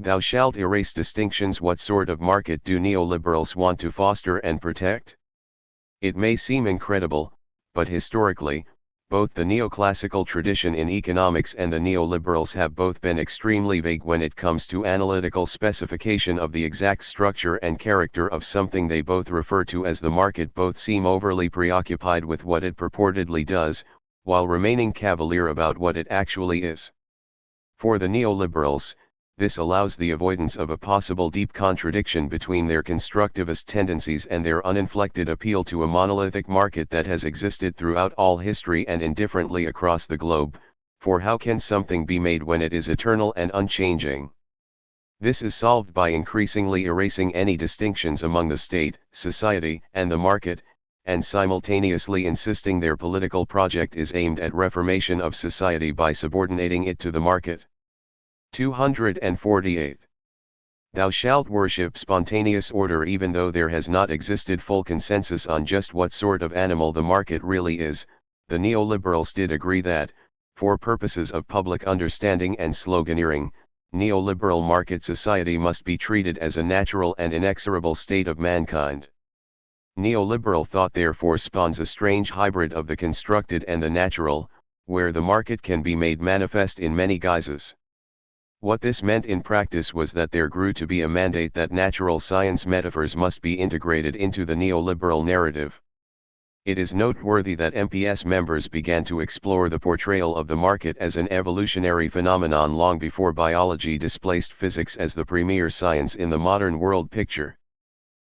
Thou shalt erase distinctions. What sort of market do neoliberals want to foster and protect? It may seem incredible, but historically, both the neoclassical tradition in economics and the neoliberals have both been extremely vague when it comes to analytical specification of the exact structure and character of something they both refer to as the market. Both seem overly preoccupied with what it purportedly does, while remaining cavalier about what it actually is. For the neoliberals, this allows the avoidance of a possible deep contradiction between their constructivist tendencies and their uninflected appeal to a monolithic market that has existed throughout all history and indifferently across the globe, for how can something be made when it is eternal and unchanging? This is solved by increasingly erasing any distinctions among the state, society, and the market, and simultaneously insisting their political project is aimed at reformation of society by subordinating it to the market. 248. Thou shalt worship spontaneous order. Even though there has not existed full consensus on just what sort of animal the market really is, the neoliberals did agree that, for purposes of public understanding and sloganeering, neoliberal market society must be treated as a natural and inexorable state of mankind. Neoliberal thought therefore spawns a strange hybrid of the constructed and the natural, where the market can be made manifest in many guises. What this meant in practice was that there grew to be a mandate that natural science metaphors must be integrated into the neoliberal narrative. It is noteworthy that MPS members began to explore the portrayal of the market as an evolutionary phenomenon long before biology displaced physics as the premier science in the modern world picture.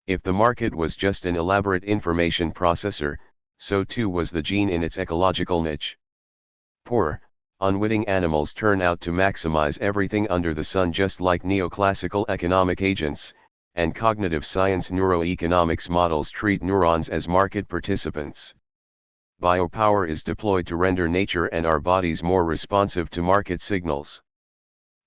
If the market was just an elaborate information processor, so too was the gene in its ecological niche. Poor, unwitting animals turn out to maximize everything under the sun, just like neoclassical economic agents, and cognitive science neuroeconomics models treat neurons as market participants. Biopower is deployed to render nature and our bodies more responsive to market signals.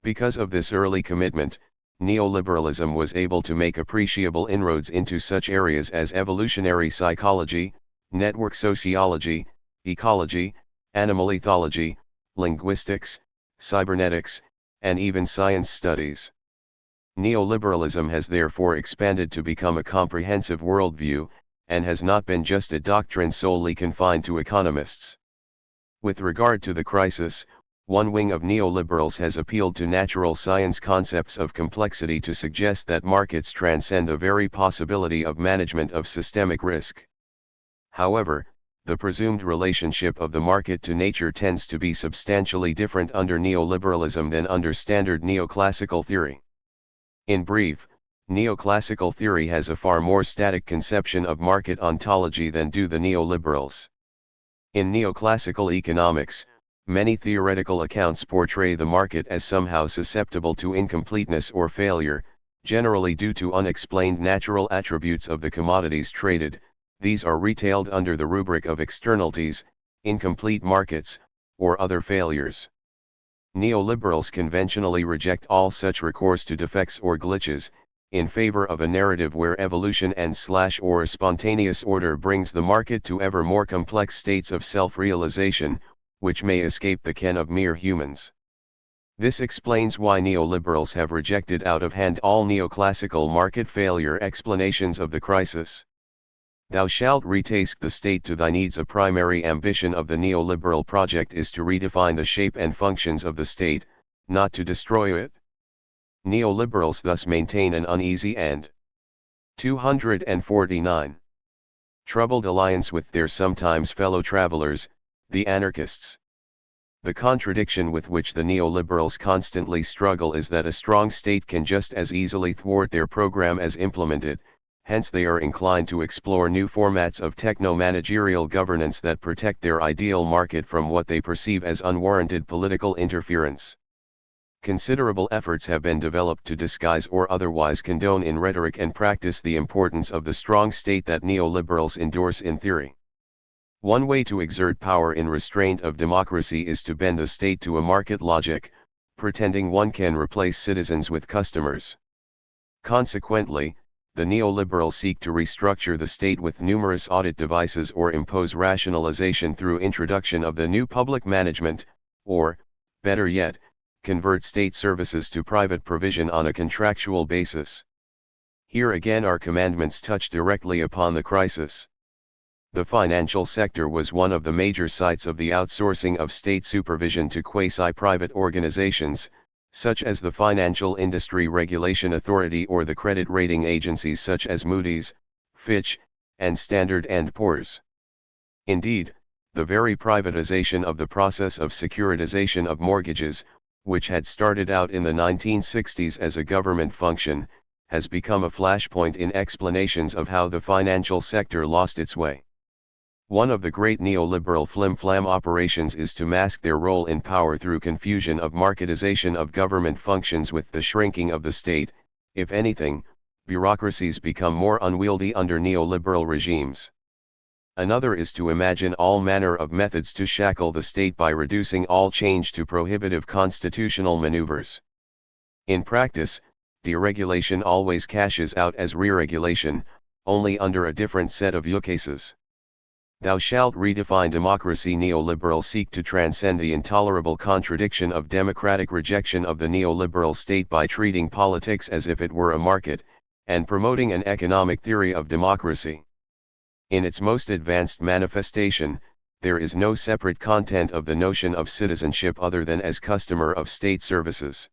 Because of this early commitment, neoliberalism was able to make appreciable inroads into such areas as evolutionary psychology, network sociology, ecology, animal ethology, linguistics, cybernetics, and even science studies. Neoliberalism has therefore expanded to become a comprehensive worldview, and has not been just a doctrine solely confined to economists. With regard to the crisis, one wing of neoliberals has appealed to natural science concepts of complexity to suggest that markets transcend the very possibility of management of systemic risk. However, the presumed relationship of the market to nature tends to be substantially different under neoliberalism than under standard neoclassical theory. In brief, neoclassical theory has a far more static conception of market ontology than do the neoliberals. In neoclassical economics, many theoretical accounts portray the market as somehow susceptible to incompleteness or failure, generally due to unexplained natural attributes of the commodities traded. These are retailed under the rubric of externalities, incomplete markets, or other failures. Neoliberals conventionally reject all such recourse to defects or glitches, in favor of a narrative where evolution and/or spontaneous order brings the market to ever more complex states of self-realization, which may escape the ken of mere humans. This explains why neoliberals have rejected out of hand all neoclassical market failure explanations of the crisis. Thou shalt retask the state to thy needs. A primary ambition of the neoliberal project is to redefine the shape and functions of the state, not to destroy it. Neoliberals thus maintain an uneasy and 249 troubled alliance with their sometimes fellow travelers, the anarchists. The contradiction with which the neoliberals constantly struggle is that a strong state can just as easily thwart their program as implement it. Hence they are inclined to explore new formats of techno-managerial governance that protect their ideal market from what they perceive as unwarranted political interference. Considerable efforts have been developed to disguise or otherwise condone in rhetoric and practice the importance of the strong state that neoliberals endorse in theory. One way to exert power in restraint of democracy is to bend the state to a market logic, pretending one can replace citizens with customers. Consequently, the neoliberals seek to restructure the state with numerous audit devices or impose rationalization through introduction of the new public management, or, better yet, convert state services to private provision on a contractual basis. Here again our commandments touch directly upon the crisis. The financial sector was one of the major sites of the outsourcing of state supervision to quasi-private organizations, such as the Financial Industry Regulation Authority or the credit rating agencies such as Moody's, Fitch, and Standard & Poor's. Indeed, the very privatization of the process of securitization of mortgages, which had started out in the 1960s as a government function, has become a flashpoint in explanations of how the financial sector lost its way. One of the great neoliberal flim-flam operations is to mask their role in power through confusion of marketization of government functions with the shrinking of the state. If anything, bureaucracies become more unwieldy under neoliberal regimes. Another is to imagine all manner of methods to shackle the state by reducing all change to prohibitive constitutional maneuvers. In practice, deregulation always cashes out as re-regulation, only under a different set of ukases. Thou shalt redefine democracy. Neoliberals seek to transcend the intolerable contradiction of democratic rejection of the neoliberal state by treating politics as if it were a market, and promoting an economic theory of democracy. In its most advanced manifestation, there is no separate content of the notion of citizenship other than as customer of state services.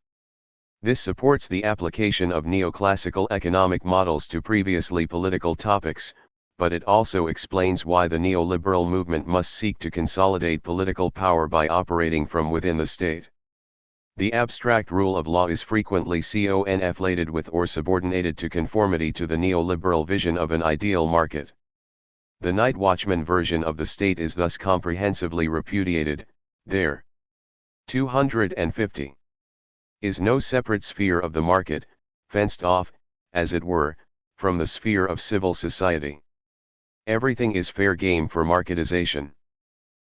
This supports the application of neoclassical economic models to previously political topics, but it also explains why the neoliberal movement must seek to consolidate political power by operating from within the state. The abstract rule of law is frequently conflated with or subordinated to conformity to the neoliberal vision of an ideal market. The night watchman version of the state is thus comprehensively repudiated. There 250 is no separate sphere of the market, fenced off, as it were, from the sphere of civil society. Everything is fair game for marketization.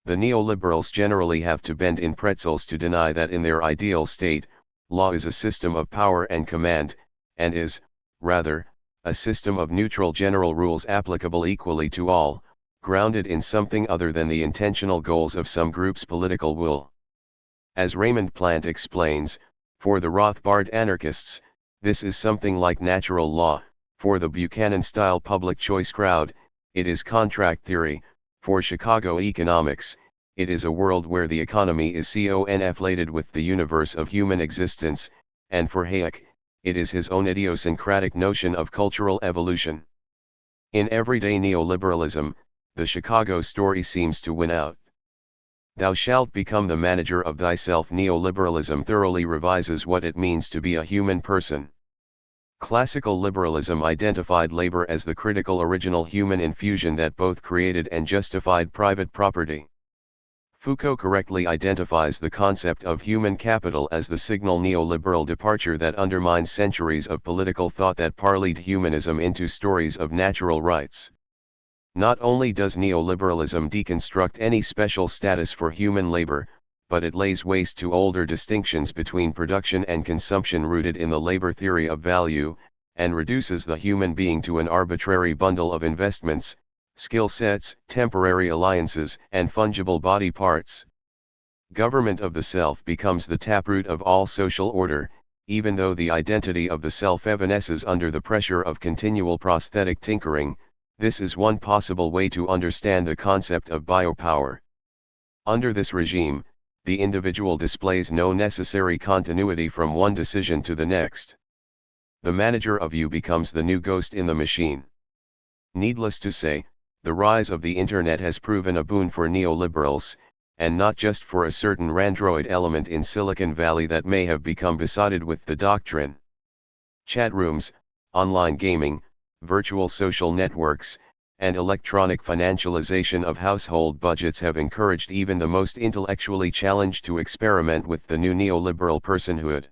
The neoliberals generally have to bend in pretzels to deny that in their ideal state, law is a system of power and command, and is, rather, a system of neutral general rules applicable equally to all, grounded in something other than the intentional goals of some group's political will. As Raymond Plant explains, for the Rothbard anarchists, this is something like natural law. For the Buchanan-style public choice crowd, it is contract theory. For Chicago economics, it is a world where the economy is conflated with the universe of human existence, and for Hayek, it is his own idiosyncratic notion of cultural evolution. In everyday neoliberalism, the Chicago story seems to win out. Thou shalt become the manager of thyself. Neoliberalism thoroughly revises what it means to be a human person. Classical liberalism identified labor as the critical original human infusion that both created and justified private property. Foucault correctly identifies the concept of human capital as the signal neoliberal departure that undermines centuries of political thought that parlayed humanism into stories of natural rights. Not only does neoliberalism deconstruct any special status for human labor, but it lays waste to older distinctions between production and consumption rooted in the labor theory of value, and reduces the human being to an arbitrary bundle of investments, skill sets, temporary alliances, and fungible body parts. Government of the self becomes the taproot of all social order, even though the identity of the self evanesces under the pressure of continual prosthetic tinkering. This is one possible way to understand the concept of biopower. Under this regime, the individual displays no necessary continuity from one decision to the next. The manager of you becomes the new ghost in the machine. Needless to say, the rise of the Internet has proven a boon for neoliberals, and not just for a certain randroid element in Silicon Valley that may have become besotted with the doctrine. Chat rooms, online gaming, virtual social networks, and electronic financialization of household budgets have encouraged even the most intellectually challenged to experiment with the new neoliberal personhood.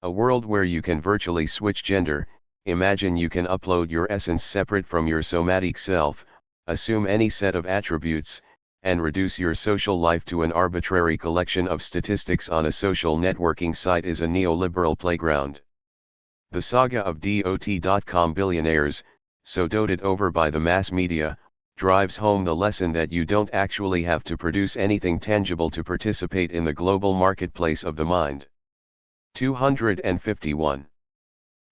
A world where you can virtually switch gender. Imagine you can upload your essence separate from your somatic self, assume any set of attributes, and reduce your social life to an arbitrary collection of statistics on a social networking site is a neoliberal playground. The saga of dot.com billionaires, so doted over by the mass media, drives home the lesson that you don't actually have to produce anything tangible to participate in the global marketplace of the mind. 251.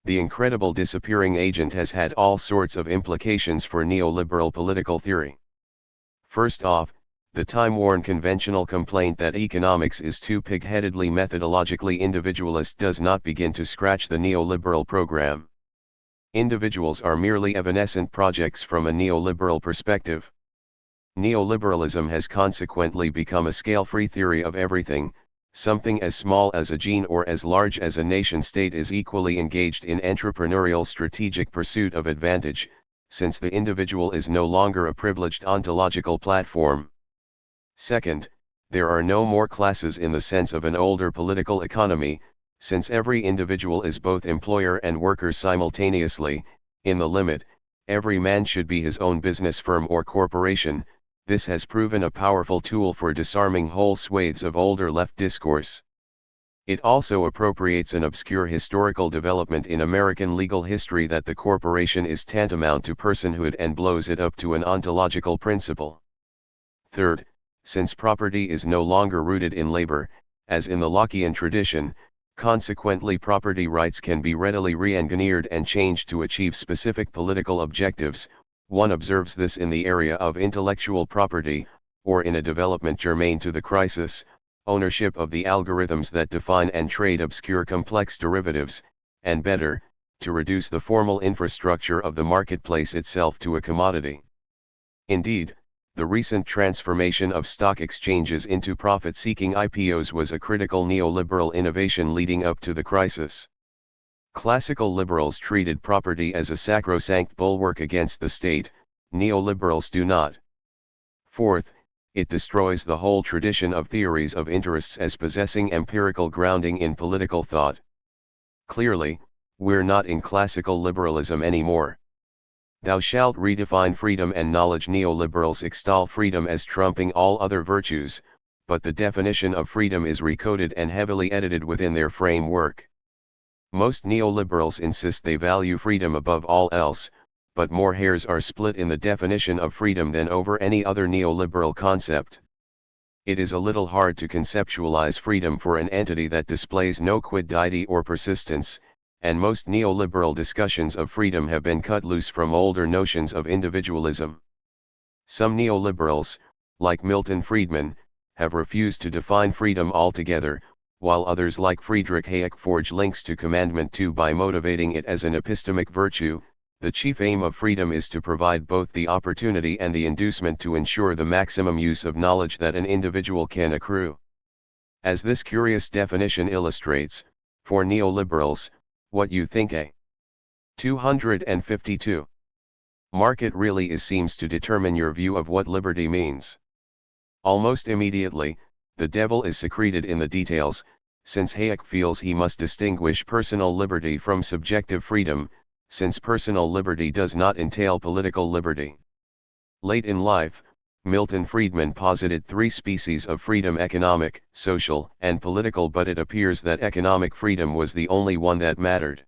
The incredible disappearing agent has had all sorts of implications for neoliberal political theory. First off, the time-worn conventional complaint that economics is too pig-headedly methodologically individualist does not begin to scratch the neoliberal program. Individuals are merely evanescent projects from a neoliberal perspective. Neoliberalism has consequently become a scale-free theory of everything. Something as small as a gene or as large as a nation-state is equally engaged in entrepreneurial strategic pursuit of advantage, since the individual is no longer a privileged ontological platform. Second, there are no more classes in the sense of an older political economy, since every individual is both employer and worker simultaneously. In the limit, every man should be his own business firm or corporation. This has proven a powerful tool for disarming whole swathes of older left discourse. It also appropriates an obscure historical development in American legal history that the corporation is tantamount to personhood and blows it up to an ontological principle. Third, since property is no longer rooted in labor, as in the Lockean tradition, consequently property rights can be readily re-engineered and changed to achieve specific political objectives. One observes this in the area of intellectual property, or in a development germane to the crisis, ownership of the algorithms that define and trade obscure complex derivatives, and better, to reduce the formal infrastructure of the marketplace itself to a commodity. Indeed, the recent transformation of stock exchanges into profit-seeking IPOs was a critical neoliberal innovation leading up to the crisis. Classical liberals treated property as a sacrosanct bulwark against the state, neoliberals do not. Fourth, it destroys the whole tradition of theories of interests as possessing empirical grounding in political thought. Clearly, we're not in classical liberalism anymore. Thou shalt redefine freedom and knowledge. Neoliberals extol freedom as trumping all other virtues, but the definition of freedom is recoded and heavily edited within their framework. Most neoliberals insist they value freedom above all else, but more hairs are split in the definition of freedom than over any other neoliberal concept. It is a little hard to conceptualize freedom for an entity that displays no quiddity or persistence, and most neoliberal discussions of freedom have been cut loose from older notions of individualism. Some neoliberals, like Milton Friedman, have refused to define freedom altogether, while others like Friedrich Hayek forge links to Commandment 2 by motivating it as an epistemic virtue. The chief aim of freedom is to provide both the opportunity and the inducement to ensure the maximum use of knowledge that an individual can accrue. As this curious definition illustrates, for neoliberals, what you think a 252. Market really is seems to determine your view of what liberty means. Almost immediately, the devil is secreted in the details, since Hayek feels he must distinguish personal liberty from subjective freedom, since personal liberty does not entail political liberty. Late in life, Milton Friedman posited three species of freedom: economic, social, and political, but it appears that economic freedom was the only one that mattered.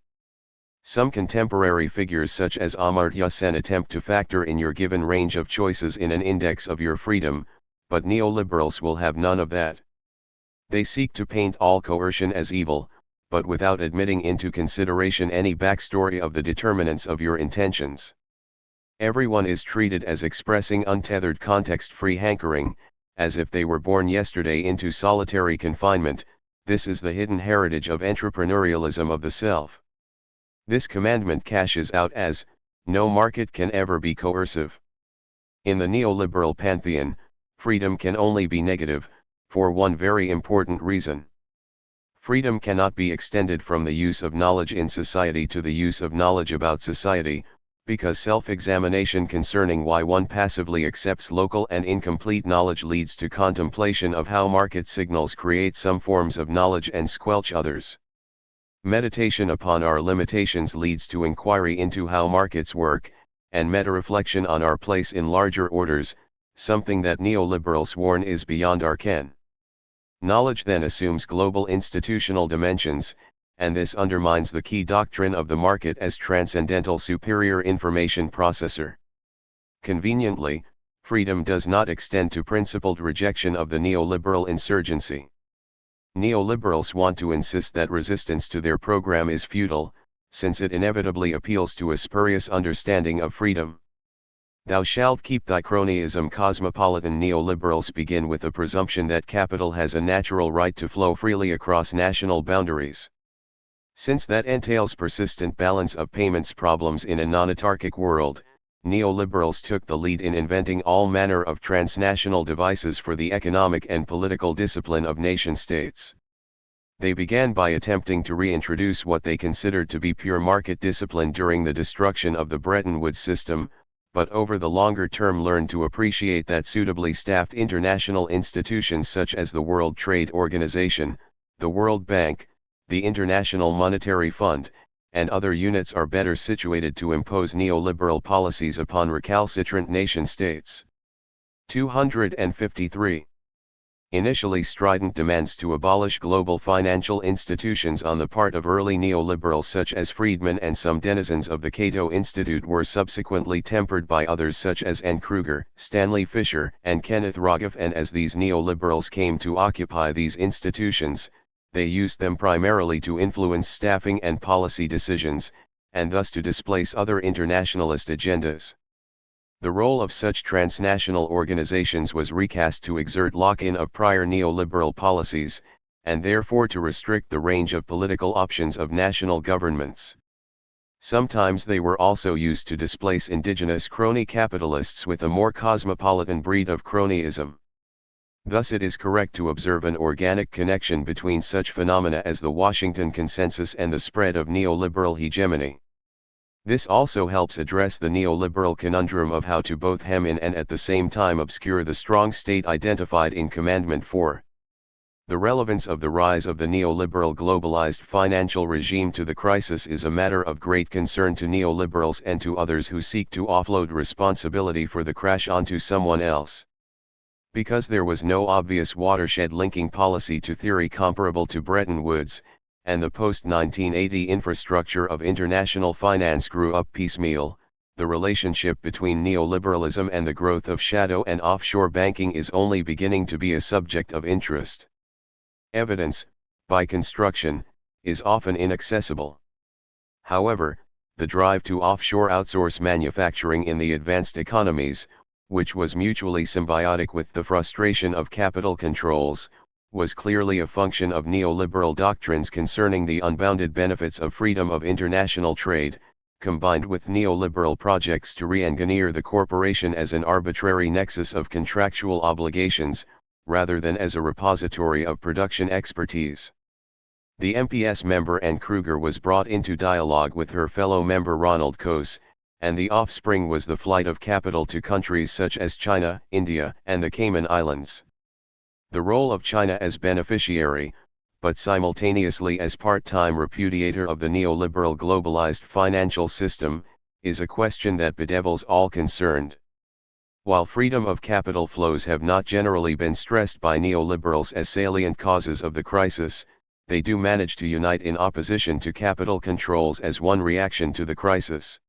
Some contemporary figures such as Amartya Sen attempt to factor in your given range of choices in an index of your freedom, but neoliberals will have none of that. They seek to paint all coercion as evil, but without admitting into consideration any backstory of the determinants of your intentions. Everyone is treated as expressing untethered context-free hankering, as if they were born yesterday into solitary confinement. This is the hidden heritage of entrepreneurialism of the self. This commandment cashes out as, no market can ever be coercive. In the neoliberal pantheon, freedom can only be negative, for one very important reason. Freedom cannot be extended from the use of knowledge in society to the use of knowledge about society, because self-examination concerning why one passively accepts local and incomplete knowledge leads to contemplation of how market signals create some forms of knowledge and squelch others. Meditation upon our limitations leads to inquiry into how markets work, and meta-reflection on our place in larger orders, something that neoliberals warn is beyond our ken. Knowledge then assumes global institutional dimensions, and this undermines the key doctrine of the market as transcendental superior information processor. Conveniently, freedom does not extend to principled rejection of the neoliberal insurgency. Neoliberals want to insist that resistance to their program is futile, since it inevitably appeals to a spurious understanding of freedom. Thou shalt keep thy cronyism. Cosmopolitan neoliberals begin with the presumption that capital has a natural right to flow freely across national boundaries. Since that entails persistent balance of payments problems in a non-autarkic world, neoliberals took the lead in inventing all manner of transnational devices for the economic and political discipline of nation-states. They began by attempting to reintroduce what they considered to be pure market discipline during the destruction of the Bretton Woods system, but over the longer term learned to appreciate that suitably staffed international institutions such as the World Trade Organization, the World Bank, the International Monetary Fund, and other units are better situated to impose neoliberal policies upon recalcitrant nation-states. 253. Initially strident demands to abolish global financial institutions on the part of early neoliberals such as Friedman and some denizens of the Cato Institute were subsequently tempered by others such as N. Kruger, Stanley Fischer, and Kenneth Rogoff, and as these neoliberals came to occupy these institutions, they used them primarily to influence staffing and policy decisions, and thus to displace other internationalist agendas. The role of such transnational organizations was recast to exert lock-in of prior neoliberal policies, and therefore to restrict the range of political options of national governments. Sometimes they were also used to displace indigenous crony capitalists with a more cosmopolitan breed of cronyism. Thus it is correct to observe an organic connection between such phenomena as the Washington Consensus and the spread of neoliberal hegemony. This also helps address the neoliberal conundrum of how to both hem in and at the same time obscure the strong state identified in Commandment 4. The relevance of the rise of the neoliberal globalized financial regime to the crisis is a matter of great concern to neoliberals and to others who seek to offload responsibility for the crash onto someone else. Because there was no obvious watershed linking policy to theory comparable to Bretton Woods, and the post-1980 infrastructure of international finance grew up piecemeal, the relationship between neoliberalism and the growth of shadow and offshore banking is only beginning to be a subject of interest. Evidence, by construction, is often inaccessible. However, the drive to offshore outsource manufacturing in the advanced economies, which was mutually symbiotic with the frustration of capital controls, was clearly a function of neoliberal doctrines concerning the unbounded benefits of freedom of international trade, combined with neoliberal projects to re-engineer the corporation as an arbitrary nexus of contractual obligations, rather than as a repository of production expertise. The MPS member Ann Kruger was brought into dialogue with her fellow member Ronald Coase, and the offspring was the flight of capital to countries such as China, India, and the Cayman Islands. The role of China as beneficiary, but simultaneously as part-time repudiator of the neoliberal globalized financial system, is a question that bedevils all concerned. While freedom of capital flows have not generally been stressed by neoliberals as salient causes of the crisis, they do manage to unite in opposition to capital controls as one reaction to the crisis.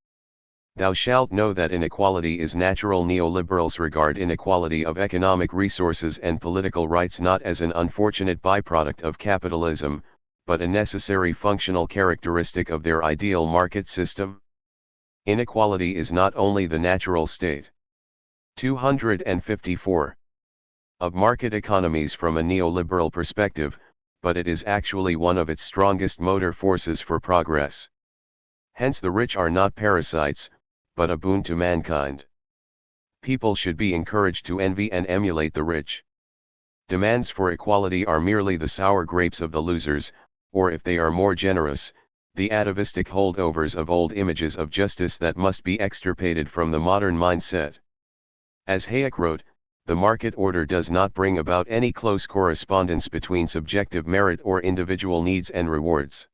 Thou shalt know that inequality is natural. Neoliberals regard inequality of economic resources and political rights not as an unfortunate byproduct of capitalism, but a necessary functional characteristic of their ideal market system. Inequality is not only the natural state. 254. Of market economies from a neoliberal perspective, but it is actually one of its strongest motor forces for progress. Hence the rich are not parasites, but a boon to mankind. People should be encouraged to envy and emulate the rich. Demands for equality are merely the sour grapes of the losers, or if they are more generous, the atavistic holdovers of old images of justice that must be extirpated from the modern mindset. As Hayek wrote, the market order does not bring about any close correspondence between subjective merit or individual needs and rewards.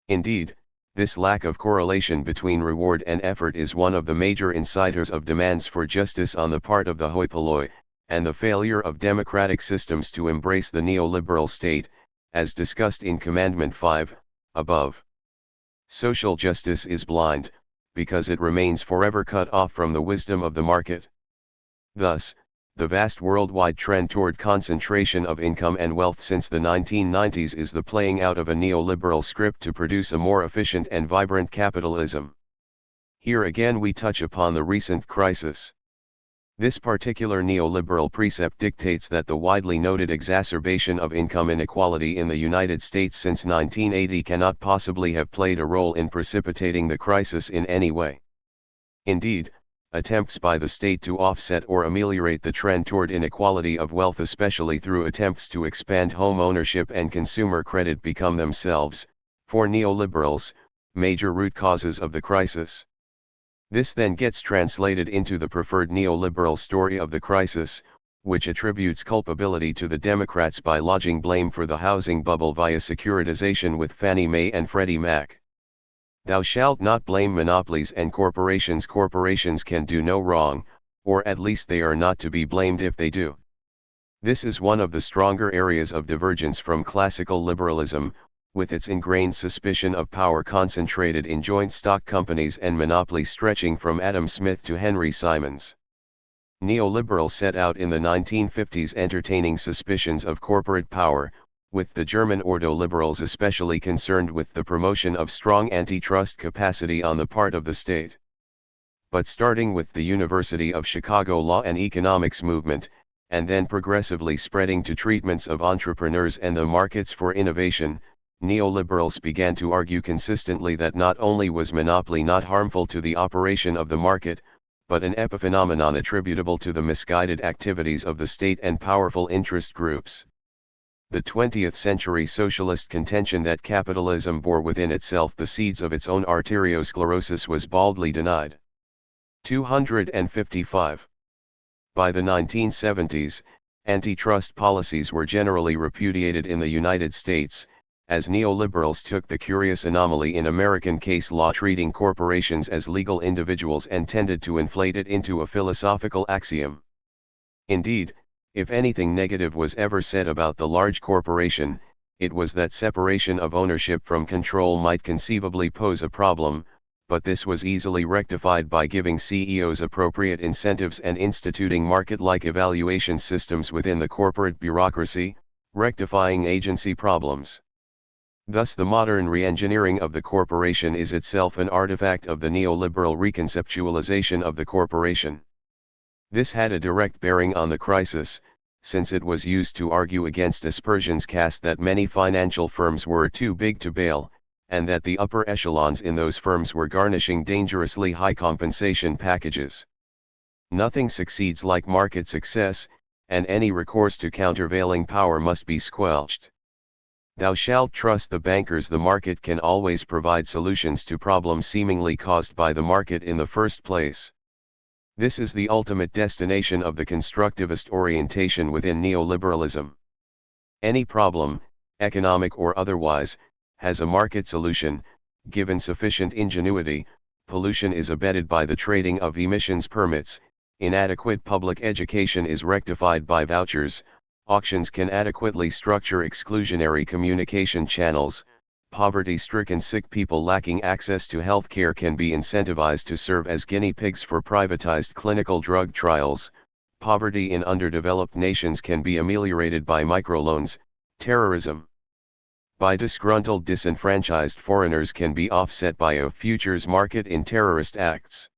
Indeed, this lack of correlation between reward and effort is one of the major inciters of demands for justice on the part of the hoi polloi, and the failure of democratic systems to embrace the neoliberal state, as discussed in Commandment 5, above. Social justice is blind, because it remains forever cut off from the wisdom of the market. Thus, the vast worldwide trend toward concentration of income and wealth since the 1990s is the playing out of a neoliberal script to produce a more efficient and vibrant capitalism. Here again we touch upon the recent crisis. This particular neoliberal precept dictates that the widely noted exacerbation of income inequality in the United States since 1980 cannot possibly have played a role in precipitating the crisis in any way. Indeed, attempts by the state to offset or ameliorate the trend toward inequality of wealth, especially through attempts to expand home ownership and consumer credit, become themselves, for neoliberals, major root causes of the crisis. This then gets translated into the preferred neoliberal story of the crisis, which attributes culpability to the Democrats by lodging blame for the housing bubble via securitization with Fannie Mae and Freddie Mac. Thou shalt not blame monopolies and corporations. Corporations can do no wrong, or at least they are not to be blamed if they do. This is one of the stronger areas of divergence from classical liberalism, with its ingrained suspicion of power concentrated in joint stock companies and monopoly stretching from Adam Smith to Henry Simons. Neoliberals set out in the 1950s entertaining suspicions of corporate power, with the German ordo-liberals especially concerned with the promotion of strong antitrust capacity on the part of the state. But starting with the University of Chicago Law and Economics movement, and then progressively spreading to treatments of entrepreneurs and the markets for innovation, neoliberals began to argue consistently that not only was monopoly not harmful to the operation of the market, but an epiphenomenon attributable to the misguided activities of the state and powerful interest groups. The 20th century socialist contention that capitalism bore within itself the seeds of its own arteriosclerosis was baldly denied. 255. By the 1970s, antitrust policies were generally repudiated in the United States, as neoliberals took the curious anomaly in American case law treating corporations as legal individuals and tended to inflate it into a philosophical axiom. Indeed, if anything negative was ever said about the large corporation, it was that separation of ownership from control might conceivably pose a problem, but this was easily rectified by giving CEOs appropriate incentives and instituting market-like evaluation systems within the corporate bureaucracy, rectifying agency problems. Thus the modern re-engineering of the corporation is itself an artifact of the neoliberal reconceptualization of the corporation. This had a direct bearing on the crisis, since it was used to argue against aspersions cast that many financial firms were too big to bail, and that the upper echelons in those firms were garnishing dangerously high compensation packages. Nothing succeeds like market success, and any recourse to countervailing power must be squelched. Thou shalt trust the bankers. The market can always provide solutions to problems seemingly caused by the market in the first place. This is the ultimate destination of the constructivist orientation within neoliberalism. Any problem, economic or otherwise, has a market solution. Given sufficient ingenuity, pollution is abated by the trading of emissions permits, inadequate public education is rectified by vouchers, auctions can adequately structure exclusionary communication channels, poverty-stricken sick people lacking access to health care can be incentivized to serve as guinea pigs for privatized clinical drug trials, poverty in underdeveloped nations can be ameliorated by microloans, terrorism by disgruntled disenfranchised foreigners can be offset by a futures market in terrorist acts.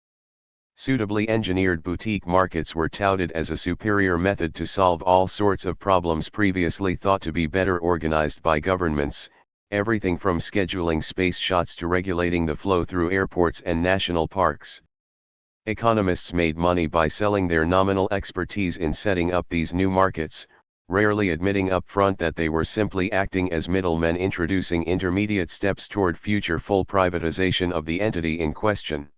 Suitably engineered boutique markets were touted as a superior method to solve all sorts of problems previously thought to be better organized by governments, everything from scheduling space shots to regulating the flow through airports and national parks. Economists made money by selling their nominal expertise in setting up these new markets, rarely admitting up front that they were simply acting as middlemen introducing intermediate steps toward future full privatization of the entity in question.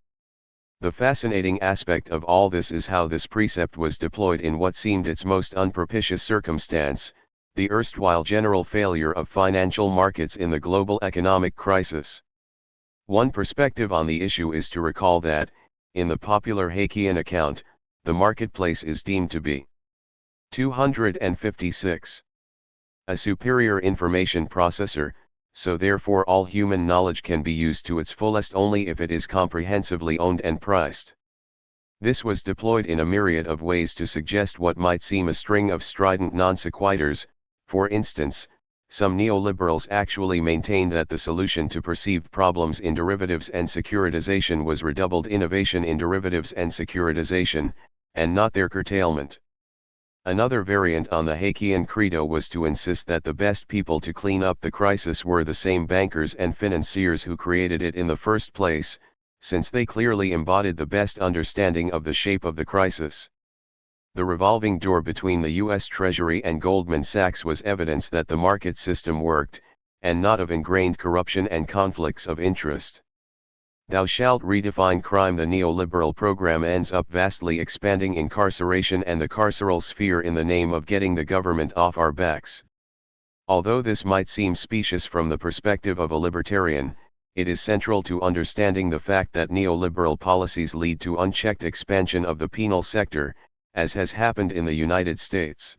The fascinating aspect of all this is how this precept was deployed in what seemed its most unpropitious circumstance, the erstwhile general failure of financial markets in the global economic crisis. One perspective on the issue is to recall that, in the popular Hayekian account, the marketplace is deemed to be 256. A superior information processor, so therefore all human knowledge can be used to its fullest only if it is comprehensively owned and priced. This was deployed in a myriad of ways to suggest what might seem a string of strident non sequiturs. For instance, some neoliberals actually maintained that the solution to perceived problems in derivatives and securitization was redoubled innovation in derivatives and securitization, and not their curtailment. Another variant on the Haykian credo was to insist that the best people to clean up the crisis were the same bankers and financiers who created it in the first place, since they clearly embodied the best understanding of the shape of the crisis. The revolving door between the U.S. Treasury and Goldman Sachs was evidence that the market system worked, and not of ingrained corruption and conflicts of interest. Thou shalt redefine crime. The neoliberal program ends up vastly expanding incarceration and the carceral sphere in the name of getting the government off our backs. Although this might seem specious from the perspective of a libertarian, it is central to understanding the fact that neoliberal policies lead to unchecked expansion of the penal sector, as has happened in the United States.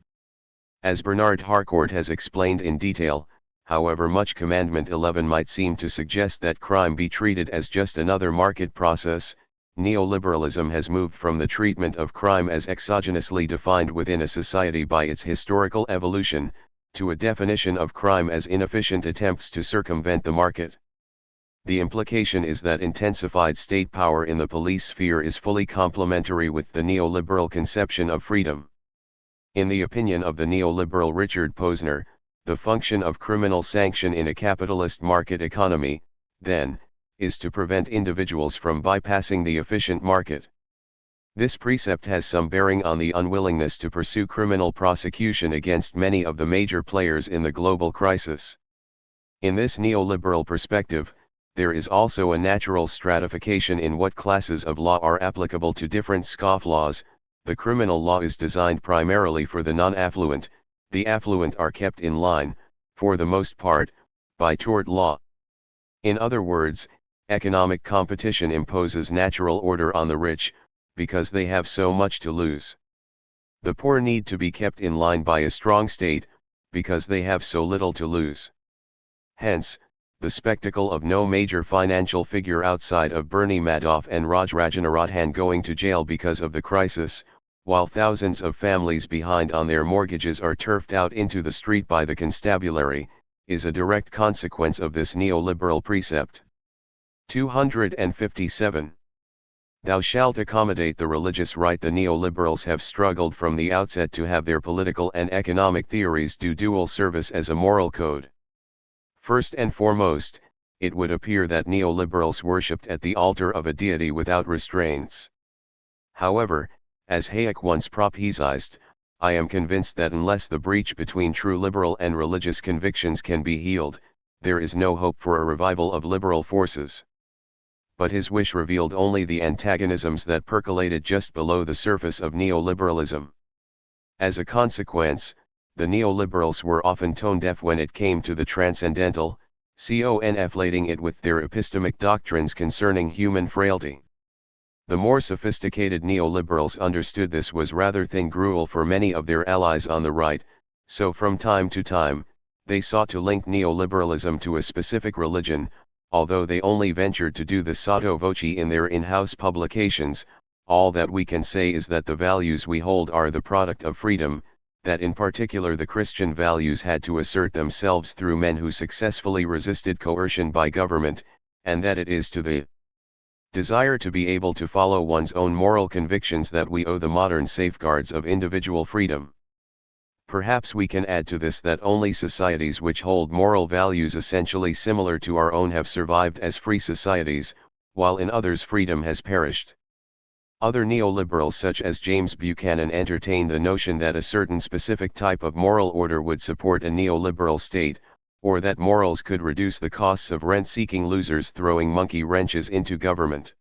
As Bernard Harcourt has explained in detail, however much Commandment 11 might seem to suggest that crime be treated as just another market process, neoliberalism has moved from the treatment of crime as exogenously defined within a society by its historical evolution, to a definition of crime as inefficient attempts to circumvent the market. The implication is that intensified state power in the police sphere is fully complementary with the neoliberal conception of freedom. In the opinion of the neoliberal Richard Posner, the function of criminal sanction in a capitalist market economy, then, is to prevent individuals from bypassing the efficient market. This precept has some bearing on the unwillingness to pursue criminal prosecution against many of the major players in the global crisis. In this neoliberal perspective, there is also a natural stratification in what classes of law are applicable to different scofflaws. The criminal law is designed primarily for the non-affluent, the affluent are kept in line, for the most part, by tort law. In other words, economic competition imposes natural order on the rich, because they have so much to lose. The poor need to be kept in line by a strong state, because they have so little to lose. Hence, the spectacle of no major financial figure outside of Bernie Madoff and Raj Rajanarathan going to jail because of the crisis, while thousands of families behind on their mortgages are turfed out into the street by the constabulary, is a direct consequence of this neoliberal precept. 257. Thou shalt accommodate the religious right. The neoliberals have struggled from the outset to have their political and economic theories do dual service as a moral code. First and foremost, it would appear that neoliberals worshipped at the altar of a deity without restraints. However, as Hayek once prophesied, I am convinced that unless the breach between true liberal and religious convictions can be healed, there is no hope for a revival of liberal forces. But his wish revealed only the antagonisms that percolated just below the surface of neoliberalism. As a consequence, the neoliberals were often tone-deaf when it came to the transcendental, conflating it with their epistemic doctrines concerning human frailty. The more sophisticated neoliberals understood this was rather thin gruel for many of their allies on the right, so from time to time, they sought to link neoliberalism to a specific religion, although they only ventured to do the sotto voce in their in-house publications. All that we can say is that the values we hold are the product of freedom, that in particular the Christian values had to assert themselves through men who successfully resisted coercion by government, and that it is to the desire to be able to follow one's own moral convictions that we owe the modern safeguards of individual freedom. Perhaps we can add to this that only societies which hold moral values essentially similar to our own have survived as free societies, while in others freedom has perished. Other neoliberals such as James Buchanan entertain the notion that a certain specific type of moral order would support a neoliberal state, or that morals could reduce the costs of rent-seeking losers throwing monkey wrenches into government.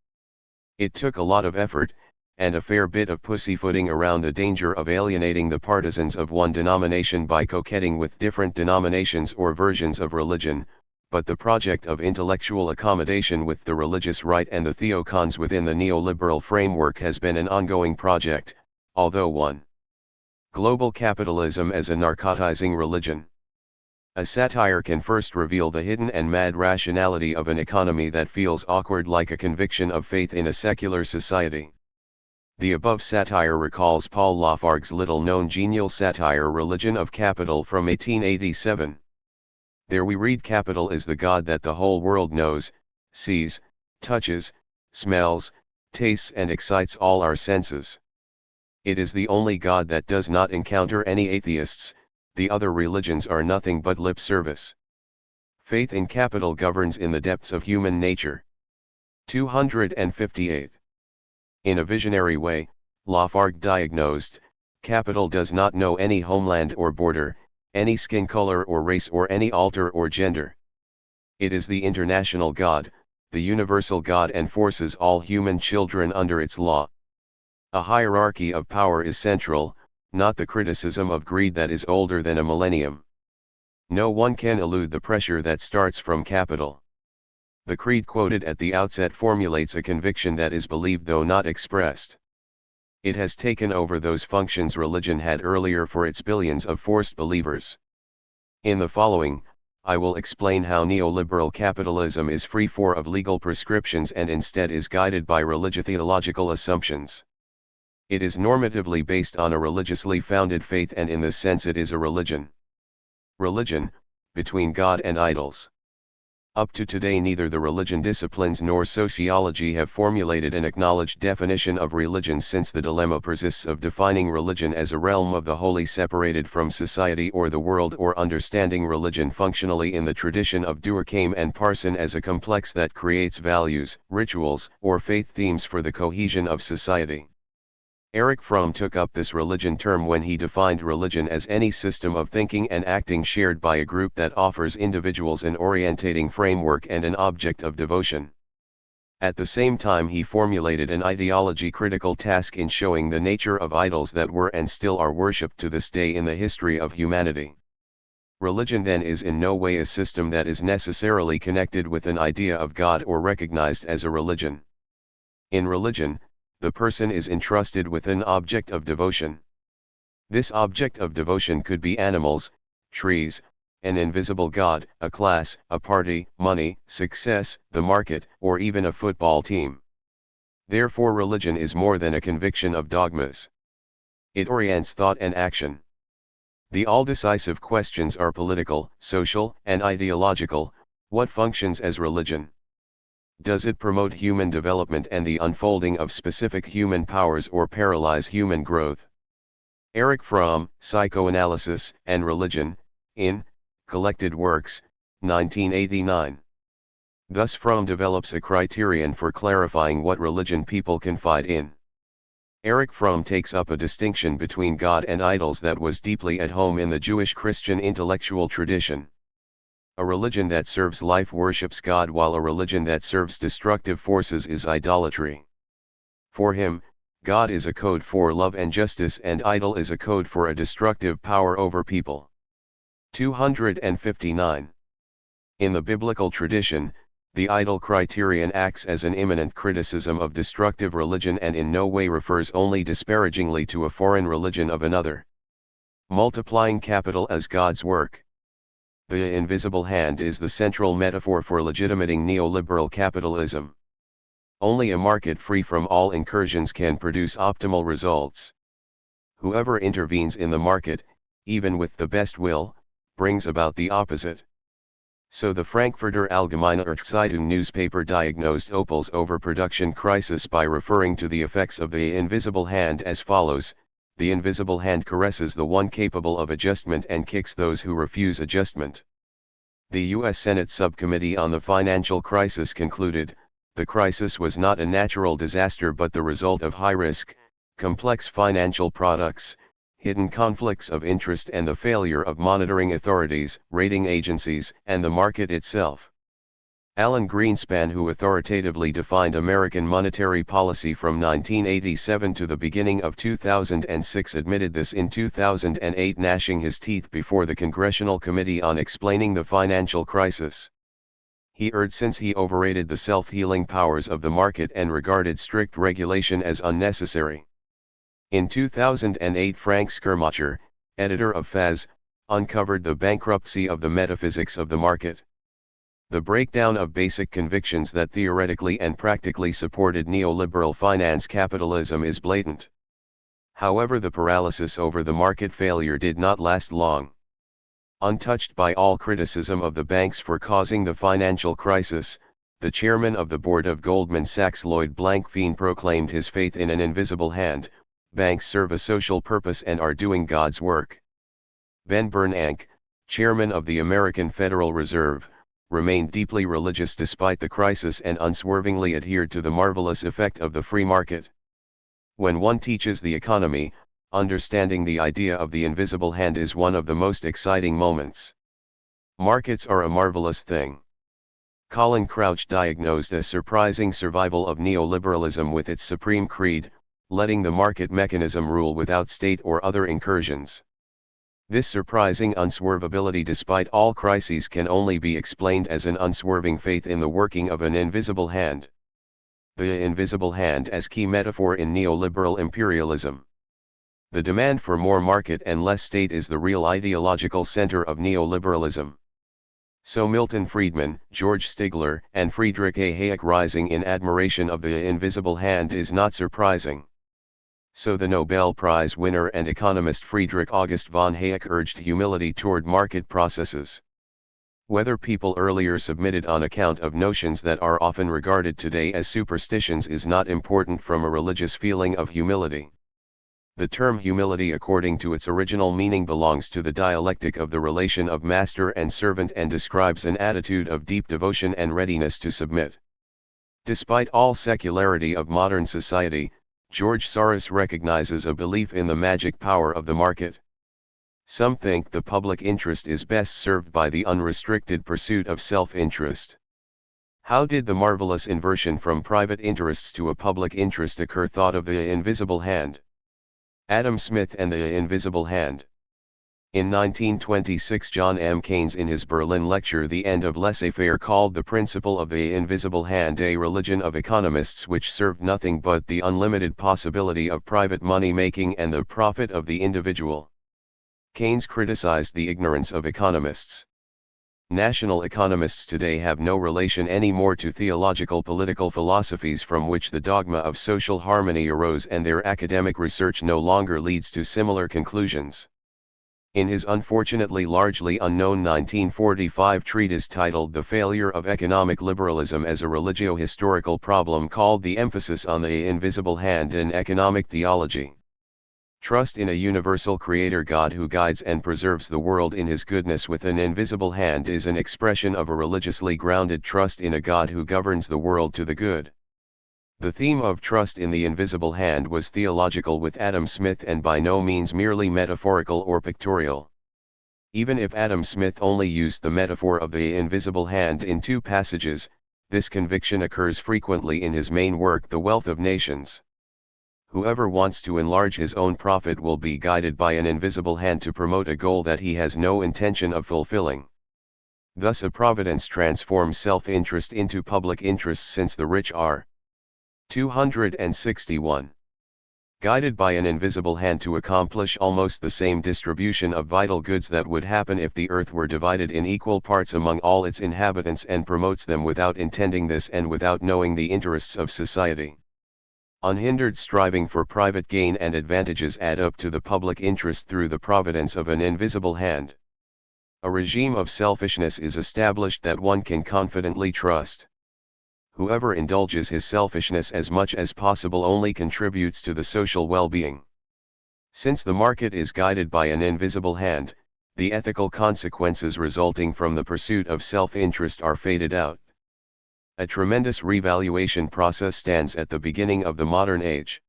It took a lot of effort, and a fair bit of pussyfooting around the danger of alienating the partisans of one denomination by coquetting with different denominations or versions of religion, but the project of intellectual accommodation with the religious right and the theocons within the neoliberal framework has been an ongoing project, although one. Global capitalism as a narcotizing religion. A satire can first reveal the hidden and mad rationality of an economy that feels awkward, like a conviction of faith in a secular society. The above satire recalls Paul Lafargue's little-known genial satire Religion of Capital from 1887. There we read, "Capital is the God that the whole world knows, sees, touches, smells, tastes and excites all our senses. It is the only God that does not encounter any atheists, the other religions are nothing but lip service. Faith in capital governs in the depths of human nature." 258. In a visionary way, Lafargue diagnosed, "Capital does not know any homeland or border, any skin color or race or any altar or gender. It is the international God, the universal God, and forces all human children under its law. A hierarchy of power is central, not the criticism of greed that is older than a millennium. No one can elude the pressure that starts from capital." The creed quoted at the outset formulates a conviction that is believed though not expressed. It has taken over those functions religion had earlier for its billions of forced believers. In the following, I will explain how neoliberal capitalism is free of legal prescriptions and instead is guided by religio-theological assumptions. It is normatively based on a religiously founded faith, and in this sense it is a religion. Religion, between God and idols. Up to today neither the religion disciplines nor sociology have formulated an acknowledged definition of religion, since the dilemma persists of defining religion as a realm of the holy separated from society or the world, or understanding religion functionally in the tradition of Durkheim and Parson as a complex that creates values, rituals, or faith themes for the cohesion of society. Erich Fromm took up this religion term when he defined religion as any system of thinking and acting shared by a group that offers individuals an orientating framework and an object of devotion. At the same time he formulated an ideology-critical task in showing the nature of idols that were and still are worshipped to this day in the history of humanity. Religion then is in no way a system that is necessarily connected with an idea of God or recognized as a religion. In religion, the person is entrusted with an object of devotion. This object of devotion could be animals, trees, an invisible god, a class, a party, money, success, the market, or even a football team. Therefore religion is more than a conviction of dogmas. It orients thought and action. The all-decisive questions are political, social, and ideological. What functions as religion? Does it promote human development and the unfolding of specific human powers, or paralyze human growth? Erich Fromm, Psychoanalysis and Religion, in Collected Works, 1989. Thus Fromm develops a criterion for clarifying what religion people confide in. Erich Fromm takes up a distinction between God and idols that was deeply at home in the Jewish Christian intellectual tradition. A religion that serves life worships God, while a religion that serves destructive forces is idolatry. For him, God is a code for love and justice, and idol is a code for a destructive power over people. 259. In the biblical tradition, the idol criterion acts as an immanent criticism of destructive religion and in no way refers only disparagingly to a foreign religion of another. Multiplying capital as God's work. The invisible hand is the central metaphor for legitimating neoliberal capitalism. Only a market free from all incursions can produce optimal results. Whoever intervenes in the market, even with the best will, brings about the opposite. So the Frankfurter Allgemeine Zeitung newspaper diagnosed Opel's overproduction crisis by referring to the effects of the invisible hand as follows: the invisible hand caresses the one capable of adjustment and kicks those who refuse adjustment. The U.S. Senate Subcommittee on the Financial Crisis concluded, the crisis was not a natural disaster but the result of high-risk, complex financial products, hidden conflicts of interest and the failure of monitoring authorities, rating agencies, and the market itself. Alan Greenspan, who authoritatively defined American monetary policy from 1987 to the beginning of 2006, admitted this in 2008, gnashing his teeth before the Congressional Committee on Explaining the Financial Crisis. He urged since he overrated the self-healing powers of the market and regarded strict regulation as unnecessary. In 2008, Frank Schermacher, editor of FAZ, uncovered the bankruptcy of the metaphysics of the market. The breakdown of basic convictions that theoretically and practically supported neoliberal finance capitalism is blatant. However, the paralysis over the market failure did not last long. Untouched by all criticism of the banks for causing the financial crisis, the chairman of the board of Goldman Sachs, Lloyd Blankfein, proclaimed his faith in an invisible hand: banks serve a social purpose and are doing God's work. Ben Bernanke, chairman of the American Federal Reserve, remained deeply religious despite the crisis and unswervingly adhered to the marvelous effect of the free market. When one teaches the economy, understanding the idea of the invisible hand is one of the most exciting moments. Markets are a marvelous thing. Colin Crouch diagnosed a surprising survival of neoliberalism with its supreme creed, letting the market mechanism rule without state or other incursions. This surprising unswervability despite all crises can only be explained as an unswerving faith in the working of an invisible hand. The invisible hand as key metaphor in neoliberal imperialism. The demand for more market and less state is the real ideological center of neoliberalism. So Milton Friedman, George Stigler, and Friedrich A. Hayek rising in admiration of the invisible hand is not surprising. So the Nobel Prize winner and economist Friedrich August von Hayek urged humility toward market processes. Whether people earlier submitted on account of notions that are often regarded today as superstitions is not important from a religious feeling of humility. The term humility according to its original meaning belongs to the dialectic of the relation of master and servant and describes an attitude of deep devotion and readiness to submit. Despite all secularity of modern society, George Soros recognizes a belief in the magic power of the market. Some think the public interest is best served by the unrestricted pursuit of self-interest. How did the marvelous inversion from private interests to a public interest occur? Thought of the invisible hand. Adam Smith and the invisible hand. In 1926, John M. Keynes in his Berlin lecture The End of Laissez-faire called the principle of the invisible hand a religion of economists which served nothing but the unlimited possibility of private money-making and the profit of the individual. Keynes criticized the ignorance of economists. National economists today have no relation anymore to theological political philosophies from which the dogma of social harmony arose, and their academic research no longer leads to similar conclusions. In his unfortunately largely unknown 1945 treatise titled The Failure of Economic Liberalism as a Religio-Historical Problem, called The Emphasis on the Invisible Hand in Economic Theology. Trust in a universal creator God who guides and preserves the world in his goodness with an invisible hand is an expression of a religiously grounded trust in a God who governs the world to the good. The theme of trust in the invisible hand was theological with Adam Smith and by no means merely metaphorical or pictorial. Even if Adam Smith only used the metaphor of the invisible hand in 2 passages, this conviction occurs frequently in his main work The Wealth of Nations. Whoever wants to enlarge his own profit will be guided by an invisible hand to promote a goal that he has no intention of fulfilling. Thus a providence transforms self-interest into public interest, since the rich are 261. Guided by an invisible hand to accomplish almost the same distribution of vital goods that would happen if the earth were divided in equal parts among all its inhabitants, and promotes them without intending this and without knowing the interests of society. Unhindered striving for private gain and advantages add up to the public interest through the providence of an invisible hand. A regime of selfishness is established that one can confidently trust. Whoever indulges his selfishness as much as possible only contributes to the social well-being. Since the market is guided by an invisible hand, the ethical consequences resulting from the pursuit of self-interest are faded out. A tremendous revaluation process stands at the beginning of the modern age.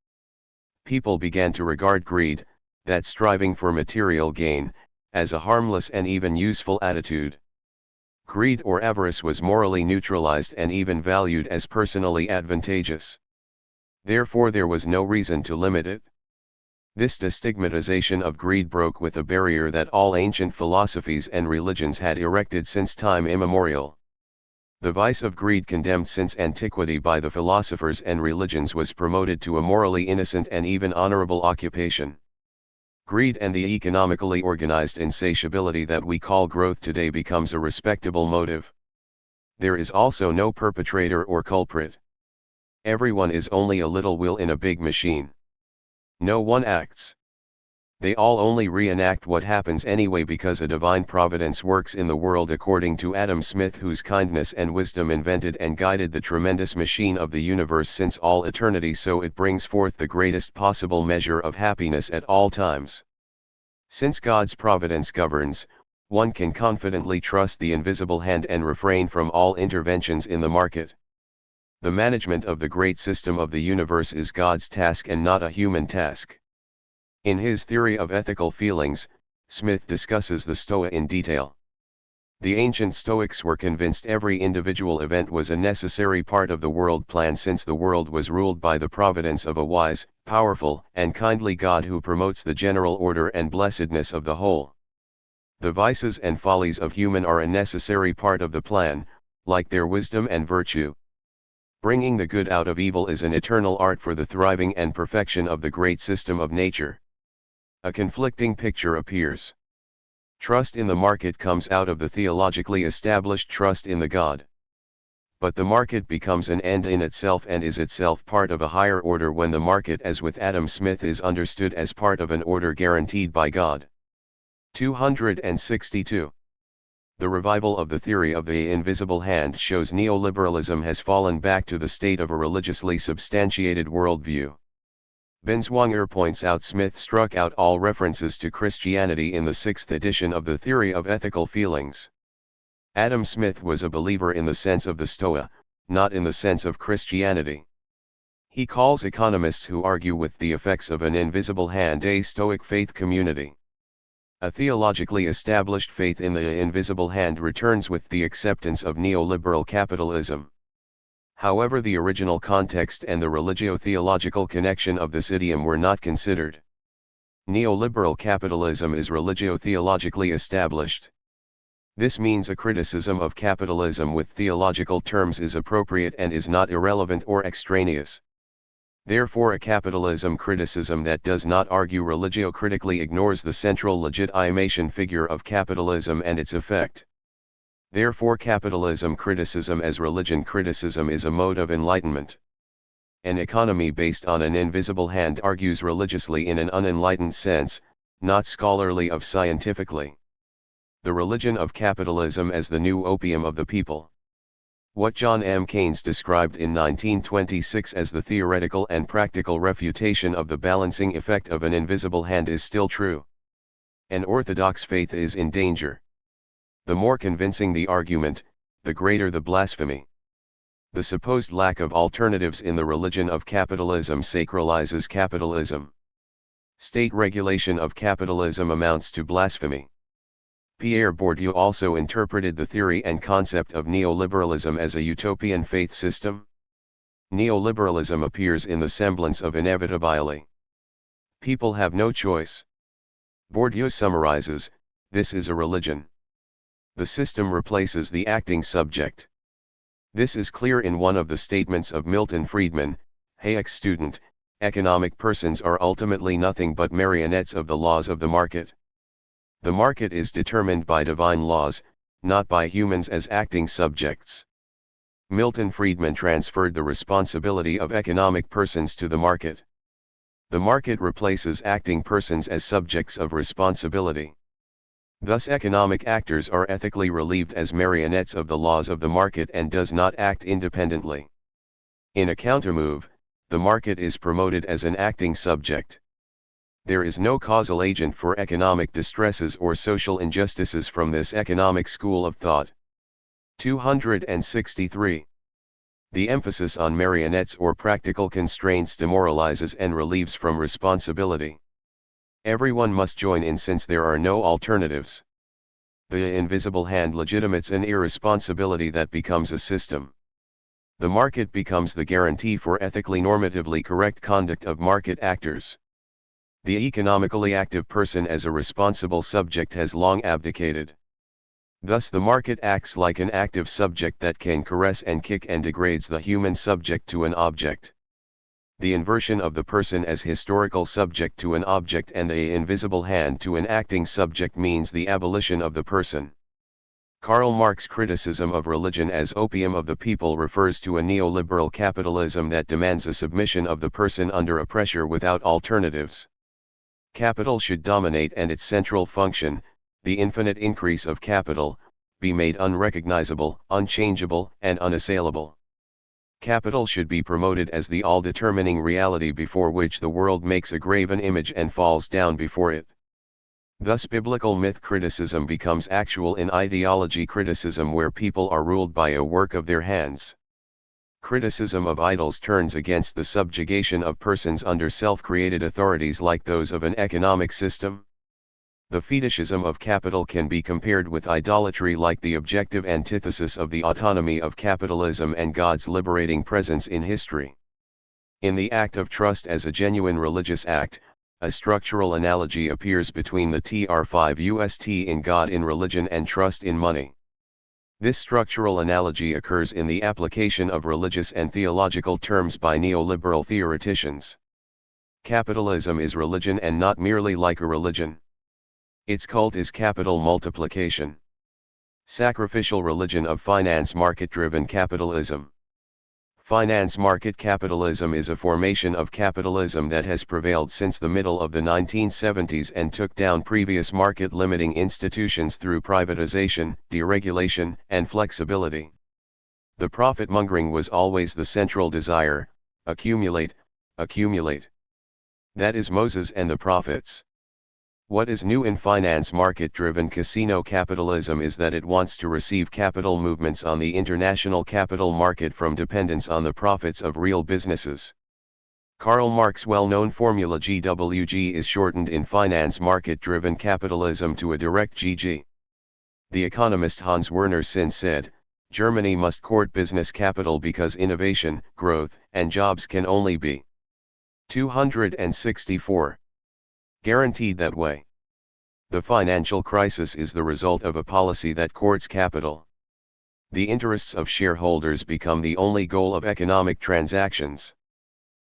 People began to regard greed, that striving for material gain, as a harmless and even useful attitude. Greed or avarice was morally neutralized and even valued as personally advantageous. Therefore there was no reason to limit it. This destigmatization of greed broke with a barrier that all ancient philosophies and religions had erected since time immemorial. The vice of greed, condemned since antiquity by the philosophers and religions, was promoted to a morally innocent and even honorable occupation. Greed and the economically organized insatiability that we call growth today becomes a respectable motive. There is also no perpetrator or culprit. Everyone is only a little wheel in a big machine. No one acts. They all only reenact what happens anyway because a divine providence works in the world according to Adam Smith, whose kindness and wisdom invented and guided the tremendous machine of the universe since all eternity, so it brings forth the greatest possible measure of happiness at all times. Since God's providence governs, one can confidently trust the invisible hand and refrain from all interventions in the market. The management of the great system of the universe is God's task and not a human task. In his theory of ethical feelings, Smith discusses the Stoa in detail. The ancient Stoics were convinced every individual event was a necessary part of the world plan, since the world was ruled by the providence of a wise, powerful, and kindly God who promotes the general order and blessedness of the whole. The vices and follies of human are a necessary part of the plan, like their wisdom and virtue. Bringing the good out of evil is an eternal art for the thriving and perfection of the great system of nature. A conflicting picture appears. Trust in the market comes out of the theologically established trust in the God. But the market becomes an end in itself and is itself part of a higher order when the market, as with Adam Smith, is understood as part of an order guaranteed by God. 262. The revival of the theory of the invisible hand shows neoliberalism has fallen back to the state of a religiously substantiated worldview. Binswanger points out Smith struck out all references to Christianity in the 6th edition of the Theory of Ethical Feelings. Adam Smith was a believer in the sense of the Stoa, not in the sense of Christianity. He calls economists who argue with the effects of an invisible hand a Stoic faith community. A theologically established faith in the invisible hand returns with the acceptance of neoliberal capitalism. However, the original context and the religio-theological connection of this idiom were not considered. Neoliberal capitalism is religio-theologically established. This means a criticism of capitalism with theological terms is appropriate and is not irrelevant or extraneous. Therefore, a capitalism criticism that does not argue religio-critically ignores the central legitimation figure of capitalism and its effect. Therefore, capitalism criticism as religion criticism is a mode of enlightenment. An economy based on an invisible hand argues religiously in an unenlightened sense, not scholarly or scientifically. The religion of capitalism as the new opium of the people. What John M. Keynes described in 1926 as the theoretical and practical refutation of the balancing effect of an invisible hand is still true. An orthodox faith is in danger. The more convincing the argument, the greater the blasphemy. The supposed lack of alternatives in the religion of capitalism sacralizes capitalism. State regulation of capitalism amounts to blasphemy. Pierre Bourdieu also interpreted the theory and concept of neoliberalism as a utopian faith system. Neoliberalism appears in the semblance of inevitability. People have no choice. Bourdieu summarizes, this is a religion. The system replaces the acting subject. This is clear in one of the statements of Milton Friedman, Hayek's student: economic persons are ultimately nothing but marionettes of the laws of the market. The market is determined by divine laws, not by humans as acting subjects. Milton Friedman transferred the responsibility of economic persons to the market. The market replaces acting persons as subjects of responsibility. Thus, economic actors are ethically relieved as marionettes of the laws of the market and does not act independently. In a countermove, the market is promoted as an acting subject. There is no causal agent for economic distresses or social injustices from this economic school of thought. 263. The emphasis on marionettes or practical constraints demoralizes and relieves from responsibility. Everyone must join in since there are no alternatives. The invisible hand legitimates an irresponsibility that becomes a system. The market becomes the guarantee for ethically normatively correct conduct of market actors. The economically active person as a responsible subject has long abdicated. Thus the market acts like an active subject that can caress and kick and degrades the human subject to an object. the inversion of the person as historical subject to an object and the invisible hand to an acting subject means the abolition of the person. Karl Marx's criticism of religion as opium of the people refers to a neoliberal capitalism that demands a submission of the person under a pressure without alternatives. Capital should dominate and its central function, the infinite increase of capital, be made unrecognizable, unchangeable, and unassailable. Capital should be promoted as the all-determining reality before which the world makes a graven image and falls down before it. Thus biblical myth criticism becomes actual in ideology criticism where people are ruled by a work of their hands. Criticism of idols turns against the subjugation of persons under self-created authorities like those of an economic system. The fetishism of capital can be compared with idolatry like the objective antithesis of the autonomy of capitalism and God's liberating presence in history. In the act of trust as a genuine religious act, a structural analogy appears between the TR5UST in God in religion and trust in money. This structural analogy occurs in the application of religious and theological terms by neoliberal theoreticians. Capitalism is religion and not merely like a religion. Its cult is capital multiplication. Sacrificial religion of finance market-driven capitalism. Finance market capitalism is a formation of capitalism that has prevailed since the middle of the 1970s and took down previous market-limiting institutions through privatization, deregulation, and flexibility. The profit-mongering was always the central desire: accumulate, accumulate. That is Moses and the prophets. What is new in finance market-driven casino capitalism is that it wants to receive capital movements on the international capital market from dependence on the profits of real businesses. Karl Marx's well-known formula GWG is shortened in finance market-driven capitalism to a direct GG. The economist Hans Werner Sinn said, "Germany must court business capital because innovation, growth, and jobs can only be 264. Guaranteed that way." The financial crisis is the result of a policy that courts capital. The interests of shareholders become the only goal of economic transactions.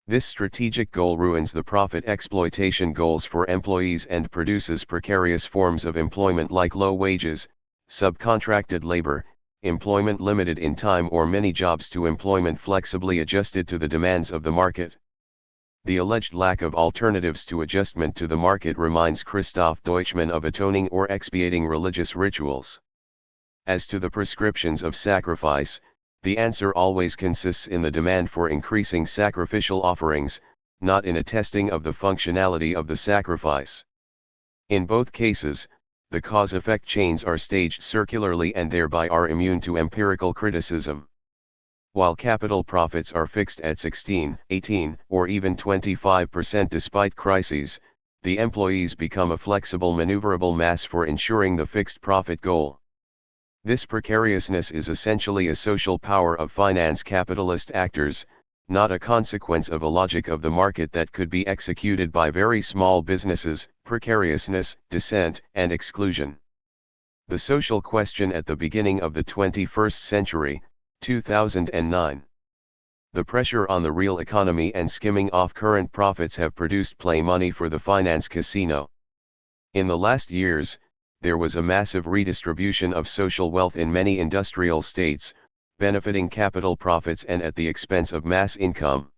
This strategic goal ruins the profit exploitation goals for employees and produces precarious forms of employment like low wages, subcontracted labor, employment limited in time or many jobs to employment flexibly adjusted to the demands of the market. The alleged lack of alternatives to adjustment to the market reminds Christoph Deutschmann of atoning or expiating religious rituals. As to the prescriptions of sacrifice, the answer always consists in the demand for increasing sacrificial offerings, not in a testing of the functionality of the sacrifice. In both cases, the cause-effect chains are staged circularly and thereby are immune to empirical criticism. While capital profits are fixed at 16, 18, or even 25% despite crises, the employees become a flexible maneuverable mass for ensuring the fixed profit goal. This precariousness is essentially a social power of finance capitalist actors, not a consequence of a logic of the market that could be executed by very small businesses, precariousness, dissent, and exclusion. The social question at the beginning of the 21st century, 2009. The pressure on the real economy and skimming off current profits have produced play money for the finance casino. In the last years, there was a massive redistribution of social wealth in many industrial states, benefiting capital profits and at the expense of mass income.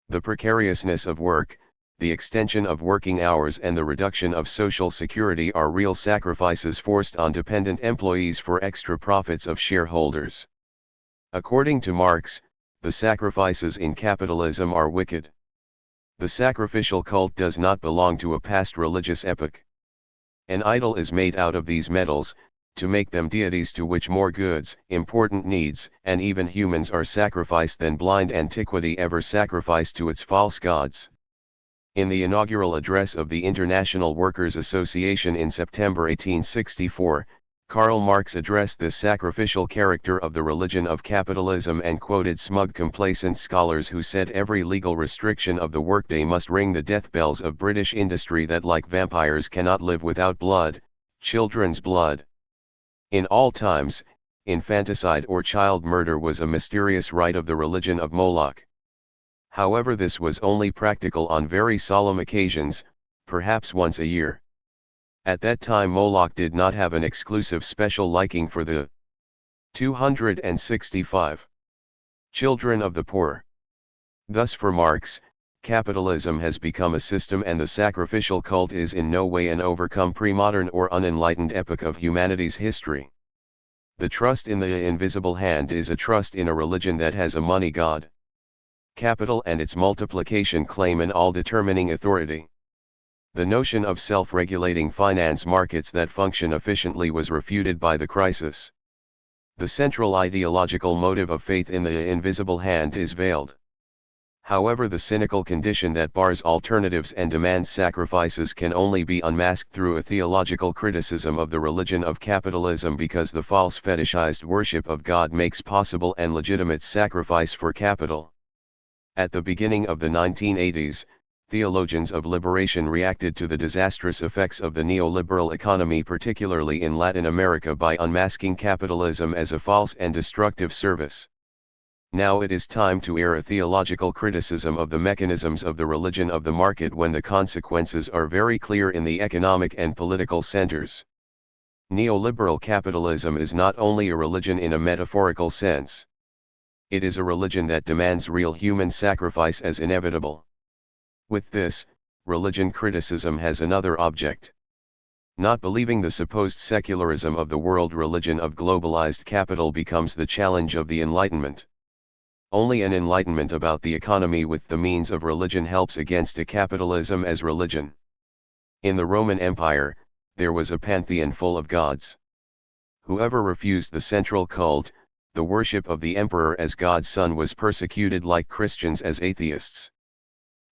The precariousness of work, the extension of working hours and the reduction of social security are real sacrifices forced on dependent employees for extra profits of shareholders. According to Marx, the sacrifices in capitalism are wicked. The sacrificial cult does not belong to a past religious epoch. An idol is made out of these metals, to make them deities to which more goods, important needs, and even humans are sacrificed than blind antiquity ever sacrificed to its false gods. In the inaugural address of the International Workers' Association in September 1864, Karl Marx addressed this sacrificial character of the religion of capitalism and quoted smug complacent scholars who said every legal restriction of the workday must ring the death bells of British industry that like vampires cannot live without blood, children's blood. In all times, infanticide or child murder was a mysterious rite of the religion of Moloch. However, this was only practical on very solemn occasions, perhaps once a year. At that time Moloch did not have an exclusive special liking for the 265 children of the poor. Thus for Marx, capitalism has become a system, and the sacrificial cult is in no way an overcome pre-modern or unenlightened epoch of humanity's history. The trust in the invisible hand is a trust in a religion that has a money god. Capital and its multiplication claim an all-determining authority. The notion of self-regulating finance markets that function efficiently was refuted by the crisis. The central ideological motive of faith in the invisible hand is veiled. However, the cynical condition that bars alternatives and demands sacrifices can only be unmasked through a theological criticism of the religion of capitalism, because the false fetishized worship of God makes possible and legitimate sacrifice for capital. At the beginning of the 1980s, theologians of liberation reacted to the disastrous effects of the neoliberal economy, particularly in Latin America, by unmasking capitalism as a false and destructive service. Now it is time to air a theological criticism of the mechanisms of the religion of the market when the consequences are very clear in the economic and political centers. Neoliberal capitalism is not only a religion in a metaphorical sense. It is a religion that demands real human sacrifice as inevitable. With this, religion criticism has another object. Not believing the supposed secularism of the world religion of globalized capital becomes the challenge of the Enlightenment. Only an enlightenment about the economy with the means of religion helps against a capitalism as religion. In the Roman Empire, there was a pantheon full of gods. Whoever refused the central cult, the worship of the emperor as God's son, was persecuted like Christians as atheists.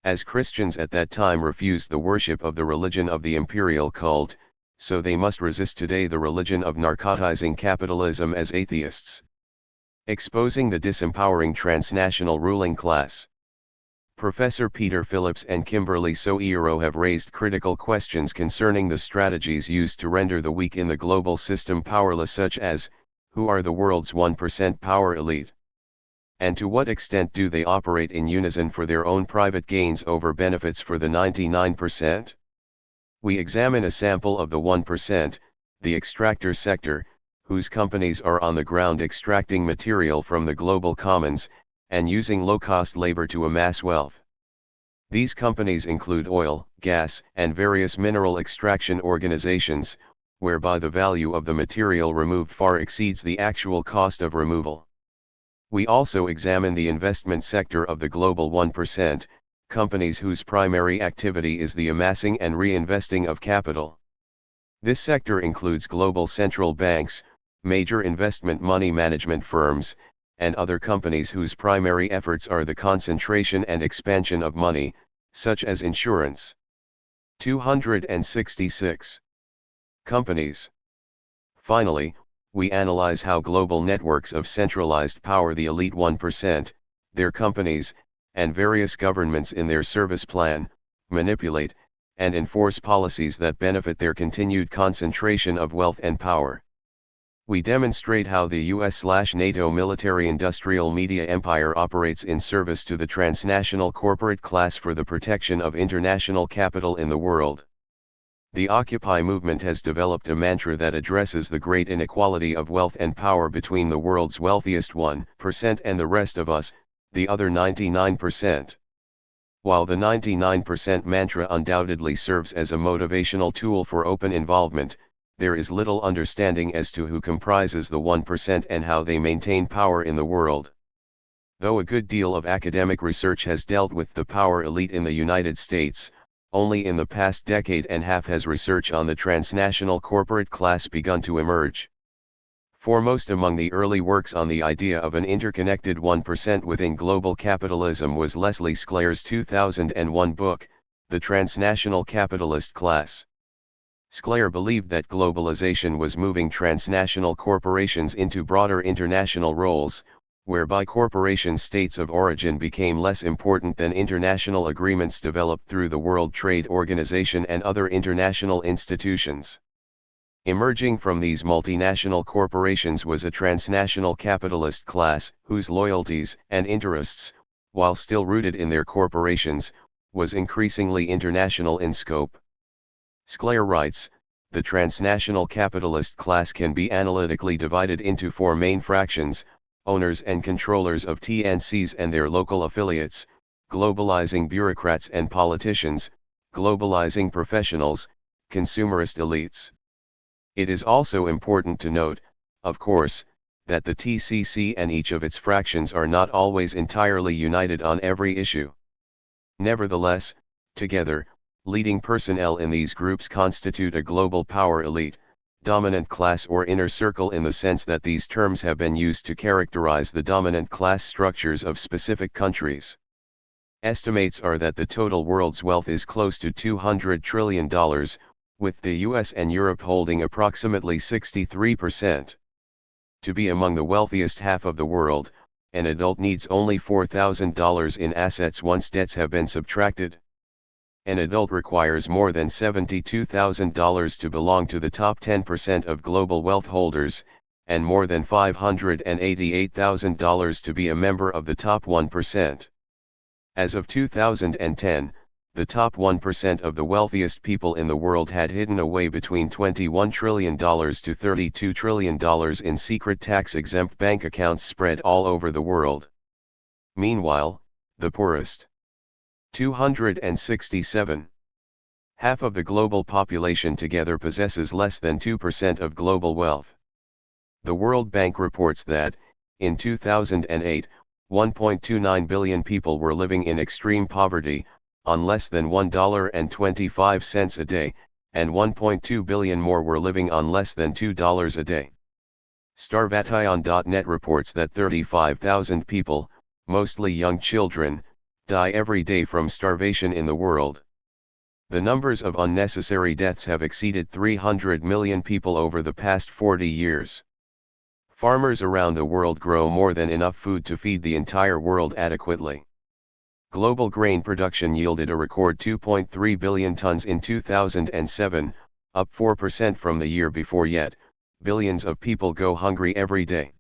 As Christians at that time refused the worship of the religion of the imperial cult, so they must resist today the religion of narcotizing capitalism as atheists. Exposing the disempowering transnational ruling class. Professor Peter Phillips and Kimberly Soiero have raised critical questions concerning the strategies used to render the weak in the global system powerless, such as, who are the world's 1% power elite? And to what extent do they operate in unison for their own private gains over benefits for the 99%? We examine a sample of the 1%, the extractor sector, whose companies are on the ground extracting material from the global commons, and using low-cost labor to amass wealth. These companies include oil, gas, and various mineral extraction organizations, whereby the value of the material removed far exceeds the actual cost of removal. We also examine the investment sector of the global 1%, companies whose primary activity is the amassing and reinvesting of capital. This sector includes global central banks, major investment money management firms, and other companies whose primary efforts are the concentration and expansion of money, such as insurance. 266. Companies. Finally, we analyze how global networks of centralized power, the elite 1%, their companies, and various governments in their service plan, manipulate, and enforce policies that benefit their continued concentration of wealth and power. We demonstrate how the US/NATO military-industrial media empire operates in service to the transnational corporate class for the protection of international capital in the world. The Occupy movement has developed a mantra that addresses the great inequality of wealth and power between the world's wealthiest 1% and the rest of us, the other 99%. While the 99% mantra undoubtedly serves as a motivational tool for open involvement, there is little understanding as to who comprises the 1% and how they maintain power in the world. Though a good deal of academic research has dealt with the power elite in the United States, only in the past decade and a half has research on the transnational corporate class begun to emerge. Foremost among the early works on the idea of an interconnected 1% within global capitalism was Leslie Sclair's 2001 book, The Transnational Capitalist Class. Sclair believed that globalization was moving transnational corporations into broader international roles, whereby corporation states of origin became less important than international agreements developed through the World Trade Organization and other international institutions. Emerging from these multinational corporations was a transnational capitalist class, whose loyalties and interests while still rooted in their corporations, was increasingly international in scope. Sclair writes, the transnational capitalist class can be analytically divided into four main fractions: owners and controllers of TNCs and their local affiliates, globalizing bureaucrats and politicians, globalizing professionals, consumerist elites. It is also important to note, of course, that the TCC and each of its fractions are not always entirely united on every issue. Nevertheless, together, leading personnel in these groups constitute a global power elite, dominant class or inner circle in the sense that these terms have been used to characterize the dominant class structures of specific countries. Estimates are that the total world's wealth is close to $200 trillion, with the US and Europe holding approximately 63%. To be among the wealthiest half of the world, an adult needs only $4,000 in assets once debts have been subtracted. An adult requires more than $72,000 to belong to the top 10% of global wealth holders, and more than $588,000 to be a member of the top 1%. As of 2010, the top 1% of the wealthiest people in the world had hidden away between $21 trillion to $32 trillion in secret tax-exempt bank accounts spread all over the world. Meanwhile, the poorest, 267. Half of the global population together possesses less than 2% of global wealth. The World Bank reports that, in 2008, 1.29 billion people were living in extreme poverty, on less than $1.25 a day, and 1.2 billion more were living on less than $2 a day. Starvation.net reports that 35,000 people, mostly young children, die every day from starvation in the world. The numbers of unnecessary deaths have exceeded 300 million people over the past 40 years. Farmers around the world grow more than enough food to feed the entire world adequately. Global grain production yielded a record 2.3 billion tons in 2007, up 4% from the year before, yet billions of people go hungry every day.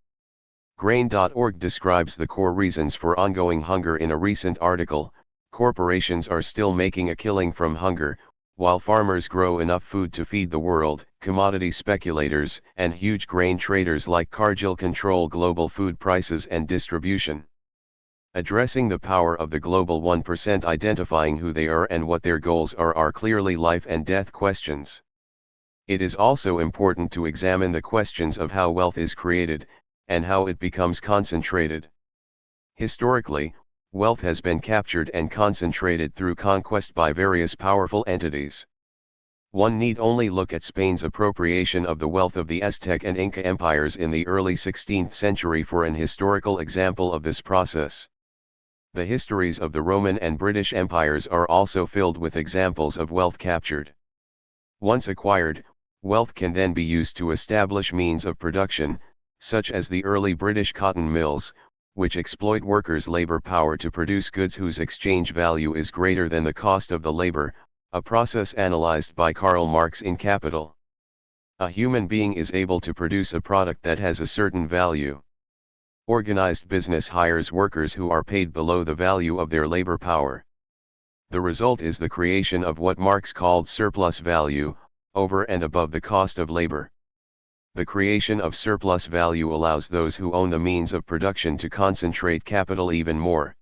Grain.org describes the core reasons for ongoing hunger in a recent article. Corporations are still making a killing from hunger, while farmers grow enough food to feed the world. Commodity speculators and huge grain traders like Cargill control global food prices and distribution. Addressing the power of the global 1%, identifying who they are and what their goals are clearly life and death questions. It is also important to examine the questions of how wealth is created, and how it becomes concentrated. Historically, wealth has been captured and concentrated through conquest by various powerful entities. One need only look at Spain's appropriation of the wealth of the Aztec and Inca empires in the early 16th century for an historical example of this process. The histories of the Roman and British empires are also filled with examples of wealth captured. Once acquired, wealth can then be used to establish means of production, such as the early British cotton mills, which exploit workers' labor power to produce goods whose exchange value is greater than the cost of the labor, a process analyzed by Karl Marx in Capital. A human being is able to produce a product that has a certain value. Organized business hires workers who are paid below the value of their labor power. The result is the creation of what Marx called surplus value, over and above the cost of labor. The creation of surplus value allows those who own the means of production to concentrate capital even more.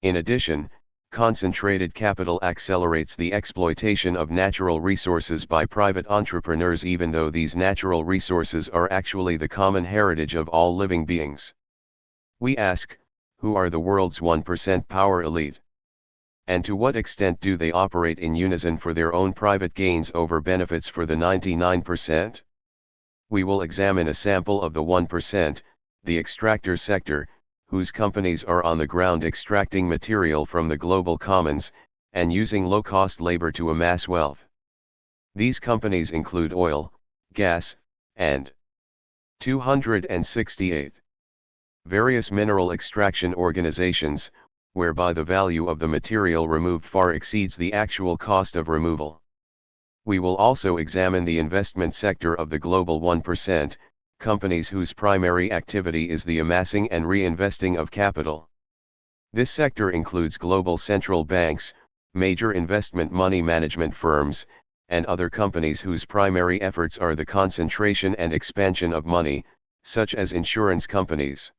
In addition, concentrated capital accelerates the exploitation of natural resources by private entrepreneurs, even though these natural resources are actually the common heritage of all living beings. We ask, who are the world's 1% power elite? And to what extent do they operate in unison for their own private gains over benefits for the 99%? We will examine a sample of the 1%, the extractor sector, whose companies are on the ground extracting material from the global commons, and using low-cost labor to amass wealth. These companies include oil, gas, and 268 various mineral extraction organizations, whereby the value of the material removed far exceeds the actual cost of removal. We will also examine the investment sector of the global 1%, companies whose primary activity is the amassing and reinvesting of capital. This sector includes global central banks, major investment money management firms, and other companies whose primary efforts are the concentration and expansion of money, such as insurance companies.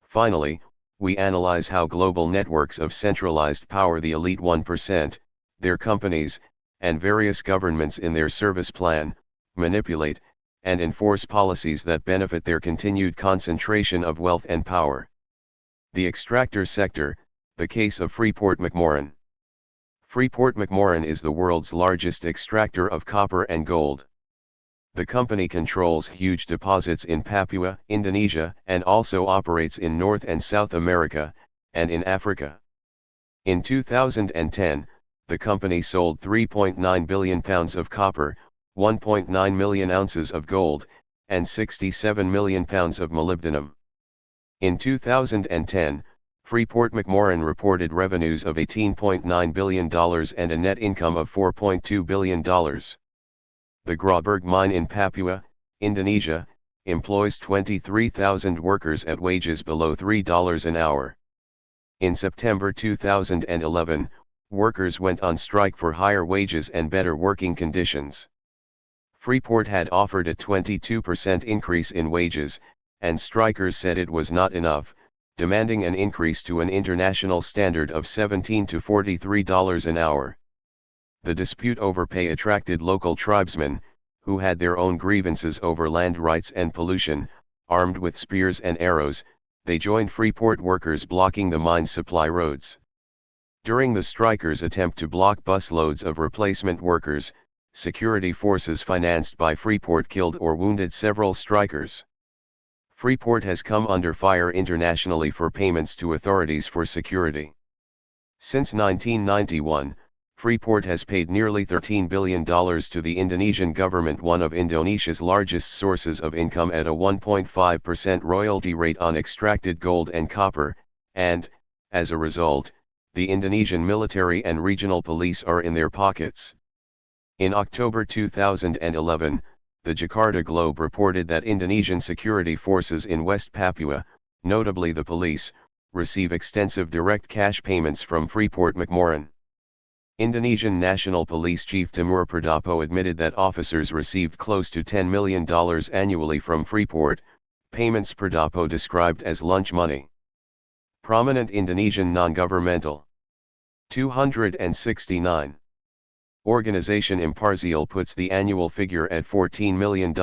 Finally, we analyze how global networks of centralized power, the elite 1%, their companies, and various governments in their service plan, manipulate, and enforce policies that benefit their continued concentration of wealth and power. The extractor sector, the case of Freeport-McMoRan. Freeport-McMoRan is the world's largest extractor of copper and gold. The company controls huge deposits in Papua, Indonesia, and also operates in North and South America, and in Africa. In 2010, the company sold 3.9 billion pounds of copper, 1.9 million ounces of gold, and 67 million pounds of molybdenum. In 2010, Freeport-McMoRan reported revenues of $18.9 billion and a net income of $4.2 billion. The Grauberg mine in Papua, Indonesia, employs 23,000 workers at wages below $3 an hour. In September 2011, workers went on strike for higher wages and better working conditions. Freeport had offered a 22% increase in wages, and strikers said it was not enough, demanding an increase to an international standard of $17 to $43 an hour. The dispute over pay attracted local tribesmen, who had their own grievances over land rights and pollution. Armed with spears and arrows, they joined Freeport workers blocking the mine's supply roads. During the strikers' attempt to block busloads of replacement workers, security forces financed by Freeport killed or wounded several strikers. Freeport has come under fire internationally for payments to authorities for security. Since 1991, Freeport has paid nearly $13 billion to the Indonesian government, one of Indonesia's largest sources of income, at a 1.5% royalty rate on extracted gold and copper, and, as a result, the Indonesian military and regional police are in their pockets. In October 2011, the Jakarta Globe reported that Indonesian security forces in West Papua, notably the police, receive extensive direct cash payments from Freeport-McMoRan. Indonesian National Police Chief Timur Pradopo admitted that officers received close to $10 million annually from Freeport, payments Pradopo described as lunch money. Prominent Indonesian non-governmental 269 organization Imparzial puts the annual figure at $14 million.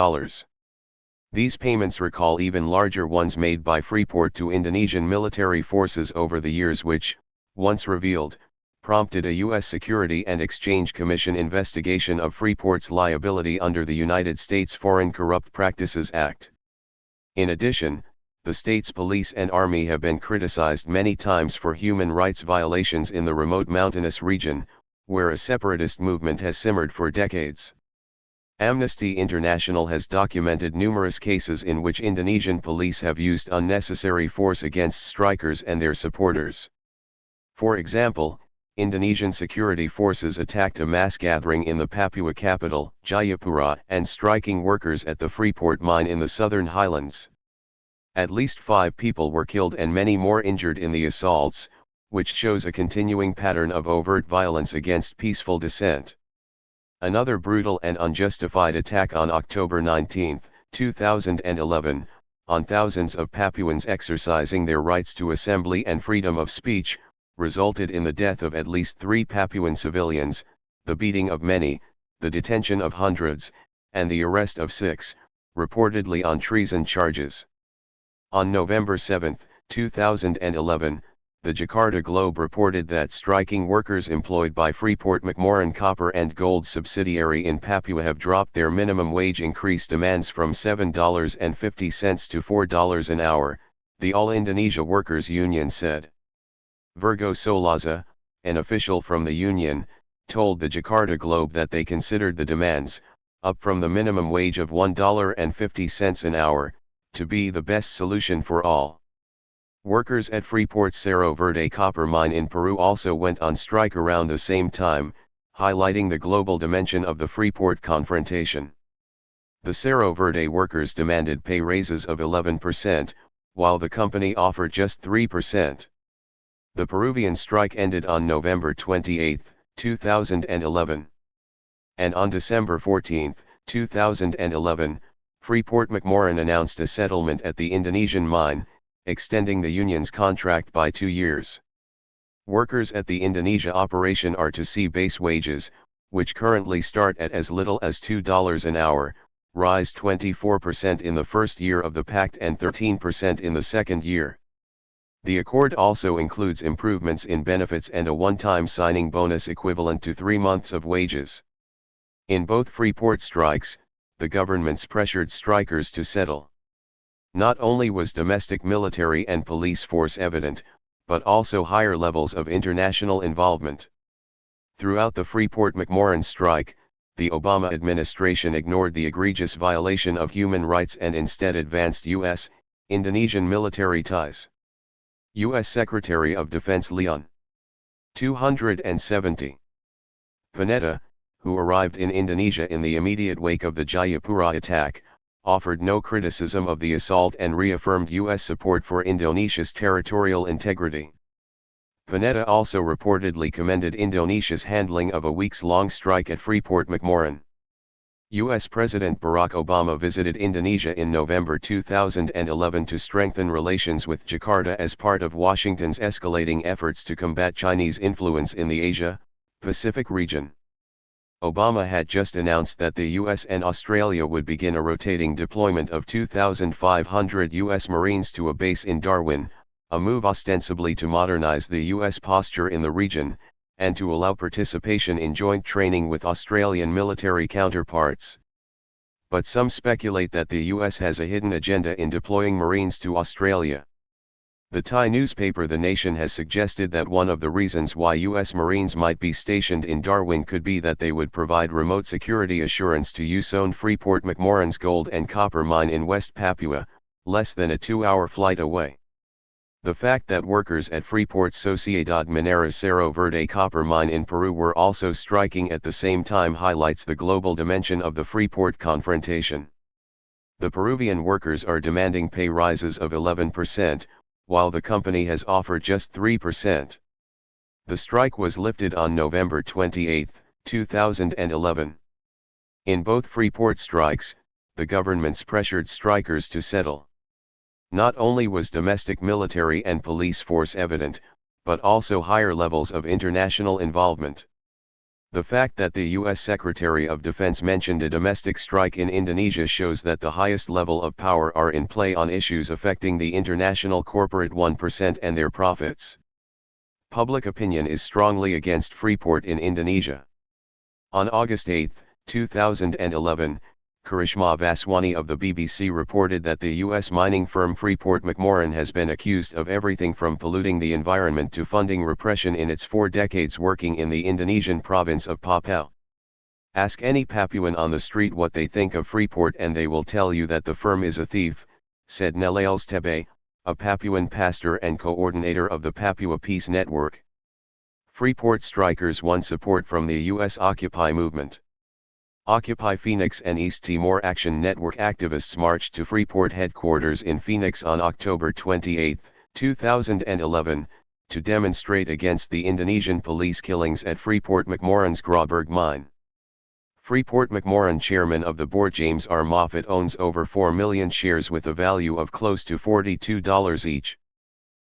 These payments recall even larger ones made by Freeport to Indonesian military forces over the years, which, once revealed, prompted a U.S. Security and Exchange Commission investigation of Freeport's liability under the United States Foreign Corrupt Practices Act. In addition, the state's police and army have been criticized many times for human rights violations in the remote mountainous region, where a separatist movement has simmered for decades. Amnesty International has documented numerous cases in which Indonesian police have used unnecessary force against strikers and their supporters. For example, Indonesian security forces attacked a mass gathering in the Papua capital, Jayapura, and striking workers at the Freeport mine in the southern highlands. At least 5 people were killed and many more injured in the assaults, which shows a continuing pattern of overt violence against peaceful dissent. Another brutal and unjustified attack on October 19, 2011, on thousands of Papuans exercising their rights to assembly and freedom of speech, resulted in the death of at least 3 Papuan civilians, the beating of many, the detention of hundreds, and the arrest of 6, reportedly on treason charges. On November 7, 2011, the Jakarta Globe reported that striking workers employed by Freeport-McMoRan copper and gold subsidiary in Papua have dropped their minimum wage increase demands from $7.50 to $4 an hour, the All Indonesia Workers Union said. Virgo Solaza, an official from the union, told the Jakarta Globe that they considered the demands, up from the minimum wage of $1.50 an hour, to be the best solution for all. Workers at Freeport's Cerro Verde copper mine in Peru also went on strike around the same time, highlighting the global dimension of the Freeport confrontation. The Cerro Verde workers demanded pay raises of 11%, while the company offered just 3%. The Peruvian strike ended on November 28, 2011. And on December 14, 2011, Freeport-McMoRan announced a settlement at the Indonesian mine, extending the union's contract by 2 years. Workers at the Indonesia operation are to see base wages, which currently start at as little as $2 an hour, rise 24% in the first year of the pact and 13% in the second year. The accord also includes improvements in benefits and a one-time signing bonus equivalent to 3 months of wages. In both Freeport strikes, the governments pressured strikers to settle. Not only was domestic military and police force evident, but also higher levels of international involvement. Throughout the Freeport-McMoRan strike, the Obama administration ignored the egregious violation of human rights and instead advanced U.S.-Indonesian military ties. U.S. Secretary of Defense Leon 270 Panetta, who arrived in Indonesia in the immediate wake of the Jayapura attack, offered no criticism of the assault and reaffirmed U.S. support for Indonesia's territorial integrity. Panetta also reportedly commended Indonesia's handling of a weeks-long strike at Freeport-McMoRan. U.S. President Barack Obama visited Indonesia in November 2011 to strengthen relations with Jakarta as part of Washington's escalating efforts to combat Chinese influence in the Asia-Pacific region. Obama had just announced that the U.S. and Australia would begin a rotating deployment of 2,500 U.S. Marines to a base in Darwin, a move ostensibly to modernize the U.S. posture in the region, and to allow participation in joint training with Australian military counterparts. But some speculate that the US has a hidden agenda in deploying Marines to Australia. The Thai newspaper The Nation has suggested that one of the reasons why US Marines might be stationed in Darwin could be that they would provide remote security assurance to US-owned Freeport-McMoRan's gold and copper mine in West Papua, less than a 2-hour flight away. The fact that workers at Freeport's Sociedad Minera Cerro Verde copper mine in Peru were also striking at the same time highlights the global dimension of the Freeport confrontation. The Peruvian workers are demanding pay rises of 11%, while the company has offered just 3%. The strike was lifted on November 28, 2011. In both Freeport strikes, the governments pressured strikers to settle. Not only was domestic military and police force evident, but also higher levels of international involvement. The fact that the U.S. Secretary of Defense mentioned a domestic strike in Indonesia shows that the highest level of power are in play on issues affecting the international corporate 1% and their profits. Public opinion is strongly against Freeport in Indonesia. On August 8, 2011, Karishma Vaswani of the BBC reported that the U.S. mining firm Freeport-McMoRan has been accused of everything from polluting the environment to funding repression in its 4 decades working in the Indonesian province of Papua. Ask any Papuan on the street what they think of Freeport and they will tell you that the firm is a thief, said Nelales Tebe, a Papuan pastor and coordinator of the Papua Peace Network. Freeport strikers won support from the U.S. Occupy movement. Occupy Phoenix and East Timor Action Network activists marched to Freeport headquarters in Phoenix on October 28, 2011, to demonstrate against the Indonesian police killings at Freeport-McMoRan's Grauberg mine. Freeport-McMoRan chairman of the board James R. Moffat owns over 4 million shares with a value of close to $42 each.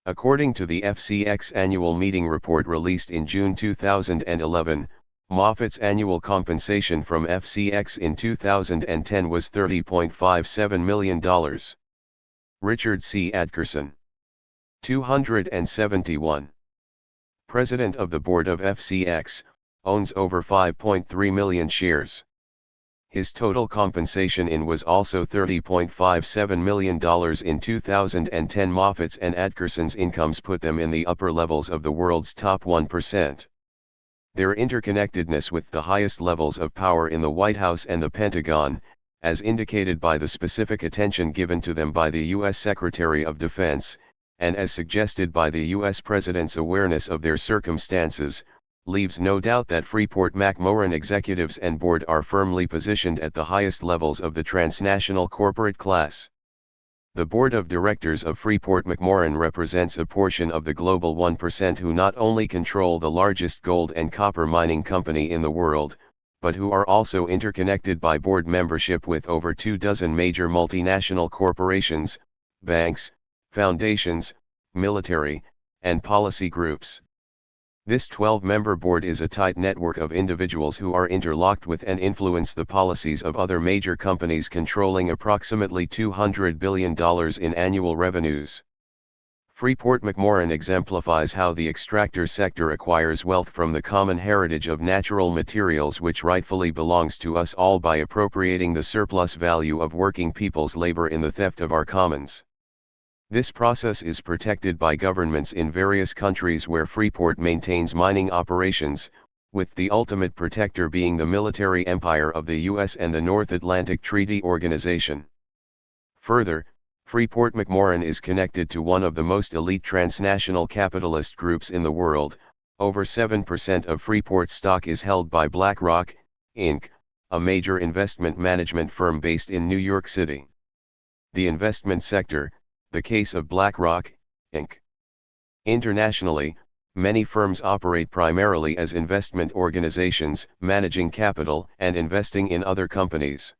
According to the FCX annual meeting report released in June 2011, Moffat's annual compensation from FCX in 2010 was $30.57 million. Richard C. Adkerson, 271. President of the board of FCX, owns over 5.3 million shares. His total compensation was also $30.57 million in 2010. Moffat's and Adkerson's incomes put them in the upper levels of the world's top 1%. Their interconnectedness with the highest levels of power in the White House and the Pentagon, as indicated by the specific attention given to them by the U.S. Secretary of Defense, and as suggested by the U.S. President's awareness of their circumstances, leaves no doubt that Freeport-McMoRan executives and board are firmly positioned at the highest levels of the transnational corporate class. The board of directors of Freeport-McMoRan represents a portion of the global 1% who not only control the largest gold and copper mining company in the world, but who are also interconnected by board membership with over 24 major multinational corporations, banks, foundations, military, and policy groups. This 12-member board is a tight network of individuals who are interlocked with and influence the policies of other major companies controlling approximately $200 billion in annual revenues. Freeport-McMoRan exemplifies how the extractor sector acquires wealth from the common heritage of natural materials which rightfully belongs to us all by appropriating the surplus value of working people's labor in the theft of our commons. This process is protected by governments in various countries where Freeport maintains mining operations, with the ultimate protector being the military empire of the U.S. and the North Atlantic Treaty Organization. Further, Freeport-McMoRan is connected to one of the most elite transnational capitalist groups in the world. Over 7% of Freeport stock is held by BlackRock, Inc., a major investment management firm based in New York City. The investment sector, the case of BlackRock, Inc. Internationally, many firms operate primarily as investment organizations, managing capital and investing in other companies.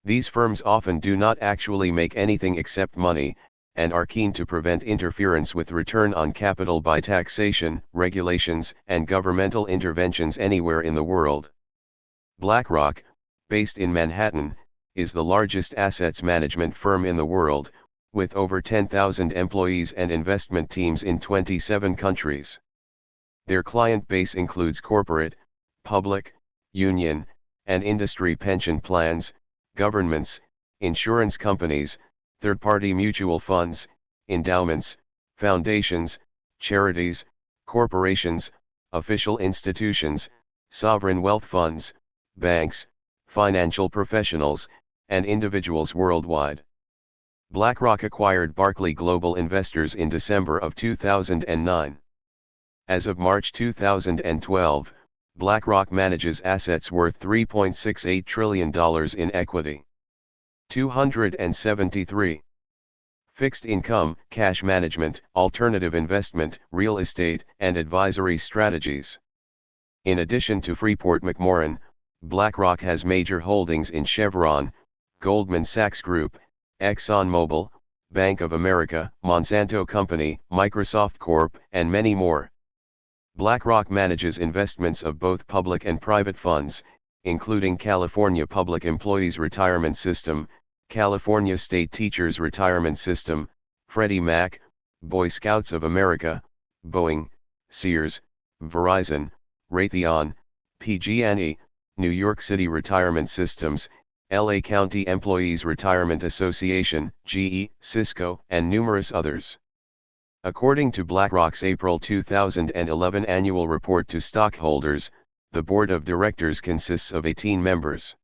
These firms often do not actually make anything except money, and are keen to prevent interference with return on capital by taxation, regulations, and governmental interventions anywhere in the world. BlackRock, based in Manhattan, is the largest assets management firm in the world, with over 10,000 employees and investment teams in 27 countries. Their client base includes corporate, public, union, and industry pension plans, governments, insurance companies, third-party mutual funds, endowments, foundations, charities, corporations, official institutions, sovereign wealth funds, banks, financial professionals, and individuals worldwide. BlackRock acquired Barclay Global Investors in December of 2009. As of March 2012, BlackRock manages assets worth $3.68 trillion in equity. 273. Fixed income, cash management, alternative investment, real estate, and advisory strategies. In addition to Freeport-McMoRan, BlackRock has major holdings in Chevron, Goldman Sachs Group, ExxonMobil, Bank of America, Monsanto Company, Microsoft Corp., and many more. BlackRock manages investments of both public and private funds, including California Public Employees Retirement System, California State Teachers Retirement System, Freddie Mac, Boy Scouts of America, Boeing, Sears, Verizon, Raytheon, PG&E, New York City Retirement Systems, LA County Employees Retirement Association, GE, Cisco, and numerous others. According to BlackRock's April 2011 annual report to stockholders, the board of directors consists of 18 members.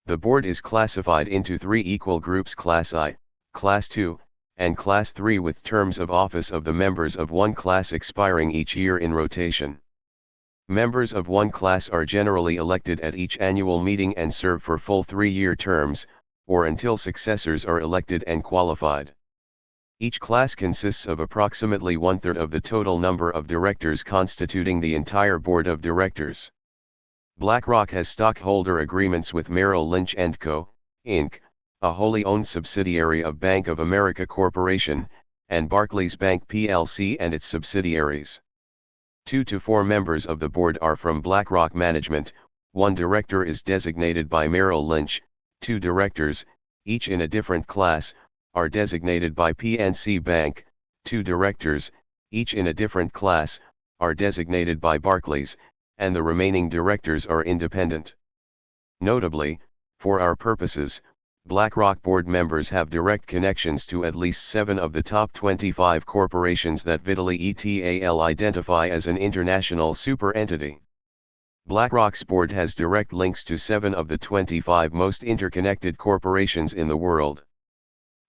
The board is classified into 3 equal groups: Class I, Class II, and Class III, with terms of office of the members of one class expiring each year in rotation. Members of one class are generally elected at each annual meeting and serve for full 3-year terms, or until successors are elected and qualified. Each class consists of approximately 1/3 of the total number of directors constituting the entire board of directors. BlackRock has stockholder agreements with Merrill Lynch & Co., Inc., a wholly owned subsidiary of Bank of America Corporation, and Barclays Bank plc and its subsidiaries. 2 to 4 members of the board are from BlackRock management. 1 director is designated by Merrill Lynch. 2 directors, each in a different class, are designated by PNC Bank. 2 directors, each in a different class, are designated by Barclays, and the remaining directors are independent. Notably, for our purposes, BlackRock board members have direct connections to at least 7 of the top 25 corporations that Vitally et al. Identify as an international super entity. BlackRock's board has direct links to 7 of the 25 most interconnected corporations in the world.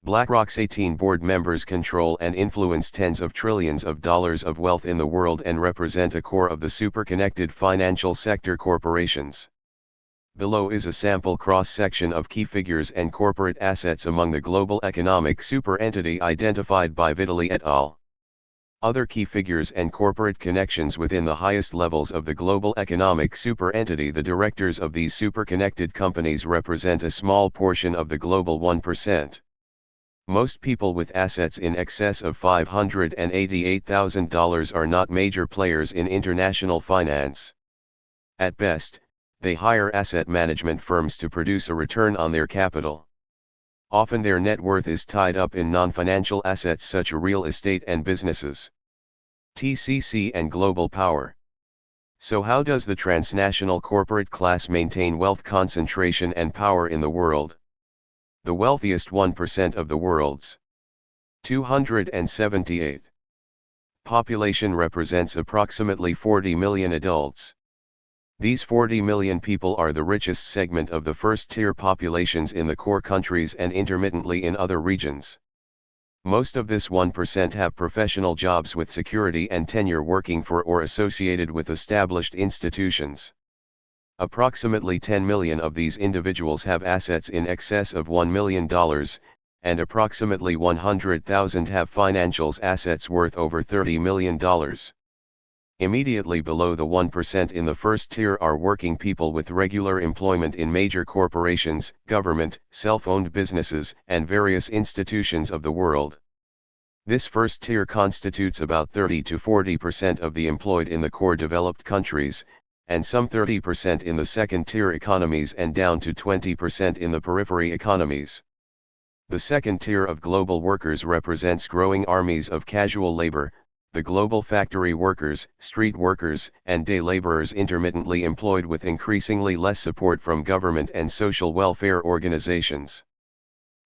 BlackRock's 18 board members control and influence tens of trillions of dollars of wealth in the world and represent a core of the super-connected financial sector corporations. Below is a sample cross-section of key figures and corporate assets among the global economic superentity identified by Vitali et al. Other key figures and corporate connections within the highest levels of the global economic superentity. The directors of these superconnected companies represent a small portion of the global 1%. Most people with assets in excess of $588,000 are not major players in international finance. At best, they hire asset management firms to produce a return on their capital. Often their net worth is tied up in non-financial assets such as real estate and businesses. TCC and global power. So how does the transnational corporate class maintain wealth concentration and power in the world? The wealthiest 1% of the world's 278 population represents approximately 40 million adults. These 40 million people are the richest segment of the first-tier populations in the core countries and intermittently in other regions. Most of this 1% have professional jobs with security and tenure working for or associated with established institutions. Approximately 10 million of these individuals have assets in excess of $1 million, and approximately 100,000 have financials assets worth over $30 million. Immediately below the 1% in the first tier are working people with regular employment in major corporations, government, self-owned businesses, and various institutions of the world. This first tier constitutes about 30 to 40% of the employed in the core developed countries, and some 30% in the second-tier economies and down to 20% in the periphery economies. The second tier of global workers represents growing armies of casual labor, the global factory workers, street workers, and day laborers intermittently employed with increasingly less support from government and social welfare organizations.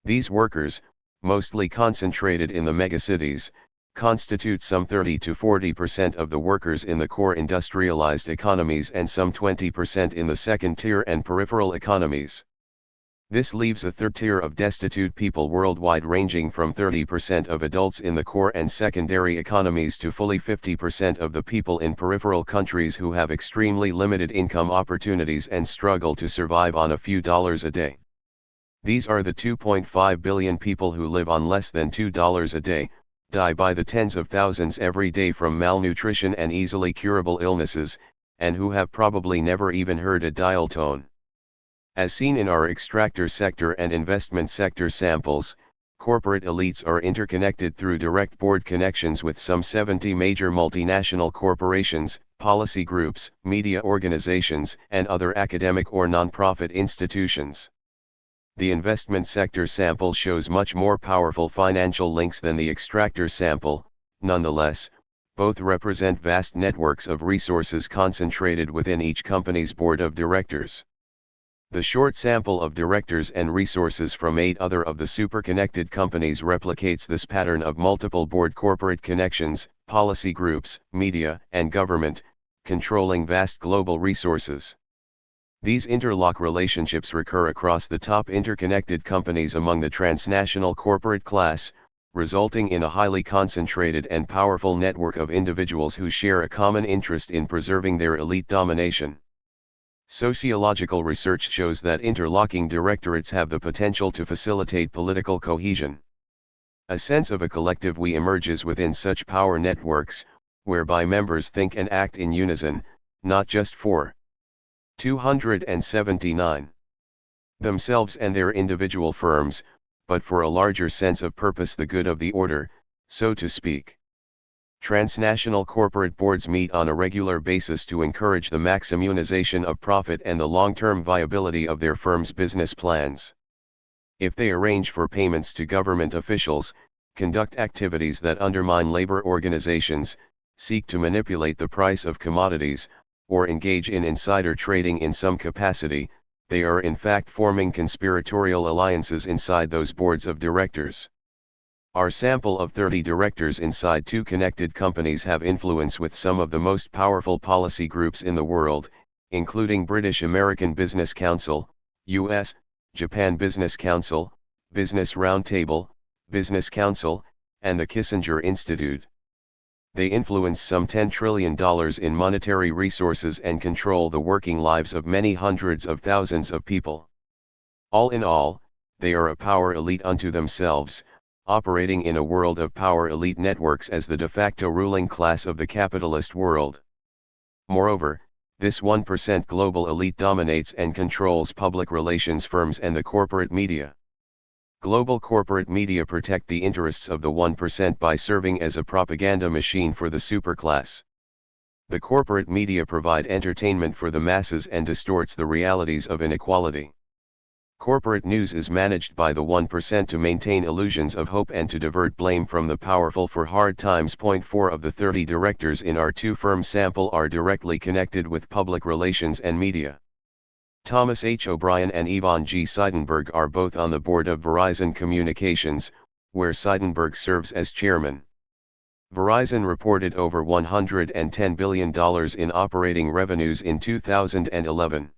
These workers, mostly concentrated in the megacities, constitute some 30 to 40% of the workers in the core industrialized economies and some 20% in the second tier and peripheral economies. This leaves a third tier of destitute people worldwide ranging from 30% of adults in the core and secondary economies to fully 50% of the people in peripheral countries who have extremely limited income opportunities and struggle to survive on a few dollars a day. These are the 2.5 billion people who live on less than $2 a day, die by the tens of thousands every day from malnutrition and easily curable illnesses, and who have probably never even heard a dial tone. As seen in our extractor sector and investment sector samples, corporate elites are interconnected through direct board connections with some 70 major multinational corporations, policy groups, media organizations, and other academic or nonprofit institutions. The investment sector sample shows much more powerful financial links than the extractor sample. Nonetheless, both represent vast networks of resources concentrated within each company's board of directors. The short sample of directors and resources from 8 other of the superconnected companies replicates this pattern of multiple board corporate connections, policy groups, media, and government, controlling vast global resources. These interlock relationships recur across the top interconnected companies among the transnational corporate class, resulting in a highly concentrated and powerful network of individuals who share a common interest in preserving their elite domination. Sociological research shows that interlocking directorates have the potential to facilitate political cohesion. A sense of a collective we emerges within such power networks, whereby members think and act in unison, not just for 279 themselves and their individual firms, but for a larger sense of purpose, the good of the order, so to speak. Transnational corporate boards meet on a regular basis to encourage the maximization of profit and the long-term viability of their firm's business plans. If they arrange for payments to government officials, conduct activities that undermine labor organizations, seek to manipulate the price of commodities, or engage in insider trading in some capacity, they are in fact forming conspiratorial alliances inside those boards of directors. Our sample of 30 directors inside 2 connected companies have influence with some of the most powerful policy groups in the world, including British American Business Council, US, Japan Business Council, Business Roundtable, Business Council, and the Kissinger Institute. They influence some $10 trillion in monetary resources and control the working lives of many hundreds of thousands of people. All in all, they are a power elite unto themselves, operating in a world of power elite networks as the de facto ruling class of the capitalist world. Moreover, this 1% global elite dominates and controls public relations firms and the corporate media. Global corporate media protect the interests of the 1% by serving as a propaganda machine for the superclass. The corporate media provide entertainment for the masses and distorts the realities of inequality. Corporate news is managed by the 1% to maintain illusions of hope and to divert blame from the powerful for hard times. 4 of the 30 directors in our two-firm sample are directly connected with public relations and media. Thomas H. O'Brien and Yvonne G. Seidenberg are both on the board of Verizon Communications, where Seidenberg serves as chairman. Verizon reported over $110 billion in operating revenues in 2011.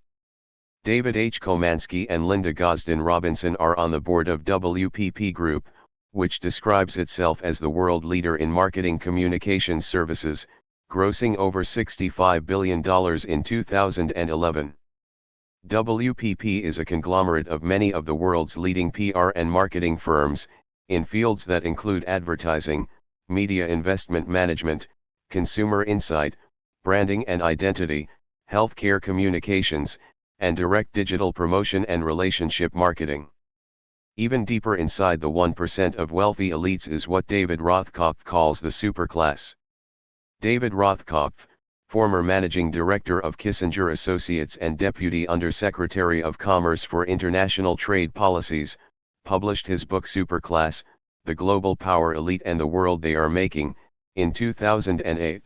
David H. Komansky and Linda Gosden Robinson are on the board of WPP Group, which describes itself as the world leader in marketing communications services, grossing over $65 billion in 2011. WPP is a conglomerate of many of the world's leading PR and marketing firms, in fields that include advertising, media investment management, consumer insight, branding and identity, healthcare communications, and direct digital promotion and relationship marketing. Even deeper inside the 1% of wealthy elites is what David Rothkopf calls the superclass. David Rothkopf, former managing director of Kissinger Associates and deputy undersecretary of Commerce for International Trade Policies, published his book Superclass: The Global Power Elite and the World They Are Making, in 2008.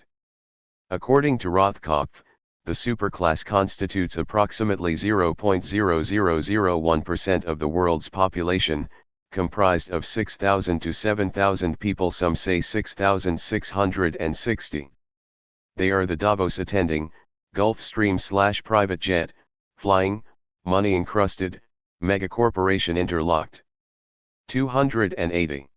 According to Rothkopf, the superclass constitutes approximately 0.0001% of the world's population, comprised of 6,000 to 7,000 people, some say 6,660. They are the Davos attending, Gulfstream/private jet, flying, money encrusted, megacorporation interlocked. 280.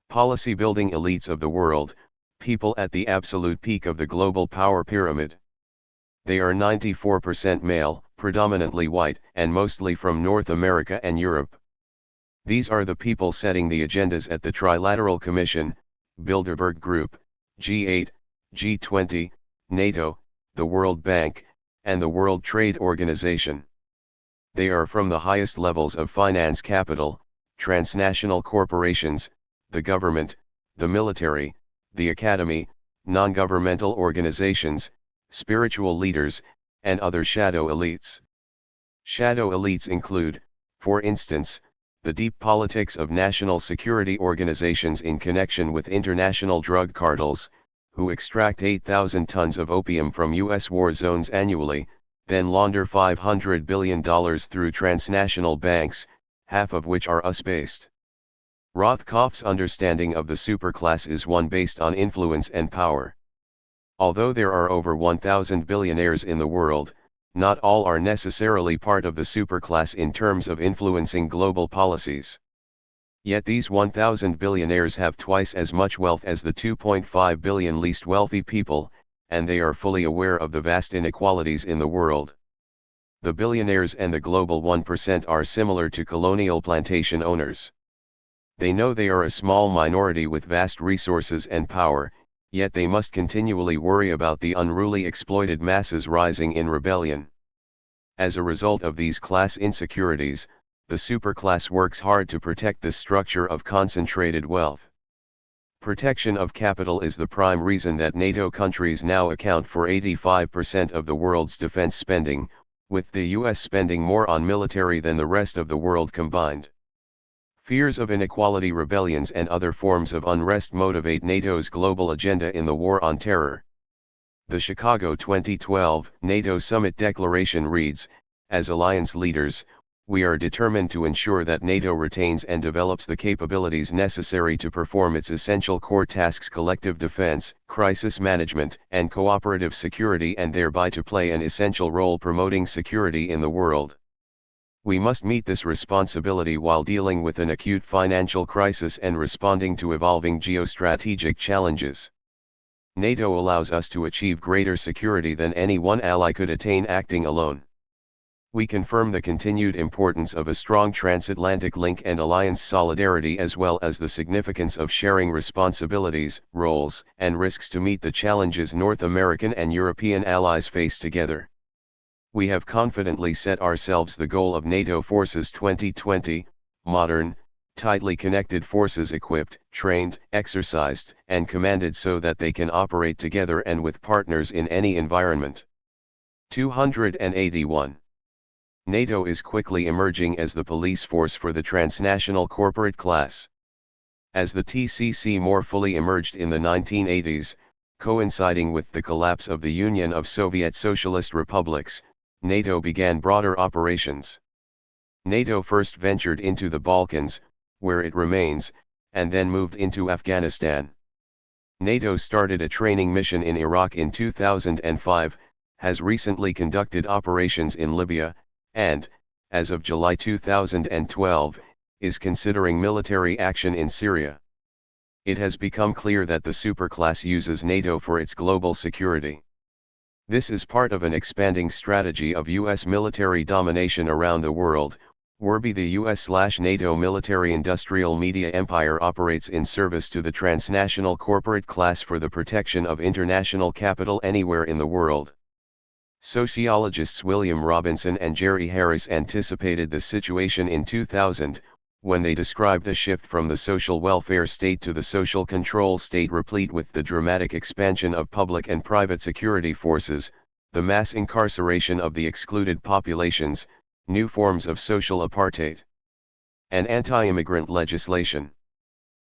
Policy building elites of the world, people at the absolute peak of the global power pyramid. They are 94% male, predominantly white, and mostly from North America and Europe. These are the people setting the agendas at the Trilateral Commission, Bilderberg Group, G8, G20, NATO, the World Bank, and the World Trade Organization. They are from the highest levels of finance capital, transnational corporations, the government, the military, the academy, non-governmental organizations, spiritual leaders, and other shadow elites. Shadow elites include, for instance, the deep politics of national security organizations in connection with international drug cartels, who extract 8,000 tons of opium from U.S. war zones annually, then launder $500 billion through transnational banks, half of which are US-based. Rothkopf's understanding of the superclass is one based on influence and power. Although there are over 1,000 billionaires in the world, not all are necessarily part of the superclass in terms of influencing global policies. Yet these 1,000 billionaires have twice as much wealth as the 2.5 billion least wealthy people, and they are fully aware of the vast inequalities in the world. The billionaires and the global 1% are similar to colonial plantation owners. They know they are a small minority with vast resources and power, yet they must continually worry about the unruly exploited masses rising in rebellion. As a result of these class insecurities, the superclass works hard to protect the structure of concentrated wealth. Protection of capital is the prime reason that NATO countries now account for 85% of the world's defense spending, with the US spending more on military than the rest of the world combined. Fears of inequality, rebellions, and other forms of unrest motivate NATO's global agenda in the war on terror. The Chicago 2012 NATO Summit Declaration reads, "As alliance leaders, we are determined to ensure that NATO retains and develops the capabilities necessary to perform its essential core tasks: collective defense, crisis management, and cooperative security, and thereby to play an essential role promoting security in the world. We must meet this responsibility while dealing with an acute financial crisis and responding to evolving geostrategic challenges. NATO allows us to achieve greater security than any one ally could attain acting alone. We confirm the continued importance of a strong transatlantic link and alliance solidarity, as well as the significance of sharing responsibilities, roles, and risks to meet the challenges North American and European allies face together. We have confidently set ourselves the goal of NATO Forces 2020, modern, tightly connected forces equipped, trained, exercised, and commanded so that they can operate together and with partners in any environment. 281. NATO is quickly emerging as the police force for the transnational corporate class. As the TCC more fully emerged in the 1980s, coinciding with the collapse of the Union of Soviet Socialist Republics, NATO began broader operations. NATO first ventured into the Balkans, where it remains, and then moved into Afghanistan. NATO started a training mission in Iraq in 2005, has recently conducted operations in Libya, and, as of July 2012, is considering military action in Syria. It has become clear that the superclass uses NATO for its global security. This is part of an expanding strategy of U.S. military domination around the world, whereby the U.S./NATO military-industrial media empire operates in service to the transnational corporate class for the protection of international capital anywhere in the world. Sociologists William Robinson and Jerry Harris anticipated the situation in 2000, when they described a shift from the social welfare state to the social control state, replete with the dramatic expansion of public and private security forces, the mass incarceration of the excluded populations, new forms of social apartheid, and anti-immigrant legislation.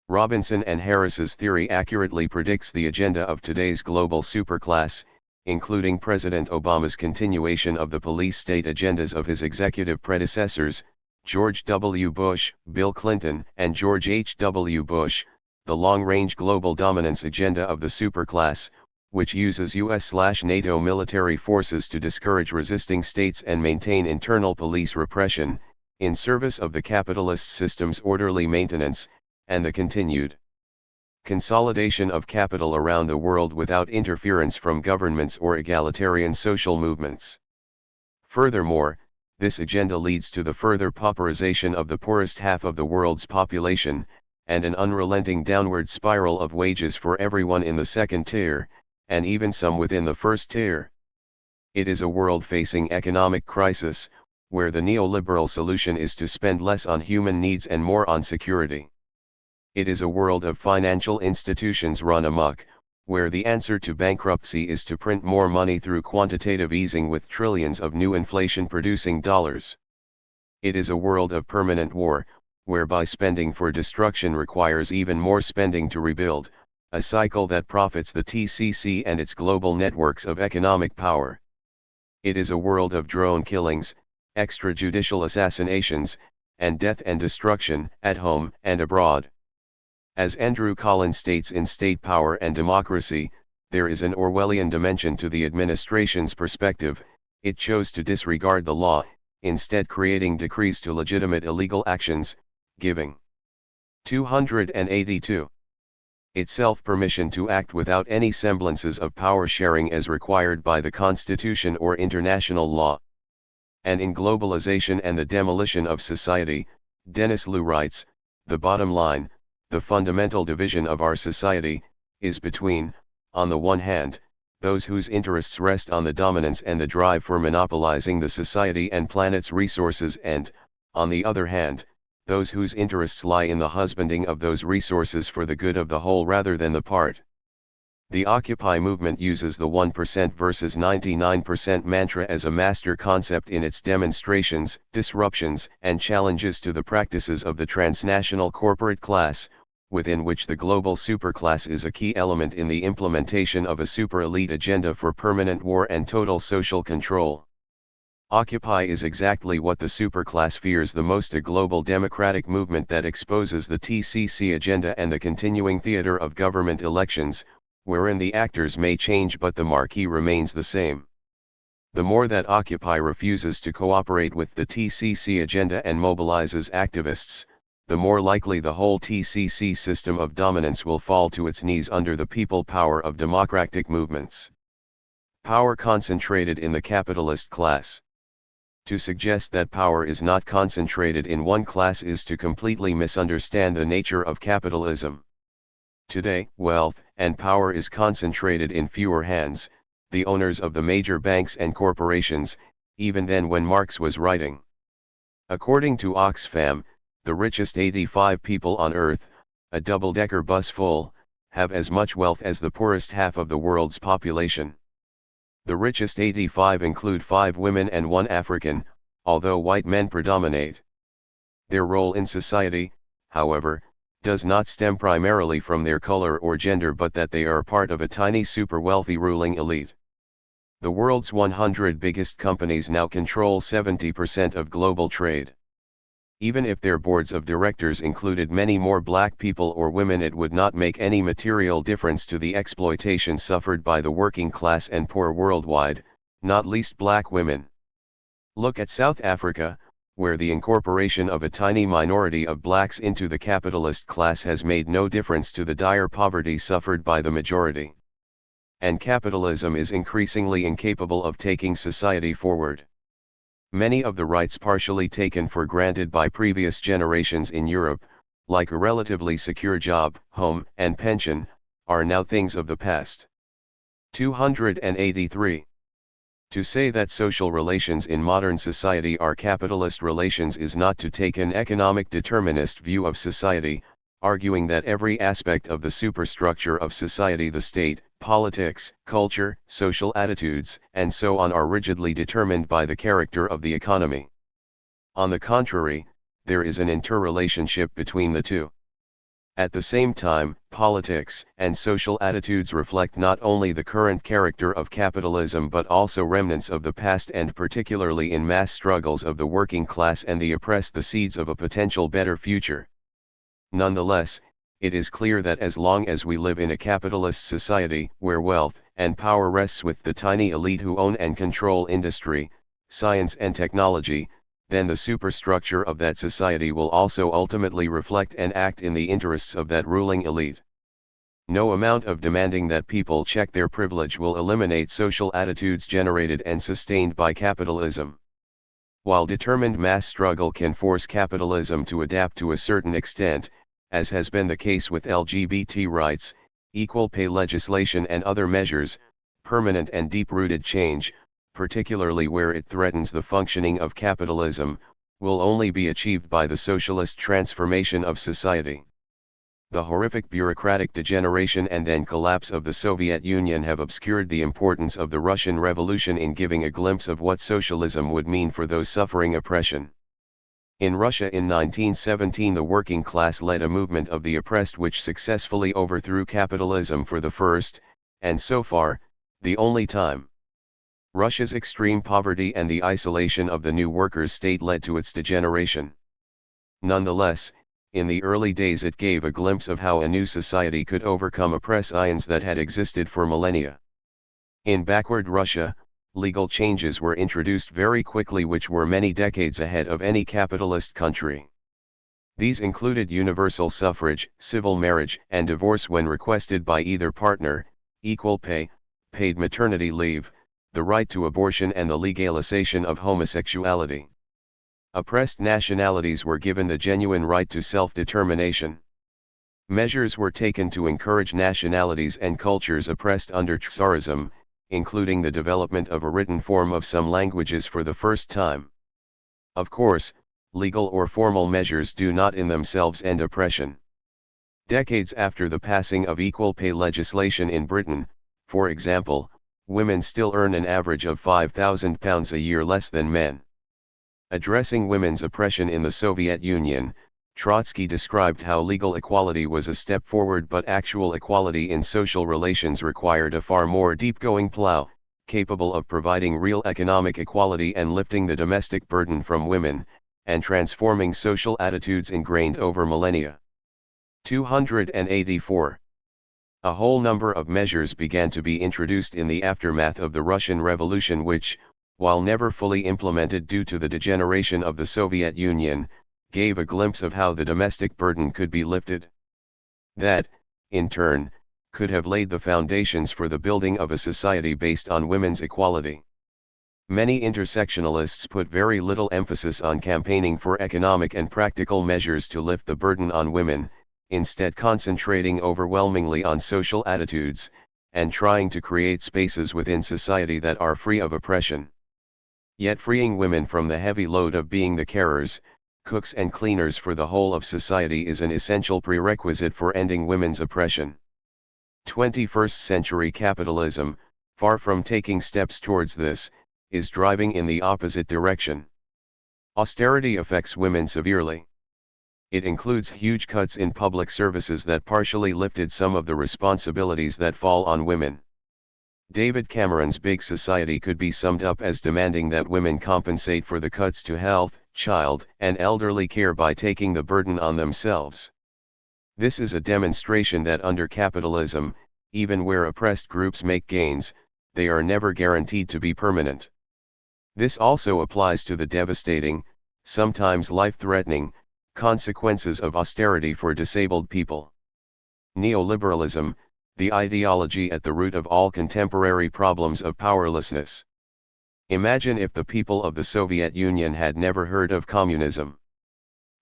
Robinson and Harris's theory accurately predicts the agenda of today's global superclass, including President Obama's continuation of the police state agendas of his executive predecessors, George W. Bush, Bill Clinton, and George H. W. Bush, the long-range global dominance agenda of the superclass, which uses U.S./NATO military forces to discourage resisting states and maintain internal police repression, in service of the capitalist system's orderly maintenance, and the continued consolidation of capital around the world without interference from governments or egalitarian social movements. Furthermore, this agenda leads to the further pauperization of the poorest half of the world's population, and an unrelenting downward spiral of wages for everyone in the second tier, and even some within the first tier. It is a world facing economic crisis, where the neoliberal solution is to spend less on human needs and more on security. It is a world of financial institutions run amok, where the answer to bankruptcy is to print more money through quantitative easing with trillions of new inflation-producing dollars. It is a world of permanent war, whereby spending for destruction requires even more spending to rebuild, a cycle that profits the TCC and its global networks of economic power. It is a world of drone killings, extrajudicial assassinations, and death and destruction, at home and abroad. As Andrew Collins states in State Power and Democracy, there is an Orwellian dimension to the administration's perspective. It chose to disregard the law, instead creating decrees to legitimate illegal actions, giving 282 itself permission to act without any semblances of power sharing as required by the Constitution or international law. And in Globalization and the Demolition of Society, Dennis Liu writes, the bottom line, the fundamental division of our society, is between, on the one hand, those whose interests rest on the dominance and the drive for monopolizing the society and planet's resources and, on the other hand, those whose interests lie in the husbanding of those resources for the good of the whole rather than the part. The Occupy movement uses the 1% versus 99% mantra as a master concept in its demonstrations, disruptions, and challenges to the practices of the transnational corporate class, within which the global superclass is a key element in the implementation of a super-elite agenda for permanent war and total social control. Occupy is exactly what the superclass fears the most: a global democratic movement that exposes the TCC agenda and the continuing theater of government elections, wherein the actors may change but the marquee remains the same. The more that Occupy refuses to cooperate with the TCC agenda and mobilizes activists, the more likely the whole TCC system of dominance will fall to its knees under the people power of democratic movements. Power concentrated in the capitalist class. To suggest that power is not concentrated in one class is to completely misunderstand the nature of capitalism. Today, wealth and power is concentrated in fewer hands, the owners of the major banks and corporations, even then when Marx was writing. According to Oxfam, the richest 85 people on Earth, a double-decker bus full, have as much wealth as the poorest half of the world's population. The richest 85 include 5 women and 1 African, although white men predominate. Their role in society, however, does not stem primarily from their color or gender but that they are part of a tiny super-wealthy ruling elite. The world's 100 biggest companies now control 70% of global trade. Even if their boards of directors included many more black people or women, it would not make any material difference to the exploitation suffered by the working class and poor worldwide, not least black women. Look at South Africa, where the incorporation of a tiny minority of blacks into the capitalist class has made no difference to the dire poverty suffered by the majority. And capitalism is increasingly incapable of taking society forward. Many of the rights partially taken for granted by previous generations in Europe, like a relatively secure job, home, and pension, are now things of the past. 283. To say that social relations in modern society are capitalist relations is not to take an economic determinist view of society, arguing that every aspect of the superstructure of society, the state, politics, culture, social attitudes, and so on are rigidly determined by the character of the economy. On the contrary, there is an interrelationship between the two. At the same time, politics and social attitudes reflect not only the current character of capitalism but also remnants of the past, and particularly in mass struggles of the working class and the oppressed, the seeds of a potential better future. Nonetheless, it is clear that as long as we live in a capitalist society where wealth and power rests with the tiny elite who own and control industry, science and technology, then the superstructure of that society will also ultimately reflect and act in the interests of that ruling elite. No amount of demanding that people check their privilege will eliminate social attitudes generated and sustained by capitalism. While determined mass struggle can force capitalism to adapt to a certain extent, as has been the case with LGBT rights, equal pay legislation and other measures, permanent and deep-rooted change, particularly where it threatens the functioning of capitalism, will only be achieved by the socialist transformation of society. The horrific bureaucratic degeneration and then collapse of the Soviet Union have obscured the importance of the Russian Revolution in giving a glimpse of what socialism would mean for those suffering oppression. In Russia in 1917 the working class led a movement of the oppressed which successfully overthrew capitalism for the first, and so far, the only time. Russia's extreme poverty and the isolation of the new workers' state led to its degeneration. Nonetheless, in the early days it gave a glimpse of how a new society could overcome oppressions that had existed for millennia. In backward Russia, legal changes were introduced very quickly which were many decades ahead of any capitalist country. These included universal suffrage, civil marriage and divorce when requested by either partner, equal pay, paid maternity leave, the right to abortion and the legalization of homosexuality. Oppressed nationalities were given the genuine right to self-determination. Measures were taken to encourage nationalities and cultures oppressed under Tsarism, including the development of a written form of some languages for the first time. Of course, legal or formal measures do not in themselves end oppression. Decades after the passing of equal pay legislation in Britain, for example, women still earn an average of £5,000 a year less than men. Addressing women's oppression in the Soviet Union, Trotsky described how legal equality was a step forward but actual equality in social relations required a far more deep-going plow, capable of providing real economic equality and lifting the domestic burden from women, and transforming social attitudes ingrained over millennia. 284. A whole number of measures began to be introduced in the aftermath of the Russian Revolution which, while never fully implemented due to the degeneration of the Soviet Union, gave a glimpse of how the domestic burden could be lifted. That, in turn, could have laid the foundations for the building of a society based on women's equality. Many intersectionalists put very little emphasis on campaigning for economic and practical measures to lift the burden on women, instead concentrating overwhelmingly on social attitudes, and trying to create spaces within society that are free of oppression. Yet freeing women from the heavy load of being the carers, cooks and cleaners for the whole of society is an essential prerequisite for ending women's oppression. 21st century capitalism, far from taking steps towards this, is driving in the opposite direction. Austerity affects women severely. It includes huge cuts in public services that partially lifted some of the responsibilities that fall on women. David Cameron's Big Society could be summed up as demanding that women compensate for the cuts to health, child, and elderly care by taking the burden on themselves. This is a demonstration that under capitalism, even where oppressed groups make gains, they are never guaranteed to be permanent. This also applies to the devastating, sometimes life-threatening, consequences of austerity for disabled people. Neoliberalism, the ideology at the root of all contemporary problems of powerlessness. Imagine if the people of the Soviet Union had never heard of communism.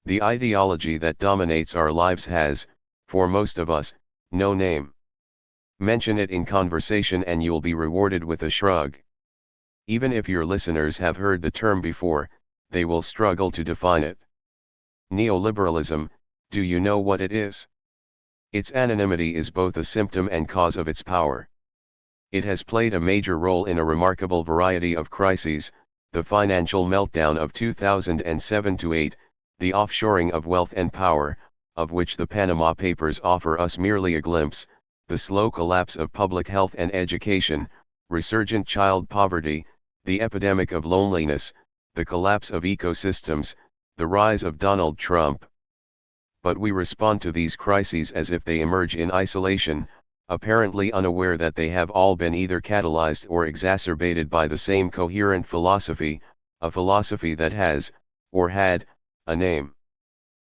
The ideology that dominates our lives has, for most of us, no name. Mention it in conversation and you'll be rewarded with a shrug. Even if your listeners have heard the term before, they will struggle to define it. Neoliberalism, do you know what it is? Its anonymity is both a symptom and cause of its power. It has played a major role in a remarkable variety of crises: the financial meltdown of 2007-8, the offshoring of wealth and power, of which the Panama Papers offer us merely a glimpse, the slow collapse of public health and education, resurgent child poverty, the epidemic of loneliness, the collapse of ecosystems, the rise of Donald Trump. But we respond to these crises as if they emerge in isolation, apparently unaware that they have all been either catalyzed or exacerbated by the same coherent philosophy, a philosophy that has, or had, a name.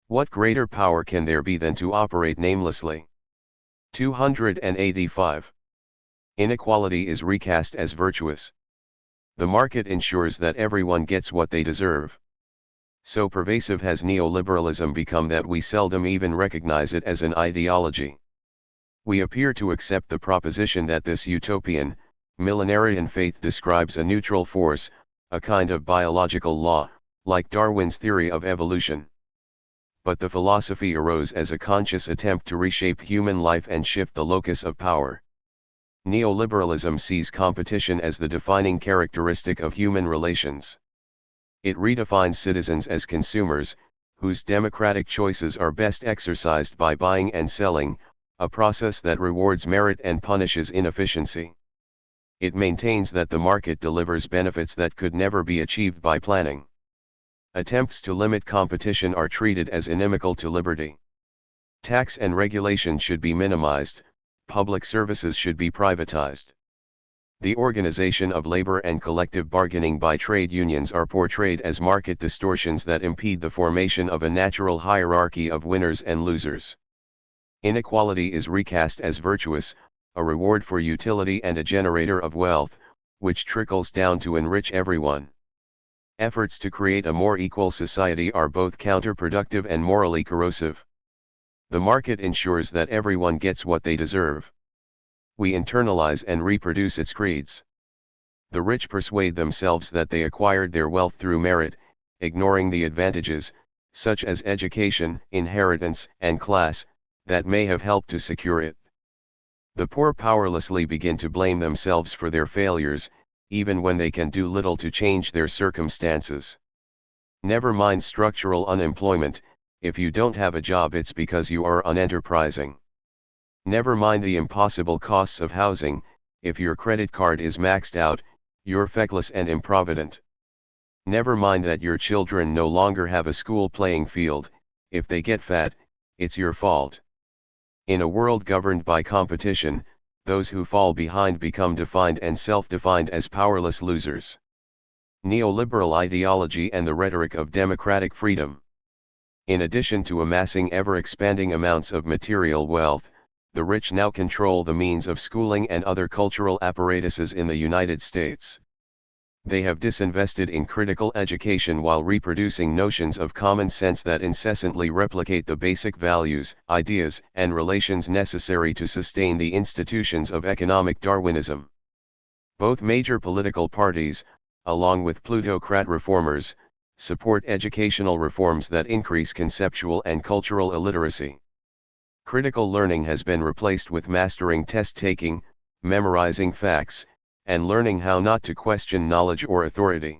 What greater power can there be than to operate namelessly? 285. Inequality is recast as virtuous. The market ensures that everyone gets what they deserve. So pervasive has neoliberalism become that we seldom even recognize it as an ideology. We appear to accept the proposition that this utopian, millenarian faith describes a neutral force, a kind of biological law, like Darwin's theory of evolution. But the philosophy arose as a conscious attempt to reshape human life and shift the locus of power. Neoliberalism sees competition as the defining characteristic of human relations. It redefines citizens as consumers, whose democratic choices are best exercised by buying and selling, a process that rewards merit and punishes inefficiency. It maintains that the market delivers benefits that could never be achieved by planning. Attempts to limit competition are treated as inimical to liberty. Tax and regulation should be minimized, public services should be privatized. The organization of labor and collective bargaining by trade unions are portrayed as market distortions that impede the formation of a natural hierarchy of winners and losers. Inequality is recast as virtuous, a reward for utility and a generator of wealth, which trickles down to enrich everyone. Efforts to create a more equal society are both counterproductive and morally corrosive. The market ensures that everyone gets what they deserve. We internalize and reproduce its creeds. The rich persuade themselves that they acquired their wealth through merit, ignoring the advantages, such as education, inheritance, and class, that may have helped to secure it. The poor powerlessly begin to blame themselves for their failures, even when they can do little to change their circumstances. Never mind structural unemployment: if you don't have a job, it's because you are unenterprising. Never mind the impossible costs of housing: if your credit card is maxed out, you're feckless and improvident. Never mind that your children no longer have a school playing field: if they get fat, it's your fault. In a world governed by competition, those who fall behind become defined and self-defined as powerless losers. Neoliberal ideology and the rhetoric of democratic freedom. In addition to amassing ever-expanding amounts of material wealth, the rich now control the means of schooling and other cultural apparatuses in the United States. They have disinvested in critical education while reproducing notions of common sense that incessantly replicate the basic values, ideas, and relations necessary to sustain the institutions of economic Darwinism. Both major political parties, along with plutocrat reformers, support educational reforms that increase conceptual and cultural illiteracy. Critical learning has been replaced with mastering test-taking, memorizing facts, and learning how not to question knowledge or authority.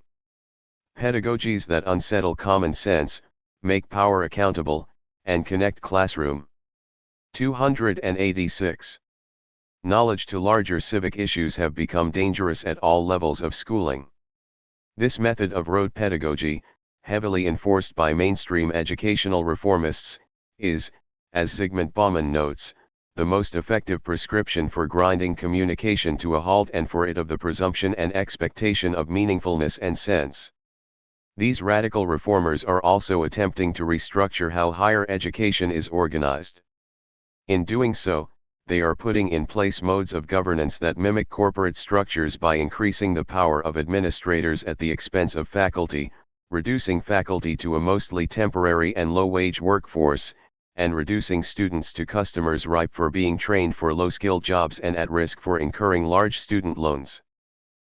Pedagogies that unsettle common sense, make power accountable, and connect classroom. 286. Knowledge to larger civic issues have become dangerous at all levels of schooling. This method of rote pedagogy, heavily enforced by mainstream educational reformists, is, as Zygmunt Bauman notes, the most effective prescription for grinding communication to a halt and for it of the presumption and expectation of meaningfulness and sense. These radical reformers are also attempting to restructure how higher education is organized. In doing so, they are putting in place modes of governance that mimic corporate structures by increasing the power of administrators at the expense of faculty, reducing faculty to a mostly temporary and low-wage workforce, and reducing students to customers ripe for being trained for low-skilled jobs and at risk for incurring large student loans.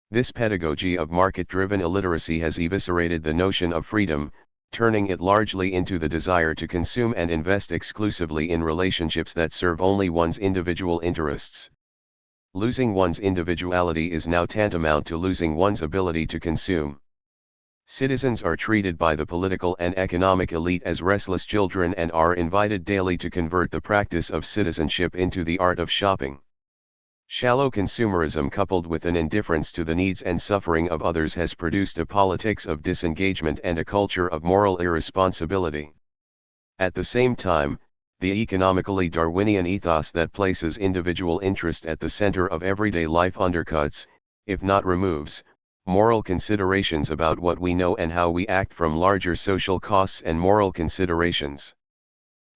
This pedagogy of market-driven illiteracy has eviscerated the notion of freedom, turning it largely into the desire to consume and invest exclusively in relationships that serve only one's individual interests. Losing one's individuality is now tantamount to losing one's ability to consume. Citizens are treated by the political and economic elite as restless children and are invited daily to convert the practice of citizenship into the art of shopping. Shallow consumerism coupled with an indifference to the needs and suffering of others has produced a politics of disengagement and a culture of moral irresponsibility. At the same time, the economically Darwinian ethos that places individual interest at the center of everyday life undercuts, if not removes, moral considerations about what we know and how we act from larger social costs and moral considerations.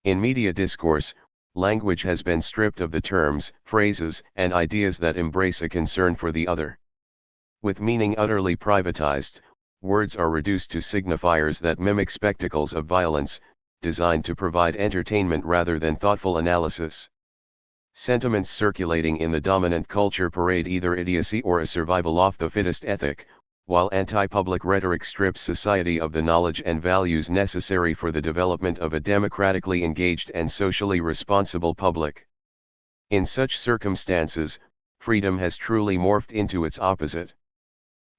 In media discourse, language has been stripped of the terms, phrases, and ideas that embrace a concern for the other. With meaning utterly privatized, words are reduced to signifiers that mimic spectacles of violence, designed to provide entertainment rather than thoughtful analysis. Sentiments circulating in the dominant culture parade either idiocy or a survival-of-the-fittest ethic, while anti-public rhetoric strips society of the knowledge and values necessary for the development of a democratically engaged and socially responsible public. In such circumstances, freedom has truly morphed into its opposite.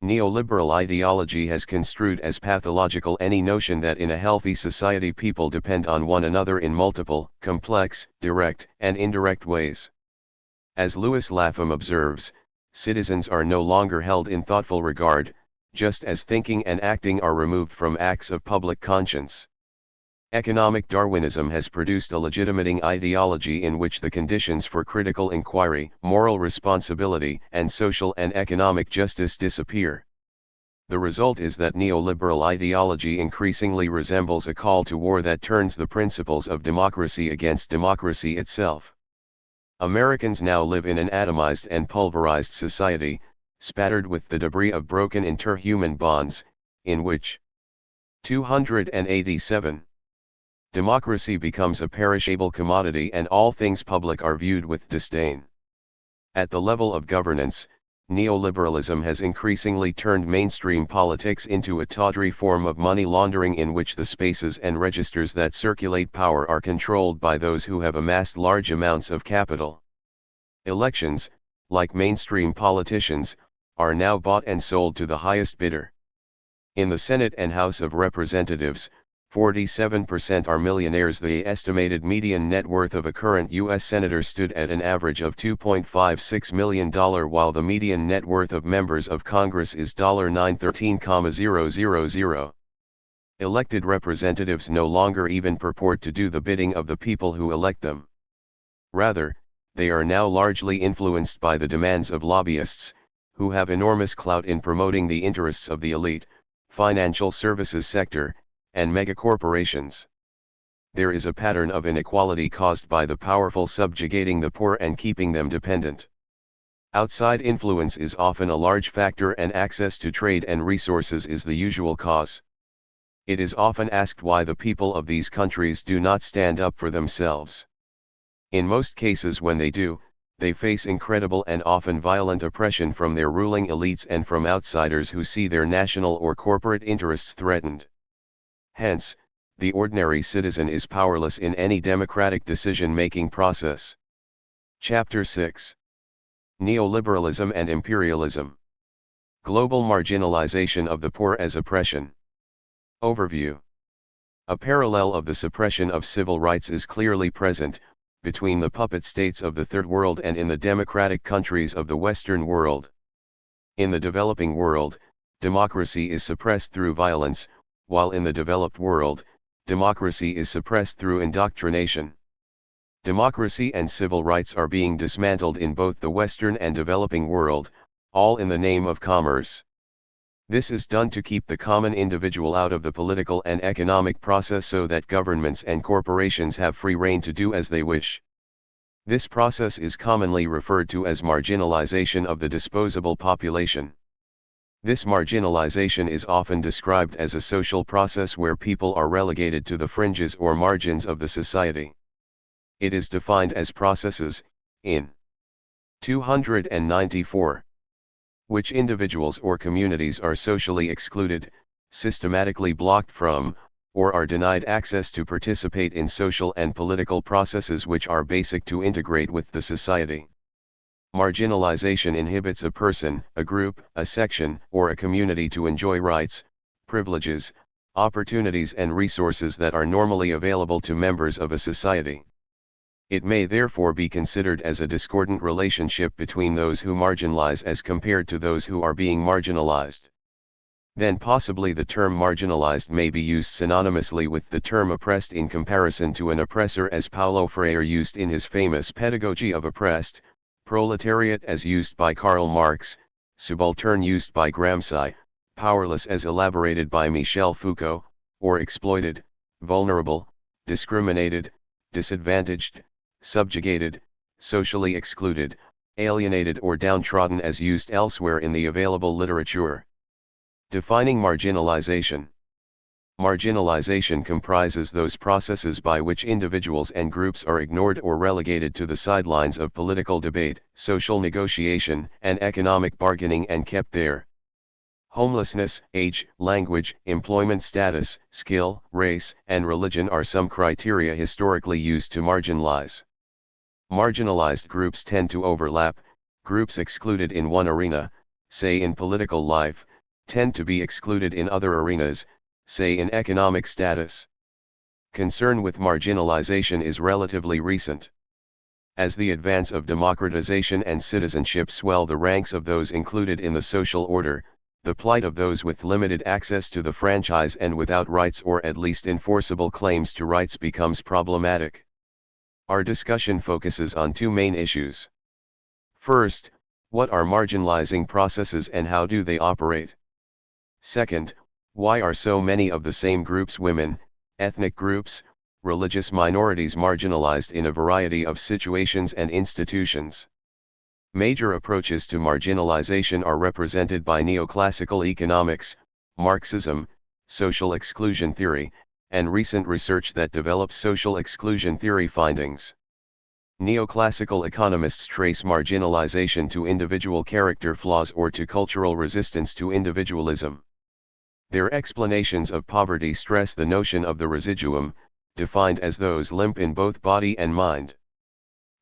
Neoliberal ideology has construed as pathological any notion that in a healthy society people depend on one another in multiple, complex, direct, and indirect ways. As Louis Lapham observes, citizens are no longer held in thoughtful regard, just as thinking and acting are removed from acts of public conscience. Economic Darwinism has produced a legitimating ideology in which the conditions for critical inquiry, moral responsibility, and social and economic justice disappear. The result is that neoliberal ideology increasingly resembles a call to war that turns the principles of democracy against democracy itself. Americans now live in an atomized and pulverized society, spattered with the debris of broken interhuman bonds, in which 287. Democracy becomes a perishable commodity and all things public are viewed with disdain. At the level of governance, neoliberalism has increasingly turned mainstream politics into a tawdry form of money laundering in which the spaces and registers that circulate power are controlled by those who have amassed large amounts of capital. Elections, like mainstream politicians, are now bought and sold to the highest bidder. In the Senate and House of Representatives, 47% are millionaires. The estimated median net worth of a current U.S. senator stood at an average of $2.56 million, while the median net worth of members of Congress is $913,000. Elected representatives no longer even purport to do the bidding of the people who elect them. Rather, they are now largely influenced by the demands of lobbyists, who have enormous clout in promoting the interests of the elite, financial services sector, and megacorporations. there is a pattern of inequality caused by the powerful subjugating the poor and keeping them dependent. Outside influence is often a large factor, and access to trade and resources is the usual cause. It is often asked why the people of these countries do not stand up for themselves. In most cases, when they do, they face incredible and often violent oppression from their ruling elites and from outsiders who see their national or corporate interests threatened. Hence, the ordinary citizen is powerless in any democratic decision-making process. Chapter 6. Neoliberalism and Imperialism. Global marginalization of the poor as oppression. Overview. A parallel of the suppression of civil rights is clearly present, between the puppet states of the Third World and in the democratic countries of the Western world. In the developing world, democracy is suppressed through violence, while in the developed world, democracy is suppressed through indoctrination. Democracy and civil rights are being dismantled in both the Western and developing world, all in the name of commerce. This is done to keep the common individual out of the political and economic process so that governments and corporations have free rein to do as they wish. This process is commonly referred to as marginalization of the disposable population. This marginalization is often described as a social process where people are relegated to the fringes or margins of the society. It is defined as processes, in 294, which individuals or communities are socially excluded, systematically blocked from, or are denied access to participate in social and political processes which are basic to integrate with the society. Marginalization inhibits a person, a group, a section, or a community to enjoy rights, privileges, opportunities and resources that are normally available to members of a society. It may therefore be considered as a discordant relationship between those who marginalize as compared to those who are being marginalized. Then possibly the term marginalized may be used synonymously with the term oppressed in comparison to an oppressor, as Paulo Freire used in his famous Pedagogy of Oppressed, proletariat as used by Karl Marx, subaltern used by Gramsci, powerless as elaborated by Michel Foucault, or exploited, vulnerable, discriminated, disadvantaged, subjugated, socially excluded, alienated or downtrodden as used elsewhere in the available literature. Defining marginalization. Marginalization comprises those processes by which individuals and groups are ignored or relegated to the sidelines of political debate, social negotiation, and economic bargaining and kept there. Homelessness, age, language, employment status, skill, race, and religion are some criteria historically used to marginalize. Marginalized groups tend to overlap. Groups excluded in one arena, say in political life, tend to be excluded in other arenas, say in economic status. Concern with marginalization is relatively recent. As the advance of democratization and citizenship swell the ranks of those included in the social order, the plight of those with limited access to the franchise and without rights or at least enforceable claims to rights becomes problematic. Our discussion focuses on two main issues. First, what are marginalizing processes and how do they operate? Second, why are so many of the same groups, women, ethnic groups, religious minorities, marginalized in a variety of situations and institutions? Major approaches to marginalization are represented by neoclassical economics, Marxism, social exclusion theory, and recent research that develops social exclusion theory findings. Neoclassical economists trace marginalization to individual character flaws or to cultural resistance to individualism. Their explanations of poverty stress the notion of the residuum, defined as those limp in both body and mind.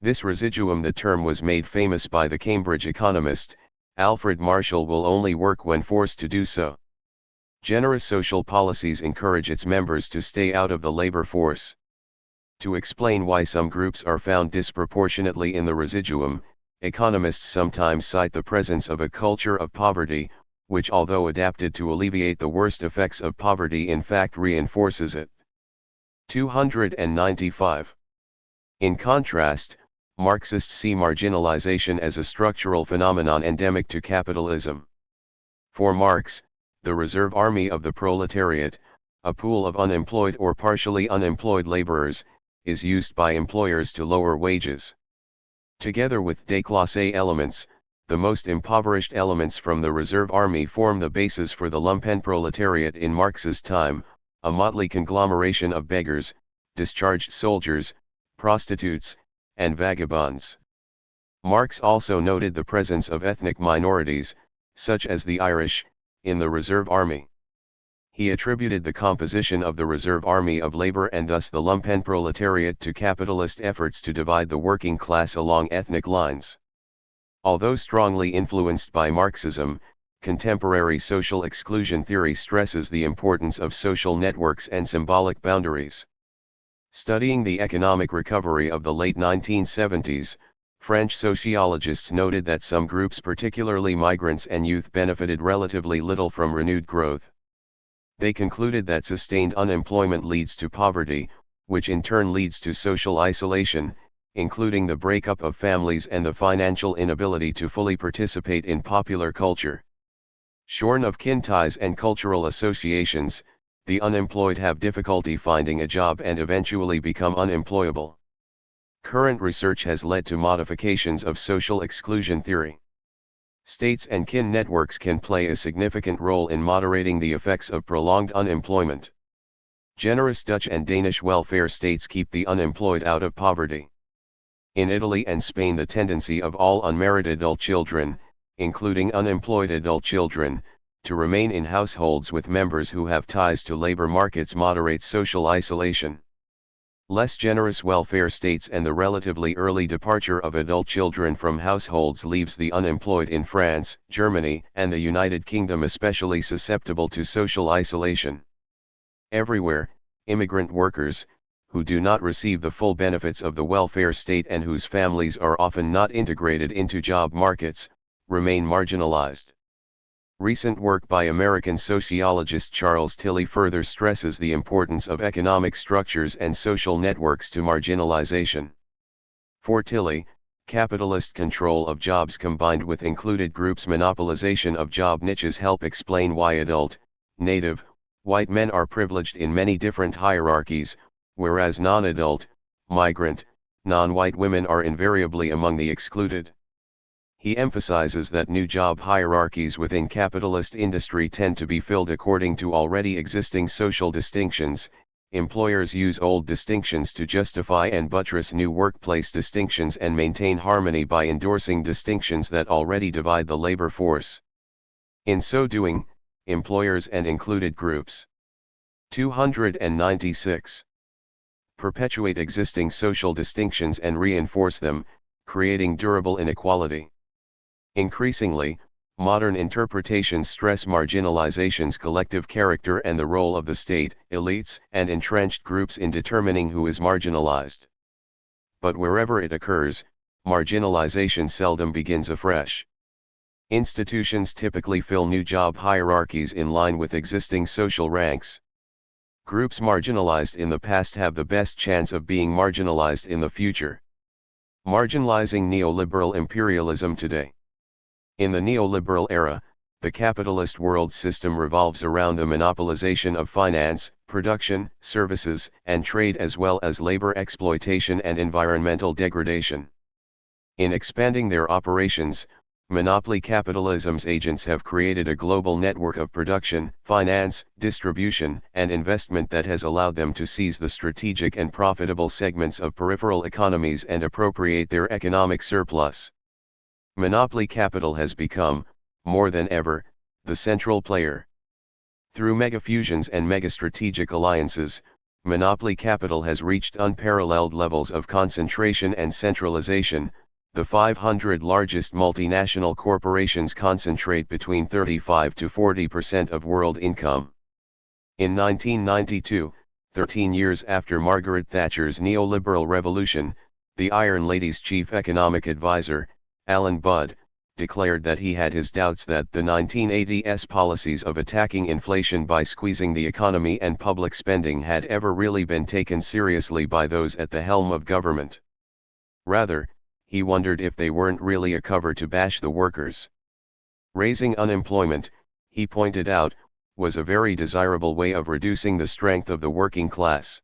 This residuum, the term was made famous by the Cambridge economist, Alfred Marshall, will only work when forced to do so. Generous social policies encourage its members to stay out of the labor force. To explain why some groups are found disproportionately in the residuum, economists sometimes cite the presence of a culture of poverty, which, although adapted to alleviate the worst effects of poverty, in fact reinforces it. 295. In contrast, Marxists see marginalization as a structural phenomenon endemic to capitalism. For Marx, the reserve army of the proletariat, a pool of unemployed or partially unemployed laborers, is used by employers to lower wages. Together with déclassé elements, the most impoverished elements from the reserve army form the basis for the lumpenproletariat in Marx's time, a motley conglomeration of beggars, discharged soldiers, prostitutes, and vagabonds. Marx also noted the presence of ethnic minorities, such as the Irish, in the reserve army. He attributed the composition of the reserve army of labor and thus the lumpenproletariat to capitalist efforts to divide the working class along ethnic lines. Although strongly influenced by Marxism, contemporary social exclusion theory stresses the importance of social networks and symbolic boundaries. Studying the economic recovery of the late 1970s, French sociologists noted that some groups, particularly migrants and youth, benefited relatively little from renewed growth. They concluded that sustained unemployment leads to poverty, which in turn leads to social isolation, including the breakup of families and the financial inability to fully participate in popular culture. Shorn of kin ties and cultural associations, the unemployed have difficulty finding a job and eventually become unemployable. Current research has led to modifications of social exclusion theory. States and kin networks can play a significant role in moderating the effects of prolonged unemployment. Generous Dutch and Danish welfare states keep the unemployed out of poverty. In Italy and Spain, the tendency of all unmarried adult children, including unemployed adult children, to remain in households with members who have ties to labor markets moderates social isolation. Less generous welfare states and the relatively early departure of adult children from households leaves the unemployed in France, Germany, and the United Kingdom especially susceptible to social isolation. Everywhere, immigrant workers, who do not receive the full benefits of the welfare state and whose families are often not integrated into job markets, remain marginalized. Recent work by American sociologist Charles Tilly further stresses the importance of economic structures and social networks to marginalization. For Tilly, capitalist control of jobs combined with included groups' monopolization of job niches help explain why adult, native, white men are privileged in many different hierarchies, whereas non-adult, migrant, non-white women are invariably among the excluded. He emphasizes that new job hierarchies within capitalist industry tend to be filled according to already existing social distinctions. Employers use old distinctions to justify and buttress new workplace distinctions and maintain harmony by endorsing distinctions that already divide the labor force. In so doing, employers and included groups 296 perpetuate existing social distinctions and reinforce them, creating durable inequality. Increasingly, modern interpretations stress marginalization's collective character and the role of the state, elites, and entrenched groups in determining who is marginalized. But wherever it occurs, marginalization seldom begins afresh. Institutions typically fill new job hierarchies in line with existing social ranks. Groups marginalized in the past have the best chance of being marginalized in the future. Marginalizing neoliberal imperialism today. In the neoliberal era, the capitalist world system revolves around the monopolization of finance, production, services, and trade as well as labor exploitation and environmental degradation. In expanding their operations, monopoly capitalism's agents have created a global network of production, finance, distribution, and investment that has allowed them to seize the strategic and profitable segments of peripheral economies and appropriate their economic surplus. Monopoly capital has become, more than ever, the central player. Through megafusions and megastrategic alliances, monopoly capital has reached unparalleled levels of concentration and centralization. The 500 largest multinational corporations concentrate between 35 to 40% of world income. In 1992, 13 years after Margaret Thatcher's neoliberal revolution, the Iron Lady's chief economic advisor, Alan Budd, declared that he had his doubts that the 1980s policies of attacking inflation by squeezing the economy and public spending had ever really been taken seriously by those at the helm of government. Rather, he wondered if they weren't really a cover to bash the workers. Raising unemployment, he pointed out, was a very desirable way of reducing the strength of the working class.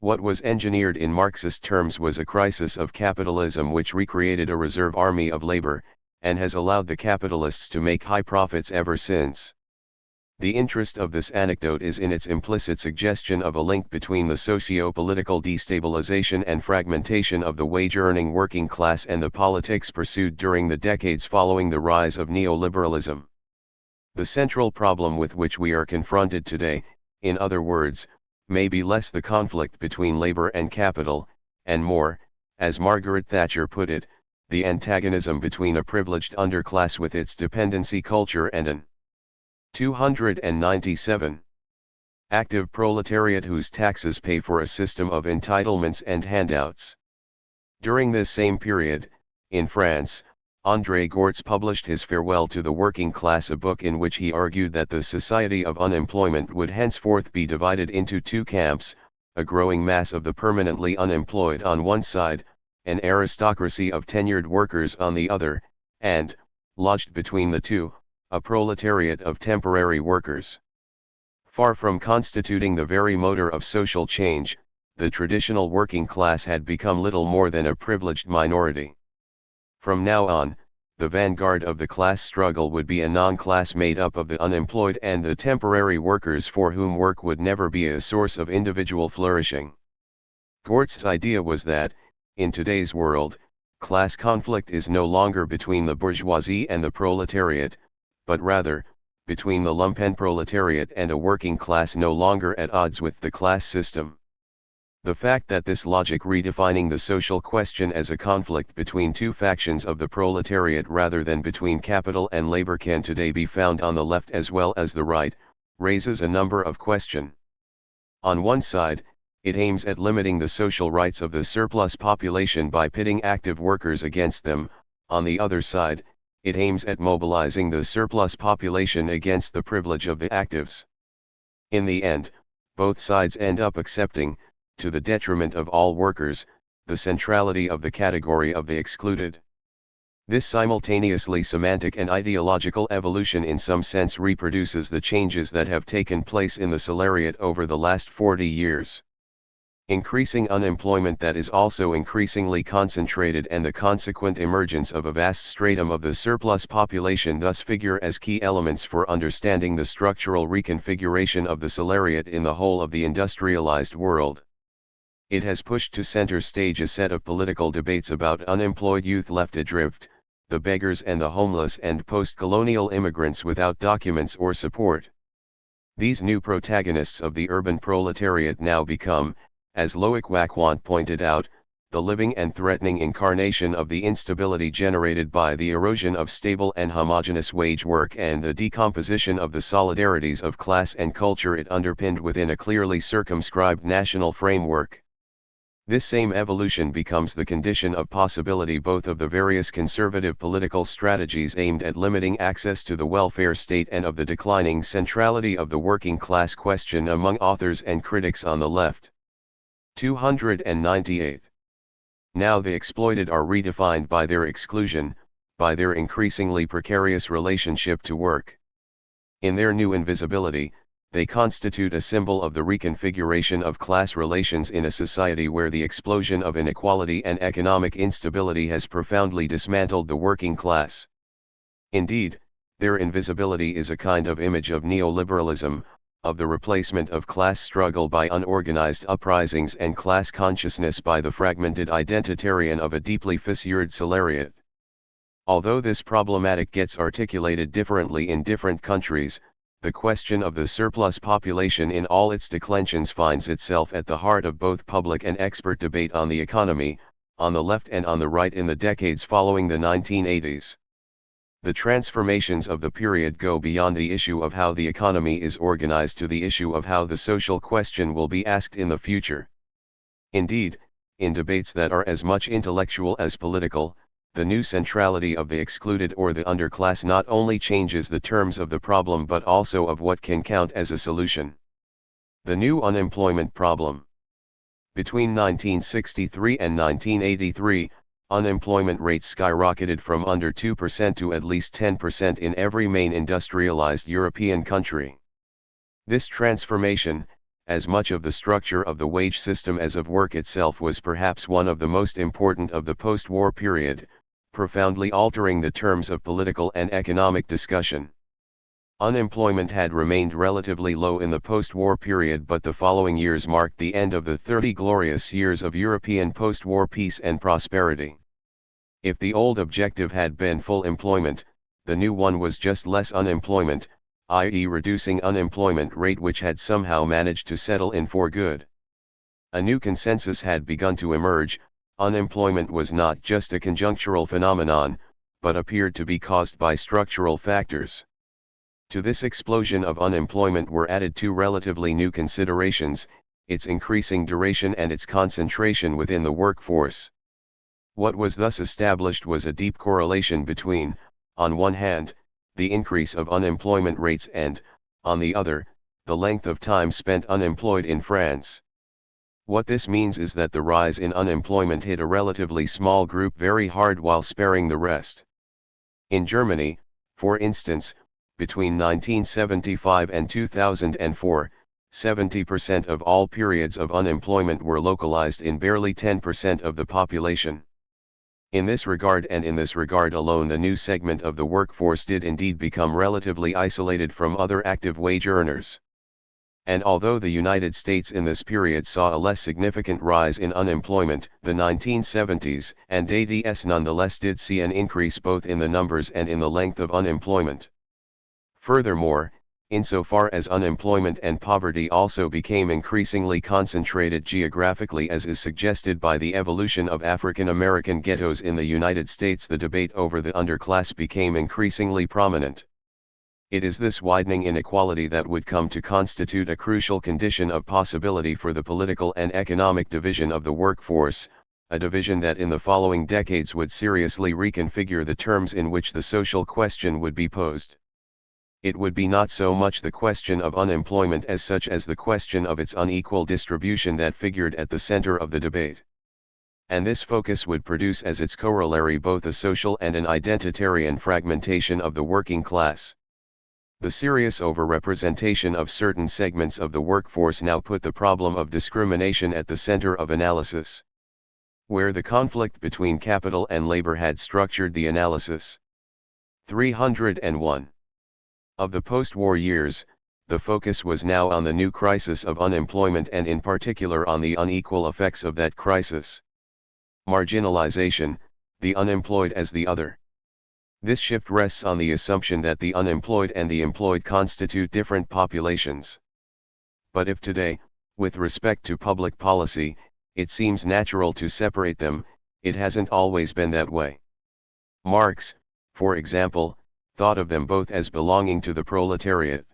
What was engineered in Marxist terms was a crisis of capitalism which recreated a reserve army of labor, and has allowed the capitalists to make high profits ever since. The interest of this anecdote is in its implicit suggestion of a link between the socio-political destabilization and fragmentation of the wage-earning working class and the politics pursued during the decades following the rise of neoliberalism. The central problem with which we are confronted today, in other words, may be less the conflict between labor and capital, and more, as Margaret Thatcher put it, the antagonism between a privileged underclass with its dependency culture and an 297. Active proletariat whose taxes pay for a system of entitlements and handouts. During this same period, in France, André Gortz published his Farewell to the Working Class, a book in which he argued that the society of unemployment would henceforth be divided into two camps, a growing mass of the permanently unemployed on one side, an aristocracy of tenured workers on the other, and, lodged between the two, a proletariat of temporary workers. Far from constituting the very motor of social change, the traditional working class had become little more than a privileged minority. From now on, the vanguard of the class struggle would be a non-class made up of the unemployed and the temporary workers for whom work would never be a source of individual flourishing. Gortz's idea was that, in today's world, class conflict is no longer between the bourgeoisie and the proletariat, but rather, between the lumpenproletariat and a working class no longer at odds with the class system. The fact that this logic redefining the social question as a conflict between two factions of the proletariat rather than between capital and labor can today be found on the left as well as the right, raises a number of questions. On one side, it aims at limiting the social rights of the surplus population by pitting active workers against them. On the other side, it aims at mobilizing the surplus population against the privilege of the actives. In the end, both sides end up accepting, to the detriment of all workers, the centrality of the category of the excluded. This simultaneously semantic and ideological evolution in some sense reproduces the changes that have taken place in the salariat over the last 40 years. Increasing unemployment that is also increasingly concentrated and the consequent emergence of a vast stratum of the surplus population thus figure as key elements for understanding the structural reconfiguration of the salariat in the whole of the industrialized world. It has pushed to center stage a set of political debates about unemployed youth left adrift, the beggars and the homeless and post-colonial immigrants without documents or support. These new protagonists of the urban proletariat now become, as Loic Wacquant pointed out, the living and threatening incarnation of the instability generated by the erosion of stable and homogeneous wage work and the decomposition of the solidarities of class and culture it underpinned within a clearly circumscribed national framework. This same evolution becomes the condition of possibility both of the various conservative political strategies aimed at limiting access to the welfare state and of the declining centrality of the working class question among authors and critics on the left. 298. Now the exploited are redefined by their exclusion, by their increasingly precarious relationship to work. In their new invisibility, they constitute a symbol of the reconfiguration of class relations in a society where the explosion of inequality and economic instability has profoundly dismantled the working class. Indeed, their invisibility is a kind of image of neoliberalism, of the replacement of class struggle by unorganized uprisings and class consciousness by the fragmented identitarian of a deeply fissured salariat. Although this problematic gets articulated differently in different countries, the question of the surplus population in all its declensions finds itself at the heart of both public and expert debate on the economy, on the left and on the right in the decades following the 1980s. The transformations of the period go beyond the issue of how the economy is organized to the issue of how the social question will be asked in the future. Indeed, in debates that are as much intellectual as political, the new centrality of the excluded or the underclass not only changes the terms of the problem but also of what can count as a solution. The new unemployment problem. Between 1963 and 1983, unemployment rates skyrocketed from under 2% to at least 10% in every main industrialized European country. This transformation, as much of the structure of the wage system as of work itself, was perhaps one of the most important of the post-war period, profoundly altering the terms of political and economic discussion. Unemployment had remained relatively low in the post-war period, but the following years marked the end of the 30 glorious years of European post-war peace and prosperity. If the old objective had been full employment, the new one was just less unemployment, i.e. reducing unemployment rate, which had somehow managed to settle in for good. A new consensus had begun to emerge: unemployment was not just a conjunctural phenomenon, but appeared to be caused by structural factors. To this explosion of unemployment were added two relatively new considerations: its increasing duration and its concentration within the workforce. What was thus established was a deep correlation between, on one hand, the increase of unemployment rates and, on the other, the length of time spent unemployed in France. What this means is that the rise in unemployment hit a relatively small group very hard while sparing the rest. In Germany, for instance, between 1975 and 2004, 70% of all periods of unemployment were localized in barely 10% of the population. In this regard, and in this regard alone, the new segment of the workforce did indeed become relatively isolated from other active wage earners. And although the United States in this period saw a less significant rise in unemployment, the 1970s and 80s nonetheless did see an increase both in the numbers and in the length of unemployment. Furthermore, insofar as unemployment and poverty also became increasingly concentrated geographically, as is suggested by the evolution of African American ghettos in the United States, the debate over the underclass became increasingly prominent. It is this widening inequality that would come to constitute a crucial condition of possibility for the political and economic division of the workforce, a division that in the following decades would seriously reconfigure the terms in which the social question would be posed. It would be not so much the question of unemployment as such as the question of its unequal distribution that figured at the center of the debate. And this focus would produce as its corollary both a social and an identitarian fragmentation of the working class. The serious overrepresentation of certain segments of the workforce now put the problem of discrimination at the center of analysis. Where the conflict between capital and labor had structured the analysis. 301. Of the post-war years, the focus was now on the new crisis of unemployment, and in particular on the unequal effects of that crisis. Marginalization, the unemployed as the other. This shift rests on the assumption that the unemployed and the employed constitute different populations. But if today, with respect to public policy, it seems natural to separate them, it hasn't always been that way. Marx, for example, thought of them both as belonging to the proletariat.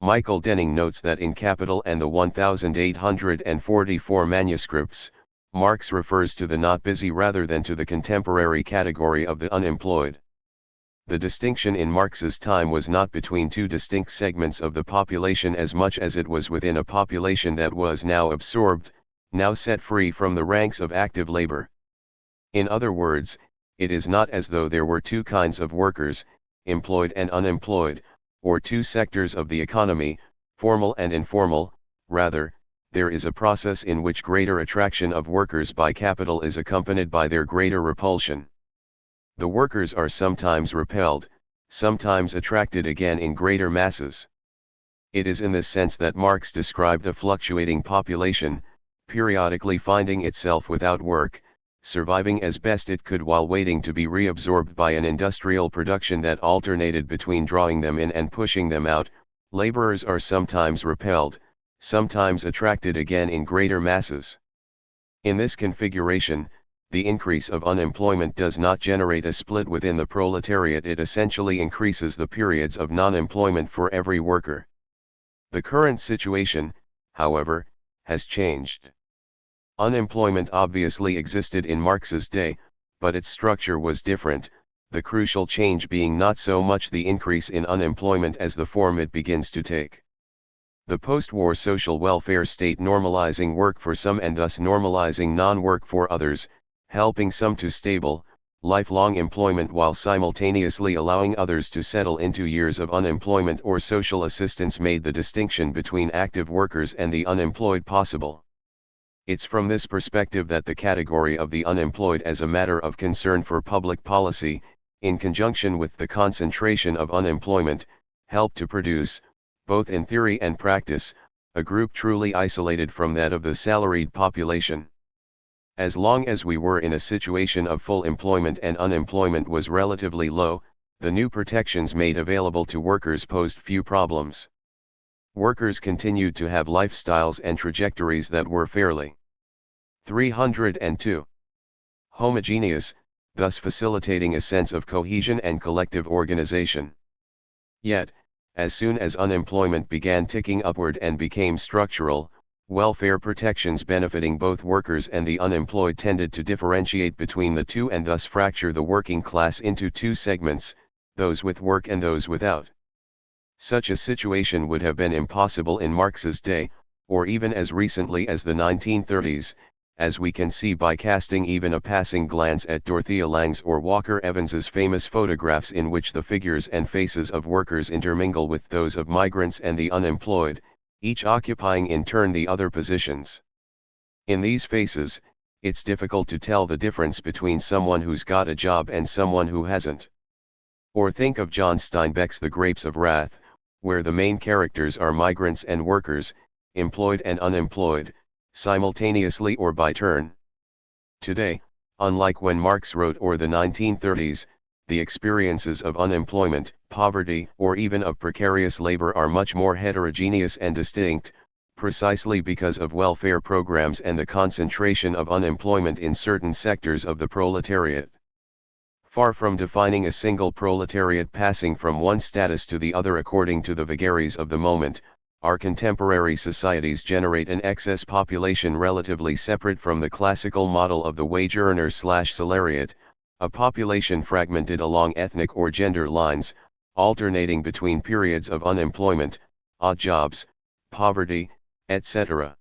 Michael Denning notes that in Capital and the 1844 manuscripts, Marx refers to the not busy rather than to the contemporary category of the unemployed. The distinction in Marx's time was not between two distinct segments of the population as much as it was within a population that was now absorbed, now set free from the ranks of active labor. In other words, it is not as though there were two kinds of workers, employed and unemployed, or two sectors of the economy, formal and informal. Rather, there is a process in which greater attraction of workers by capital is accompanied by their greater repulsion. The workers are sometimes repelled, sometimes attracted again in greater masses. It is in this sense that Marx described a fluctuating population, periodically finding itself without work, surviving as best it could while waiting to be reabsorbed by an industrial production that alternated between drawing them in and pushing them out. Laborers are sometimes repelled, sometimes attracted again in greater masses. In this configuration, the increase of unemployment does not generate a split within the proletariat, it essentially increases the periods of non-employment for every worker. The current situation, however, has changed. Unemployment obviously existed in Marx's day, but its structure was different, the crucial change being not so much the increase in unemployment as the form it begins to take. The post-war social welfare state normalizing work for some and thus normalizing non-work for others, helping some to stable, lifelong employment while simultaneously allowing others to settle into years of unemployment or social assistance made the distinction between active workers and the unemployed possible. It's from this perspective that the category of the unemployed as a matter of concern for public policy, in conjunction with the concentration of unemployment, helped to produce, both in theory and practice, a group truly isolated from that of the salaried population. As long as we were in a situation of full employment and unemployment was relatively low, the new protections made available to workers posed few problems. Workers continued to have lifestyles and trajectories that were fairly 302 homogeneous, thus facilitating a sense of cohesion and collective organization. Yet, as soon as unemployment began ticking upward and became structural, welfare protections benefiting both workers and the unemployed tended to differentiate between the two and thus fracture the working class into two segments, those with work and those without. Such a situation would have been impossible in Marx's day, or even as recently as the 1930s, as we can see by casting even a passing glance at Dorothea Lange's or Walker Evans's famous photographs in which the figures and faces of workers intermingle with those of migrants and the unemployed, each occupying in turn the other positions. In these faces, it's difficult to tell the difference between someone who's got a job and someone who hasn't. Or think of John Steinbeck's The Grapes of Wrath, where the main characters are migrants and workers, employed and unemployed, simultaneously or by turn. Today, unlike when Marx wrote or the 1930s, the experiences of unemployment, poverty, or even of precarious labor are much more heterogeneous and distinct, precisely because of welfare programs and the concentration of unemployment in certain sectors of the proletariat. Far from defining a single proletariat passing from one status to the other according to the vagaries of the moment, our contemporary societies generate an excess population relatively separate from the classical model of the wage earner/salariat, a population fragmented along ethnic or gender lines, alternating between periods of unemployment, odd jobs, poverty, etc.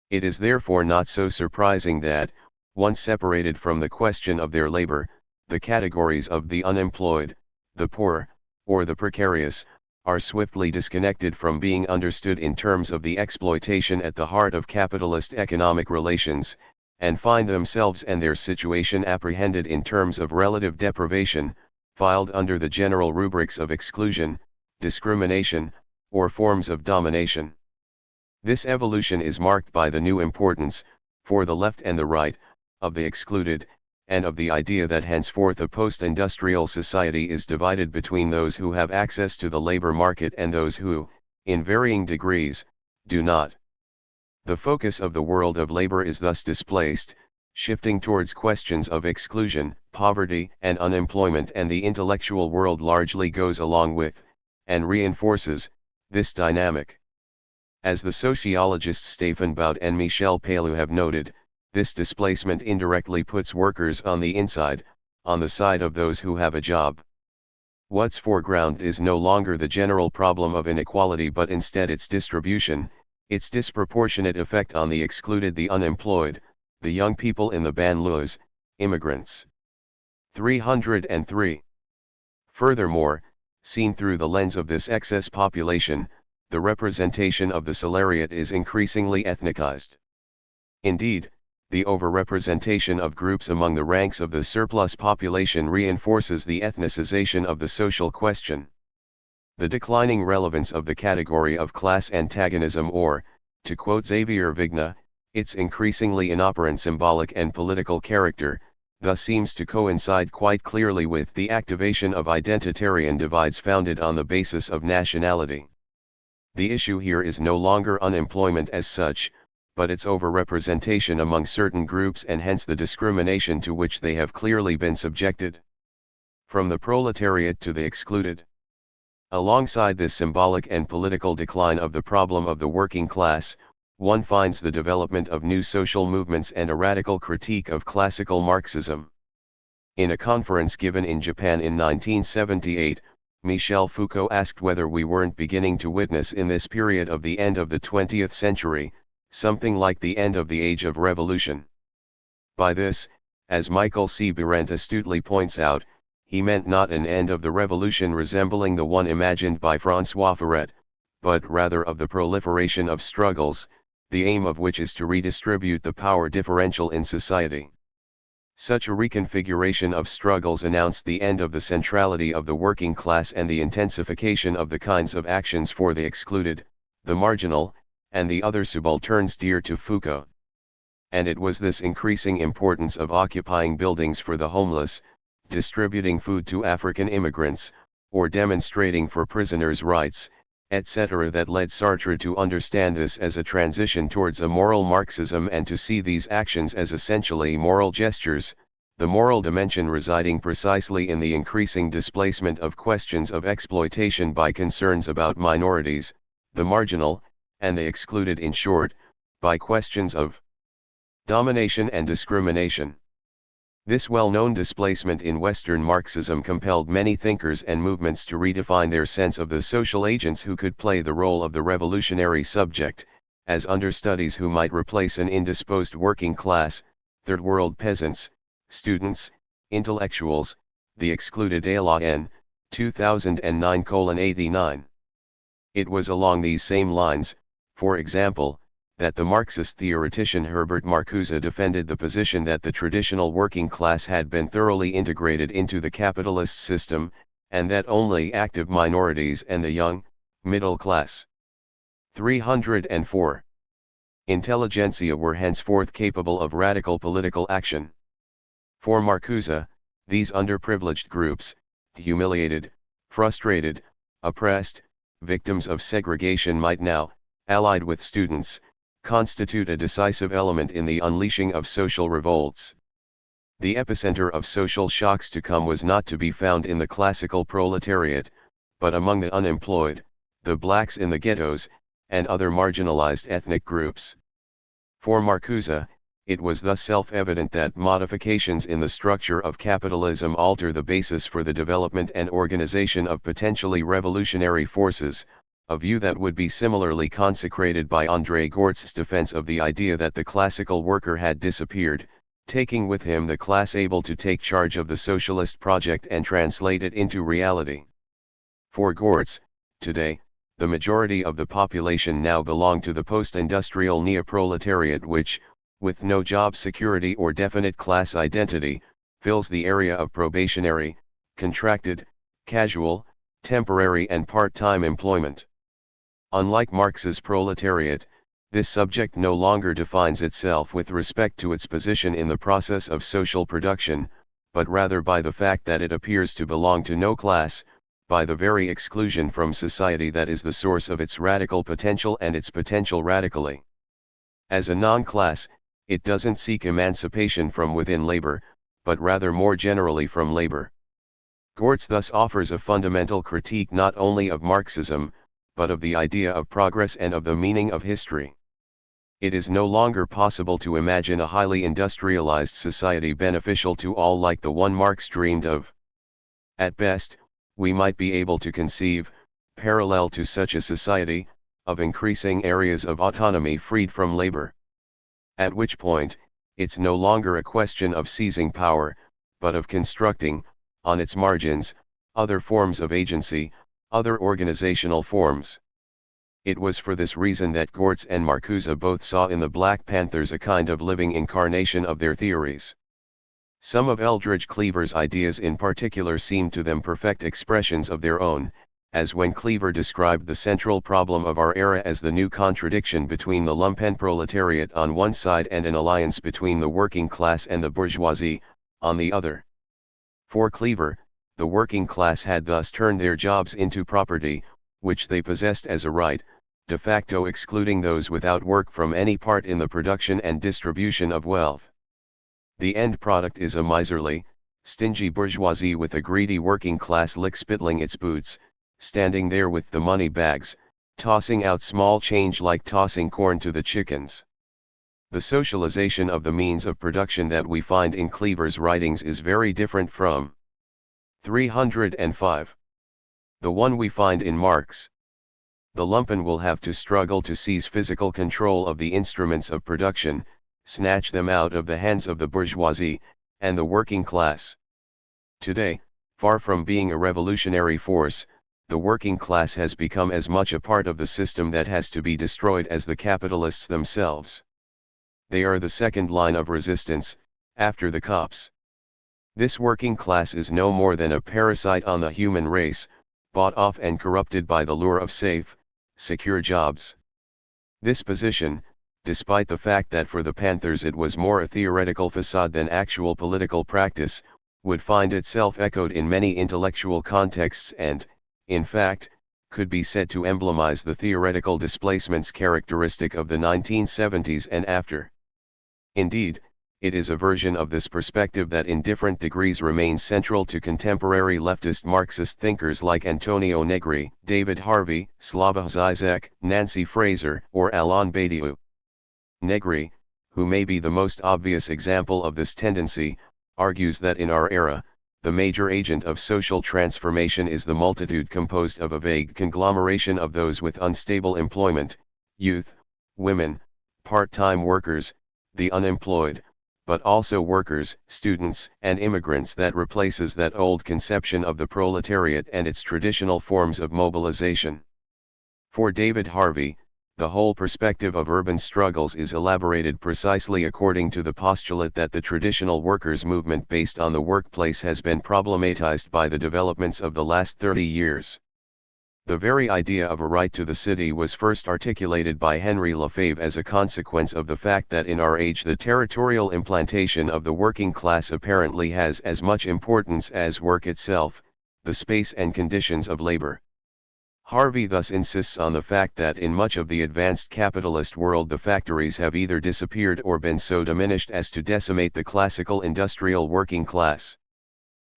It is therefore not so surprising that, once separated from the question of their labor, the categories of the unemployed, the poor, or the precarious, are swiftly disconnected from being understood in terms of the exploitation at the heart of capitalist economic relations, and find themselves and their situation apprehended in terms of relative deprivation, filed under the general rubrics of exclusion, discrimination, or forms of domination. This evolution is marked by the new importance, for the left and the right, of the excluded, and of the idea that henceforth a post-industrial society is divided between those who have access to the labor market and those who, in varying degrees, do not. The focus of the world of labor is thus displaced, shifting towards questions of exclusion, poverty, and unemployment, and the intellectual world largely goes along with, and reinforces, this dynamic. As the sociologists Stephen Bout and Michel Palou have noted, this displacement indirectly puts workers on the inside, on the side of those who have a job. What's foreground is no longer the general problem of inequality but instead its distribution, its disproportionate effect on the excluded, the unemployed, the young people in the banlieues, immigrants. 303. Furthermore, seen through the lens of this excess population, the representation of the salariat is increasingly ethnicized. Indeed, the overrepresentation of groups among the ranks of the surplus population reinforces the ethnicization of the social question. The declining relevance of the category of class antagonism, or, to quote Xavier Vigna, its increasingly inoperant symbolic and political character, thus seems to coincide quite clearly with the activation of identitarian divides founded on the basis of nationality. The issue here is no longer unemployment as such, but its overrepresentation among certain groups and hence the discrimination to which they have clearly been subjected. From the proletariat to the excluded. Alongside this symbolic and political decline of the problem of the working class, one finds the development of new social movements and a radical critique of classical Marxism. In a conference given in Japan in 1978, Michel Foucault asked whether we weren't beginning to witness in this period of the end of the 20th century, something like the end of the Age of Revolution. By this, As Michael C. Berendt astutely points out, he meant not an end of the revolution resembling the one imagined by François Furet, but rather of the proliferation of struggles, the aim of which is to redistribute the power differential in society. Such a reconfiguration of struggles announced the end of the centrality of the working class and the intensification of the kinds of actions for the excluded, the marginal, and the other subalterns dear to Foucault. And it was this increasing importance of occupying buildings for the homeless, distributing food to African immigrants, or demonstrating for prisoners' rights, etc. that led Sartre to understand this as a transition towards a moral Marxism and to see these actions as essentially moral gestures, the moral dimension residing precisely in the increasing displacement of questions of exploitation by concerns about minorities, the marginal, and the excluded, in short, by questions of domination and discrimination. This well-known displacement in Western Marxism compelled many thinkers and movements to redefine their sense of the social agents who could play the role of the revolutionary subject, as understudies who might replace an indisposed working class, third world peasants, students, intellectuals, the excluded ALAN, 2009:89. It was along these same lines, for example, that the Marxist theoretician Herbert Marcuse defended the position that the traditional working class had been thoroughly integrated into the capitalist system, and that only active minorities and the young, middle class 304 intelligentsia were henceforth capable of radical political action. For Marcuse, these underprivileged groups, humiliated, frustrated, oppressed, victims of segregation might now, allied with students, constitute a decisive element in the unleashing of social revolts. The epicenter of social shocks to come was not to be found in the classical proletariat, but among the unemployed, the blacks in the ghettos, and other marginalized ethnic groups. For Marcuse, it was thus self-evident that modifications in the structure of capitalism alter the basis for the development and organization of potentially revolutionary forces, a view that would be similarly consecrated by André Gortz's defense of the idea that the classical worker had disappeared, taking with him the class able to take charge of the socialist project and translate it into reality. For Gortz, today, the majority of the population now belong to the post-industrial neoproletariat which, with no job security or definite class identity, fills the area of probationary, contracted, casual, temporary and part-time employment. Unlike Marx's proletariat, this subject no longer defines itself with respect to its position in the process of social production, but rather by the fact that it appears to belong to no class, by the very exclusion from society that is the source of its radical potential and its potential radically. As a non-class, it doesn't seek emancipation from within labor, but rather more generally from labor. Gortz thus offers a fundamental critique not only of Marxism, but of the idea of progress and of the meaning of history. It is no longer possible to imagine a highly industrialized society beneficial to all like the one Marx dreamed of. At best, we might be able to conceive, parallel to such a society, of increasing areas of autonomy freed from labor. At which point, it's no longer a question of seizing power, but of constructing, on its margins, other forms of agency, other organizational forms. It was for this reason that Gortz and Marcuse both saw in the Black Panthers a kind of living incarnation of their theories. Some of Eldridge Cleaver's ideas in particular seemed to them perfect expressions of their own, as when Cleaver described the central problem of our era as the new contradiction between the lumpenproletariat on one side and an alliance between the working class and the bourgeoisie, on the other. For Cleaver, the working class had thus turned their jobs into property, which they possessed as a right, de facto excluding those without work from any part in the production and distribution of wealth. The end product is a miserly, stingy bourgeoisie with a greedy working class lick-spittling its boots, standing there with the money bags, tossing out small change like tossing corn to the chickens. The socialization of the means of production that we find in Cleaver's writings is very different from 305. The one we find in Marx. The lumpen will have to struggle to seize physical control of the instruments of production, snatch them out of the hands of the bourgeoisie, and the working class. Today, far from being a revolutionary force, the working class has become as much a part of the system that has to be destroyed as the capitalists themselves. They are the second line of resistance, after the cops. This working class is no more than a parasite on the human race, bought off and corrupted by the lure of safe, secure jobs. This position, despite the fact that for the Panthers it was more a theoretical facade than actual political practice, would find itself echoed in many intellectual contexts and, in fact, could be said to emblemize the theoretical displacements characteristic of the 1970s and after. Indeed, it is a version of this perspective that in different degrees remains central to contemporary leftist Marxist thinkers like Antonio Negri, David Harvey, Slavoj Zizek, Nancy Fraser, or Alain Badiou. Negri, who may be the most obvious example of this tendency, argues that in our era, the major agent of social transformation is the multitude composed of a vague conglomeration of those with unstable employment, youth, women, part-time workers, the unemployed, but also workers, students, and immigrants that replaces that old conception of the proletariat and its traditional forms of mobilization. For David Harvey, the whole perspective of urban struggles is elaborated precisely according to the postulate that the traditional workers' movement based on the workplace has been problematized by the developments of the last 30 years. The very idea of a right to the city was first articulated by Henry Lefebvre as a consequence of the fact that in our age the territorial implantation of the working class apparently has as much importance as work itself, the space and conditions of labor. Harvey thus insists on the fact that in much of the advanced capitalist world the factories have either disappeared or been so diminished as to decimate the classical industrial working class.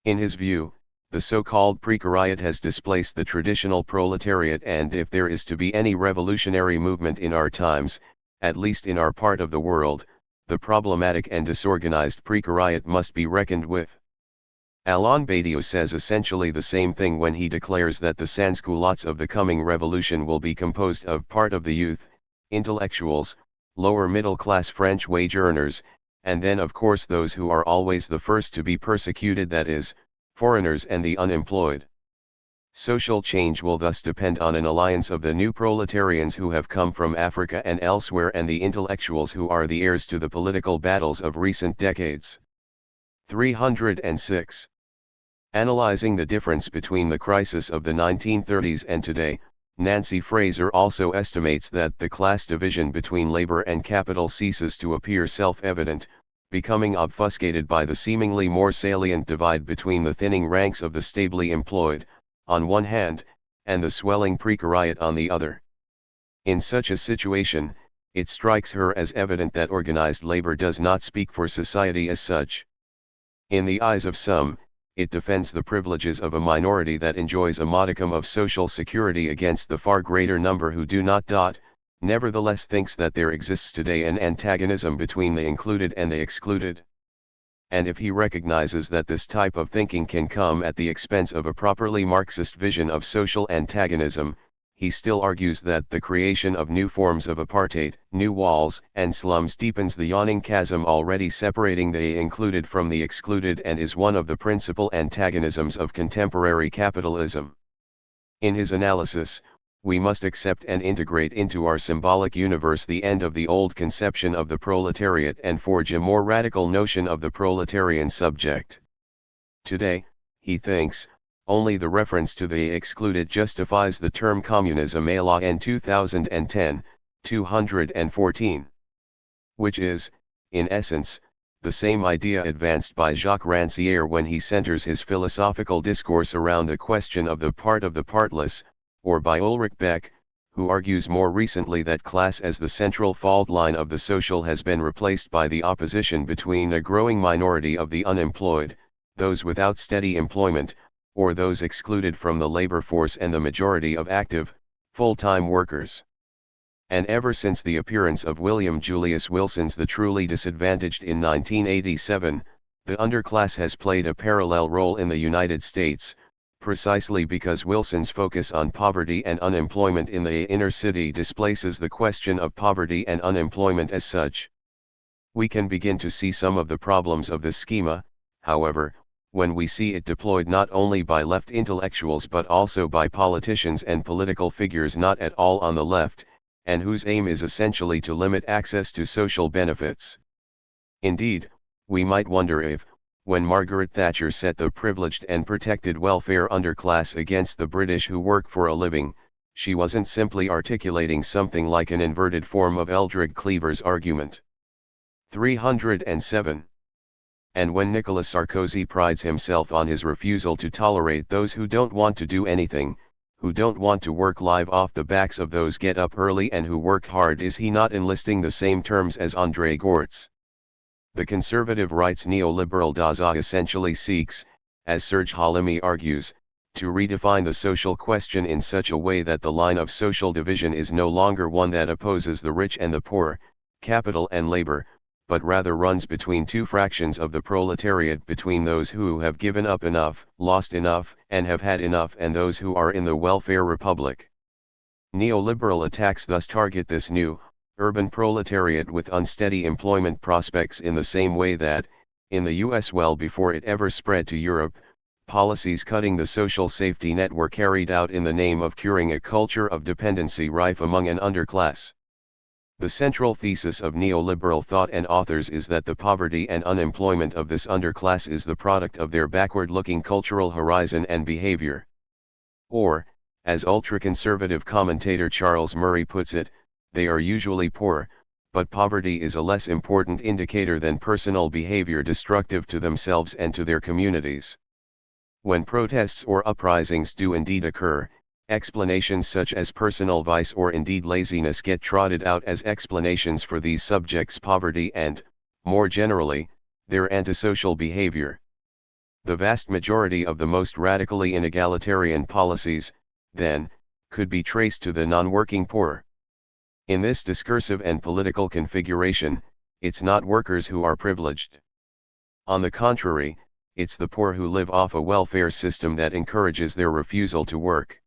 In his view, the so-called precariat has displaced the traditional proletariat, and if there is to be any revolutionary movement in our times, at least in our part of the world, the problematic and disorganized precariat must be reckoned with. Alain Badiou says essentially the same thing when he declares that the sans-culottes of the coming revolution will be composed of part of the youth, intellectuals, lower middle-class French wage earners, and then of course those who are always the first to be persecuted, that is, foreigners and the unemployed. Social change will thus depend on an alliance of the new proletarians who have come from Africa and elsewhere and the intellectuals who are the heirs to the political battles of recent decades. 306. Analyzing the difference between the crisis of the 1930s and today, Nancy Fraser also estimates that the class division between labor and capital ceases to appear self-evident, becoming obfuscated by the seemingly more salient divide between the thinning ranks of the stably employed, on one hand, and the swelling precariat on the other. In such a situation, it strikes her as evident that organized labor does not speak for society as such. In the eyes of some, it defends the privileges of a minority that enjoys a modicum of social security against the far greater number who do not. Nevertheless thinks that there exists today an antagonism between the included and the excluded. And if he recognizes that this type of thinking can come at the expense of a properly Marxist vision of social antagonism, he still argues that the creation of new forms of apartheid, new walls and slums deepens the yawning chasm already separating the included from the excluded and is one of the principal antagonisms of contemporary capitalism. In his analysis, we must accept and integrate into our symbolic universe the end of the old conception of the proletariat and forge a more radical notion of the proletarian subject. Today, he thinks, only the reference to the excluded justifies the term communism à la en 2010, 214. Which is, in essence, the same idea advanced by Jacques Rancière when he centers his philosophical discourse around the question of the part of the partless, or by Ulrich Beck, who argues more recently that class as the central fault line of the social has been replaced by the opposition between a growing minority of the unemployed, those without steady employment, or those excluded from the labor force and the majority of active, full-time workers. And ever since the appearance of William Julius Wilson's The Truly Disadvantaged in 1987, the underclass has played a parallel role in the United States, precisely because Wilson's focus on poverty and unemployment in the inner city displaces the question of poverty and unemployment as such. We can begin to see some of the problems of this schema, however, when we see it deployed not only by left intellectuals but also by politicians and political figures not at all on the left, and whose aim is essentially to limit access to social benefits. Indeed, we might wonder if, when Margaret Thatcher set the privileged and protected welfare underclass against the British who work for a living, she wasn't simply articulating something like an inverted form of Eldred Cleaver's argument. 307. And when Nicolas Sarkozy prides himself on his refusal to tolerate those who don't want to do anything, who don't want to work live off the backs of those get up early and who work hard, is he not enlisting the same terms as André Gortz? The conservative right's neoliberal Dasein essentially seeks, as Serge Halimi argues, to redefine the social question in such a way that the line of social division is no longer one that opposes the rich and the poor, capital and labor, but rather runs between two fractions of the proletariat, between those who have given up enough, lost enough, and have had enough, and those who are in the welfare republic. Neoliberal attacks thus target this new, urban proletariat with unsteady employment prospects in the same way that, in the US well before it ever spread to Europe, policies cutting the social safety net were carried out in the name of curing a culture of dependency rife among an underclass. The central thesis of neoliberal thought and authors is that the poverty and unemployment of this underclass is the product of their backward-looking cultural horizon and behavior. Or, as ultra-conservative commentator Charles Murray puts it, they are usually poor, but poverty is a less important indicator than personal behavior destructive to themselves and to their communities. When protests or uprisings do indeed occur, explanations such as personal vice or indeed laziness get trotted out as explanations for these subjects' poverty and, more generally, their antisocial behavior. The vast majority of the most radically inegalitarian policies, then, could be traced to the non-working poor. In this discursive and political configuration, it's not workers who are privileged. On the contrary, it's the poor who live off a welfare system that encourages their refusal to work.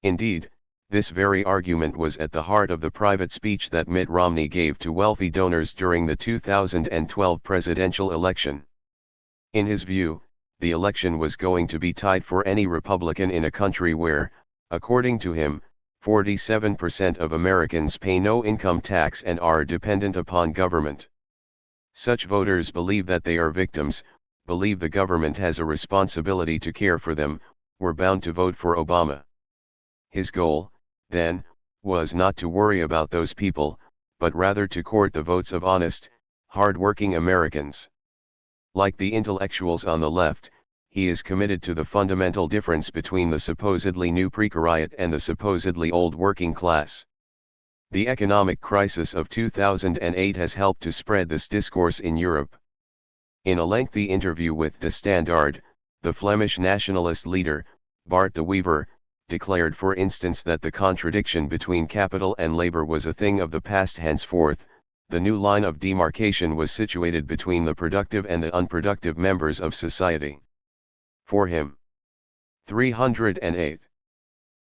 Indeed, this very argument was at the heart of the private speech that Mitt Romney gave to wealthy donors during the 2012 presidential election. In his view, the election was going to be tied for any Republican in a country where, according to him, 47% of Americans pay no income tax and are dependent upon government. Such voters believe that they are victims, believe the government has a responsibility to care for them, were bound to vote for Obama. His goal, then, was not to worry about those people, but rather to court the votes of honest, hard-working Americans. Like the intellectuals on the left, he is committed to the fundamental difference between the supposedly new precariat and the supposedly old working class. The economic crisis of 2008 has helped to spread this discourse in Europe. In a lengthy interview with De Standaard, the Flemish nationalist leader, Bart de Wever, declared for instance that the contradiction between capital and labor was a thing of the past. Henceforth, the new line of demarcation was situated between the productive and the unproductive members of society. For him. 308.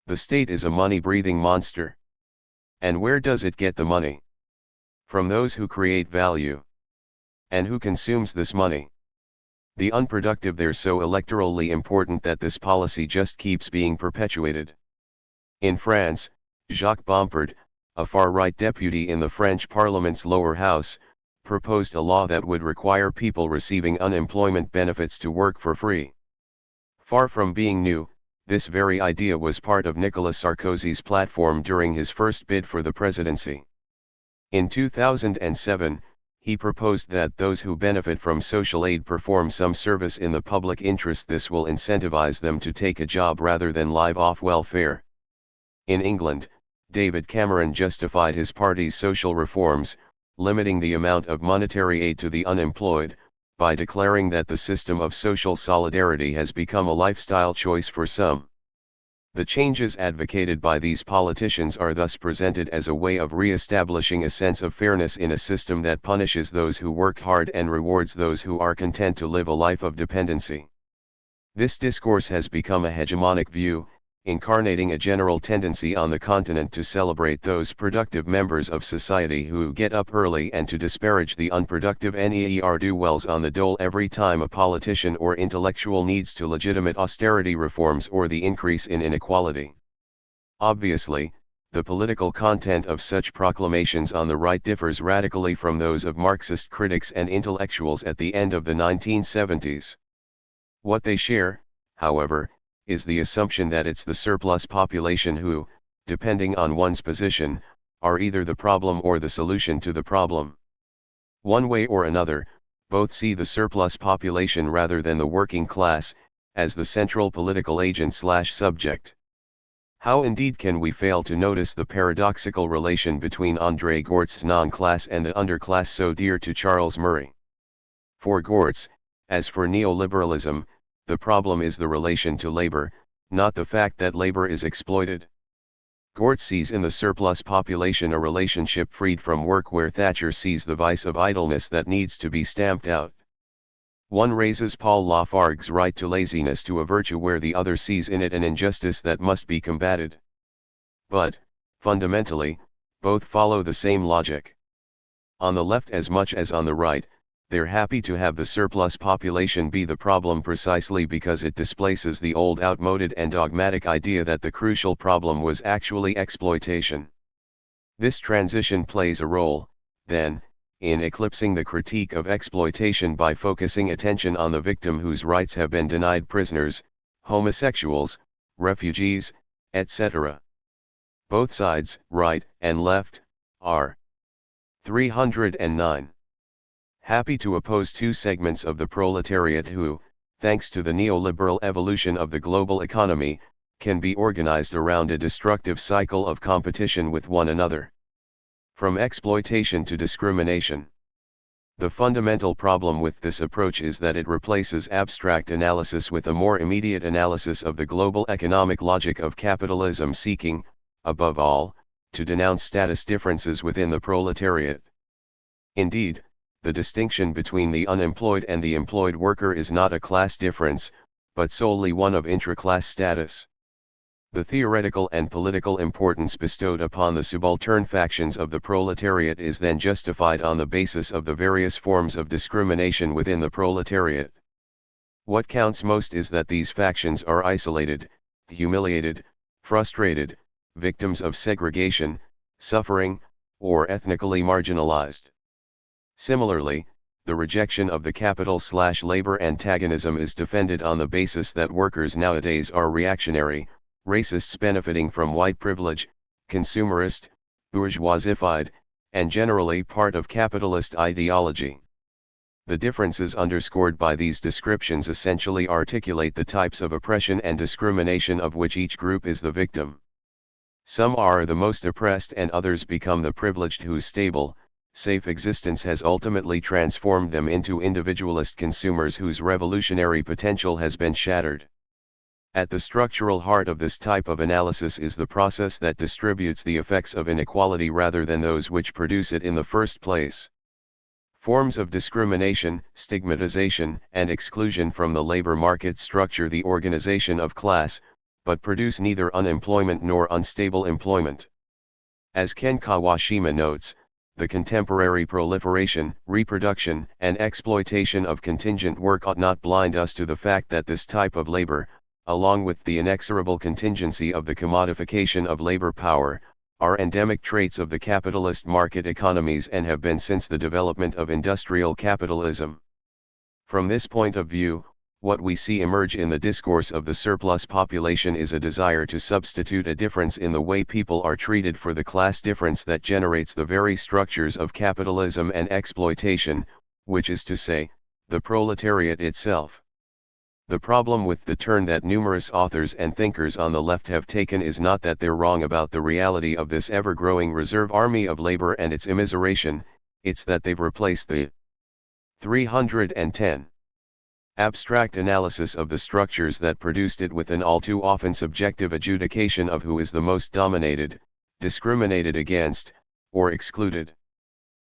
The state is a money-breathing monster. And where does it get the money? From those who create value. And who consumes this money? The unproductive. They're so electorally important that this policy just keeps being perpetuated. In France, Jacques Bompard, a far-right deputy in the French Parliament's lower house, proposed a law that would require people receiving unemployment benefits to work for free. Far from being new, this very idea was part of Nicolas Sarkozy's platform during his first bid for the presidency. In 2007, he proposed that those who benefit from social aid perform some service in the public interest. This will incentivize them to take a job rather than live off welfare. In England, David Cameron justified his party's social reforms, limiting the amount of monetary aid to the unemployed, by declaring that the system of social solidarity has become a lifestyle choice for some. The changes advocated by these politicians are thus presented as a way of re-establishing a sense of fairness in a system that punishes those who work hard and rewards those who are content to live a life of dependency. This discourse has become a hegemonic view, incarnating a general tendency on the continent to celebrate those productive members of society who get up early and to disparage the unproductive ne'er-do-wells on the dole every time a politician or intellectual needs to legitimate austerity reforms or the increase in inequality. Obviously, the political content of such proclamations on the right differs radically from those of Marxist critics and intellectuals at the end of the 1970s. What they share, however, is the assumption that it's the surplus population who, depending on one's position, are either the problem or the solution to the problem. One way or another, both see the surplus population rather than the working class, as the central political agent/subject. How indeed can we fail to notice the paradoxical relation between André Gortz's non-class and the underclass so dear to Charles Murray? For Gortz, as for neoliberalism, the problem is the relation to labor, not the fact that labor is exploited. Gortz sees in the surplus population a relationship freed from work where Thatcher sees the vice of idleness that needs to be stamped out. One raises Paul Lafargue's right to laziness to a virtue where the other sees in it an injustice that must be combated. But, fundamentally, both follow the same logic. On the left as much as on the right, they're happy to have the surplus population be the problem precisely because it displaces the old outmoded and dogmatic idea that the crucial problem was actually exploitation. This transition plays a role, then, in eclipsing the critique of exploitation by focusing attention on the victim whose rights have been denied: prisoners, homosexuals, refugees, etc. Both sides, right and left, are 309. Happy to oppose two segments of the proletariat who, thanks to the neoliberal evolution of the global economy, can be organized around a destructive cycle of competition with one another. From exploitation to discrimination. The fundamental problem with this approach is that it replaces abstract analysis with a more immediate analysis of the global economic logic of capitalism, seeking, above all, to denounce status differences within the proletariat. Indeed, the distinction between the unemployed and the employed worker is not a class difference, but solely one of intra-class status. The theoretical and political importance bestowed upon the subaltern factions of the proletariat is then justified on the basis of the various forms of discrimination within the proletariat. What counts most is that these factions are isolated, humiliated, frustrated, victims of segregation, suffering, or ethnically marginalized. Similarly, the rejection of the capital/labor antagonism is defended on the basis that workers nowadays are reactionary, racists benefiting from white privilege, consumerist, bourgeoisified, and generally part of capitalist ideology. The differences underscored by these descriptions essentially articulate the types of oppression and discrimination of which each group is the victim. Some are the most oppressed and others become the privileged whose stable, safe existence has ultimately transformed them into individualist consumers whose revolutionary potential has been shattered. At the structural heart of this type of analysis is the process that distributes the effects of inequality rather than those which produce it in the first place. Forms of discrimination, stigmatization, and exclusion from the labor market structure the organization of class, but produce neither unemployment nor unstable employment. As Ken Kawashima notes, the contemporary proliferation, reproduction, and exploitation of contingent work ought not blind us to the fact that this type of labor, along with the inexorable contingency of the commodification of labor power, are endemic traits of the capitalist market economies and have been since the development of industrial capitalism. From this point of view, what we see emerge in the discourse of the surplus population is a desire to substitute a difference in the way people are treated for the class difference that generates the very structures of capitalism and exploitation, which is to say, the proletariat itself. The problem with the turn that numerous authors and thinkers on the left have taken is not that they're wrong about the reality of this ever-growing reserve army of labor and its immiseration, it's that they've replaced the 310 abstract analysis of the structures that produced it with an all too often subjective adjudication of who is the most dominated, discriminated against, or excluded.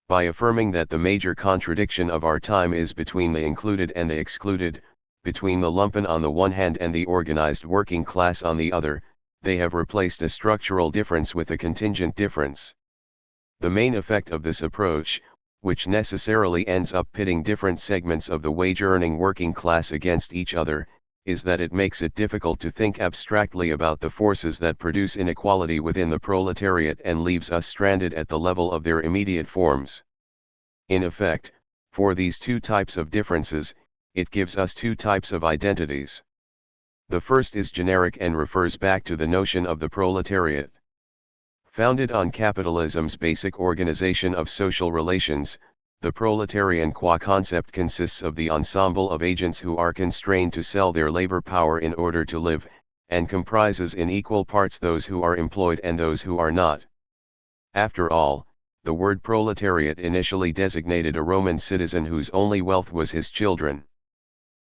By affirming that the major contradiction of our time is between the included and the excluded, between the lumpen on the one hand and the organized working class on the other, they have replaced a structural difference with a contingent difference. The main effect of this approach, which necessarily ends up pitting different segments of the wage-earning working class against each other, is that it makes it difficult to think abstractly about the forces that produce inequality within the proletariat and leaves us stranded at the level of their immediate forms. In effect, for these two types of differences, it gives us two types of identities. The first is generic and refers back to the notion of the proletariat. Founded on capitalism's basic organization of social relations, the proletarian qua concept consists of the ensemble of agents who are constrained to sell their labor power in order to live, and comprises in equal parts those who are employed and those who are not. After all, the word proletariat initially designated a Roman citizen whose only wealth was his children.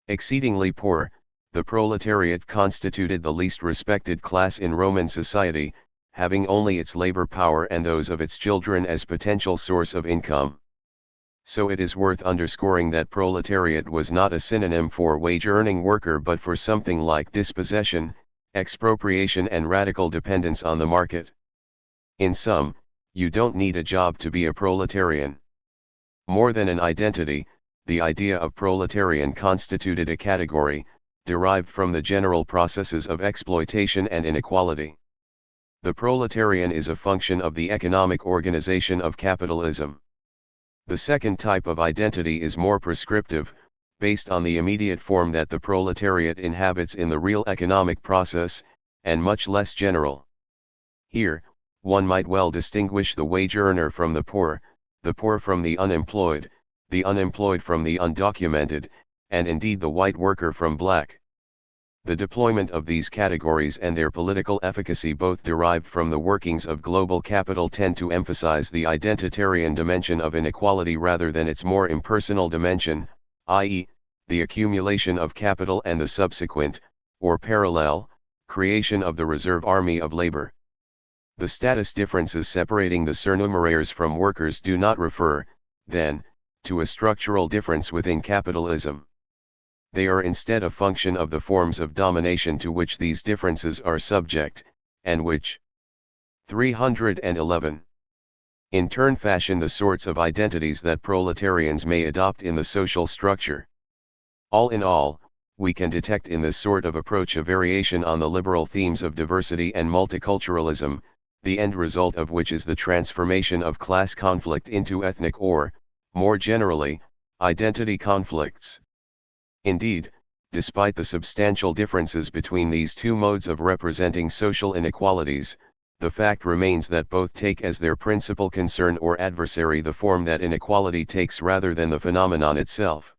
Exceedingly poor, the proletariat constituted the least respected class in Roman society, having only its labor power and those of its children as potential source of income. So it is worth underscoring that proletariat was not a synonym for wage-earning worker but for something like dispossession, expropriation and radical dependence on the market. In sum, you don't need a job to be a proletarian. More than an identity, the idea of proletarian constituted a category, derived from the general processes of exploitation and inequality. The proletarian is a function of the economic organization of capitalism. The second type of identity is more prescriptive, based on the immediate form that the proletariat inhabits in the real economic process, and much less general. Here, one might well distinguish the wage earner from the poor from the unemployed from the undocumented, and indeed the white worker from black. The deployment of these categories and their political efficacy, both derived from the workings of global capital, tend to emphasize the identitarian dimension of inequality rather than its more impersonal dimension, i.e., the accumulation of capital and the subsequent, or parallel, creation of the reserve army of labor. The status differences separating the surnuméraires from workers do not refer, then, to a structural difference within capitalism. They are instead a function of the forms of domination to which these differences are subject, and which 311 in turn fashion the sorts of identities that proletarians may adopt in the social structure. All in all, we can detect in this sort of approach a variation on the liberal themes of diversity and multiculturalism, the end result of which is the transformation of class conflict into ethnic or, more generally, identity conflicts. Indeed, despite the substantial differences between these two modes of representing social inequalities, the fact remains that both take as their principal concern or adversary the form that inequality takes rather than the phenomenon itself.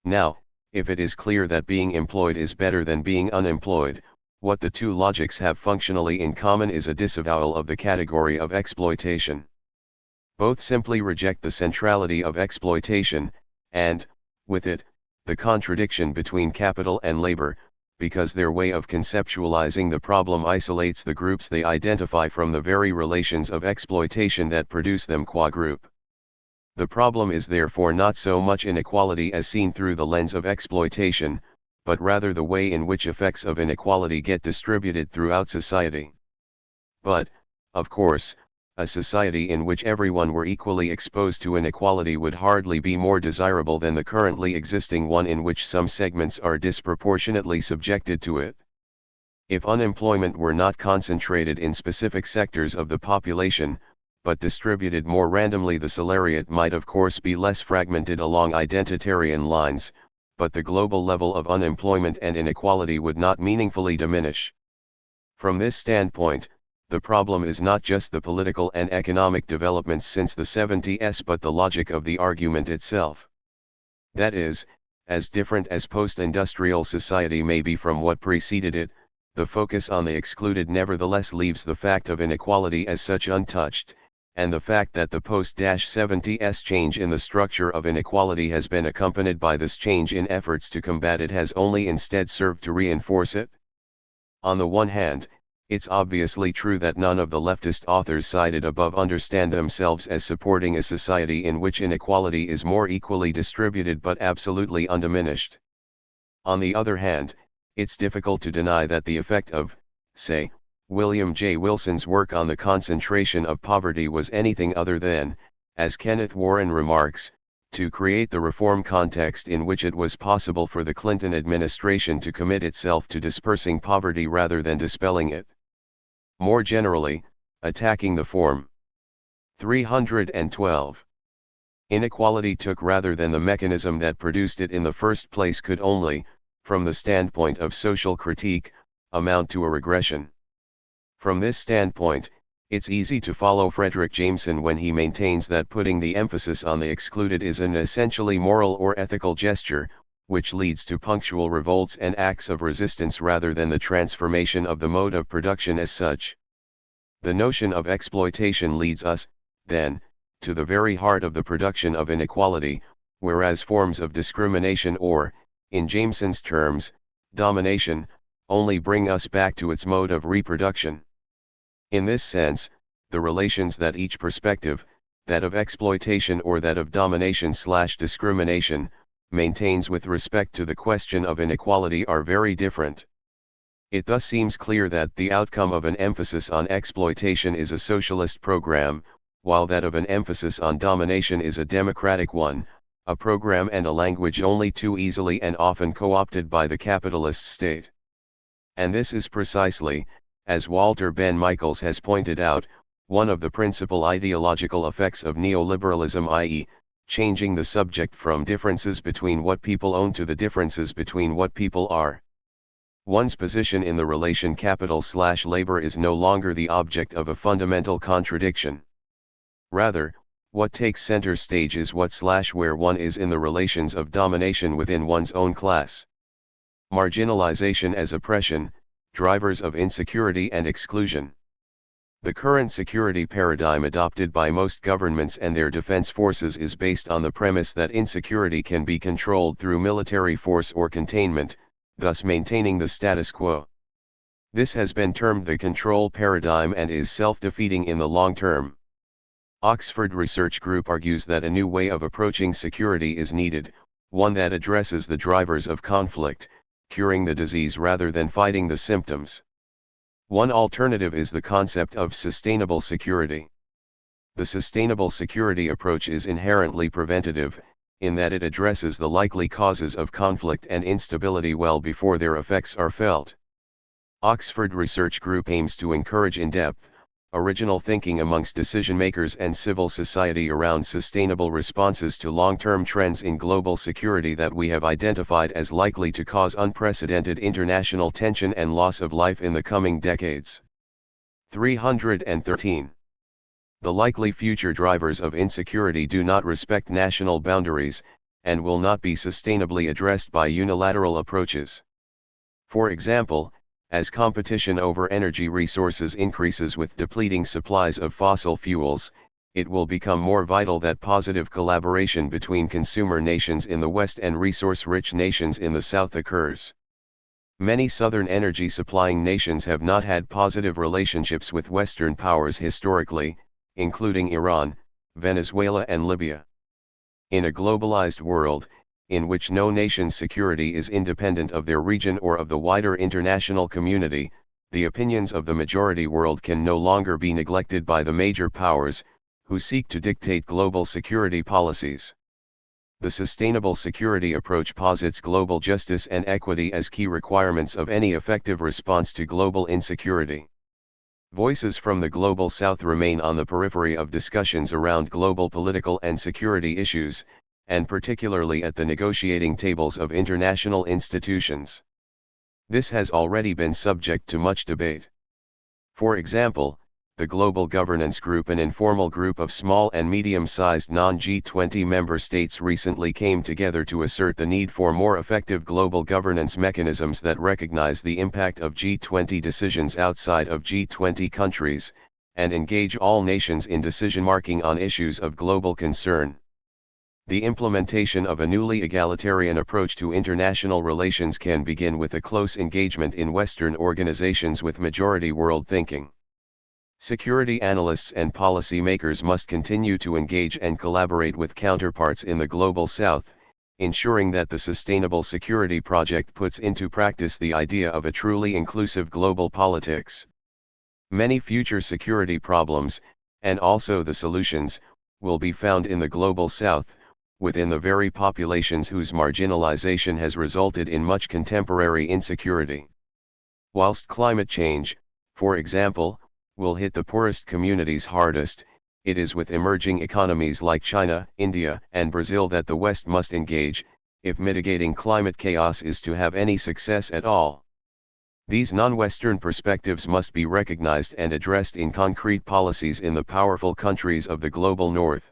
Now, if it is clear that being employed is better than being unemployed, what the two logics have functionally in common is a disavowal of the category of exploitation. Both simply reject the centrality of exploitation, and, with it, the contradiction between capital and labor, because their way of conceptualizing the problem isolates the groups they identify from the very relations of exploitation that produce them qua group. The problem is therefore not so much inequality as seen through the lens of exploitation, but rather the way in which effects of inequality get distributed throughout society. But, of course, a society in which everyone were equally exposed to inequality would hardly be more desirable than the currently existing one in which some segments are disproportionately subjected to it. If unemployment were not concentrated in specific sectors of the population, but distributed more randomly, the salariat might of course be less fragmented along identitarian lines, but the global level of unemployment and inequality would not meaningfully diminish. From this standpoint, the problem is not just the political and economic developments since the 70s but the logic of the argument itself. That is, as different as post-industrial society may be from what preceded it, the focus on the excluded nevertheless leaves the fact of inequality as such untouched, and the fact that the post-70s change in the structure of inequality has been accompanied by this change in efforts to combat it has only instead served to reinforce it. On the one hand, it's obviously true that none of the leftist authors cited above understand themselves as supporting a society in which inequality is more equally distributed but absolutely undiminished. On the other hand, it's difficult to deny that the effect of, say, William J. Wilson's work on the concentration of poverty was anything other than, as Kenneth Warren remarks, to create the reform context in which it was possible for the Clinton administration to commit itself to dispersing poverty rather than dispelling it. More generally, attacking the form. 312. Inequality took rather than the mechanism that produced it in the first place could only, from the standpoint of social critique, amount to a regression. From this standpoint, it's easy to follow Frederick Jameson when he maintains that putting the emphasis on the excluded is an essentially moral or ethical gesture, which leads to punctual revolts and acts of resistance rather than the transformation of the mode of production as such. The notion of exploitation leads us, then, to the very heart of the production of inequality, whereas forms of discrimination or, in Jameson's terms, domination, only bring us back to its mode of reproduction. In this sense, the relations that each perspective, that of exploitation or that of domination/discrimination, maintains with respect to the question of inequality are very different. It thus seems clear that the outcome of an emphasis on exploitation is a socialist program, while that of an emphasis on domination is a democratic one, a program and a language only too easily and often co-opted by the capitalist state. And this is precisely, as Walter Ben Michaels has pointed out, one of the principal ideological effects of neoliberalism, i.e., changing the subject from differences between what people own to the differences between what people are. One's position in the relation capital/labor is no longer the object of a fundamental contradiction. Rather, what takes center stage is what/where one is in the relations of domination within one's own class. Marginalization as oppression, drivers of insecurity and exclusion. The current security paradigm adopted by most governments and their defense forces is based on the premise that insecurity can be controlled through military force or containment, thus maintaining the status quo. This has been termed the control paradigm and is self-defeating in the long term. Oxford Research Group argues that a new way of approaching security is needed, one that addresses the drivers of conflict, curing the disease rather than fighting the symptoms. One alternative is the concept of sustainable security. The sustainable security approach is inherently preventative, in that it addresses the likely causes of conflict and instability well before their effects are felt. Oxford Research Group aims to encourage in-depth, original thinking amongst decision-makers and civil society around sustainable responses to long-term trends in global security that we have identified as likely to cause unprecedented international tension and loss of life in the coming decades. 313. The likely future drivers of insecurity do not respect national boundaries, and will not be sustainably addressed by unilateral approaches. For example, as competition over energy resources increases with depleting supplies of fossil fuels, it will become more vital that positive collaboration between consumer nations in the West and resource-rich nations in the South occurs. Many southern energy-supplying nations have not had positive relationships with Western powers historically, including Iran, Venezuela and Libya. In a globalized world, in which no nation's security is independent of their region or of the wider international community, the opinions of the majority world can no longer be neglected by the major powers, who seek to dictate global security policies. The sustainable security approach posits global justice and equity as key requirements of any effective response to global insecurity. Voices from the Global South remain on the periphery of discussions around global political and security issues, and particularly at the negotiating tables of international institutions. This has already been subject to much debate. For example, the Global Governance Group, an informal group of small and medium-sized non-G20 member states, recently came together to assert the need for more effective global governance mechanisms that recognize the impact of G20 decisions outside of G20 countries, and engage all nations in decision-making on issues of global concern. The implementation of a newly egalitarian approach to international relations can begin with a close engagement in Western organizations with majority world thinking. Security analysts and policy makers must continue to engage and collaborate with counterparts in the Global South, ensuring that the Sustainable Security Project puts into practice the idea of a truly inclusive global politics. Many future security problems, and also the solutions, will be found in the global south, within the very populations whose marginalization has resulted in much contemporary insecurity. Whilst climate change, for example, will hit the poorest communities hardest, it is with emerging economies like China, India, and Brazil that the West must engage, if mitigating climate chaos is to have any success at all. These non-Western perspectives must be recognized and addressed in concrete policies in the powerful countries of the global North.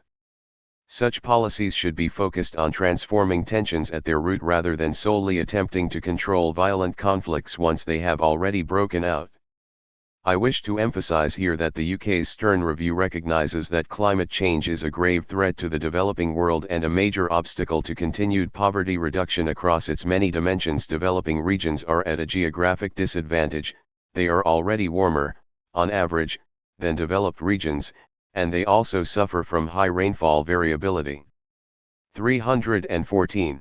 Such policies should be focused on transforming tensions at their root rather than solely attempting to control violent conflicts once they have already broken out. I wish to emphasize here that the UK's Stern Review recognizes that climate change is a grave threat to the developing world and a major obstacle to continued poverty reduction across its many dimensions. Developing regions are at a geographic disadvantage, they are already warmer, on average, than developed regions, and they also suffer from high rainfall variability. 314.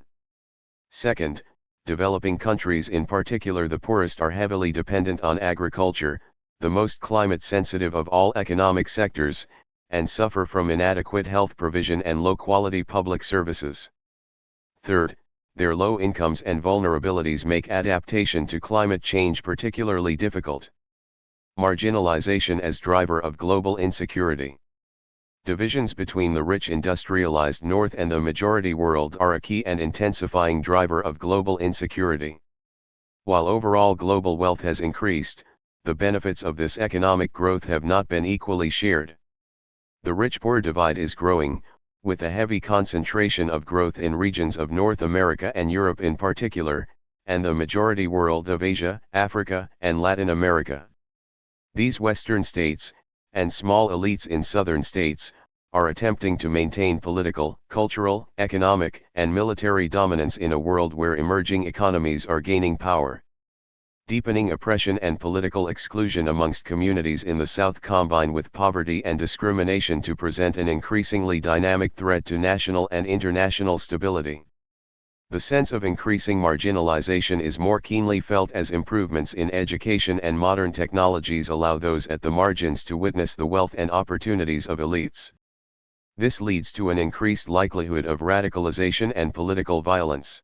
Second, developing countries, in particular the poorest, are heavily dependent on agriculture, the most climate-sensitive of all economic sectors, and suffer from inadequate health provision and low-quality public services. Third, their low incomes and vulnerabilities make adaptation to climate change particularly difficult. Marginalization as driver of global insecurity. Divisions between the rich industrialized North and the majority world are a key and intensifying driver of global insecurity. While overall global wealth has increased, the benefits of this economic growth have not been equally shared. The rich-poor divide is growing, with a heavy concentration of growth in regions of North America and Europe in particular, and the majority world of Asia, Africa, and Latin America. These Western states, and small elites in southern states, are attempting to maintain political, cultural, economic, and military dominance in a world where emerging economies are gaining power. Deepening oppression and political exclusion amongst communities in the South combine with poverty and discrimination to present an increasingly dynamic threat to national and international stability. The sense of increasing marginalization is more keenly felt as improvements in education and modern technologies allow those at the margins to witness the wealth and opportunities of elites. This leads to an increased likelihood of radicalization and political violence.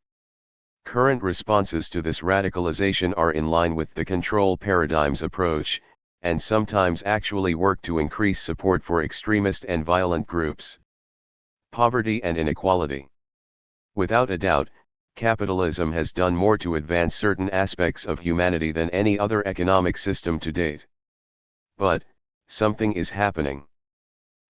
Current responses to this radicalization are in line with the control paradigm's approach, and sometimes actually work to increase support for extremist and violent groups. Poverty and inequality. Without a doubt, capitalism has done more to advance certain aspects of humanity than any other economic system to date. But, something is happening.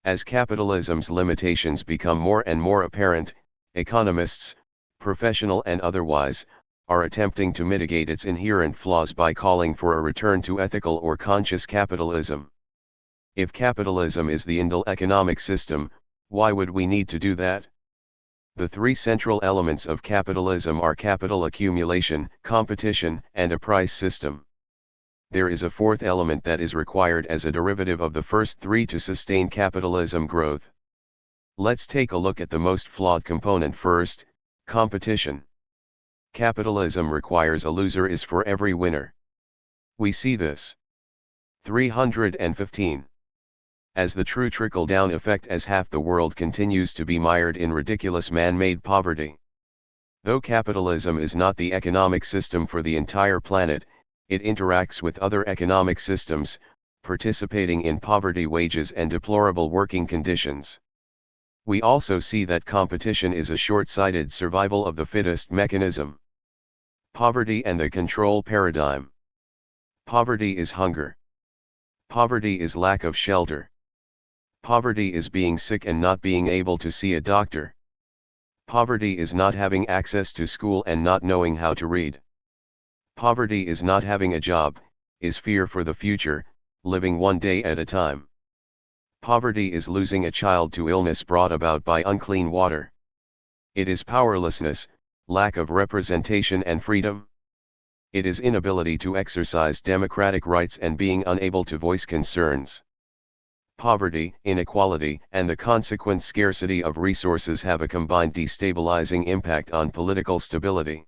As capitalism's limitations become more and more apparent, economists, professional and otherwise, are attempting to mitigate its inherent flaws by calling for a return to ethical or conscious capitalism. If capitalism is the ideal economic system, why would we need to do that? The three central elements of capitalism are capital accumulation, competition, and a price system. There is a fourth element that is required as a derivative of the first three to sustain capitalism growth. Let's take a look at the most flawed component first: competition. Capitalism requires a loser is for every winner. We see this. 315. As the true trickle-down effect as half the world continues to be mired in ridiculous man-made poverty. Though capitalism is not the economic system for the entire planet, it interacts with other economic systems, participating in poverty, wages, and deplorable working conditions. We also see that competition is a short-sighted survival of the fittest mechanism. Poverty and the control paradigm. Poverty is hunger. Poverty is lack of shelter. Poverty is being sick and not being able to see a doctor. Poverty is not having access to school and not knowing how to read. Poverty is not having a job, is fear for the future, living one day at a time. Poverty is losing a child to illness brought about by unclean water. It is powerlessness, lack of representation and freedom. It is inability to exercise democratic rights and being unable to voice concerns. Poverty, inequality, and the consequent scarcity of resources have a combined destabilizing impact on political stability.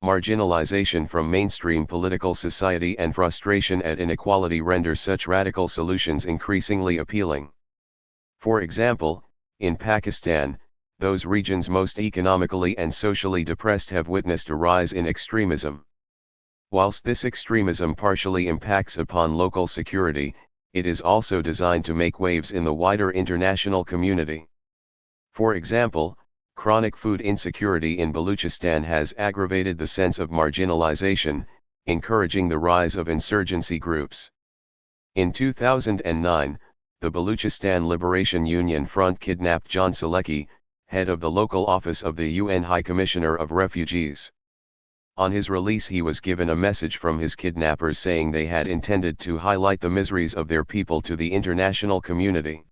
Marginalization from mainstream political society and frustration at inequality render such radical solutions increasingly appealing. For example, in Pakistan, those regions most economically and socially depressed have witnessed a rise in extremism. Whilst this extremism partially impacts upon local security, it is also designed to make waves in the wider international community. For example, chronic food insecurity in Baluchistan has aggravated the sense of marginalization, encouraging the rise of insurgency groups. In 2009, the Baluchistan Liberation Union Front kidnapped John Saleki, head of the local office of the UN High Commissioner of Refugees. On his release he was given a message from his kidnappers saying they had intended to highlight the miseries of their people to the international community.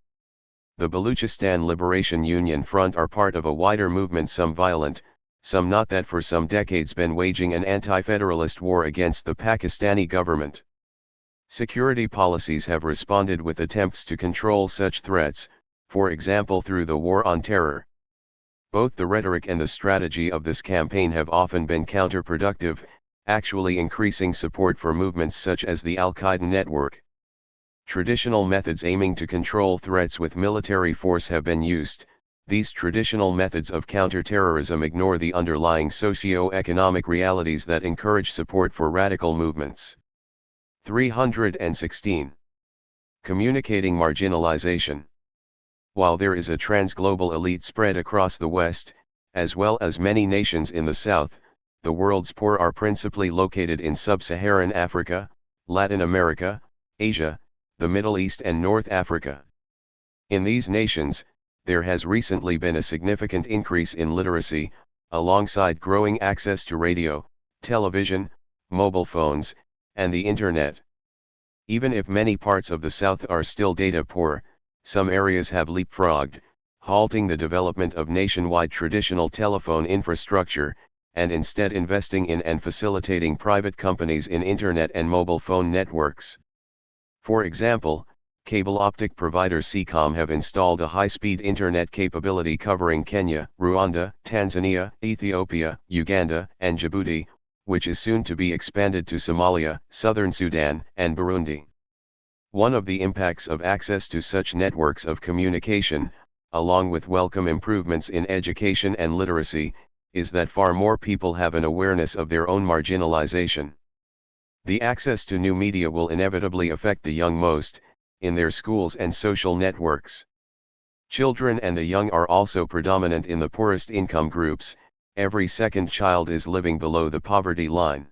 The Baluchistan Liberation Union Front are part of a wider movement, some violent, some not, that for some decades been waging an anti-federalist war against the Pakistani government. Security policies have responded with attempts to control such threats, for example through the War on Terror. Both the rhetoric and the strategy of this campaign have often been counterproductive, actually increasing support for movements such as the Al-Qaeda network. Traditional methods aiming to control threats with military force have been used. These traditional methods of counterterrorism ignore the underlying socio-economic realities that encourage support for radical movements. 316. Communicating marginalization. While there is a transglobal elite spread across the West, as well as many nations in the South, the world's poor are principally located in sub-Saharan Africa, Latin America, Asia, the Middle East and North Africa. In these nations, there has recently been a significant increase in literacy, alongside growing access to radio, television, mobile phones, and the Internet. Even if many parts of the South are still data poor, some areas have leapfrogged, halting the development of nationwide traditional telephone infrastructure, and instead investing in and facilitating private companies in Internet and mobile phone networks. For example, cable optic provider Seacom have installed a high-speed Internet capability covering Kenya, Rwanda, Tanzania, Ethiopia, Uganda, and Djibouti, which is soon to be expanded to Somalia, Southern Sudan, and Burundi. One of the impacts of access to such networks of communication, along with welcome improvements in education and literacy, is that far more people have an awareness of their own marginalization. The access to new media will inevitably affect the young most, in their schools and social networks. Children and the young are also predominant in the poorest income groups. Every second child is living below the poverty line.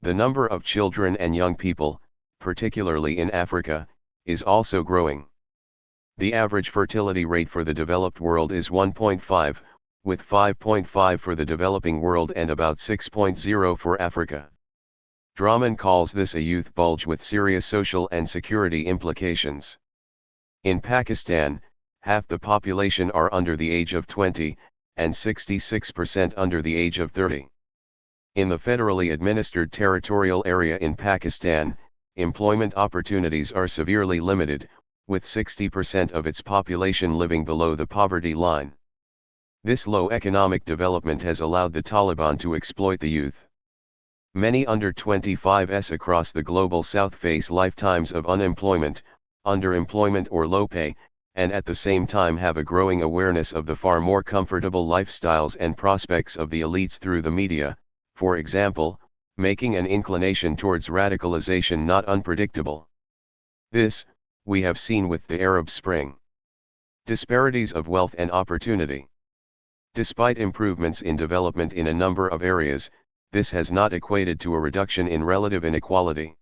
The number of children and young people, particularly in Africa, is also growing. The average fertility rate for the developed world is 1.5, with 5.5 for the developing world and about 6.0 for Africa. Draman calls this a youth bulge with serious social and security implications. In Pakistan, half the population are under the age of 20, and 66% under the age of 30. In the federally administered territorial area in Pakistan, employment opportunities are severely limited, with 60% of its population living below the poverty line. This low economic development has allowed the Taliban to exploit the youth. Many under 25s across the global south face lifetimes of unemployment, underemployment or low pay, and at the same time have a growing awareness of the far more comfortable lifestyles and prospects of the elites through the media, for example, making an inclination towards radicalization not unpredictable. This, we have seen with the Arab Spring. Disparities of wealth and opportunity. Despite improvements in development in a number of areas, this has not equated to a reduction in relative inequality.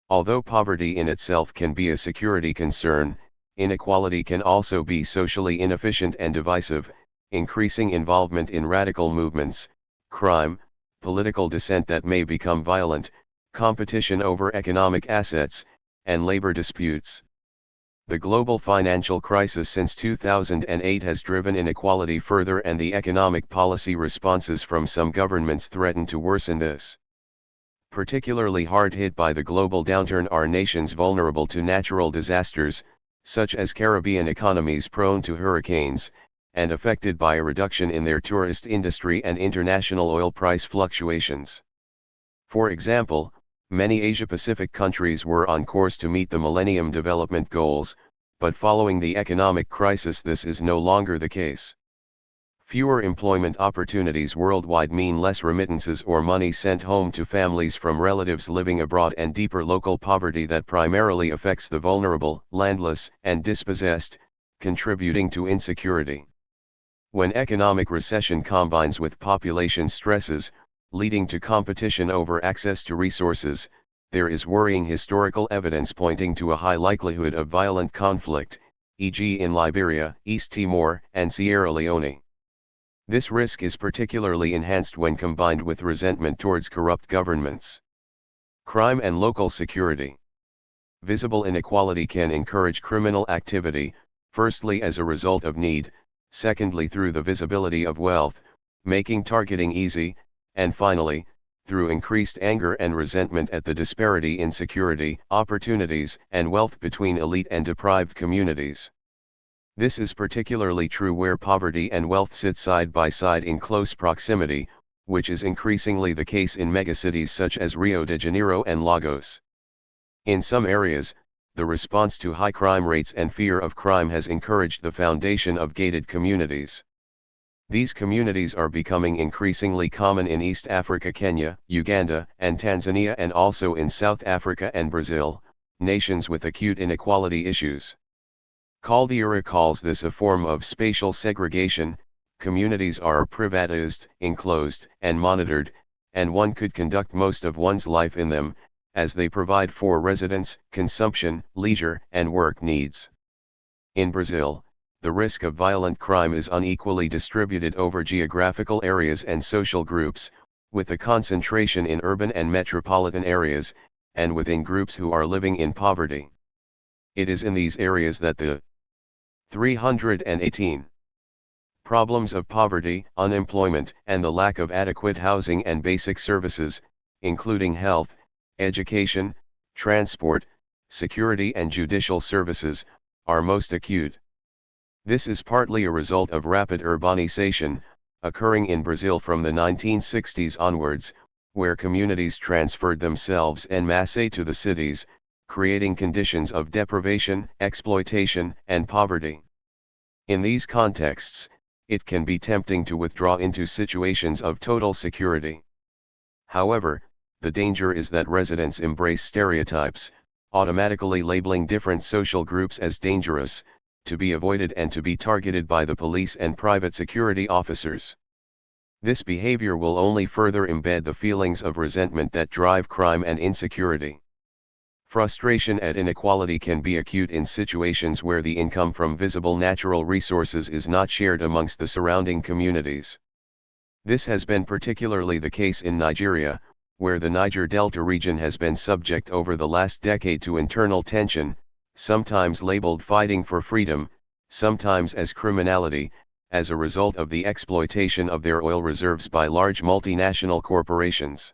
Although poverty in itself can be a security concern, inequality can also be socially inefficient and divisive, increasing involvement in radical movements, crime, political dissent that may become violent, competition over economic assets, and labor disputes. The global financial crisis since 2008 has driven inequality further, and the economic policy responses from some governments threaten to worsen this. Particularly hard hit by the global downturn are nations vulnerable to natural disasters, such as Caribbean economies prone to hurricanes, and affected by a reduction in their tourist industry and international oil price fluctuations. For example, many Asia-Pacific countries were on course to meet the Millennium Development Goals, but following the economic crisis this is no longer the case. Fewer employment opportunities worldwide mean less remittances or money sent home to families from relatives living abroad, and deeper local poverty that primarily affects the vulnerable, landless, and dispossessed, contributing to insecurity. When economic recession combines with population stresses, leading to competition over access to resources, there is worrying historical evidence pointing to a high likelihood of violent conflict, e.g. in Liberia, East Timor, and Sierra Leone. This risk is particularly enhanced when combined with resentment towards corrupt governments. Crime and local security. Visible inequality can encourage criminal activity, firstly as a result of need, secondly through the visibility of wealth, making targeting easy, and finally, through increased anger and resentment at the disparity in security, opportunities, and wealth between elite and deprived communities. This is particularly true where poverty and wealth sit side by side in close proximity, which is increasingly the case in megacities such as Rio de Janeiro and Lagos. In some areas, the response to high crime rates and fear of crime has encouraged the foundation of gated communities. These communities are becoming increasingly common in East Africa, Kenya, Uganda, and Tanzania, and also in South Africa and Brazil, nations with acute inequality issues. Caldeira calls this a form of spatial segregation. Communities are privatized, enclosed, and monitored, and one could conduct most of one's life in them, as they provide for residence, consumption, leisure, and work needs. In Brazil, the risk of violent crime is unequally distributed over geographical areas and social groups, with a concentration in urban and metropolitan areas, and within groups who are living in poverty. It is in these areas that the 318 problems of poverty, unemployment, and the lack of adequate housing and basic services, including health, education, transport, security, and judicial services, are most acute. This is partly a result of rapid urbanization, occurring in Brazil from the 1960s onwards, where communities transferred themselves en masse to the cities, creating conditions of deprivation, exploitation, and poverty. In these contexts, it can be tempting to withdraw into situations of total security. However, the danger is that residents embrace stereotypes, automatically labeling different social groups as dangerous, to be avoided and to be targeted by the police and private security officers. This behavior will only further embed the feelings of resentment that drive crime and insecurity. Frustration at inequality can be acute in situations where the income from visible natural resources is not shared amongst the surrounding communities. This has been particularly the case in Nigeria, where the Niger Delta region has been subject over the last decade to internal tension, sometimes labeled fighting for freedom, sometimes as criminality, as a result of the exploitation of their oil reserves by large multinational corporations.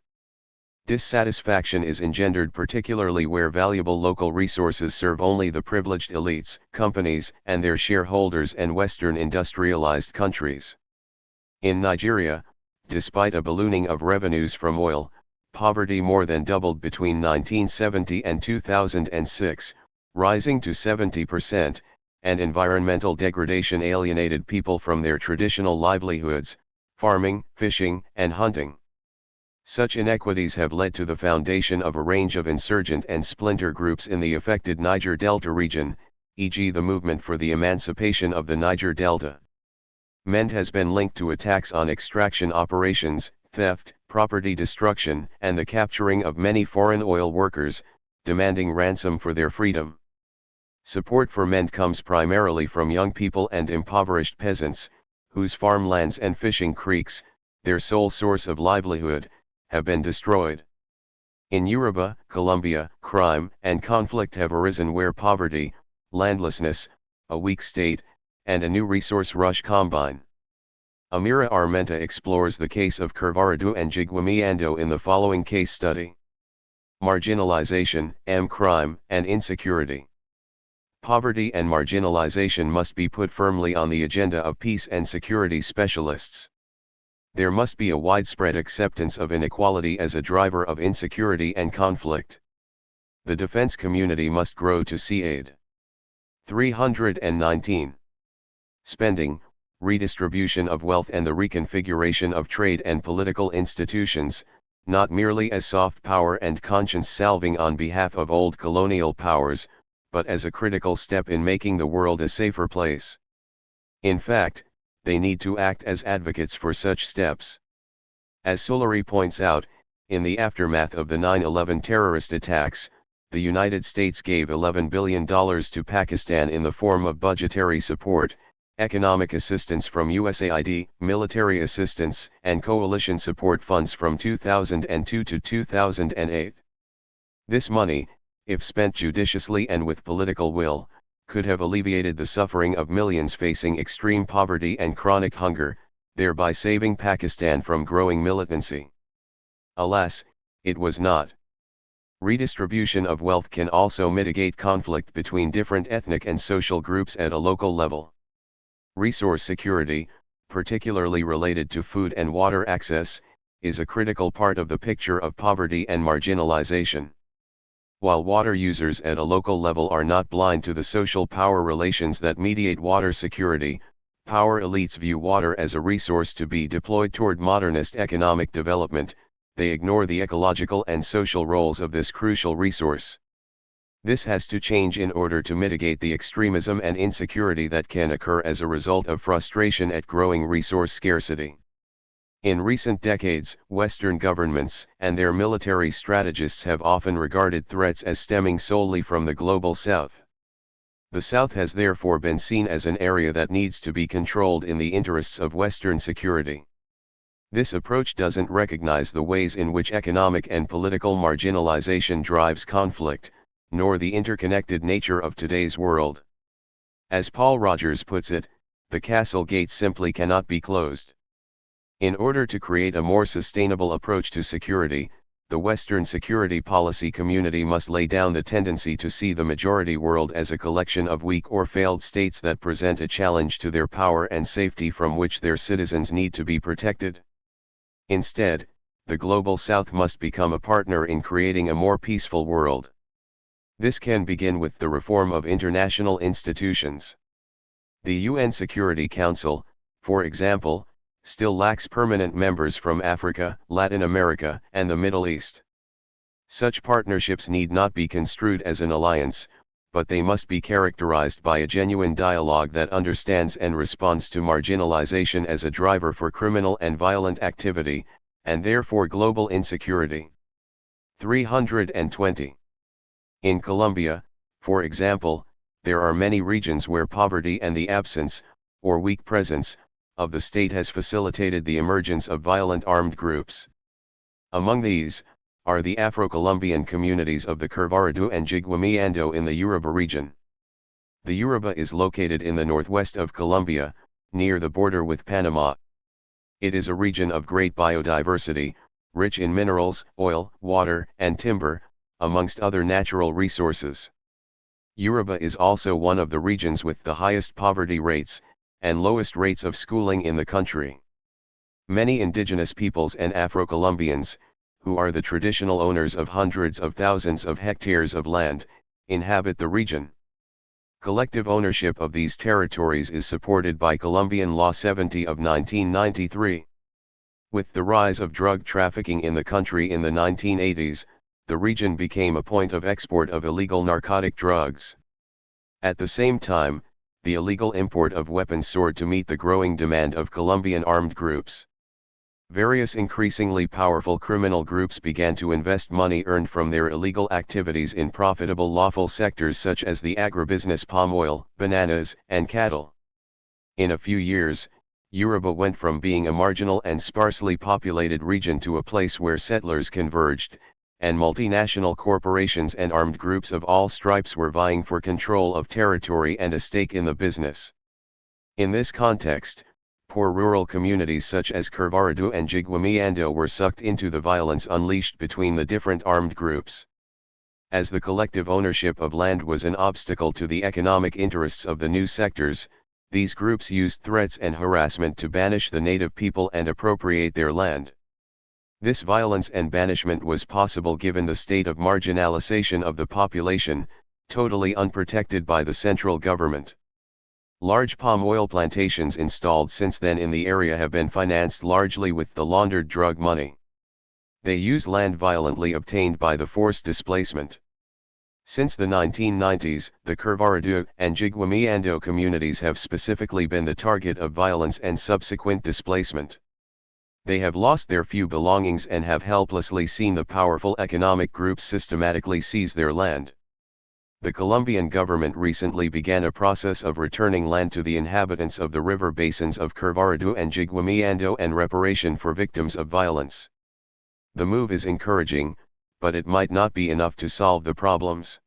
Dissatisfaction is engendered particularly where valuable local resources serve only the privileged elites, companies, and their shareholders and Western industrialized countries. In Nigeria, despite a ballooning of revenues from oil, poverty more than doubled between 1970 and 2006, rising to 70%, and environmental degradation alienated people from their traditional livelihoods, farming, fishing, and hunting. Such inequities have led to the foundation of a range of insurgent and splinter groups in the affected Niger Delta region, e.g. the Movement for the Emancipation of the Niger Delta. MEND has been linked to attacks on extraction operations, theft, property destruction, and the capturing of many foreign oil workers, demanding ransom for their freedom. Support for MEND comes primarily from young people and impoverished peasants, whose farmlands and fishing creeks, their sole source of livelihood, have been destroyed. In Yoruba, Colombia, crime and conflict have arisen where poverty, landlessness, a weak state, and a new resource rush combine. Amira Armenta explores the case of Kirvaradu and Jigwamiando in the following case study. Marginalization, crime, and insecurity. Poverty and marginalization must be put firmly on the agenda of peace and security specialists. There must be a widespread acceptance of inequality as a driver of insecurity and conflict. The defense community must grow to see aid. 319. Spending, redistribution of wealth and the reconfiguration of trade and political institutions, not merely as soft power and conscience salving on behalf of old colonial powers, but as a critical step in making the world a safer place. In fact, they need to act as advocates for such steps. As Solari points out, in the aftermath of the 9/11 terrorist attacks, the United States gave $11 billion to Pakistan in the form of budgetary support, economic assistance from USAID, military assistance, and coalition support funds from 2002 to 2008. This money, if spent judiciously and with political will, could have alleviated the suffering of millions facing extreme poverty and chronic hunger, thereby saving Pakistan from growing militancy. Alas, it was not. Redistribution of wealth can also mitigate conflict between different ethnic and social groups at a local level. Resource security, particularly related to food and water access, is a critical part of the picture of poverty and marginalization. While water users at a local level are not blind to the social power relations that mediate water security, power elites view water as a resource to be deployed toward modernist economic development. They ignore the ecological and social roles of this crucial resource. This has to change in order to mitigate the extremism and insecurity that can occur as a result of frustration at growing resource scarcity. In recent decades, Western governments and their military strategists have often regarded threats as stemming solely from the global South. The South has therefore been seen as an area that needs to be controlled in the interests of Western security. This approach doesn't recognize the ways in which economic and political marginalization drives conflict, nor the interconnected nature of today's world. As Paul Rogers puts it, the castle gates simply cannot be closed. In order to create a more sustainable approach to security, the Western security policy community must lay down the tendency to see the majority world as a collection of weak or failed states that present a challenge to their power and safety from which their citizens need to be protected. Instead, the global South must become a partner in creating a more peaceful world. This can begin with the reform of international institutions. The UN Security Council, for example, still lacks permanent members from Africa, Latin America, and the Middle East. Such partnerships need not be construed as an alliance, but they must be characterized by a genuine dialogue that understands and responds to marginalization as a driver for criminal and violent activity, and therefore global insecurity. 320. In Colombia, for example, there are many regions where poverty and the absence, or weak presence, of the state has facilitated the emergence of violent armed groups. Among these, are the Afro-Colombian communities of the Quevedo and Jiguamiando in the Yoruba region. The Yoruba is located in the northwest of Colombia, near the border with Panama. It is a region of great biodiversity, rich in minerals, oil, water, and timber, amongst other natural resources. Yoruba is also one of the regions with the highest poverty rates, and lowest rates of schooling in the country. Many indigenous peoples and Afro-Colombians, who are the traditional owners of hundreds of thousands of hectares of land, inhabit the region. Collective ownership of these territories is supported by Colombian Law 70 of 1993. With the rise of drug trafficking in the country in the 1980s, the region became a point of export of illegal narcotic drugs. At the same time, the illegal import of weapons soared to meet the growing demand of Colombian armed groups. Various increasingly powerful criminal groups began to invest money earned from their illegal activities in profitable lawful sectors such as the agribusiness, palm oil, bananas, and cattle. In a few years, Yoruba went from being a marginal and sparsely populated region to a place where settlers converged, and multinational corporations and armed groups of all stripes were vying for control of territory and a stake in the business. In this context, poor rural communities such as Quevedo and Jiguamiando were sucked into the violence unleashed between the different armed groups. As the collective ownership of land was an obstacle to the economic interests of the new sectors, these groups used threats and harassment to banish the native people and appropriate their land. This violence and banishment was possible given the state of marginalization of the population, totally unprotected by the central government. Large palm oil plantations installed since then in the area have been financed largely with the laundered drug money. They use land violently obtained by the forced displacement. Since the 1990s, the Kervaradua and Jigwamiando communities have specifically been the target of violence and subsequent displacement. They have lost their few belongings and have helplessly seen the powerful economic groups systematically seize their land. The Colombian government recently began a process of returning land to the inhabitants of the river basins of Kervaradua and Jigwamiando and reparation for victims of violence. The move is encouraging, but it might not be enough to solve the problems.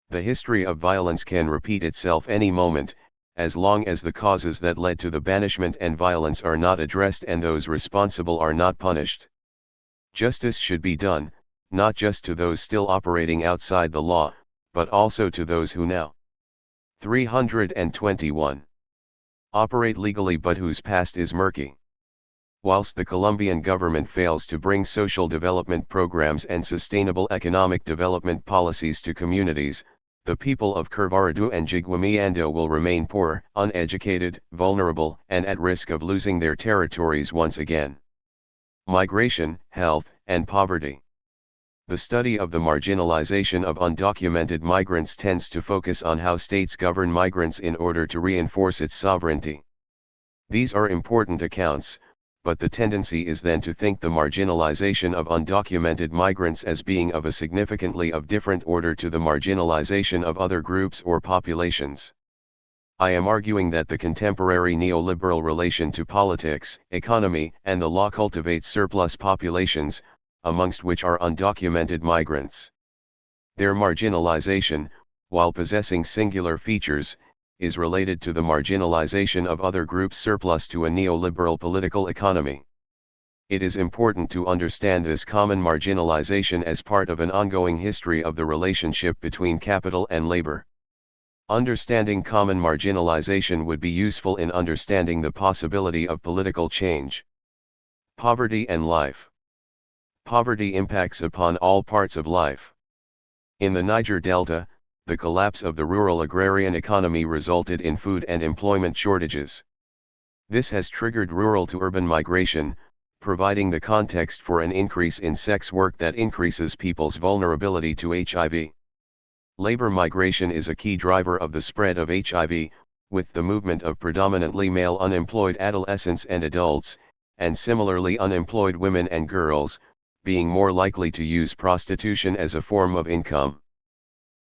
The history of violence can repeat itself any moment, as long as the causes that led to the banishment and violence are not addressed and those responsible are not punished. Justice should be done, not just to those still operating outside the law, but also to those who now 321 operate legally but whose past is murky. Whilst the Colombian government fails to bring social development programs and sustainable economic development policies to communities, the people of Kervaradua and Jigwamiando will remain poor, uneducated, vulnerable, and at risk of losing their territories once again. Migration, health, and poverty. The study of the marginalization of undocumented migrants tends to focus on how states govern migrants in order to reinforce its sovereignty. These are important accounts, but the tendency is then to think the marginalization of undocumented migrants as being of a significantly different order to the marginalization of other groups or populations. I am arguing that the contemporary neoliberal relation to politics, economy, and the law cultivates surplus populations, amongst which are undocumented migrants. Their marginalization, while possessing singular features, is related to the marginalization of other groups surplus to a neoliberal political economy. It is important to understand this common marginalization as part of an ongoing history of the relationship between capital and labor. Understanding common marginalization would be useful in understanding the possibility of political change. Poverty and life. Poverty impacts upon all parts of life. In the Niger Delta, the collapse of the rural agrarian economy resulted in food and employment shortages. This has triggered rural to urban migration, providing the context for an increase in sex work that increases people's vulnerability to HIV. Labor migration is a key driver of the spread of HIV, with the movement of predominantly male unemployed adolescents and adults, and similarly unemployed women and girls, being more likely to use prostitution as a form of income.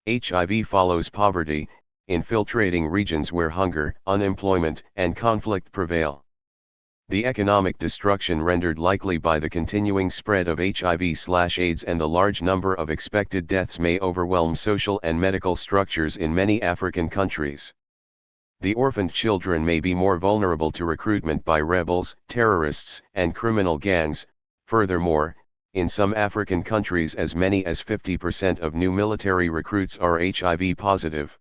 HIV follows poverty, infiltrating regions where hunger, unemployment, and conflict prevail. The economic destruction rendered likely by the continuing spread of HIV/AIDS and the large number of expected deaths may overwhelm social and medical structures in many African countries. The orphaned children may be more vulnerable to recruitment by rebels, terrorists, and criminal gangs. Furthermore, in some African countries as many as 50% of new military recruits are HIV positive.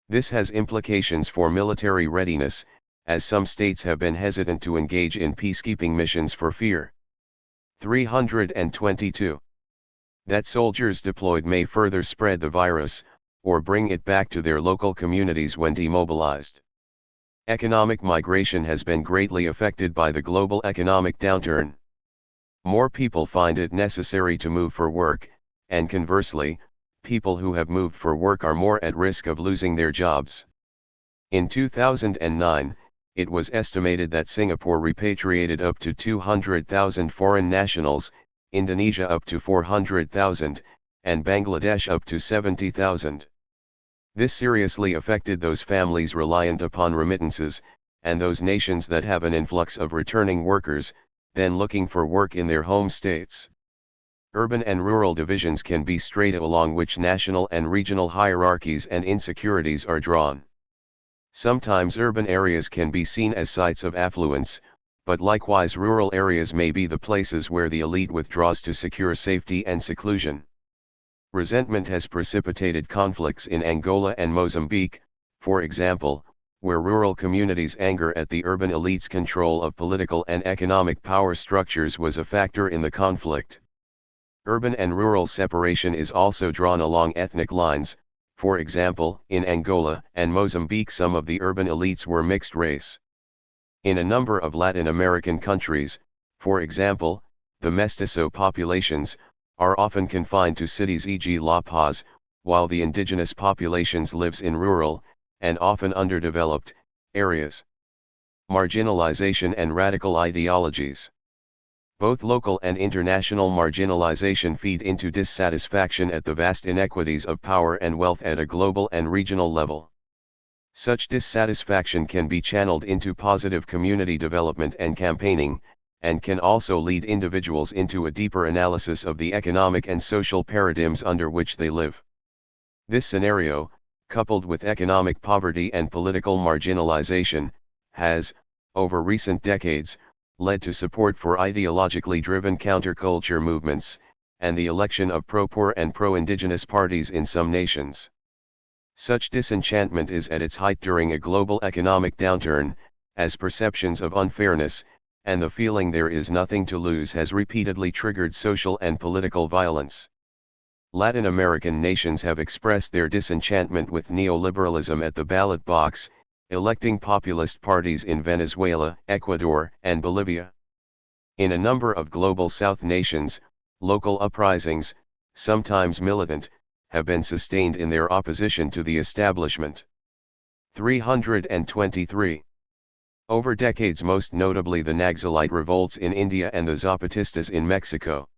This has implications for military readiness, as some states have been hesitant to engage in peacekeeping missions for fear. 322. That soldiers deployed may further spread the virus, or bring it back to their local communities when demobilized. Economic migration has been greatly affected by the global economic downturn. More people find it necessary to move for work, and conversely, people who have moved for work are more at risk of losing their jobs. In 2009, it was estimated that Singapore repatriated up to 200,000 foreign nationals, Indonesia up to 400,000, and Bangladesh up to 70,000. This seriously affected those families reliant upon remittances, and those nations that have an influx of returning workers, then looking for work in their home states. Urban and rural divisions can be straight along which national and regional hierarchies and insecurities are drawn. Sometimes urban areas can be seen as sites of affluence, but likewise rural areas may be the places where the elite withdraws to secure safety and seclusion. Resentment has precipitated conflicts in Angola and Mozambique, for example, where rural communities' anger at the urban elite's control of political and economic power structures was a factor in the conflict. Urban and rural separation is also drawn along ethnic lines. For example, in Angola and Mozambique some of the urban elites were mixed race. In a number of Latin American countries, for example, the mestizo populations are often confined to cities, e.g. La Paz, while the indigenous populations lives in rural, and often underdeveloped, areas. Marginalization and radical ideologies. Both local and international marginalization feed into dissatisfaction at the vast inequities of power and wealth at a global and regional level. Such dissatisfaction can be channeled into positive community development and campaigning, and can also lead individuals into a deeper analysis of the economic and social paradigms under which they live. This scenario, coupled with economic poverty and political marginalization, has, over recent decades, led to support for ideologically driven counterculture movements, and the election of pro-poor and pro-indigenous parties in some nations. Such disenchantment is at its height during a global economic downturn, as perceptions of unfairness, and the feeling there is nothing to lose has repeatedly triggered social and political violence. Latin American nations have expressed their disenchantment with neoliberalism at the ballot box, electing populist parties in Venezuela, Ecuador, and Bolivia. In a number of global South nations, local uprisings, sometimes militant, have been sustained in their opposition to the establishment. 323. Over decades, most notably the Naxalite revolts in India and the Zapatistas in Mexico.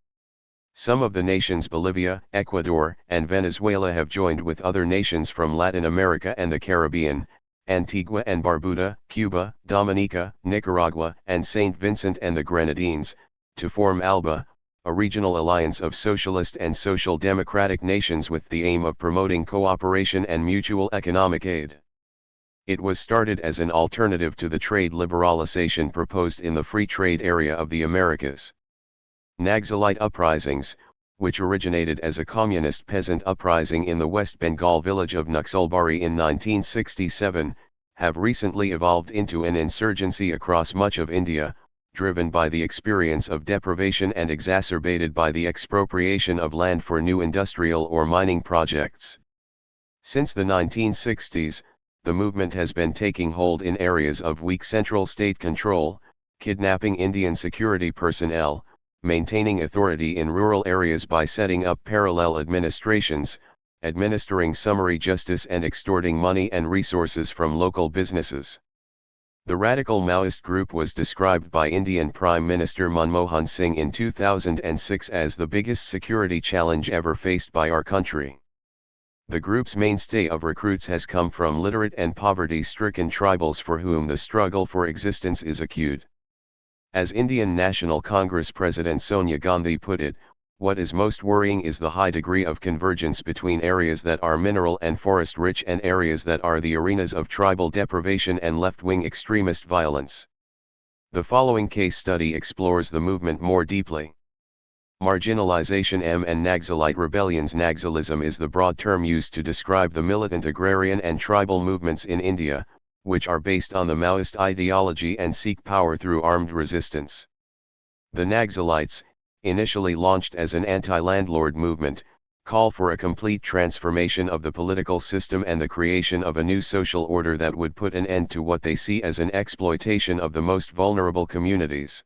Some of the nations Bolivia, Ecuador, and Venezuela have joined with other nations from Latin America and the Caribbean, Antigua and Barbuda, Cuba, Dominica, Nicaragua, and St. Vincent and the Grenadines, to form ALBA, a regional alliance of socialist and social democratic nations with the aim of promoting cooperation and mutual economic aid. It was started as an alternative to the trade liberalization proposed in the free trade area of the Americas. Naxalite uprisings, which originated as a communist peasant uprising in the West Bengal village of Naxalbari in 1967, have recently evolved into an insurgency across much of India, driven by the experience of deprivation and exacerbated by the expropriation of land for new industrial or mining projects. Since the 1960s, the movement has been taking hold in areas of weak central state control, kidnapping Indian security personnel, maintaining authority in rural areas by setting up parallel administrations, administering summary justice and extorting money and resources from local businesses. The radical Maoist group was described by Indian Prime Minister Manmohan Singh in 2006 as the biggest security challenge ever faced by our country. The group's mainstay of recruits has come from literate and poverty-stricken tribals for whom the struggle for existence is acute. As Indian National Congress President Sonia Gandhi put it, what is most worrying is the high degree of convergence between areas that are mineral and forest rich and areas that are the arenas of tribal deprivation and left-wing extremist violence. The following case study explores the movement more deeply. Marginalization and Naxalite rebellions. Naxalism is the broad term used to describe the militant agrarian and tribal movements in India, which are based on the Maoist ideology and seek power through armed resistance. The Naxalites, initially launched as an anti-landlord movement, call for a complete transformation of the political system and the creation of a new social order that would put an end to what they see as an exploitation of the most vulnerable communities.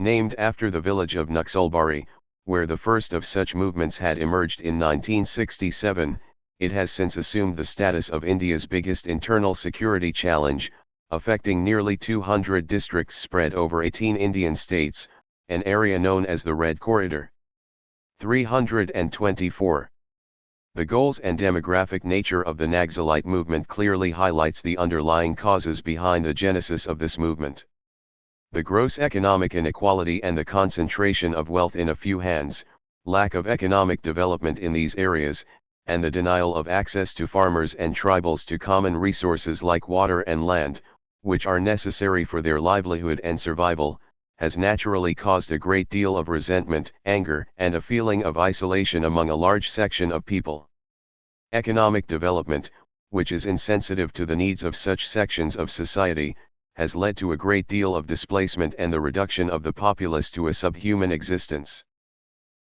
Named after the village of Naxalbari, where the first of such movements had emerged in 1967, it has since assumed the status of India's biggest internal security challenge, affecting nearly 200 districts spread over 18 Indian states, an area known as the Red Corridor. 324. The goals and demographic nature of the Naxalite movement clearly highlights the underlying causes behind the genesis of this movement. The gross economic inequality and the concentration of wealth in a few hands, lack of economic development in these areas, and the denial of access to farmers and tribals to common resources like water and land, which are necessary for their livelihood and survival, has naturally caused a great deal of resentment, anger, and a feeling of isolation among a large section of people. Economic development, which is insensitive to the needs of such sections of society, has led to a great deal of displacement and the reduction of the populace to a subhuman existence.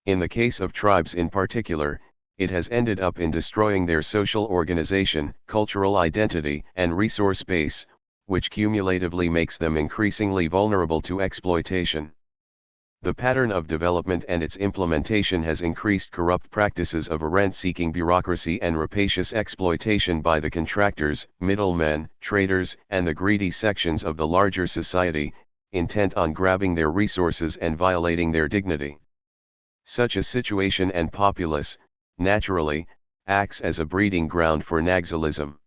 In the case of tribes in particular, it has ended up in destroying their social organization, cultural identity, and resource base, which cumulatively makes them increasingly vulnerable to exploitation. The pattern of development and its implementation has increased corrupt practices of a rent-seeking bureaucracy and rapacious exploitation by the contractors, middlemen, traders, and the greedy sections of the larger society, intent on grabbing their resources and violating their dignity. Such a situation and populace, naturally, acts as a breeding ground for Naxalism.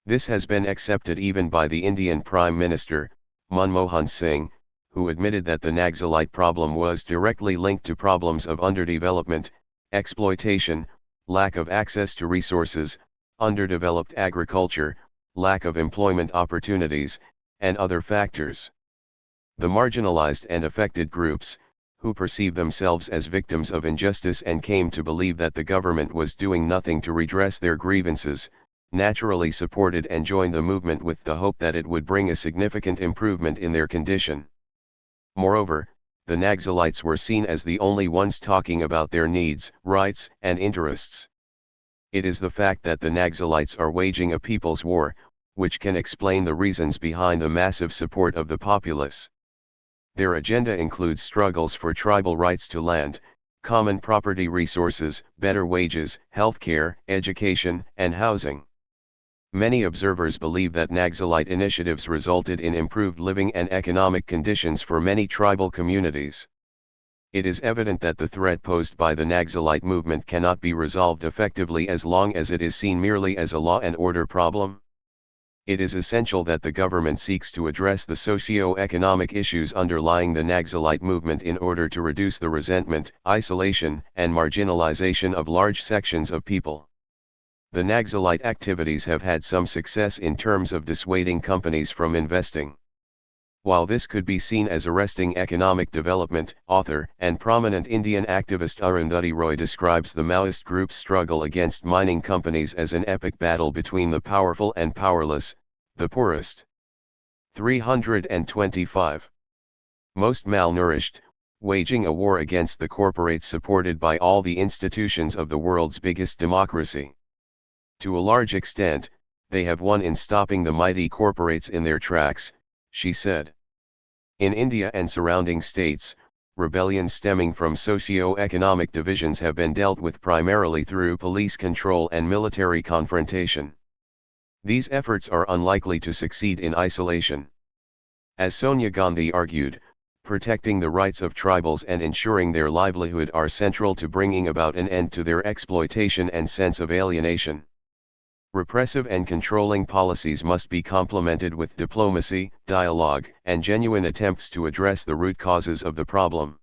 This has been accepted even by the Indian Prime Minister, Manmohan Singh, who admitted that the Naxalite problem was directly linked to problems of underdevelopment, exploitation, lack of access to resources, underdeveloped agriculture, lack of employment opportunities, and other factors. The marginalized and affected groups, who perceive themselves as victims of injustice and came to believe that the government was doing nothing to redress their grievances, naturally supported and joined the movement with the hope that it would bring a significant improvement in their condition. Moreover, the Naxalites were seen as the only ones talking about their needs, rights, and interests. It is the fact that the Naxalites are waging a people's war, which can explain the reasons behind the massive support of the populace. Their agenda includes struggles for tribal rights to land, common property resources, better wages, healthcare, education, and housing. Many observers believe that Naxalite initiatives resulted in improved living and economic conditions for many tribal communities. It is evident that the threat posed by the Naxalite movement cannot be resolved effectively as long as it is seen merely as a law and order problem. It is essential that the government seeks to address the socio-economic issues underlying the Naxalite movement in order to reduce the resentment, isolation, and marginalization of large sections of people. The Naxalite activities have had some success in terms of dissuading companies from investing. While this could be seen as arresting economic development, author and prominent Indian activist Arundhati Roy describes the Maoist group's struggle against mining companies as an epic battle between the powerful and powerless, the poorest. 325. Most malnourished, waging a war against the corporates supported by all the institutions of the world's biggest democracy. To a large extent, they have won in stopping the mighty corporates in their tracks, she said. In India and surrounding states, rebellions stemming from socio-economic divisions have been dealt with primarily through police control and military confrontation. These efforts are unlikely to succeed in isolation. As Sonia Gandhi argued, protecting the rights of tribals and ensuring their livelihood are central to bringing about an end to their exploitation and sense of alienation. Repressive and controlling policies must be complemented with diplomacy, dialogue, and genuine attempts to address the root causes of the problem.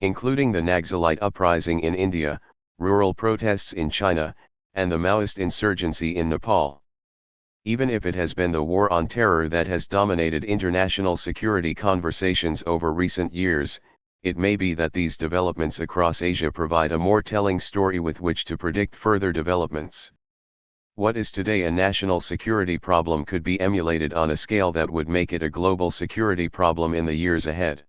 Including the Naxalite uprising in India, rural protests in China, and the Maoist insurgency in Nepal. Even if it has been the war on terror that has dominated international security conversations over recent years, it may be that these developments across Asia provide a more telling story with which to predict further developments. What is today a national security problem could be emulated on a scale that would make it a global security problem in the years ahead.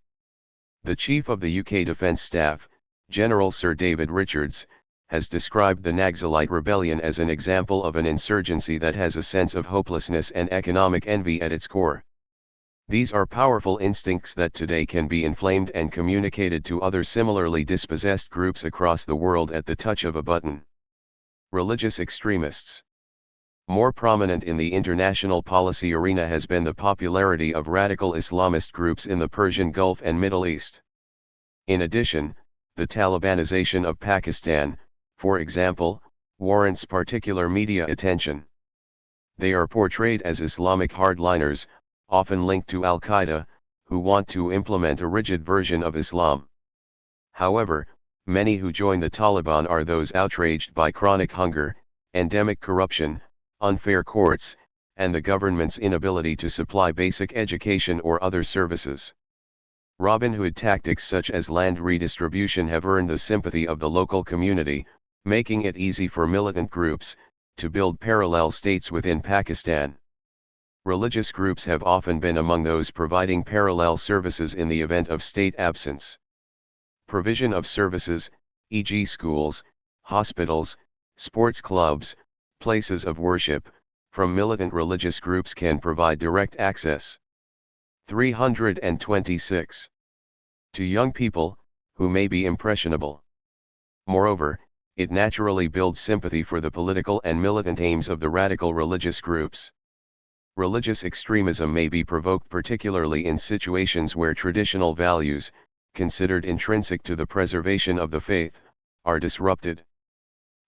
The Chief of the UK Defence Staff, General Sir David Richards, has described the Naxalite rebellion as an example of an insurgency that has a sense of hopelessness and economic envy at its core. These are powerful instincts that today can be inflamed and communicated to other similarly dispossessed groups across the world at the touch of a button. Religious extremists. More prominent in the international policy arena has been the popularity of radical Islamist groups in the Persian Gulf and Middle East. In addition, the Talibanization of Pakistan, for example, warrants particular media attention. They are portrayed as Islamic hardliners, often linked to Al-Qaeda, who want to implement a rigid version of Islam. However, many who join the Taliban are those outraged by chronic hunger, endemic corruption, unfair courts, and the government's inability to supply basic education or other services. Robin Hood tactics such as land redistribution have earned the sympathy of the local community, making it easy for militant groups to build parallel states within Pakistan. Religious groups have often been among those providing parallel services in the event of state absence. Provision of services, e.g. schools, hospitals, sports clubs, places of worship, from militant religious groups can provide direct access. 326. To young people, who may be impressionable. Moreover, it naturally builds sympathy for the political and militant aims of the radical religious groups. Religious extremism may be provoked particularly in situations where traditional values, considered intrinsic to the preservation of the faith, are disrupted.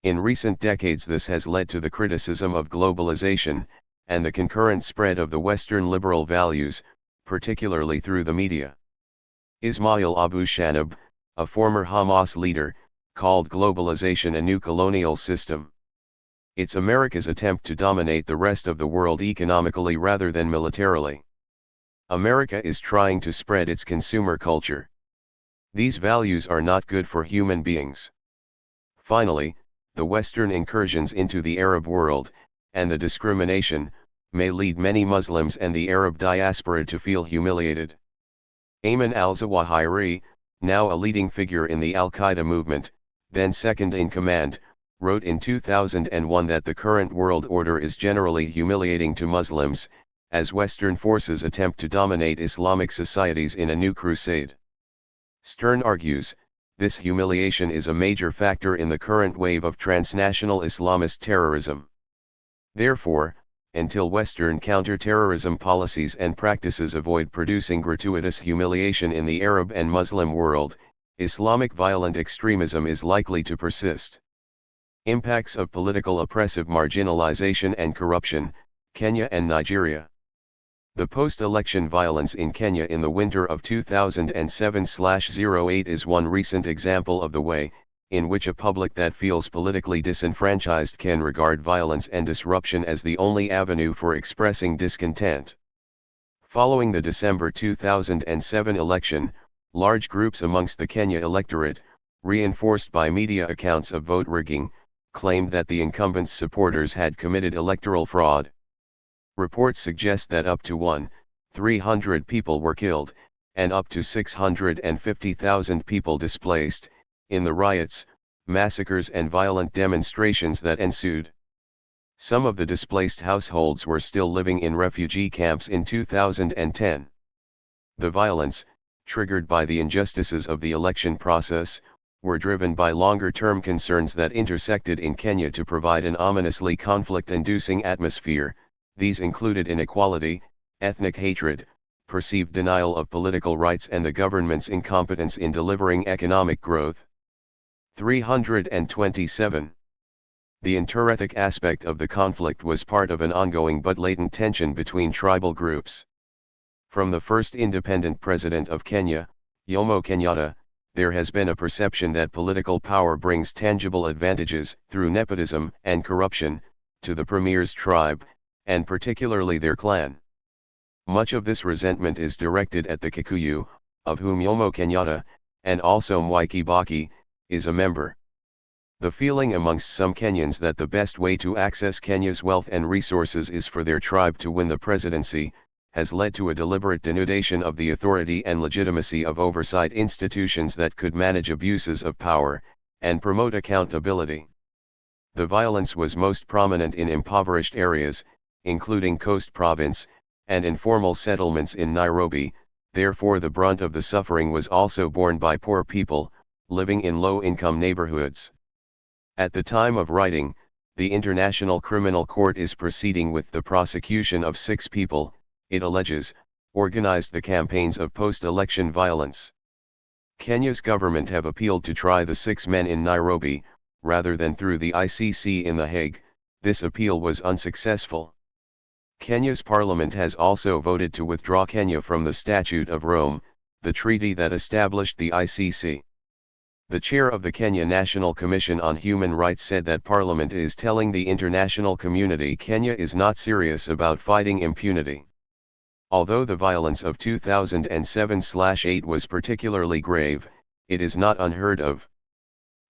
In recent decades this has led to the criticism of globalization, and the concurrent spread of the Western liberal values, particularly through the media. Ismail Abu Shanab, a former Hamas leader, called globalization a new colonial system. It's America's attempt to dominate the rest of the world economically rather than militarily. America is trying to spread its consumer culture. These values are not good for human beings. Finally, the Western incursions into the Arab world, and the discrimination, may lead many Muslims and the Arab diaspora to feel humiliated. Ayman al-Zawahiri, now a leading figure in the Al-Qaeda movement, then second in command, wrote in 2001 that the current world order is generally humiliating to Muslims, as Western forces attempt to dominate Islamic societies in a new crusade. Stern argues, this humiliation is a major factor in the current wave of transnational Islamist terrorism. Therefore, until Western counter-terrorism policies and practices avoid producing gratuitous humiliation in the Arab and Muslim world, Islamic violent extremism is likely to persist. Impacts of political oppressive marginalization and corruption, Kenya and Nigeria. The post-election violence in Kenya in the winter of 2007-08 is one recent example of the way in which a public that feels politically disenfranchised can regard violence and disruption as the only avenue for expressing discontent. Following the December 2007 election, large groups amongst the Kenya electorate, reinforced by media accounts of vote rigging, claimed that the incumbent's supporters had committed electoral fraud. Reports suggest that up to 1,300 people were killed, and up to 650,000 people displaced, in the riots, massacres and violent demonstrations that ensued. Some of the displaced households were still living in refugee camps in 2010. The violence, triggered by the injustices of the election process, were driven by longer-term concerns that intersected in Kenya to provide an ominously conflict-inducing atmosphere. These included inequality, ethnic hatred, perceived denial of political rights and the government's incompetence in delivering economic growth. 327. The interethnic aspect of the conflict was part of an ongoing but latent tension between tribal groups. From the first independent president of Kenya, Jomo Kenyatta, there has been a perception that political power brings tangible advantages through nepotism and corruption to the premier's tribe, and particularly their clan. Much of this resentment is directed at the Kikuyu, of whom Jomo Kenyatta, and also Mwai Kibaki, is a member. The feeling amongst some Kenyans that the best way to access Kenya's wealth and resources is for their tribe to win the presidency, has led to a deliberate denudation of the authority and legitimacy of oversight institutions that could manage abuses of power, and promote accountability. The violence was most prominent in impoverished areas, including Coast Province, and informal settlements in Nairobi. Therefore the brunt of the suffering was also borne by poor people, living in low-income neighborhoods. At the time of writing, the International Criminal Court is proceeding with the prosecution of 6 people, it alleges, organized the campaigns of post-election violence. Kenya's government have appealed to try the 6 men in Nairobi, rather than through the ICC in The Hague. This appeal was unsuccessful. Kenya's parliament has also voted to withdraw Kenya from the Statute of Rome, the treaty that established the ICC. The chair of the Kenya National Commission on Human Rights said that Parliament is telling the international community Kenya is not serious about fighting impunity. Although the violence of 2007/8 was particularly grave, it is not unheard of.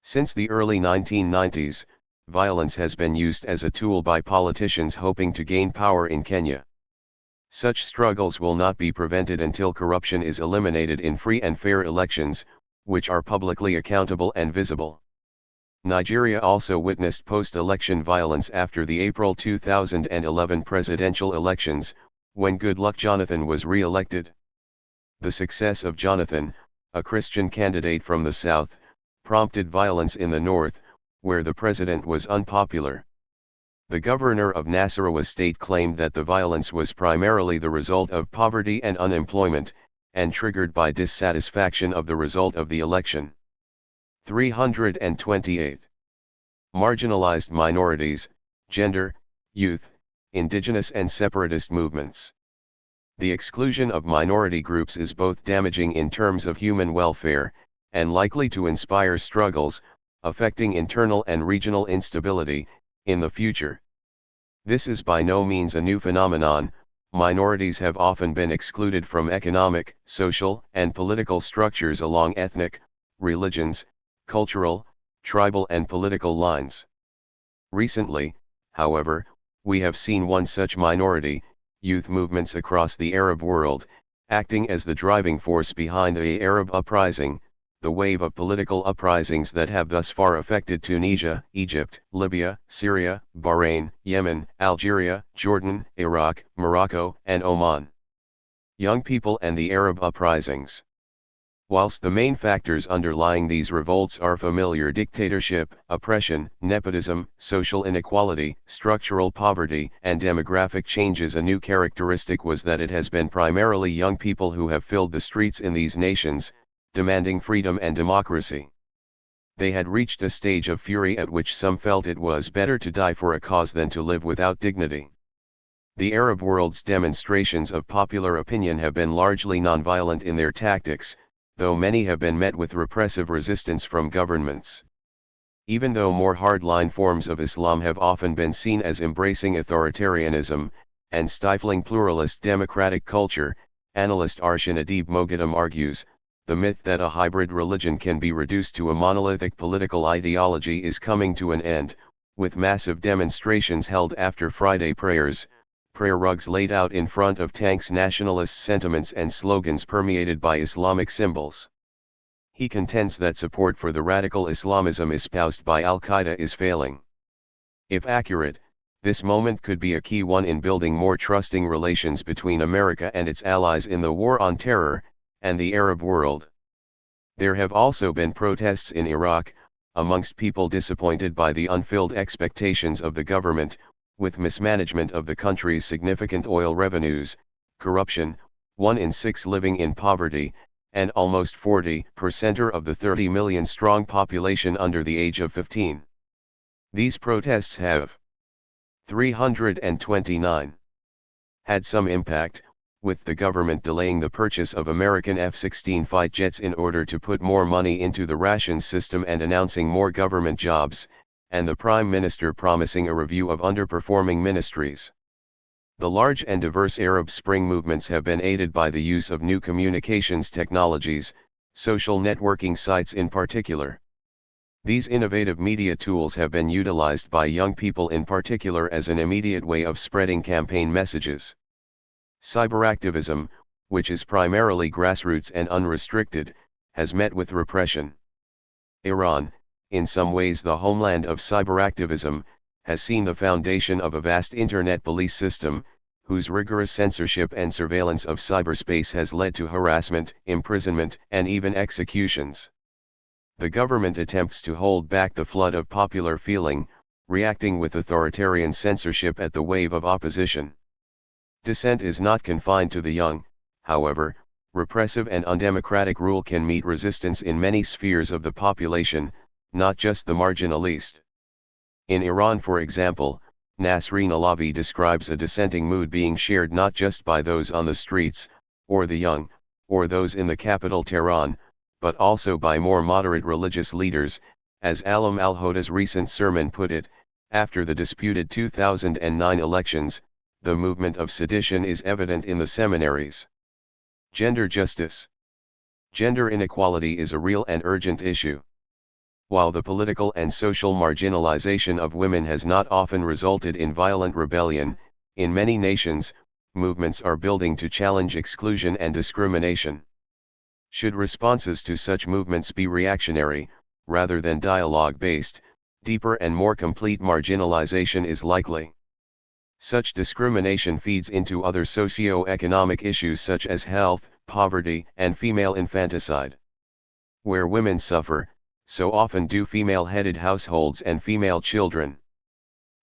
Since the early 1990s, violence has been used as a tool by politicians hoping to gain power in Kenya. Such struggles will not be prevented until corruption is eliminated in free and fair elections, which are publicly accountable and visible. Nigeria also witnessed post-election violence after the April 2011 presidential elections, when Goodluck Jonathan was re-elected. The success of Jonathan, a Christian candidate from the south, prompted violence in the north, where the president was unpopular. The governor of Nasarawa state claimed that the violence was primarily the result of poverty and unemployment, and triggered by dissatisfaction of the result of the election. 328. Marginalized minorities, gender, youth, indigenous and separatist movements. The exclusion of minority groups is both damaging in terms of human welfare, and likely to inspire struggles, affecting internal and regional instability, in the future. This is by no means a new phenomenon. Minorities have often been excluded from economic, social, and political structures along ethnic, religions, cultural, tribal and political lines. Recently, however, we have seen one such minority, youth movements across the Arab world, acting as the driving force behind the Arab uprising, the wave of political uprisings that have thus far affected Tunisia, Egypt, Libya, Syria, Bahrain, Yemen, Algeria, Jordan, Iraq, Morocco, and Oman. Young people and the Arab uprisings. Whilst the main factors underlying these revolts are familiar dictatorship, oppression, nepotism, social inequality, structural poverty, and demographic changes, a new characteristic was that it has been primarily young people who have filled the streets in these nations, demanding freedom and democracy. They had reached a stage of fury at which some felt it was better to die for a cause than to live without dignity. The Arab world's demonstrations of popular opinion have been largely nonviolent in their tactics, though many have been met with repressive resistance from governments. Even though more hardline forms of Islam have often been seen as embracing authoritarianism, and stifling pluralist democratic culture, analyst Arshan Adib Moghadam argues, the myth that a hybrid religion can be reduced to a monolithic political ideology is coming to an end, with massive demonstrations held after Friday prayers, prayer rugs laid out in front of tanks, nationalist sentiments and slogans permeated by Islamic symbols. He contends that support for the radical Islamism espoused by Al-Qaeda is failing. If accurate, this moment could be a key one in building more trusting relations between America and its allies in the war on terror, and the Arab world. There have also been protests in Iraq, amongst people disappointed by the unfilled expectations of the government, with mismanagement of the country's significant oil revenues, corruption, 1 in 6 living in poverty, and almost 40% of the 30 million strong population under the age of 15. These protests have 329 had some impact, with the government delaying the purchase of American F-16 fight jets in order to put more money into the rations system and announcing more government jobs, and the Prime Minister promising a review of underperforming ministries. The large and diverse Arab Spring movements have been aided by the use of new communications technologies, social networking sites in particular. These innovative media tools have been utilized by young people in particular as an immediate way of spreading campaign messages. Cyberactivism, which is primarily grassroots and unrestricted, has met with repression. Iran, in some ways the homeland of cyberactivism, has seen the foundation of a vast internet police system, whose rigorous censorship and surveillance of cyberspace has led to harassment, imprisonment, and even executions. The government attempts to hold back the flood of popular feeling, reacting with authoritarian censorship at the wave of opposition. Dissent is not confined to the young, however. Repressive and undemocratic rule can meet resistance in many spheres of the population, not just the marginalist. In Iran, for example, Nasreen Alavi describes a dissenting mood being shared not just by those on the streets, or the young, or those in the capital Tehran, but also by more moderate religious leaders, as Alam al-Hoda's recent sermon put it, after the disputed 2009 elections. the movement of sedition is evident in the seminaries. Gender justice. Gender inequality is a real and urgent issue. While the political and social marginalization of women has not often resulted in violent rebellion, in many nations, movements are building to challenge exclusion and discrimination. Should responses to such movements be reactionary, rather than dialogue-based, deeper and more complete marginalization is likely. Such discrimination feeds into other socio-economic issues such as health, poverty, and female infanticide. Where women suffer, so often do female-headed households and female children.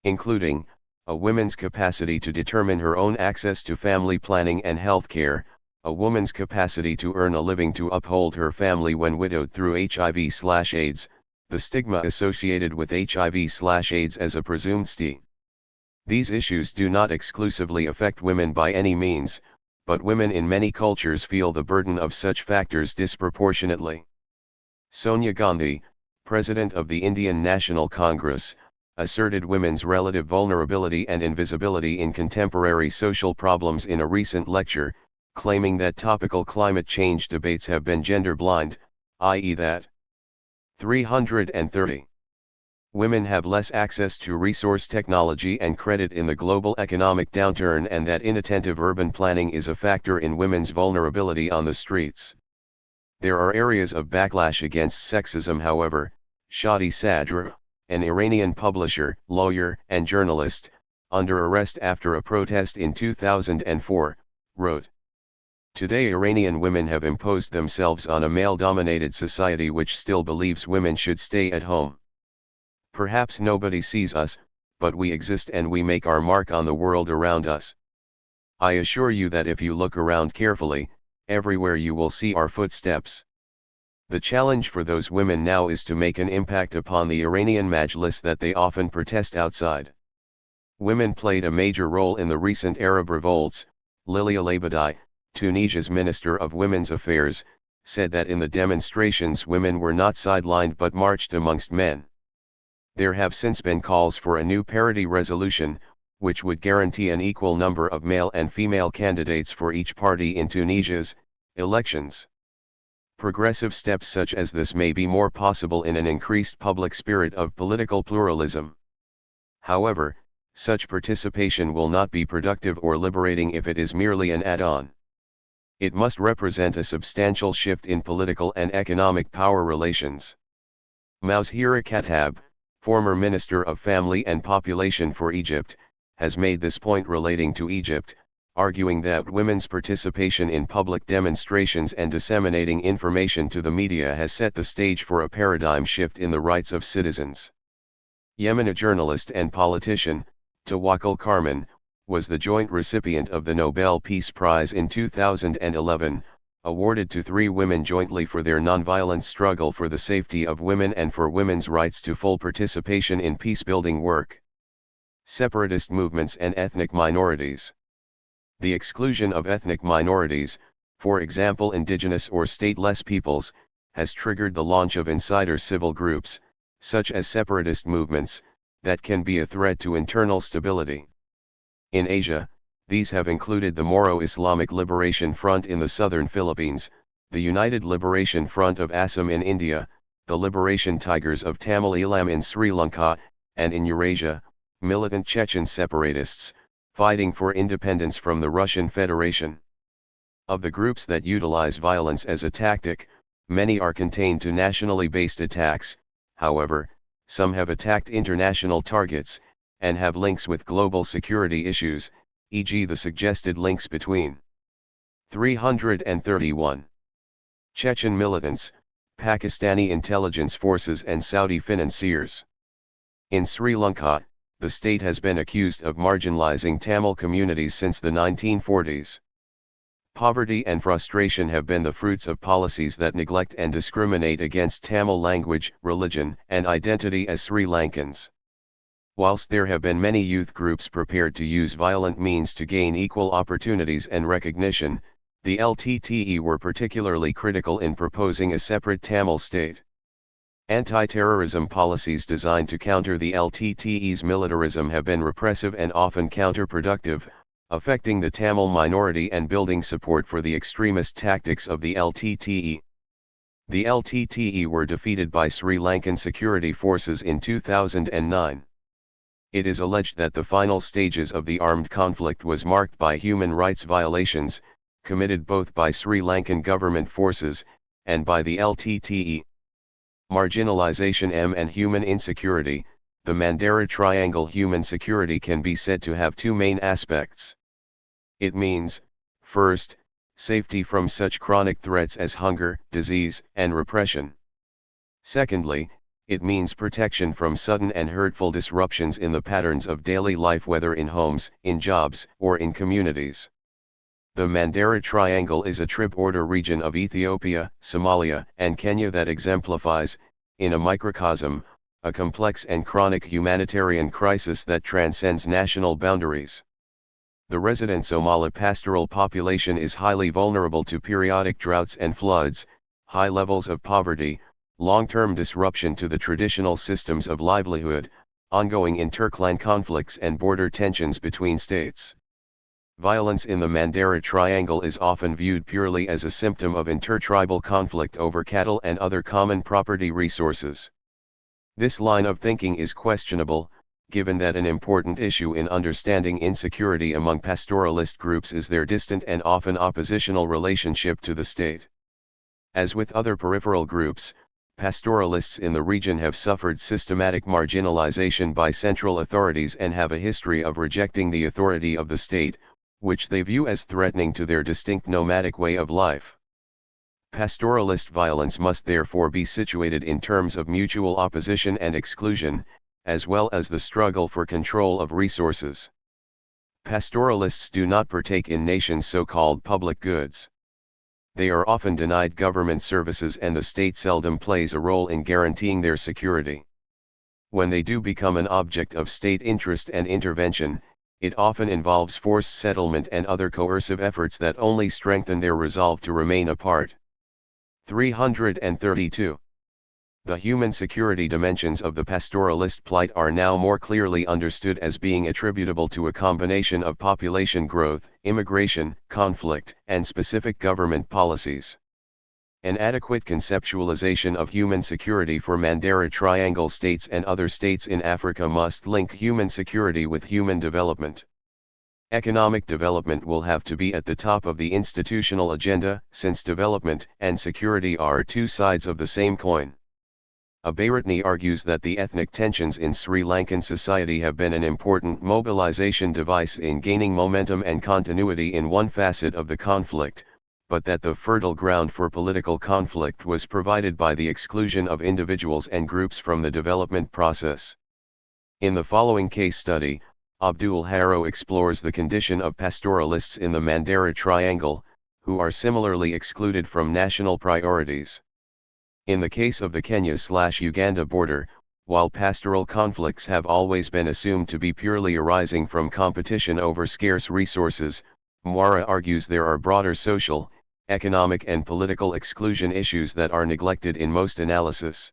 Including, a woman's capacity to determine her own access to family planning and health care, a woman's capacity to earn a living to uphold her family when widowed through HIV/AIDS, the stigma associated with HIV/AIDS as a presumed STI. These issues do not exclusively affect women by any means, but women in many cultures feel the burden of such factors disproportionately. Sonia Gandhi, President of the Indian National Congress, asserted women's relative vulnerability and invisibility in contemporary social problems in a recent lecture, claiming that topical climate change debates have been gender blind, i.e. that 330. Women have less access to resource technology and credit in the global economic downturn, and that inattentive urban planning is a factor in women's vulnerability on the streets. There are areas of backlash against sexism, however. Shadi Sadr, an Iranian publisher, lawyer, and journalist, under arrest after a protest in 2004, wrote, "Today Iranian women have imposed themselves on a male-dominated society which still believes women should stay at home. Perhaps nobody sees us, but we exist and we make our mark on the world around us. I assure you that if you look around carefully, everywhere you will see our footsteps. The challenge for those women now is to make an impact upon the Iranian Majlis that they often protest outside." Women played a major role in the recent Arab revolts. Lilia Labadi, Tunisia's Minister of Women's Affairs, said that in the demonstrations women were not sidelined but marched amongst men. There have since been calls for a new parity resolution, which would guarantee an equal number of male and female candidates for each party in Tunisia's elections. Progressive steps such as this may be more possible in an increased public spirit of political pluralism. However, such participation will not be productive or liberating if it is merely an add-on. It must represent a substantial shift in political and economic power relations. Mouzhira Khattab, former Minister of Family and Population for Egypt, has made this point relating to Egypt, arguing that women's participation in public demonstrations and disseminating information to the media has set the stage for a paradigm shift in the rights of citizens. Yemeni journalist and politician, Tawakkol Karman, was the joint recipient of the Nobel Peace Prize in 2011, awarded to 3 women jointly for their nonviolent struggle for the safety of women and for women's rights to full participation in peacebuilding work. Separatist movements and ethnic minorities. The exclusion of ethnic minorities, for example indigenous or stateless peoples, has triggered the launch of insider civil groups, such as separatist movements, that can be a threat to internal stability. In Asia, these have included the Moro Islamic Liberation Front in the southern Philippines, the United Liberation Front of Assam in India, the Liberation Tigers of Tamil Eelam in Sri Lanka, and in Eurasia, militant Chechen separatists, fighting for independence from the Russian Federation. Of the groups that utilize violence as a tactic, many are contained to nationally based attacks. However, some have attacked international targets, and have links with global security issues, e.g. the suggested links between 331 Chechen militants, Pakistani intelligence forces and Saudi financiers. In Sri Lanka, the state has been accused of marginalizing Tamil communities since the 1940s. Poverty and frustration have been the fruits of policies that neglect and discriminate against Tamil language, religion, and identity as Sri Lankans. Whilst there have been many youth groups prepared to use violent means to gain equal opportunities and recognition, the LTTE were particularly critical in proposing a separate Tamil state. Anti-terrorism policies designed to counter the LTTE's militarism have been repressive and often counterproductive, affecting the Tamil minority and building support for the extremist tactics of the LTTE. The LTTE were defeated by Sri Lankan security forces in 2009. It is alleged that the final stages of the armed conflict was marked by human rights violations, committed both by Sri Lankan government forces, and by the LTTE. Marginalization and human insecurity. The Mandara Triangle human security can be said to have two main aspects. It means, first, safety from such chronic threats as hunger, disease, and repression. Secondly, it means protection from sudden and hurtful disruptions in the patterns of daily life, whether in homes, in jobs, or in communities. The Mandara Triangle is a trip-order region of Ethiopia, Somalia, and Kenya that exemplifies, in a microcosm, a complex and chronic humanitarian crisis that transcends national boundaries. The resident Somali pastoral population is highly vulnerable to periodic droughts and floods, high levels of poverty, long-term disruption to the traditional systems of livelihood, ongoing interclan conflicts and border tensions between states. Violence in the Mandara Triangle is often viewed purely as a symptom of intertribal conflict over cattle and other common property resources. This line of thinking is questionable, given that an important issue in understanding insecurity among pastoralist groups is their distant and often oppositional relationship to the state. As with other peripheral groups, pastoralists in the region have suffered systematic marginalization by central authorities and have a history of rejecting the authority of the state, which they view as threatening to their distinct nomadic way of life. Pastoralist violence must therefore be situated in terms of mutual opposition and exclusion, as well as the struggle for control of resources. Pastoralists do not partake in nations' so-called public goods. They are often denied government services and the state seldom plays a role in guaranteeing their security. When they do become an object of state interest and intervention, it often involves forced settlement and other coercive efforts that only strengthen their resolve to remain apart. 332. The human security dimensions of the pastoralist plight are now more clearly understood as being attributable to a combination of population growth, immigration, conflict, and specific government policies. An adequate conceptualization of human security for Mandara Triangle states and other states in Africa must link human security with human development. Economic development will have to be at the top of the institutional agenda, since development and security are two sides of the same coin. Abaratni argues that the ethnic tensions in Sri Lankan society have been an important mobilization device in gaining momentum and continuity in one facet of the conflict, but that the fertile ground for political conflict was provided by the exclusion of individuals and groups from the development process. In the following case study, Abdul Haro explores the condition of pastoralists in the Mandara Triangle, who are similarly excluded from national priorities. In the case of the Kenya-Uganda border, while pastoral conflicts have always been assumed to be purely arising from competition over scarce resources, Mwara argues there are broader social, economic and political exclusion issues that are neglected in most analysis.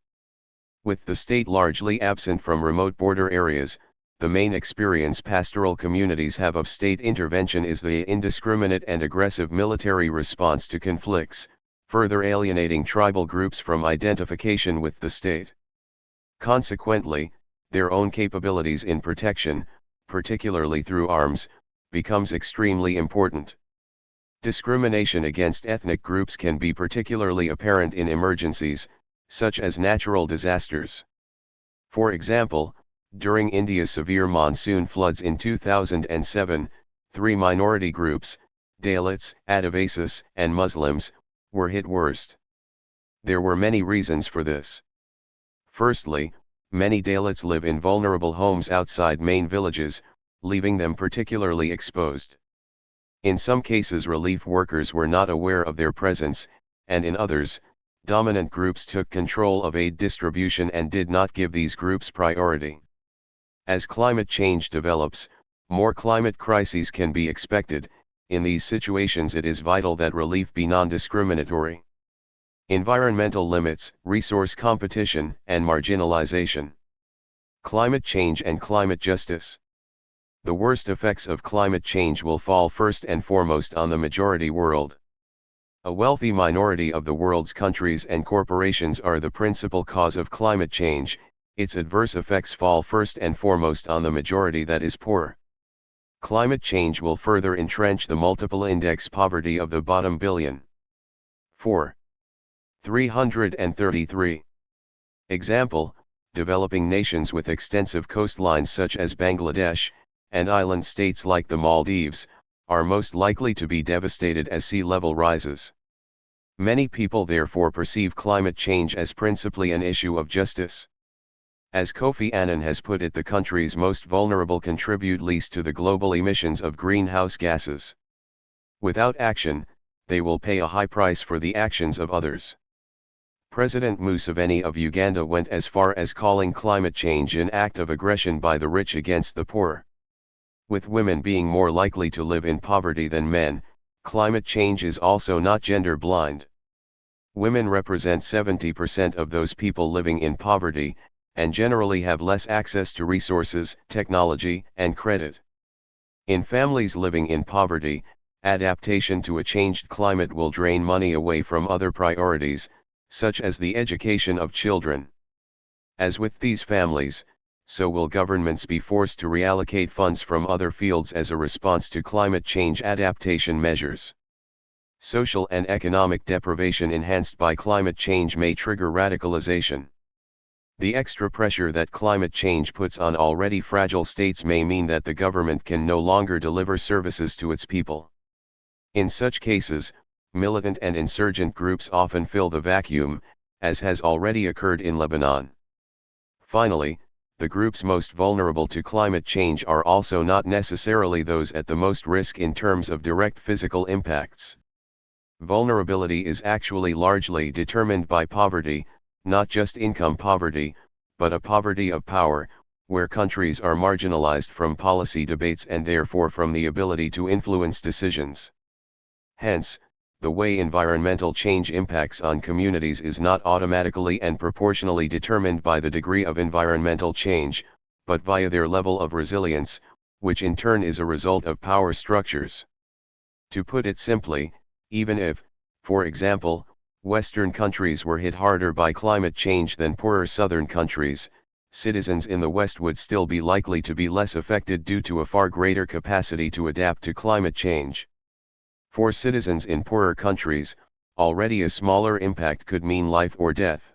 With the state largely absent from remote border areas, the main experience pastoral communities have of state intervention is the indiscriminate and aggressive military response to conflicts, further alienating tribal groups from identification with the state. Consequently, their own capabilities in protection, particularly through arms, becomes extremely important. Discrimination against ethnic groups can be particularly apparent in emergencies, such as natural disasters. For example, during India's severe monsoon floods in 2007, three minority groups, Dalits, Adivasis, and Muslims, were hit worst. There were many reasons for this. Firstly, many Dalits live in vulnerable homes outside main villages, leaving them particularly exposed. In some cases relief workers were not aware of their presence, and in others, dominant groups took control of aid distribution and did not give these groups priority. As climate change develops, more climate crises can be expected. In these situations it is vital that relief be non-discriminatory. Environmental limits, resource competition, and marginalization. Climate change and climate justice. The worst effects of climate change will fall first and foremost on the majority world. A wealthy minority of the world's countries and corporations are the principal cause of climate change. Its adverse effects fall first and foremost on the majority that is poor. Climate change will further entrench the multiple index poverty of the bottom billion. 4. 333. Example, developing nations with extensive coastlines such as Bangladesh, and island states like the Maldives, are most likely to be devastated as sea level rises. Many people therefore perceive climate change as principally an issue of justice. As Kofi Annan has put it, the countries most vulnerable contribute least to the global emissions of greenhouse gases. Without action, they will pay a high price for the actions of others. President Museveni of Uganda went as far as calling climate change an act of aggression by the rich against the poor. With women being more likely to live in poverty than men, climate change is also not gender blind. Women represent 70% of those people living in poverty, and generally have less access to resources, technology, and credit. In families living in poverty, adaptation to a changed climate will drain money away from other priorities, such as the education of children. As with these families, so will governments be forced to reallocate funds from other fields as a response to climate change adaptation measures. Social and economic deprivation enhanced by climate change may trigger radicalization. The extra pressure that climate change puts on already fragile states may mean that the government can no longer deliver services to its people. In such cases, militant and insurgent groups often fill the vacuum, as has already occurred in Lebanon. Finally, the groups most vulnerable to climate change are also not necessarily those at the most risk in terms of direct physical impacts. Vulnerability is actually largely determined by poverty, not just income poverty, but a poverty of power, where countries are marginalized from policy debates and therefore from the ability to influence decisions. Hence, the way environmental change impacts on communities is not automatically and proportionally determined by the degree of environmental change, but via their level of resilience, which in turn is a result of power structures. To put it simply, even if, for example, Western countries were hit harder by climate change than poorer Southern countries, citizens in the West would still be likely to be less affected due to a far greater capacity to adapt to climate change. For citizens in poorer countries, already a smaller impact could mean life or death.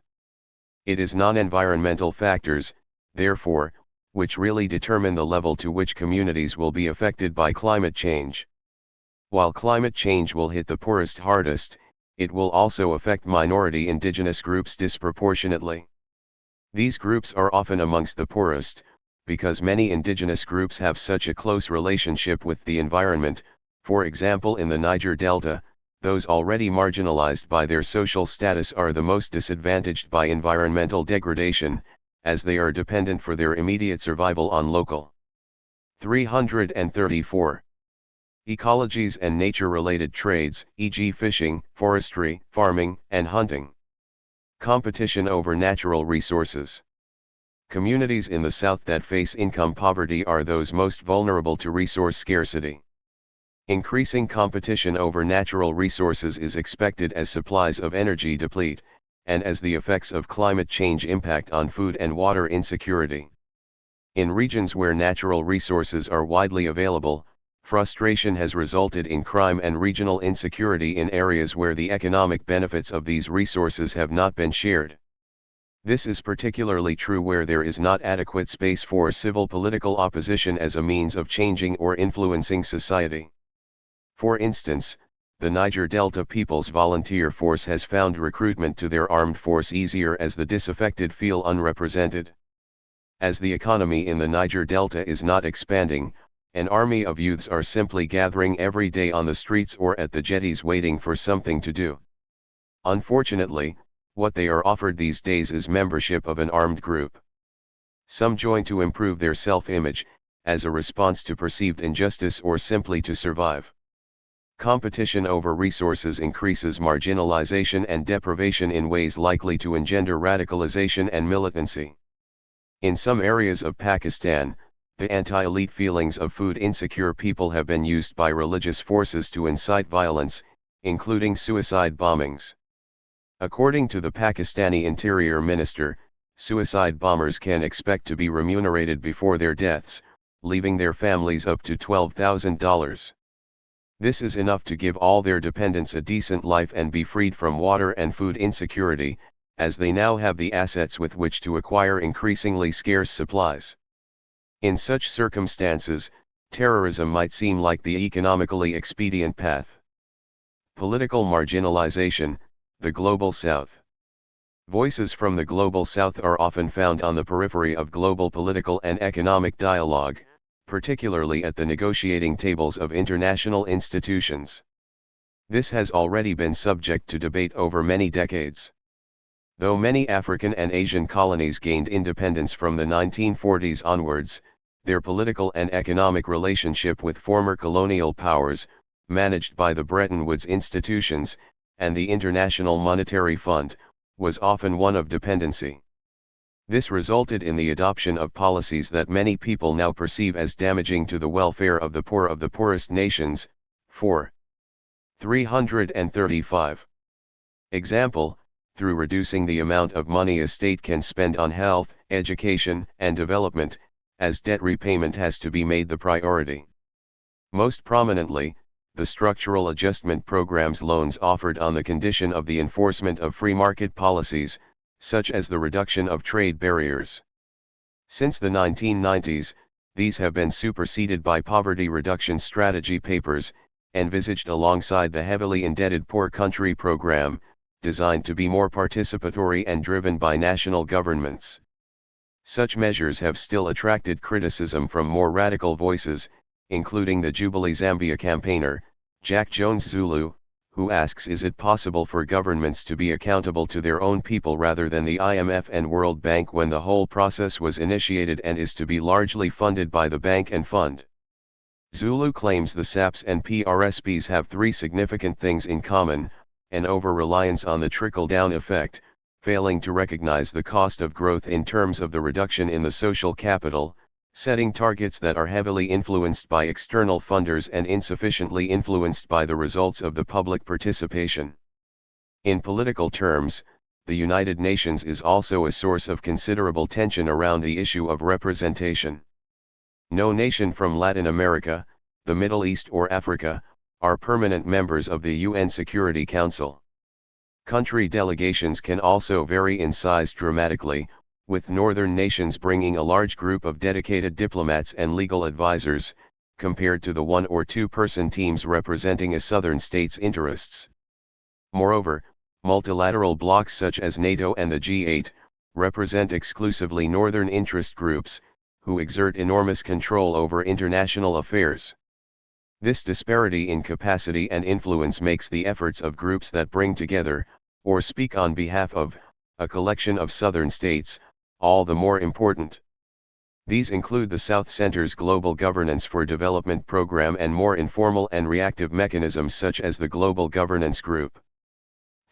It is non-environmental factors, therefore, which really determine the level to which communities will be affected by climate change. While climate change will hit the poorest hardest, it will also affect minority indigenous groups disproportionately. These groups are often amongst the poorest, because many indigenous groups have such a close relationship with the environment. For example, in the Niger Delta, those already marginalized by their social status are the most disadvantaged by environmental degradation, as they are dependent for their immediate survival on local. 334. Ecologies and nature-related trades, e.g. fishing, forestry, farming, and hunting. Competition over natural resources. Communities in the South that face income poverty are those most vulnerable to resource scarcity. Increasing competition over natural resources is expected as supplies of energy deplete, and as the effects of climate change impact on food and water insecurity. In regions where natural resources are widely available, frustration has resulted in crime and regional insecurity in areas where the economic benefits of these resources have not been shared. This is particularly true where there is not adequate space for civil political opposition as a means of changing or influencing society. For instance, the Niger Delta People's Volunteer Force has found recruitment to their armed force easier as the disaffected feel unrepresented. As the economy in the Niger Delta is not expanding, an army of youths are simply gathering every day on the streets or at the jetties waiting for something to do. Unfortunately, what they are offered these days is membership of an armed group. Some join to improve their self-image, as a response to perceived injustice or simply to survive. Competition over resources increases marginalization and deprivation in ways likely to engender radicalization and militancy. In some areas of Pakistan, The anti-elite feelings of food insecure people have been used by religious forces to incite violence, including suicide bombings. According to the Pakistani Interior Minister, suicide bombers can expect to be remunerated before their deaths, leaving their families up to $12,000. This is enough to give all their dependents a decent life and be freed from water and food insecurity, as they now have the assets with which to acquire increasingly scarce supplies. In such circumstances, terrorism might seem like the economically expedient path. Political marginalization, the Global South. Voices from the Global South are often found on the periphery of global political and economic dialogue, particularly at the negotiating tables of international institutions. This has already been subject to debate over many decades. Though many African and Asian colonies gained independence from the 1940s onwards, their political and economic relationship with former colonial powers, managed by the Bretton Woods institutions, and the International Monetary Fund, was often one of dependency. This resulted in the adoption of policies that many people now perceive as damaging to the welfare of the poorest nations. 4. 335. Example, through reducing the amount of money a state can spend on health, education, and development, as debt repayment has to be made the priority. Most prominently, the structural adjustment programs loans offered on the condition of the enforcement of free market policies, such as the reduction of trade barriers. Since the 1990s, these have been superseded by poverty reduction strategy papers, envisaged alongside the heavily indebted Poor Country program, designed to be more participatory and driven by national governments. Such measures have still attracted criticism from more radical voices, including the Jubilee Zambia campaigner, Jack Jones Zulu, who asks, is it possible for governments to be accountable to their own people rather than the IMF and World Bank when the whole process was initiated and is to be largely funded by the bank and fund? Zulu claims the SAPs and PRSPs have three significant things in common: an over-reliance on the trickle-down effect, failing to recognize the cost of growth in terms of the reduction in the social capital, setting targets that are heavily influenced by external funders and insufficiently influenced by the results of the public participation. In political terms, the United Nations is also a source of considerable tension around the issue of representation. No nation from Latin America, the Middle East or Africa, are permanent members of the UN Security Council. Country delegations can also vary in size dramatically, with northern nations bringing a large group of dedicated diplomats and legal advisors, compared to the one- or two-person teams representing a southern state's interests. Moreover, multilateral blocs such as NATO and the G8, represent exclusively northern interest groups, who exert enormous control over international affairs. This disparity in capacity and influence makes the efforts of groups that bring together, or speak on behalf of, a collection of southern states, all the more important. These include the South Center's Global Governance for Development program and more informal and reactive mechanisms such as the Global Governance Group.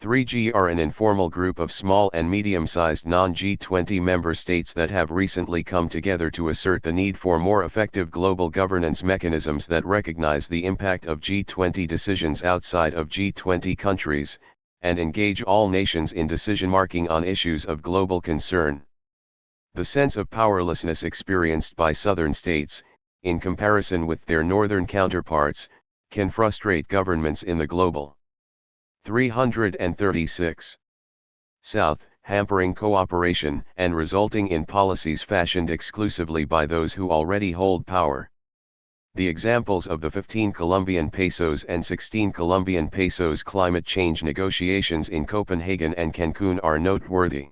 3G are an informal group of small and medium-sized non-G20 member states that have recently come together to assert the need for more effective global governance mechanisms that recognize the impact of G20 decisions outside of G20 countries, and engage all nations in decision-making on issues of global concern. The sense of powerlessness experienced by southern states, in comparison with their northern counterparts, can frustrate governments in the global. 336. South, hampering cooperation and resulting in policies fashioned exclusively by those who already hold power. The examples of the 15 Colombian pesos and 16 Colombian pesos climate change negotiations in Copenhagen and Cancun are noteworthy.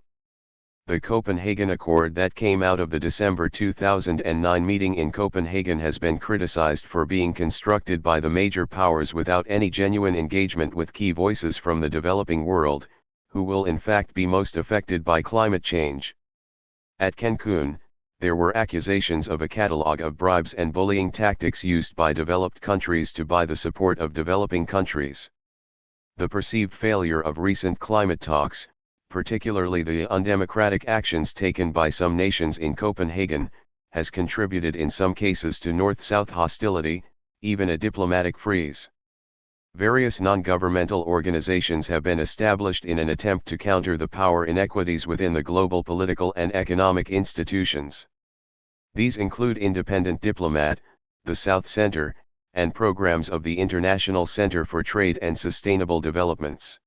The Copenhagen Accord that came out of the December 2009 meeting in Copenhagen has been criticized for being constructed by the major powers without any genuine engagement with key voices from the developing world, who will in fact be most affected by climate change. At Cancun, there were accusations of a catalog of bribes and bullying tactics used by developed countries to buy the support of developing countries. The perceived failure of recent climate talks, particularly the undemocratic actions taken by some nations in Copenhagen, has contributed in some cases to North-South hostility, even a diplomatic freeze. Various non-governmental organizations have been established in an attempt to counter the power inequities within the global political and economic institutions. These include Independent Diplomat, the South Center, and programs of the International Center for Trade and Sustainable Developments.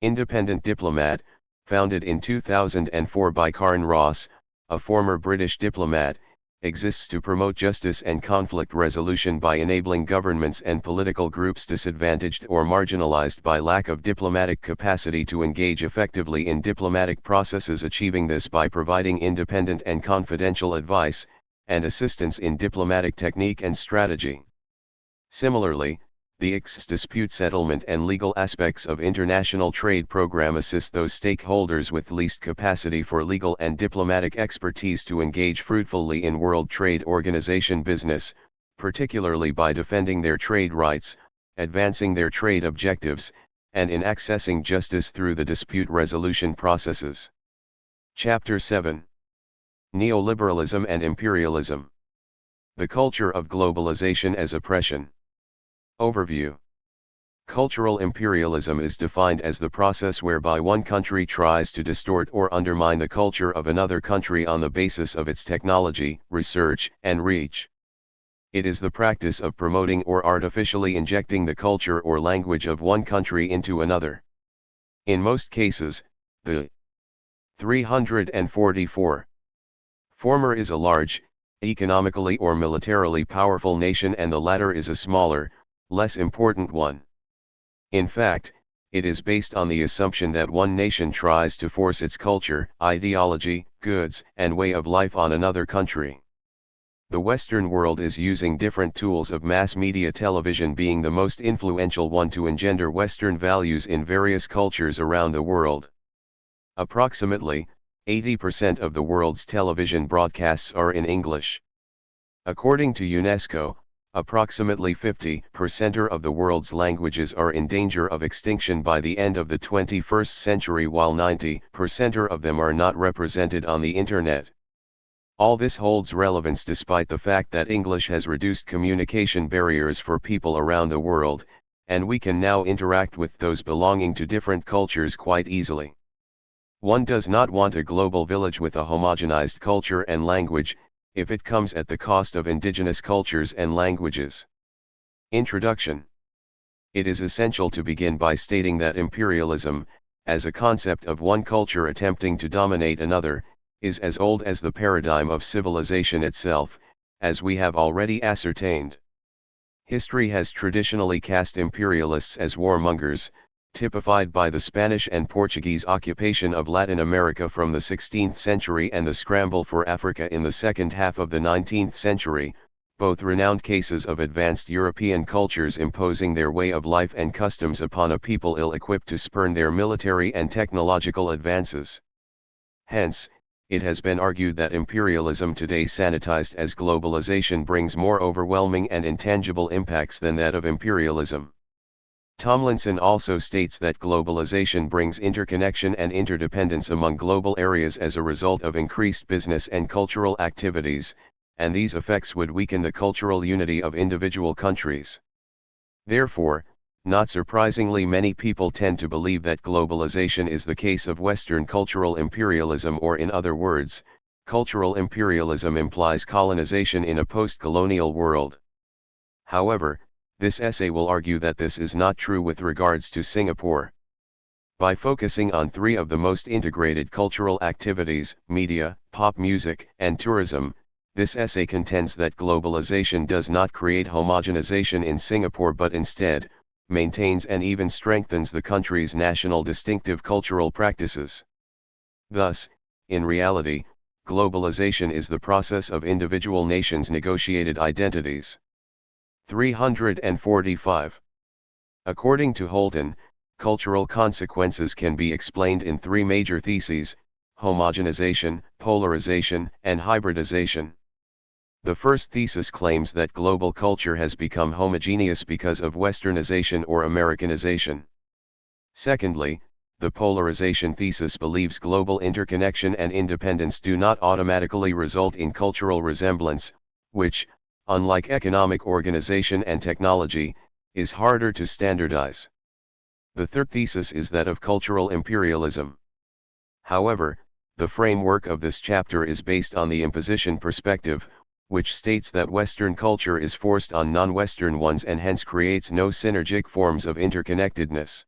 Independent Diplomat, founded in 2004 by Karen Ross, a former British diplomat, exists to promote justice and conflict resolution by enabling governments and political groups disadvantaged or marginalized by lack of diplomatic capacity to engage effectively in diplomatic processes, achieving this by providing independent and confidential advice and assistance in diplomatic technique and strategy. Similarly, the ICS dispute settlement and legal aspects of international trade program assist those stakeholders with least capacity for legal and diplomatic expertise to engage fruitfully in World Trade Organization business, particularly by defending their trade rights, advancing their trade objectives, and in accessing justice through the dispute resolution processes. Chapter 7. Neoliberalism and Imperialism. The culture of globalization as oppression. Overview. Cultural imperialism is defined as the process whereby one country tries to distort or undermine the culture of another country on the basis of its technology, research, and reach. It is the practice of promoting or artificially injecting the culture or language of one country into another. In most cases, the 344 former is a large, economically or militarily powerful nation, and the latter is a smaller, less important one. In fact, it is based on the assumption that one nation tries to force its culture, ideology, goods, and way of life on another country. The Western world is using different tools of mass media, television being the most influential one, to engender Western values in various cultures around the world. Approximately 80% of the world's television broadcasts are in English. According to UNESCO, approximately 50% of the world's languages are in danger of extinction by the end of the 21st century, while 90% of them are not represented on the Internet. All this holds relevance despite the fact that English has reduced communication barriers for people around the world, and we can now interact with those belonging to different cultures quite easily. One does not want a global village with a homogenized culture and language, if it comes at the cost of indigenous cultures and languages. Introduction. It is essential to begin by stating that imperialism, as a concept of one culture attempting to dominate another, is as old as the paradigm of civilization itself, as we have already ascertained. History has traditionally cast imperialists as warmongers, typified by the Spanish and Portuguese occupation of Latin America from the 16th century and the scramble for Africa in the second half of the 19th century, both renowned cases of advanced European cultures imposing their way of life and customs upon a people ill-equipped to spurn their military and technological advances. Hence, it has been argued that imperialism today, sanitized as globalization, brings more overwhelming and intangible impacts than that of imperialism. Tomlinson also states that globalization brings interconnection and interdependence among global areas as a result of increased business and cultural activities, and these effects would weaken the cultural unity of individual countries. Therefore, not surprisingly, many people tend to believe that globalization is the case of Western cultural imperialism, or in other words, cultural imperialism implies colonization in a post-colonial world. However, this essay will argue that this is not true with regards to Singapore. By focusing on three of the most integrated cultural activities, media, pop music, and tourism, this essay contends that globalization does not create homogenization in Singapore but instead, maintains and even strengthens the country's national distinctive cultural practices. Thus, in reality, globalization is the process of individual nations' negotiated identities. 345. According to Holton, cultural consequences can be explained in three major theses: homogenization, polarization, and hybridization. The first thesis claims that global culture has become homogeneous because of westernization or Americanization. Secondly, the polarization thesis believes global interconnection and independence do not automatically result in cultural resemblance, which, unlike economic organization and technology, is harder to standardize. The third thesis is that of cultural imperialism. However, the framework of this chapter is based on the imposition perspective, which states that Western culture is forced on non-Western ones and hence creates no synergic forms of interconnectedness.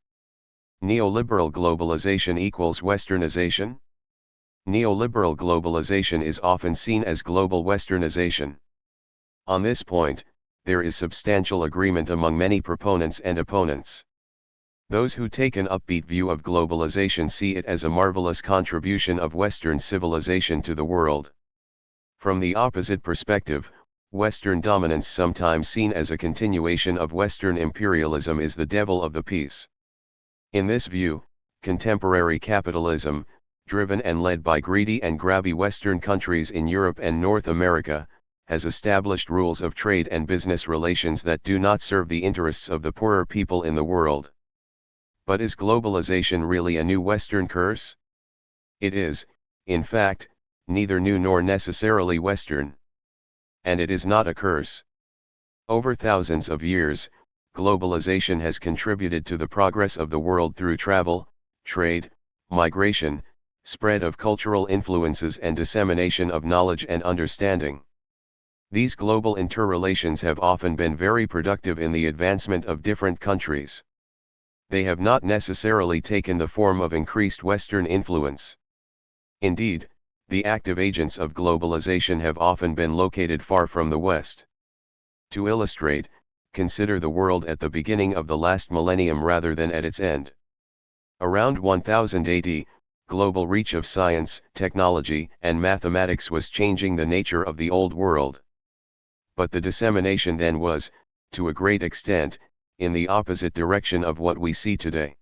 Neoliberal globalization equals Westernization? Neoliberal globalization is often seen as global Westernization. On this point, there is substantial agreement among many proponents and opponents. Those who take an upbeat view of globalization see it as a marvelous contribution of Western civilization to the world. From the opposite perspective, Western dominance, sometimes seen as a continuation of Western imperialism, is the devil of the piece. In this view, contemporary capitalism, driven and led by greedy and grabby Western countries in Europe and North America, has established rules of trade and business relations that do not serve the interests of the poorer people in the world. But is globalization really a new Western curse? It is, in fact, neither new nor necessarily Western. And it is not a curse. Over thousands of years, globalization has contributed to the progress of the world through travel, trade, migration, spread of cultural influences and dissemination of knowledge and understanding. These global interrelations have often been very productive in the advancement of different countries. They have not necessarily taken the form of increased Western influence. Indeed, the active agents of globalization have often been located far from the West. To illustrate, consider the world at the beginning of the last millennium rather than at its end. Around 1000 AD, global reach of science, technology, and mathematics was changing the nature of the old world. But the dissemination then was, to a great extent, in the opposite direction of what we see today.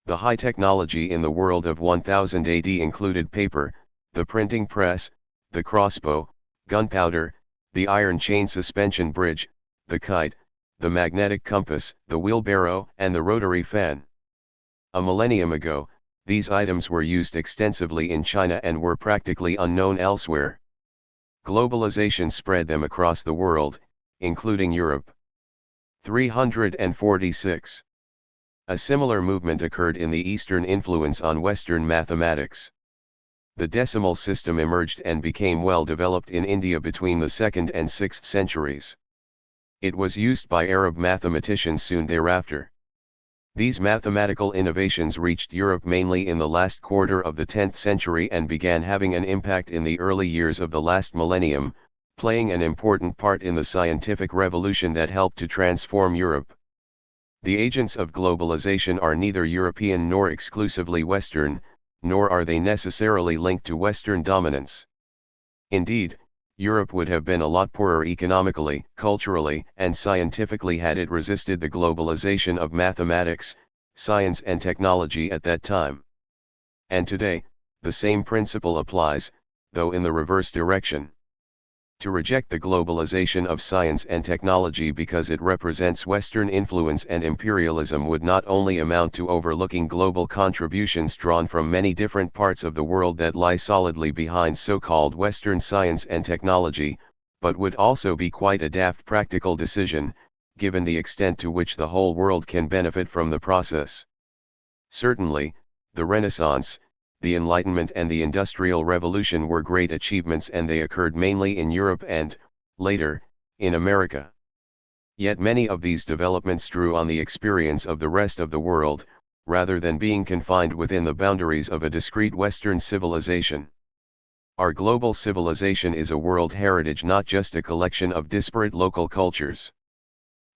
The high technology in the world of 1000 AD included paper, the printing press, the crossbow, gunpowder, the iron chain suspension bridge, the kite, the magnetic compass, the wheelbarrow, and the rotary fan. A millennium ago, these items were used extensively in China and were practically unknown elsewhere. Globalization spread them across the world, including Europe. 346. A similar movement occurred in the Eastern influence on Western mathematics. The decimal system emerged and became well developed in India between the 2nd and 6th centuries. It was used by Arab mathematicians soon thereafter. These mathematical innovations reached Europe mainly in the last quarter of the 10th century and began having an impact in the early years of the last millennium, playing an important part in the scientific revolution that helped to transform Europe. The agents of globalization are neither European nor exclusively Western, nor are they necessarily linked to Western dominance. Indeed, Europe would have been a lot poorer economically, culturally, and scientifically had it resisted the globalization of mathematics, science and technology at that time. And today, the same principle applies, though in the reverse direction. To reject the globalization of science and technology because it represents Western influence and imperialism would not only amount to overlooking global contributions drawn from many different parts of the world that lie solidly behind so-called Western science and technology, but would also be quite a daft practical decision, given the extent to which the whole world can benefit from the process. Certainly, the Renaissance, the Enlightenment and the Industrial Revolution were great achievements, and they occurred mainly in Europe and, later, in America. Yet many of these developments drew on the experience of the rest of the world, rather than being confined within the boundaries of a discrete Western civilization. Our global civilization is a world heritage, not just a collection of disparate local cultures.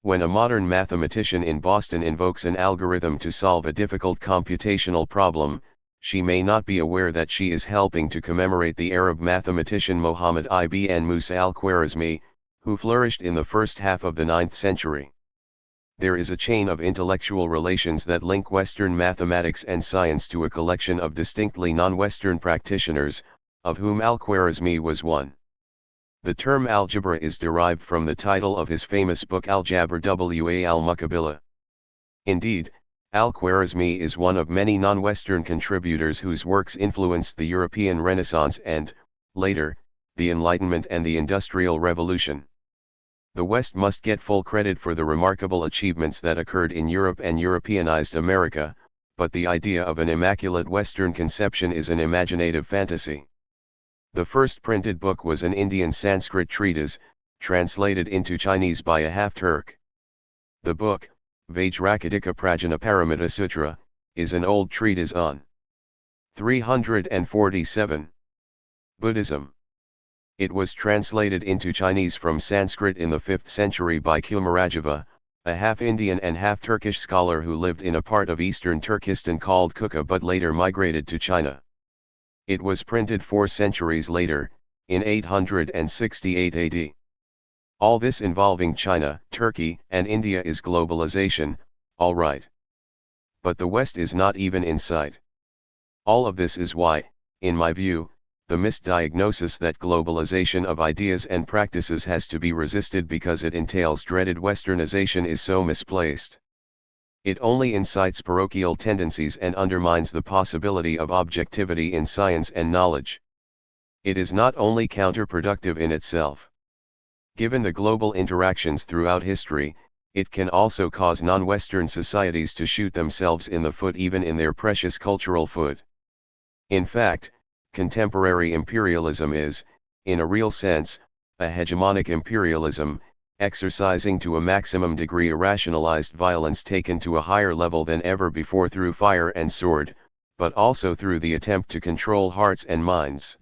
When a modern mathematician in Boston invokes an algorithm to solve a difficult computational problem, she may not be aware that she is helping to commemorate the Arab mathematician Muhammad ibn Musa al-Khwarizmi, who flourished in the first half of the 9th century. There is a chain of intellectual relations that link Western mathematics and science to a collection of distinctly non-Western practitioners, of whom al-Khwarizmi was one. The term algebra is derived from the title of his famous book Al-Jabr wa al-Muqabila. Indeed, Al-Khwarizmi is one of many non-Western contributors whose works influenced the European Renaissance and, later, the Enlightenment and the Industrial Revolution. The West must get full credit for the remarkable achievements that occurred in Europe and Europeanized America, but the idea of an immaculate Western conception is an imaginative fantasy. The first printed book was an Indian Sanskrit treatise, translated into Chinese by a half-Turk. The book, Vajrakadika Prajnaparamita Sutra, is an old treatise on 347. Buddhism. It was translated into Chinese from Sanskrit in the 5th century by Kumarajava, a half-Indian and half-Turkish scholar who lived in a part of eastern Turkestan called Kuka but later migrated to China. It was printed 4 centuries later, in 868 AD. All this involving China, Turkey, and India is globalization, all right. But the West is not even in sight. All of this is why, in my view, the misdiagnosis that globalization of ideas and practices has to be resisted because it entails dreaded westernization is so misplaced. It only incites parochial tendencies and undermines the possibility of objectivity in science and knowledge. It is not only counterproductive in itself. Given the global interactions throughout history, it can also cause non-Western societies to shoot themselves in the foot even in their precious cultural food. In fact, contemporary imperialism is, in a real sense, a hegemonic imperialism, exercising to a maximum degree a rationalized violence taken to a higher level than ever before through fire and sword, but also through the attempt to control hearts and minds.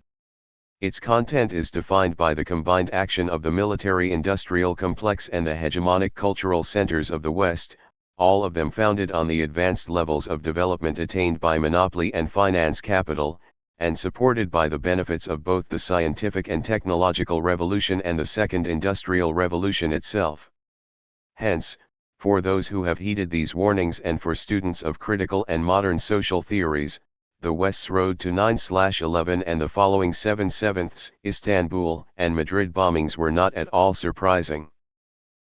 Its content is defined by the combined action of the military-industrial complex and the hegemonic cultural centers of the West, all of them founded on the advanced levels of development attained by monopoly and finance capital, and supported by the benefits of both the scientific and technological revolution and the Second Industrial Revolution itself. Hence, for those who have heeded these warnings and for students of critical and modern social theories, the West's road to 9/11 and the following 7/7 Istanbul and Madrid bombings were not at all surprising.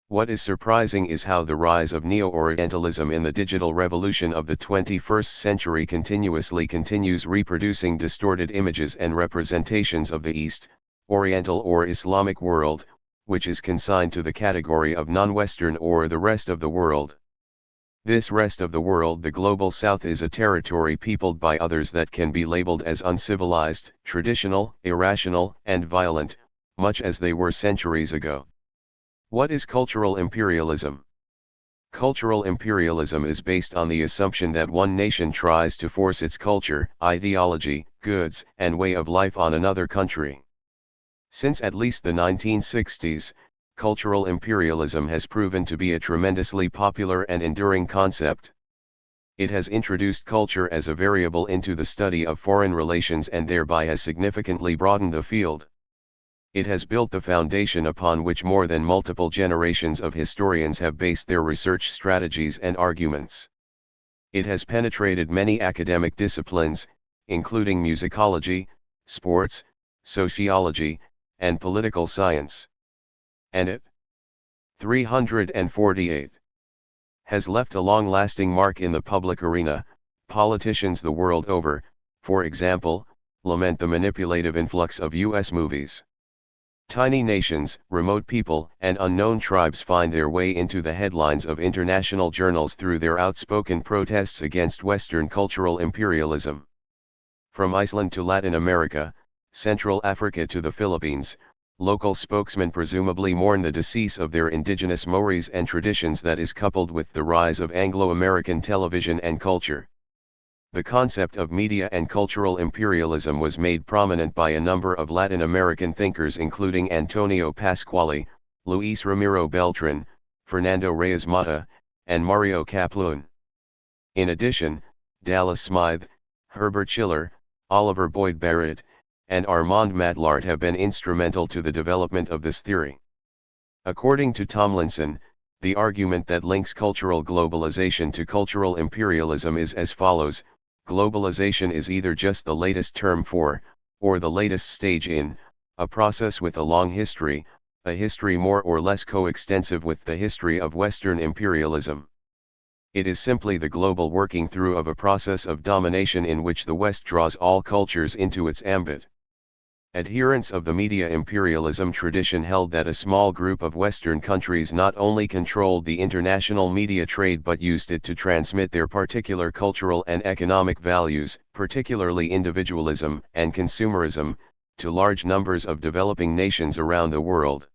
What is surprising is how the rise of Neo-Orientalism in the digital revolution of the 21st century continues reproducing distorted images and representations of the East, Oriental or Islamic world, which is consigned to the category of non-Western or the rest of the world. This rest of the world, the global South, is a territory peopled by others that can be labeled as uncivilized, traditional, irrational, and violent, much as they were centuries ago. What is cultural imperialism? Cultural imperialism is based on the assumption that one nation tries to force its culture, ideology, goods, and way of life on another country. Since at least the 1960s, cultural imperialism has proven to be a tremendously popular and enduring concept. It has introduced culture as a variable into the study of foreign relations and thereby has significantly broadened the field. It has built the foundation upon which more than multiple generations of historians have based their research strategies and arguments. It has penetrated many academic disciplines, including musicology, sports, sociology, and political science. And it, 348, has left a long-lasting mark in the public arena. Politicians the world over, for example, lament the manipulative influx of U.S. movies. Tiny nations, remote people, and unknown tribes find their way into the headlines of international journals through their outspoken protests against Western cultural imperialism. From Iceland to Latin America, Central Africa to the Philippines, local spokesmen presumably mourn the decease of their indigenous mores and traditions that is coupled with the rise of Anglo-American television and culture. The concept of media and cultural imperialism was made prominent by a number of Latin American thinkers including Antonio Pasquale, Luis Ramiro Beltrán, Fernando Reyes Mata, and Mario Kaplun. In addition, Dallas Smythe, Herbert Schiller, Oliver Boyd Barrett, and Armand Matlart have been instrumental to the development of this theory. According to Tomlinson, the argument that links cultural globalization to cultural imperialism is as follows: globalization is either just the latest term for, or the latest stage in, a process with a long history, a history more or less coextensive with the history of Western imperialism. It is simply the global working through of a process of domination in which the West draws all cultures into its ambit. Adherents of the media imperialism tradition held that a small group of Western countries not only controlled the international media trade but used it to transmit their particular cultural and economic values, particularly individualism and consumerism, to large numbers of developing nations around the world.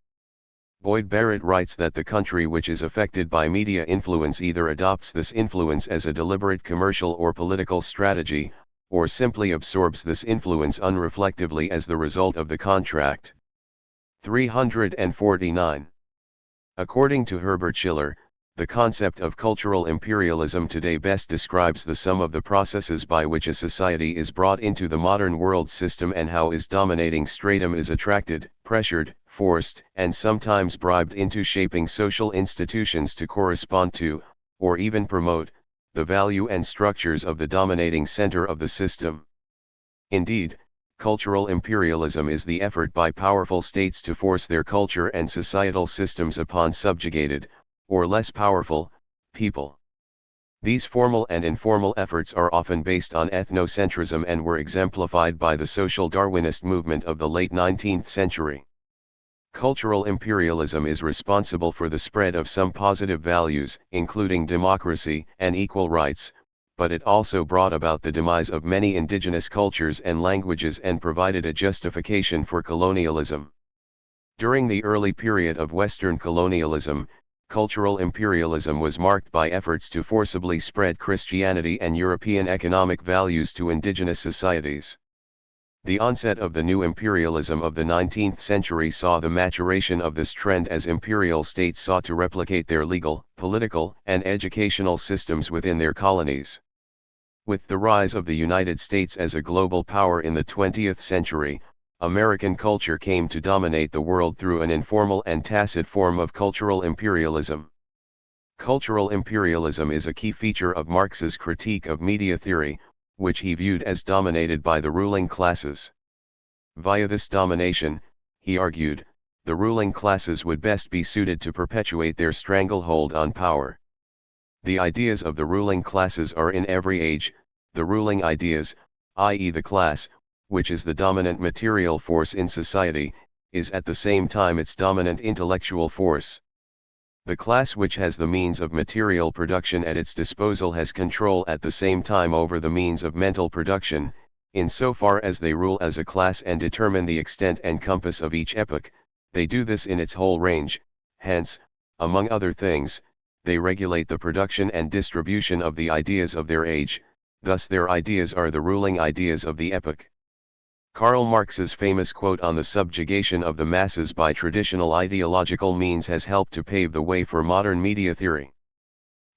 Boyd Barrett writes that the country which is affected by media influence either adopts this influence as a deliberate commercial or political strategy, or simply absorbs this influence unreflectively as the result of the contract. 349. According to Herbert Schiller, the concept of cultural imperialism today best describes the sum of the processes by which a society is brought into the modern world system and how its dominating stratum is attracted, pressured, forced, and sometimes bribed into shaping social institutions to correspond to, or even promote, the value and structures of the dominating center of the system. Indeed, cultural imperialism is the effort by powerful states to force their culture and societal systems upon subjugated, or less powerful, people. These formal and informal efforts are often based on ethnocentrism and were exemplified by the social Darwinist movement of the late 19th century. Cultural imperialism is responsible for the spread of some positive values, including democracy and equal rights, but it also brought about the demise of many indigenous cultures and languages and provided a justification for colonialism. During the early period of Western colonialism, cultural imperialism was marked by efforts to forcibly spread Christianity and European economic values to indigenous societies. The onset of the new imperialism of the 19th century saw the maturation of this trend as imperial states sought to replicate their legal, political, and educational systems within their colonies. With the rise of the United States as a global power in the 20th century, American culture came to dominate the world through an informal and tacit form of cultural imperialism. Cultural imperialism is a key feature of Marx's critique of media theory, which he viewed as dominated by the ruling classes. Via this domination, he argued, the ruling classes would best be suited to perpetuate their stranglehold on power. The ideas of the ruling classes are in every age, the ruling ideas, i.e. the class, which is the dominant material force in society, is at the same time its dominant intellectual force. The class which has the means of material production at its disposal has control at the same time over the means of mental production, insofar as they rule as a class and determine the extent and compass of each epoch. They do this in its whole range, hence, among other things, they regulate the production and distribution of the ideas of their age, thus their ideas are the ruling ideas of the epoch. Karl Marx's famous quote on the subjugation of the masses by traditional ideological means has helped to pave the way for modern media theory.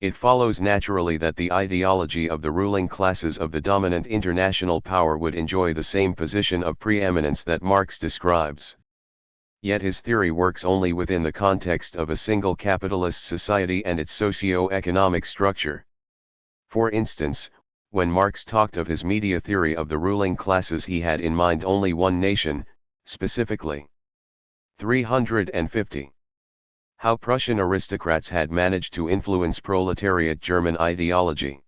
It follows naturally that the ideology of the ruling classes of the dominant international power would enjoy the same position of preeminence that Marx describes. Yet his theory works only within the context of a single capitalist society and its socio-economic structure. For instance, when Marx talked of his media theory of the ruling classes, he had in mind only one nation, specifically. 350. How Prussian aristocrats had managed to influence proletariat German ideology.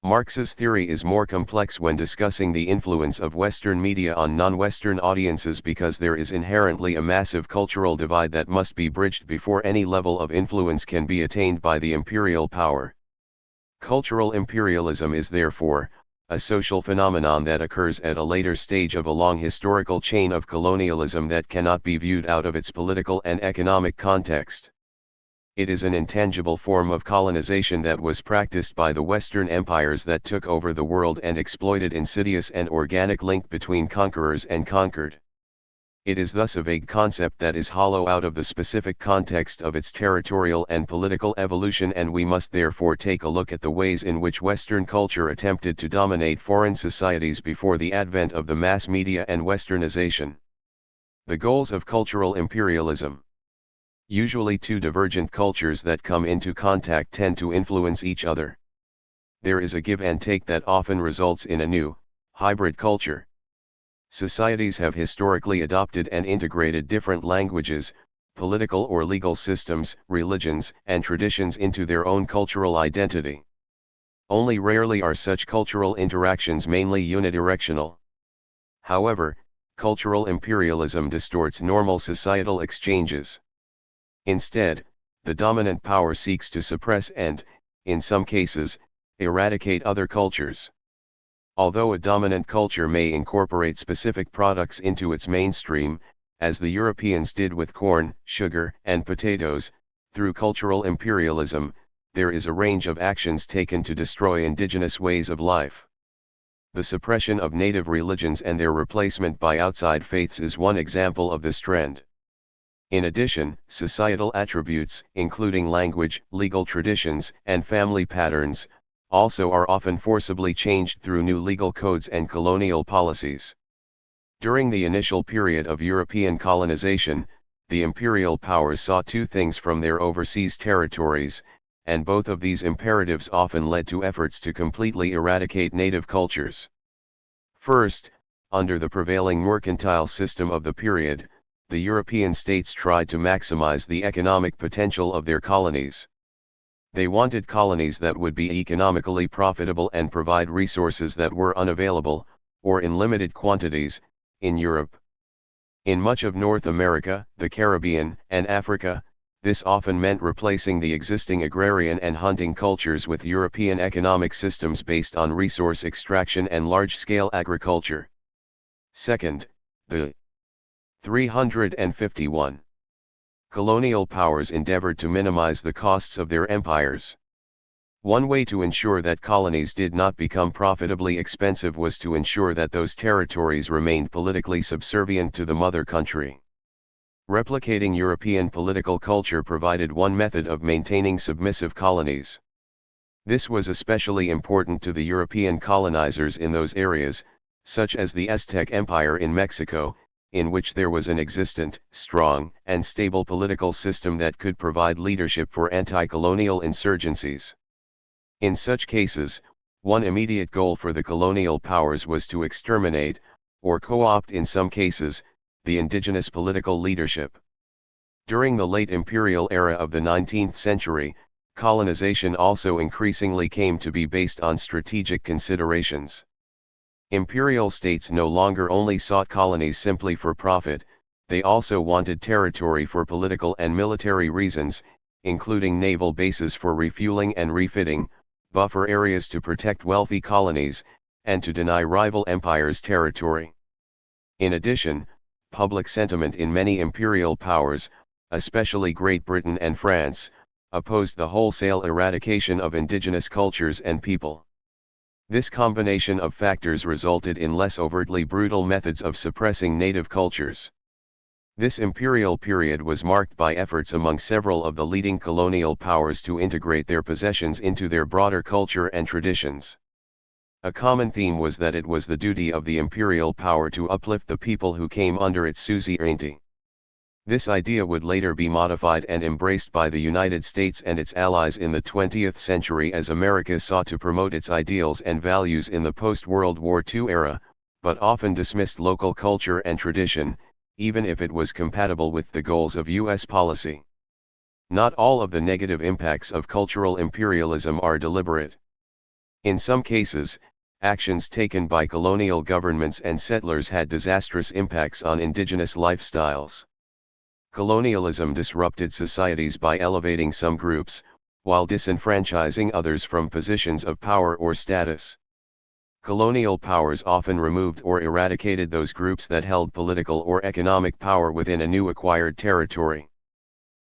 Marx's theory is more complex when discussing the influence of Western media on non-Western audiences because there is inherently a massive cultural divide that must be bridged before any level of influence can be attained by the imperial power. Cultural imperialism is therefore, a social phenomenon that occurs at a later stage of a long historical chain of colonialism that cannot be viewed out of its political and economic context. It is an intangible form of colonization that was practiced by the Western empires that took over the world and exploited insidious and organic link between conquerors and conquered. It is thus a vague concept that is hollow out of the specific context of its territorial and political evolution, and we must therefore take a look at the ways in which Western culture attempted to dominate foreign societies before the advent of the mass media and Westernization. The goals of cultural imperialism. Usually two divergent cultures that come into contact tend to influence each other. There is a give and take that often results in a new, hybrid culture. Societies have historically adopted and integrated different languages, political or legal systems, religions, and traditions into their own cultural identity. Only rarely are such cultural interactions mainly unidirectional. However, cultural imperialism distorts normal societal exchanges. Instead, the dominant power seeks to suppress and, in some cases, eradicate other cultures. Although a dominant culture may incorporate specific products into its mainstream, as the Europeans did with corn, sugar, and potatoes, through cultural imperialism, there is a range of actions taken to destroy indigenous ways of life. The suppression of native religions and their replacement by outside faiths is one example of this trend. In addition, societal attributes, including language, legal traditions, and family patterns, also are often forcibly changed through new legal codes and colonial policies. During the initial period of European colonization, the imperial powers sought two things from their overseas territories, and both of these imperatives often led to efforts to completely eradicate native cultures. First, under the prevailing mercantile system of the period, the European states tried to maximize the economic potential of their colonies. They wanted colonies that would be economically profitable and provide resources that were unavailable, or in limited quantities, in Europe. In much of North America, the Caribbean, and Africa, this often meant replacing the existing agrarian and hunting cultures with European economic systems based on resource extraction and large-scale agriculture. Second, the 351 colonial powers endeavored to minimize the costs of their empires. One way to ensure that colonies did not become profitably expensive was to ensure that those territories remained politically subservient to the mother country. Replicating European political culture provided one method of maintaining submissive colonies. This was especially important to the European colonizers in those areas, such as the Aztec Empire in Mexico, in which there was an existent, strong, and stable political system that could provide leadership for anti-colonial insurgencies. In such cases, one immediate goal for the colonial powers was to exterminate, or co-opt in some cases, the indigenous political leadership. During the late imperial era of the 19th century, colonization also increasingly came to be based on strategic considerations. Imperial states no longer only sought colonies simply for profit, they also wanted territory for political and military reasons, including naval bases for refueling and refitting, buffer areas to protect wealthy colonies, and to deny rival empires territory. In addition, public sentiment in many imperial powers, especially Great Britain and France, opposed the wholesale eradication of indigenous cultures and people. This combination of factors resulted in less overtly brutal methods of suppressing native cultures. This imperial period was marked by efforts among several of the leading colonial powers to integrate their possessions into their broader culture and traditions. A common theme was that it was the duty of the imperial power to uplift the people who came under its suzerainty. This idea would later be modified and embraced by the United States and its allies in the 20th century as America sought to promote its ideals and values in the post-World War II era, but often dismissed local culture and tradition, even if it was compatible with the goals of U.S. policy. Not all of the negative impacts of cultural imperialism are deliberate. In some cases, actions taken by colonial governments and settlers had disastrous impacts on indigenous lifestyles. Colonialism disrupted societies by elevating some groups, while disenfranchising others from positions of power or status. Colonial powers often removed or eradicated those groups that held political or economic power within a new acquired territory.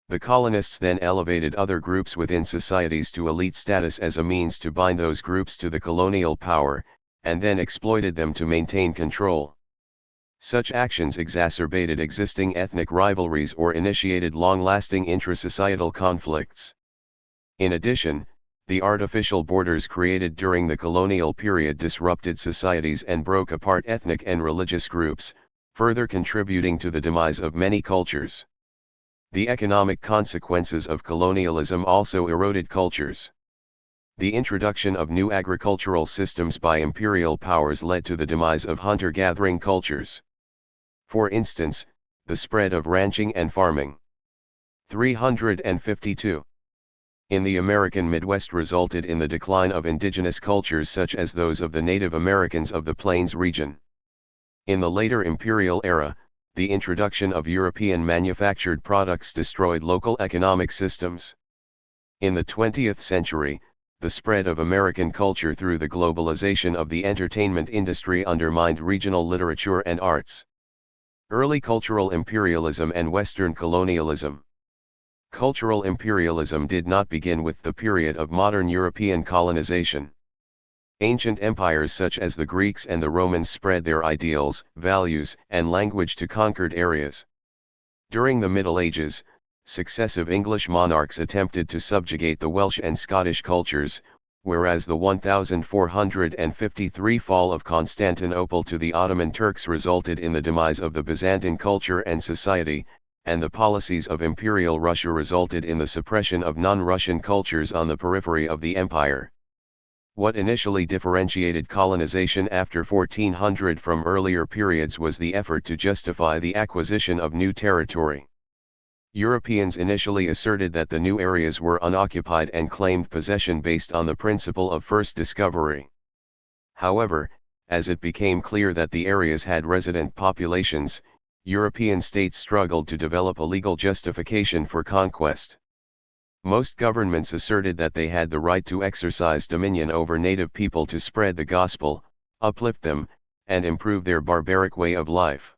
The colonists then elevated other groups within societies to elite status as a means to bind those groups to the colonial power, and then exploited them to maintain control. Such actions exacerbated existing ethnic rivalries or initiated long-lasting intra-societal conflicts. In addition, the artificial borders created during the colonial period disrupted societies and broke apart ethnic and religious groups, further contributing to the demise of many cultures. The economic consequences of colonialism also eroded cultures. The introduction of new agricultural systems by imperial powers led to the demise of hunter-gathering cultures. For instance, the spread of ranching and farming. 352. In the American Midwest resulted in the decline of indigenous cultures such as those of the Native Americans of the Plains region. In the later imperial era, the introduction of European manufactured products destroyed local economic systems. In the 20th century, the spread of American culture through the globalization of the entertainment industry undermined regional literature and arts. Early cultural imperialism and Western colonialism. Cultural imperialism did not begin with the period of modern European colonization. Ancient empires such as the Greeks and the Romans spread their ideals, values, and language to conquered areas. During the Middle Ages, successive English monarchs attempted to subjugate the Welsh and Scottish cultures, whereas the 1453 fall of Constantinople to the Ottoman Turks resulted in the demise of the Byzantine culture and society, and the policies of Imperial Russia resulted in the suppression of non-Russian cultures on the periphery of the empire. What initially differentiated colonization after 1400 from earlier periods was the effort to justify the acquisition of new territory. Europeans initially asserted that the new areas were unoccupied and claimed possession based on the principle of first discovery. However, as it became clear that the areas had resident populations, European states struggled to develop a legal justification for conquest. Most governments asserted that they had the right to exercise dominion over native people to spread the gospel, uplift them, and improve their barbaric way of life.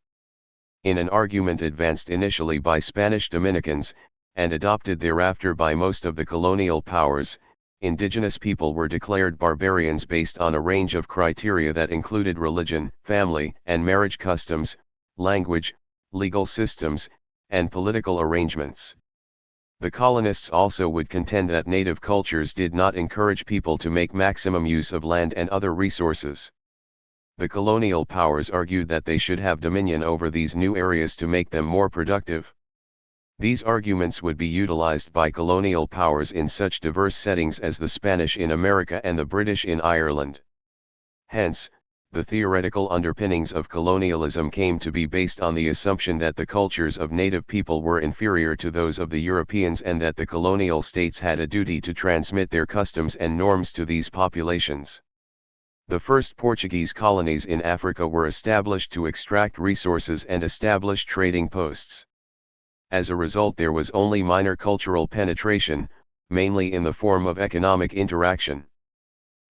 In an argument advanced initially by Spanish Dominicans, and adopted thereafter by most of the colonial powers, indigenous people were declared barbarians based on a range of criteria that included religion, family and marriage customs, language, legal systems, and political arrangements. The colonists also would contend that native cultures did not encourage people to make maximum use of land and other resources. The colonial powers argued that they should have dominion over these new areas to make them more productive. These arguments would be utilized by colonial powers in such diverse settings as the Spanish in America and the British in Ireland. Hence, the theoretical underpinnings of colonialism came to be based on the assumption that the cultures of native people were inferior to those of the Europeans and that the colonial states had a duty to transmit their customs and norms to these populations. The first Portuguese colonies in Africa were established to extract resources and establish trading posts. As a result, there was only minor cultural penetration, mainly in the form of economic interaction.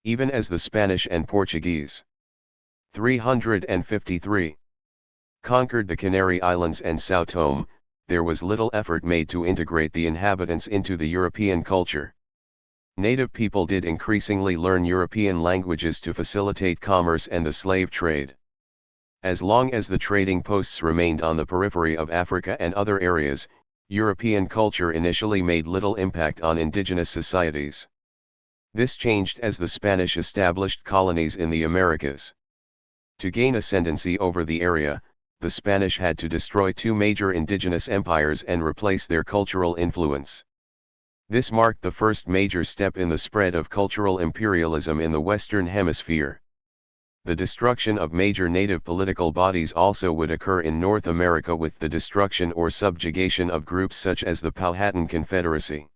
Even as the Spanish and Portuguese 353 conquered the Canary Islands and São Tomé, there was little effort made to integrate the inhabitants into the European culture. Native people did increasingly learn European languages to facilitate commerce and the slave trade. As long as the trading posts remained on the periphery of Africa and other areas, European culture initially made little impact on indigenous societies. This changed as the Spanish established colonies in the Americas. To gain ascendancy over the area, the Spanish had to destroy two major indigenous empires and replace their cultural influence. This marked the first major step in the spread of cultural imperialism in the Western Hemisphere. The destruction of major native political bodies also would occur in North America with the destruction or subjugation of groups such as the Powhatan Confederacy.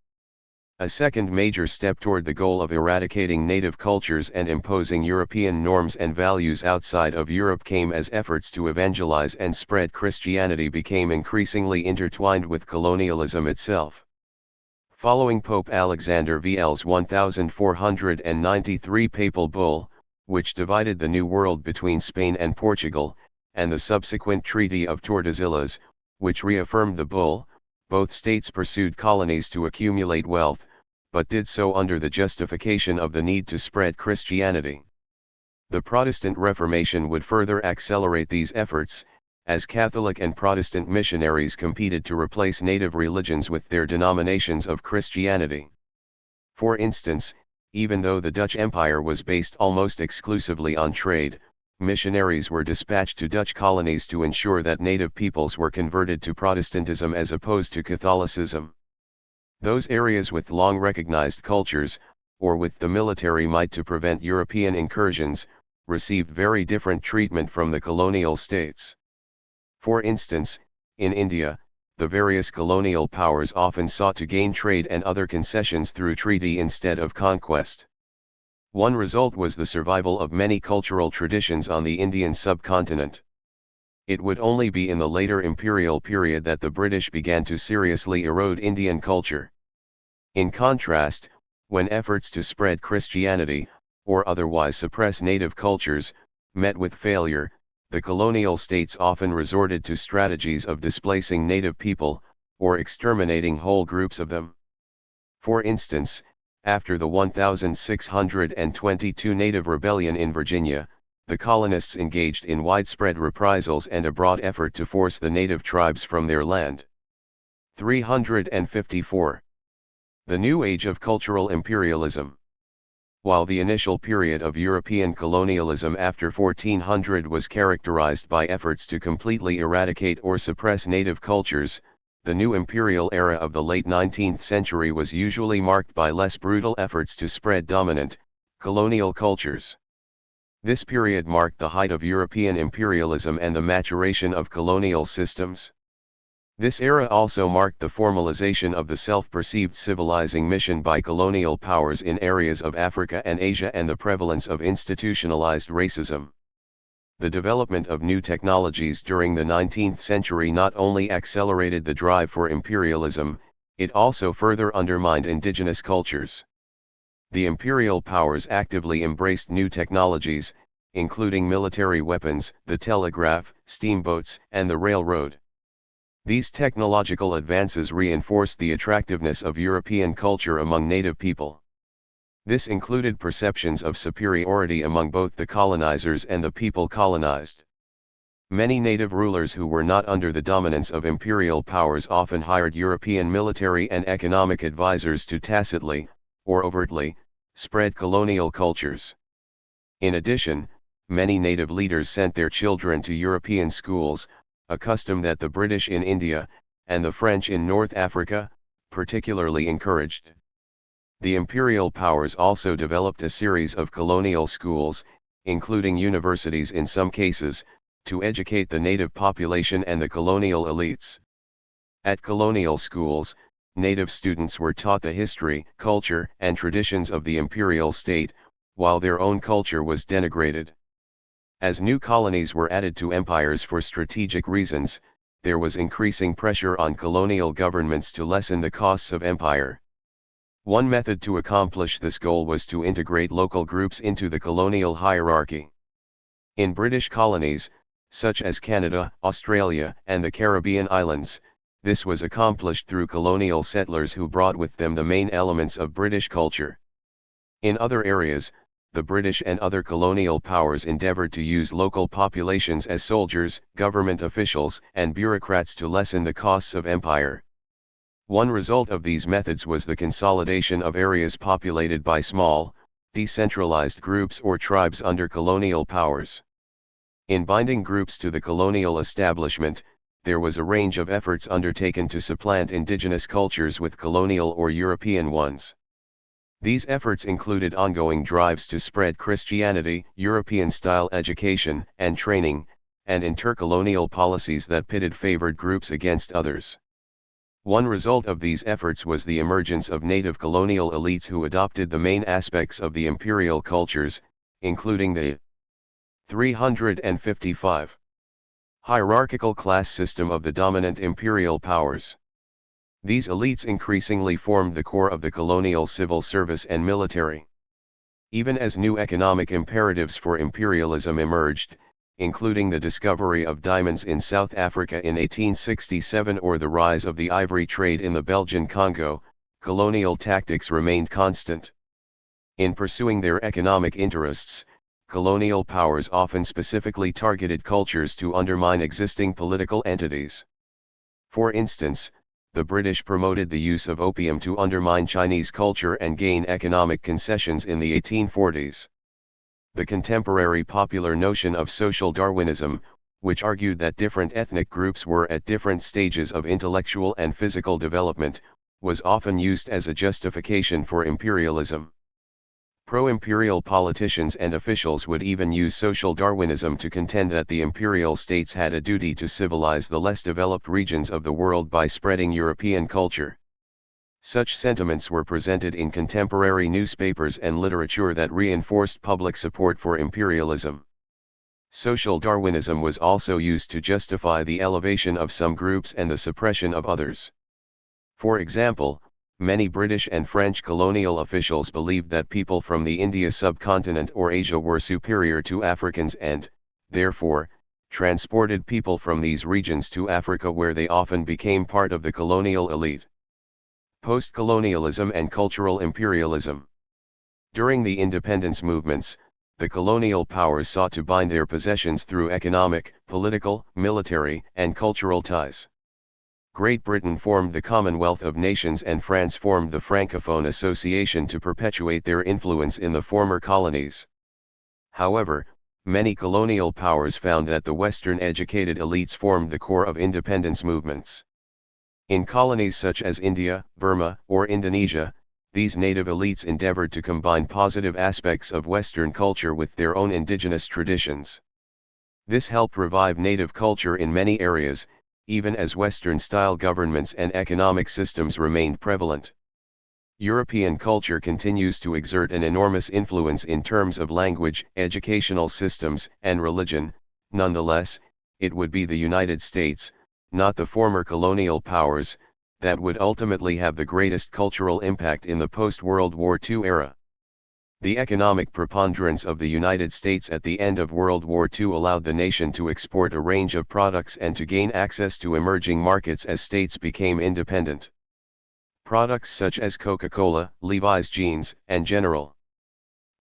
A second major step toward the goal of eradicating native cultures and imposing European norms and values outside of Europe came as efforts to evangelize and spread Christianity became increasingly intertwined with colonialism itself. Following Pope Alexander VL's 1493 papal bull, which divided the New World between Spain and Portugal, and the subsequent Treaty of Tordesillas, which reaffirmed the bull, both states pursued colonies to accumulate wealth, but did so under the justification of the need to spread Christianity. The Protestant Reformation would further accelerate these efforts, as Catholic and Protestant missionaries competed to replace native religions with their denominations of Christianity. For instance, even though the Dutch Empire was based almost exclusively on trade, missionaries were dispatched to Dutch colonies to ensure that native peoples were converted to Protestantism as opposed to Catholicism. Those areas with long recognized cultures, or with the military might to prevent European incursions, received very different treatment from the colonial states. For instance, in India, the various colonial powers often sought to gain trade and other concessions through treaty instead of conquest. One result was the survival of many cultural traditions on the Indian subcontinent. It would only be in the later imperial period that the British began to seriously erode Indian culture. In contrast, when efforts to spread Christianity, or otherwise suppress native cultures, met with failure, the colonial states often resorted to strategies of displacing native people, or exterminating whole groups of them. For instance, after the 1622 Native Rebellion in Virginia, the colonists engaged in widespread reprisals and a broad effort to force the native tribes from their land. 354. The New Age of Cultural Imperialism. While the initial period of European colonialism after 1400 was characterized by efforts to completely eradicate or suppress native cultures, the new imperial era of the late 19th century was usually marked by less brutal efforts to spread dominant, colonial cultures. This period marked the height of European imperialism and the maturation of colonial systems. This era also marked the formalization of the self-perceived civilizing mission by colonial powers in areas of Africa and Asia and the prevalence of institutionalized racism. The development of new technologies during the 19th century not only accelerated the drive for imperialism, it also further undermined indigenous cultures. The imperial powers actively embraced new technologies, including military weapons, the telegraph, steamboats, and the railroad. These technological advances reinforced the attractiveness of European culture among native people. This included perceptions of superiority among both the colonizers and the people colonized. Many native rulers who were not under the dominance of imperial powers often hired European military and economic advisors to tacitly, or overtly, spread colonial cultures. In addition, many native leaders sent their children to European schools, a custom that the British in India, and the French in North Africa, particularly encouraged. The imperial powers also developed a series of colonial schools, including universities in some cases, to educate the native population and the colonial elites. At colonial schools, native students were taught the history, culture, and traditions of the imperial state, while their own culture was denigrated. As new colonies were added to empires for strategic reasons, there was increasing pressure on colonial governments to lessen the costs of empire. One method to accomplish this goal was to integrate local groups into the colonial hierarchy. In British colonies, such as Canada, Australia, and the Caribbean islands, this was accomplished through colonial settlers who brought with them the main elements of British culture. In other areas, the British and other colonial powers endeavored to use local populations as soldiers, government officials, and bureaucrats to lessen the costs of empire. One result of these methods was the consolidation of areas populated by small, decentralized groups or tribes under colonial powers. In binding groups to the colonial establishment, there was a range of efforts undertaken to supplant indigenous cultures with colonial or European ones. These efforts included ongoing drives to spread Christianity, European-style education and training, and intercolonial policies that pitted favored groups against others. One result of these efforts was the emergence of native colonial elites who adopted the main aspects of the imperial cultures, including the 355 hierarchical class system of the dominant imperial powers. These elites increasingly formed the core of the colonial civil service and military. Even as new economic imperatives for imperialism emerged, including the discovery of diamonds in South Africa in 1867 or the rise of the ivory trade in the Belgian Congo, colonial tactics remained constant. In pursuing their economic interests, colonial powers often specifically targeted cultures to undermine existing political entities. For instance, the British promoted the use of opium to undermine Chinese culture and gain economic concessions in the 1840s. The contemporary popular notion of social Darwinism, which argued that different ethnic groups were at different stages of intellectual and physical development, was often used as a justification for imperialism. Pro-imperial politicians and officials would even use social Darwinism to contend that the imperial states had a duty to civilize the less developed regions of the world by spreading European culture. Such sentiments were presented in contemporary newspapers and literature that reinforced public support for imperialism. Social Darwinism was also used to justify the elevation of some groups and the suppression of others. For example, many British and French colonial officials believed that people from the India subcontinent or Asia were superior to Africans and, therefore, transported people from these regions to Africa, where they often became part of the colonial elite. Post-colonialism and cultural imperialism. During the independence movements, the colonial powers sought to bind their possessions through economic, political, military, and cultural ties. Great Britain formed the Commonwealth of Nations and France formed the Francophone Association to perpetuate their influence in the former colonies. However, many colonial powers found that the Western-educated elites formed the core of independence movements. In colonies such as India, Burma, or Indonesia, these native elites endeavored to combine positive aspects of Western culture with their own indigenous traditions. This helped revive native culture in many areas, even as Western-style governments and economic systems remained prevalent. European culture continues to exert an enormous influence in terms of language, educational systems, and religion. Nonetheless, it would be the United States, not the former colonial powers, that would ultimately have the greatest cultural impact in the post-World War II era. The economic preponderance of the United States at the end of World War II allowed the nation to export a range of products and to gain access to emerging markets as states became independent. Products such as Coca-Cola, Levi's jeans, and General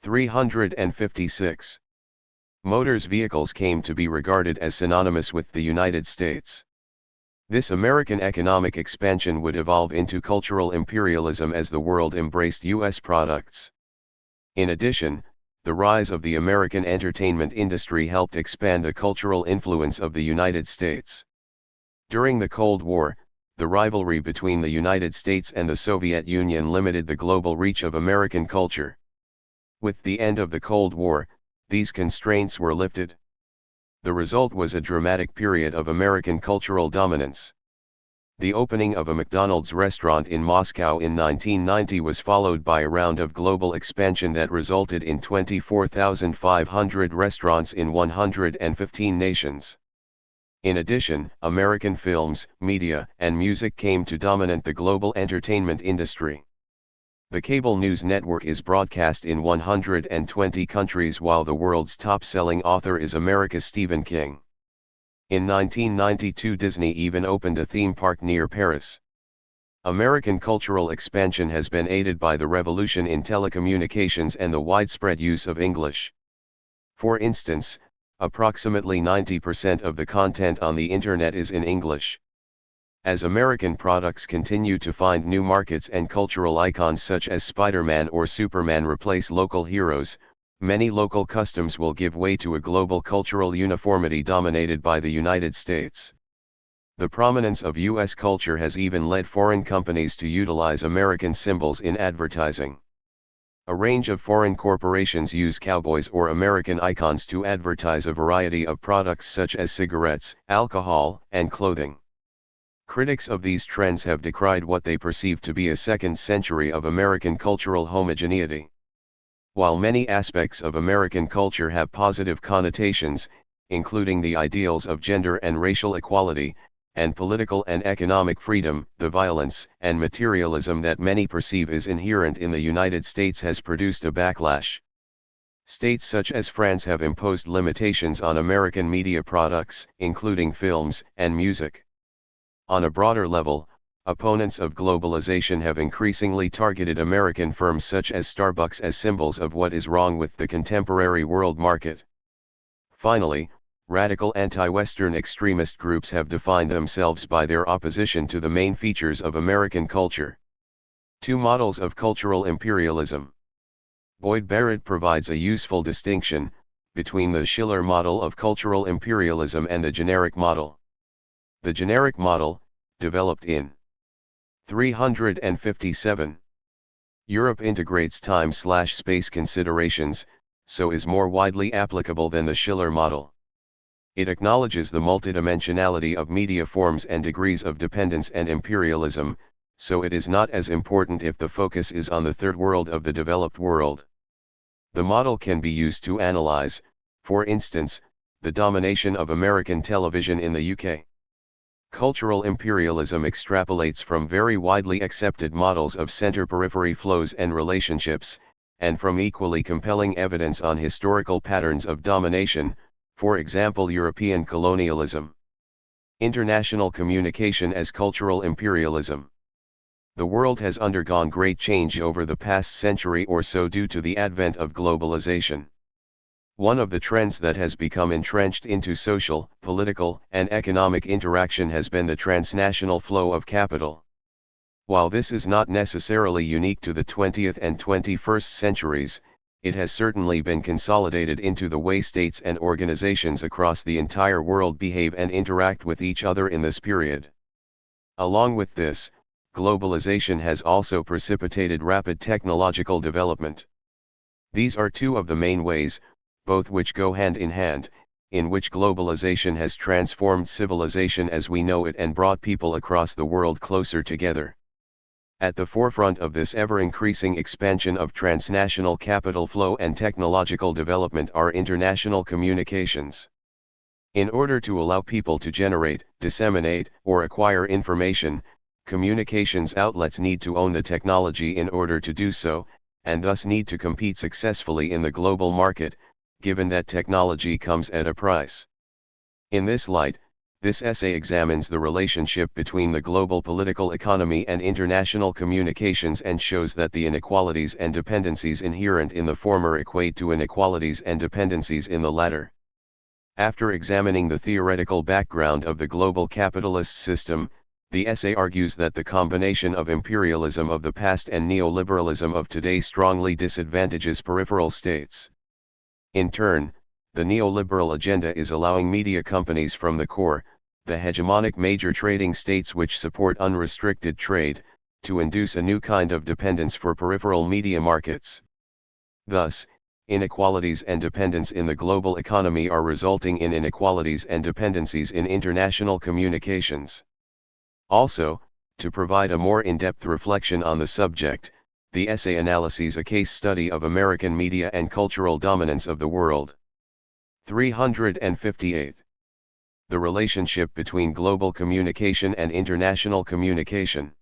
356 Motors vehicles came to be regarded as synonymous with the United States. This American economic expansion would evolve into cultural imperialism as the world embraced U.S. products. In addition, the rise of the American entertainment industry helped expand the cultural influence of the United States. During the Cold War, the rivalry between the United States and the Soviet Union limited the global reach of American culture. With the end of the Cold War, these constraints were lifted. The result was a dramatic period of American cultural dominance. The opening of a McDonald's restaurant in Moscow in 1990 was followed by a round of global expansion that resulted in 24,500 restaurants in 115 nations. In addition, American films, media, and music came to dominate the global entertainment industry. The cable news network is broadcast in 120 countries, while the world's top-selling author is America's Stephen King. In 1992, Disney even opened a theme park near Paris. American cultural expansion has been aided by the revolution in telecommunications and the widespread use of English. For instance, approximately 90% of the content on the Internet is in English. As American products continue to find new markets and cultural icons such as Spider-Man or Superman replace local heroes, many local customs will give way to a global cultural uniformity dominated by the United States. The prominence of U.S. culture has even led foreign companies to utilize American symbols in advertising. A range of foreign corporations use cowboys or American icons to advertise a variety of products such as cigarettes, alcohol, and clothing. Critics of these trends have decried what they perceive to be a second century of American cultural homogeneity. While many aspects of American culture have positive connotations, including the ideals of gender and racial equality, and political and economic freedom, the violence and materialism that many perceive is inherent in the United States has produced a backlash. States such as France have imposed limitations on American media products, including films and music. On a broader level, opponents of globalization have increasingly targeted American firms such as Starbucks as symbols of what is wrong with the contemporary world market. Finally, radical anti-Western extremist groups have defined themselves by their opposition to the main features of American culture. Two models of cultural imperialism. Boyd Barrett provides a useful distinction between the Schiller model of cultural imperialism and the generic model. The generic model, developed in 357 Europe integrates time/space considerations, so is more widely applicable than the Schiller model. It acknowledges the multidimensionality of media forms and degrees of dependence and imperialism, so it is not as important if the focus is on the third world of the developed world. The model can be used to analyze, for instance, the domination of American television in the UK. Cultural imperialism extrapolates from very widely accepted models of center-periphery flows and relationships, and from equally compelling evidence on historical patterns of domination, for example European colonialism. International communication as cultural imperialism. The world has undergone great change over the past century or so due to the advent of globalization. One of the trends that has become entrenched into social, political, and economic interaction has been the transnational flow of capital. While this is not necessarily unique to the 20th and 21st centuries, it has certainly been consolidated into the way states and organizations across the entire world behave and interact with each other in this period. Along with this, globalization has also precipitated rapid technological development. These are two of the main ways, both which go hand in hand, in which globalization has transformed civilization as we know it and brought people across the world closer together. At the forefront of this ever-increasing expansion of transnational capital flow and technological development are international communications. In order to allow people to generate, disseminate, or acquire information, communications outlets need to own the technology in order to do so, and thus need to compete successfully in the global market, given that technology comes at a price. In this light, this essay examines the relationship between the global political economy and international communications and shows that the inequalities and dependencies inherent in the former equate to inequalities and dependencies in the latter. After examining the theoretical background of the global capitalist system, the essay argues that the combination of imperialism of the past and neoliberalism of today strongly disadvantages peripheral states. In turn, the neoliberal agenda is allowing media companies from the core, the hegemonic major trading states which support unrestricted trade, to induce a new kind of dependence for peripheral media markets. Thus, inequalities and dependence in the global economy are resulting in inequalities and dependencies in international communications. Also, to provide a more in-depth reflection on the subject, the essay analyses a case study of American media and cultural dominance of the world. 358. The relationship between global communication and international communication.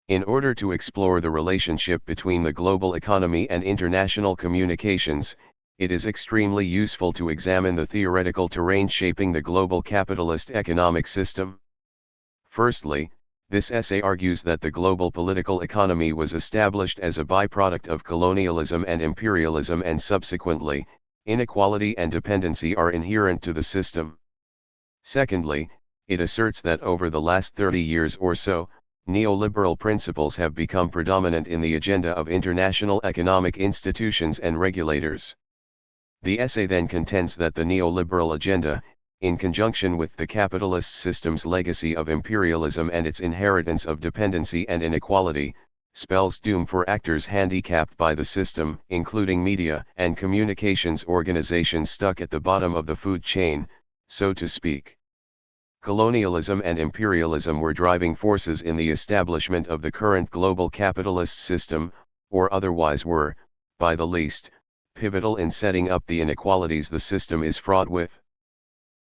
In order to explore the relationship between the global economy and international communications, it is extremely useful to examine the theoretical terrain shaping the global capitalist economic system. Firstly, this essay argues that the global political economy was established as a byproduct of colonialism and imperialism and subsequently, inequality and dependency are inherent to the system. Secondly, it asserts that over the last 30 years or so, neoliberal principles have become predominant in the agenda of international economic institutions and regulators. The essay then contends that the neoliberal agenda, in conjunction with the capitalist system's legacy of imperialism and its inheritance of dependency and inequality, spells doom for actors handicapped by the system, including media and communications organizations stuck at the bottom of the food chain, so to speak. Colonialism and imperialism were driving forces in the establishment of the current global capitalist system, or otherwise were, by the least, pivotal in setting up the inequalities the system is fraught with.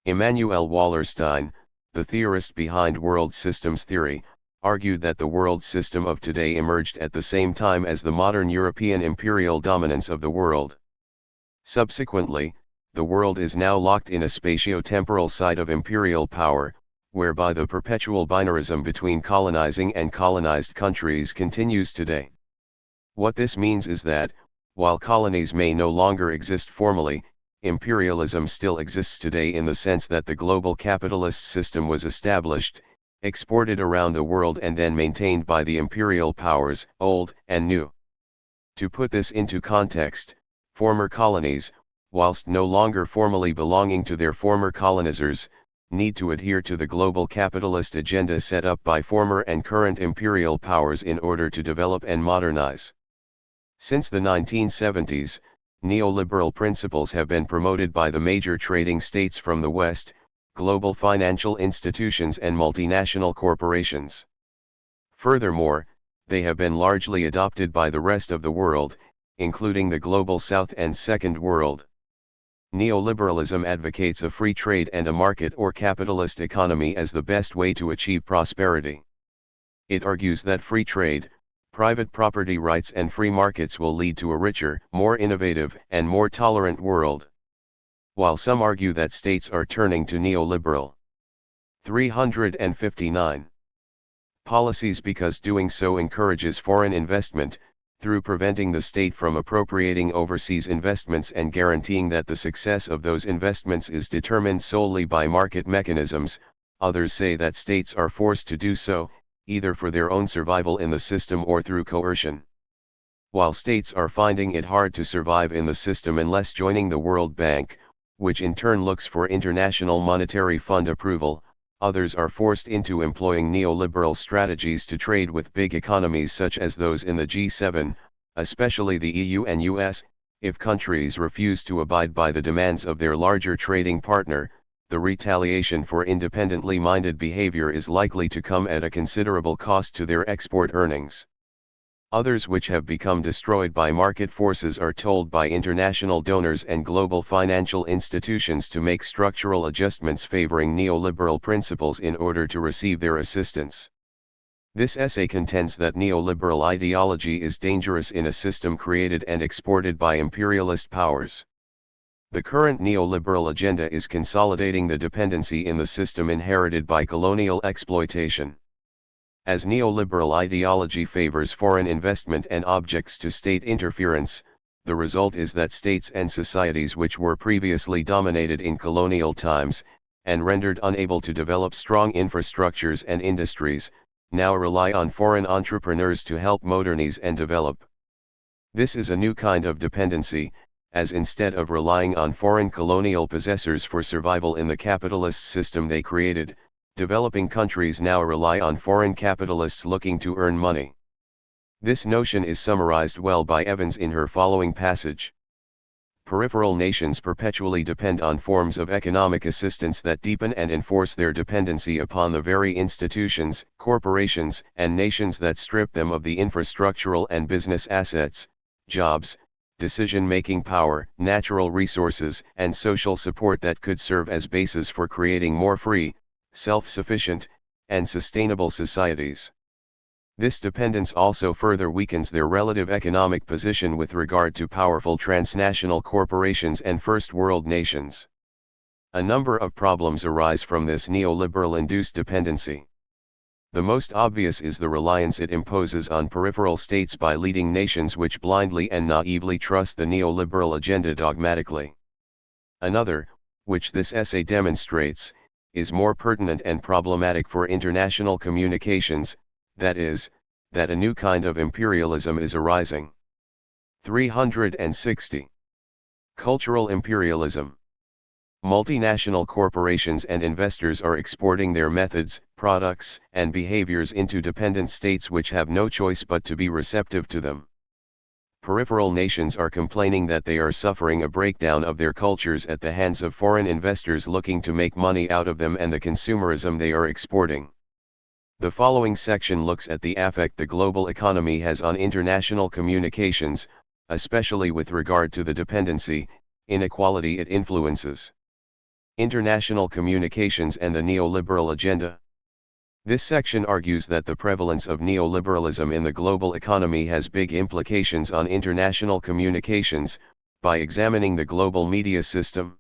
Immanuel Wallerstein, the theorist behind world systems theory, argued that the world system of today emerged at the same time as the modern European imperial dominance of the world. Subsequently, the world is now locked in a spatio-temporal site of imperial power, whereby the perpetual binarism between colonizing and colonized countries continues today. What this means is that, while colonies may no longer exist formally, imperialism still exists today in the sense that the global capitalist system was established, exported around the world and then maintained by the imperial powers, old and new. To put this into context, former colonies, whilst no longer formally belonging to their former colonizers, need to adhere to the global capitalist agenda set up by former and current imperial powers in order to develop and modernize. Since the 1970s, neoliberal principles have been promoted by the major trading states from the West, global financial institutions and multinational corporations. Furthermore, they have been largely adopted by the rest of the world, including the Global South and Second World. Neoliberalism advocates a free trade and a market or capitalist economy as the best way to achieve prosperity. It argues that free trade, private property rights and free markets will lead to a richer, more innovative and more tolerant world. While some argue that states are turning to neoliberal 359 policies because doing so encourages foreign investment, through preventing the state from appropriating overseas investments and guaranteeing that the success of those investments is determined solely by market mechanisms. Others say that states are forced to do so, either for their own survival in the system or through coercion. While states are finding it hard to survive in the system unless joining the World Bank, which in turn looks for International Monetary Fund approval, others are forced into employing neoliberal strategies to trade with big economies such as those in the G7, especially the EU and US. If countries refuse to abide by the demands of their larger trading partner, the retaliation for independently minded behavior is likely to come at a considerable cost to their export earnings. Others which have become destroyed by market forces are told by international donors and global financial institutions to make structural adjustments favoring neoliberal principles in order to receive their assistance. This essay contends that neoliberal ideology is dangerous in a system created and exported by imperialist powers. The current neoliberal agenda is consolidating the dependency in the system inherited by colonial exploitation. As neoliberal ideology favors foreign investment and objects to state interference, the result is that states and societies which were previously dominated in colonial times, and rendered unable to develop strong infrastructures and industries, now rely on foreign entrepreneurs to help modernize and develop. This is a new kind of dependency, as instead of relying on foreign colonial possessors for survival in the capitalist system they created, developing countries now rely on foreign capitalists looking to earn money. This notion is summarized well by Evans in her following passage. Peripheral nations perpetually depend on forms of economic assistance that deepen and enforce their dependency upon the very institutions, corporations, and nations that strip them of the infrastructural and business assets, jobs, decision-making power, natural resources, and social support that could serve as bases for creating more free, self-sufficient, and sustainable societies. This dependence also further weakens their relative economic position with regard to powerful transnational corporations and first-world nations. A number of problems arise from this neoliberal-induced dependency. The most obvious is the reliance it imposes on peripheral states by leading nations which blindly and naively trust the neoliberal agenda dogmatically. Another, which this essay demonstrates, is more pertinent and problematic for international communications, that is, that a new kind of imperialism is arising. 360. Cultural imperialism. Multinational corporations and investors are exporting their methods, products, and behaviors into dependent states which have no choice but to be receptive to them. Peripheral nations are complaining that they are suffering a breakdown of their cultures at the hands of foreign investors looking to make money out of them and the consumerism they are exporting. The following section looks at the effect the global economy has on international communications, especially with regard to the dependency, inequality it influences. International communications and the neoliberal agenda. This section argues that the prevalence of neoliberalism in the global economy has big implications on international communications, by examining the global media system.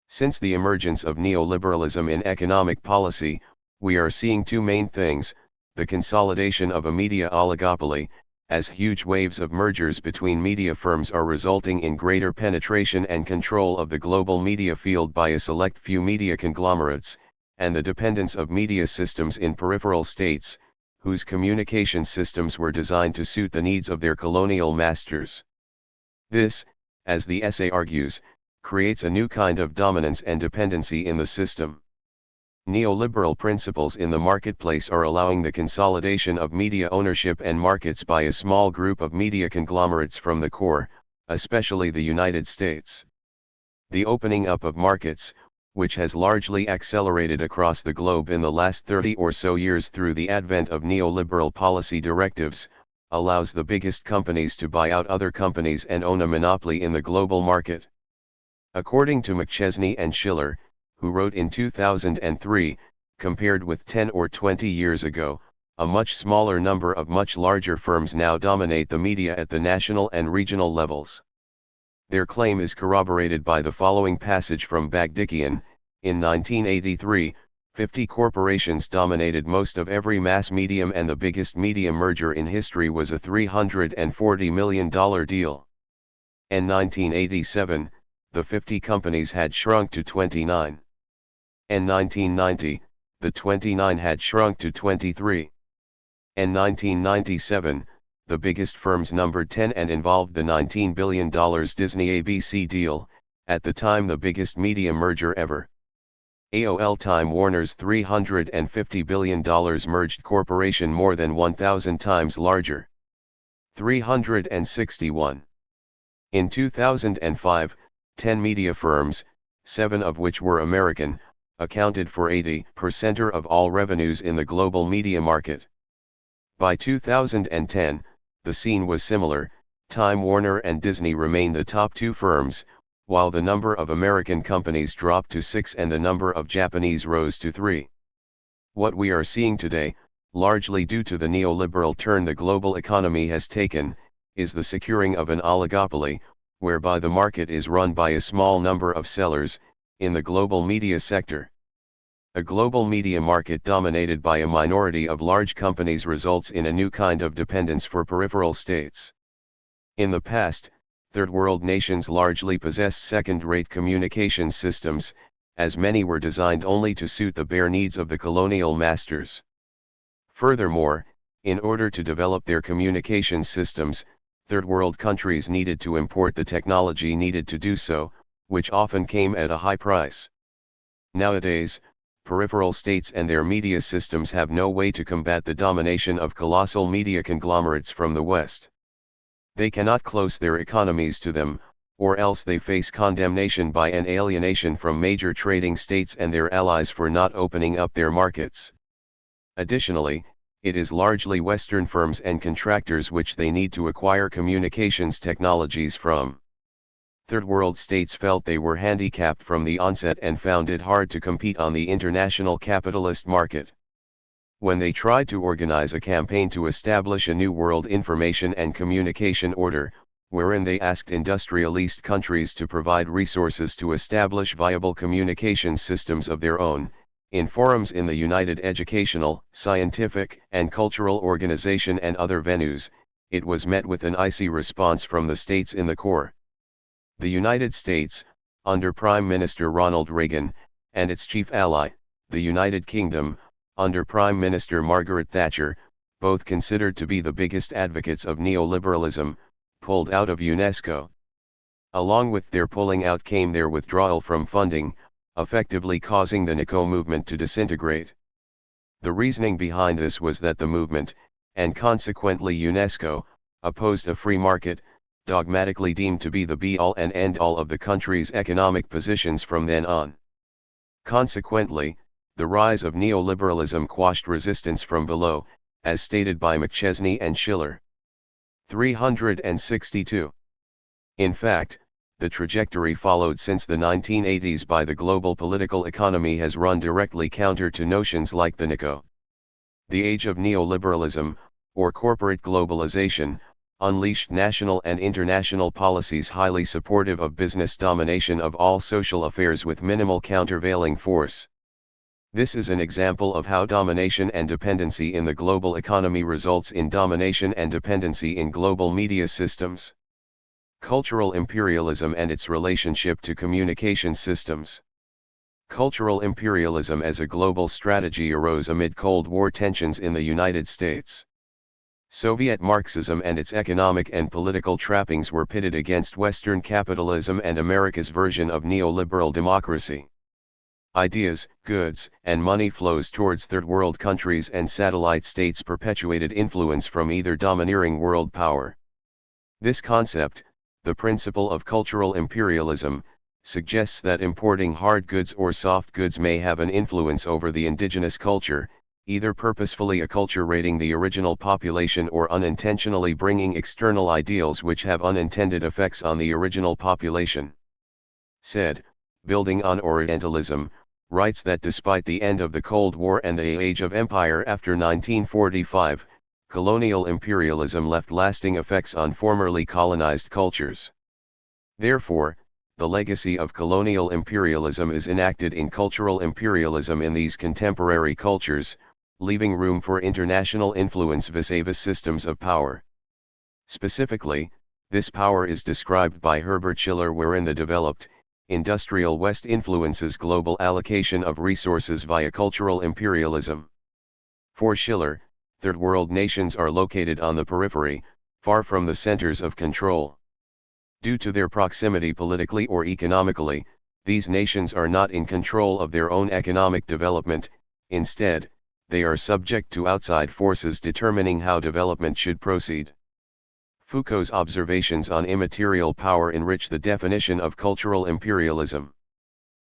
Since the emergence of neoliberalism in economic policy, we are seeing two main things: the consolidation of a media oligopoly, as huge waves of mergers between media firms are resulting in greater penetration and control of the global media field by a select few media conglomerates, and the dependence of media systems in peripheral states, whose communication systems were designed to suit the needs of their colonial masters. This, as the essay argues, creates a new kind of dominance and dependency in the system. Neoliberal principles in the marketplace are allowing the consolidation of media ownership and markets by a small group of media conglomerates from the core, especially the United States. The opening up of markets, which has largely accelerated across the globe in the last 30 or so years through the advent of neoliberal policy directives, allows the biggest companies to buy out other companies and own a monopoly in the global market. According to McChesney and Schiller, who wrote in 2003, compared with 10 or 20 years ago, a much smaller number of much larger firms now dominate the media at the national and regional levels. Their claim is corroborated by the following passage from Bagdikian: in 1983, 50 corporations dominated most of every mass medium, and the biggest media merger in history was a $340 million deal. In 1987, the 50 companies had shrunk to 29. In 1990, the 29 had shrunk to 23. In 1997, the biggest firms numbered 10 and involved the $19 billion Disney ABC deal, at the time the biggest media merger ever. AOL Time Warner's $350 billion merged corporation, more than 1,000 times larger. 361. In 2005, 10 media firms, 7 of which were American, accounted for 80% of all revenues in the global media market. By 2010, the scene was similar. Time Warner and Disney remain the top 2 firms, while the number of American companies dropped to 6 and the number of Japanese rose to 3. What we are seeing today, largely due to the neoliberal turn the global economy has taken, is the securing of an oligopoly, whereby the market is run by a small number of sellers, in the global media sector. A global media market dominated by a minority of large companies results in a new kind of dependence for peripheral states. In the past, Third World nations largely possessed second-rate communication systems, as many were designed only to suit the bare needs of the colonial masters. Furthermore, in order to develop their communication systems, Third World countries needed to import the technology needed to do so, which often came at a high price. Nowadays, peripheral states and their media systems have no way to combat the domination of colossal media conglomerates from the West. They cannot close their economies to them, or else they face condemnation by and alienation from major trading states and their allies for not opening up their markets. Additionally, it is largely Western firms and contractors which they need to acquire communications technologies from. Third World states felt they were handicapped from the onset and found it hard to compete on the international capitalist market. When they tried to organize a campaign to establish a new world information and communication order, wherein they asked industrialist countries to provide resources to establish viable communication systems of their own, in forums in the United Educational, Scientific, and Cultural Organization and other venues, it was met with an icy response from the states in the core. The United States, under Prime Minister Ronald Reagan, and its chief ally, the United Kingdom, under Prime Minister Margaret Thatcher, both considered to be the biggest advocates of neoliberalism, pulled out of UNESCO. Along with their pulling out came their withdrawal from funding, effectively causing the NICO movement to disintegrate. The reasoning behind this was that the movement, and consequently UNESCO, opposed a free market, dogmatically deemed to be the be-all and end-all of the country's economic positions from then on. Consequently, the rise of neoliberalism quashed resistance from below, as stated by McChesney and Schiller. 362. In fact, the trajectory followed since the 1980s by the global political economy has run directly counter to notions like the NICO. The age of neoliberalism, or corporate globalization, unleashed national and international policies highly supportive of business domination of all social affairs with minimal countervailing force. This is an example of how domination and dependency in the global economy results in domination and dependency in global media systems. Cultural imperialism and its relationship to communication systems. Cultural imperialism as a global strategy arose amid Cold War tensions in the United States. Soviet Marxism and its economic and political trappings were pitted against Western capitalism and America's version of neoliberal democracy. Ideas, goods, and money flows towards third world countries and satellite states perpetuated influence from either domineering world power. This concept, the principle of cultural imperialism, suggests that importing hard goods or soft goods may have an influence over the indigenous culture, either purposefully acculturating the original population or unintentionally bringing external ideals which have unintended effects on the original population. Said, building on Orientalism, writes that despite the end of the Cold War and the Age of Empire after 1945, colonial imperialism left lasting effects on formerly colonized cultures. Therefore, the legacy of colonial imperialism is enacted in cultural imperialism in these contemporary cultures, leaving room for international influence vis-a-vis systems of power. Specifically, this power is described by Herbert Schiller wherein the developed, industrial West influences global allocation of resources via cultural imperialism. For Schiller, third world nations are located on the periphery, far from the centers of control. Due to their proximity politically or economically, these nations are not in control of their own economic development, instead, they are subject to outside forces determining how development should proceed. Foucault's observations on immaterial power enrich the definition of cultural imperialism.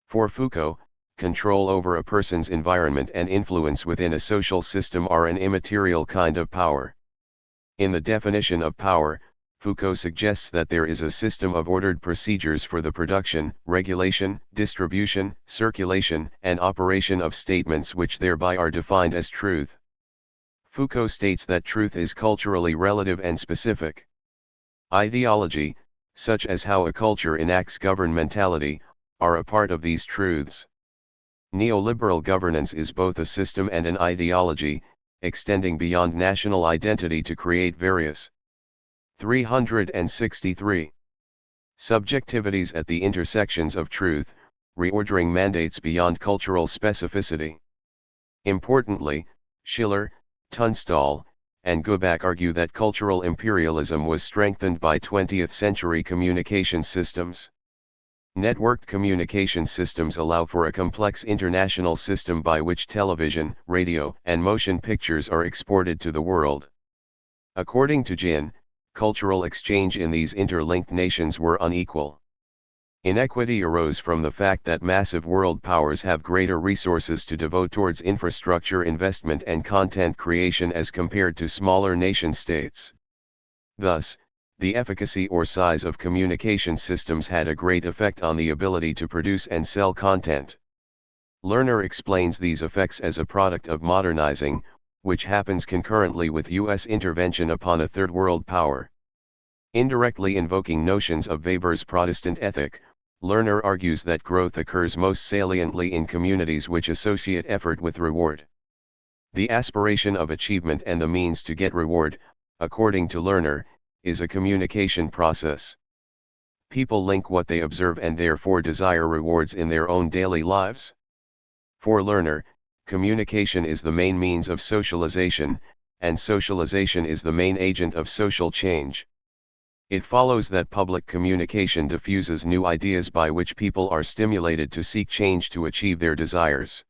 For Foucault, control over a person's environment and influence within a social system are an immaterial kind of power. In the definition of power, Foucault suggests that there is a system of ordered procedures for the production, regulation, distribution, circulation, and operation of statements which thereby are defined as truth. Foucault states that truth is culturally relative and specific. Ideology, such as how a culture enacts governmentality, are a part of these truths. Neoliberal governance is both a system and an ideology, extending beyond national identity to create various 363 subjectivities at the intersections of truth, reordering mandates beyond cultural specificity. Importantly, Schiller, Tunstall, and Goback argue that cultural imperialism was strengthened by 20th-century communication systems. Networked communication systems allow for a complex international system by which television, radio, and motion pictures are exported to the world. According to Ginn, cultural exchange in these interlinked nations were unequal. Inequity arose from the fact that massive world powers have greater resources to devote towards infrastructure investment and content creation as compared to smaller nation-states. Thus, the efficacy or size of communication systems had a great effect on the ability to produce and sell content. Lerner explains these effects as a product of modernizing, which happens concurrently with U.S. intervention upon a third world power. Indirectly invoking notions of Weber's Protestant ethic, Lerner argues that growth occurs most saliently in communities which associate effort with reward. The aspiration of achievement and the means to get reward, according to Lerner, is a communication process. People link what they observe and therefore desire rewards in their own daily lives. For Lerner, communication is the main means of socialization, and socialization is the main agent of social change. It follows that public communication diffuses new ideas by which people are stimulated to seek change to achieve their desires.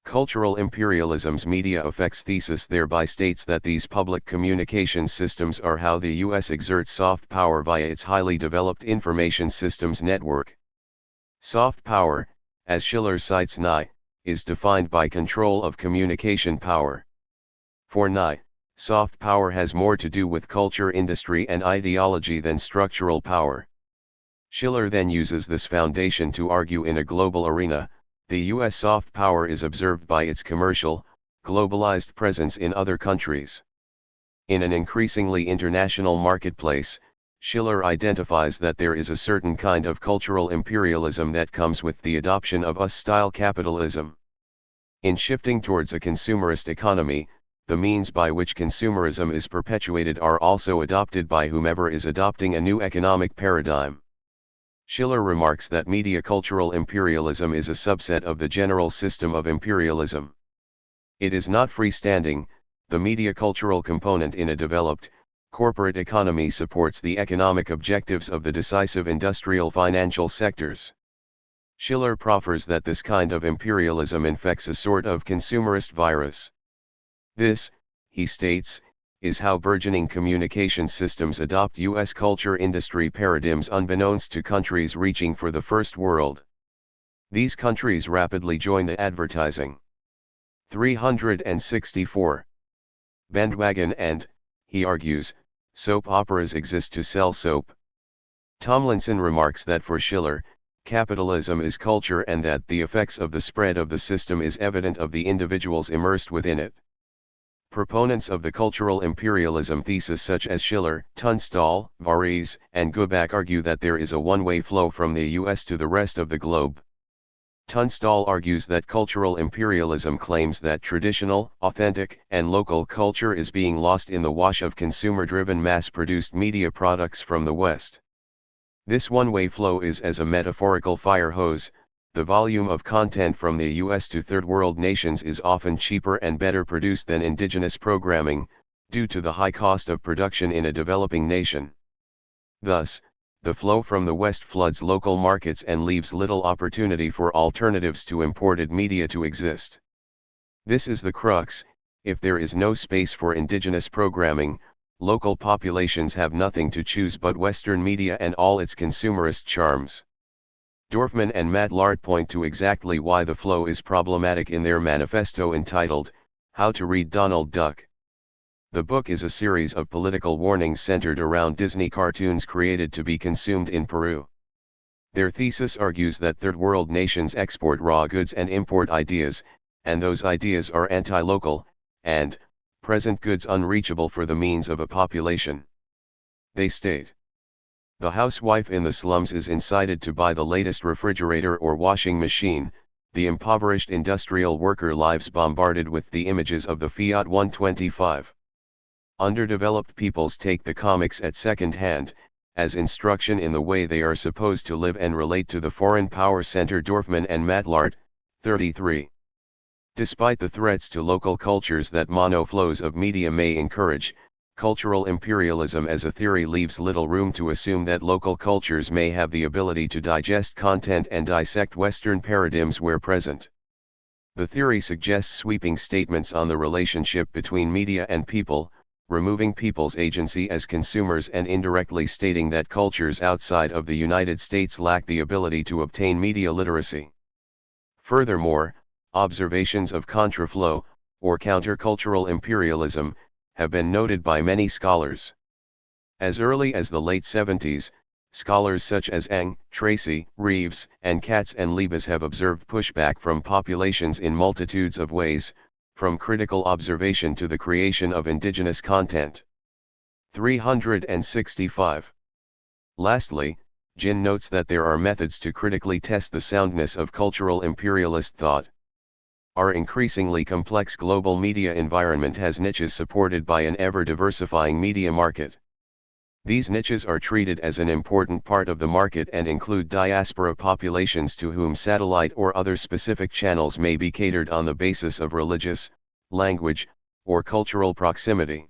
Cultural imperialism's media effects thesis thereby states that these public communication systems are how the U.S. exerts soft power via its highly developed information systems network. Soft power, as Schiller cites Nye, is defined by control of communication power. For Nye, soft power has more to do with culture, industry, and ideology than structural power. Schiller then uses this foundation to argue in a global arena, the U.S. soft power is observed by its commercial, globalized presence in other countries. In an increasingly international marketplace, Schiller identifies that there is a certain kind of cultural imperialism that comes with the adoption of US-style capitalism. In shifting towards a consumerist economy, the means by which consumerism is perpetuated are also adopted by whomever is adopting a new economic paradigm. Schiller remarks that media cultural imperialism is a subset of the general system of imperialism. It is not freestanding. The media cultural component in a developed, corporate economy supports the economic objectives of the decisive industrial financial sectors. Schiller proffers that this kind of imperialism infects a sort of consumerist virus. This, he states, is how burgeoning communication systems adopt U.S. culture industry paradigms unbeknownst to countries reaching for the first world. These countries rapidly join the advertising. 364. Bandwagon and, he argues, soap operas exist to sell soap. Tomlinson remarks that for Schiller, capitalism is culture and that the effects of the spread of the system is evident of the individuals immersed within it. Proponents of the cultural imperialism thesis such as Schiller, Tunstall, Varese, and Guback argue that there is a one-way flow from the US to the rest of the globe. Tunstall argues that cultural imperialism claims that traditional, authentic, and local culture is being lost in the wash of consumer-driven mass-produced media products from the West. This one-way flow is as a metaphorical fire hose. The volume of content from the US to third world nations is often cheaper and better produced than indigenous programming, due to the high cost of production in a developing nation. Thus, the flow from the West floods local markets and leaves little opportunity for alternatives to imported media to exist. This is the crux: if there is no space for indigenous programming, local populations have nothing to choose but Western media and all its consumerist charms. Dorfman and Matlard point to exactly why the flow is problematic in their manifesto entitled, How to Read Donald Duck. The book is a series of political warnings centered around Disney cartoons created to be consumed in Peru. Their thesis argues that third world nations export raw goods and import ideas, and those ideas are anti-local, and present goods unreachable for the means of a population. They state, the housewife in the slums is incited to buy the latest refrigerator or washing machine. The impoverished industrial worker lives bombarded with the images of the Fiat 125. Underdeveloped peoples take the comics at second hand, as instruction in the way they are supposed to live and relate to the foreign power center. Dorfman and Matlard, 33. Despite the threats to local cultures that monoflows of media may encourage, cultural imperialism as a theory leaves little room to assume that local cultures may have the ability to digest content and dissect Western paradigms where present. The theory suggests sweeping statements on the relationship between media and people, removing people's agency as consumers and indirectly stating that cultures outside of the United States lack the ability to obtain media literacy. Furthermore, observations of contraflow, or countercultural imperialism, have been noted by many scholars. As early as the late 70s, scholars such as Eng, Tracy, Reeves, and Katz and Liebes have observed pushback from populations in multitudes of ways, from critical observation to the creation of indigenous content. 365. Lastly, Jin notes that there are methods to critically test the soundness of cultural imperialist thought. Our increasingly complex global media environment has niches supported by an ever-diversifying media market. These niches are treated as an important part of the market and include diaspora populations to whom satellite or other specific channels may be catered on the basis of religious, language, or cultural proximity.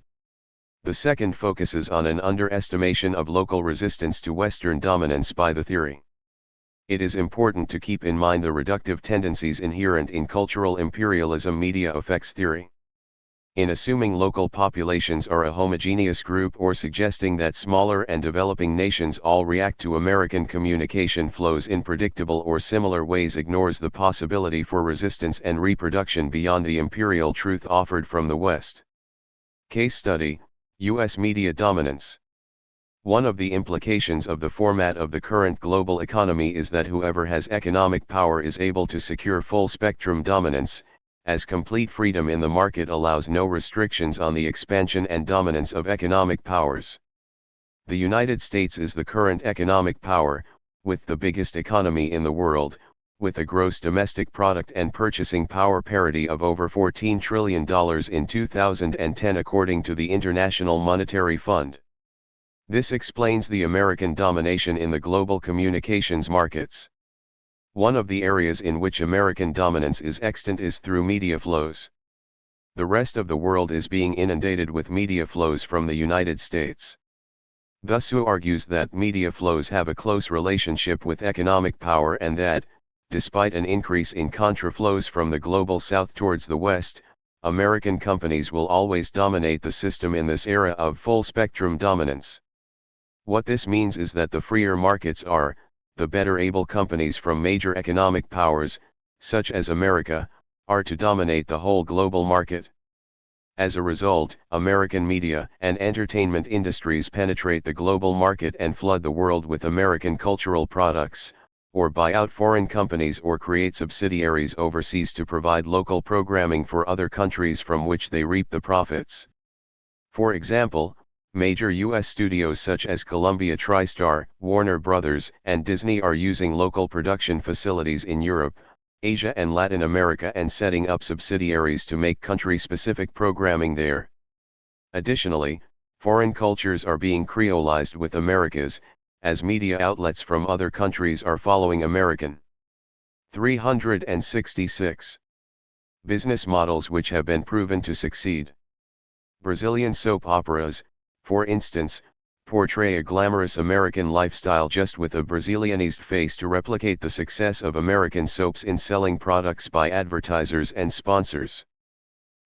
The second focuses on an underestimation of local resistance to Western dominance by the theory. It is important to keep in mind the reductive tendencies inherent in cultural imperialism media effects theory. In assuming local populations are a homogeneous group or suggesting that smaller and developing nations all react to American communication flows in predictable or similar ways ignores the possibility for resistance and reproduction beyond the imperial truth offered from the West. Case study: U.S. media dominance. One of the implications of the format of the current global economy is that whoever has economic power is able to secure full spectrum dominance, as complete freedom in the market allows no restrictions on the expansion and dominance of economic powers. The United States is the current economic power, with the biggest economy in the world, with a gross domestic product and purchasing power parity of over $14 trillion in 2010 according to the International Monetary Fund. This explains the American domination in the global communications markets. One of the areas in which American dominance is extant is through media flows. The rest of the world is being inundated with media flows from the United States. Thus Su argues that media flows have a close relationship with economic power and that, despite an increase in contraflows from the global south towards the west, American companies will always dominate the system in this era of full-spectrum dominance. What this means is that the freer markets are, the better able companies from major economic powers, such as America, are to dominate the whole global market. As a result, American media and entertainment industries penetrate the global market and flood the world with American cultural products, or buy out foreign companies or create subsidiaries overseas to provide local programming for other countries from which they reap the profits. For example, major U.S. studios such as Columbia TriStar, Warner Brothers, and Disney are using local production facilities in Europe, Asia and Latin America and setting up subsidiaries to make country-specific programming there. Additionally, foreign cultures are being creolized with America's, as media outlets from other countries are following American. 366. Business models which have been proven to succeed. Brazilian soap operas, for instance, portray a glamorous American lifestyle just with a Brazilianized face to replicate the success of American soaps in selling products by advertisers and sponsors.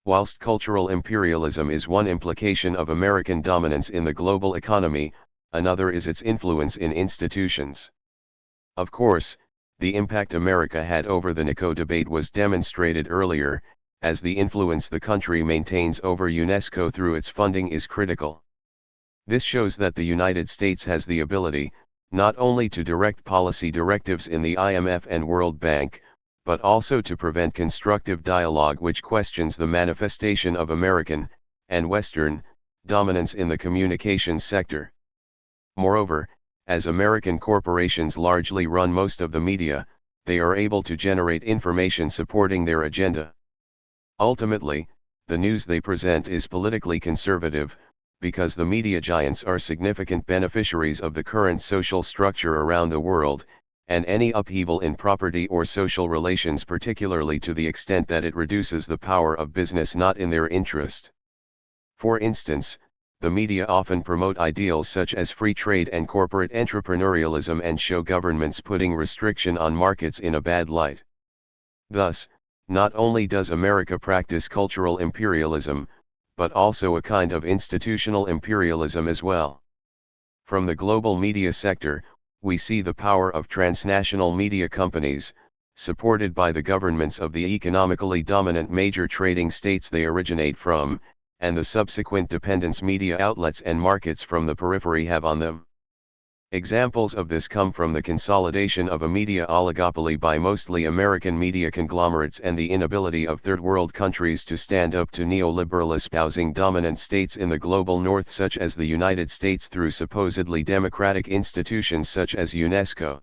Whilst cultural imperialism is one implication of American dominance in the global economy, another is its influence in institutions. Of course, the impact America had over the NICO debate was demonstrated earlier, as the influence the country maintains over UNESCO through its funding is critical. This shows that the United States has the ability, not only to direct policy directives in the IMF and World Bank, but also to prevent constructive dialogue which questions the manifestation of American, and Western, dominance in the communications sector. Moreover, as American corporations largely run most of the media, they are able to generate information supporting their agenda. Ultimately, the news they present is politically conservative, because the media giants are significant beneficiaries of the current social structure around the world, and any upheaval in property or social relations, particularly to the extent that it reduces the power of business, not in their interest. For instance, the media often promote ideals such as free trade and corporate entrepreneurialism and show governments putting restriction on markets in a bad light. Thus, not only does America practice cultural imperialism, but also a kind of institutional imperialism as well. From the global media sector, we see the power of transnational media companies, supported by the governments of the economically dominant major trading states they originate from, and the subsequent dependence media outlets and markets from the periphery have on them. Examples of this come from the consolidation of a media oligopoly by mostly American media conglomerates and the inability of third world countries to stand up to neoliberal espousing dominant states in the global north such as the United States through supposedly democratic institutions such as UNESCO.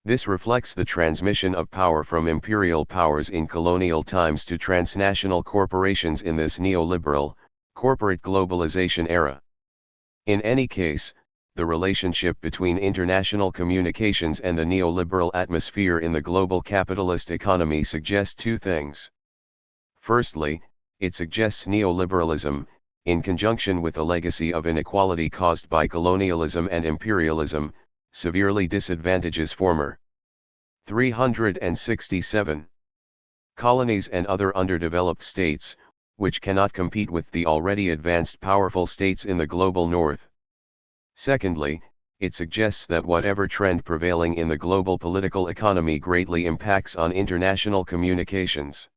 This reflects the transmission of power from imperial powers in colonial times to transnational corporations in this neoliberal, corporate globalization era. In any case, the relationship between international communications and the neoliberal atmosphere in the global capitalist economy suggests two things. Firstly, it suggests neoliberalism, in conjunction with a legacy of inequality caused by colonialism and imperialism, severely disadvantages former. 367. Colonies and other underdeveloped states, which cannot compete with the already advanced powerful states in the global north. Secondly, it suggests that whatever trend prevailing in the global political economy greatly impacts on international communications.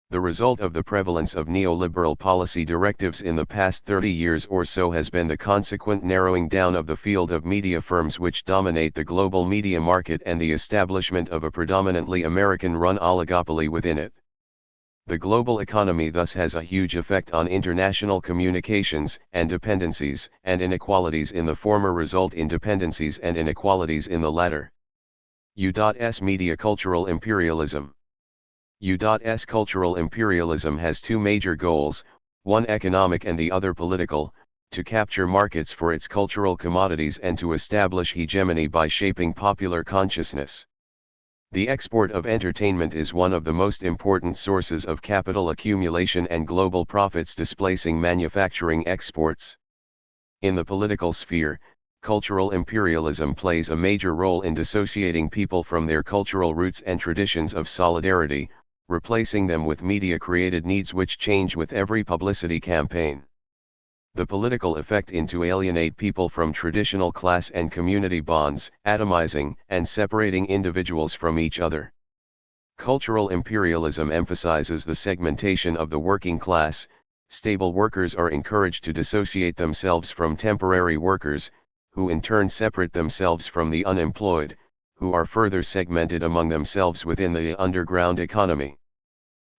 The result of the prevalence of neoliberal policy directives in the past 30 years or so has been the consequent narrowing down of the field of media firms which dominate the global media market and the establishment of a predominantly American-run oligopoly within it. The global economy thus has a huge effect on international communications, and dependencies and inequalities in the former result in dependencies and inequalities in the latter. U.S. Media Cultural Imperialism. U.S. cultural imperialism has two major goals, one economic and the other political, to capture markets for its cultural commodities and to establish hegemony by shaping popular consciousness. The export of entertainment is one of the most important sources of capital accumulation and global profits, displacing manufacturing exports. In the political sphere, Cultural imperialism plays a major role in dissociating people from their cultural roots and traditions of solidarity, replacing them with media-created needs which change with every publicity campaign. The political effect is to alienate people from traditional class and community bonds, atomizing and separating individuals from each other. Cultural imperialism emphasizes the segmentation of the working class. Stable workers are encouraged to dissociate themselves from temporary workers, who in turn separate themselves from the unemployed, who are further segmented among themselves within the underground economy.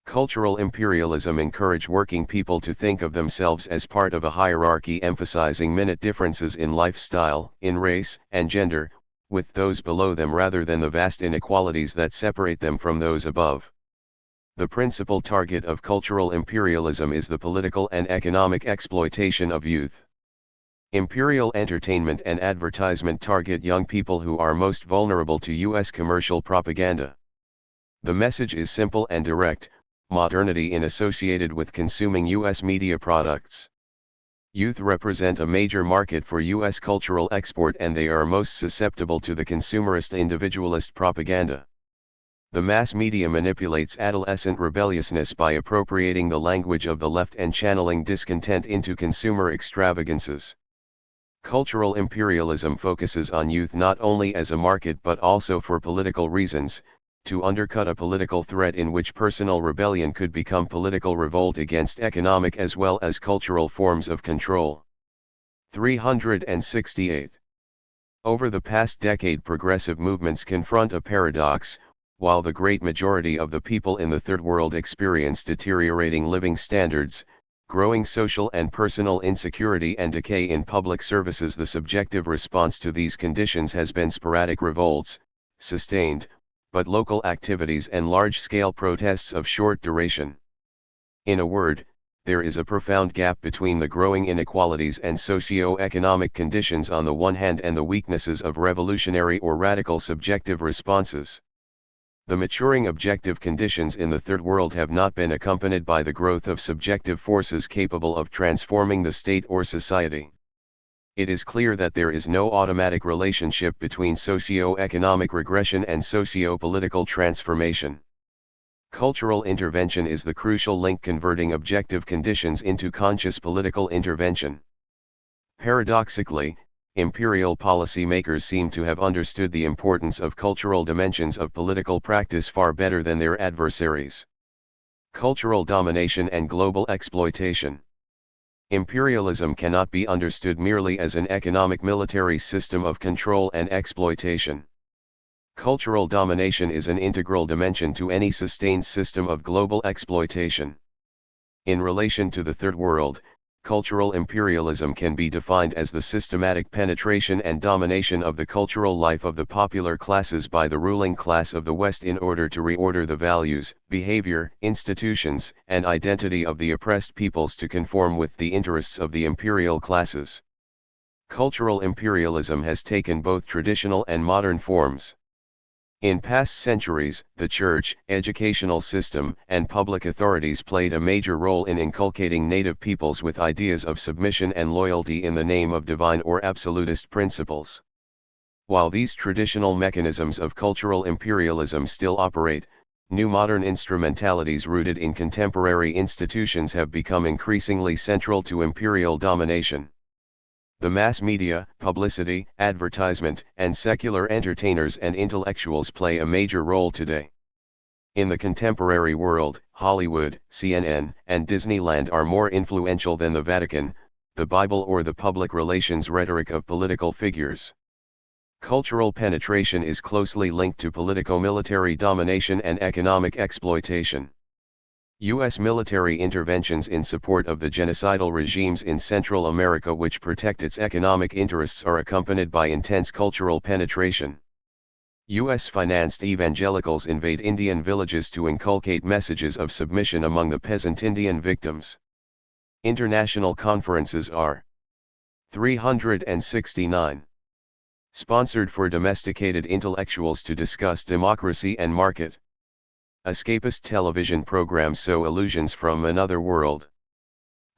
Cultural imperialism encourages working people to think of themselves as part of a hierarchy emphasizing minute differences in lifestyle, in race, and gender, with those below them rather than the vast inequalities that separate them from those above. The principal target of cultural imperialism is the political and economic exploitation of youth. Imperial entertainment and advertisement target young people who are most vulnerable to U.S. commercial propaganda. The message is simple and direct: modernity is associated with consuming U.S. media products. Youth represent a major market for U.S. cultural export and they are most susceptible to the consumerist individualist propaganda. The mass media manipulates adolescent rebelliousness by appropriating the language of the left and channeling discontent into consumer extravagances. Cultural imperialism focuses on youth not only as a market but also for political reasons, to undercut a political threat in which personal rebellion could become political revolt against economic as well as cultural forms of control. 368. Over the past decade, progressive movements confront a paradox. While the great majority of the people in the Third World experience deteriorating living standards, growing social and personal insecurity and decay in public services, the subjective response to these conditions has been sporadic revolts, sustained, but local activities and large-scale protests of short duration. In a word, there is a profound gap between the growing inequalities and socio-economic conditions on the one hand and the weaknesses of revolutionary or radical subjective responses. The maturing objective conditions in the Third World have not been accompanied by the growth of subjective forces capable of transforming the state or society. It is clear that there is no automatic relationship between socio-economic regression and socio-political transformation. Cultural intervention is the crucial link converting objective conditions into conscious political intervention. Paradoxically, imperial policymakers seem to have understood the importance of cultural dimensions of political practice far better than their adversaries. Cultural domination and global exploitation. Imperialism cannot be understood merely as an economic military system of control and exploitation. Cultural domination is an integral dimension to any sustained system of global exploitation. In relation to the Third World, cultural imperialism can be defined as the systematic penetration and domination of the cultural life of the popular classes by the ruling class of the West in order to reorder the values, behavior, institutions, and identity of the oppressed peoples to conform with the interests of the imperial classes. Cultural imperialism has taken both traditional and modern forms. In past centuries, the church, educational system, and public authorities played a major role in inculcating native peoples with ideas of submission and loyalty in the name of divine or absolutist principles. While these traditional mechanisms of cultural imperialism still operate, new modern instrumentalities rooted in contemporary institutions have become increasingly central to imperial domination. The mass media, publicity, advertisement, and secular entertainers and intellectuals play a major role today. In the contemporary world, Hollywood, CNN, and Disneyland are more influential than the Vatican, the Bible, or the public relations rhetoric of political figures. Cultural penetration is closely linked to politico-military domination and economic exploitation. U.S. military interventions in support of the genocidal regimes in Central America which protect its economic interests are accompanied by intense cultural penetration. U.S.-financed evangelicals invade Indian villages to inculcate messages of submission among the peasant Indian victims. International conferences are 369. Sponsored for domesticated intellectuals to discuss democracy and market. Escapist television programs sow illusions from another world.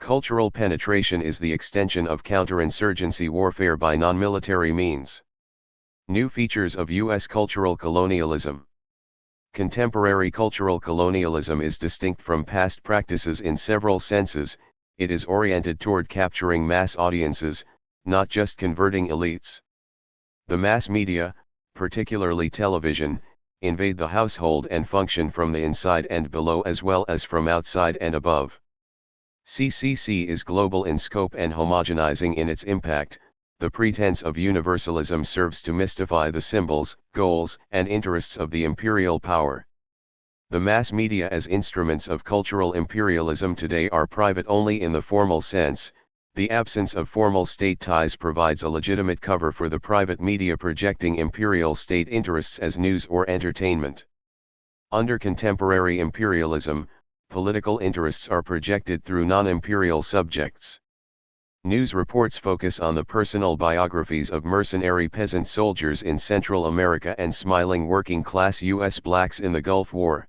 Cultural penetration is the extension of counterinsurgency warfare by non-military means. New features of U.S. cultural colonialism. Contemporary cultural colonialism is distinct from past practices in several senses. It is oriented toward capturing mass audiences, not just converting elites. The mass media, particularly television, invade the household and function from the inside and below as well as from outside and above. CCC is global in scope and homogenizing in its impact. The pretense of universalism serves to mystify the symbols, goals, and interests of the imperial power. The mass media as instruments of cultural imperialism today are private only in the formal sense. The absence of formal state ties provides a legitimate cover for the private media projecting imperial state interests as news or entertainment. Under contemporary imperialism, political interests are projected through non-imperial subjects. News reports focus on the personal biographies of mercenary peasant soldiers in Central America and smiling working-class U.S. blacks in the Gulf War.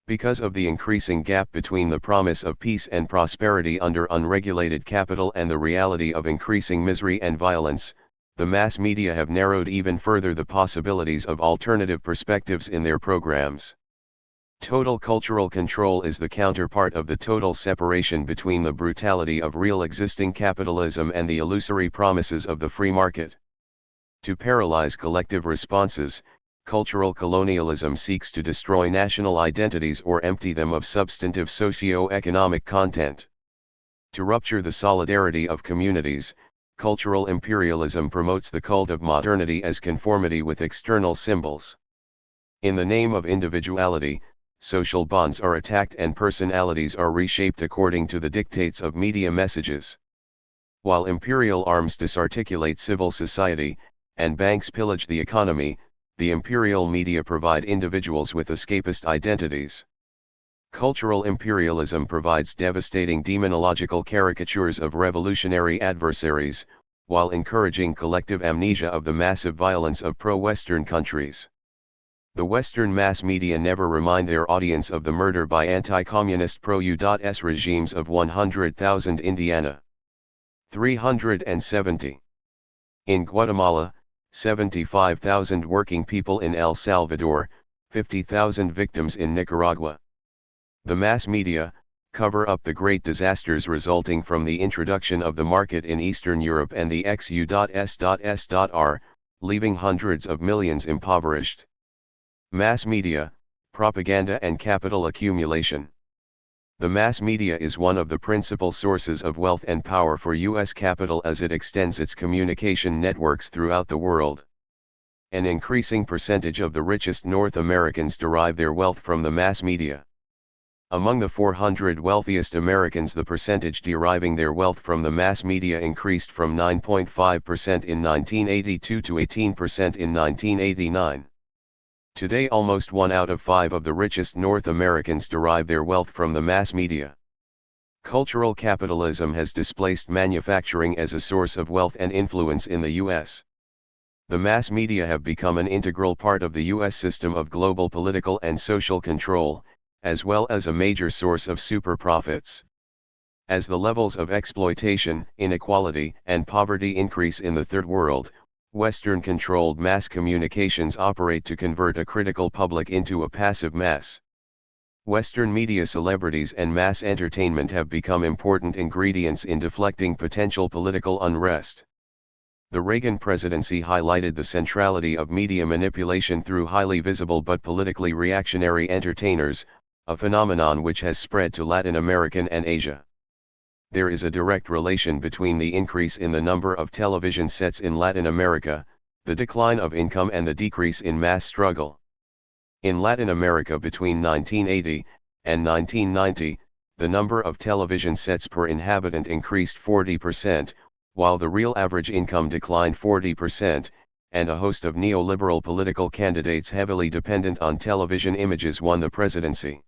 Because of the increasing gap between the promise of peace and prosperity under unregulated capital and the reality of increasing misery and violence, the mass media have narrowed even further the possibilities of alternative perspectives in their programs. Total cultural control is the counterpart of the total separation between the brutality of real existing capitalism and the illusory promises of the free market. To paralyze collective responses, cultural colonialism seeks to destroy national identities or empty them of substantive socio-economic content. To rupture the solidarity of communities, cultural imperialism promotes the cult of modernity as conformity with external symbols. In the name of individuality, social bonds are attacked and personalities are reshaped according to the dictates of media messages. While imperial arms disarticulate civil society, and banks pillage the economy, the imperial media provide individuals with escapist identities. Cultural imperialism provides devastating demonological caricatures of revolutionary adversaries, while encouraging collective amnesia of the massive violence of pro-Western countries. The Western mass media never remind their audience of the murder by anti-communist pro-US regimes of 100,000 Indiana. 370. In Guatemala, 75,000 working people in El Salvador, 50,000 victims in Nicaragua. The mass media cover up the great disasters resulting from the introduction of the market in Eastern Europe and the XU.S.S.R, leaving hundreds of millions impoverished. Mass media, propaganda and capital accumulation. The mass media is one of the principal sources of wealth and power for U.S. capital as it extends its communication networks throughout the world. An increasing percentage of the richest North Americans derive their wealth from the mass media. Among the 400 wealthiest Americans, the percentage deriving their wealth from the mass media increased from 9.5% in 1982 to 18% in 1989. Today almost 1 out of 5 of the richest North Americans derive their wealth from the mass media. Cultural capitalism has displaced manufacturing as a source of wealth and influence in the U.S. The mass media have become an integral part of the U.S. system of global political and social control, as well as a major source of super profits. As the levels of exploitation, inequality, and poverty increase in the Third World, Western-controlled mass communications operate to convert a critical public into a passive mass. Western media celebrities and mass entertainment have become important ingredients in deflecting potential political unrest. The Reagan presidency highlighted the centrality of media manipulation through highly visible but politically reactionary entertainers, a phenomenon which has spread to Latin America and Asia. There is a direct relation between the increase in the number of television sets in Latin America, the decline of income and the decrease in mass struggle. In Latin America between 1980 and 1990, the number of television sets per inhabitant increased 40%, while the real average income declined 40%, and a host of neoliberal political candidates heavily dependent on television images won the presidency.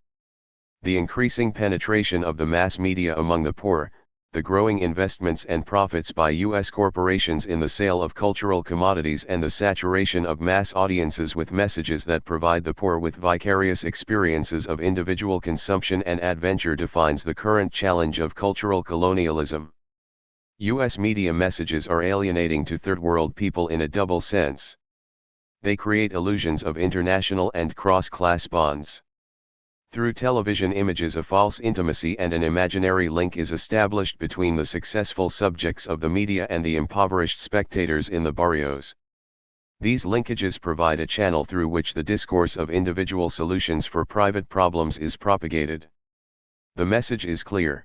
The increasing penetration of the mass media among the poor, the growing investments and profits by U.S. corporations in the sale of cultural commodities and the saturation of mass audiences with messages that provide the poor with vicarious experiences of individual consumption and adventure defines the current challenge of cultural colonialism. U.S. media messages are alienating to third world people in a double sense. They create illusions of international and cross-class bonds. Through television images, a false intimacy and an imaginary link is established between the successful subjects of the media and the impoverished spectators in the barrios. These linkages provide a channel through which the discourse of individual solutions for private problems is propagated. The message is clear.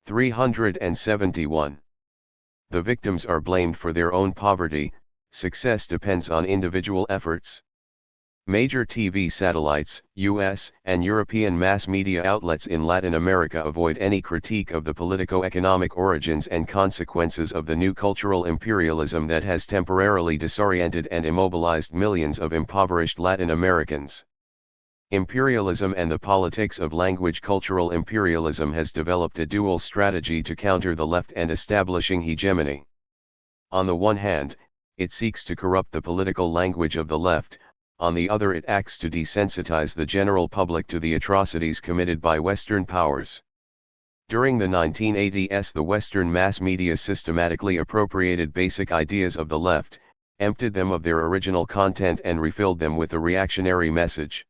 371. The victims are blamed for their own poverty, success depends on individual efforts. Major TV satellites, U.S. and European mass media outlets in Latin America avoid any critique of the politico-economic origins and consequences of the new cultural imperialism that has temporarily disoriented and immobilized millions of impoverished Latin Americans. Imperialism and the politics of language. Cultural imperialism has developed a dual strategy to counter the left and establishing hegemony. On the one hand, it seeks to corrupt the political language of the left. On the other, it acts to desensitize the general public to the atrocities committed by Western powers. During the 1980s, the Western mass media systematically appropriated basic ideas of the left, emptied them of their original content and refilled them with a reactionary message.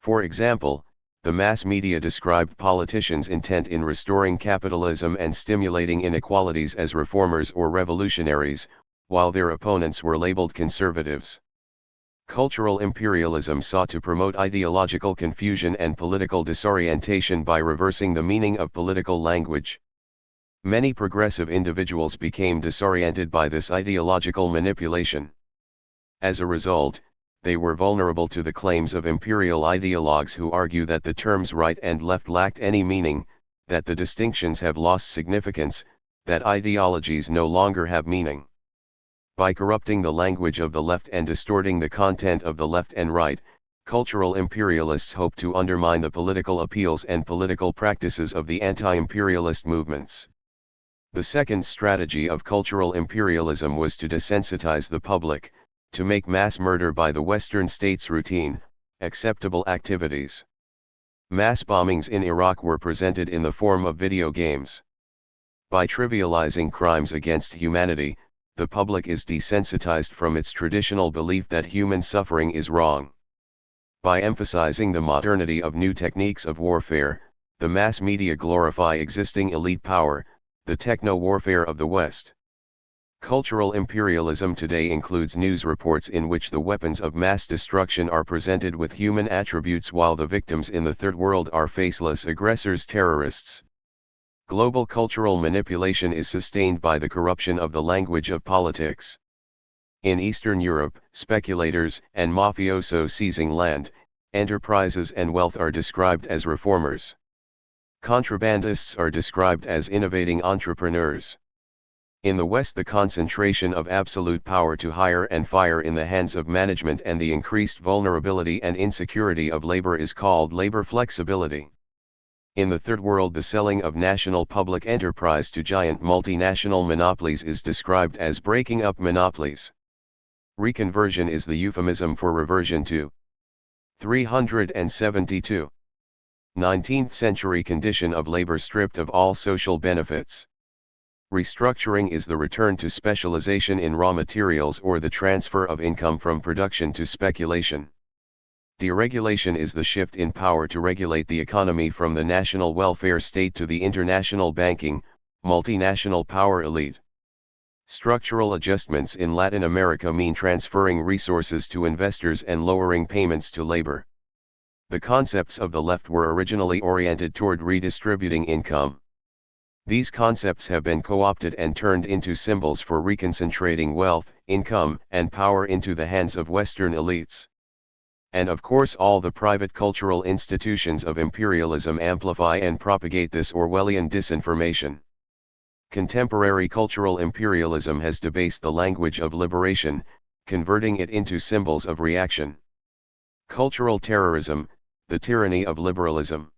For example, the mass media described politicians intent in restoring capitalism and stimulating inequalities as reformers or revolutionaries, while their opponents were labeled conservatives. Cultural imperialism sought to promote ideological confusion and political disorientation by reversing the meaning of political language. Many progressive individuals became disoriented by this ideological manipulation. As a result, they were vulnerable to the claims of imperial ideologues who argue that the terms right and left lacked any meaning, that the distinctions have lost significance, that ideologies no longer have meaning. By corrupting the language of the left and distorting the content of the left and right, cultural imperialists hope to undermine the political appeals and political practices of the anti-imperialist movements. The second strategy of cultural imperialism was to desensitize the public, to make mass murder by the Western states routine, acceptable activities. Mass bombings in Iraq were presented in the form of video games. By trivializing crimes against humanity, the public is desensitized from its traditional belief that human suffering is wrong. By emphasizing the modernity of new techniques of warfare, the mass media glorify existing elite power, the techno-warfare of the West. Cultural imperialism today includes news reports in which the weapons of mass destruction are presented with human attributes while the victims in the Third World are faceless aggressors, terrorists. Global cultural manipulation is sustained by the corruption of the language of politics. In Eastern Europe, speculators and mafiosos seizing land, enterprises and wealth are described as reformers. Contrabandists are described as innovating entrepreneurs. In the West, the concentration of absolute power to hire and fire in the hands of management and the increased vulnerability and insecurity of labor is called labor flexibility. In the Third World, the selling of national public enterprise to giant multinational monopolies is described as breaking up monopolies. Reconversion is the euphemism for reversion to. 372. 19th century condition of labor stripped of all social benefits. Restructuring is the return to specialization in raw materials or the transfer of income from production to speculation. Deregulation is the shift in power to regulate the economy from the national welfare state to the international banking, multinational power elite. Structural adjustments in Latin America mean transferring resources to investors and lowering payments to labor. The concepts of the left were originally oriented toward redistributing income. These concepts have been co-opted and turned into symbols for reconcentrating wealth, income, and power into the hands of Western elites. And of course, all the private cultural institutions of imperialism amplify and propagate this Orwellian disinformation. Contemporary cultural imperialism has debased the language of liberation, converting it into symbols of reaction. Cultural terrorism, the tyranny of liberalism.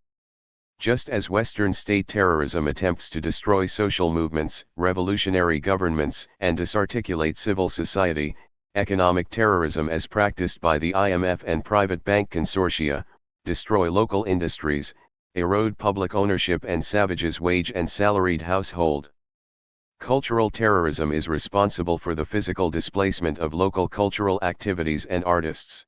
Just as Western state terrorism attempts to destroy social movements, revolutionary governments, and disarticulate civil society, economic terrorism as practiced by the IMF and private bank consortia, destroy local industries, erode public ownership and savages wage and salaried household. Cultural terrorism is responsible for the physical displacement of local cultural activities and artists.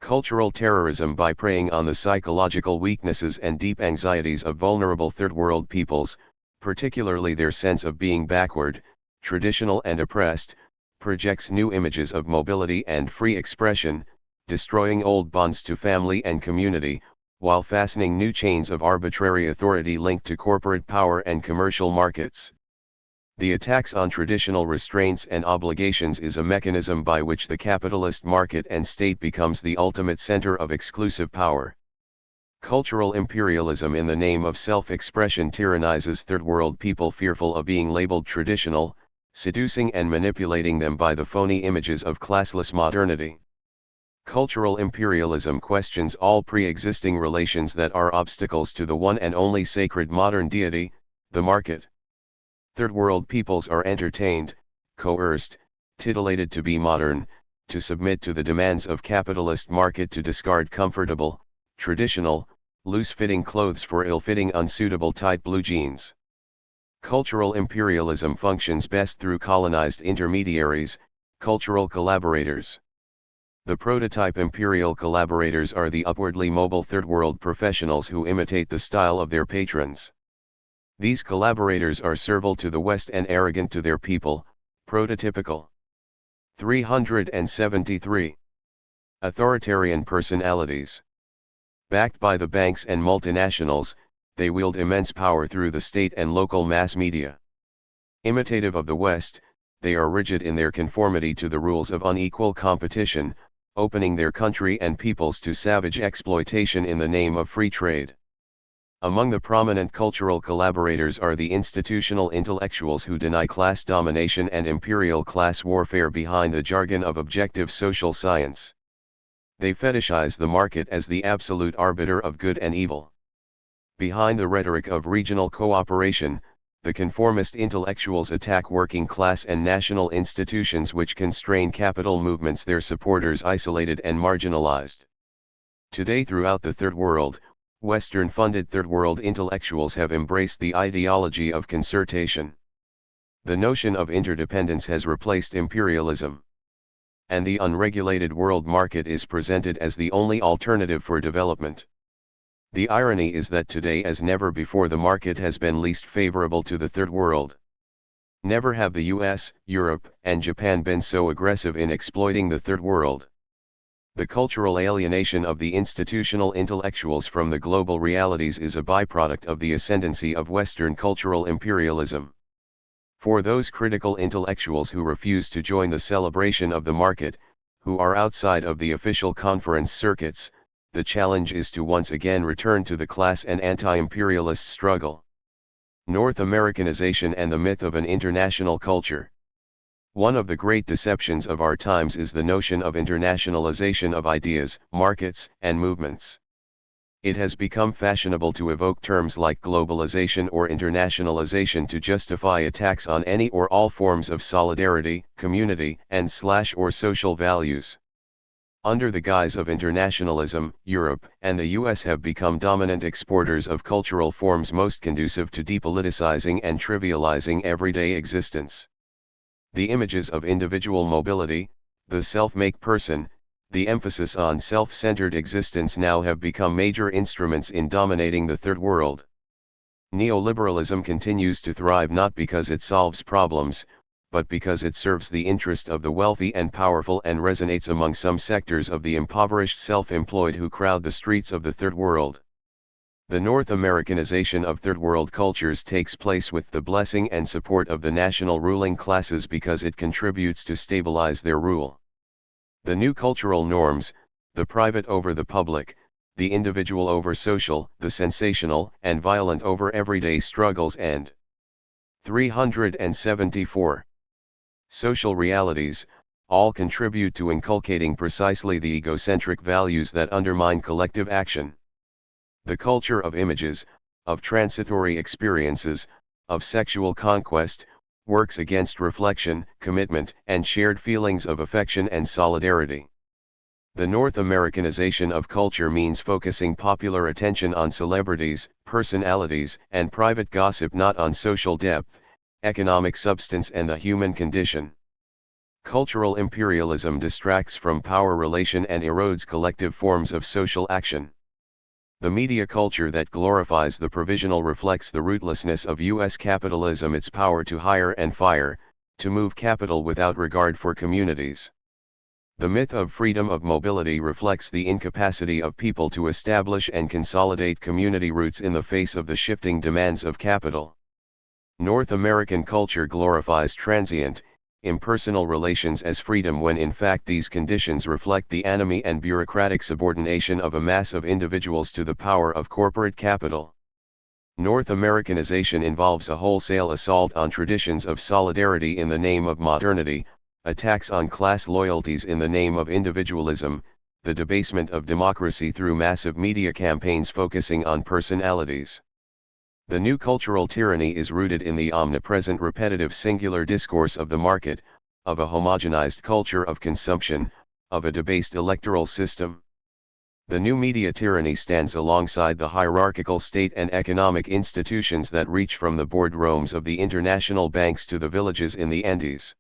Cultural terrorism by preying on the psychological weaknesses and deep anxieties of vulnerable third world peoples, particularly their sense of being backward, traditional and oppressed, projects new images of mobility and free expression, destroying old bonds to family and community, while fastening new chains of arbitrary authority linked to corporate power and commercial markets. The attacks on traditional restraints and obligations is a mechanism by which the capitalist market and state becomes the ultimate center of exclusive power. Cultural imperialism in the name of self-expression tyrannizes third world people fearful of being labeled traditional, seducing and manipulating them by the phony images of classless modernity. Cultural imperialism questions all pre-existing relations that are obstacles to the one and only sacred modern deity, the market. Third world peoples are entertained, coerced, titillated to be modern, to submit to the demands of capitalist market, to discard comfortable, traditional, loose-fitting clothes for ill-fitting unsuitable tight blue jeans. Cultural imperialism functions best through colonized intermediaries, cultural collaborators. The prototype imperial collaborators are the upwardly mobile third world professionals who imitate the style of their patrons. These collaborators are servile to the West and arrogant to their people, prototypical. 373. Authoritarian personalities. Backed by the banks and multinationals, they wield immense power through the state and local mass media. Imitative of the West, they are rigid in their conformity to the rules of unequal competition, opening their country and peoples to savage exploitation in the name of free trade. Among the prominent cultural collaborators are the institutional intellectuals who deny class domination and imperial class warfare behind the jargon of objective social science. They fetishize the market as the absolute arbiter of good and evil. Behind the rhetoric of regional cooperation, the conformist intellectuals attack working class and national institutions which constrain capital movements, their supporters isolated and marginalized. Today throughout the Third World, Western-funded Third World intellectuals have embraced the ideology of concertation. The notion of interdependence has replaced imperialism. And the unregulated world market is presented as the only alternative for development. The irony is that today as never before the market has been least favorable to the Third World. Never have the US, Europe, and Japan been so aggressive in exploiting the Third World. The cultural alienation of the institutional intellectuals from the global realities is a byproduct of the ascendancy of Western cultural imperialism. For those critical intellectuals who refuse to join the celebration of the market, who are outside of the official conference circuits, the challenge is to once again return to the class and anti-imperialist struggle. North Americanization and the myth of an international culture. One of the great deceptions of our times is the notion of internationalization of ideas, markets, and movements. It has become fashionable to evoke terms like globalization or internationalization to justify attacks on any or all forms of solidarity, community, and/or social values. Under the guise of internationalism, Europe and the US have become dominant exporters of cultural forms most conducive to depoliticizing and trivializing everyday existence. The images of individual mobility, the self-made person, the emphasis on self-centered existence now have become major instruments in dominating the Third World. Neoliberalism continues to thrive not because it solves problems, but because it serves the interest of the wealthy and powerful and resonates among some sectors of the impoverished self-employed who crowd the streets of the Third World. The North Americanization of Third World cultures takes place with the blessing and support of the national ruling classes because it contributes to stabilize their rule. The new cultural norms, the private over the public, the individual over social, the sensational and violent over everyday struggles, and 374 social realities, all contribute to inculcating precisely the egocentric values that undermine collective action. The culture of images, of transitory experiences, of sexual conquest, works against reflection, commitment, and shared feelings of affection and solidarity. The North Americanization of culture means focusing popular attention on celebrities, personalities, and private gossip, not on social depth, economic substance, and the human condition. Cultural imperialism distracts from power relation and erodes collective forms of social action. The media culture that glorifies the provisional reflects the rootlessness of U.S. capitalism, its power to hire and fire, to move capital without regard for communities. The myth of freedom of mobility reflects the incapacity of people to establish and consolidate community roots in the face of the shifting demands of capital. North American culture glorifies transient, impersonal relations as freedom, when in fact these conditions reflect the anomie and bureaucratic subordination of a mass of individuals to the power of corporate capital. North Americanization involves a wholesale assault on traditions of solidarity in the name of modernity, attacks on class loyalties in the name of individualism, the debasement of democracy through massive media campaigns focusing on personalities. The new cultural tyranny is rooted in the omnipresent repetitive singular discourse of the market, of a homogenized culture of consumption, of a debased electoral system. The new media tyranny stands alongside the hierarchical state and economic institutions that reach from the boardrooms of the international banks to the villages in the Andes.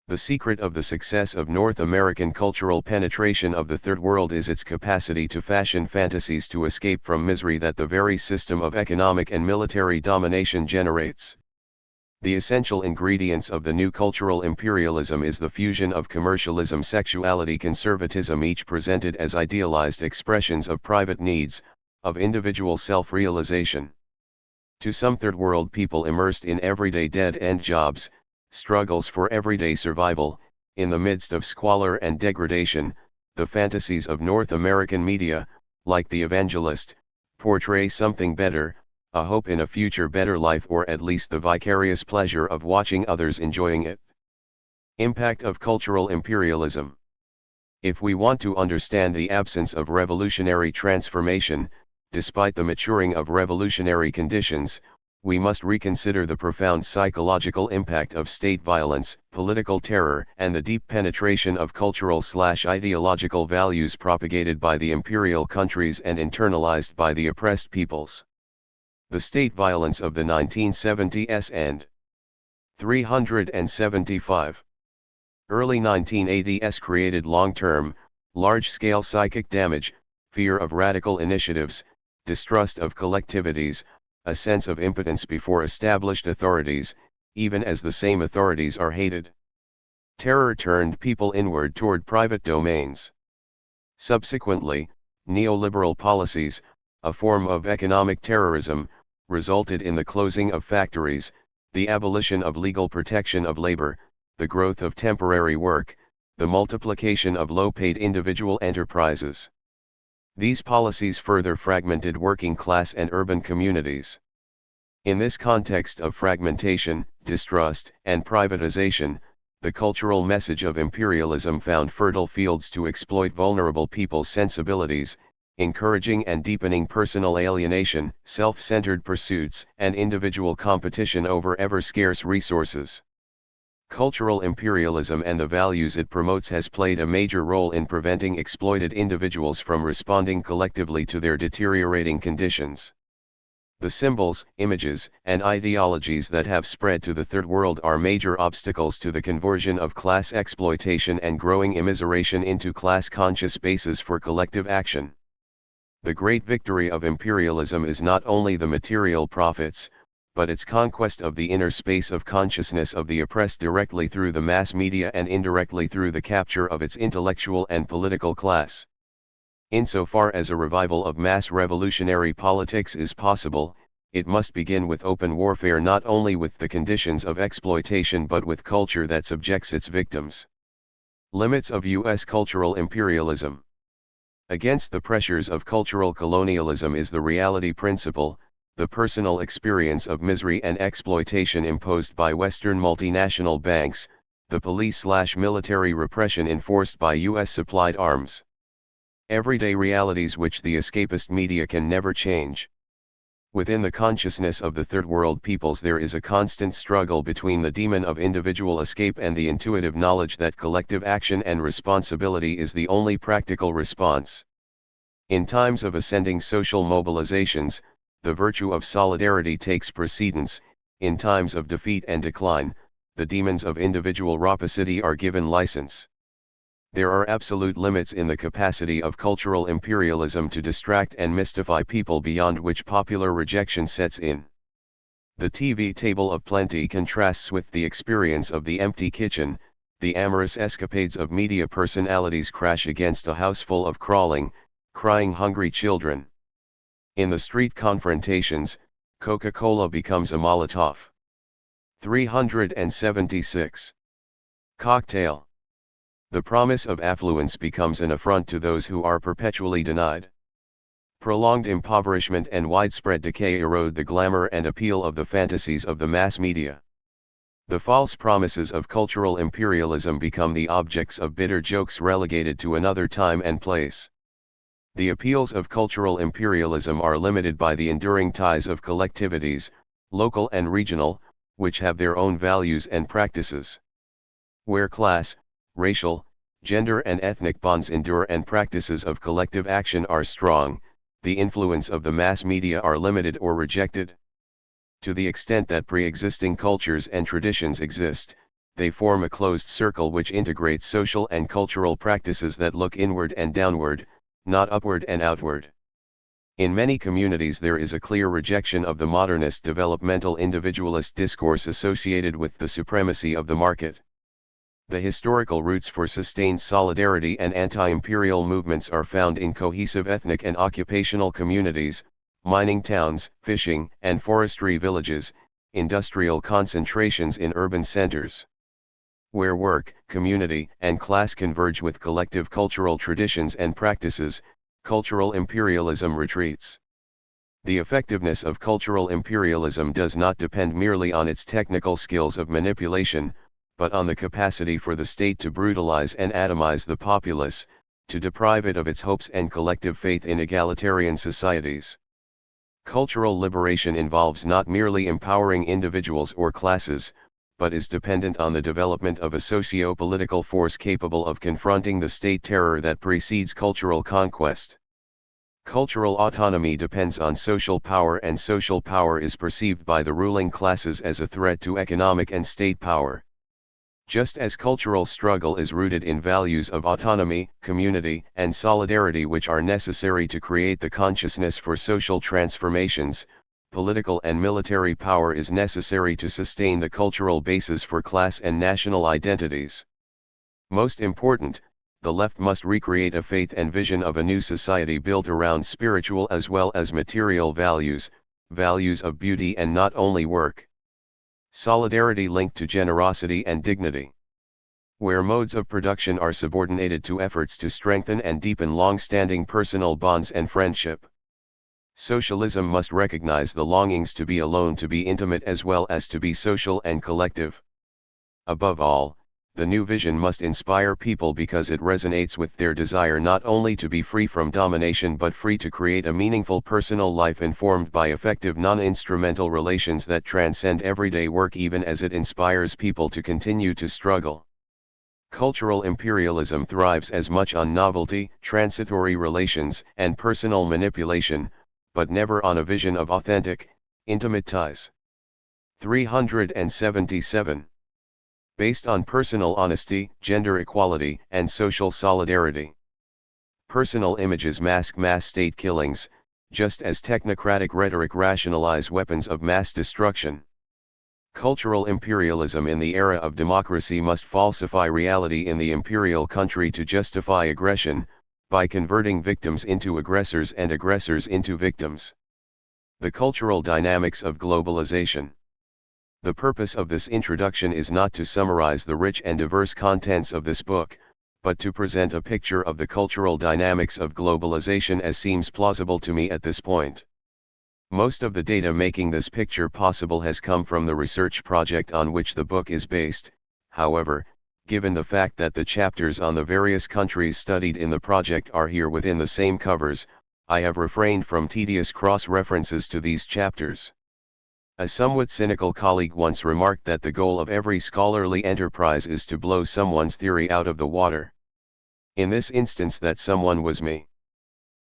The secret of the success of North American cultural penetration of the Third World is its capacity to fashion fantasies to escape from misery that the very system of economic and military domination generates. The essential ingredients of the new cultural imperialism is the fusion of commercialism, sexuality, conservatism, each presented as idealized expressions of private needs, of individual self-realization. To some Third World people immersed in everyday dead-end jobs, struggles for everyday survival, in the midst of squalor and degradation, the fantasies of North American media, like the evangelist, portray something better, a hope in a future better life, or at least the vicarious pleasure of watching others enjoying it. Impact of cultural imperialism. If we want to understand the absence of revolutionary transformation, despite the maturing of revolutionary conditions, we must reconsider the profound psychological impact of state violence, political terror, and the deep penetration of cultural/ideological values propagated by the imperial countries and internalized by the oppressed peoples. The state violence of the 1970s and 375. Early 1980s created long-term, large-scale psychic damage, fear of radical initiatives, distrust of collectivities, a sense of impotence before established authorities, even as the same authorities are hated. Terror turned people inward toward private domains. Subsequently, neoliberal policies, a form of economic terrorism, resulted in the closing of factories, the abolition of legal protection of labor, the growth of temporary work, the multiplication of low-paid individual enterprises. These policies further fragmented working class and urban communities. In this context of fragmentation, distrust, and privatization, the cultural message of imperialism found fertile fields to exploit vulnerable people's sensibilities, encouraging and deepening personal alienation, self-centered pursuits, and individual competition over ever-scarce resources. Cultural imperialism and the values it promotes has played a major role in preventing exploited individuals from responding collectively to their deteriorating conditions. The symbols, images, and ideologies that have spread to the Third World are major obstacles to the conversion of class exploitation and growing immiseration into class-conscious bases for collective action. The great victory of imperialism is not only the material profits, but its conquest of the inner space of consciousness of the oppressed directly through the mass media and indirectly through the capture of its intellectual and political class. Insofar as a revival of mass revolutionary politics is possible, it must begin with open warfare, not only with the conditions of exploitation but with culture that subjects its victims. Limits of U.S. cultural imperialism. Against the pressures of cultural colonialism is the reality principle, the personal experience of misery and exploitation imposed by Western multinational banks, the police/military repression enforced by U.S. supplied arms. everyday realities which the escapist media can never change. Within the consciousness of the Third World peoples there is a constant struggle between the demon of individual escape and the intuitive knowledge that collective action and responsibility is the only practical response. In times of ascending social mobilizations, the virtue of solidarity takes precedence. In times of defeat and decline, the demons of individual rapacity are given license. There are absolute limits in the capacity of cultural imperialism to distract and mystify people beyond which popular rejection sets in. The TV table of plenty contrasts with the experience of the empty kitchen. The amorous escapades of media personalities crash against a house full of crying, hungry children. In the street confrontations, Coca-Cola becomes a Molotov. 376. Cocktail. The promise of affluence becomes an affront to those who are perpetually denied. Prolonged impoverishment and widespread decay erode the glamour and appeal of the fantasies of the mass media. The false promises of cultural imperialism become the objects of bitter jokes relegated to another time and place. The appeals of cultural imperialism are limited by the enduring ties of collectivities, local and regional, which have their own values and practices. Where class, racial, gender and ethnic bonds endure and practices of collective action are strong, the influence of the mass media are limited or rejected. To the extent that pre-existing cultures and traditions exist, they form a closed circle which integrates social and cultural practices that look inward and downward, not upward and outward. In many communities there is a clear rejection of the modernist developmental individualist discourse associated with the supremacy of the market. The historical roots for sustained solidarity and anti-imperial movements are found in cohesive ethnic and occupational communities, mining towns, fishing and forestry villages, industrial concentrations in urban centers. Where work, community, and class converge with collective cultural traditions and practices, cultural imperialism retreats. The effectiveness of cultural imperialism does not depend merely on its technical skills of manipulation, but on the capacity for the state to brutalize and atomize the populace, to deprive it of its hopes and collective faith in egalitarian societies. Cultural liberation involves not merely empowering individuals or classes, but is dependent on the development of a socio-political force capable of confronting the state terror that precedes cultural conquest. Cultural autonomy depends on social power, and social power is perceived by the ruling classes as a threat to economic and state power. Just as cultural struggle is rooted in values of autonomy, community, and solidarity which are necessary to create the consciousness for social transformations, political and military power is necessary to sustain the cultural basis for class and national identities. Most important, the left must recreate a faith and vision of a new society built around spiritual as well as material values, values of beauty and not only work. Solidarity linked to generosity and dignity. Where modes of production are subordinated to efforts to strengthen and deepen long-standing personal bonds and friendship. Socialism must recognize the longings to be alone, to be intimate as well as to be social and collective. Above all, the new vision must inspire people because it resonates with their desire not only to be free from domination but free to create a meaningful personal life informed by effective non-instrumental relations that transcend everyday work, even as it inspires people to continue to struggle. Cultural imperialism thrives as much on novelty, transitory relations, and personal manipulation, but never on a vision of authentic, intimate ties. 377. Based on personal honesty, gender equality, and social solidarity. Personal images mask mass state killings, just as technocratic rhetoric rationalize weapons of mass destruction. Cultural imperialism in the era of democracy must falsify reality in the imperial country to justify aggression, by converting victims into aggressors and aggressors into victims. The cultural dynamics of globalization. The purpose of this introduction is not to summarize the rich and diverse contents of this book, but to present a picture of the cultural dynamics of globalization as seems plausible to me at this point. Most of the data making this picture possible has come from the research project on which the book is based. However, given the fact that the chapters on the various countries studied in the project are here within the same covers, I have refrained from tedious cross-references to these chapters. A somewhat cynical colleague once remarked that the goal of every scholarly enterprise is to blow someone's theory out of the water. In this instance that someone was me.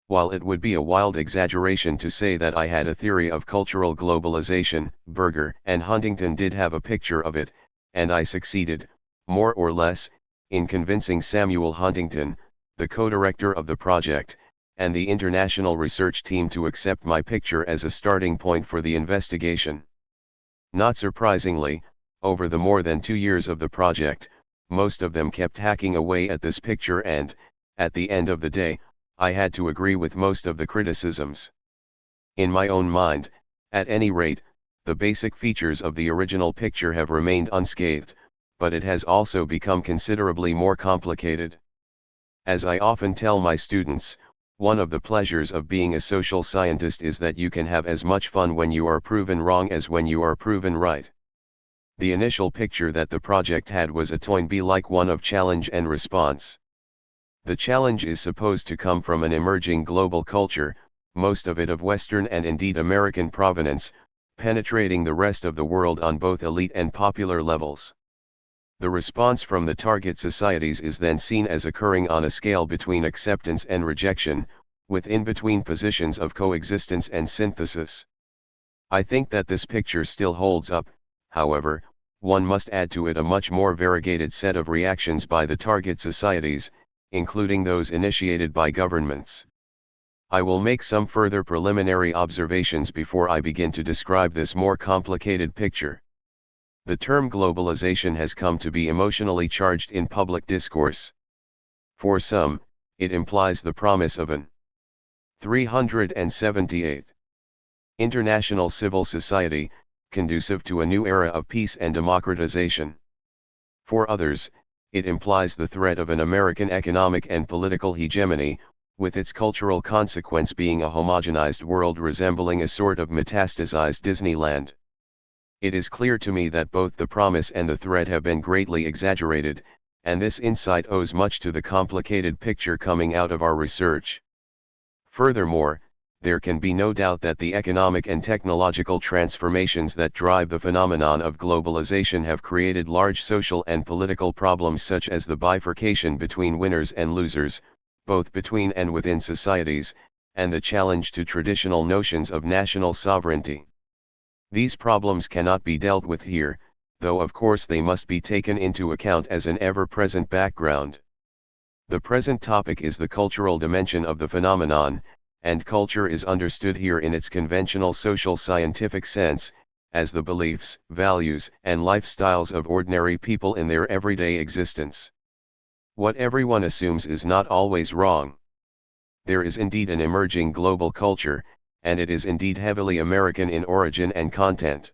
While it would be a wild exaggeration to say that I had a theory of cultural globalization, Berger and Huntington did have a picture of it, and I succeeded, more or less, in convincing Samuel Huntington, the co-director of the project, and the international research team to accept my picture as a starting point for the investigation. Not surprisingly, over the more than 2 years of the project, most of them kept hacking away at this picture and, at the end of the day, I had to agree with most of the criticisms. In my own mind, at any rate, the basic features of the original picture have remained unscathed, but it has also become considerably more complicated. As I often tell my students, one of the pleasures of being a social scientist is that you can have as much fun when you are proven wrong as when you are proven right. The initial picture that the project had was a Toynbee-like one of challenge and response. The challenge is supposed to come from an emerging global culture, most of it of Western and indeed American provenance, penetrating the rest of the world on both elite and popular levels. The response from the target societies is then seen as occurring on a scale between acceptance and rejection, with in-between positions of coexistence and synthesis. I think that this picture still holds up, however, one must add to it a much more variegated set of reactions by the target societies, including those initiated by governments. I will make some further preliminary observations before I begin to describe this more complicated picture. The term globalization has come to be emotionally charged in public discourse. For some, it implies the promise of an 378 international civil society, conducive to a new era of peace and democratization. For others, it implies the threat of an American economic and political hegemony, with its cultural consequence being a homogenized world resembling a sort of metastasized Disneyland. It is clear to me that both the promise and the threat have been greatly exaggerated, and this insight owes much to the complicated picture coming out of our research. Furthermore, there can be no doubt that the economic and technological transformations that drive the phenomenon of globalization have created large social and political problems such as the bifurcation between winners and losers, both between and within societies, and the challenge to traditional notions of national sovereignty. These problems cannot be dealt with here, though of course they must be taken into account as an ever-present background. The present topic is the cultural dimension of the phenomenon, and culture is understood here in its conventional social scientific sense, as the beliefs, values, and lifestyles of ordinary people in their everyday existence. What everyone assumes is not always wrong. There is indeed an emerging global culture, and it is indeed heavily American in origin and content.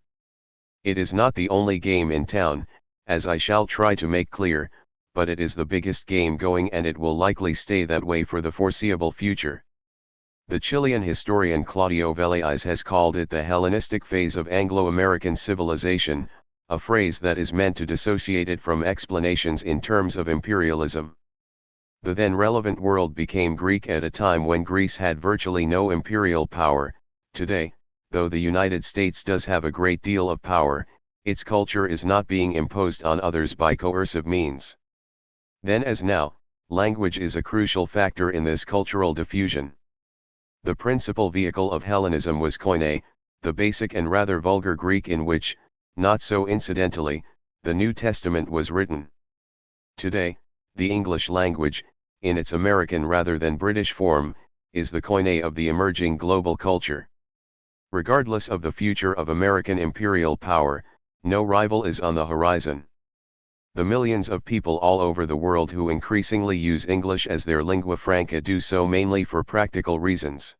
It is not the only game in town, as I shall try to make clear, but it is the biggest game going and it will likely stay that way for the foreseeable future. The Chilean historian Claudio Velázquez has called it the Hellenistic phase of Anglo-American civilization, a phrase that is meant to dissociate it from explanations in terms of imperialism. The then relevant world became Greek at a time when Greece had virtually no imperial power. Today, though the United States does have a great deal of power, its culture is not being imposed on others by coercive means. Then as now, language is a crucial factor in this cultural diffusion. The principal vehicle of Hellenism was koine, the basic and rather vulgar Greek in which, not so incidentally, the New Testament was written. Today, the English language, in its American rather than British form, is the koine of the emerging global culture. Regardless of the future of American imperial power, no rival is on the horizon. The millions of people all over the world who increasingly use English as their lingua franca do so mainly for practical reasons.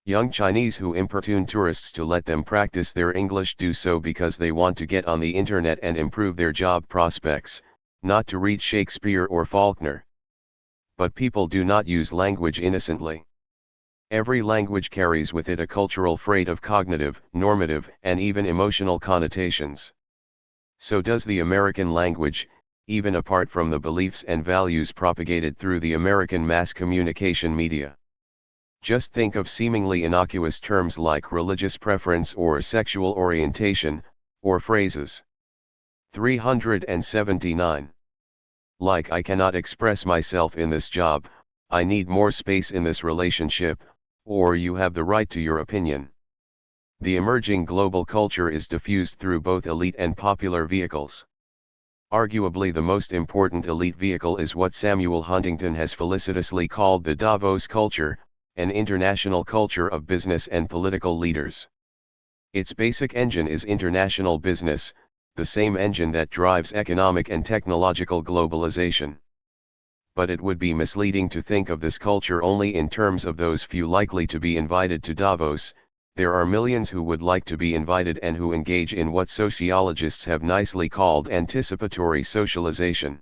Young Chinese who importune tourists to let them practice their English do so because they want to get on the internet and improve their job prospects, not to read Shakespeare or Faulkner. But people do not use language innocently. Every language carries with it a cultural freight of cognitive, normative, and even emotional connotations. So does the American language, even apart from the beliefs and values propagated through the American mass communication media. Just think of seemingly innocuous terms like religious preference or sexual orientation, or phrases. 379. Like I cannot express myself in this job, I need more space in this relationship, or you have the right to your opinion. The emerging global culture is diffused through both elite and popular vehicles. Arguably the most important elite vehicle is what Samuel Huntington has felicitously called the Davos culture, an international culture of business and political leaders. Its basic engine is international business, the same engine that drives economic and technological globalization. But it would be misleading to think of this culture only in terms of those few likely to be invited to Davos. There are millions who would like to be invited and who engage in what sociologists have nicely called anticipatory socialization.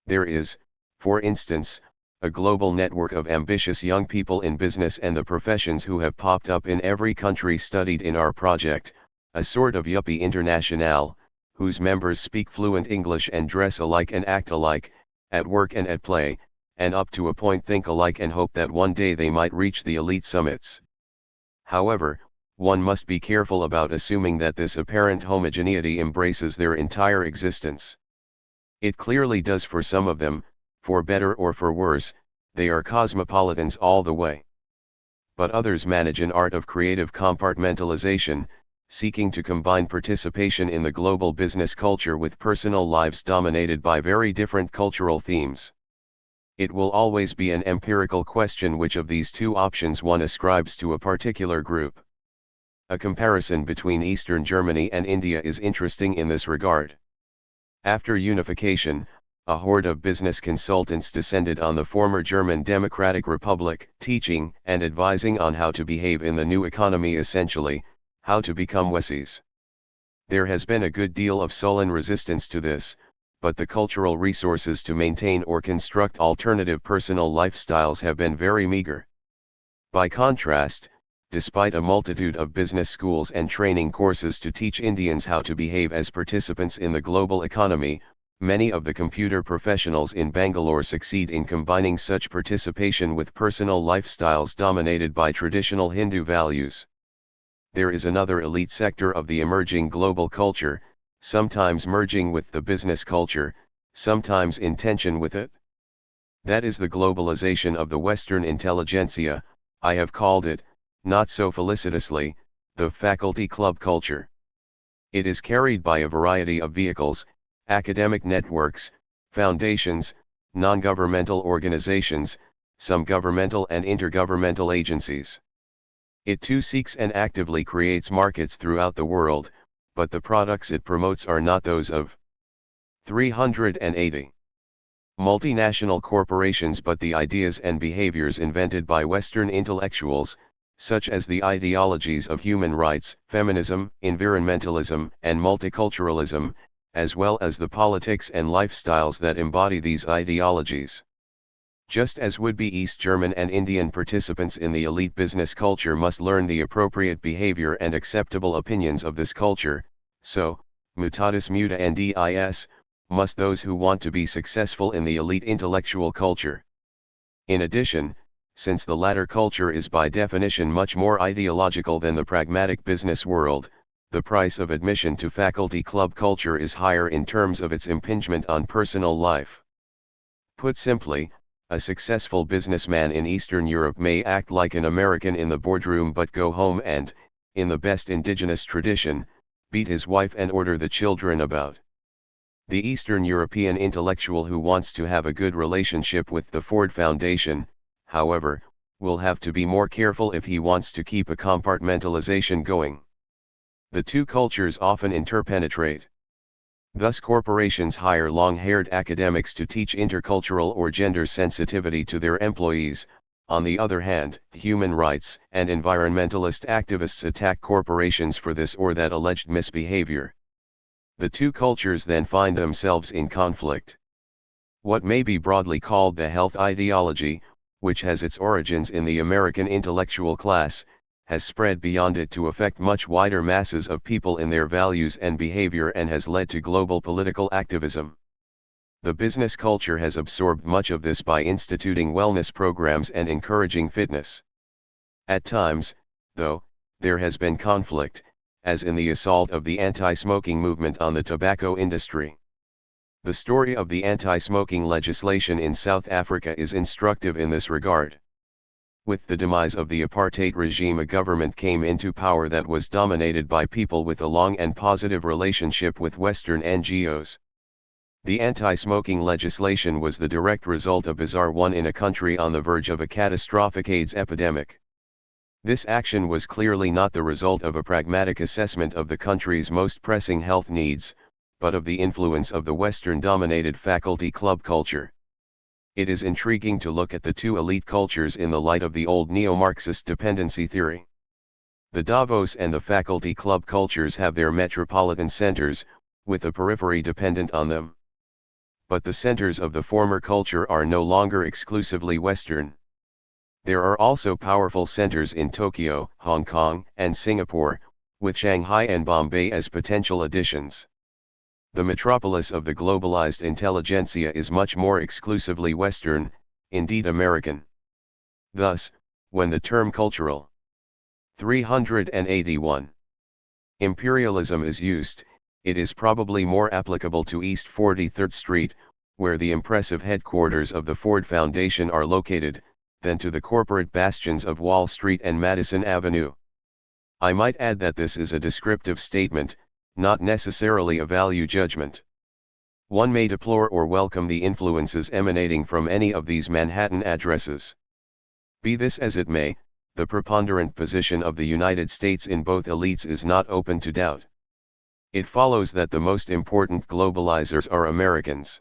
There is, for instance, a global network of ambitious young people in business and the professions who have popped up in every country studied in our project, a sort of yuppie internationale, whose members speak fluent English and dress alike and act alike, at work and at play, and up to a point think alike and hope that one day they might reach the elite summits. However, one must be careful about assuming that this apparent homogeneity embraces their entire existence. It clearly does for some of them. For better or for worse, they are cosmopolitans all the way. But others manage an art of creative compartmentalization, seeking to combine participation in the global business culture with personal lives dominated by very different cultural themes. It will always be an empirical question which of these two options one ascribes to a particular group. A comparison between Eastern Germany and India is interesting in this regard. After unification, a horde of business consultants descended on the former German Democratic Republic, teaching and advising on how to behave in the new economy, essentially, how to become Westies. There has been a good deal of sullen resistance to this, but the cultural resources to maintain or construct alternative personal lifestyles have been very meager. By contrast, despite a multitude of business schools and training courses to teach Indians how to behave as participants in the global economy, many of the computer professionals in Bangalore succeed in combining such participation with personal lifestyles dominated by traditional Hindu values. There is another elite sector of the emerging global culture, sometimes merging with the business culture, sometimes in tension with it. That is the globalization of the Western intelligentsia. I have called it, not so felicitously, the faculty club culture. It is carried by a variety of vehicles, academic networks, foundations, non-governmental organizations, some governmental and intergovernmental agencies. It too seeks and actively creates markets throughout the world, but the products it promotes are not those of 380 multinational corporations but the ideas and behaviors invented by Western intellectuals, such as the ideologies of human rights, feminism, environmentalism, and multiculturalism, as well as the politics and lifestyles that embody these ideologies. Just as would-be East German and Indian participants in the elite business culture must learn the appropriate behavior and acceptable opinions of this culture, so, mutatis mutandis, must those who want to be successful in the elite intellectual culture. In addition, since the latter culture is by definition much more ideological than the pragmatic business world, the price of admission to faculty club culture is higher in terms of its impingement on personal life. Put simply, a successful businessman in Eastern Europe may act like an American in the boardroom but go home and, in the best indigenous tradition, beat his wife and order the children about. The Eastern European intellectual who wants to have a good relationship with the Ford Foundation, however, will have to be more careful if he wants to keep a compartmentalization going. The two cultures often interpenetrate. Thus corporations hire long-haired academics to teach intercultural or gender sensitivity to their employees. On the other hand, human rights and environmentalist activists attack corporations for this or that alleged misbehavior. The two cultures then find themselves in conflict. What may be broadly called the health ideology, which has its origins in the American intellectual class, has spread beyond it to affect much wider masses of people in their values and behavior and has led to global political activism. The business culture has absorbed much of this by instituting wellness programs and encouraging fitness. At times, though, there has been conflict, as in the assault of the anti-smoking movement on the tobacco industry. The story of the anti-smoking legislation in South Africa is instructive in this regard. With the demise of the apartheid regime, a government came into power that was dominated by people with a long and positive relationship with Western NGOs. The anti-smoking legislation was the direct result of bizarre one in a country on the verge of a catastrophic AIDS epidemic. This action was clearly not the result of a pragmatic assessment of the country's most pressing health needs, but of the influence of the Western-dominated faculty club culture. It is intriguing to look at the two elite cultures in the light of the old neo-Marxist dependency theory. The Davos and the faculty club cultures have their metropolitan centers, with the periphery dependent on them. But the centers of the former culture are no longer exclusively Western. There are also powerful centers in Tokyo, Hong Kong, and Singapore, with Shanghai and Bombay as potential additions. The metropolis of the globalized intelligentsia is much more exclusively Western, indeed American. Thus, when the term cultural 381 imperialism is used, it is probably more applicable to East 43rd Street, where the impressive headquarters of the Ford Foundation are located, than to the corporate bastions of Wall Street and Madison Avenue. I might add that this is a descriptive statement, not necessarily a value judgment. One may deplore or welcome the influences emanating from any of these Manhattan addresses. Be this as it may, the preponderant position of the United States in both elites is not open to doubt. It follows that the most important globalizers are Americans.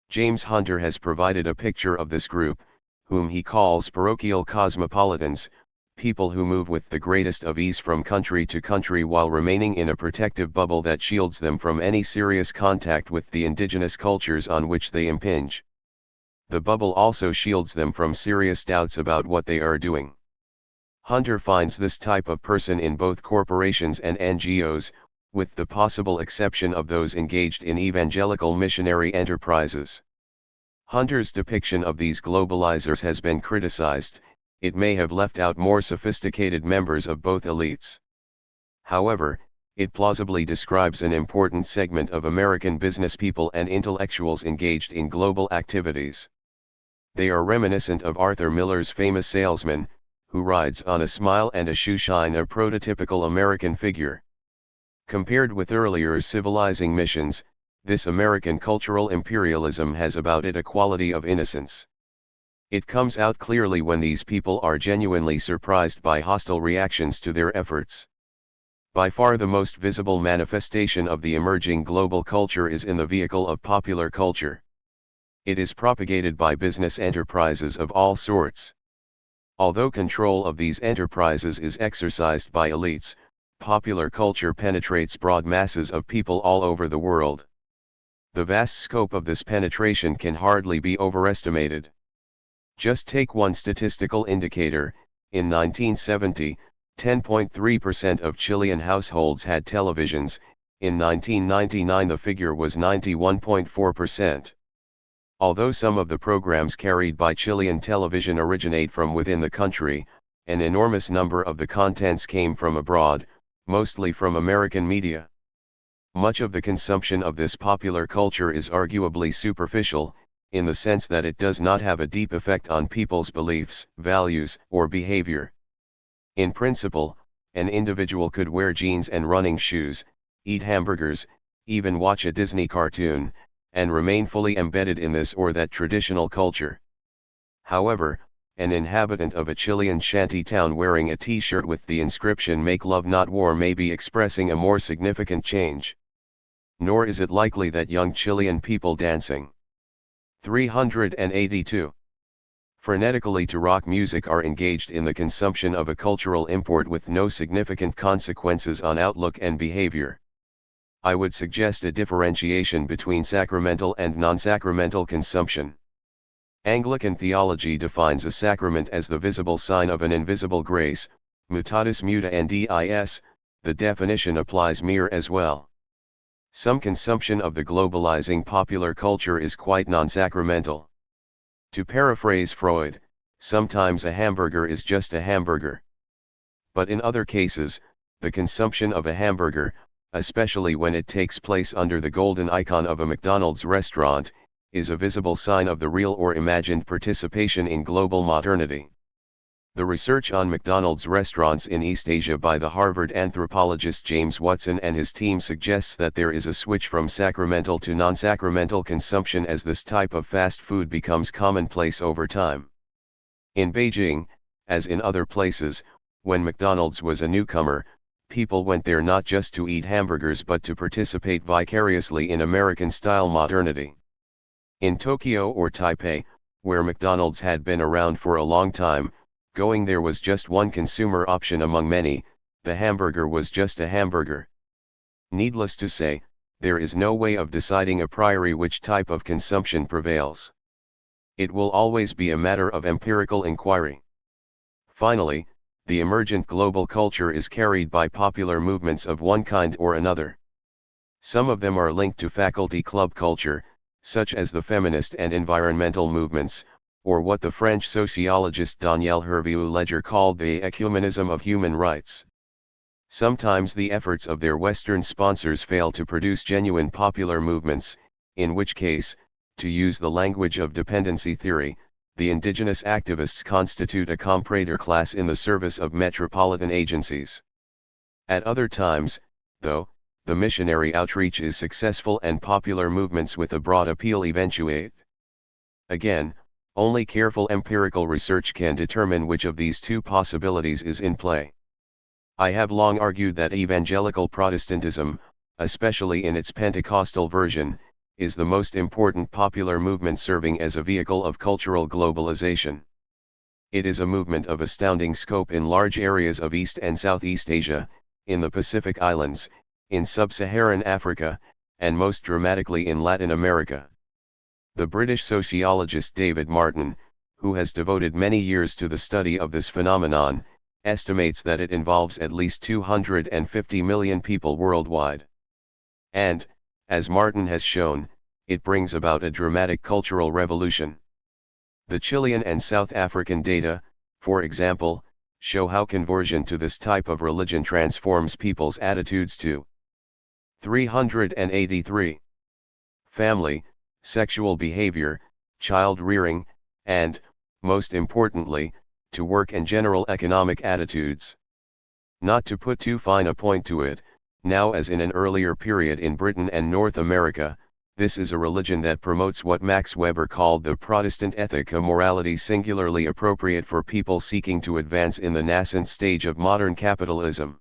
James Hunter has provided a picture of this group, whom he calls parochial cosmopolitans, people who move with the greatest of ease from country to country while remaining in a protective bubble that shields them from any serious contact with the indigenous cultures on which they impinge. The bubble also shields them from serious doubts about what they are doing. Hunter finds this type of person in both corporations and NGOs, with the possible exception of those engaged in evangelical missionary enterprises. Hunter's depiction of these globalizers has been criticized. It may have left out more sophisticated members of both elites. However, it plausibly describes an important segment of American businesspeople and intellectuals engaged in global activities. They are reminiscent of Arthur Miller's famous salesman, who rides on a smile and a shoeshine, a prototypical American figure. Compared with earlier civilizing missions, this American cultural imperialism has about it a quality of innocence. It comes out clearly when these people are genuinely surprised by hostile reactions to their efforts. By far the most visible manifestation of the emerging global culture is in the vehicle of popular culture. It is propagated by business enterprises of all sorts. Although control of these enterprises is exercised by elites, popular culture penetrates broad masses of people all over the world. The vast scope of this penetration can hardly be overestimated. Just take one statistical indicator: in 1970, 10.3% of Chilean households had televisions, in 1999 the figure was 91.4%. Although some of the programs carried by Chilean television originate from within the country, an enormous number of the contents came from abroad, mostly from American media. Much of the consumption of this popular culture is arguably superficial, in the sense that it does not have a deep effect on people's beliefs, values, or behavior. In principle, an individual could wear jeans and running shoes, eat hamburgers, even watch a Disney cartoon, and remain fully embedded in this or that traditional culture. However, an inhabitant of a Chilean shanty town wearing a t-shirt with the inscription "Make Love Not War" may be expressing a more significant change. Nor is it likely that young Chilean people dancing 382 frenetically to rock music are engaged in the consumption of a cultural import with no significant consequences on outlook and behavior. I would suggest a differentiation between sacramental and non-sacramental consumption. Anglican theology defines a sacrament as the visible sign of an invisible grace, mutatis muta and dis. The definition applies here as well. Some consumption of the globalizing popular culture is quite non-sacramental. To paraphrase Freud, sometimes a hamburger is just a hamburger. But in other cases, the consumption of a hamburger, especially when it takes place under the golden icon of a McDonald's restaurant, is a visible sign of the real or imagined participation in global modernity. The research on McDonald's restaurants in East Asia by the Harvard anthropologist James Watson and his team suggests that there is a switch from sacramental to non-sacramental consumption as this type of fast food becomes commonplace over time. In Beijing, as in other places, when McDonald's was a newcomer, people went there not just to eat hamburgers but to participate vicariously in American-style modernity. In Tokyo or Taipei, where McDonald's had been around for a long time, going there was just one consumer option among many: the hamburger was just a hamburger. Needless to say, there is no way of deciding a priori which type of consumption prevails. It will always be a matter of empirical inquiry. Finally, the emergent global culture is carried by popular movements of one kind or another. Some of them are linked to faculty club culture, such as the feminist and environmental movements, or what the French sociologist Daniel Hervieux-Ledger called the ecumenism of human rights. Sometimes the efforts of their Western sponsors fail to produce genuine popular movements, in which case, to use the language of dependency theory, the indigenous activists constitute a comprador class in the service of metropolitan agencies. At other times, though, the missionary outreach is successful and popular movements with a broad appeal eventuate. Again, only careful empirical research can determine which of these two possibilities is in play. I have long argued that evangelical Protestantism, especially in its Pentecostal version, is the most important popular movement serving as a vehicle of cultural globalization. It is a movement of astounding scope in large areas of East and Southeast Asia, in the Pacific Islands, in sub-Saharan Africa, and most dramatically in Latin America. The British sociologist David Martin, who has devoted many years to the study of this phenomenon, estimates that it involves at least 250 million people worldwide. And, as Martin has shown, it brings about a dramatic cultural revolution. The Chilean and South African data, for example, show how conversion to this type of religion transforms people's attitudes to 383. Family, sexual behavior, child rearing, and, most importantly, to work and general economic attitudes. Not to put too fine a point to it, now as in an earlier period in Britain and North America, this is a religion that promotes what Max Weber called the Protestant ethic, a morality singularly appropriate for people seeking to advance in the nascent stage of modern capitalism.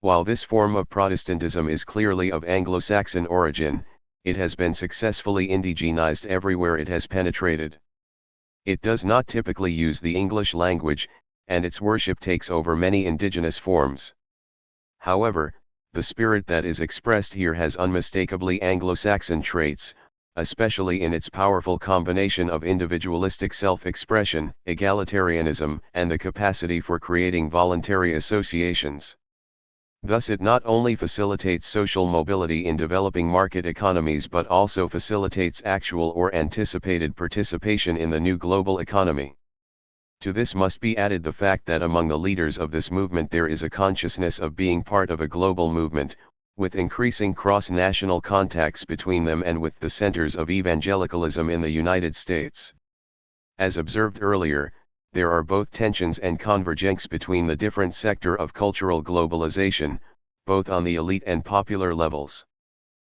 While this form of Protestantism is clearly of Anglo-Saxon origin, it has been successfully indigenized everywhere it has penetrated. It does not typically use the English language, and its worship takes over many indigenous forms. However, the spirit that is expressed here has unmistakably Anglo-Saxon traits, especially in its powerful combination of individualistic self-expression, egalitarianism, and the capacity for creating voluntary associations. Thus it not only facilitates social mobility in developing market economies but also facilitates actual or anticipated participation in the new global economy. To this must be added the fact that among the leaders of this movement there is a consciousness of being part of a global movement, with increasing cross-national contacts between them and with the centers of evangelicalism in the United States. As observed earlier, there are both tensions and convergence between the different sector of cultural globalization, both on the elite and popular levels.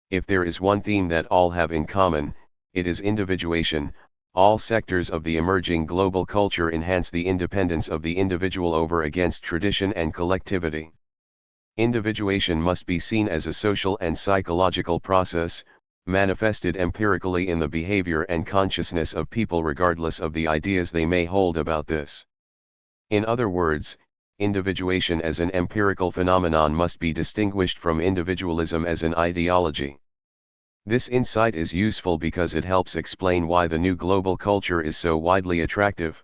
If there is one theme that all have in common, it is individuation. All sectors of the emerging global culture enhance the independence of the individual over against tradition and collectivity. Individuation must be seen as a social and psychological process, manifested empirically in the behavior and consciousness of people regardless of the ideas they may hold about this. In other words, individuation as an empirical phenomenon must be distinguished from individualism as an ideology. This insight is useful because it helps explain why the new global culture is so widely attractive.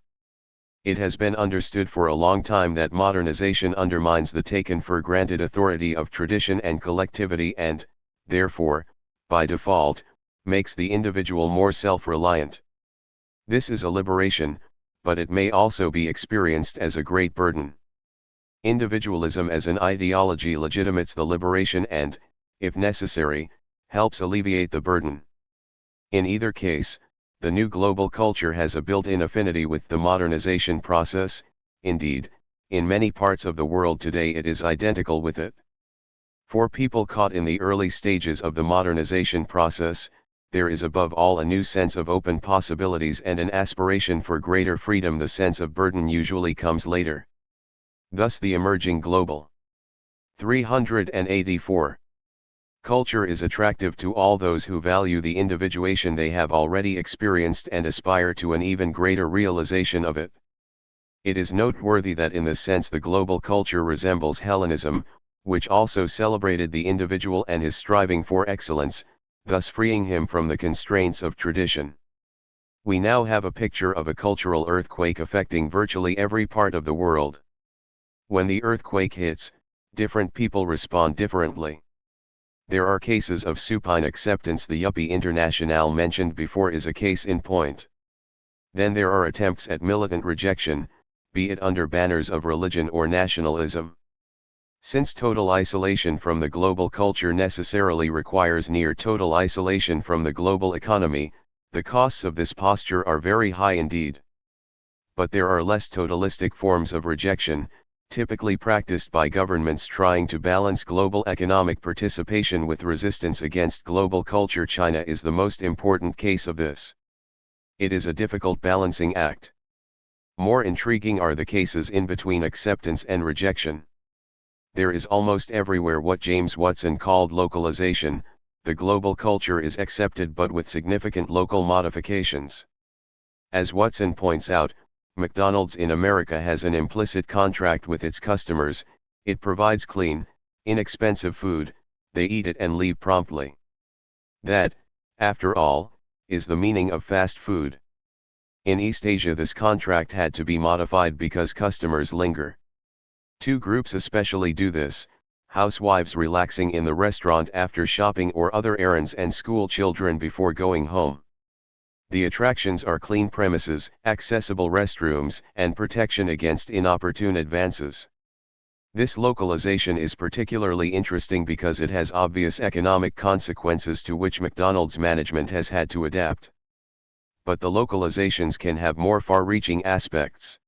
It has been understood for a long time that modernization undermines the taken for granted authority of tradition and collectivity and, therefore, by default, makes the individual more self-reliant. This is a liberation, but it may also be experienced as a great burden. Individualism as an ideology legitimates the liberation and, if necessary, helps alleviate the burden. In either case, the new global culture has a built-in affinity with the modernization process. Indeed, in many parts of the world today it is identical with it. For people caught in the early stages of the modernization process, there is above all a new sense of open possibilities and an aspiration for greater freedom. The sense of burden usually comes later. Thus the emerging global 384 culture is attractive to all those who value the individuation they have already experienced and aspire to an even greater realization of it. It is noteworthy that in this sense the global culture resembles Hellenism, which also celebrated the individual and his striving for excellence, thus freeing him from the constraints of tradition. We now have a picture of a cultural earthquake affecting virtually every part of the world. When the earthquake hits, different people respond differently. There are cases of supine acceptance. The Yuppie Internationale mentioned before is a case in point. Then there are attempts at militant rejection, be it under banners of religion or nationalism. Since total isolation from the global culture necessarily requires near total isolation from the global economy, the costs of this posture are very high indeed. But there are less totalistic forms of rejection, typically practiced by governments trying to balance global economic participation with resistance against global culture. China is the most important case of this. It is a difficult balancing act. More intriguing are the cases in between acceptance and rejection. There is almost everywhere what James Watson called localization. The global culture is accepted but with significant local modifications. As Watson points out, McDonald's in America has an implicit contract with its customers. It provides clean, inexpensive food, they eat it and leave promptly. That, after all, is the meaning of fast food. In East Asia this contract had to be modified because customers linger. Two groups especially do this: housewives relaxing in the restaurant after shopping or other errands and school children before going home. The attractions are clean premises, accessible restrooms, and protection against inopportune advances. This localization is particularly interesting because it has obvious economic consequences to which McDonald's management has had to adapt. But the localizations can have more far-reaching aspects.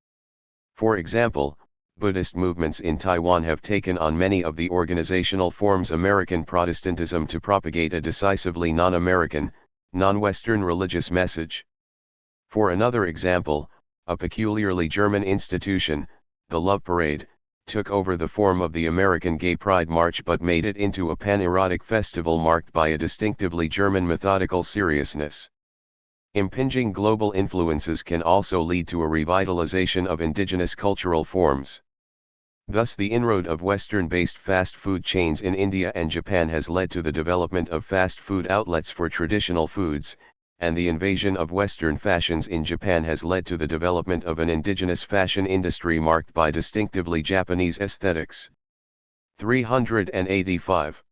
For example, Buddhist movements in Taiwan have taken on many of the organizational forms American Protestantism to propagate a decisively non-American, non-Western religious message. For another example, a peculiarly German institution, the Love Parade, took over the form of the American Gay Pride March but made it into a pan-erotic festival marked by a distinctively German methodical seriousness. Impinging global influences can also lead to a revitalization of indigenous cultural forms. Thus the inroad of Western-based fast food chains in India and Japan has led to the development of fast food outlets for traditional foods, and the invasion of Western fashions in Japan has led to the development of an indigenous fashion industry marked by distinctively Japanese aesthetics. 385.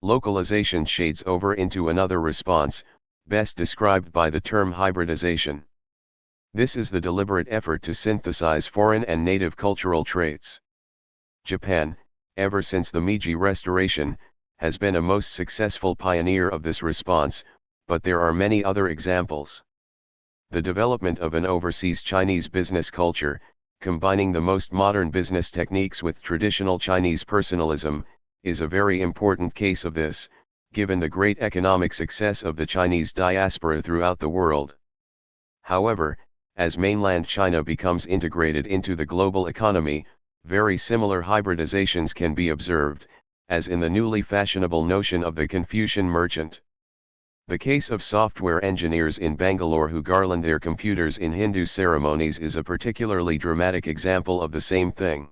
Localization shades over into another response, best described by the term hybridization. This is the deliberate effort to synthesize foreign and native cultural traits. Japan, ever since the Meiji Restoration, has been a most successful pioneer of this response, but there are many other examples. The development of an overseas Chinese business culture, combining the most modern business techniques with traditional Chinese personalism, is a very important case of this, given the great economic success of the Chinese diaspora throughout the world. However, as mainland China becomes integrated into the global economy, very similar hybridizations can be observed, as in the newly fashionable notion of the Confucian merchant. The case of software engineers in Bangalore who garland their computers in Hindu ceremonies is a particularly dramatic example of the same thing.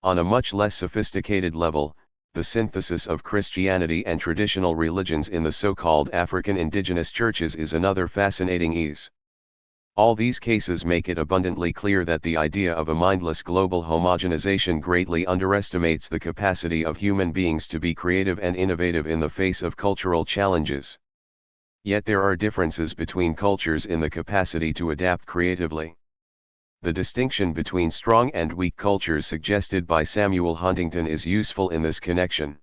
On a much less sophisticated level, the synthesis of Christianity and traditional religions in the so-called African indigenous churches is another fascinating ease. All these cases make it abundantly clear that the idea of a mindless global homogenization greatly underestimates the capacity of human beings to be creative and innovative in the face of cultural challenges. Yet there are differences between cultures in the capacity to adapt creatively. The distinction between strong and weak cultures suggested by Samuel Huntington is useful in this connection.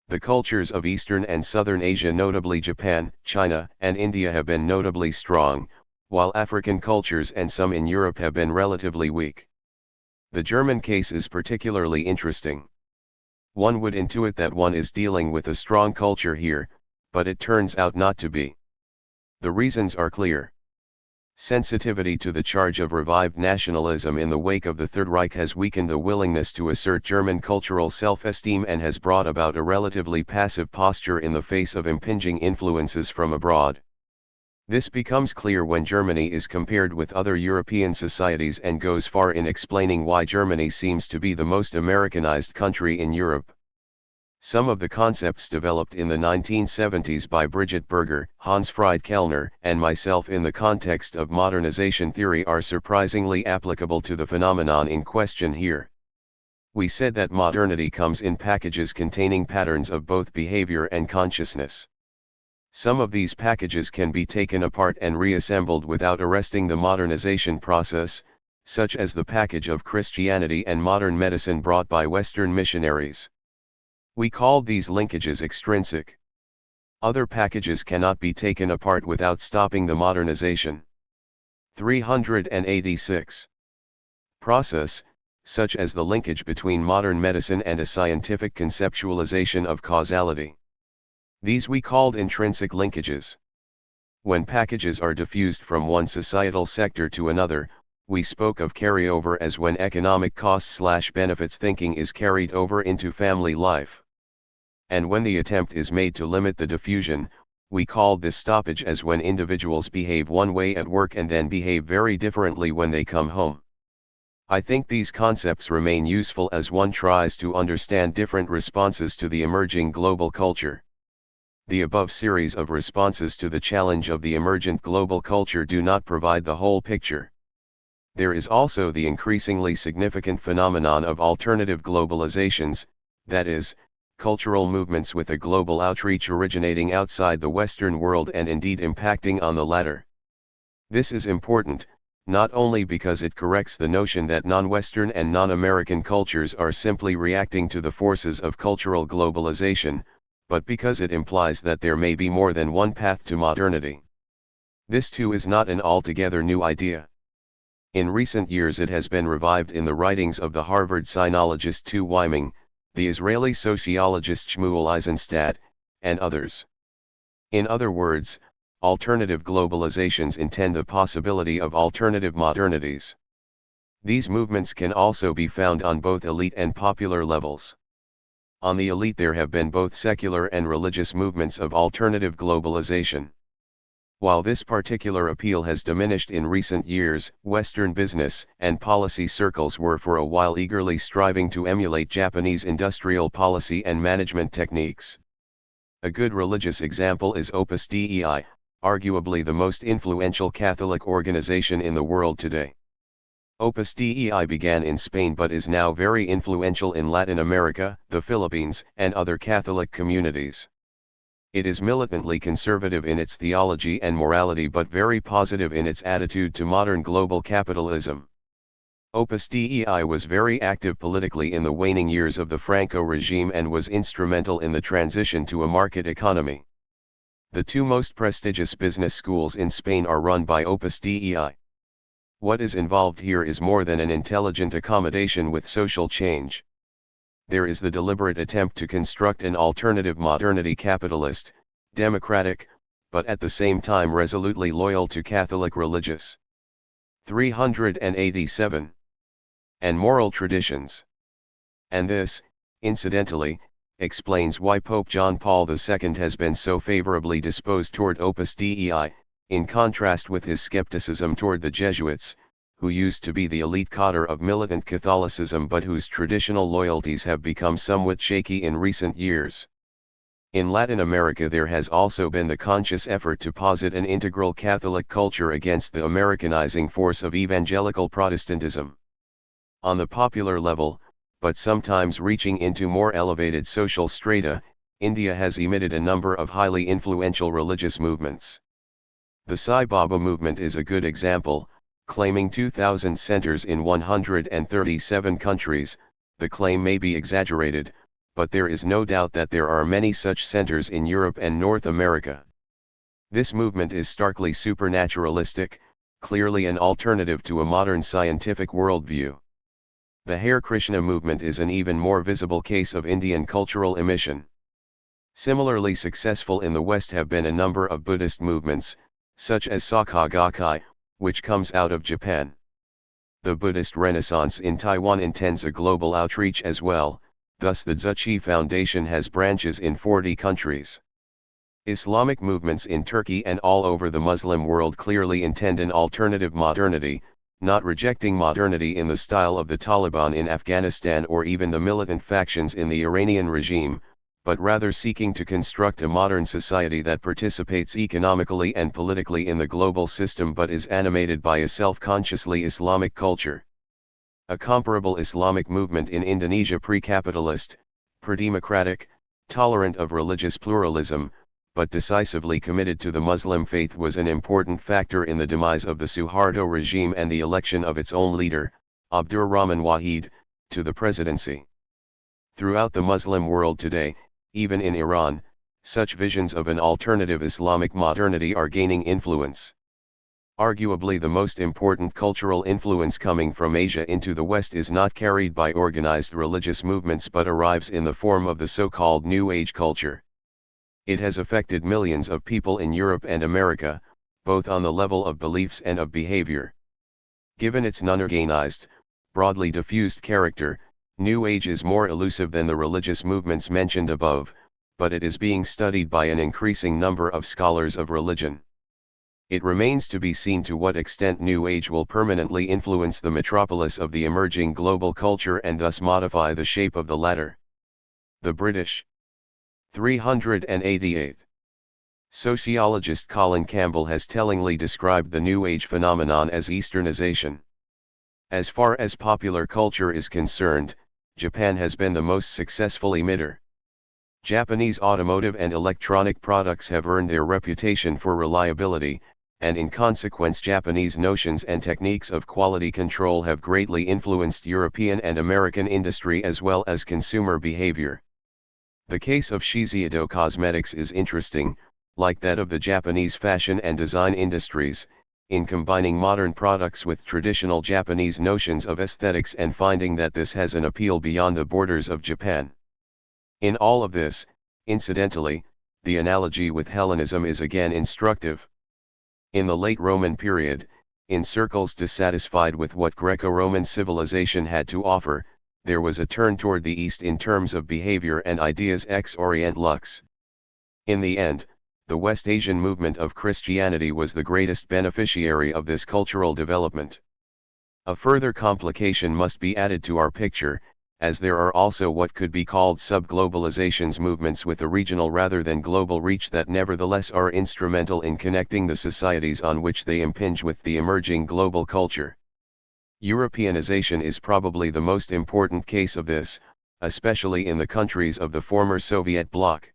The cultures of Eastern and Southern Asia, notably Japan, China, and India, have been notably strong, while African cultures and some in Europe have been relatively weak. The German case is particularly interesting. One would intuit that one is dealing with a strong culture here, but it turns out not to be. The reasons are clear. Sensitivity to the charge of revived nationalism in the wake of the Third Reich has weakened the willingness to assert German cultural self-esteem and has brought about a relatively passive posture in the face of impinging influences from abroad. This becomes clear when Germany is compared with other European societies and goes far in explaining why Germany seems to be the most Americanized country in Europe. Some of the concepts developed in the 1970s by Brigitte Berger, Hans-Fried Kellner, and myself in the context of modernization theory are surprisingly applicable to the phenomenon in question here. We said that modernity comes in packages containing patterns of both behavior and consciousness. Some of these packages can be taken apart and reassembled without arresting the modernization process, such as the package of Christianity and modern medicine brought by Western missionaries. We called these linkages extrinsic. Other packages cannot be taken apart without stopping the modernization. 386. Process, such as the linkage between modern medicine and a scientific conceptualization of causality. These we called intrinsic linkages. When packages are diffused from one societal sector to another, we spoke of carryover as when economic costs/benefits thinking is carried over into family life. And when the attempt is made to limit the diffusion, we called this stoppage as when individuals behave one way at work and then behave very differently when they come home. I think these concepts remain useful as one tries to understand different responses to the emerging global culture. The above series of responses to the challenge of the emergent global culture do not provide the whole picture. There is also the increasingly significant phenomenon of alternative globalizations, that is, cultural movements with a global outreach originating outside the Western world and indeed impacting on the latter. This is important, not only because it corrects the notion that non-Western and non-American cultures are simply reacting to the forces of cultural globalization, but because it implies that there may be more than one path to modernity. This too is not an altogether new idea. In recent years it has been revived in the writings of the Harvard sinologist Tu Weiming, the Israeli sociologist Shmuel Eisenstadt, and others. In other words, alternative globalizations intend the possibility of alternative modernities. These movements can also be found on both elite and popular levels. On the elite there have been both secular and religious movements of alternative globalization. While this particular appeal has diminished in recent years, Western business and policy circles were for a while eagerly striving to emulate Japanese industrial policy and management techniques. A good religious example is Opus Dei, arguably the most influential Catholic organization in the world today. Opus Dei began in Spain but is now very influential in Latin America, the Philippines, and other Catholic communities. It is militantly conservative in its theology and morality but very positive in its attitude to modern global capitalism. Opus Dei was very active politically in the waning years of the Franco regime and was instrumental in the transition to a market economy. The two most prestigious business schools in Spain are run by Opus Dei. What is involved here is more than an intelligent accommodation with social change. There is the deliberate attempt to construct an alternative modernity capitalist, democratic, but at the same time resolutely loyal to Catholic religious. 387. And moral traditions. And this, incidentally, explains why Pope John Paul II has been so favorably disposed toward Opus Dei, in contrast with his skepticism toward the Jesuits, who used to be the elite cadre of militant Catholicism but whose traditional loyalties have become somewhat shaky in recent years. In Latin America there has also been the conscious effort to posit an integral Catholic culture against the Americanizing force of evangelical Protestantism. On the popular level, but sometimes reaching into more elevated social strata, India has emitted a number of highly influential religious movements. The Sai Baba movement is a good example, claiming 2,000 centers in 137 countries. The claim may be exaggerated, but there is no doubt that there are many such centers in Europe and North America. This movement is starkly supernaturalistic, clearly an alternative to a modern scientific worldview. The Hare Krishna movement is an even more visible case of Indian cultural emission. Similarly successful in the West have been a number of Buddhist movements, such as Soka Gakkai, which comes out of Japan. The Buddhist Renaissance in Taiwan intends a global outreach as well, thus the Tzu Chi Foundation has branches in 40 countries. Islamic movements in Turkey and all over the Muslim world clearly intend an alternative modernity, not rejecting modernity in the style of the Taliban in Afghanistan or even the militant factions in the Iranian regime, but rather seeking to construct a modern society that participates economically and politically in the global system but is animated by a self-consciously Islamic culture. A comparable Islamic movement in Indonesia pre-capitalist, pre-democratic, tolerant of religious pluralism, but decisively committed to the Muslim faith was an important factor in the demise of the Suharto regime and the election of its own leader, Abdur Rahman Wahid, to the presidency. Throughout the Muslim world today, even in Iran, such visions of an alternative Islamic modernity are gaining influence. Arguably the most important cultural influence coming from Asia into the West is not carried by organized religious movements but arrives in the form of the so-called New Age culture. It has affected millions of people in Europe and America, both on the level of beliefs and of behavior. Given its non-organized, broadly diffused character, New Age is more elusive than the religious movements mentioned above, but it is being studied by an increasing number of scholars of religion. It remains to be seen to what extent New Age will permanently influence the metropolis of the emerging global culture and thus modify the shape of the latter. The British. 388. Sociologist Colin Campbell has tellingly described the New Age phenomenon as Easternization. As far as popular culture is concerned, Japan has been the most successful emitter. Japanese automotive and electronic products have earned their reputation for reliability, and in consequence Japanese notions and techniques of quality control have greatly influenced European and American industry as well as consumer behavior. The case of Shiseido Cosmetics is interesting, like that of the Japanese fashion and design industries, in combining modern products with traditional Japanese notions of aesthetics and finding that this has an appeal beyond the borders of Japan. In all of this, incidentally, the analogy with Hellenism is again instructive. In the late Roman period, in circles dissatisfied with what Greco-Roman civilization had to offer, there was a turn toward the East in terms of behavior and ideas ex Orient lux. In the end, the West Asian movement of Christianity was the greatest beneficiary of this cultural development. A further complication must be added to our picture, as there are also what could be called sub-globalizations movements with a regional rather than global reach that nevertheless are instrumental in connecting the societies on which they impinge with the emerging global culture. Europeanization is probably the most important case of this, especially in the countries of the former Soviet bloc.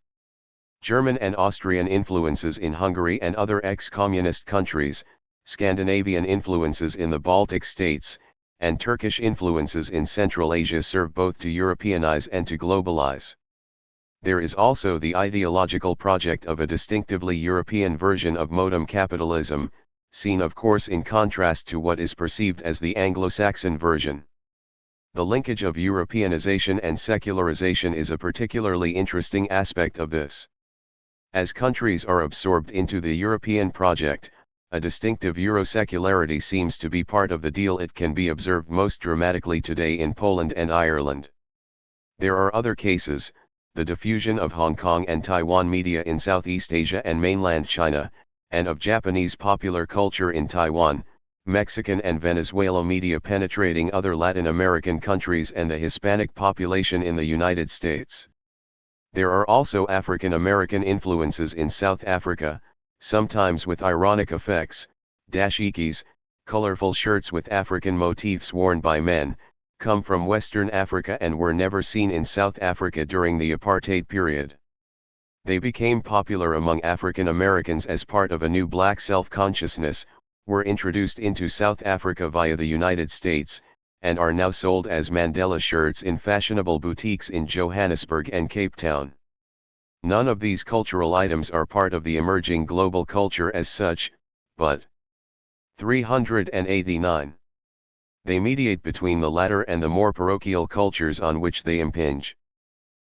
German and Austrian influences in Hungary and other ex-communist countries, Scandinavian influences in the Baltic states, and Turkish influences in Central Asia serve both to Europeanize and to globalize. There is also the ideological project of a distinctively European version of modern capitalism, seen of course in contrast to what is perceived as the Anglo-Saxon version. The linkage of Europeanization and secularization is a particularly interesting aspect of this. As countries are absorbed into the European project, a distinctive Euro-secularity seems to be part of the deal. It can be observed most dramatically today in Poland and Ireland. There are other cases, the diffusion of Hong Kong and Taiwan media in Southeast Asia and mainland China, and of Japanese popular culture in Taiwan, Mexican and Venezuela media penetrating other Latin American countries and the Hispanic population in the United States. There are also African American influences in South Africa, sometimes with ironic effects. Dashikis, colorful shirts with African motifs worn by men, come from Western Africa and were never seen in South Africa during the apartheid period. They became popular among African Americans as part of a new black self-consciousness, were introduced into South Africa via the United States, and are now sold as Mandela shirts in fashionable boutiques in Johannesburg and Cape Town. None of these cultural items are part of the emerging global culture as such, but 389. They mediate between the latter and the more parochial cultures on which they impinge.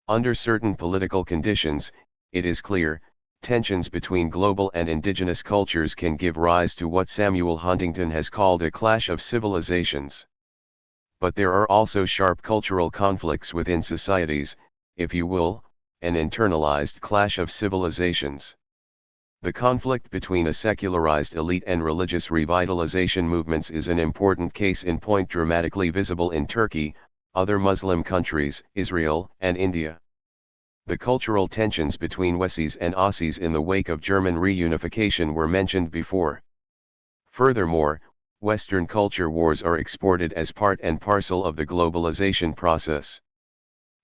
Under certain political conditions, it is clear, tensions between global and indigenous cultures can give rise to what Samuel Huntington has called a clash of civilizations. But there are also sharp cultural conflicts within societies, if you will, an internalized clash of civilizations. The conflict between a secularized elite and religious revitalization movements is an important case in point, dramatically visible in Turkey, other Muslim countries, Israel, and India. The cultural tensions between Westies and Aussies in the wake of German reunification were mentioned before. Furthermore, Western culture wars are exported as part and parcel of the globalization process.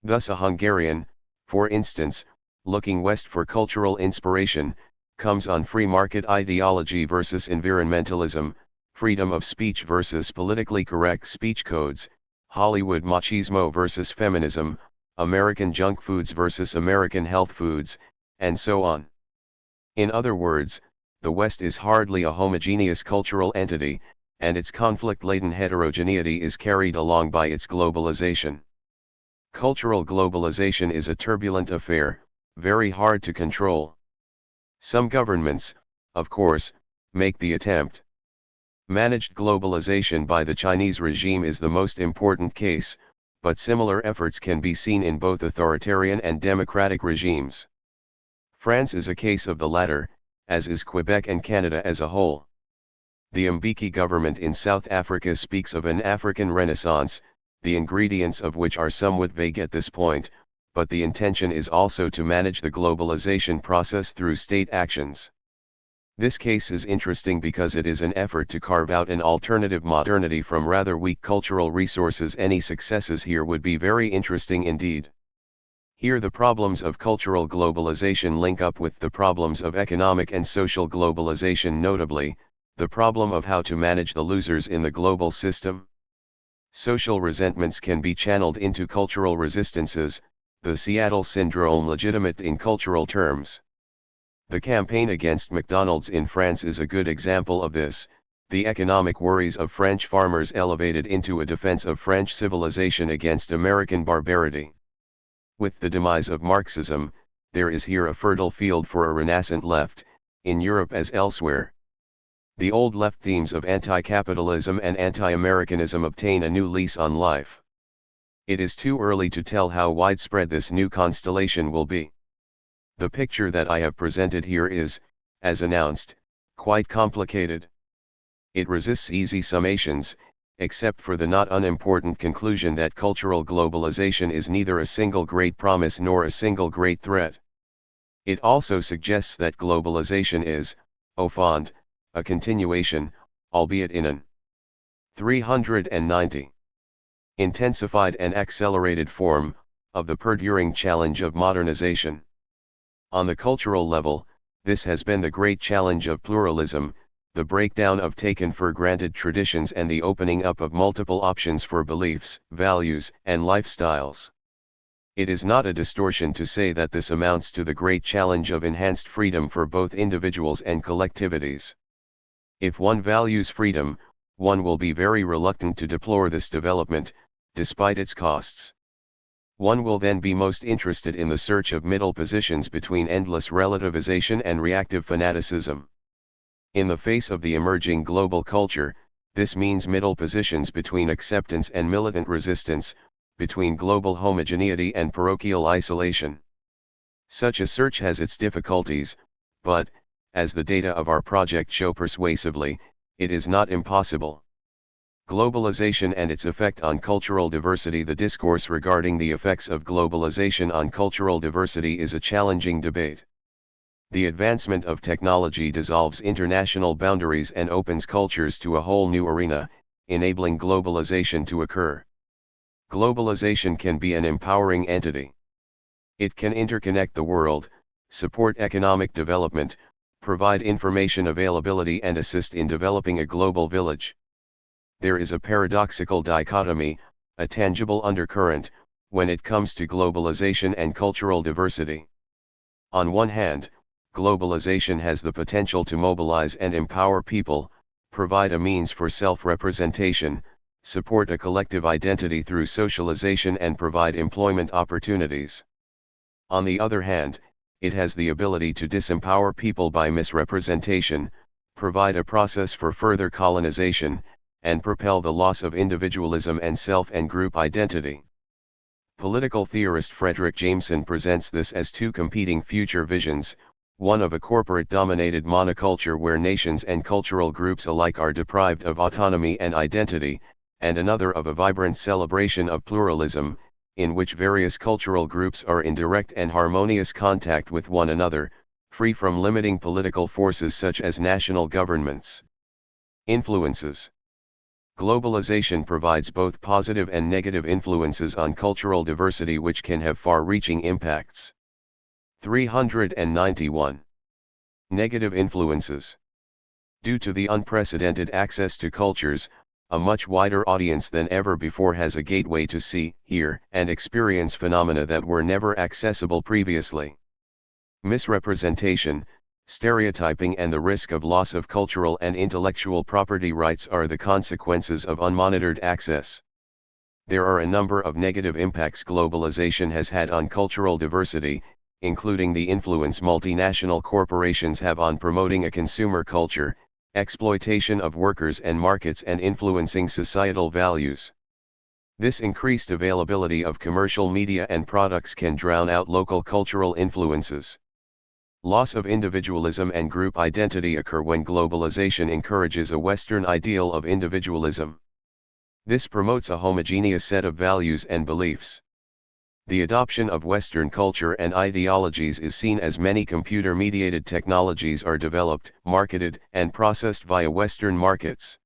Thus a Hungarian, for instance, looking west for cultural inspiration, comes on free market ideology versus environmentalism, freedom of speech versus politically correct speech codes, Hollywood machismo versus feminism, American junk foods versus American health foods, and so on. In other words, the West is hardly a homogeneous cultural entity, and its conflict-laden heterogeneity is carried along by its globalization. Cultural globalization is a turbulent affair, very hard to control. Some governments, of course, make the attempt. Managed globalization by the Chinese regime is the most important case, but similar efforts can be seen in both authoritarian and democratic regimes. France is a case of the latter, as is Quebec and Canada as a whole. The Mbeki government in South Africa speaks of an African Renaissance, the ingredients of which are somewhat vague at this point, but the intention is also to manage the globalization process through state actions. This case is interesting because it is an effort to carve out an alternative modernity from rather weak cultural resources. Any successes here would be very interesting indeed. Here the problems of cultural globalization link up with the problems of economic and social globalization, notably, the problem of how to manage the losers in the global system. Social resentments can be channeled into cultural resistances, the Seattle Syndrome legitimate in cultural terms. The campaign against McDonald's in France is a good example of this, the economic worries of French farmers elevated into a defense of French civilization against American barbarity. With the demise of Marxism, there is here a fertile field for a renascent left, in Europe as elsewhere. The old left themes of anti-capitalism and anti-Americanism obtain a new lease on life. It is too early to tell how widespread this new constellation will be. The picture that I have presented here is, as announced, quite complicated. It resists easy summations, except for the not unimportant conclusion that cultural globalization is neither a single great promise nor a single great threat. It also suggests that globalization is, au fond, a continuation, albeit in an 390 intensified and accelerated form, of the perduring challenge of modernization. On the cultural level, this has been the great challenge of pluralism, the breakdown of taken-for-granted traditions and the opening up of multiple options for beliefs, values, and lifestyles. It is not a distortion to say that this amounts to the great challenge of enhanced freedom for both individuals and collectivities. If one values freedom, one will be very reluctant to deplore this development, despite its costs. One will then be most interested in the search of middle positions between endless relativization and reactive fanaticism. In the face of the emerging global culture, this means middle positions between acceptance and militant resistance, between global homogeneity and parochial isolation. Such a search has its difficulties, but, as the data of our project show persuasively, it is not impossible. Globalization and its effect on cultural diversity. The discourse regarding the effects of globalization on cultural diversity is a challenging debate. The advancement of technology dissolves international boundaries and opens cultures to a whole new arena, enabling globalization to occur. Globalization can be an empowering entity. It can interconnect the world, support economic development, provide information availability and assist in developing a global village. There is a paradoxical dichotomy, a tangible undercurrent, when it comes to globalization and cultural diversity. On one hand, globalization has the potential to mobilize and empower people, provide a means for self-representation, support a collective identity through socialization and provide employment opportunities. On the other hand, it has the ability to disempower people by misrepresentation, provide a process for further colonization, and propel the loss of individualism and self and group identity. Political theorist Frederick Jameson presents this as two competing future visions, one of a corporate-dominated monoculture where nations and cultural groups alike are deprived of autonomy and identity, and another of a vibrant celebration of pluralism, in which various cultural groups are in direct and harmonious contact with one another, free from limiting political forces such as national governments. Influences. Globalization provides both positive and negative influences on cultural diversity which can have far-reaching impacts. 391. Negative influences. Due to the unprecedented access to cultures, a much wider audience than ever before has a gateway to see, hear, and experience phenomena that were never accessible previously. Misrepresentation, stereotyping and the risk of loss of cultural and intellectual property rights are the consequences of unmonitored access. There are a number of negative impacts globalization has had on cultural diversity, including the influence multinational corporations have on promoting a consumer culture, exploitation of workers and markets and influencing societal values. This increased availability of commercial media and products can drown out local cultural influences. Loss of individualism and group identity occur when globalization encourages a Western ideal of individualism. This promotes a homogeneous set of values and beliefs. The adoption of Western culture and ideologies is seen as many computer-mediated technologies are developed, marketed, and processed via Western markets.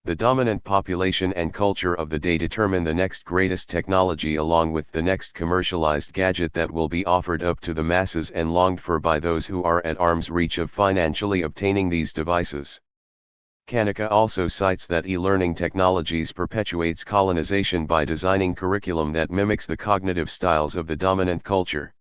The dominant population and culture of the day determine the next greatest technology along with the next commercialized gadget that will be offered up to the masses and longed for by those who are at arm's reach of financially obtaining these devices. Kanaka also cites that e-learning technologies perpetuates colonization by designing curriculum that mimics the cognitive styles of the dominant culture.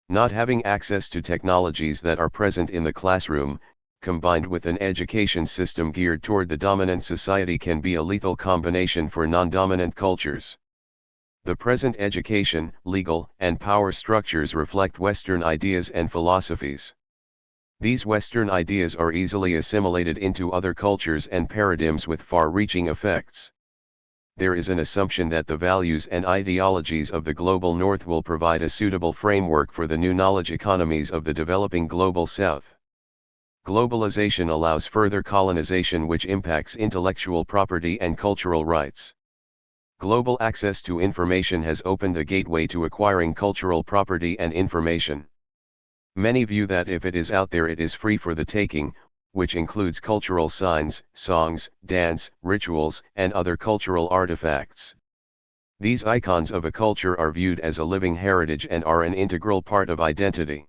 Not having access to technologies that are present in the classroom, combined with an education system geared toward the dominant society can be a lethal combination for non-dominant cultures. The present education, legal, and power structures reflect Western ideas and philosophies. These Western ideas are easily assimilated into other cultures and paradigms with far-reaching effects. There is an assumption that the values and ideologies of the global North will provide a suitable framework for the new knowledge economies of the developing global South. Globalization allows further colonization which impacts intellectual property and cultural rights. Global access to information has opened the gateway to acquiring cultural property and information. Many view that if it is out there it is free for the taking, which includes cultural signs, songs, dance, rituals, and other cultural artifacts. These icons of a culture are viewed as a living heritage and are an integral part of identity.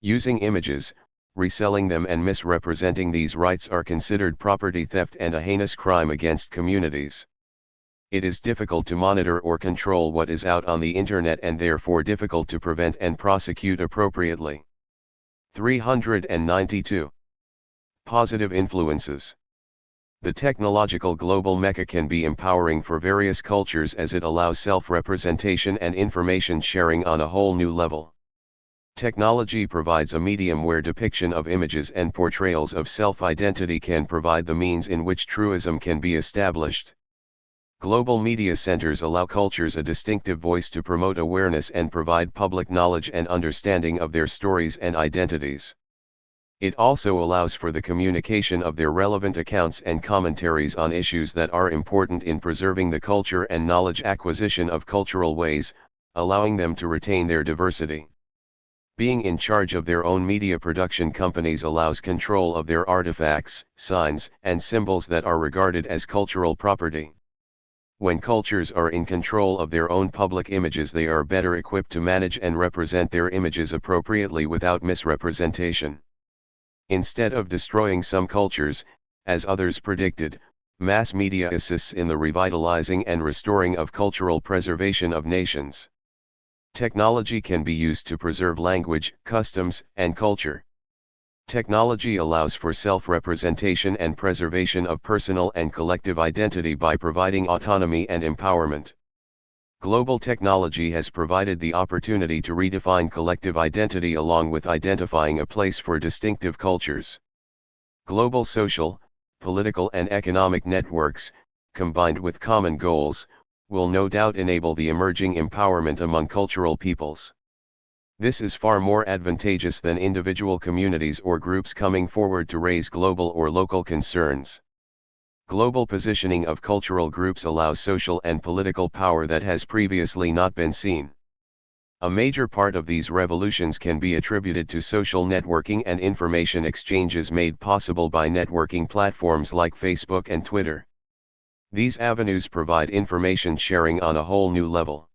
Using images, reselling them and misrepresenting these rights are considered property theft and a heinous crime against communities. It is difficult to monitor or control what is out on the internet and therefore difficult to prevent and prosecute appropriately. 392. Positive influences. The technological global mecca can be empowering for various cultures as it allows self-representation and information sharing on a whole new level. Technology provides a medium where depiction of images and portrayals of self-identity can provide the means in which truism can be established. Global media centers allow cultures a distinctive voice to promote awareness and provide public knowledge and understanding of their stories and identities. It also allows for the communication of their relevant accounts and commentaries on issues that are important in preserving the culture and knowledge acquisition of cultural ways, allowing them to retain their diversity. Being in charge of their own media production companies allows control of their artifacts, signs, and symbols that are regarded as cultural property. When cultures are in control of their own public images, they are better equipped to manage and represent their images appropriately without misrepresentation. Instead of destroying some cultures, as others predicted, mass media assists in the revitalizing and restoring of cultural preservation of nations. Technology can be used to preserve language, customs, and culture. Technology allows for self-representation and preservation of personal and collective identity by providing autonomy and empowerment. Global technology has provided the opportunity to redefine collective identity along with identifying a place for distinctive cultures. Global social, political and economic networks, combined with common goals, will no doubt enable the emerging empowerment among cultural peoples. This is far more advantageous than individual communities or groups coming forward to raise global or local concerns. Global positioning of cultural groups allows social and political power that has previously not been seen. A major part of these revolutions can be attributed to social networking and information exchanges made possible by networking platforms like Facebook and Twitter. These avenues provide information sharing on a whole new level.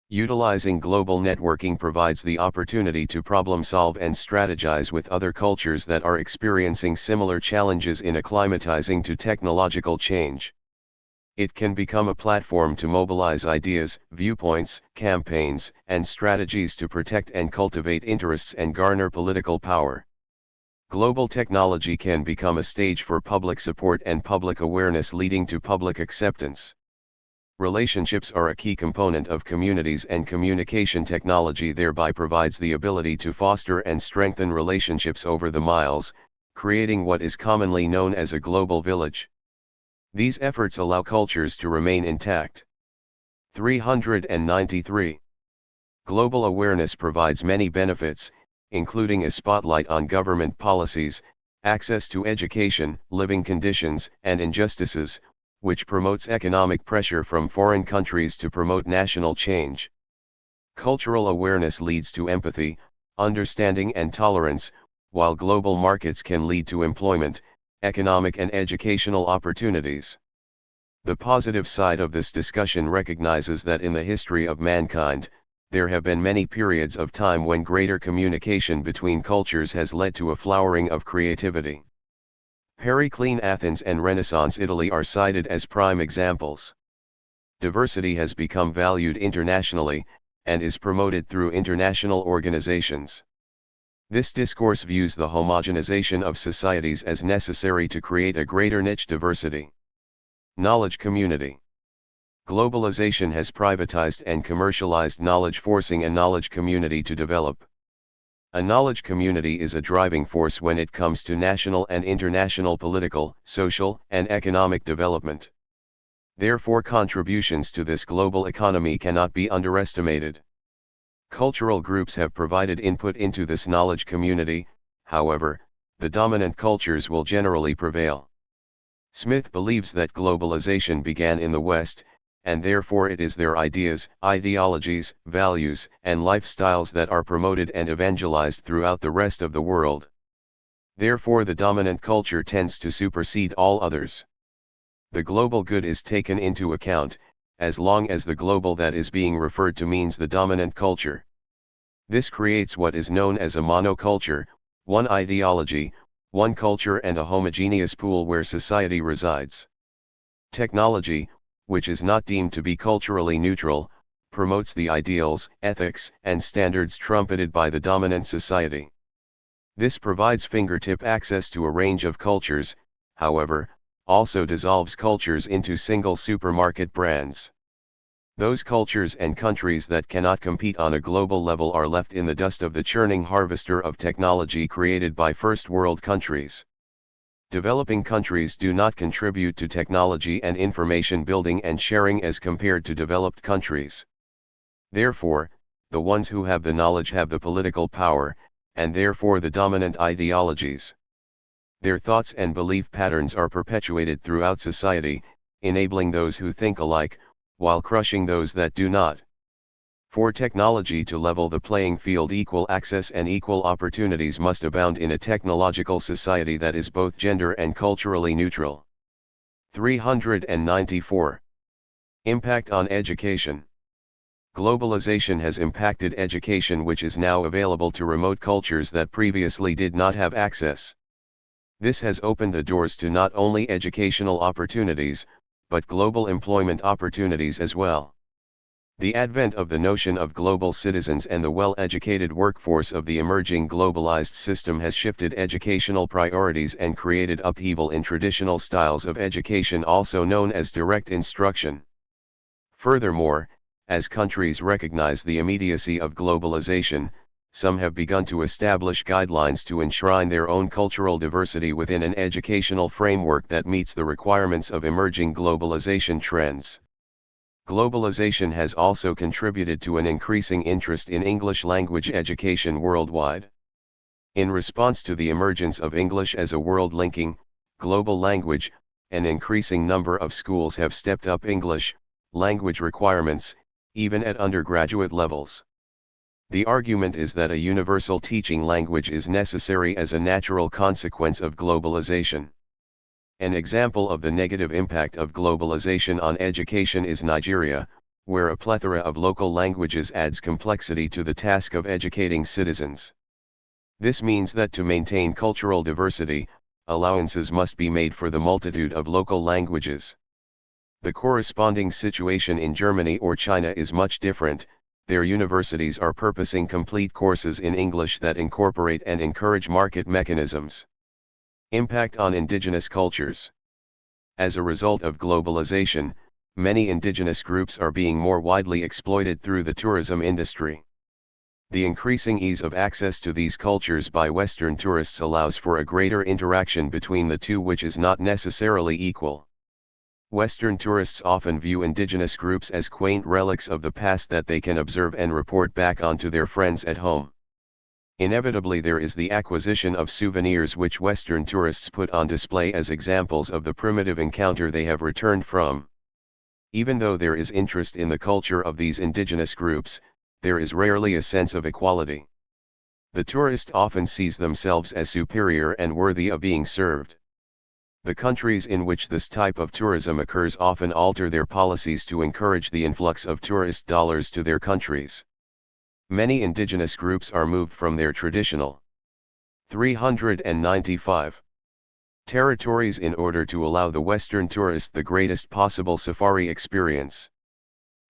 Utilizing global networking provides the opportunity to problem solve and strategize with other cultures that are experiencing similar challenges in acclimatizing to technological change. It can become a platform to mobilize ideas, viewpoints, campaigns, and strategies to protect and cultivate interests and garner political power. Global technology can become a stage for public support and public awareness, leading to public acceptance. Relationships are a key component of communities, and communication technology thereby provides the ability to foster and strengthen relationships over the miles, creating what is commonly known as a global village. These efforts allow cultures to remain intact. 393. Global awareness provides many benefits, including a spotlight on government policies, access to education, living conditions, and injustices, which promotes economic pressure from foreign countries to promote national change. Cultural awareness leads to empathy, understanding and tolerance, while global markets can lead to employment, economic and educational opportunities. The positive side of this discussion recognizes that in the history of mankind, there have been many periods of time when greater communication between cultures has led to a flowering of creativity. Periclean Athens and Renaissance Italy are cited as prime examples. Diversity has become valued internationally, and is promoted through international organizations. This discourse views the homogenization of societies as necessary to create a greater niche diversity. Knowledge community. Globalization has privatized and commercialized knowledge, forcing a knowledge community to develop. A knowledge community is a driving force when it comes to national and international political, social, and economic development. Therefore, contributions to this global economy cannot be underestimated. Cultural groups have provided input into this knowledge community, however, the dominant cultures will generally prevail. Smith believes that globalization began in the West, and therefore it is their ideas, ideologies, values, and lifestyles that are promoted and evangelized throughout the rest of the world. Therefore, the dominant culture tends to supersede all others. The global good is taken into account, as long as the global that is being referred to means the dominant culture. This creates what is known as a monoculture, one ideology, one culture, and a homogeneous pool where society resides. Technology, which is not deemed to be culturally neutral, promotes the ideals, ethics, and standards trumpeted by the dominant society. This provides fingertip access to a range of cultures, however, also dissolves cultures into single supermarket brands. Those cultures and countries that cannot compete on a global level are left in the dust of the churning harvester of technology created by first world countries. Developing countries do not contribute to technology and information building and sharing as compared to developed countries. Therefore, the ones who have the knowledge have the political power, and therefore the dominant ideologies. Their thoughts and belief patterns are perpetuated throughout society, enabling those who think alike, while crushing those that do not. For technology to level the playing field, equal access and equal opportunities must abound in a technological society that is both gender and culturally neutral. 394. Impact on education. Globalization has impacted education, which is now available to remote cultures that previously did not have access. This has opened the doors to not only educational opportunities, but global employment opportunities as well. The advent of the notion of global citizens and the well-educated workforce of the emerging globalized system has shifted educational priorities and created upheaval in traditional styles of education, also known as direct instruction. Furthermore, as countries recognize the immediacy of globalization, some have begun to establish guidelines to enshrine their own cultural diversity within an educational framework that meets the requirements of emerging globalization trends. Globalization has also contributed to an increasing interest in English language education worldwide. In response to the emergence of English as a world-linking, global language, an increasing number of schools have stepped up English language requirements, even at undergraduate levels. The argument is that a universal teaching language is necessary as a natural consequence of globalization. An example of the negative impact of globalization on education is Nigeria, where a plethora of local languages adds complexity to the task of educating citizens. This means that to maintain cultural diversity, allowances must be made for the multitude of local languages. The corresponding situation in Germany or China is much different. Their universities are purposing complete courses in English that incorporate and encourage market mechanisms. Impact on indigenous cultures. As a result of globalization, many indigenous groups are being more widely exploited through the tourism industry. The increasing ease of access to these cultures by Western tourists allows for a greater interaction between the two, which is not necessarily equal. Western tourists often view indigenous groups as quaint relics of the past that they can observe and report back on to their friends at home. Inevitably, there is the acquisition of souvenirs which Western tourists put on display as examples of the primitive encounter they have returned from. Even though there is interest in the culture of these indigenous groups, there is rarely a sense of equality. The tourist often sees themselves as superior and worthy of being served. The countries in which this type of tourism occurs often alter their policies to encourage the influx of tourist dollars to their countries. Many indigenous groups are moved from their traditional 395 territories in order to allow the Western tourist the greatest possible safari experience.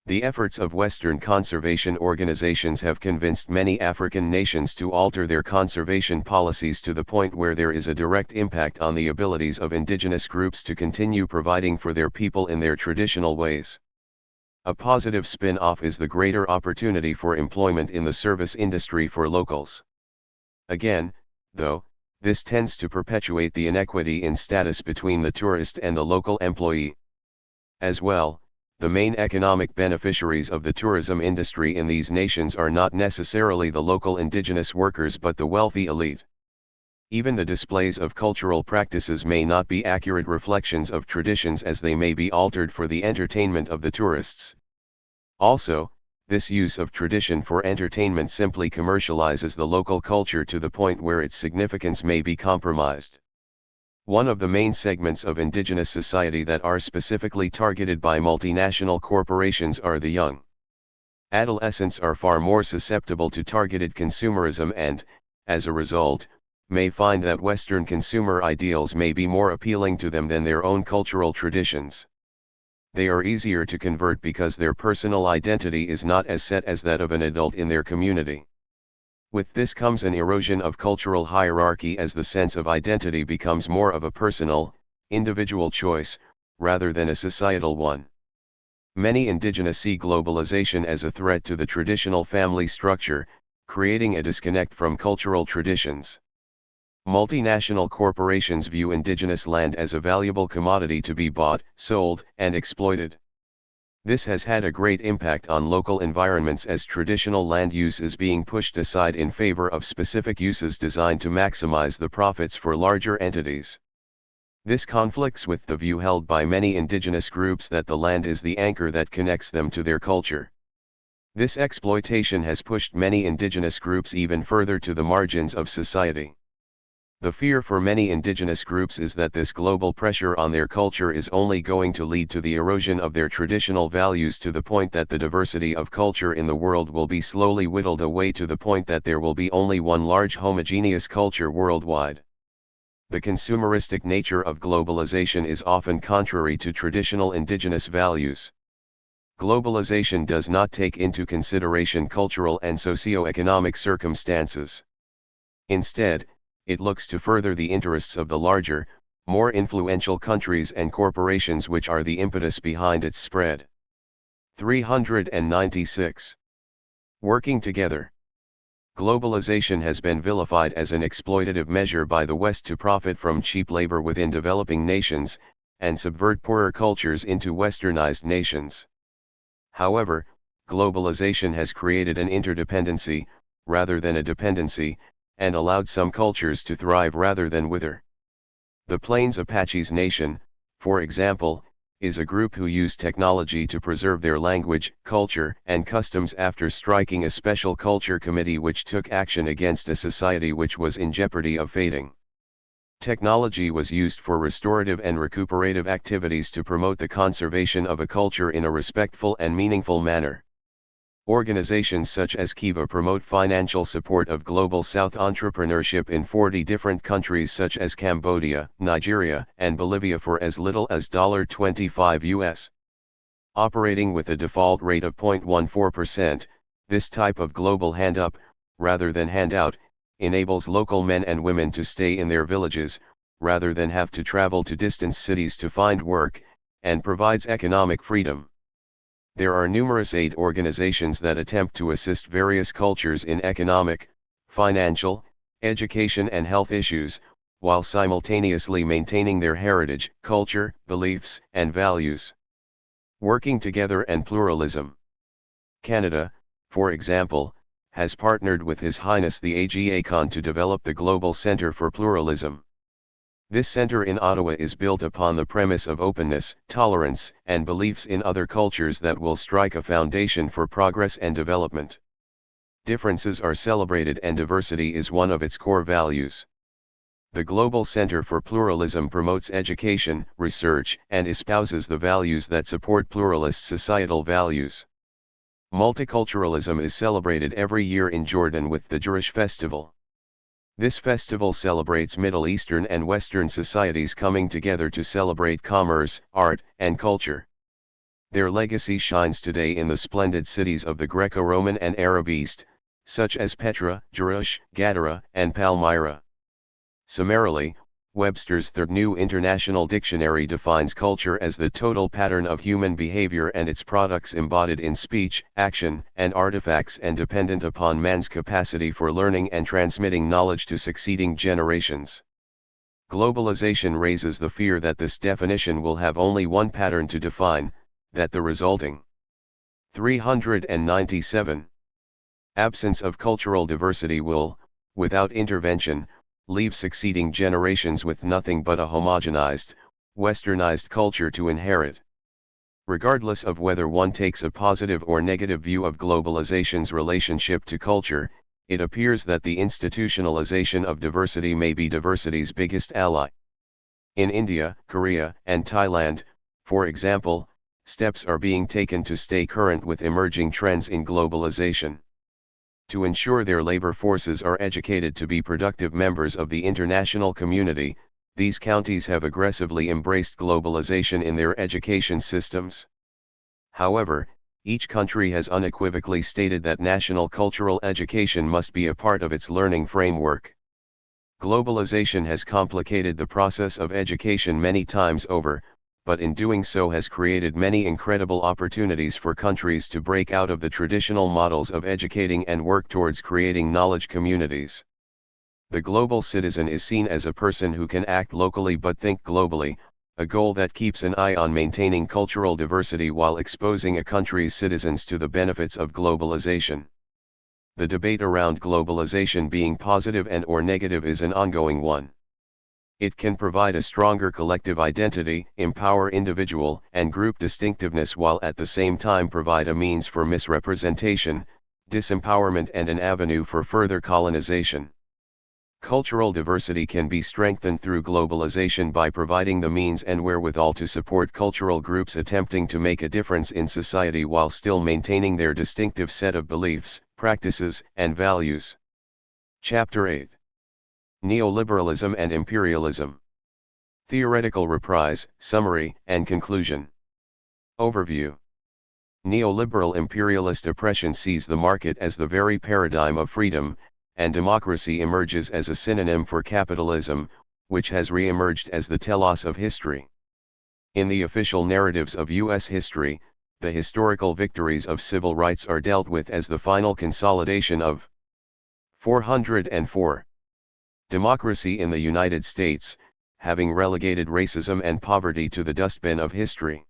The efforts of Western conservation organizations have convinced many African nations to alter their conservation policies to the point where there is a direct impact on the abilities of indigenous groups to continue providing for their people in their traditional ways. A positive spin-off is the greater opportunity for employment in the service industry for locals. Again, though, this tends to perpetuate the inequity in status between the tourist and the local employee. As well, the main economic beneficiaries of the tourism industry in these nations are not necessarily the local indigenous workers but the wealthy elite. Even the displays of cultural practices may not be accurate reflections of traditions, as they may be altered for the entertainment of the tourists. Also, this use of tradition for entertainment simply commercializes the local culture to the point where its significance may be compromised. One of the main segments of indigenous society that are specifically targeted by multinational corporations are the young. Adolescents are far more susceptible to targeted consumerism and, as a result, may find that Western consumer ideals may be more appealing to them than their own cultural traditions. They are easier to convert because their personal identity is not as set as that of an adult in their community. With this comes an erosion of cultural hierarchy, as the sense of identity becomes more of a personal, individual choice, rather than a societal one. Many indigenous see globalization as a threat to the traditional family structure, creating a disconnect from cultural traditions. Multinational corporations view indigenous land as a valuable commodity to be bought, sold, and exploited. This has had a great impact on local environments as traditional land use is being pushed aside in favor of specific uses designed to maximize the profits for larger entities. This conflicts with the view held by many indigenous groups that the land is the anchor that connects them to their culture. This exploitation has pushed many indigenous groups even further to the margins of society. The fear for many indigenous groups is that this global pressure on their culture is only going to lead to the erosion of their traditional values to the point that the diversity of culture in the world will be slowly whittled away to the point that there will be only one large homogeneous culture worldwide. The consumeristic nature of globalization is often contrary to traditional indigenous values. Globalization does not take into consideration cultural and socio-economic circumstances. Instead, it looks to further the interests of the larger, more influential countries and corporations which are the impetus behind its spread. 396. Working together. Globalization has been vilified as an exploitative measure by the West to profit from cheap labor within developing nations, and subvert poorer cultures into westernized nations. However, globalization has created an interdependency, rather than a dependency, and allowed some cultures to thrive rather than wither. The Plains Apaches Nation, for example, is a group who use technology to preserve their language, culture, and customs after striking a special culture committee which took action against a society which was in jeopardy of fading. Technology was used for restorative and recuperative activities to promote the conservation of a culture in a respectful and meaningful manner. Organizations such as Kiva promote financial support of Global South entrepreneurship in 40 different countries such as Cambodia, Nigeria, and Bolivia for as little as $25 US. Operating with a default rate of 0.14%, this type of global hand-up, rather than hand-out, enables local men and women to stay in their villages, rather than have to travel to distant cities to find work, and provides economic freedom. There are numerous aid organizations that attempt to assist various cultures in economic, financial, education and health issues, while simultaneously maintaining their heritage, culture, beliefs, and values. Working together and pluralism. Canada, for example, has partnered with His Highness the Aga Khan to develop the Global Center for Pluralism. This center in Ottawa is built upon the premise of openness, tolerance, and beliefs in other cultures that will strike a foundation for progress and development. Differences are celebrated and diversity is one of its core values. The Global Center for Pluralism promotes education, research, and espouses the values that support pluralist societal values. Multiculturalism is celebrated every year in Jordan with the Jurish Festival. This festival celebrates Middle Eastern and Western societies coming together to celebrate commerce, art, and culture. Their legacy shines today in the splendid cities of the Greco-Roman and Arab East, such as Petra, Jurush, Gadara, and Palmyra. Summarily, Webster's Third New International Dictionary defines culture as the total pattern of human behavior and its products embodied in speech, action, and artifacts and dependent upon man's capacity for learning and transmitting knowledge to succeeding generations. Globalization raises the fear that this definition will have only one pattern to define, that the resulting 397 absence of cultural diversity will, without intervention, leave succeeding generations with nothing but a homogenized, westernized culture to inherit. Regardless of whether one takes a positive or negative view of globalization's relationship to culture, it appears that the institutionalization of diversity may be diversity's biggest ally. In India, Korea, and Thailand, for example, steps are being taken to stay current with emerging trends in globalization. To ensure their labor forces are educated to be productive members of the international community, these counties have aggressively embraced globalization in their education systems. However, each country has unequivocally stated that national cultural education must be a part of its learning framework. Globalization has complicated the process of education many times over, but in doing so has created many incredible opportunities for countries to break out of the traditional models of educating and work towards creating knowledge communities. The global citizen is seen as a person who can act locally but think globally, a goal that keeps an eye on maintaining cultural diversity while exposing a country's citizens to the benefits of globalization. The debate around globalization being positive and/or negative is an ongoing one. It can provide a stronger collective identity, empower individual and group distinctiveness while at the same time provide a means for misrepresentation, disempowerment and an avenue for further colonization. Cultural diversity can be strengthened through globalization by providing the means and wherewithal to support cultural groups attempting to make a difference in society while still maintaining their distinctive set of beliefs, practices, and values. Chapter 8. Neoliberalism and Imperialism. Theoretical reprise, summary, and conclusion. Overview. Neoliberal imperialist oppression sees the market as the very paradigm of freedom, and democracy emerges as a synonym for capitalism, which has re-emerged as the telos of history. In the official narratives of U.S. history, the historical victories of civil rights are dealt with as the final consolidation of 404. Democracy in the United States, having relegated racism and poverty to the dustbin of history.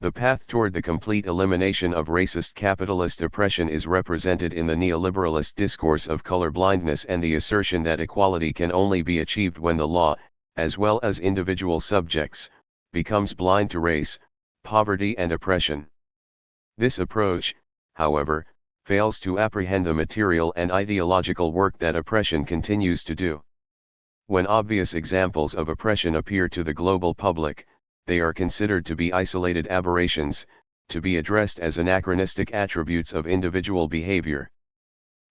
The path toward the complete elimination of racist capitalist oppression is represented in the neoliberalist discourse of colorblindness and the assertion that equality can only be achieved when the law, as well as individual subjects, becomes blind to race, poverty and oppression. This approach, however, fails to apprehend the material and ideological work that oppression continues to do. When obvious examples of oppression appear to the global public, they are considered to be isolated aberrations, to be addressed as anachronistic attributes of individual behavior.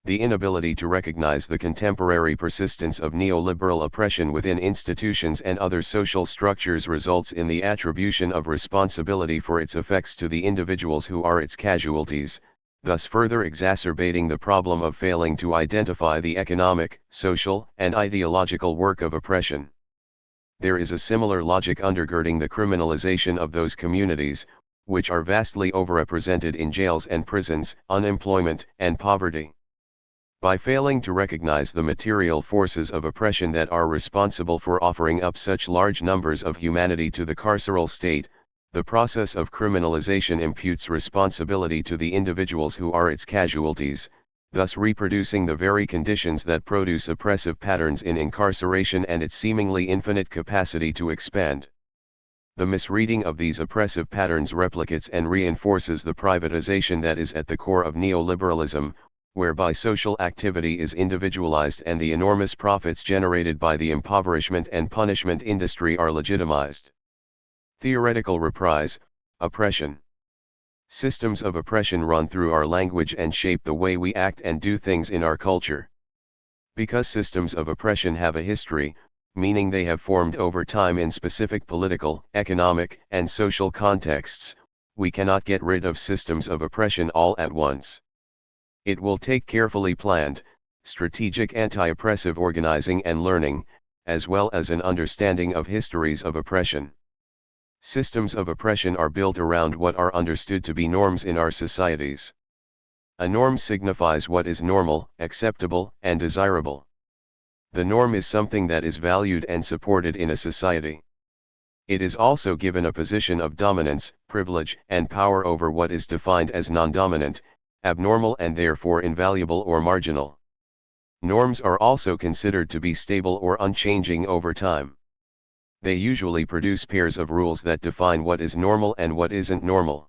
The inability to recognize the contemporary persistence of neoliberal oppression within institutions and other social structures results in the attribution of responsibility for its effects to the individuals who are its casualties, thus further exacerbating the problem of failing to identify the economic, social, and ideological work of oppression. There is a similar logic undergirding the criminalization of those communities, which are vastly overrepresented in jails and prisons, unemployment, and poverty. By failing to recognize the material forces of oppression that are responsible for offering up such large numbers of humanity to the carceral state, the process of criminalization imputes responsibility to the individuals who are its casualties, thus reproducing the very conditions that produce oppressive patterns in incarceration and its seemingly infinite capacity to expand. The misreading of these oppressive patterns replicates and reinforces the privatization that is at the core of neoliberalism, whereby social activity is individualized and the enormous profits generated by the impoverishment and punishment industry are legitimized. Theoretical reprise, oppression. Systems of oppression run through our language and shape the way we act and do things in our culture. Because systems of oppression have a history, meaning they have formed over time in specific political, economic, and social contexts, we cannot get rid of systems of oppression all at once. It will take carefully planned, strategic anti-oppressive organizing and learning, as well as an understanding of histories of oppression. Systems of oppression are built around what are understood to be norms in our societies. A norm signifies what is normal, acceptable, and desirable. The norm is something that is valued and supported in a society. It is also given a position of dominance, privilege, and power over what is defined as non-dominant, abnormal and therefore invaluable or marginal. Norms are also considered to be stable or unchanging over time. They usually produce pairs of rules that define what is normal and what isn't normal.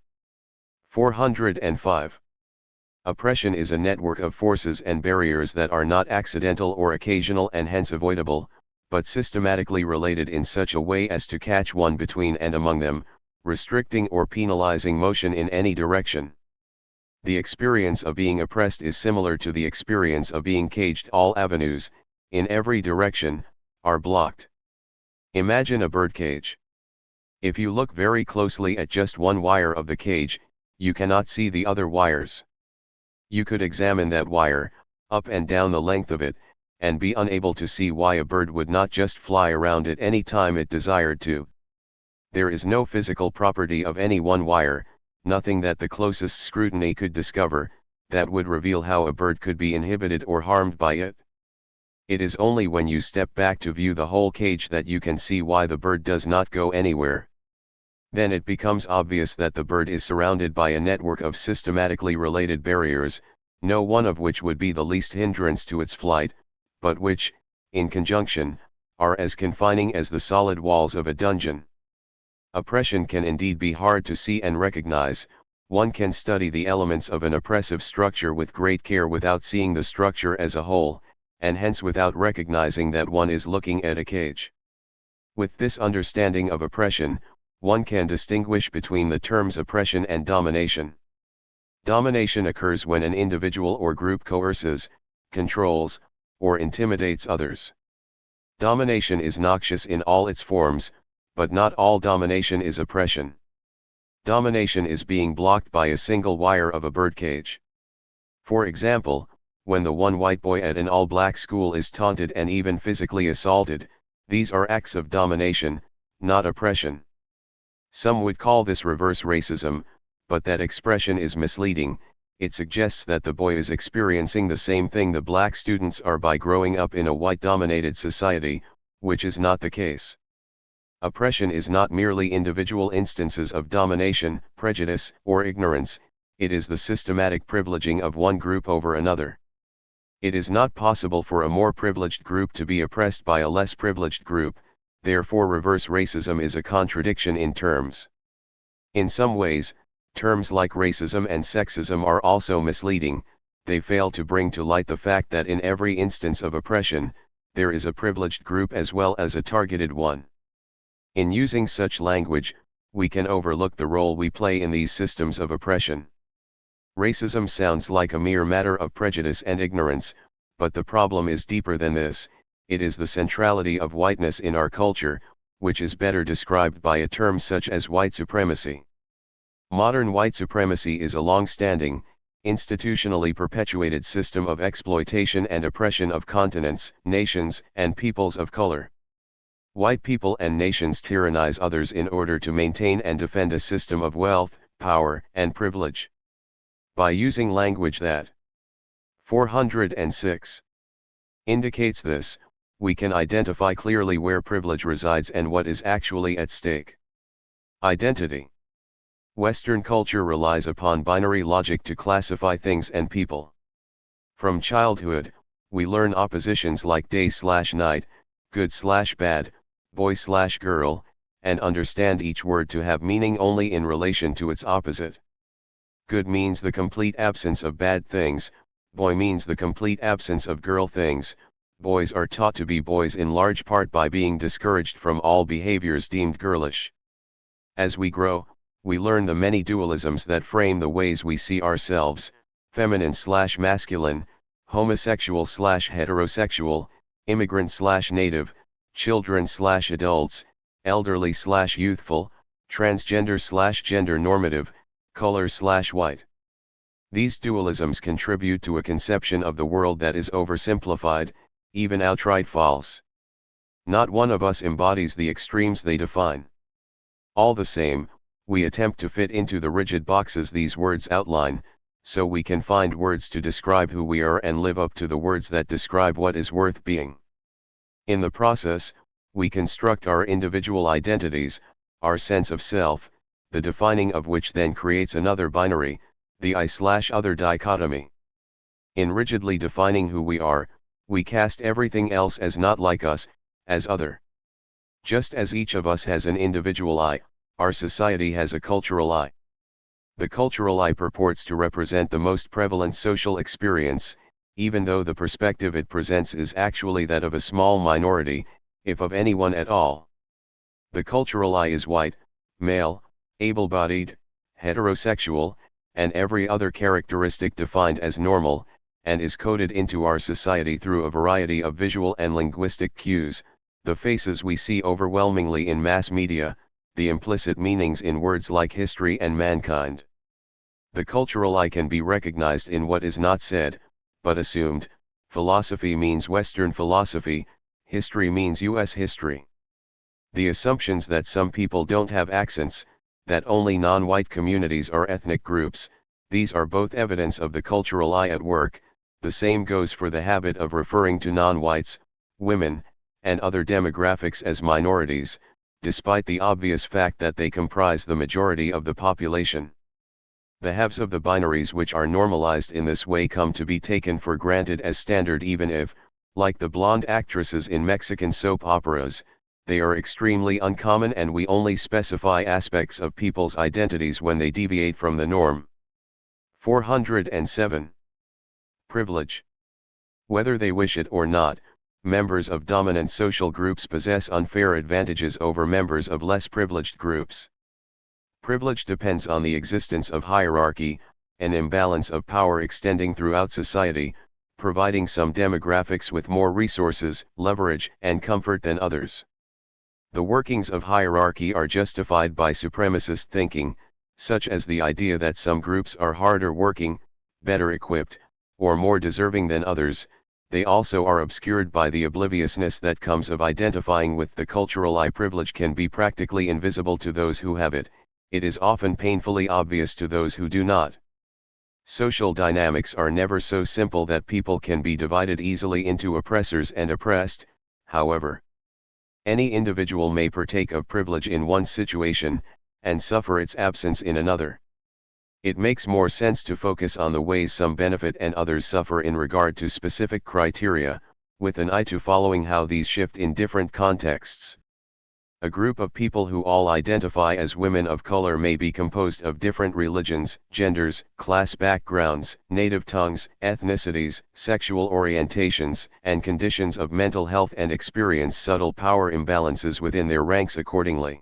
405. Oppression is a network of forces and barriers that are not accidental or occasional and hence avoidable, but systematically related in such a way as to catch one between and among them, restricting or penalizing motion in any direction. The experience of being oppressed is similar to the experience of being caged. All avenues, in every direction, are blocked. Imagine a bird cage. If you look very closely at just one wire of the cage, you cannot see the other wires. You could examine that wire, up and down the length of it, and be unable to see why a bird would not just fly around it any time it desired to. There is no physical property of any one wire, nothing that the closest scrutiny could discover, that would reveal how a bird could be inhibited or harmed by it. It is only when you step back to view the whole cage that you can see why the bird does not go anywhere. Then it becomes obvious that the bird is surrounded by a network of systematically related barriers, no one of which would be the least hindrance to its flight, but which, in conjunction, are as confining as the solid walls of a dungeon. Oppression can indeed be hard to see and recognize. One can study the elements of an oppressive structure with great care without seeing the structure as a whole, and hence without recognizing that one is looking at a cage. With this understanding of oppression, one can distinguish between the terms oppression and domination. Domination occurs when an individual or group coerces, controls, or intimidates others. Domination is noxious in all its forms, but not all domination is oppression. Domination is being blocked by a single wire of a birdcage. For example, when the one white boy at an all-black school is taunted and even physically assaulted, these are acts of domination, not oppression. Some would call this reverse racism, but that expression is misleading. It suggests that the boy is experiencing the same thing the black students are by growing up in a white-dominated society, which is not the case. Oppression is not merely individual instances of domination, prejudice, or ignorance, it is the systematic privileging of one group over another. It is not possible for a more privileged group to be oppressed by a less privileged group, therefore reverse racism is a contradiction in terms. In some ways, terms like racism and sexism are also misleading. They fail to bring to light the fact that in every instance of oppression, there is a privileged group as well as a targeted one. In using such language, we can overlook the role we play in these systems of oppression. Racism sounds like a mere matter of prejudice and ignorance, but the problem is deeper than this. It is the centrality of whiteness in our culture, which is better described by a term such as white supremacy. Modern white supremacy is a long-standing, institutionally perpetuated system of exploitation and oppression of continents, nations, and peoples of color. White people and nations tyrannize others in order to maintain and defend a system of wealth, power, and privilege. By using language that 406 indicates this, we can identify clearly where privilege resides and what is actually at stake. Identity. Western culture relies upon binary logic to classify things and people. From childhood, we learn oppositions like day/night, good/bad, boy/girl, and understand each word to have meaning only in relation to its opposite. Good means the complete absence of bad things, boy means the complete absence of girl things. Boys are taught to be boys in large part by being discouraged from all behaviors deemed girlish. As we grow, we learn the many dualisms that frame the ways we see ourselves: feminine/masculine, homosexual/heterosexual, immigrant/native, children/adults, elderly/youthful, transgender/gender normative, color/white. These dualisms contribute to a conception of the world that is oversimplified, even outright false. Not one of us embodies the extremes they define. All the same, we attempt to fit into the rigid boxes these words outline, so we can find words to describe who we are and live up to the words that describe what is worth being. In the process, we construct our individual identities, our sense of self, the defining of which then creates another binary, the I/other dichotomy. In rigidly defining who we are, we cast everything else as not like us, as other. Just as each of us has an individual I, our society has a cultural I. The cultural I purports to represent the most prevalent social experience, even though the perspective it presents is actually that of a small minority, if of anyone at all. The cultural I is white, male, able-bodied, heterosexual, and every other characteristic defined as normal, and is coded into our society through a variety of visual and linguistic cues, the faces we see overwhelmingly in mass media, the implicit meanings in words like history and mankind. The cultural I can be recognized in what is not said, but assumed. Philosophy means Western philosophy, history means US history. The assumptions that some people don't have accents, that only non-white communities are ethnic groups, these are both evidence of the cultural I at work. The same goes for the habit of referring to non-whites, women, and other demographics as minorities, despite the obvious fact that they comprise the majority of the population. The halves of the binaries which are normalized in this way come to be taken for granted as standard even if, like the blonde actresses in Mexican soap operas, they are extremely uncommon and we only specify aspects of people's identities when they deviate from the norm. 407. Privilege. Whether they wish it or not, members of dominant social groups possess unfair advantages over members of less privileged groups. Privilege depends on the existence of hierarchy, an imbalance of power extending throughout society, providing some demographics with more resources, leverage, and comfort than others. The workings of hierarchy are justified by supremacist thinking, such as the idea that some groups are harder working, better equipped, or more deserving than others. They also are obscured by the obliviousness that comes of identifying with the cultural privilege can be practically invisible to those who have it. It is often painfully obvious to those who do not. Social dynamics are never so simple that people can be divided easily into oppressors and oppressed, however. Any individual may partake of privilege in one situation, and suffer its absence in another. It makes more sense to focus on the ways some benefit and others suffer in regard to specific criteria, with an eye to following how these shift in different contexts. A group of people who all identify as women of color may be composed of different religions, genders, class backgrounds, native tongues, ethnicities, sexual orientations, and conditions of mental health and experience subtle power imbalances within their ranks accordingly.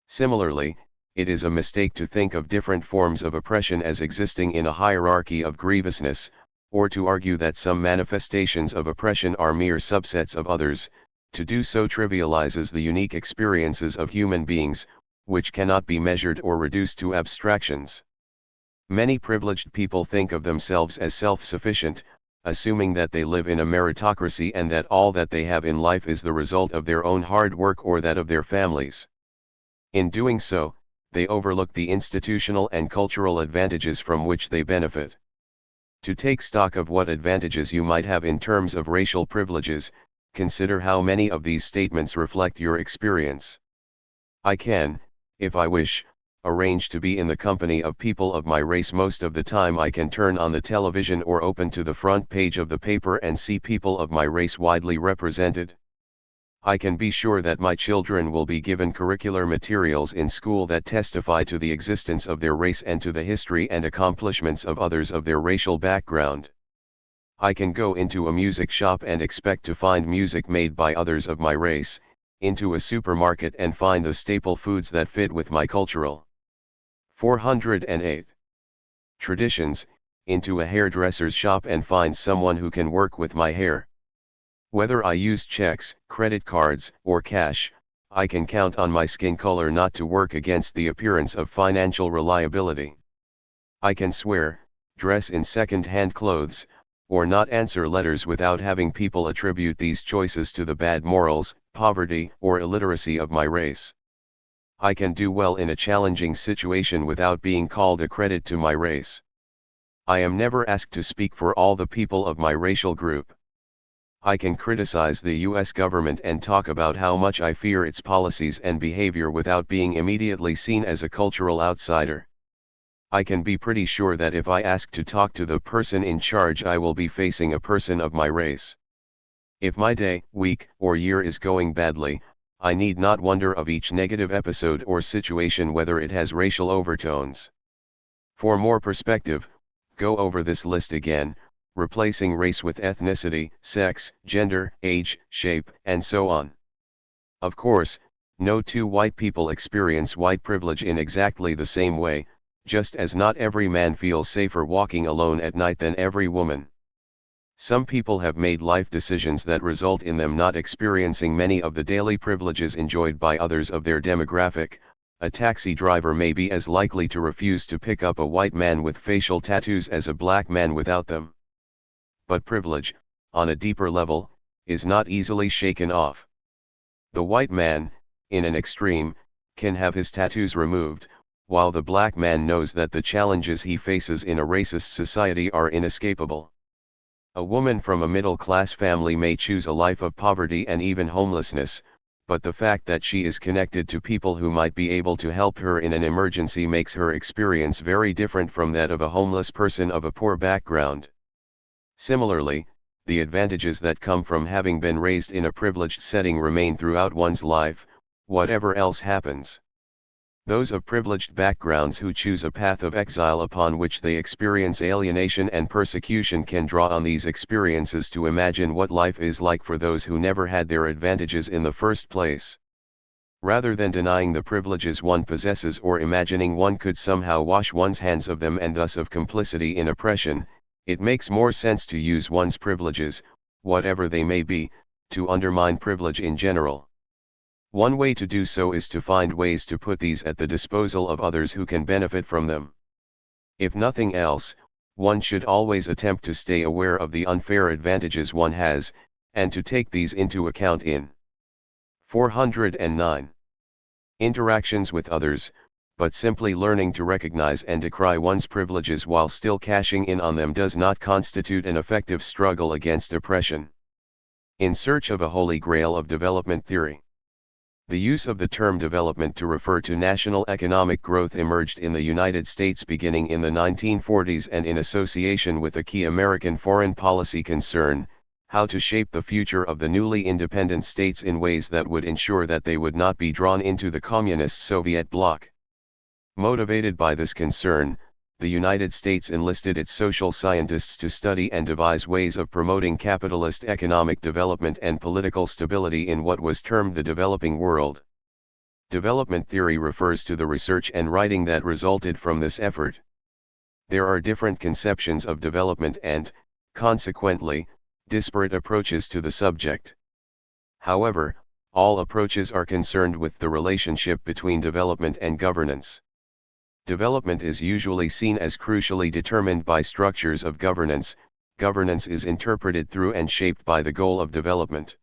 Similarly, it is a mistake to think of different forms of oppression as existing in a hierarchy of grievousness, or to argue that some manifestations of oppression are mere subsets of others. To do so trivializes the unique experiences of human beings, which cannot be measured or reduced to abstractions. Many privileged people think of themselves as self-sufficient, assuming that they live in a meritocracy and that all that they have in life is the result of their own hard work or that of their families. In doing so, they overlook the institutional and cultural advantages from which they benefit. To take stock of what advantages you might have in terms of racial privileges, consider how many of these statements reflect your experience. I can, if I wish, arrange to be in the company of people of my race most of the time. I can turn on the television or open to the front page of the paper and see people of my race widely represented. I can be sure that my children will be given curricular materials in school that testify to the existence of their race and to the history and accomplishments of others of their racial background. I can go into a music shop and expect to find music made by others of my race, into a supermarket and find the staple foods that fit with my cultural. 408. Traditions, into a hairdresser's shop and find someone who can work with my hair. Whether I use checks, credit cards, or cash, I can count on my skin color not to work against the appearance of financial reliability. I can swear, dress in second-hand clothes, or not answer letters without having people attribute these choices to the bad morals, poverty, or illiteracy of my race. I can do well in a challenging situation without being called a credit to my race. I am never asked to speak for all the people of my racial group. I can criticize the U.S. government and talk about how much I fear its policies and behavior without being immediately seen as a cultural outsider. I can be pretty sure that if I ask to talk to the person in charge, I will be facing a person of my race. If my day, week, or year is going badly, I need not wonder of each negative episode or situation whether it has racial overtones. For more perspective, go over this list again, replacing race with ethnicity, sex, gender, age, shape, and so on. Of course, no two white people experience white privilege in exactly the same way, just as not every man feels safer walking alone at night than every woman. Some people have made life decisions that result in them not experiencing many of the daily privileges enjoyed by others of their demographic. A taxi driver may be as likely to refuse to pick up a white man with facial tattoos as a black man without them. But privilege, on a deeper level, is not easily shaken off. The white man, in an extreme, can have his tattoos removed, while the black man knows that the challenges he faces in a racist society are inescapable. A woman from a middle-class family may choose a life of poverty and even homelessness, but the fact that she is connected to people who might be able to help her in an emergency makes her experience very different from that of a homeless person of a poor background. Similarly, the advantages that come from having been raised in a privileged setting remain throughout one's life, whatever else happens. Those of privileged backgrounds who choose a path of exile upon which they experience alienation and persecution can draw on these experiences to imagine what life is like for those who never had their advantages in the first place. Rather than denying the privileges one possesses or imagining one could somehow wash one's hands of them and thus of complicity in oppression, it makes more sense to use one's privileges, whatever they may be, to undermine privilege in general. One way to do so is to find ways to put these at the disposal of others who can benefit from them. If nothing else, one should always attempt to stay aware of the unfair advantages one has, and to take these into account in 409. Interactions with others, but simply learning to recognize and decry one's privileges while still cashing in on them does not constitute an effective struggle against oppression. In search of a holy grail of development theory. The use of the term development to refer to national economic growth emerged in the United States beginning in the 1940s and in association with a key American foreign policy concern, how to shape the future of the newly independent states in ways that would ensure that they would not be drawn into the communist Soviet bloc. Motivated by this concern, the United States enlisted its social scientists to study and devise ways of promoting capitalist economic development and political stability in what was termed the developing world. Development theory refers to the research and writing that resulted from this effort. There are different conceptions of development and, consequently, disparate approaches to the subject. However, all approaches are concerned with the relationship between development and governance. Development is usually seen as crucially determined by structures of governance. Governance is interpreted through and shaped by the goal of development.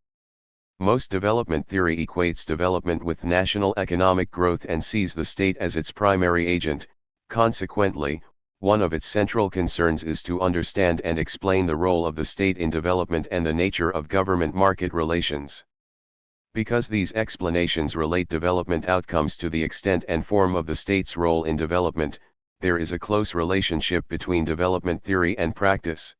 Most development theory equates development with national economic growth and sees the state as its primary agent. Consequently, one of its central concerns is to understand and explain the role of the state in development and the nature of government-market relations. Because these explanations relate development outcomes to the extent and form of the state's role in development, there is a close relationship between development theory and practice.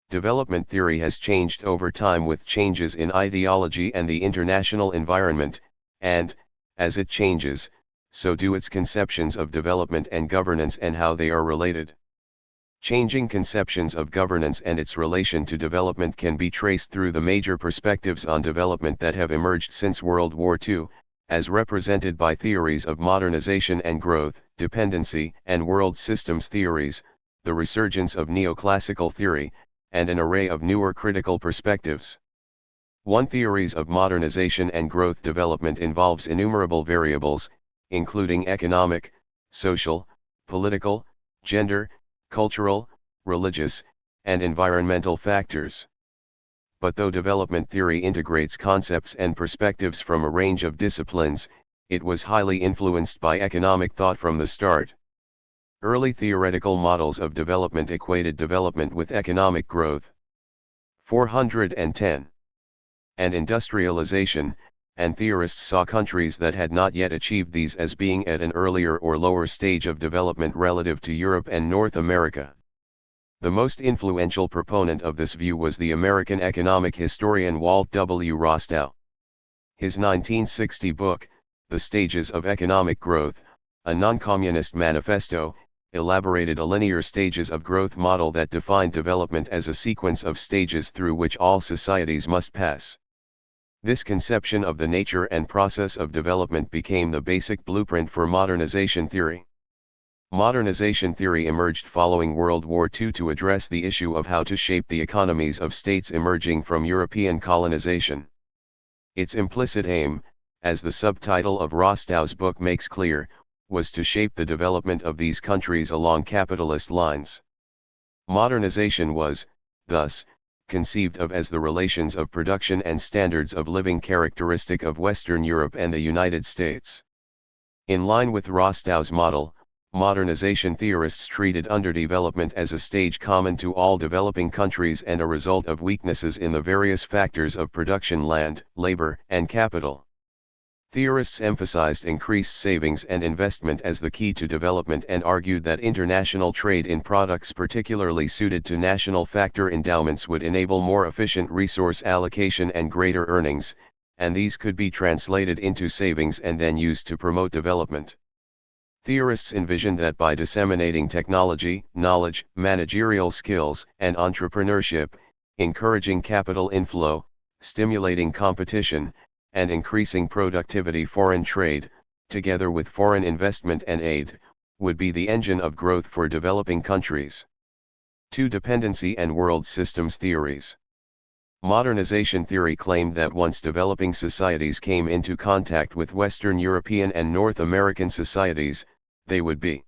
Development theory has changed over time with changes in ideology and the international environment, and, as it changes, so do its conceptions of development and governance and how they are related. Changing conceptions of governance and its relation to development can be traced through the major perspectives on development that have emerged since World War II, as represented by theories of modernization and growth, dependency and world systems theories, the resurgence of neoclassical theory, and an array of newer critical perspectives. One theories of modernization and growth development involves innumerable variables, including economic, social, political, gender, cultural, religious, and environmental factors. But though development theory integrates concepts and perspectives from a range of disciplines, it was highly influenced by economic thought from the start. Early theoretical models of development equated development with economic growth. 410. And industrialization, and theorists saw countries that had not yet achieved these as being at an earlier or lower stage of development relative to Europe and North America. The most influential proponent of this view was the American economic historian Walt W. Rostow. His 1960 book, The Stages of Economic Growth, a non-communist manifesto, elaborated a linear stages of growth model that defined development as a sequence of stages through which all societies must pass. This conception of the nature and process of development became the basic blueprint for modernization theory. Modernization theory emerged following World War II to address the issue of how to shape the economies of states emerging from European colonization. Its implicit aim, as the subtitle of Rostow's book makes clear, was to shape the development of these countries along capitalist lines. Modernization was, thus, conceived of as the relations of production and standards of living characteristic of Western Europe and the United States. In line with Rostow's model, modernization theorists treated underdevelopment as a stage common to all developing countries and a result of weaknesses in the various factors of production: land, labor, and capital. Theorists emphasized increased savings and investment as the key to development and argued that international trade in products particularly suited to national factor endowments would enable more efficient resource allocation and greater earnings, and these could be translated into savings and then used to promote development. Theorists envisioned that by disseminating technology, knowledge, managerial skills, and entrepreneurship, encouraging capital inflow, stimulating competition, and increasing productivity, foreign trade, together with foreign investment and aid, would be the engine of growth for developing countries. 2. Dependency and world systems theories. Modernization theory claimed that once developing societies came into contact with Western European and North American societies, they would be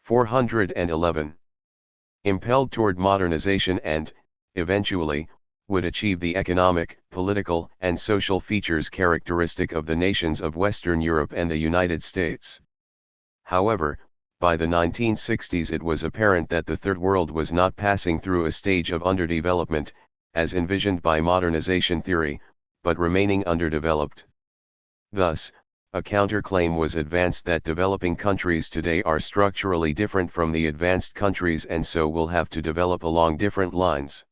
411. Impelled toward modernization and, eventually, would achieve the economic, political, and social features characteristic of the nations of Western Europe and the United States. However, by the 1960s it was apparent that the Third World was not passing through a stage of underdevelopment, as envisioned by modernization theory, but remaining underdeveloped. Thus, a counterclaim was advanced that developing countries today are structurally different from the advanced countries and so will have to develop along different lines.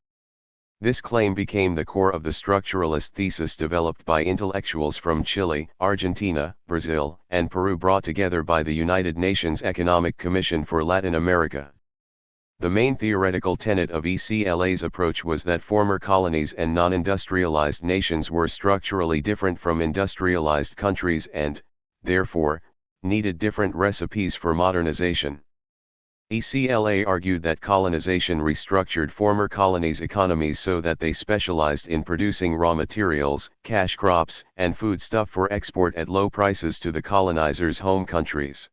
This claim became the core of the structuralist thesis developed by intellectuals from Chile, Argentina, Brazil, and Peru, brought together by the United Nations Economic Commission for Latin America. The main theoretical tenet of ECLA's approach was that former colonies and non-industrialized nations were structurally different from industrialized countries and, therefore, needed different recipes for modernization. ECLA argued that colonization restructured former colonies' economies so that they specialized in producing raw materials, cash crops, and foodstuff for export at low prices to the colonizers' home countries.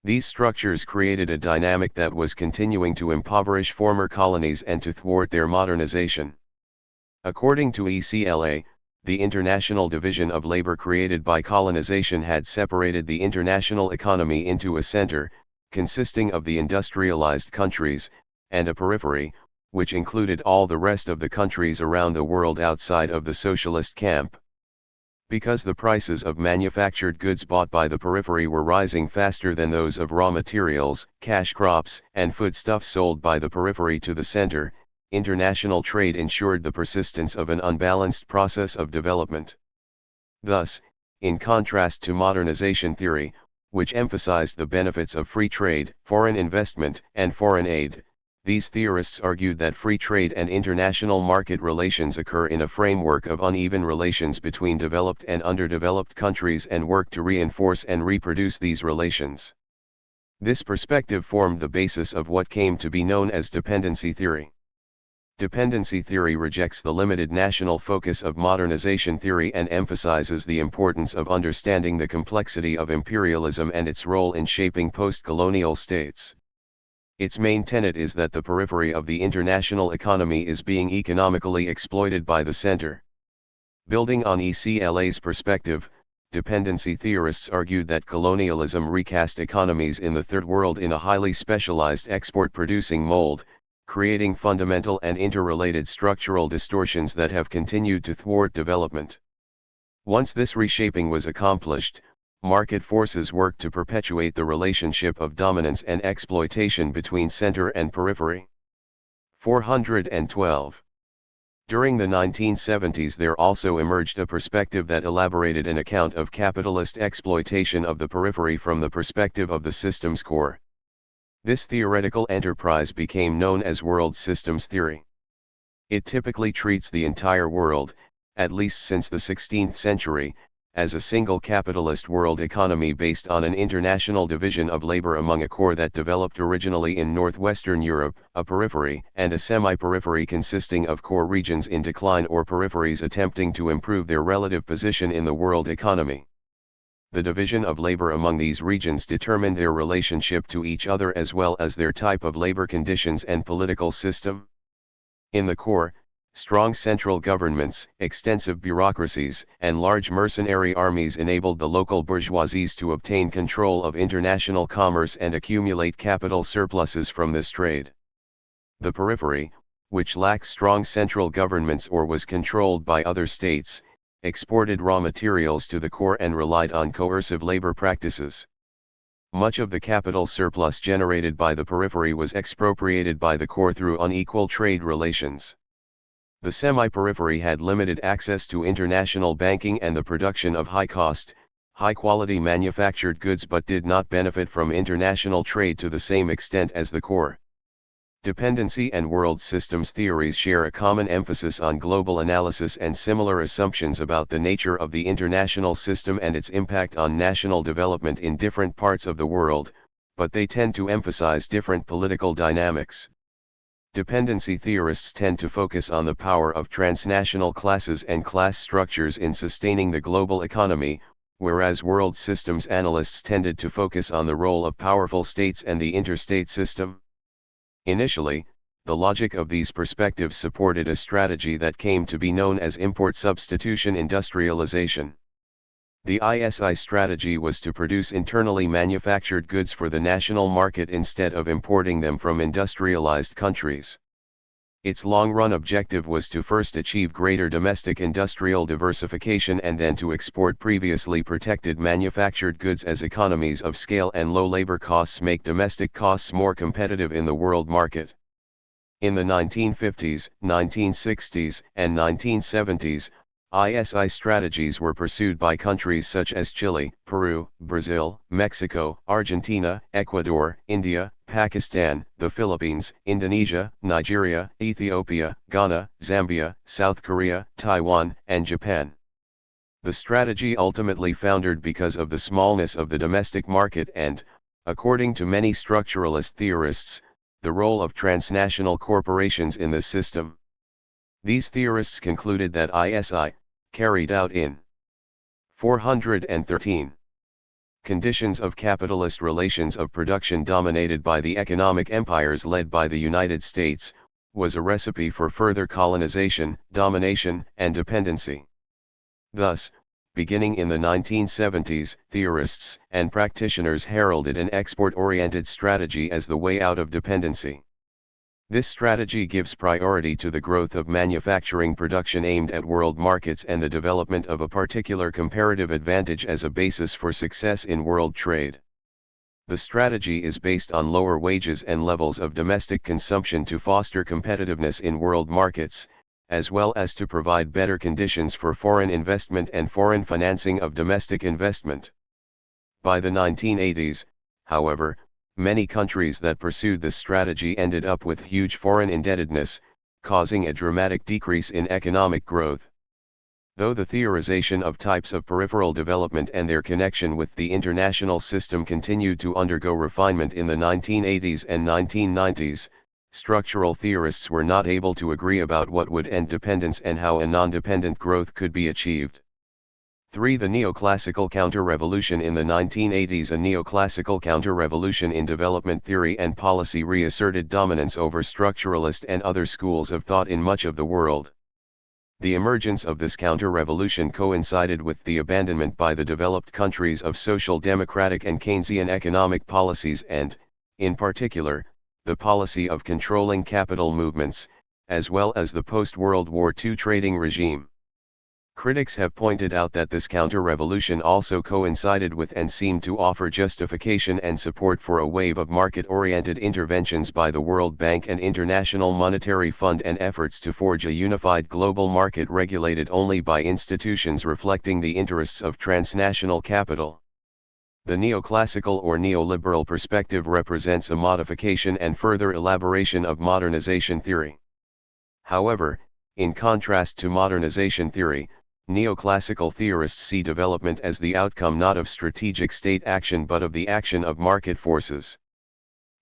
These structures created a dynamic that was continuing to impoverish former colonies and to thwart their modernization. According to ECLA, the international division of labor created by colonization had separated the international economy into a center, consisting of the industrialized countries, and a periphery, which included all the rest of the countries around the world outside of the socialist camp. Because the prices of manufactured goods bought by the periphery were rising faster than those of raw materials, cash crops, and foodstuffs sold by the periphery to the center, international trade ensured the persistence of an unbalanced process of development. Thus, in contrast to modernization theory, which emphasized the benefits of free trade, foreign investment, and foreign aid, these theorists argued that free trade and international market relations occur in a framework of uneven relations between developed and underdeveloped countries and work to reinforce and reproduce these relations. This perspective formed the basis of what came to be known as dependency theory. Dependency theory rejects the limited national focus of modernization theory and emphasizes the importance of understanding the complexity of imperialism and its role in shaping post-colonial states. Its main tenet is that the periphery of the international economy is being economically exploited by the center. Building on ECLA's perspective, dependency theorists argued that colonialism recast economies in the Third World in a highly specialized export-producing mold, creating fundamental and interrelated structural distortions that have continued to thwart development. Once this reshaping was accomplished, market forces worked to perpetuate the relationship of dominance and exploitation between center and periphery. 412. During the 1970s there also emerged a perspective that elaborated an account of capitalist exploitation of the periphery from the perspective of the system's core. This theoretical enterprise became known as world systems theory. It typically treats the entire world, at least since the 16th century, as a single capitalist world economy based on an international division of labor among a core that developed originally in northwestern Europe, a periphery, and a semi-periphery consisting of core regions in decline or peripheries attempting to improve their relative position in the world economy. The division of labor among these regions determined their relationship to each other as well as their type of labor conditions and political system. In the core, Strong central governments, extensive bureaucracies, and large mercenary armies enabled the local bourgeoisies to obtain control of international commerce and accumulate capital surpluses from this trade. The periphery, which lacked strong central governments or was controlled by other states, exported raw materials to the core and relied on coercive labor practices. Much of the capital surplus generated by the periphery was expropriated by the core through unequal trade relations. The semi-periphery had limited access to international banking and the production of high-cost, high-quality manufactured goods but did not benefit from international trade to the same extent as the core. Dependency and world systems theories share a common emphasis on global analysis and similar assumptions about the nature of the international system and its impact on national development in different parts of the world, but they tend to emphasize different political dynamics. Dependency theorists tend to focus on the power of transnational classes and class structures in sustaining the global economy, whereas world systems analysts tended to focus on the role of powerful states and the interstate system. Initially, the logic of these perspectives supported a strategy that came to be known as import substitution industrialization. The ISI strategy was to produce internally manufactured goods for the national market instead of importing them from industrialized countries. Its long-run objective was to first achieve greater domestic industrial diversification and then to export previously protected manufactured goods as economies of scale and low labor costs make domestic costs more competitive in the world market. In the 1950s, 1960s, and 1970s, ISI strategies were pursued by countries such as Chile, Peru, Brazil, Mexico, Argentina, Ecuador, India, Pakistan, the Philippines, Indonesia, Nigeria, Ethiopia, Ghana, Zambia, South Korea, Taiwan, and Japan. The strategy ultimately foundered because of the smallness of the domestic market and, according to many structuralist theorists, the role of transnational corporations in the system. These theorists concluded that ISI, carried out in 413 conditions of capitalist relations of production dominated by the economic empires led by the United States, was a recipe for further colonization, domination, and dependency. Thus, beginning in the 1970s, theorists and practitioners heralded an export-oriented strategy as the way out of dependency. This strategy gives priority to the growth of manufacturing production aimed at world markets and the development of a particular comparative advantage as a basis for success in world trade. The strategy is based on lower wages and levels of domestic consumption to foster competitiveness in world markets, as well as to provide better conditions for foreign investment and foreign financing of domestic investment. By the 1980s, however, many countries that pursued this strategy ended up with huge foreign indebtedness, causing a dramatic decrease in economic growth. Though the theorization of types of peripheral development and their connection with the international system continued to undergo refinement in the 1980s and 1990s, structural theorists were not able to agree about what would end dependence and how a non-dependent growth could be achieved. 3. The neoclassical counter-revolution in the 1980s. A neoclassical counter-revolution in development theory and policy reasserted dominance over structuralist and other schools of thought in much of the world. The emergence of this counter-revolution coincided with the abandonment by the developed countries of social democratic and Keynesian economic policies and, in particular, the policy of controlling capital movements, as well as the post-World War II trading regime. Critics have pointed out that this counter-revolution also coincided with and seemed to offer justification and support for a wave of market-oriented interventions by the World Bank and International Monetary Fund and efforts to forge a unified global market regulated only by institutions reflecting the interests of transnational capital. The neoclassical or neoliberal perspective represents a modification and further elaboration of modernization theory. However, in contrast to modernization theory, neoclassical theorists see development as the outcome not of strategic state action but of the action of market forces.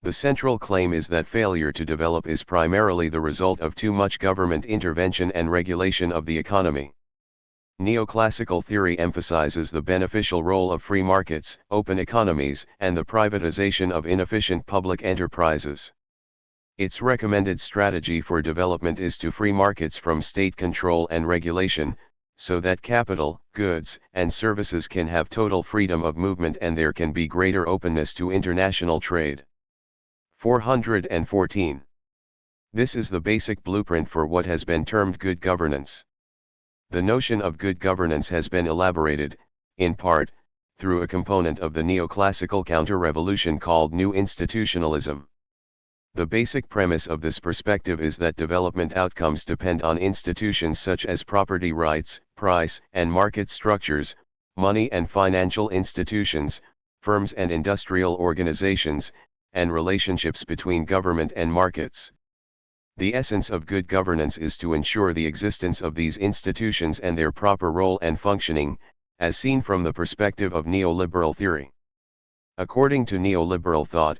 The central claim is that failure to develop is primarily the result of too much government intervention and regulation of the economy. Neoclassical theory emphasizes the beneficial role of free markets, open economies, and the privatization of inefficient public enterprises. Its recommended strategy for development is to free markets from state control and regulation, so that capital, goods, and services can have total freedom of movement and there can be greater openness to international trade. 414. This is the basic blueprint for what has been termed good governance. The notion of good governance has been elaborated, in part, through a component of the neoclassical counter-revolution called New Institutionalism. The basic premise of this perspective is that development outcomes depend on institutions such as property rights, price and market structures, money and financial institutions, firms and industrial organizations, and relationships between government and markets. The essence of good governance is to ensure the existence of these institutions and their proper role and functioning, as seen from the perspective of neoliberal theory. According to neoliberal thought,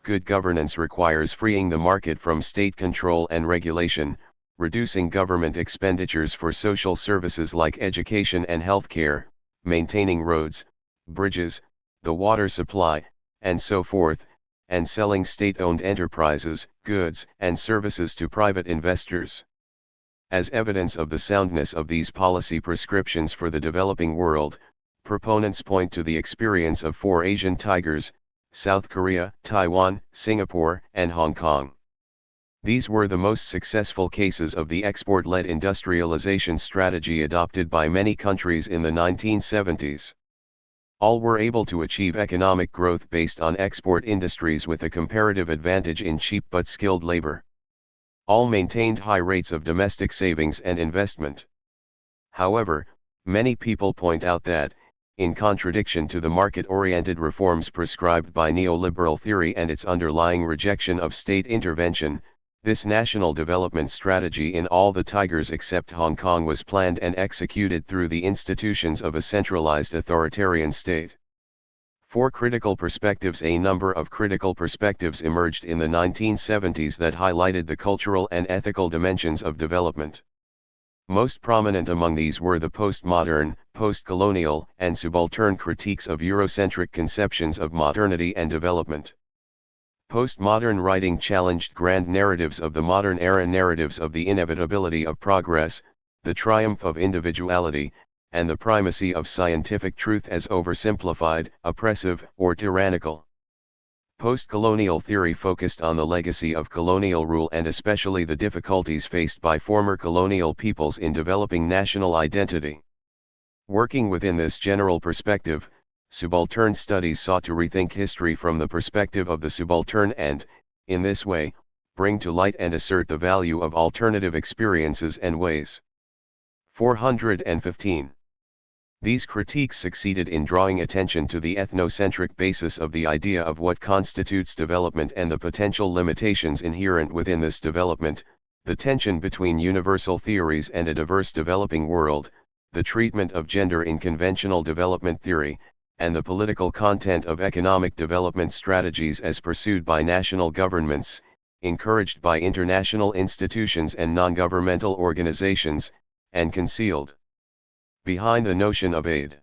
good governance requires freeing the market from state control and regulation, reducing government expenditures for social services like education and healthcare, maintaining roads, bridges, the water supply, and so forth, and selling state-owned enterprises, goods, and services to private investors. As evidence of the soundness of these policy prescriptions for the developing world, proponents point to the experience of 4 Asian tigers, South Korea, Taiwan, Singapore, and Hong Kong. These were the most successful cases of the export-led industrialization strategy adopted by many countries in the 1970s. All were able to achieve economic growth based on export industries with a comparative advantage in cheap but skilled labor. All maintained high rates of domestic savings and investment. However, many people point out that, in contradiction to the market-oriented reforms prescribed by neoliberal theory and its underlying rejection of state intervention, this national development strategy in all the tigers except Hong Kong was planned and executed through the institutions of a centralized authoritarian state. 4 critical perspectives. A number of critical perspectives emerged in the 1970s that highlighted the cultural and ethical dimensions of development. Most prominent among these were the postmodern, postcolonial, and subaltern critiques of Eurocentric conceptions of modernity and development. Postmodern writing challenged grand narratives of the modern era, narratives of the inevitability of progress, the triumph of individuality, and the primacy of scientific truth as oversimplified, oppressive, or tyrannical. Postcolonial theory focused on the legacy of colonial rule and especially the difficulties faced by former colonial peoples in developing national identity. Working within this general perspective, subaltern studies sought to rethink history from the perspective of the subaltern and, in this way, bring to light and assert the value of alternative experiences and ways. 415. These critiques succeeded in drawing attention to the ethnocentric basis of the idea of what constitutes development and the potential limitations inherent within this development, the tension between universal theories and a diverse developing world, the treatment of gender in conventional development theory, and the political content of economic development strategies as pursued by national governments, encouraged by international institutions and non-governmental organizations, and concealed behind the notion of aid.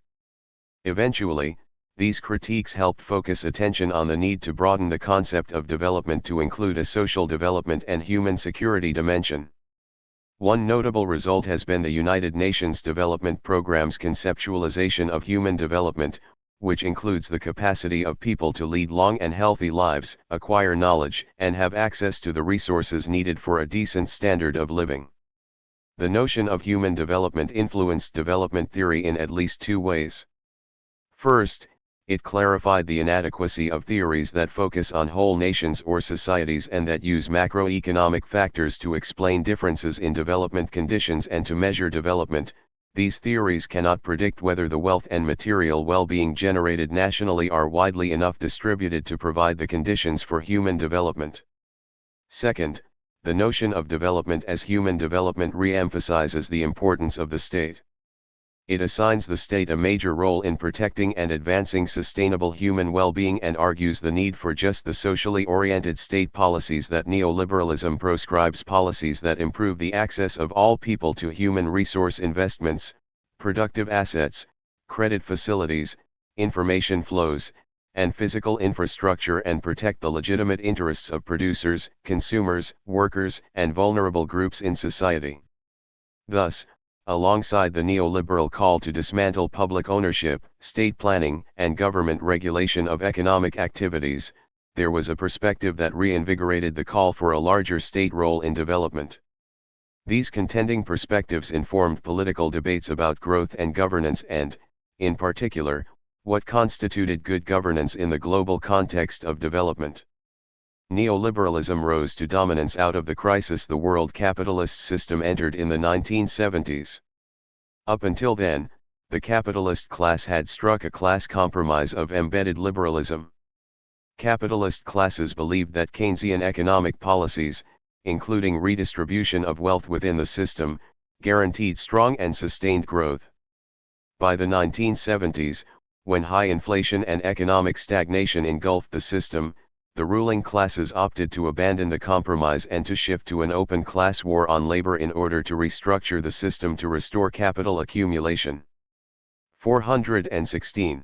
Eventually, these critiques helped focus attention on the need to broaden the concept of development to include a social development and human security dimension. One notable result has been the United Nations Development Programme's conceptualization of human development, which includes the capacity of people to lead long and healthy lives, acquire knowledge, and have access to the resources needed for a decent standard of living. The notion of human development influenced development theory in at least 2 ways. First, it clarified the inadequacy of theories that focus on whole nations or societies and that use macroeconomic factors to explain differences in development conditions and to measure development. These theories cannot predict whether the wealth and material well-being generated nationally are widely enough distributed to provide the conditions for human development. Second, the notion of development as human development re-emphasizes the importance of the state. It assigns the state a major role in protecting and advancing sustainable human well-being and argues the need for just the socially oriented state policies that neoliberalism proscribes, policies that improve the access of all people to human resource investments, productive assets, credit facilities, information flows, and physical infrastructure and protect the legitimate interests of producers, consumers, workers, and vulnerable groups in society. Thus, alongside the neoliberal call to dismantle public ownership, state planning, and government regulation of economic activities, there was a perspective that reinvigorated the call for a larger state role in development. These contending perspectives informed political debates about growth and governance and, in particular, what constituted good governance in the global context of development. Neoliberalism rose to dominance out of the crisis the world capitalist system entered in the 1970s. Up until then, the capitalist class had struck a class compromise of embedded liberalism. Capitalist classes believed that Keynesian economic policies, including redistribution of wealth within the system, guaranteed strong and sustained growth. By the 1970s, when high inflation and economic stagnation engulfed the system, the ruling classes opted to abandon the compromise and to shift to an open class war on labor in order to restructure the system to restore capital accumulation. 416.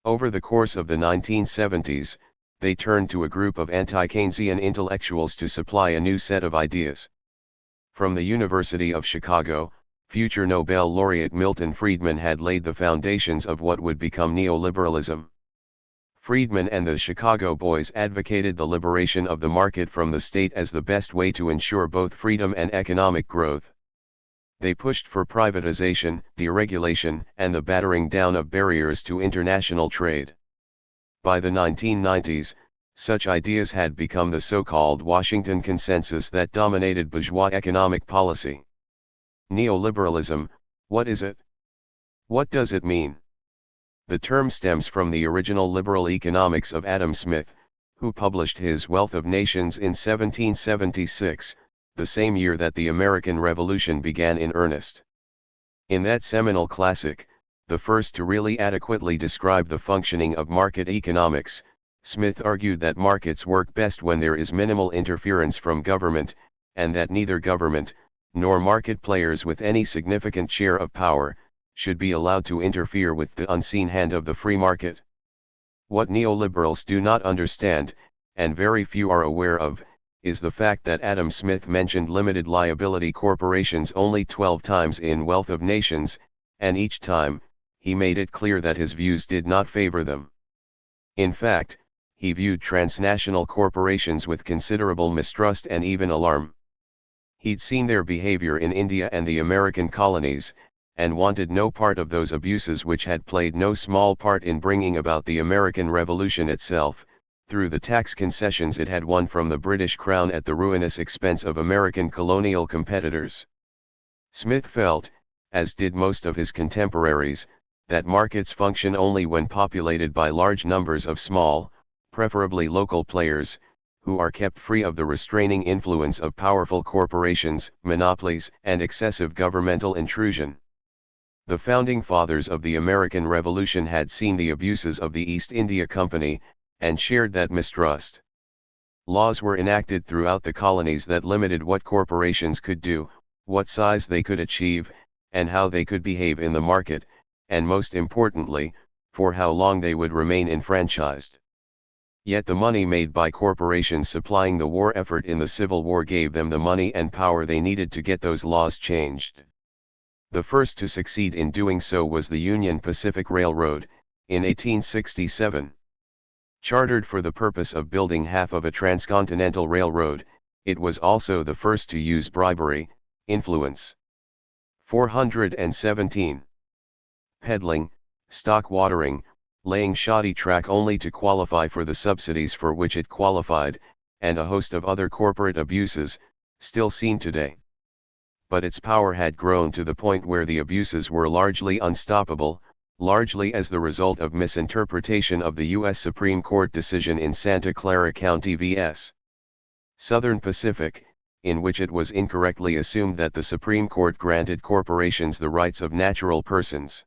Over the course of the 1970s, they turned to a group of anti-Keynesian intellectuals to supply a new set of ideas. From the University of Chicago, future Nobel laureate Milton Friedman had laid the foundations of what would become neoliberalism. Friedman and the Chicago Boys advocated the liberation of the market from the state as the best way to ensure both freedom and economic growth. They pushed for privatization, deregulation, and the battering down of barriers to international trade. By the 1990s, such ideas had become the so-called Washington Consensus that dominated bourgeois economic policy. Neoliberalism, what is it? What does it mean? The term stems from the original liberal economics of Adam Smith, who published his Wealth of Nations in 1776, the same year that the American Revolution began in earnest. In that seminal classic, the first to really adequately describe the functioning of market economics, Smith argued that markets work best when there is minimal interference from government, and that neither government, nor market players with any significant share of power, should be allowed to interfere with the unseen hand of the free market. What neoliberals do not understand, and very few are aware of, is the fact that Adam Smith mentioned limited liability corporations only 12 times in Wealth of Nations, and each time, he made it clear that his views did not favor them. In fact, he viewed transnational corporations with considerable mistrust and even alarm. He'd seen their behavior in India and the American colonies, and wanted no part of those abuses which had played no small part in bringing about the American Revolution itself, through the tax concessions it had won from the British Crown at the ruinous expense of American colonial competitors. Smith felt, as did most of his contemporaries, that markets function only when populated by large numbers of small, preferably local players, who are kept free of the restraining influence of powerful corporations, monopolies, and excessive governmental intrusion. The founding fathers of the American Revolution had seen the abuses of the East India Company, and shared that mistrust. Laws were enacted throughout the colonies that limited what corporations could do, what size they could achieve, and how they could behave in the market, and most importantly, for how long they would remain enfranchised. Yet the money made by corporations supplying the war effort in the Civil War gave them the money and power they needed to get those laws changed. The first to succeed in doing so was the Union Pacific Railroad, in 1867. Chartered for the purpose of building half of a transcontinental railroad, it was also the first to use bribery, influence. 417. Peddling, stock watering, laying shoddy track only to qualify for the subsidies for which it qualified, and a host of other corporate abuses, still seen today. But its power had grown to the point where the abuses were largely unstoppable, largely as the result of misinterpretation of the U.S. Supreme Court decision in Santa Clara County vs. Southern Pacific, in which it was incorrectly assumed that the Supreme Court granted corporations the rights of natural persons.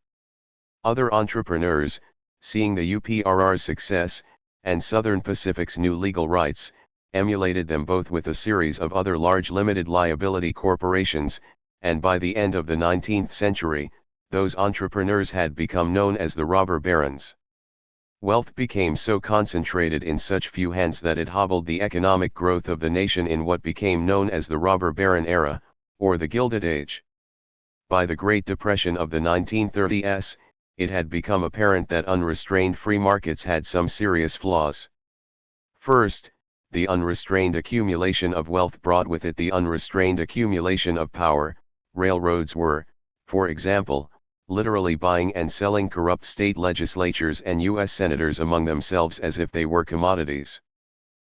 Other entrepreneurs, seeing the UPRR's success, and Southern Pacific's new legal rights, emulated them both with a series of other large limited liability corporations, and by the end of the 19th century, those entrepreneurs had become known as the robber barons. Wealth became so concentrated in such few hands that it hobbled the economic growth of the nation in what became known as the robber baron era, or the Gilded Age. By the Great Depression of the 1930s, it had become apparent that unrestrained free markets had some serious flaws. First, the unrestrained accumulation of wealth brought with it the unrestrained accumulation of power. Railroads were, for example, literally buying and selling corrupt state legislatures and U.S. senators among themselves as if they were commodities.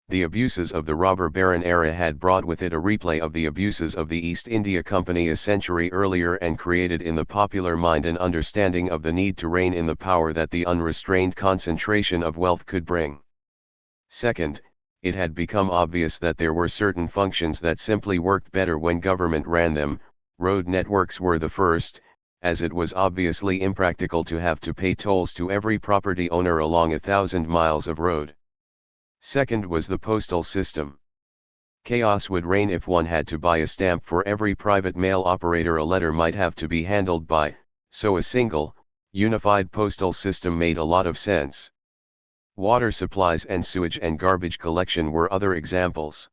The abuses of the robber baron era had brought with it a replay of the abuses of the East India Company a century earlier and created in the popular mind an understanding of the need to rein in the power that the unrestrained concentration of wealth could bring. Second, it had become obvious that there were certain functions that simply worked better when government ran them. Road networks were the first, as it was obviously impractical to have to pay tolls to every property owner along 1,000 miles of road. Second was the postal system. Chaos would reign if one had to buy a stamp for every private mail operator a letter might have to be handled by, so a single, unified postal system made a lot of sense. Water supplies and sewage and garbage collection were other examples.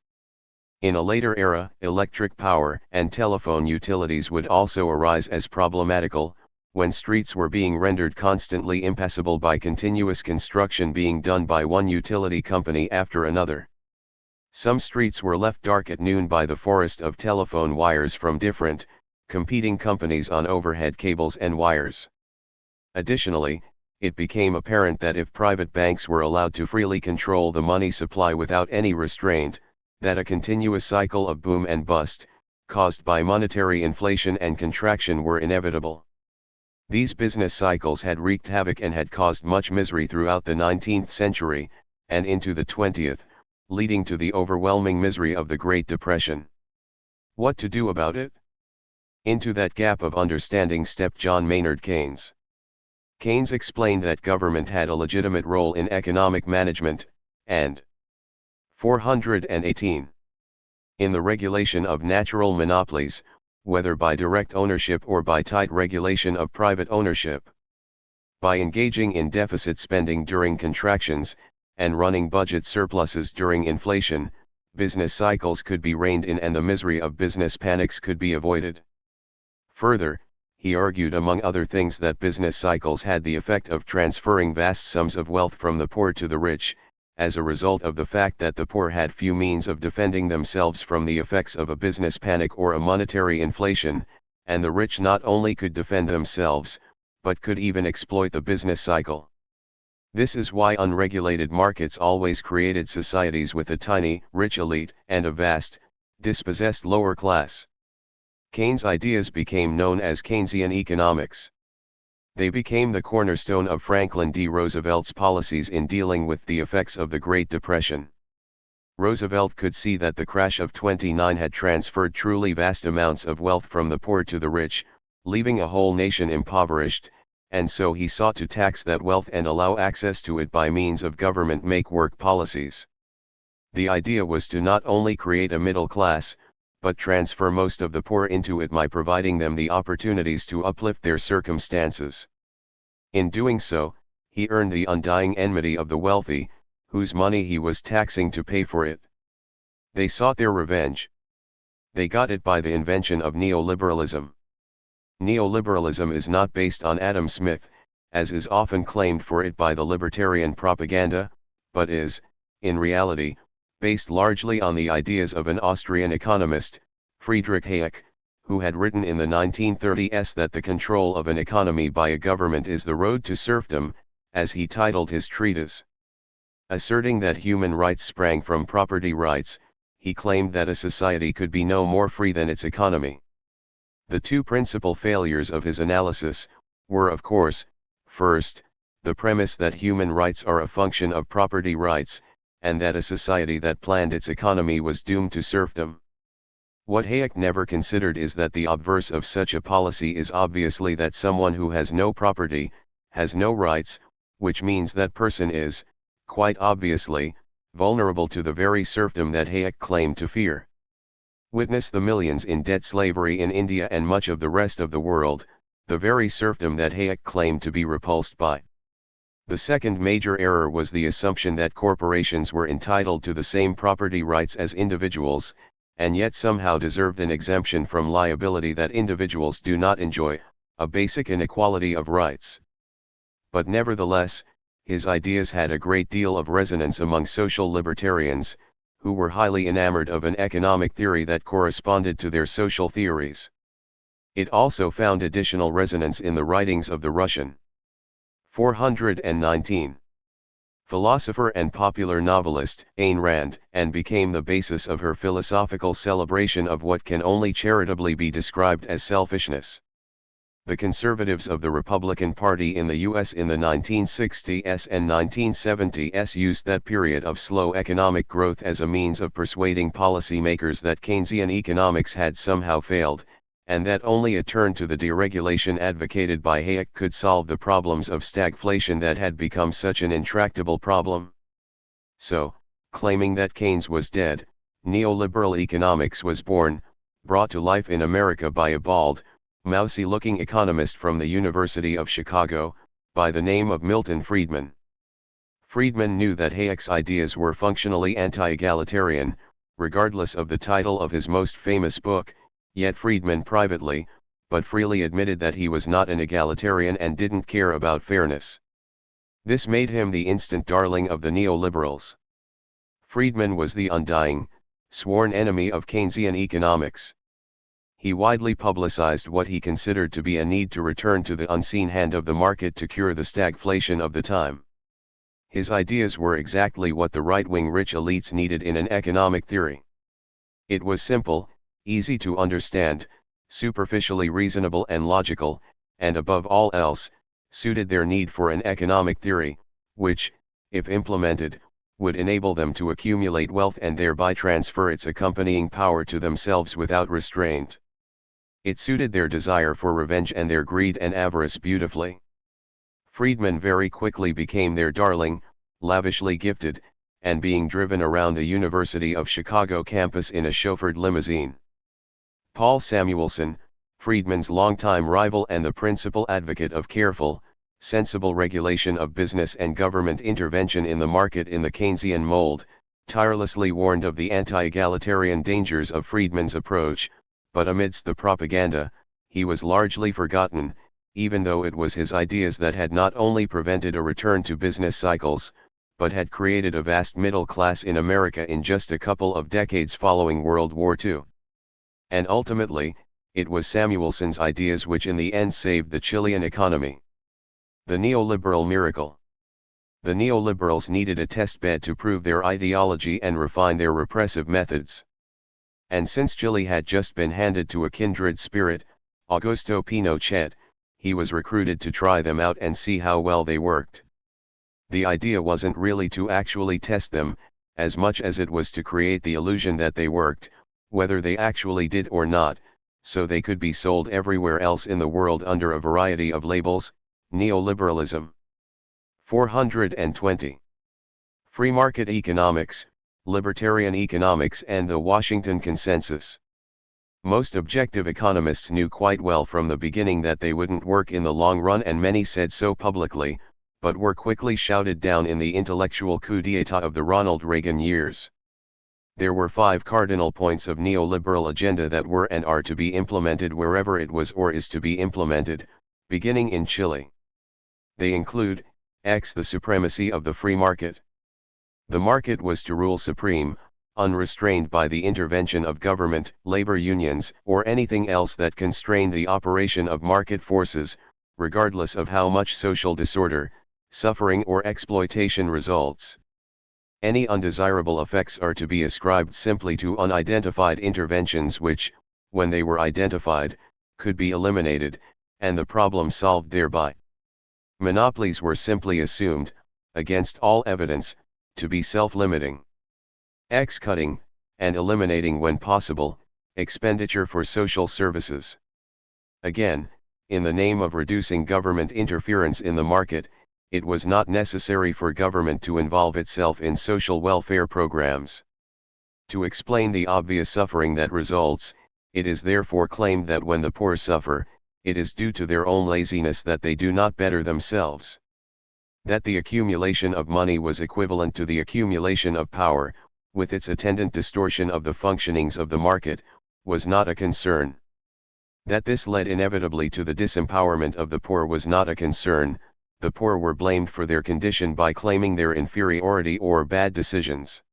In a later era, electric power and telephone utilities would also arise as problematical, when streets were being rendered constantly impassable by continuous construction being done by one utility company after another. Some streets were left dark at noon by the forest of telephone wires from different, competing companies on overhead cables and wires. Additionally, it became apparent that if private banks were allowed to freely control the money supply without any restraint, that a continuous cycle of boom and bust, caused by monetary inflation and contraction were inevitable. These business cycles had wreaked havoc and had caused much misery throughout the 19th century, and into the 20th, leading to the overwhelming misery of the Great Depression. What to do about it? Into that gap of understanding stepped John Maynard Keynes. Keynes explained that government had a legitimate role in economic management, and 418. In the regulation of natural monopolies, whether by direct ownership or by tight regulation of private ownership. By engaging in deficit spending during contractions, and running budget surpluses during inflation, business cycles could be reined in and the misery of business panics could be avoided. Further, he argued among other things that business cycles had the effect of transferring vast sums of wealth from the poor to the rich, as a result of the fact that the poor had few means of defending themselves from the effects of a business panic or a monetary inflation, and the rich not only could defend themselves, but could even exploit the business cycle. This is why unregulated markets always created societies with a tiny, rich elite and a vast, dispossessed lower class. Keynes' ideas became known as Keynesian economics. They became the cornerstone of Franklin D. Roosevelt's policies in dealing with the effects of the Great Depression. Roosevelt could see that the crash of '29 had transferred truly vast amounts of wealth from the poor to the rich, leaving a whole nation impoverished, and so he sought to tax that wealth and allow access to it by means of government make-work policies. The idea was to not only create a middle class, but transfer most of the poor into it by providing them the opportunities to uplift their circumstances. In doing so, he earned the undying enmity of the wealthy, whose money he was taxing to pay for it. They sought their revenge. They got it by the invention of neoliberalism. Neoliberalism is not based on Adam Smith, as is often claimed for it by the libertarian propaganda, but is, in reality, based largely on the ideas of an Austrian economist, Friedrich Hayek, who had written in the 1930s that the control of an economy by a government is the road to serfdom, as he titled his treatise. Asserting that human rights sprang from property rights, he claimed that a society could be no more free than its economy. The two principal failures of his analysis were, of course, first, the premise that human rights are a function of property rights, and that a society that planned its economy was doomed to serfdom. What Hayek never considered is that the obverse of such a policy is obviously that someone who has no property, has no rights, which means that person is, quite obviously, vulnerable to the very serfdom that Hayek claimed to fear. Witness the millions in debt slavery in India and much of the rest of the world, the very serfdom that Hayek claimed to be repulsed by. The second major error was the assumption that corporations were entitled to the same property rights as individuals, and yet somehow deserved an exemption from liability that individuals do not enjoy, a basic inequality of rights. But nevertheless, his ideas had a great deal of resonance among social libertarians, who were highly enamored of an economic theory that corresponded to their social theories. It also found additional resonance in the writings of the Russian 419 philosopher and popular novelist Ayn Rand, and became the basis of her philosophical celebration of what can only charitably be described as selfishness. The conservatives of the Republican Party in the U.S. in the 1960s and 1970s used that period of slow economic growth as a means of persuading policymakers that Keynesian economics had somehow failed, and that only a turn to the deregulation advocated by Hayek could solve the problems of stagflation that had become such an intractable problem. So, claiming that Keynes was dead, neoliberal economics was born, brought to life in America by a bald, mousy-looking economist from the University of Chicago, by the name of Milton Friedman. Friedman knew that Hayek's ideas were functionally anti-egalitarian, regardless of the title of his most famous book, yet Friedman privately, but freely admitted that he was not an egalitarian and didn't care about fairness. This made him the instant darling of the neoliberals. Friedman was the undying, sworn enemy of Keynesian economics. He widely publicized what he considered to be a need to return to the unseen hand of the market to cure the stagflation of the time. His ideas were exactly what the right-wing rich elites needed in an economic theory. It was simple, easy to understand, superficially reasonable and logical, and above all else, suited their need for an economic theory, which, if implemented, would enable them to accumulate wealth and thereby transfer its accompanying power to themselves without restraint. It suited their desire for revenge and their greed and avarice beautifully. Friedman very quickly became their darling, lavishly gifted, and being driven around the University of Chicago campus in a chauffeured limousine. Paul Samuelson, Friedman's longtime rival and the principal advocate of careful, sensible regulation of business and government intervention in the market in the Keynesian mold, tirelessly warned of the anti-egalitarian dangers of Friedman's approach, but amidst the propaganda, he was largely forgotten, even though it was his ideas that had not only prevented a return to business cycles, but had created a vast middle class in America in just a couple of decades following World War II. And ultimately, it was Samuelson's ideas which in the end saved the Chilean economy. The neoliberal miracle. The neoliberals needed a testbed to prove their ideology and refine their repressive methods. And since Chile had just been handed to a kindred spirit, Augusto Pinochet, he was recruited to try them out and see how well they worked. The idea wasn't really to actually test them, as much as it was to create the illusion that they worked, whether they actually did or not, so they could be sold everywhere else in the world under a variety of labels. Neoliberalism. 420. Free market economics, libertarian economics and the Washington Consensus. Most objective economists knew quite well from the beginning that they wouldn't work in the long run, and many said so publicly, but were quickly shouted down in the intellectual coup d'etat of the Ronald Reagan years. There were 5 cardinal points of neoliberal agenda that were and are to be implemented wherever it was or is to be implemented, beginning in Chile. They include, X. The supremacy of the free market. The market was to rule supreme, unrestrained by the intervention of government, labor unions, or anything else that constrained the operation of market forces, regardless of how much social disorder, suffering or exploitation results. Any undesirable effects are to be ascribed simply to unidentified interventions which, when they were identified, could be eliminated, and the problem solved thereby. Monopolies were simply assumed, against all evidence, to be self-limiting. Cutting, and eliminating when possible, expenditure for social services. Again, in the name of reducing government interference in the market, it was not necessary for government to involve itself in social welfare programs. To explain the obvious suffering that results, it is therefore claimed that when the poor suffer, it is due to their own laziness that they do not better themselves. That the accumulation of money was equivalent to the accumulation of power, with its attendant distortion of the functionings of the market, was not a concern. That this led inevitably to the disempowerment of the poor was not a concern. The poor were blamed for their condition by claiming their inferiority or bad decisions.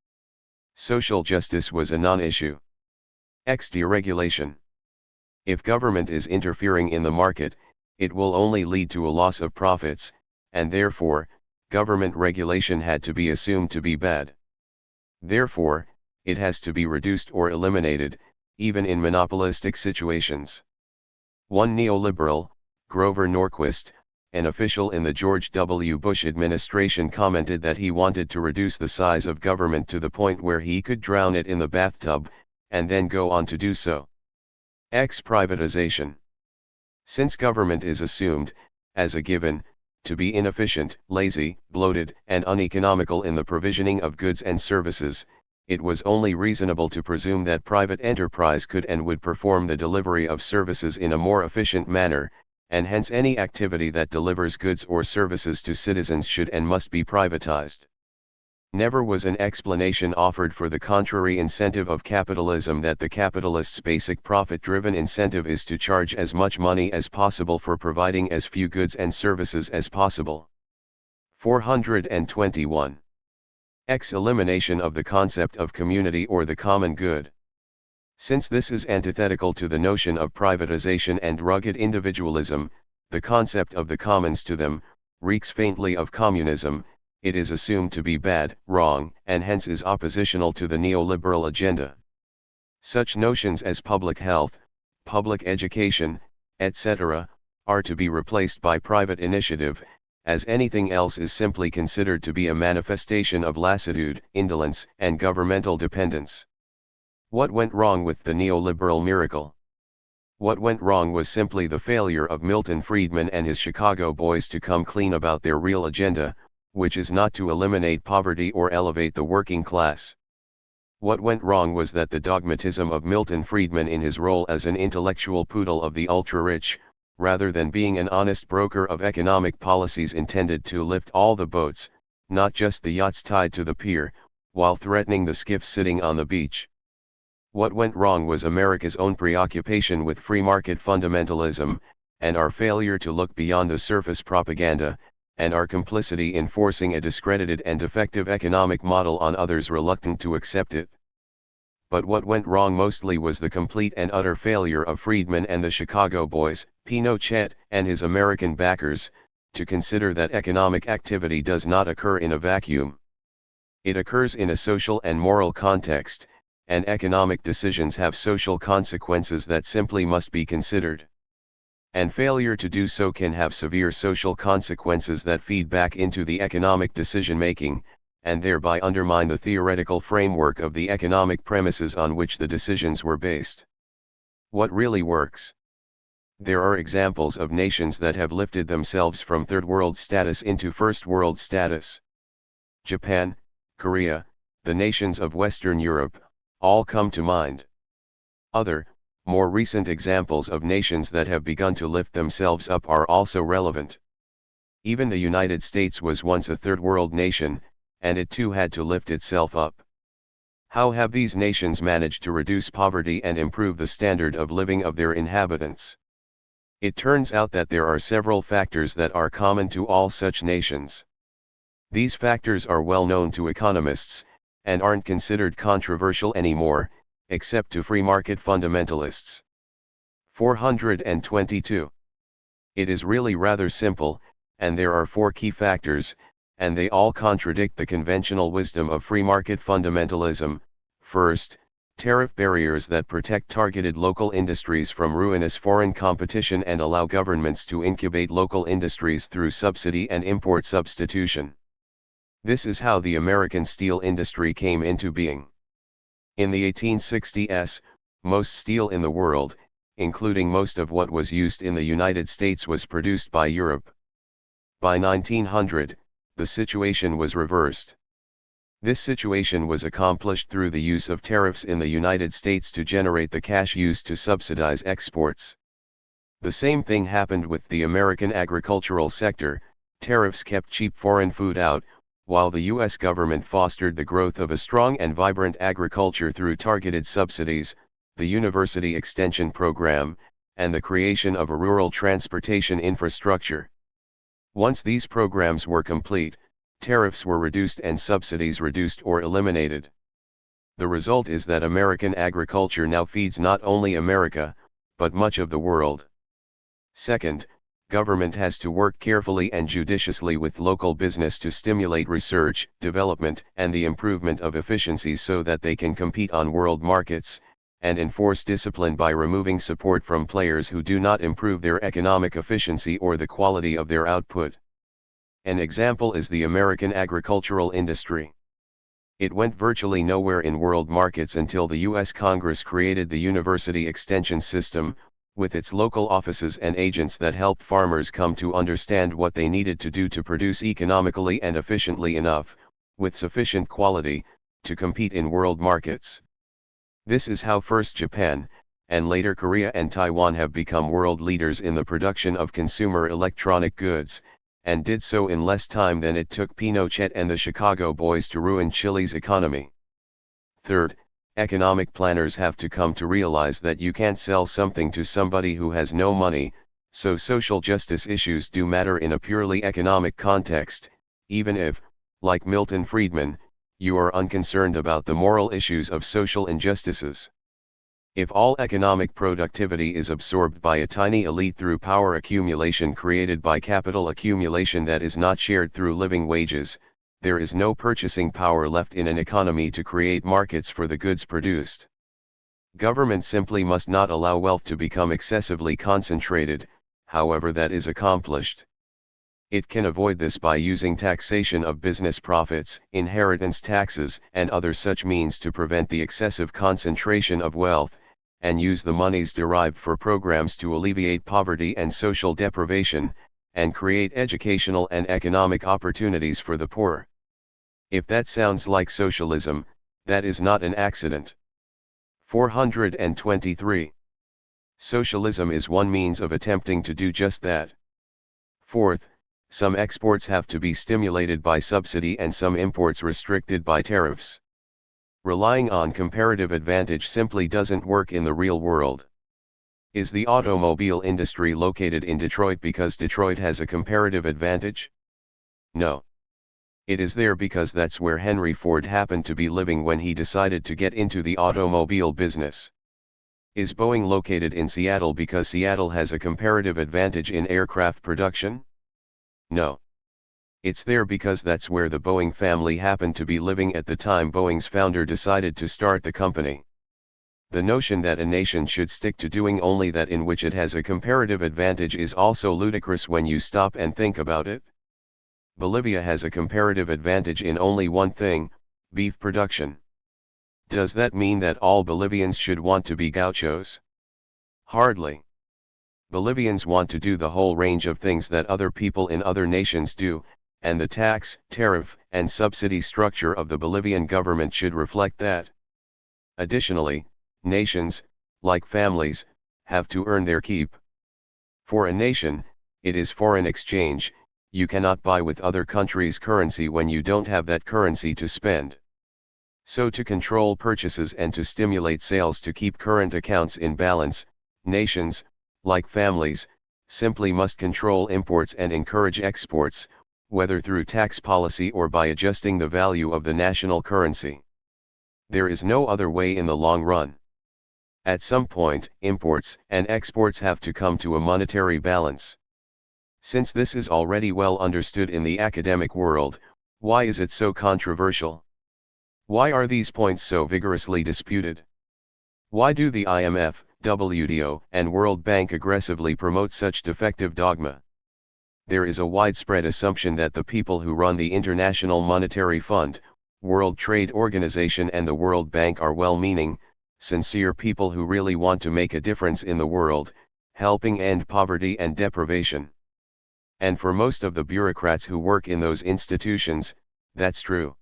Social justice was a non-issue. Deregulation. If government is interfering in the market, it will only lead to a loss of profits, and therefore, government regulation had to be assumed to be bad. Therefore, it has to be reduced or eliminated, even in monopolistic situations. One neoliberal, Grover Norquist, an official in the George W. Bush administration, commented that he wanted to reduce the size of government to the point where he could drown it in the bathtub, and then go on to do so. Privatization. Since government is assumed, as a given, to be inefficient, lazy, bloated, and uneconomical in the provisioning of goods and services, it was only reasonable to presume that private enterprise could and would perform the delivery of services in a more efficient manner, and hence any activity that delivers goods or services to citizens should and must be privatized. Never was an explanation offered for the contrary incentive of capitalism, that the capitalist's basic profit-driven incentive is to charge as much money as possible for providing as few goods and services as possible. 421. Elimination of the concept of community or the common good. Since this is antithetical to the notion of privatization and rugged individualism, the concept of the commons to them reeks faintly of communism. It is assumed to be bad, wrong, and hence is oppositional to the neoliberal agenda. Such notions as public health, public education, etc., are to be replaced by private initiative, as anything else is simply considered to be a manifestation of lassitude, indolence, and governmental dependence. What went wrong with the neoliberal miracle? What went wrong was simply the failure of Milton Friedman and his Chicago boys to come clean about their real agenda, which is not to eliminate poverty or elevate the working class. What went wrong was that the dogmatism of Milton Friedman in his role as an intellectual poodle of the ultra-rich, rather than being an honest broker of economic policies intended to lift all the boats, not just the yachts tied to the pier, while threatening the skiffs sitting on the beach. What went wrong was America's own preoccupation with free market fundamentalism, and our failure to look beyond the surface propaganda, and our complicity in forcing a discredited and defective economic model on others reluctant to accept it. But what went wrong mostly was the complete and utter failure of Friedman and the Chicago boys, Pinochet and his American backers, to consider that economic activity does not occur in a vacuum. It occurs in a social and moral context, and economic decisions have social consequences that simply must be considered. And failure to do so can have severe social consequences that feed back into the economic decision-making, and thereby undermine the theoretical framework of the economic premises on which the decisions were based. What really works? There are examples of nations that have lifted themselves from third world status into first world status. Japan, Korea, the nations of Western Europe, all come to mind. Other, more recent examples of nations that have begun to lift themselves up are also relevant. Even the United States was once a third world nation, and it too had to lift itself up. How have these nations managed to reduce poverty and improve the standard of living of their inhabitants? It turns out that there are several factors that are common to all such nations. These factors are well known to economists, and aren't considered controversial anymore, except to free market fundamentalists. 422. It is really rather simple, and there are 4 key factors, and they all contradict the conventional wisdom of free market fundamentalism. First, tariff barriers that protect targeted local industries from ruinous foreign competition and allow governments to incubate local industries through subsidy and import substitution. This is how the American steel industry came into being. In the 1860s, most steel in the world, including most of what was used in the United States, was produced by Europe. By 1900, the situation was reversed. This situation was accomplished through the use of tariffs in the United States to generate the cash used to subsidize exports. The same thing happened with the American agricultural sector. Tariffs kept cheap foreign food out, while the U.S. government fostered the growth of a strong and vibrant agriculture through targeted subsidies, the University Extension Program, and the creation of a rural transportation infrastructure. Once these programs were complete, tariffs were reduced and subsidies reduced or eliminated. The result is that American agriculture now feeds not only America, but much of the world. Second, government has to work carefully and judiciously with local business to stimulate research, development, and the improvement of efficiencies so that they can compete on world markets, and enforce discipline by removing support from players who do not improve their economic efficiency or the quality of their output. An example is the American agricultural industry. It went virtually nowhere in world markets until the U.S. Congress created the University Extension System, with its local offices and agents that helped farmers come to understand what they needed to do to produce economically and efficiently enough, with sufficient quality, to compete in world markets. This is how first Japan, and later Korea and Taiwan have become world leaders in the production of consumer electronic goods, and did so in less time than it took Pinochet and the Chicago Boys to ruin Chile's economy. Third, economic planners have to come to realize that you can't sell something to somebody who has no money, so social justice issues do matter in a purely economic context, even if, like Milton Friedman, you are unconcerned about the moral issues of social injustices. If all economic productivity is absorbed by a tiny elite through power accumulation created by capital accumulation that is not shared through living wages, there is no purchasing power left in an economy to create markets for the goods produced. Government simply must not allow wealth to become excessively concentrated, however that is accomplished. It can avoid this by using taxation of business profits, inheritance taxes, and other such means to prevent the excessive concentration of wealth, and use the monies derived for programs to alleviate poverty and social deprivation, and create educational and economic opportunities for the poor. If that sounds like socialism, that is not an accident. 423. Socialism is one means of attempting to do just that. Fourth, some exports have to be stimulated by subsidy and some imports restricted by tariffs. Relying on comparative advantage simply doesn't work in the real world. Is the automobile industry located in Detroit because Detroit has a comparative advantage? No. It is there because that's where Henry Ford happened to be living when he decided to get into the automobile business. Is Boeing located in Seattle because Seattle has a comparative advantage in aircraft production? No. It's there because that's where the Boeing family happened to be living at the time Boeing's founder decided to start the company. The notion that a nation should stick to doing only that in which it has a comparative advantage is also ludicrous when you stop and think about it. Bolivia has a comparative advantage in only one thing, beef production. Does that mean that all Bolivians should want to be gauchos? Hardly. Bolivians want to do the whole range of things that other people in other nations do, and the tax, tariff, and subsidy structure of the Bolivian government should reflect that. Additionally, nations, like families, have to earn their keep. For a nation, it is foreign exchange. You cannot buy with other countries' currency when you don't have that currency to spend. So to control purchases and to stimulate sales to keep current accounts in balance, nations, like families, simply must control imports and encourage exports, whether through tax policy or by adjusting the value of the national currency. There is no other way in the long run. At some point, imports and exports have to come to a monetary balance. Since this is already well understood in the academic world, why is it so controversial? Why are these points so vigorously disputed? Why do the IMF, WTO, and World Bank aggressively promote such defective dogma? There is a widespread assumption that the people who run the International Monetary Fund, World Trade Organization and the World Bank are well-meaning, sincere people who really want to make a difference in the world, helping end poverty and deprivation. And for most of the bureaucrats who work in those institutions, that's true.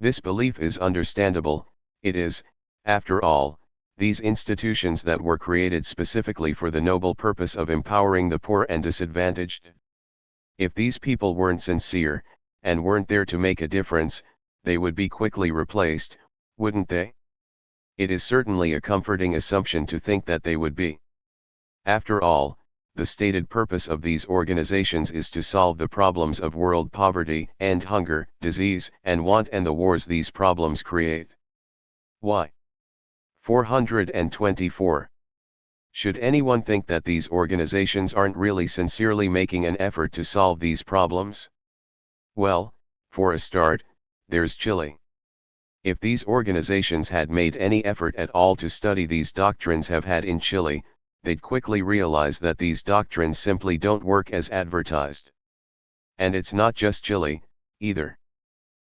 This belief is understandable. It is, after all, these institutions that were created specifically for the noble purpose of empowering the poor and disadvantaged. If these people weren't sincere, and weren't there to make a difference, they would be quickly replaced, wouldn't they? It is certainly a comforting assumption to think that they would be. After all, the stated purpose of these organizations is to solve the problems of world poverty and hunger, disease and want, and the wars these problems create. Why? 424. Should anyone think that these organizations aren't really sincerely making an effort to solve these problems? Well, for a start, there's Chile. If these organizations had made any effort at all to study these doctrines have had in Chile, they'd quickly realize that these doctrines simply don't work as advertised. And it's not just Chile, either.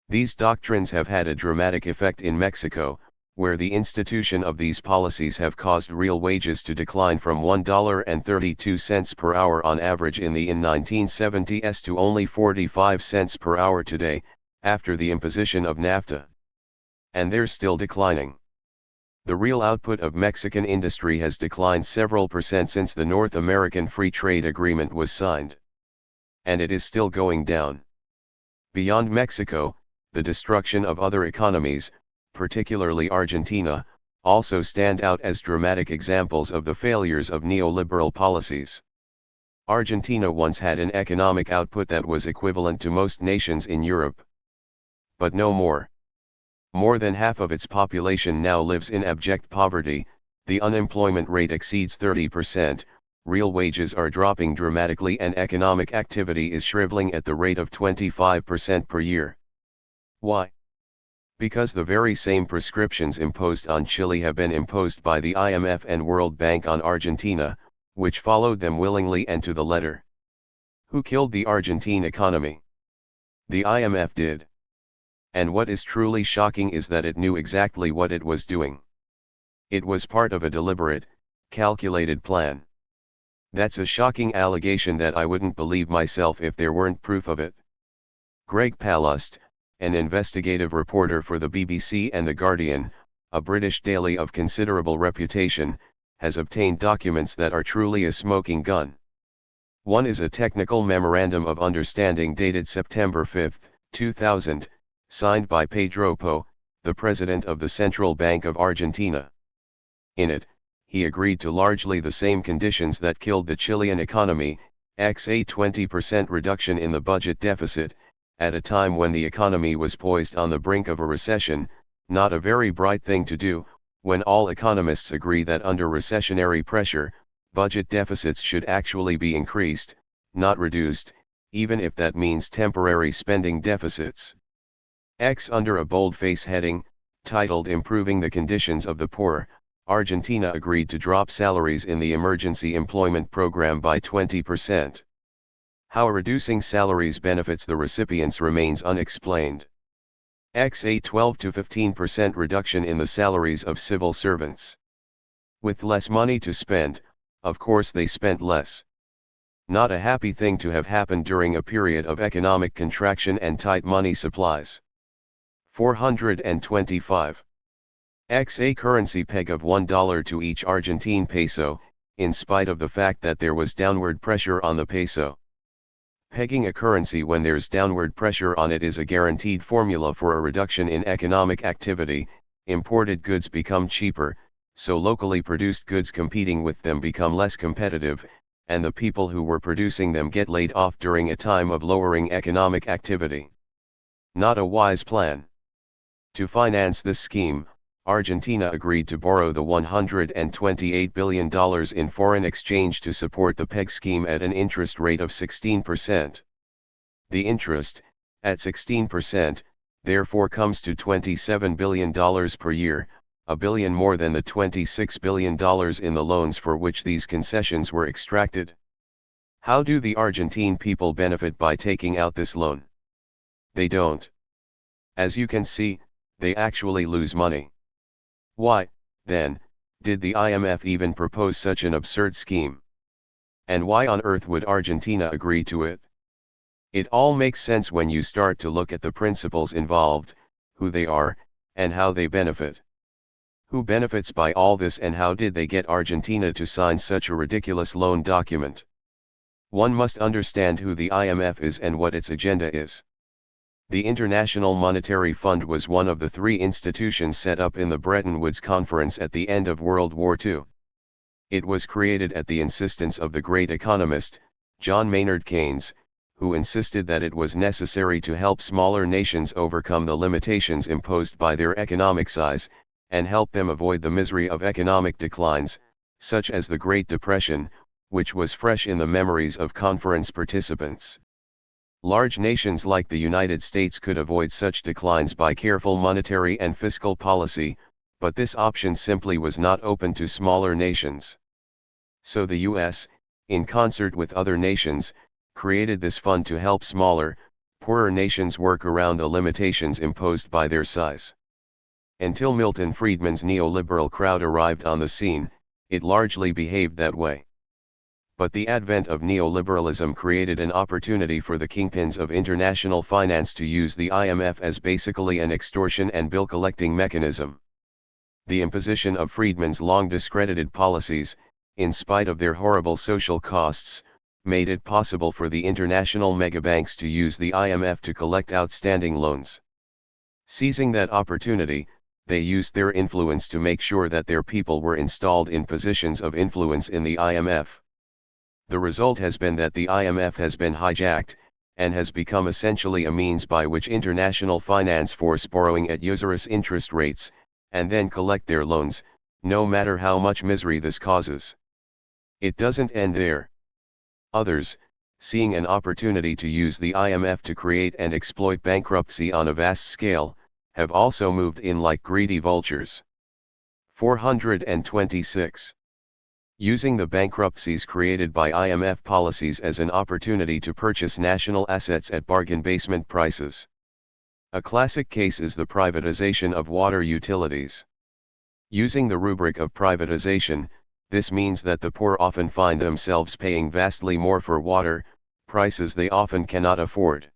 These doctrines have had a dramatic effect in Mexico, where the institution of these policies have caused real wages to decline from $1.32 per hour on average in the 1970s to only 45 cents per hour today, after the imposition of NAFTA. And they're still declining. The real output of Mexican industry has declined several percent since the North American Free Trade Agreement was signed. And it is still going down. Beyond Mexico, the destruction of other economies, particularly Argentina, also stand out as dramatic examples of the failures of neoliberal policies. Argentina once had an economic output that was equivalent to most nations in Europe. But no more. More than half of its population now lives in abject poverty, the unemployment rate exceeds 30%, real wages are dropping dramatically, and economic activity is shriveling at the rate of 25% per year. Why? Because the very same prescriptions imposed on Chile have been imposed by the IMF and World Bank on Argentina, which followed them willingly and to the letter. Who killed the Argentine economy? The IMF did. And what is truly shocking is that it knew exactly what it was doing. It was part of a deliberate, calculated plan. That's a shocking allegation that I wouldn't believe myself if there weren't proof of it. Greg Palast, an investigative reporter for the BBC and The Guardian, a British daily of considerable reputation, has obtained documents that are truly a smoking gun. One is a technical memorandum of understanding dated September 5, 2000, signed by Pedro Po, the president of the Central Bank of Argentina. In it, he agreed to largely the same conditions that killed the Chilean economy, a 20% reduction in the budget deficit, at a time when the economy was poised on the brink of a recession, not a very bright thing to do, when all economists agree that under recessionary pressure, budget deficits should actually be increased, not reduced, even if that means temporary spending deficits. Under a boldface heading, titled Improving the Conditions of the Poor, Argentina agreed to drop salaries in the emergency employment program by 20%. How reducing salaries benefits the recipients remains unexplained. A 12 to 15% reduction in the salaries of civil servants. With less money to spend, of course they spent less. Not a happy thing to have happened during a period of economic contraction and tight money supplies. 425. A currency peg of $1 to each Argentine peso, in spite of the fact that there was downward pressure on the peso. Pegging a currency when there's downward pressure on it is a guaranteed formula for a reduction in economic activity. Imported goods become cheaper, so locally produced goods competing with them become less competitive, and the people who were producing them get laid off during a time of lowering economic activity. Not a wise plan. To finance this scheme, Argentina agreed to borrow the $128 billion in foreign exchange to support the PEG scheme at an interest rate of 16%. The interest, at 16%, therefore comes to $27 billion per year, $1 billion more than the $26 billion in the loans for which these concessions were extracted. How do the Argentine people benefit by taking out this loan? They don't. As you can see, they actually lose money. Why, then, did the IMF even propose such an absurd scheme? And why on earth would Argentina agree to it? It all makes sense when you start to look at the principles involved, who they are, and how they benefit. Who benefits by all this, and how did they get Argentina to sign such a ridiculous loan document? One must understand who the IMF is and what its agenda is. The International Monetary Fund was one of the three institutions set up in the Bretton Woods Conference at the end of World War II. It was created at the insistence of the great economist, John Maynard Keynes, who insisted that it was necessary to help smaller nations overcome the limitations imposed by their economic size, and help them avoid the misery of economic declines, such as the Great Depression, which was fresh in the memories of conference participants. Large nations like the United States could avoid such declines by careful monetary and fiscal policy, but this option simply was not open to smaller nations. So the US, in concert with other nations, created this fund to help smaller, poorer nations work around the limitations imposed by their size. Until Milton Friedman's neoliberal crowd arrived on the scene, it largely behaved that way. But the advent of neoliberalism created an opportunity for the kingpins of international finance to use the IMF as basically an extortion and bill-collecting mechanism. The imposition of Friedman's long discredited policies, in spite of their horrible social costs, made it possible for the international megabanks to use the IMF to collect outstanding loans. Seizing that opportunity, they used their influence to make sure that their people were installed in positions of influence in the IMF. The result has been that the IMF has been hijacked, and has become essentially a means by which international finance force borrowing at usurious interest rates, and then collect their loans, no matter how much misery this causes. It doesn't end there. Others, seeing an opportunity to use the IMF to create and exploit bankruptcy on a vast scale, have also moved in like greedy vultures. 426. Using the bankruptcies created by IMF policies as an opportunity to purchase national assets at bargain basement prices. A classic case is the privatization of water utilities. Using the rubric of privatization, this means that the poor often find themselves paying vastly more for water, prices they often cannot afford.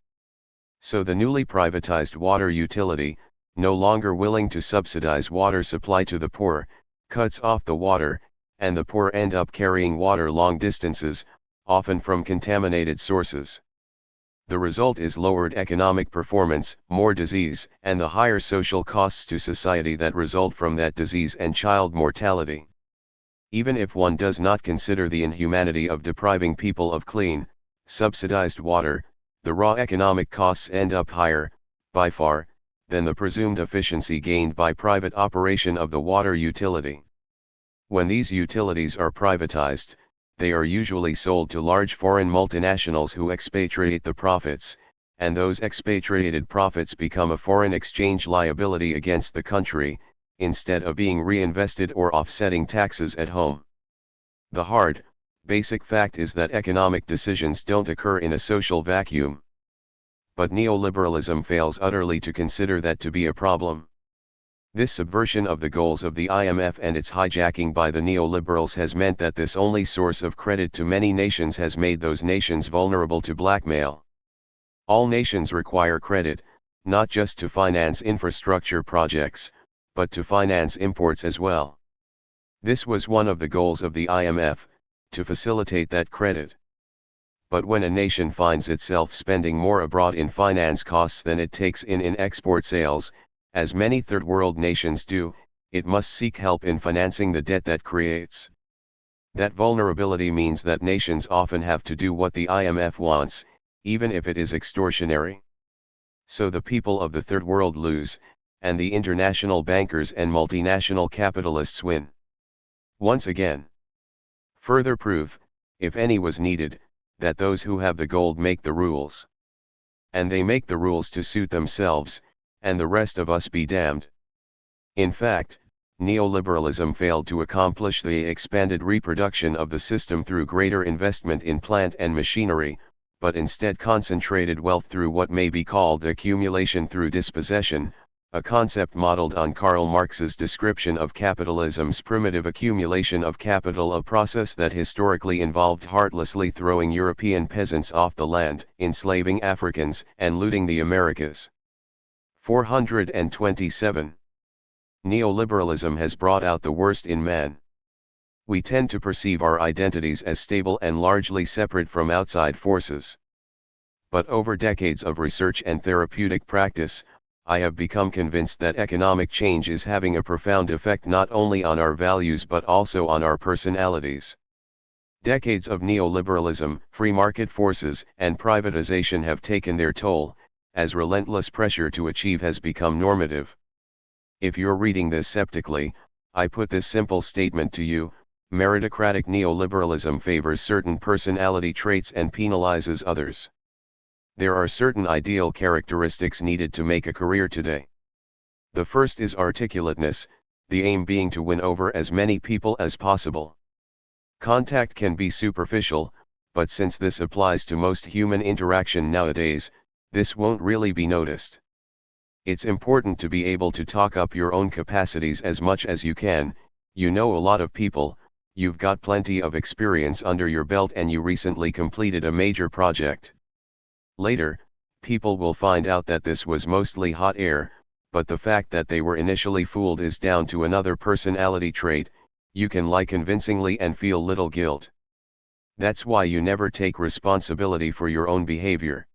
So the newly privatized water utility, no longer willing to subsidize water supply to the poor, cuts off the water, and the poor end up carrying water long distances, often from contaminated sources. The result is lowered economic performance, more disease, and the higher social costs to society that result from that disease and child mortality. Even if one does not consider the inhumanity of depriving people of clean, subsidized water, the raw economic costs end up higher, by far, than the presumed efficiency gained by private operation of the water utility. When these utilities are privatized, they are usually sold to large foreign multinationals who expatriate the profits, and those expatriated profits become a foreign exchange liability against the country, instead of being reinvested or offsetting taxes at home. The hard, basic fact is that economic decisions don't occur in a social vacuum. But neoliberalism fails utterly to consider that to be a problem. This subversion of the goals of the IMF and its hijacking by the neoliberals has meant that this only source of credit to many nations has made those nations vulnerable to blackmail. All nations require credit, not just to finance infrastructure projects, but to finance imports as well. This was one of the goals of the IMF, to facilitate that credit. But when a nation finds itself spending more abroad in finance costs than it takes in export sales, as many third world nations do, it must seek help in financing the debt that creates. That vulnerability means that nations often have to do what the IMF wants, even if it is extortionary. So the people of the third world lose, and the international bankers and multinational capitalists win. Once again. Further proof, if any was needed, that those who have the gold make the rules. And they make the rules to suit themselves, and the rest of us be damned. In fact, neoliberalism failed to accomplish the expanded reproduction of the system through greater investment in plant and machinery, but instead concentrated wealth through what may be called accumulation through dispossession, a concept modeled on Karl Marx's description of capitalism's primitive accumulation of capital, a process that historically involved heartlessly throwing European peasants off the land, enslaving Africans, and looting the Americas. 427. Neoliberalism has brought out the worst in man. We tend to perceive our identities as stable and largely separate from outside forces. But over decades of research and therapeutic practice, I have become convinced that economic change is having a profound effect not only on our values but also on our personalities. Decades of neoliberalism, free market forces, and privatization have taken their toll, as relentless pressure to achieve has become normative. If you're reading this skeptically, I put this simple statement to you: meritocratic neoliberalism favors certain personality traits and penalizes others. There are certain ideal characteristics needed to make a career today. The first is articulateness, the aim being to win over as many people as possible. Contact can be superficial, but since this applies to most human interaction nowadays, this won't really be noticed. It's important to be able to talk up your own capacities as much as you can. You know a lot of people, you've got plenty of experience under your belt, and you recently completed a major project. Later, people will find out that this was mostly hot air, but the fact that they were initially fooled is down to another personality trait. You can lie convincingly and feel little guilt. That's why you never take responsibility for your own behavior.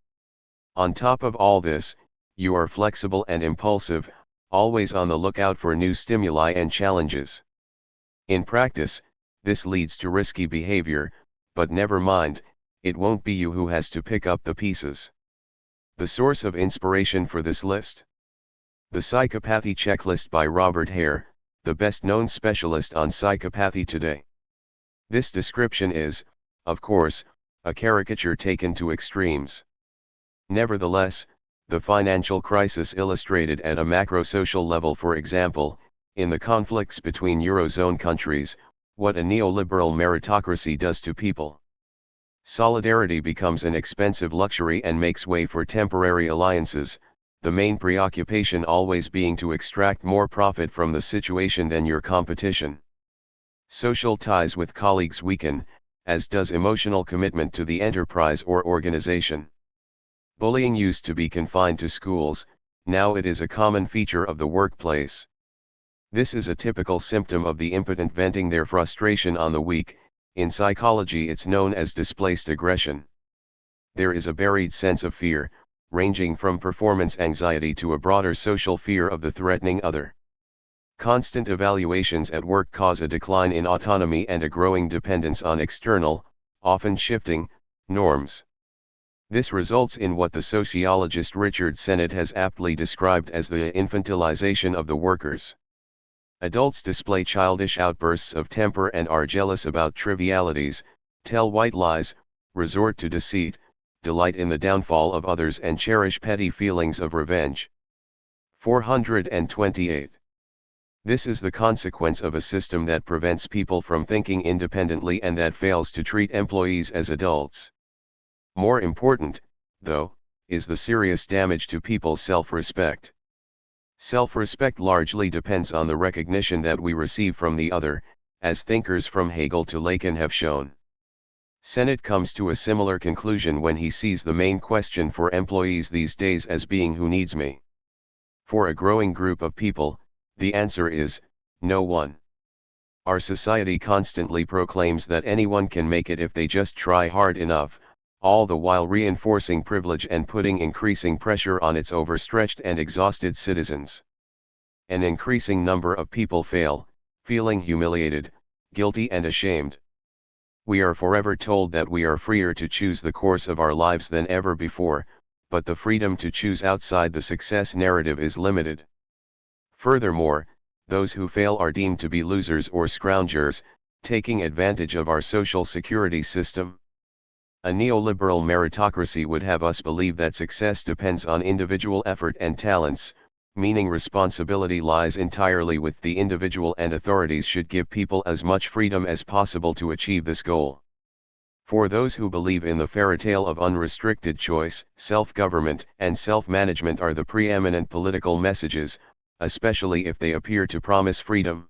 On top of all this, you are flexible and impulsive, always on the lookout for new stimuli and challenges. In practice, this leads to risky behavior, but never mind, it won't be you who has to pick up the pieces. The source of inspiration for this list: The Psychopathy Checklist by Robert Hare, the best-known specialist on psychopathy today. This description is, of course, a caricature taken to extremes. Nevertheless, the financial crisis illustrated at a macro-social level, for example, in the conflicts between Eurozone countries, what a neoliberal meritocracy does to people. Solidarity becomes an expensive luxury and makes way for temporary alliances, the main preoccupation always being to extract more profit from the situation than your competition. Social ties with colleagues weaken, as does emotional commitment to the enterprise or organization. Bullying used to be confined to schools, now it is a common feature of the workplace. This is a typical symptom of the impotent venting their frustration on the weak. In psychology it's known as displaced aggression. There is a buried sense of fear, ranging from performance anxiety to a broader social fear of the threatening other. Constant evaluations at work cause a decline in autonomy and a growing dependence on external, often shifting, norms. This results in what the sociologist Richard Sennett has aptly described as the infantilization of the workers. Adults display childish outbursts of temper and are jealous about trivialities, tell white lies, resort to deceit, delight in the downfall of others, and cherish petty feelings of revenge. 428. This is the consequence of a system that prevents people from thinking independently and that fails to treat employees as adults. More important, though, is the serious damage to people's self-respect. Self-respect largely depends on the recognition that we receive from the other, as thinkers from Hegel to Lacan have shown. Sennett comes to a similar conclusion when he sees the main question for employees these days as being who needs me. For a growing group of people, the answer is, no one. Our society constantly proclaims that anyone can make it if they just try hard enough, all the while reinforcing privilege and putting increasing pressure on its overstretched and exhausted citizens. An increasing number of people fail, feeling humiliated, guilty and ashamed. We are forever told that we are freer to choose the course of our lives than ever before, but the freedom to choose outside the success narrative is limited. Furthermore, those who fail are deemed to be losers or scroungers, taking advantage of our social security system. A neoliberal meritocracy would have us believe that success depends on individual effort and talents, meaning responsibility lies entirely with the individual and authorities should give people as much freedom as possible to achieve this goal. For those who believe in the fairytale of unrestricted choice, self-government and self-management are the preeminent political messages, especially if they appear to promise freedom.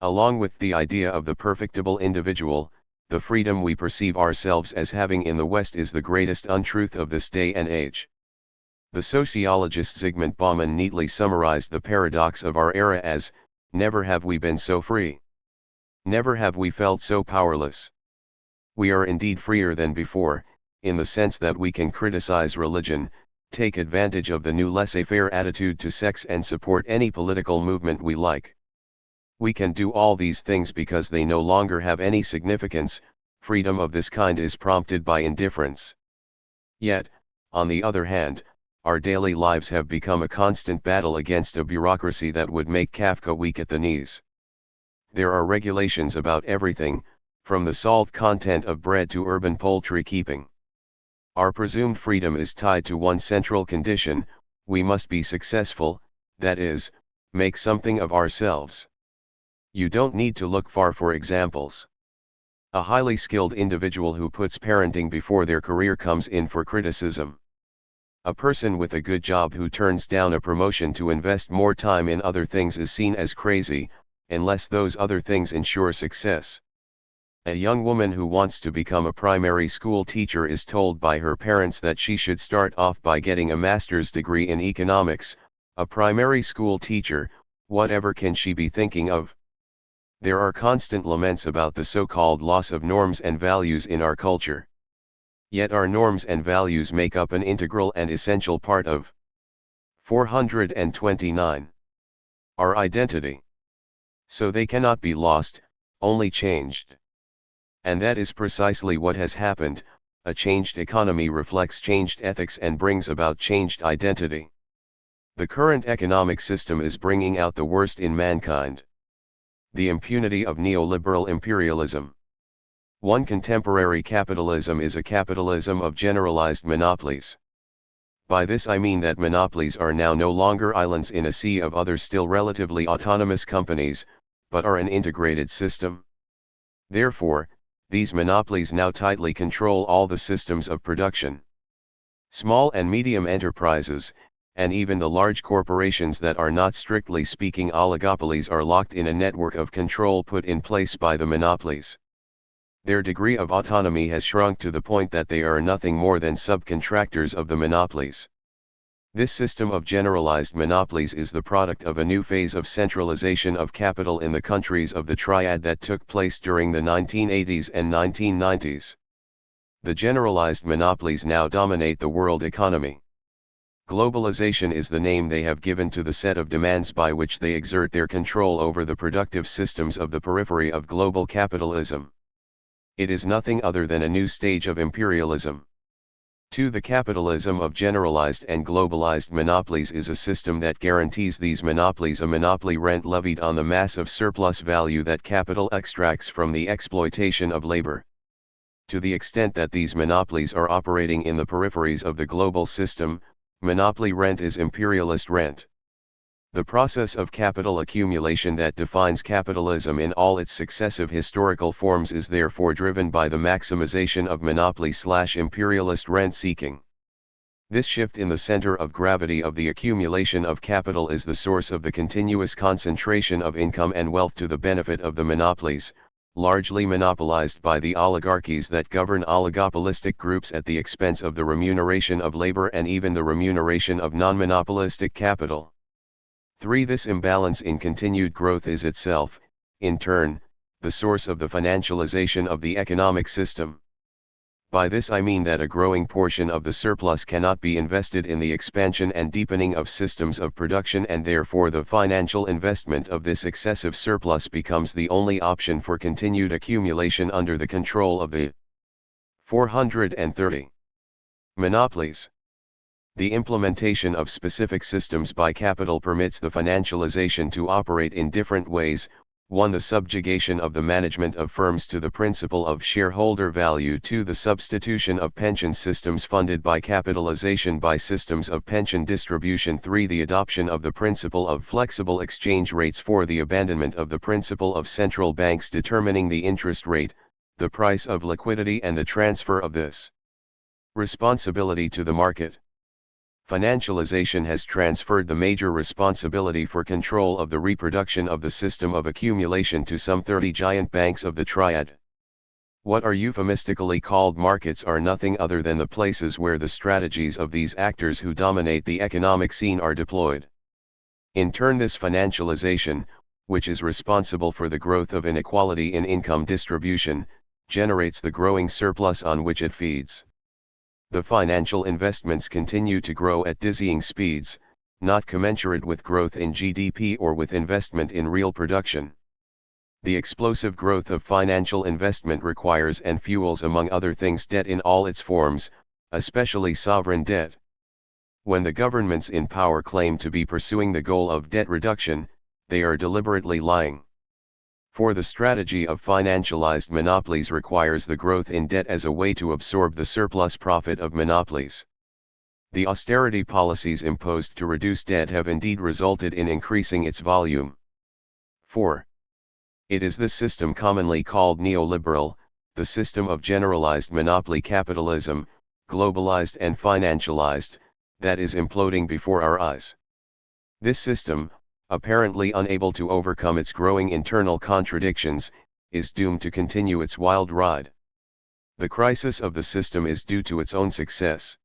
Along with the idea of the perfectible individual, the freedom we perceive ourselves as having in the West is the greatest untruth of this day and age. The sociologist Zygmunt Bauman neatly summarized the paradox of our era as, "Never have we been so free." Never have we felt so powerless. We are indeed freer than before, in the sense that we can criticize religion, take advantage of the new laissez-faire attitude to sex and support any political movement we like. We can do all these things because they no longer have any significance. Freedom of this kind is prompted by indifference. Yet, on the other hand, our daily lives have become a constant battle against a bureaucracy that would make Kafka weak at the knees. There are regulations about everything, from the salt content of bread to urban poultry keeping. Our presumed freedom is tied to one central condition: we must be successful, that is, make something of ourselves. You don't need to look far for examples. A highly skilled individual who puts parenting before their career comes in for criticism. A person with a good job who turns down a promotion to invest more time in other things is seen as crazy, unless those other things ensure success. A young woman who wants to become a primary school teacher is told by her parents that she should start off by getting a master's degree in economics. A primary school teacher, whatever can she be thinking of? There are constant laments about the so-called loss of norms and values in our culture. Yet our norms and values make up an integral and essential part of 429. Our identity. So they cannot be lost, only changed. And that is precisely what has happened. A changed economy reflects changed ethics and brings about changed identity. The current economic system is bringing out the worst in mankind. The impunity of neoliberal imperialism. One contemporary capitalism is a capitalism of generalized monopolies. By this I mean that monopolies are now no longer islands in a sea of other still relatively autonomous companies, but are an integrated system. Therefore, these monopolies now tightly control all the systems of production. Small and medium enterprises, and even the large corporations that are not strictly speaking oligopolies, are locked in a network of control put in place by the monopolies. Their degree of autonomy has shrunk to the point that they are nothing more than subcontractors of the monopolies. This system of generalized monopolies is the product of a new phase of centralization of capital in the countries of the Triad that took place during the 1980s and 1990s. The generalized monopolies now dominate the world economy. Globalization is the name they have given to the set of demands by which they exert their control over the productive systems of the periphery of global capitalism. It is nothing other than a new stage of imperialism. The capitalism of generalized and globalized monopolies is a system that guarantees these monopolies a monopoly rent levied on the mass of surplus value that capital extracts from the exploitation of labor. To the extent that these monopolies are operating in the peripheries of the global system, monopoly rent is imperialist rent. The process of capital accumulation that defines capitalism in all its successive historical forms is therefore driven by the maximization of monopoly/imperialist rent seeking. This shift in the center of gravity of the accumulation of capital is the source of the continuous concentration of income and wealth to the benefit of the monopolies, largely monopolized by the oligarchies that govern oligopolistic groups at the expense of the remuneration of labor and even the remuneration of non-monopolistic capital. This imbalance in continued growth is itself, in turn, the source of the financialization of the economic system. By this I mean that a growing portion of the surplus cannot be invested in the expansion and deepening of systems of production, and therefore the financial investment of this excessive surplus becomes the only option for continued accumulation under the control of the 430 monopolies. The implementation of specific systems by capital permits the financialization to operate in different ways. 1. The subjugation of the management of firms to the principle of shareholder value. 2. The substitution of pension systems funded by capitalization by systems of pension distribution. 3. The adoption of the principle of flexible exchange rates. 4. The abandonment of the principle of central banks determining the interest rate, the price of liquidity, and the transfer of this responsibility to the market. Financialization has transferred the major responsibility for control of the reproduction of the system of accumulation to some 30 giant banks of the Triad. What are euphemistically called markets are nothing other than the places where the strategies of these actors who dominate the economic scene are deployed. In turn, this financialization, which is responsible for the growth of inequality in income distribution, generates the growing surplus on which it feeds. The financial investments continue to grow at dizzying speeds, not commensurate with growth in GDP or with investment in real production. The explosive growth of financial investment requires and fuels, among other things, debt in all its forms, especially sovereign debt. When the governments in power claim to be pursuing the goal of debt reduction, they are deliberately lying. For the strategy of financialized monopolies requires the growth in debt as a way to absorb the surplus profit of monopolies. The austerity policies imposed to reduce debt have indeed resulted in increasing its volume. 4. It is this system commonly called neoliberal, the system of generalized monopoly capitalism, globalized and financialized, that is imploding before our eyes. This system, apparently unable to overcome its growing internal contradictions, is doomed to continue its wild ride. The crisis of the system is due to its own success.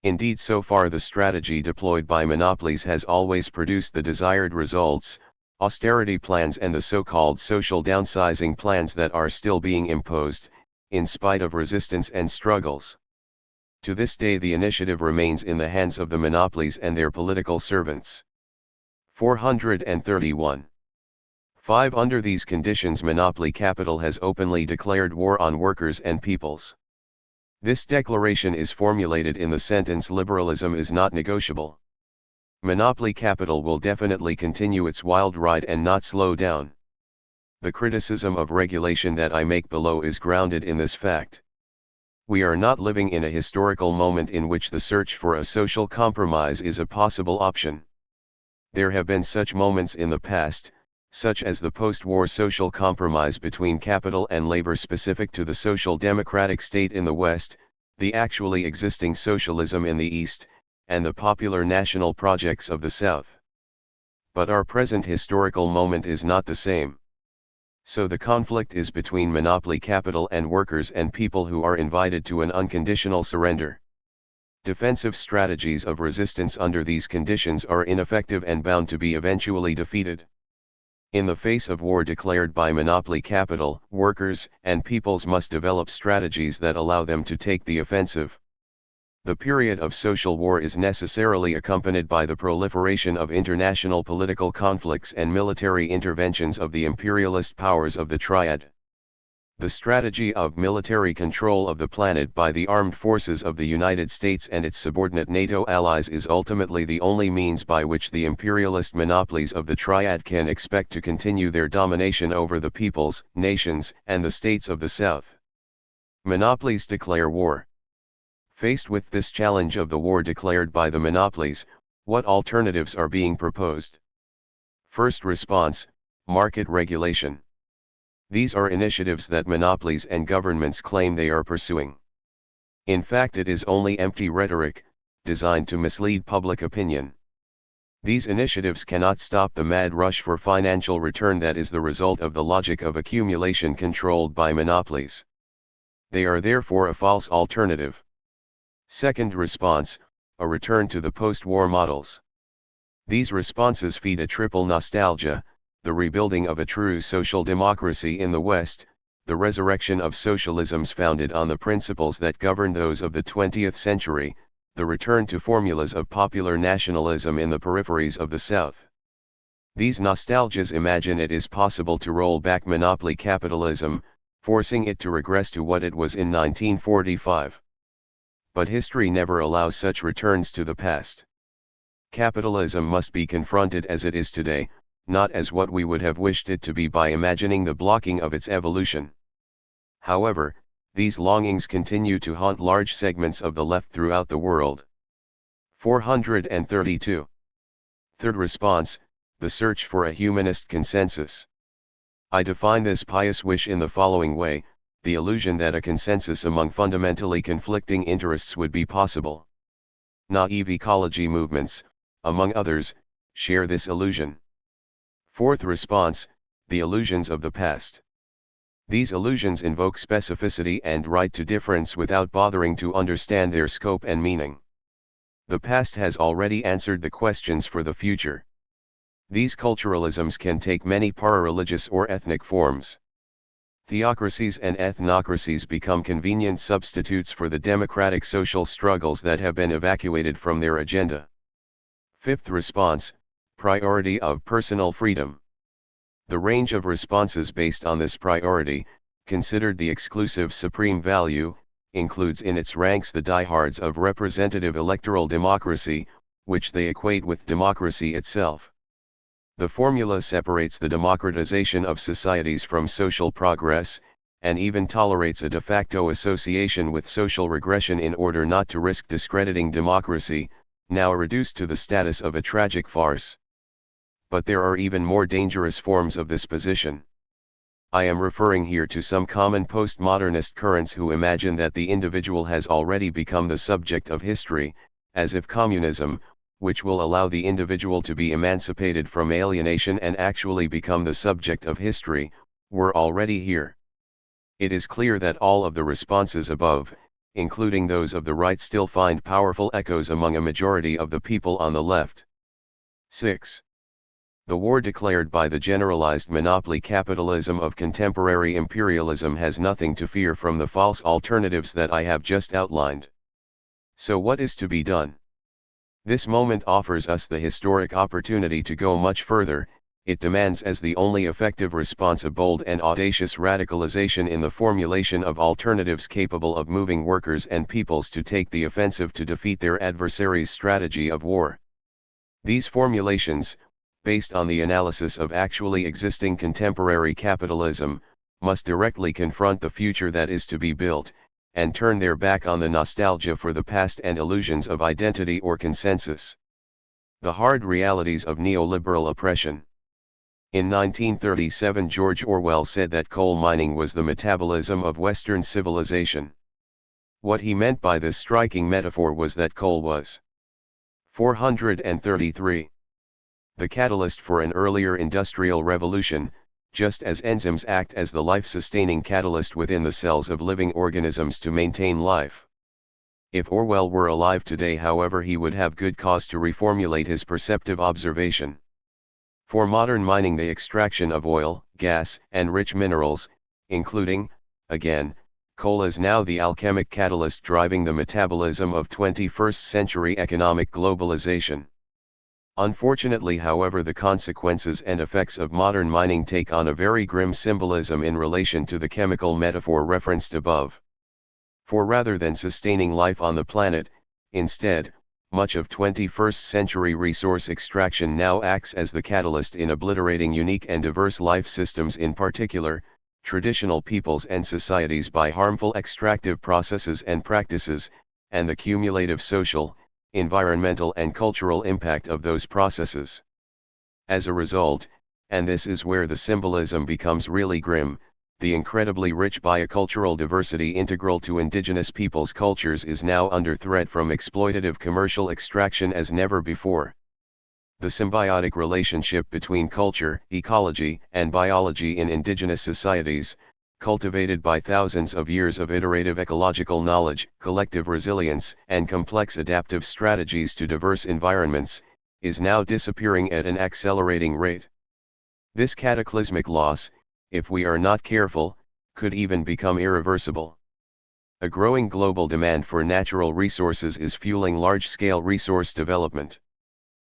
Indeed, so far the strategy deployed by monopolies has always produced the desired results: austerity plans and the so-called social downsizing plans that are still being imposed, in spite of resistance and struggles. To this day the initiative remains in the hands of the monopolies and their political servants. 431. 5. Under these conditions monopoly capital has openly declared war on workers and peoples. This declaration is formulated in the sentence "liberalism is not negotiable." Monopoly capital will definitely continue its wild ride and not slow down. The criticism of regulation that I make below is grounded in this fact. We are not living in a historical moment in which the search for a social compromise is a possible option. There have been such moments in the past, such as the post-war social compromise between capital and labor specific to the social democratic state in the West, the actually existing socialism in the East, and the popular national projects of the South. But our present historical moment is not the same. So the conflict is between monopoly capital and workers and people who are invited to an unconditional surrender. Defensive strategies of resistance under these conditions are ineffective and bound to be eventually defeated. In the face of war declared by monopoly capital, workers and peoples must develop strategies that allow them to take the offensive. The period of social war is necessarily accompanied by the proliferation of international political conflicts and military interventions of the imperialist powers of the Triad. The strategy of military control of the planet by the armed forces of the United States and its subordinate NATO allies is ultimately the only means by which the imperialist monopolies of the Triad can expect to continue their domination over the peoples, nations, and the states of the South. Monopolies declare war. Faced with this challenge of the war declared by the monopolies, what alternatives are being proposed? First response: market regulation. These are initiatives that monopolies and governments claim they are pursuing. In fact, it is only empty rhetoric, designed to mislead public opinion. These initiatives cannot stop the mad rush for financial return that is the result of the logic of accumulation controlled by monopolies. They are therefore a false alternative. Second response: a return to the post-war models. These responses feed a triple nostalgia: the rebuilding of a true social democracy in the West, the resurrection of socialisms founded on the principles that govern those of the 20th century, the return to formulas of popular nationalism in the peripheries of the South. These nostalgias imagine it is possible to roll back monopoly capitalism, forcing it to regress to what it was in 1945. But history never allows such returns to the past. Capitalism must be confronted as it is today, not as what we would have wished it to be by imagining the blocking of its evolution. However, these longings continue to haunt large segments of the left throughout the world. 432. Third response: the search for a humanist consensus. I define this pious wish in the following way: the illusion that a consensus among fundamentally conflicting interests would be possible. Naive ecology movements, among others, share this illusion. Fourth response: the illusions of the past. These illusions invoke specificity and right to difference without bothering to understand their scope and meaning. The past has already answered the questions for the future. These culturalisms can take many para-religious or ethnic forms. Theocracies and ethnocracies become convenient substitutes for the democratic social struggles that have been evacuated from their agenda. Fifth response, priority of personal freedom. The range of responses based on this priority, considered the exclusive supreme value, includes in its ranks the diehards of representative electoral democracy, which they equate with democracy itself. The formula separates the democratization of societies from social progress, and even tolerates a de facto association with social regression in order not to risk discrediting democracy, now reduced to the status of a tragic farce. But there are even more dangerous forms of this position. I am referring here to some common postmodernist currents who imagine that the individual has already become the subject of history, as if communism, which will allow the individual to be emancipated from alienation and actually become the subject of history, were already here. It is clear that all of the responses above, including those of the right, still find powerful echoes among a majority of the people on the left. 6. The war declared by the generalized monopoly capitalism of contemporary imperialism has nothing to fear from the false alternatives that I have just outlined. So what is to be done? This moment offers us the historic opportunity to go much further. It demands as the only effective response a bold and audacious radicalization in the formulation of alternatives capable of moving workers and peoples to take the offensive to defeat their adversaries' strategy of war. These formulations, based on the analysis of actually existing contemporary capitalism, must directly confront the future that is to be built, and turn their back on the nostalgia for the past and illusions of identity or consensus. The hard realities of neoliberal oppression. In 1937, George Orwell said that coal mining was the metabolism of Western civilization. What he meant by this striking metaphor was that coal was 433. The catalyst for an earlier industrial revolution, just as enzymes act as the life-sustaining catalyst within the cells of living organisms to maintain life. If Orwell were alive today, however, he would have good cause to reformulate his perceptive observation. For modern mining, the extraction of oil, gas, and rich minerals, including, again, coal, is now the alchemic catalyst driving the metabolism of 21st century economic globalization. Unfortunately, however, the consequences and effects of modern mining take on a very grim symbolism in relation to the chemical metaphor referenced above. For rather than sustaining life on the planet, instead, much of 21st century resource extraction now acts as the catalyst in obliterating unique and diverse life systems, in particular, traditional peoples and societies, by harmful extractive processes and practices, and the cumulative social, environmental and cultural impact of those processes. As a result, and this is where the symbolism becomes really grim, the incredibly rich biocultural diversity integral to indigenous peoples' cultures is now under threat from exploitative commercial extraction as never before. The symbiotic relationship between culture, ecology, and biology in indigenous societies, cultivated by thousands of years of iterative ecological knowledge, collective resilience, and complex adaptive strategies to diverse environments, is now disappearing at an accelerating rate. This cataclysmic loss, if we are not careful, could even become irreversible. A growing global demand for natural resources is fueling large-scale resource development.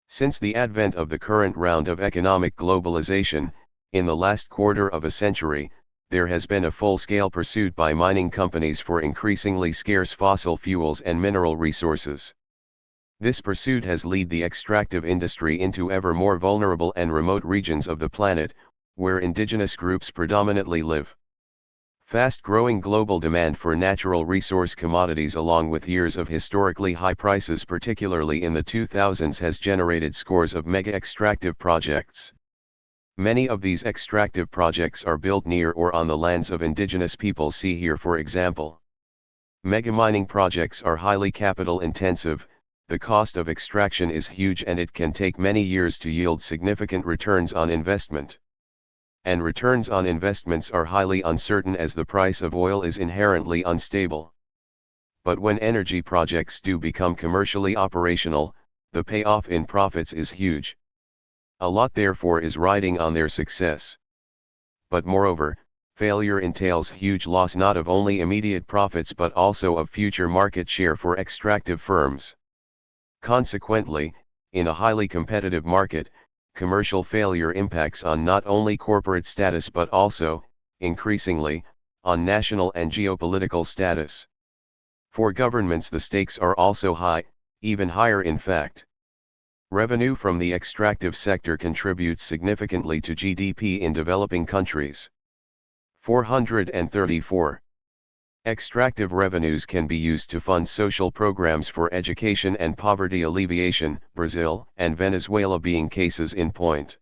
Since the advent of the current round of economic globalization, in the last quarter of a century, there has been a full-scale pursuit by mining companies for increasingly scarce fossil fuels and mineral resources. This pursuit has led the extractive industry into ever more vulnerable and remote regions of the planet, where indigenous groups predominantly live. Fast-growing global demand for natural resource commodities, along with years of historically high prices, particularly in the 2000s, has generated scores of mega-extractive projects. Many of these extractive projects are built near or on the lands of indigenous peoples. See here, for example. Mega-mining projects are highly capital-intensive, the cost of extraction is huge, and it can take many years to yield significant returns on investment. And returns on investments are highly uncertain, as the price of oil is inherently unstable. But when energy projects do become commercially operational, the payoff in profits is huge. A lot therefore is riding on their success. But moreover, failure entails huge loss not of only immediate profits but also of future market share for extractive firms. Consequently, in a highly competitive market, commercial failure impacts on not only corporate status but also, increasingly, on national and geopolitical status. For governments the stakes are also high, even higher in fact. Revenue from the extractive sector contributes significantly to GDP in developing countries. 434. Extractive revenues can be used to fund social programs for education and poverty alleviation, Brazil and Venezuela being cases in point.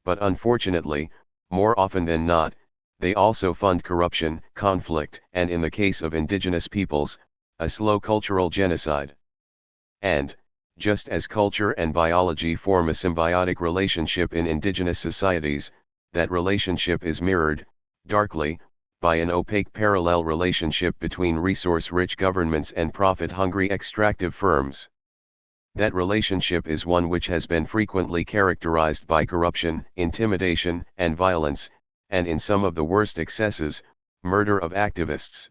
But unfortunately, more often than not, they also fund corruption, conflict, and in the case of indigenous peoples, a slow cultural genocide. And, just as culture and biology form a symbiotic relationship in indigenous societies, that relationship is mirrored, darkly, by an opaque parallel relationship between resource-rich governments and profit-hungry extractive firms. That relationship is one which has been frequently characterized by corruption, intimidation, and violence, and in some of the worst excesses, murder of activists.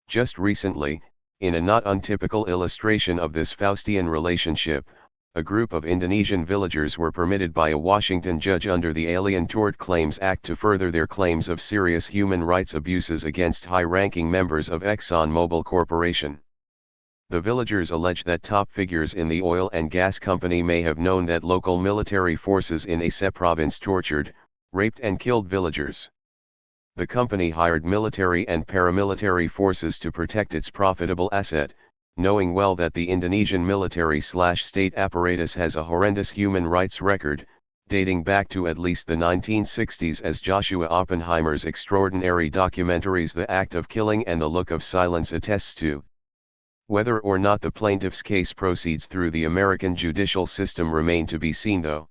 Just recently, in a not untypical illustration of this Faustian relationship, a group of Indonesian villagers were permitted by a Washington judge under the Alien Tort Claims Act to further their claims of serious human rights abuses against high-ranking members of ExxonMobil Corporation. The villagers allege that top figures in the oil and gas company may have known that local military forces in Aceh province tortured, raped and killed villagers. The company hired military and paramilitary forces to protect its profitable asset, knowing well that the Indonesian military/state apparatus has a horrendous human rights record, dating back to at least the 1960s, as Joshua Oppenheimer's extraordinary documentaries The Act of Killing and The Look of Silence attests to. Whether or not the plaintiff's case proceeds through the American judicial system remain to be seen though.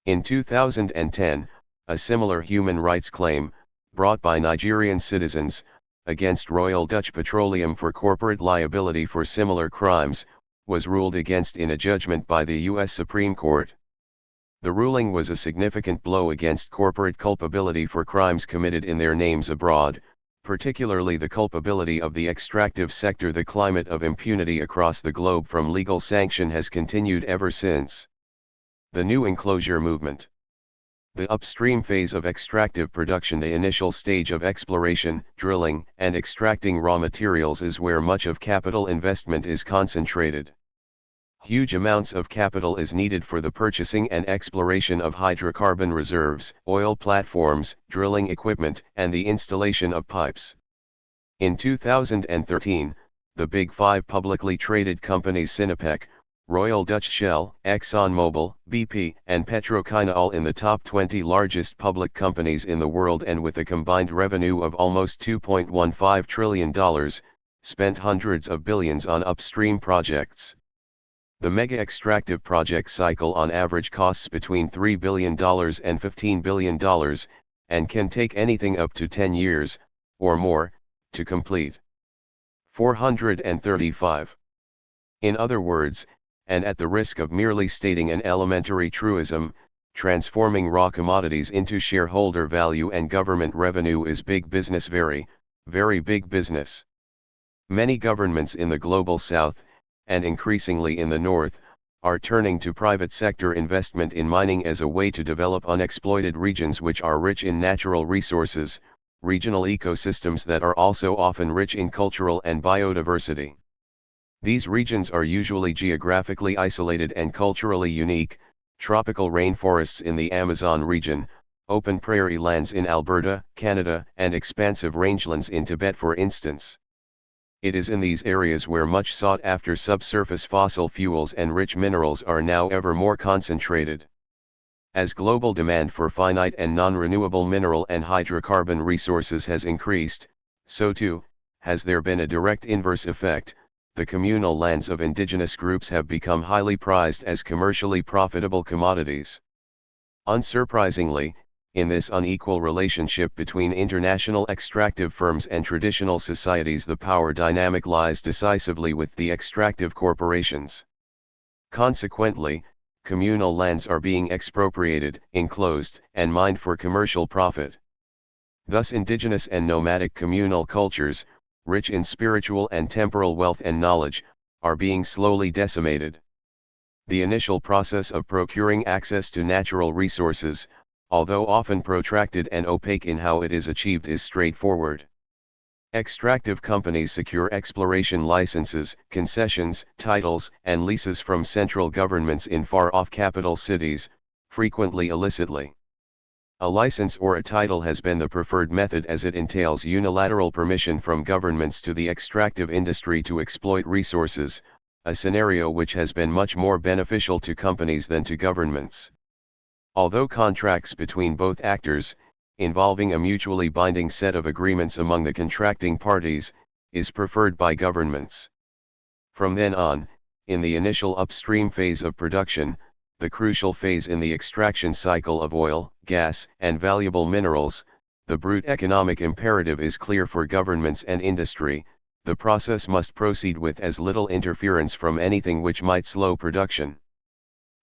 In 2010, a similar human rights claim, brought by Nigerian citizens, against Royal Dutch Petroleum for corporate liability for similar crimes, was ruled against in a judgment by the U.S. Supreme Court. The ruling was a significant blow against corporate culpability for crimes committed in their names abroad, particularly the culpability of the extractive sector. The climate of impunity across the globe from legal sanction has continued ever since. The New Enclosure Movement. The upstream phase of extractive production, the initial stage of exploration, drilling, and extracting raw materials, is where much of capital investment is concentrated. Huge amounts of capital is needed for the purchasing and exploration of hydrocarbon reserves, oil platforms, drilling equipment, and the installation of pipes. In 2013, the Big Five publicly traded companies Sinopec, Royal Dutch Shell, ExxonMobil, BP, and PetroChina, all in the top 20 largest public companies in the world and with a combined revenue of almost $2.15 trillion, spent hundreds of billions on upstream projects. The mega extractive project cycle on average costs between $3 billion and $15 billion, and can take anything up to 10 years, or more, to complete. 435. In other words, and at the risk of merely stating an elementary truism, transforming raw commodities into shareholder value and government revenue is big business, very, very big business. Many governments in the global south, and increasingly in the north, are turning to private sector investment in mining as a way to develop unexploited regions which are rich in natural resources, regional ecosystems that are also often rich in cultural and biodiversity. These regions are usually geographically isolated and culturally unique: tropical rainforests in the Amazon region, open prairie lands in Alberta, Canada, and expansive rangelands in Tibet, for instance. It is in these areas where much sought-after subsurface fossil fuels and rich minerals are now ever more concentrated. As global demand for finite and non-renewable mineral and hydrocarbon resources has increased, so too, has there been a direct inverse effect: the communal lands of indigenous groups have become highly prized as commercially profitable commodities. Unsurprisingly, in this unequal relationship between international extractive firms and traditional societies, the power dynamic lies decisively with the extractive corporations. Consequently, communal lands are being expropriated, enclosed, and mined for commercial profit. Thus indigenous and nomadic communal cultures, rich in spiritual and temporal wealth and knowledge, are being slowly decimated. The initial process of procuring access to natural resources, although often protracted and opaque in how it is achieved, is straightforward. Extractive companies secure exploration licenses, concessions, titles, and leases from central governments in far-off capital cities, frequently illicitly. A license or a title has been the preferred method as it entails unilateral permission from governments to the extractive industry to exploit resources, a scenario which has been much more beneficial to companies than to governments. Although contracts between both actors, involving a mutually binding set of agreements among the contracting parties, is preferred by governments. From then on, in the initial upstream phase of production, the crucial phase in the extraction cycle of oil, gas, and valuable minerals, the brute economic imperative is clear for governments and industry: the process must proceed with as little interference from anything which might slow production.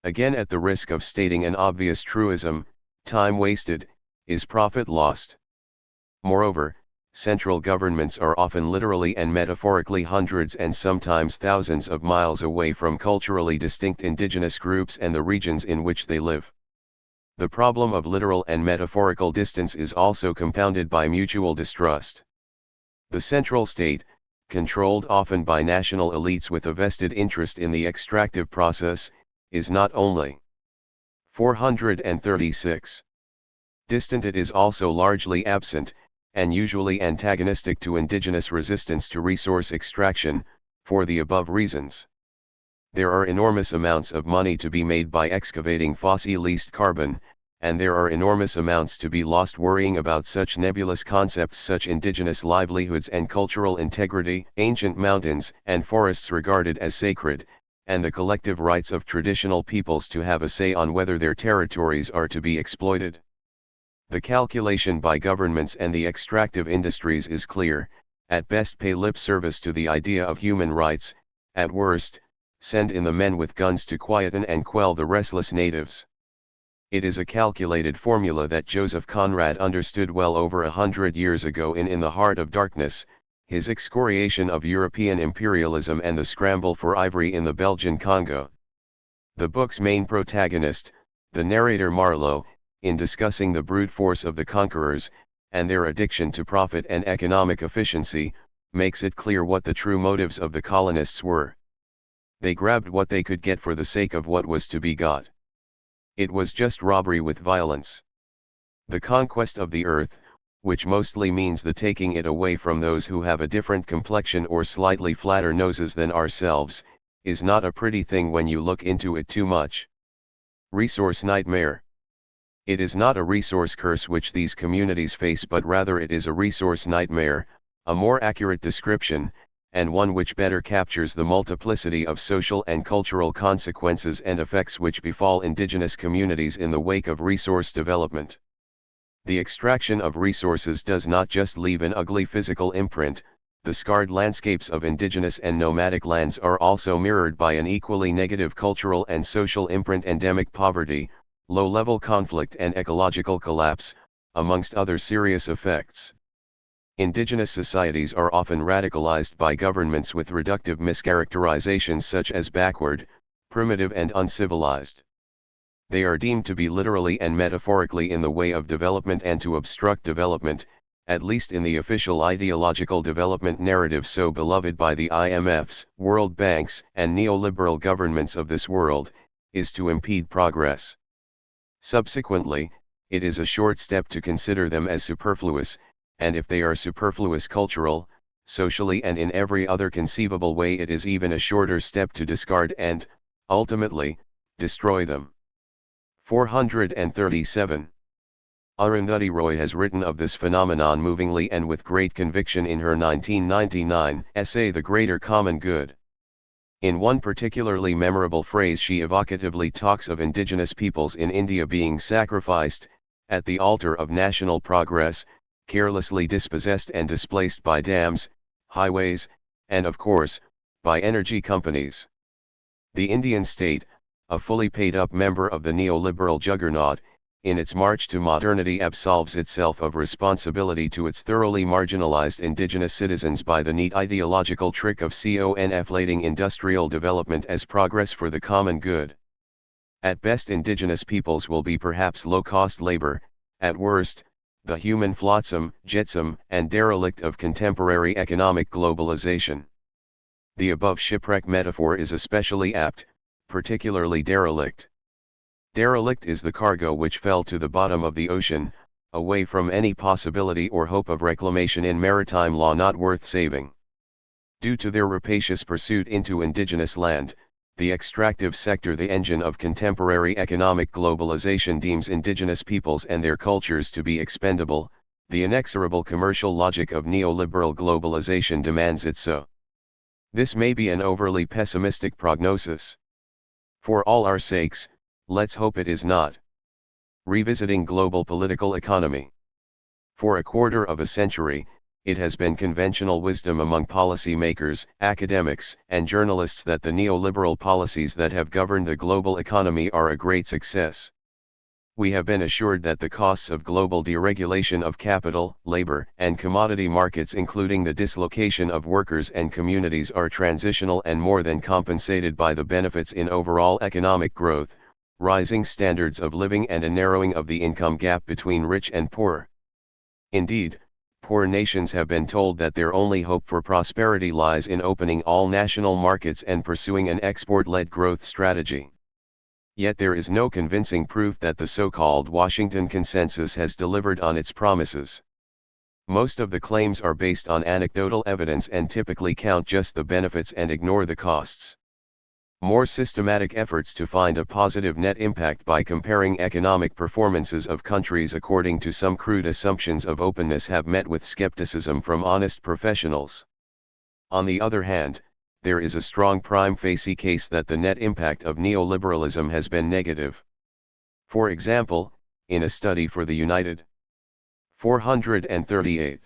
Again, at the risk of stating an obvious truism, time wasted is profit lost. Moreover, central governments are often literally and metaphorically hundreds and sometimes thousands of miles away from culturally distinct indigenous groups and the regions in which they live. The problem of literal and metaphorical distance is also compounded by mutual distrust. The central state, controlled often by national elites with a vested interest in the extractive process, is not only 436 distant, it is also largely absent, and usually antagonistic to indigenous resistance to resource extraction, for the above reasons. There are enormous amounts of money to be made by excavating fossilized carbon, and there are enormous amounts to be lost worrying about such nebulous concepts such indigenous livelihoods and cultural integrity, ancient mountains and forests regarded as sacred, and the collective rights of traditional peoples to have a say on whether their territories are to be exploited. The calculation by governments and the extractive industries is clear: at best pay lip service to the idea of human rights, at worst, send in the men with guns to quieten and quell the restless natives. It is a calculated formula that Joseph Conrad understood well over 100 years ago in The Heart of Darkness, his excoriation of European imperialism and the scramble for ivory in the Belgian Congo. The book's main protagonist, the narrator Marlowe, in discussing the brute force of the conquerors, and their addiction to profit and economic efficiency, makes it clear what the true motives of the colonists were. They grabbed what they could get for the sake of what was to be got. It was just robbery with violence. The conquest of the earth, which mostly means the taking it away from those who have a different complexion or slightly flatter noses than ourselves, is not a pretty thing when you look into it too much. Resource nightmare. It is not a resource curse which these communities face, but rather it is a resource nightmare, a more accurate description, and one which better captures the multiplicity of social and cultural consequences and effects which befall indigenous communities in the wake of resource development. The extraction of resources does not just leave an ugly physical imprint. The scarred landscapes of indigenous and nomadic lands are also mirrored by an equally negative cultural and social imprint: endemic poverty, low-level conflict and ecological collapse, amongst other serious effects. Indigenous societies are often radicalized by governments with reductive mischaracterizations such as backward, primitive and uncivilized. They are deemed to be literally and metaphorically in the way of development and to obstruct development, at least in the official ideological development narrative so beloved by the IMFs, World Banks, and neoliberal governments of this world, is to impede progress. Subsequently, it is a short step to consider them as superfluous, and if they are superfluous cultural, socially and in every other conceivable way, it is even a shorter step to discard and, ultimately, destroy them. 437. Arundhati Roy has written of this phenomenon movingly and with great conviction in her 1999 essay The Greater Common Good. In one particularly memorable phrase she evocatively talks of indigenous peoples in India being sacrificed, at the altar of national progress, carelessly dispossessed and displaced by dams, highways, and of course, by energy companies. The Indian state, a fully paid-up member of the neoliberal juggernaut, in its march to modernity absolves itself of responsibility to its thoroughly marginalized indigenous citizens by the neat ideological trick of conflating industrial development as progress for the common good. At best, indigenous peoples will be perhaps low-cost labor, at worst, the human flotsam, jetsam, and derelict of contemporary economic globalization. The above shipwreck metaphor is especially apt, particularly derelict. Derelict is the cargo which fell to the bottom of the ocean, away from any possibility or hope of reclamation in maritime law, not worth saving. Due to their rapacious pursuit into indigenous land, the extractive sector, the engine of contemporary economic globalization, deems indigenous peoples and their cultures to be expendable. The inexorable commercial logic of neoliberal globalization demands it so. This may be an overly pessimistic prognosis. For all our sakes, let's hope it is not. Revisiting global political economy. For a quarter of a century, it has been conventional wisdom among policymakers, academics, and journalists that the neoliberal policies that have governed the global economy are a great success. We have been assured that the costs of global deregulation of capital, labor, and commodity markets, including the dislocation of workers and communities, are transitional and more than compensated by the benefits in overall economic growth, rising standards of living, and a narrowing of the income gap between rich and poor. Indeed, poor nations have been told that their only hope for prosperity lies in opening all national markets and pursuing an export-led growth strategy. Yet there is no convincing proof that the so-called Washington Consensus has delivered on its promises. Most of the claims are based on anecdotal evidence and typically count just the benefits and ignore the costs. More systematic efforts to find a positive net impact by comparing economic performances of countries according to some crude assumptions of openness have met with skepticism from honest professionals. On the other hand, there is a strong prima facie case that the net impact of neoliberalism has been negative. For example, in a study for the United 438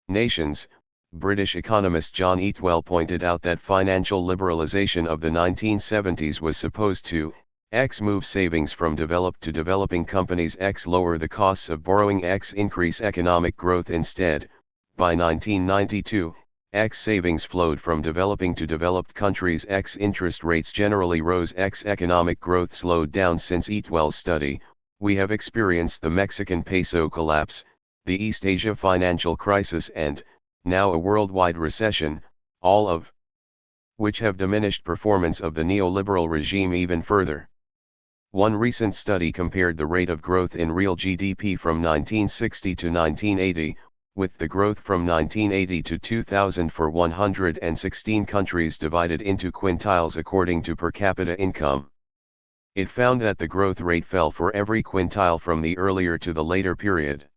Nations, British economist John Eatwell pointed out that financial liberalization of the 1970s was supposed to x move savings from developed to developing companies, x lower the costs of borrowing, x increase economic growth instead. By 1992, x savings flowed from developing to developed countries, x interest rates generally rose, x economic growth slowed down. Since Eatwell's study, we have experienced the Mexican peso collapse, the East Asia financial crisis, and now a worldwide recession, all of which have diminished performance of the neoliberal regime even further. One recent study compared the rate of growth in real GDP from 1960 to 1980, with the growth from 1980 to 2000 for 116 countries divided into quintiles according to per capita income. It found that the growth rate fell for every quintile from the earlier to the later period.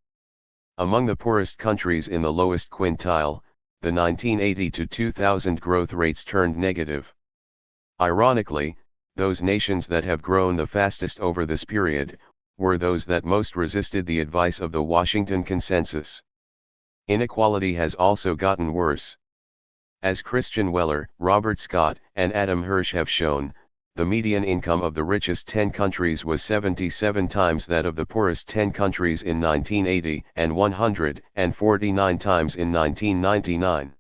Among the poorest countries in the lowest quintile, the 1980 to 2000 growth rates turned negative. Ironically, those nations that have grown the fastest over this period were those that most resisted the advice of the Washington Consensus. Inequality has also gotten worse. As Christian Weller, Robert Scott, and Adam Hirsch have shown, the median income of the richest 10 countries was 77 times that of the poorest 10 countries in 1980 and 149 times in 1999.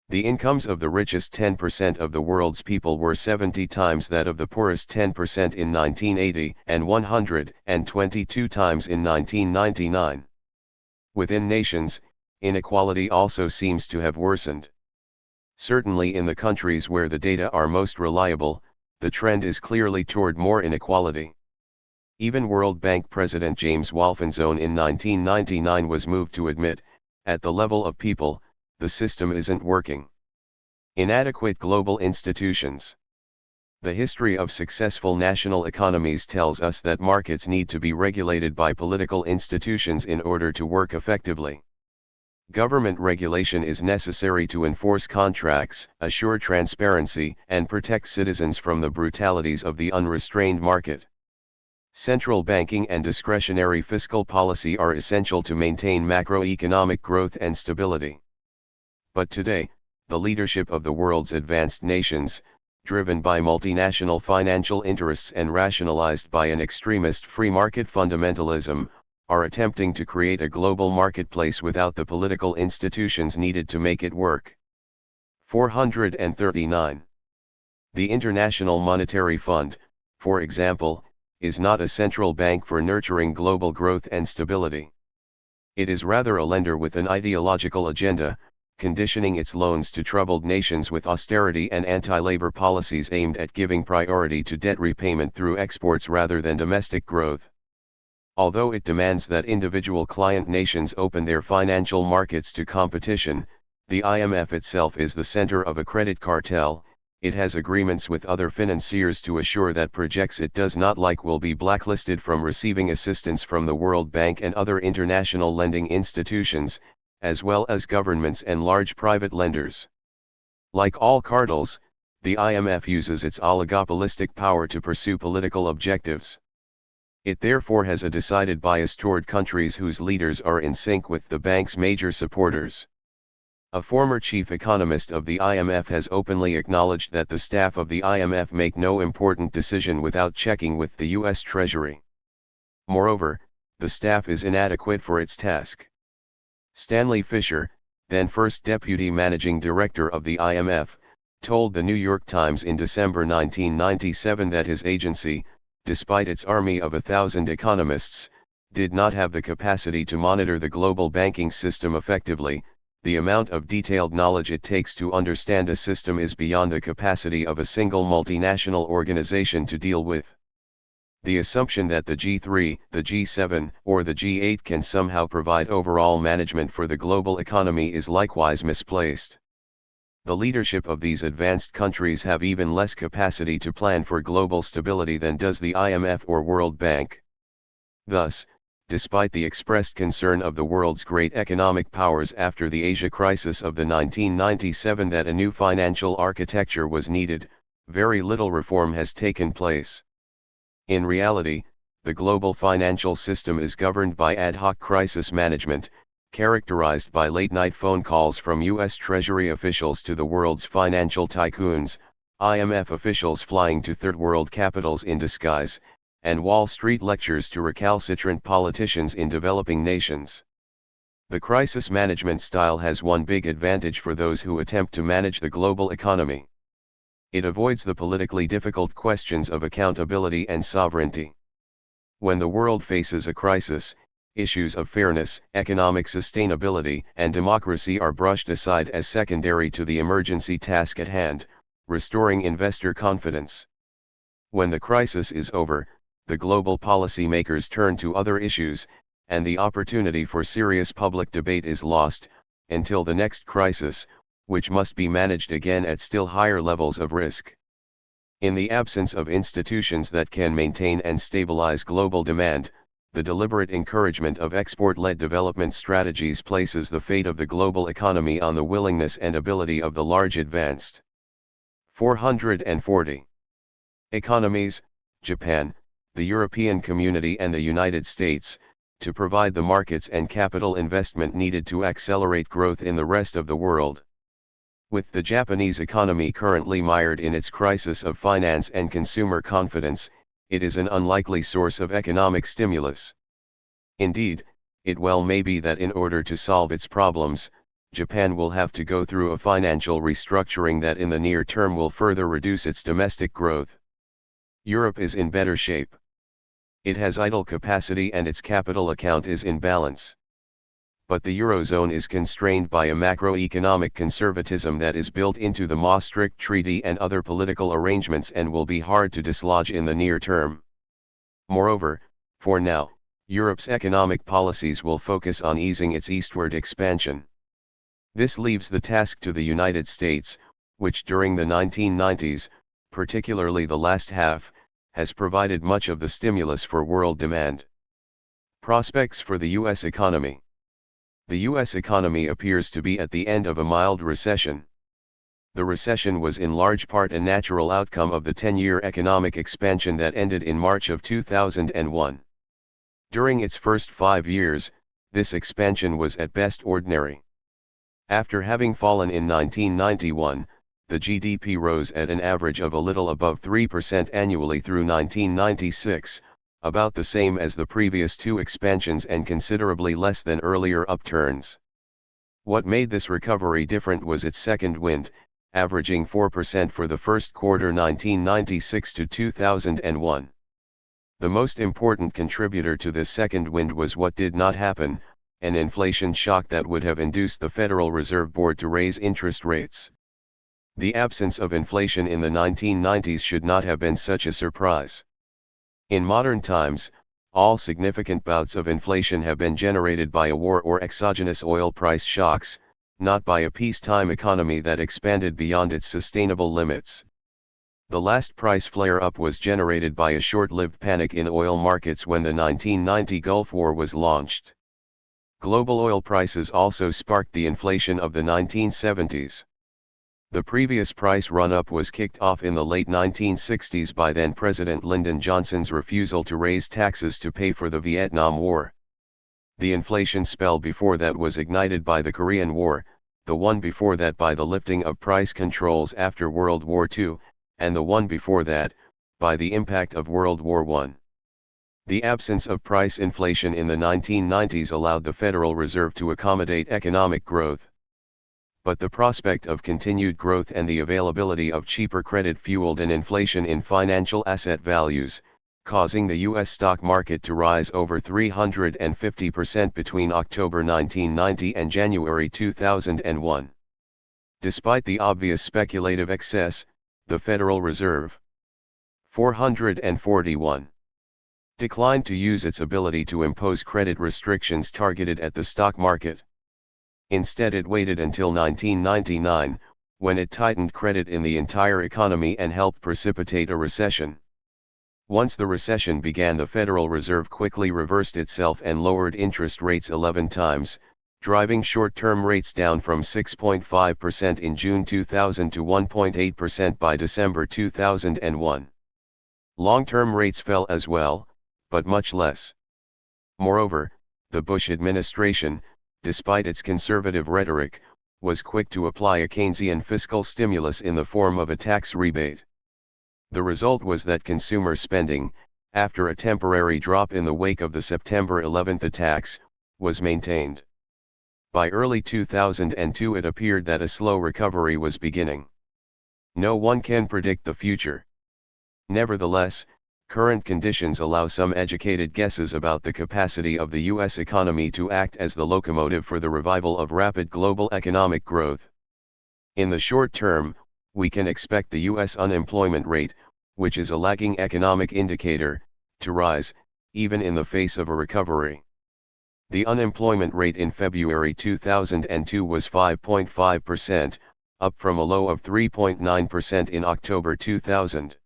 The incomes of the richest 10% of the world's people were 70 times that of the poorest 10% in 1980 and 122 times in 1999. Within nations, inequality also seems to have worsened. Certainly in the countries where the data are most reliable, the trend is clearly toward more inequality. Even World Bank President James Wolfensohn in 1999 was moved to admit, at the level of people, the system isn't working. Inadequate global institutions. The history of successful national economies tells us that markets need to be regulated by political institutions in order to work effectively. Government regulation is necessary to enforce contracts, assure transparency, and protect citizens from the brutalities of the unrestrained market. Central banking and discretionary fiscal policy are essential to maintain macroeconomic growth and stability. But today, the leadership of the world's advanced nations, driven by multinational financial interests and rationalized by an extremist free market fundamentalism, are attempting to create a global marketplace without the political institutions needed to make it work. 439. The International Monetary Fund, for example, is not a central bank for nurturing global growth and stability. It is rather a lender with an ideological agenda, conditioning its loans to troubled nations with austerity and anti-labor policies aimed at giving priority to debt repayment through exports rather than domestic growth. Although it demands that individual client nations open their financial markets to competition, the IMF itself is the center of a credit cartel. It has agreements with other financiers to assure that projects it does not like will be blacklisted from receiving assistance from the World Bank and other international lending institutions, as well as governments and large private lenders. Like all cartels, the IMF uses its oligopolistic power to pursue political objectives. It therefore has a decided bias toward countries whose leaders are in sync with the bank's major supporters. A former chief economist of the IMF has openly acknowledged that the staff of the IMF make no important decision without checking with the U.S. Treasury. Moreover, the staff is inadequate for its task. Stanley Fischer, then first deputy managing director of the IMF, told the New York Times in December 1997 that his agency, despite its army of 1,000 economists, did not have the capacity to monitor the global banking system effectively. The amount of detailed knowledge it takes to understand a system is beyond the capacity of a single multinational organization to deal with. The assumption that the G3, the G7, or the G8 can somehow provide overall management for the global economy is likewise misplaced. The leadership of these advanced countries have even less capacity to plan for global stability than does the IMF or World Bank. Thus, despite the expressed concern of the world's great economic powers after the Asia crisis of the 1997 that a new financial architecture was needed, very little reform has taken place. In reality, the global financial system is governed by ad hoc crisis management, characterized by late-night phone calls from U.S. Treasury officials to the world's financial tycoons, IMF officials flying to third-world capitals in disguise, and Wall Street lectures to recalcitrant politicians in developing nations. The crisis management style has one big advantage for those who attempt to manage the global economy. It avoids the politically difficult questions of accountability and sovereignty. When the world faces a crisis, issues of fairness, economic sustainability, and democracy are brushed aside as secondary to the emergency task at hand, restoring investor confidence. When the crisis is over, the global policymakers turn to other issues, and the opportunity for serious public debate is lost, until the next crisis, which must be managed again at still higher levels of risk. In the absence of institutions that can maintain and stabilize global demand, the deliberate encouragement of export-led development strategies places the fate of the global economy on the willingness and ability of the large advanced. 440. Economies, Japan, the European Community and the United States, to provide the markets and capital investment needed to accelerate growth in the rest of the world. With the Japanese economy currently mired in its crisis of finance and consumer confidence, it is an unlikely source of economic stimulus. Indeed, it well may be that in order to solve its problems, Japan will have to go through a financial restructuring that in the near term will further reduce its domestic growth. Europe is in better shape. It has idle capacity and its capital account is in balance. But the Eurozone is constrained by a macroeconomic conservatism that is built into the Maastricht Treaty and other political arrangements and will be hard to dislodge in the near term. Moreover, for now, Europe's economic policies will focus on easing its eastward expansion. This leaves the task to the United States, which during the 1990s, particularly the last half, has provided much of the stimulus for world demand. Prospects for the U.S. economy. The U.S. economy appears to be at the end of a mild recession. The recession was in large part a natural outcome of the 10-year economic expansion that ended in March of 2001. During its first 5 years, this expansion was at best ordinary. After having fallen in 1991, the GDP rose at an average of a little above 3% annually through 1996, about the same as the previous two expansions and considerably less than earlier upturns. What made this recovery different was its second wind, averaging 4% for the first quarter 1996 to 2001. The most important contributor to this second wind was what did not happen, an inflation shock that would have induced the Federal Reserve Board to raise interest rates. The absence of inflation in the 1990s should not have been such a surprise. In modern times, all significant bouts of inflation have been generated by a war or exogenous oil price shocks, not by a peacetime economy that expanded beyond its sustainable limits. The last price flare-up was generated by a short-lived panic in oil markets when the 1990 Gulf War was launched. Global oil prices also sparked the inflation of the 1970s. The previous price run-up was kicked off in the late 1960s by then-President Lyndon Johnson's refusal to raise taxes to pay for the Vietnam War. The inflation spell before that was ignited by the Korean War, the one before that by the lifting of price controls after World War II, and the one before that, by the impact of World War I. The absence of price inflation in the 1990s allowed the Federal Reserve to accommodate economic growth. But the prospect of continued growth and the availability of cheaper credit fueled an inflation in financial asset values, causing the U.S. stock market to rise over 350% between October 1990 and January 2001. Despite the obvious speculative excess, the Federal Reserve 441 declined to use its ability to impose credit restrictions targeted at the stock market. Instead, it waited until 1999, when it tightened credit in the entire economy and helped precipitate a recession. Once the recession began, the Federal Reserve quickly reversed itself and lowered interest rates 11 times, driving short-term rates down from 6.5% in June 2000 to 1.8% by December 2001. Long-term rates fell as well, but much less. Moreover, the Bush administration, despite its conservative rhetoric, was quick to apply a Keynesian fiscal stimulus in the form of a tax rebate. The result was that consumer spending, after a temporary drop in the wake of the September 11 attacks, was maintained. By early 2002 it appeared that a slow recovery was beginning. No one can predict the future. Nevertheless, current conditions allow some educated guesses about the capacity of the U.S. economy to act as the locomotive for the revival of rapid global economic growth. In the short term, we can expect the U.S. unemployment rate, which is a lagging economic indicator, to rise, even in the face of a recovery. The unemployment rate in February 2002 was 5.5%, up from a low of 3.9% in October 2000.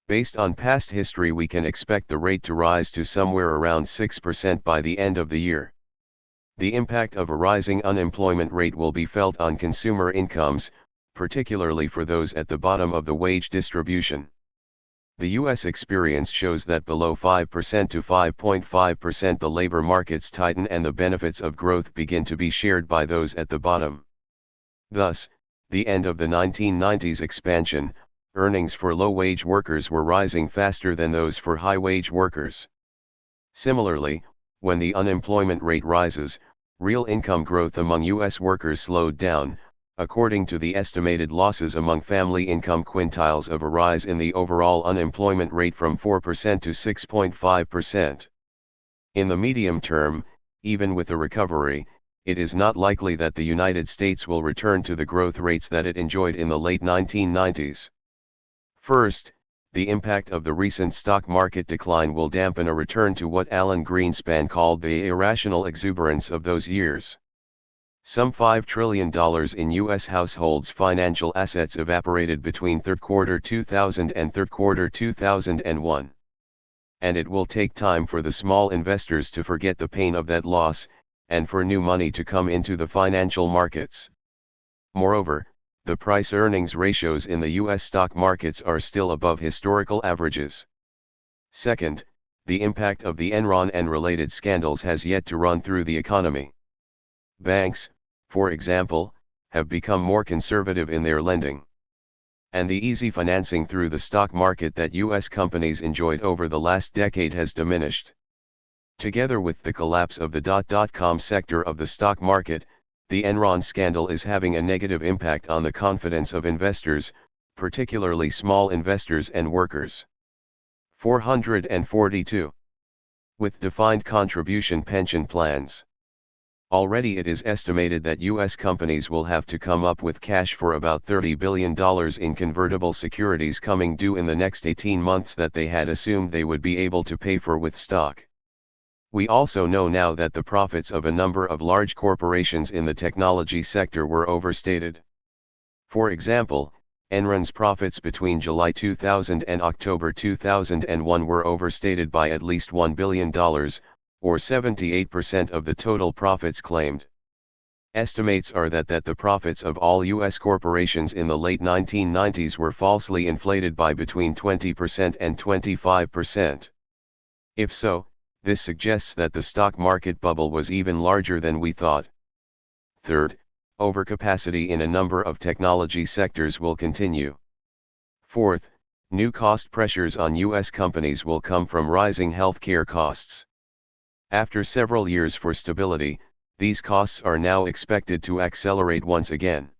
Based on past history, we can expect the rate to rise to somewhere around 6% by the end of the year. The impact of a rising unemployment rate will be felt on consumer incomes, particularly for those at the bottom of the wage distribution. The U.S. experience shows that below 5% to 5.5% the labor markets tighten and the benefits of growth begin to be shared by those at the bottom. Thus, the end of the 1990s expansion, earnings for low-wage workers were rising faster than those for high-wage workers. Similarly, when the unemployment rate rises, real income growth among U.S. workers slowed down, according to the estimated losses among family income quintiles of a rise in the overall unemployment rate from 4% to 6.5%. In the medium term, even with a recovery, it is not likely that the United States will return to the growth rates that it enjoyed in the late 1990s. First, the impact of the recent stock market decline will dampen a return to what Alan Greenspan called the irrational exuberance of those years. Some $5 trillion in U.S. households' financial assets evaporated between third quarter 2000 and third quarter 2001. And it will take time for the small investors to forget the pain of that loss, and for new money to come into the financial markets. Moreover, the price-earnings ratios in the U.S. stock markets are still above historical averages. Second, the impact of the Enron and related scandals has yet to run through the economy. Banks, for example, have become more conservative in their lending. and the easy financing through the stock market that U.S. companies enjoyed over the last decade has diminished. Together with the collapse of the .com sector of the stock market, the Enron scandal is having a negative impact on the confidence of investors, particularly small investors and workers. 442. With defined contribution pension plans. Already it is estimated that U.S. companies will have to come up with cash for about $30 billion in convertible securities coming due in the next 18 months that they had assumed they would be able to pay for with stock. We also know now that the profits of a number of large corporations in the technology sector were overstated. For example, Enron's profits between July 2000 and October 2001 were overstated by at least $1 billion, or 78% of the total profits claimed. Estimates are that the profits of all U.S. corporations in the late 1990s were falsely inflated by between 20% and 25%. If so, this suggests that the stock market bubble was even larger than we thought. Third, overcapacity in a number of technology sectors will continue. Fourth, new cost pressures on U.S. companies will come from rising healthcare costs. After several years for stability, these costs are now expected to accelerate once again.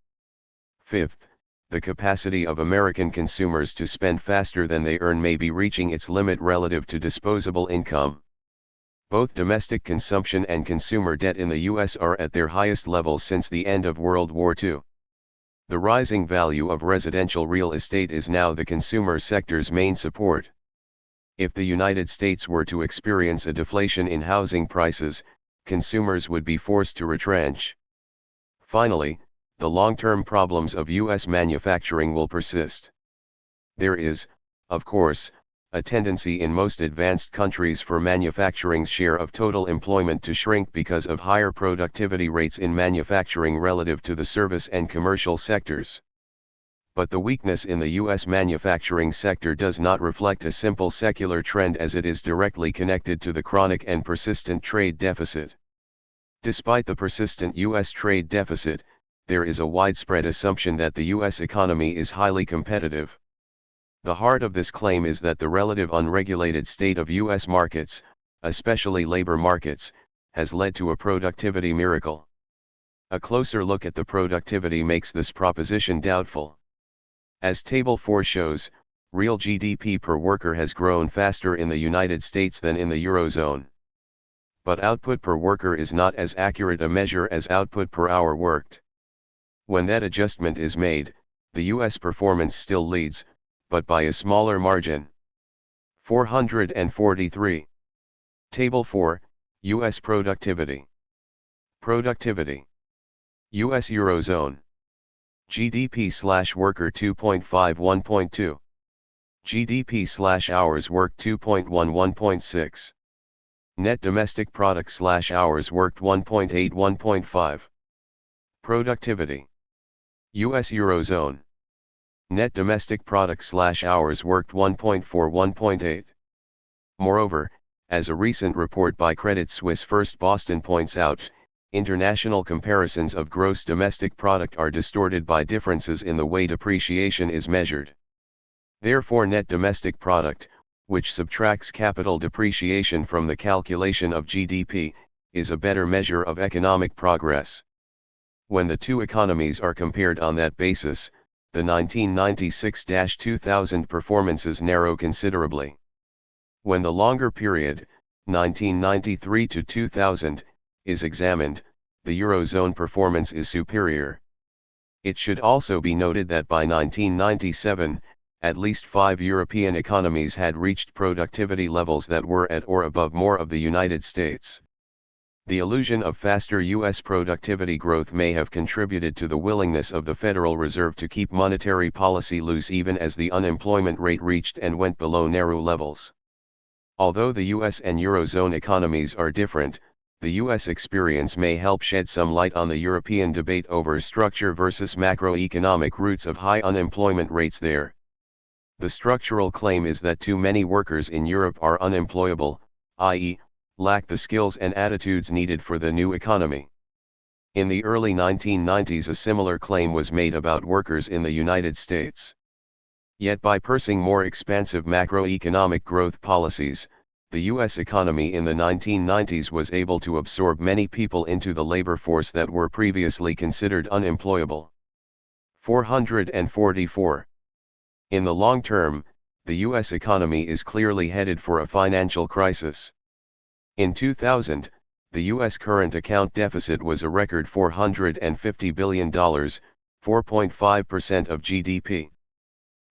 Fifth, the capacity of American consumers to spend faster than they earn may be reaching its limit relative to disposable income. Both domestic consumption and consumer debt in the U.S. are at their highest levels since the end of World War II. The rising value of residential real estate is now the consumer sector's main support. If the United States were to experience a deflation in housing prices, consumers would be forced to retrench. Finally, the long-term problems of U.S. manufacturing will persist. There is, of course, a tendency in most advanced countries for manufacturing's share of total employment to shrink because of higher productivity rates in manufacturing relative to the service and commercial sectors. But the weakness in the U.S. manufacturing sector does not reflect a simple secular trend, as it is directly connected to the chronic and persistent trade deficit. Despite the persistent U.S. trade deficit, there is a widespread assumption that the U.S. economy is highly competitive. The heart of this claim is that the relative unregulated state of U.S. markets, especially labor markets, has led to a productivity miracle. A closer look at the productivity makes this proposition doubtful. As Table 4 shows, real GDP per worker has grown faster in the United States than in the Eurozone. But output per worker is not as accurate a measure as output per hour worked. When that adjustment is made, the U.S. performance still leads, but by a smaller margin. 443. Table 4, U.S. Productivity. Productivity. U.S. Eurozone. GDP/worker 2.51.2. GDP/hours worked 2.11.6. Net domestic product/hours worked 1.8-1.5. Productivity. U.S. Eurozone. Net domestic product/hours worked 1.4-1.8. Moreover, as a recent report by Credit Suisse First Boston points out, international comparisons of gross domestic product are distorted by differences in the way depreciation is measured. Therefore, net domestic product, which subtracts capital depreciation from the calculation of GDP, is a better measure of economic progress. When the two economies are compared on that basis, the 1996-2000 performances narrow considerably. When the longer period, 1993 to 2000, is examined, the Eurozone performance is superior. It should also be noted that by 1997, at least 5 European economies had reached productivity levels that were at or above more of the United States. The illusion of faster U.S. productivity growth may have contributed to the willingness of the Federal Reserve to keep monetary policy loose even as the unemployment rate reached and went below narrow levels. Although the U.S. and Eurozone economies are different, the U.S. experience may help shed some light on the European debate over structure versus macroeconomic roots of high unemployment rates there. The structural claim is that too many workers in Europe are unemployable, i.e., lack the skills and attitudes needed for the new economy. In the early 1990s, a similar claim was made about workers in the United States. Yet by pursuing more expansive macroeconomic growth policies, the U.S. economy in the 1990s was able to absorb many people into the labor force that were previously considered unemployable. 444. In the long term, the U.S. economy is clearly headed for a financial crisis. In 2000, the U.S. current account deficit was a record $450 billion, 4.5% of GDP.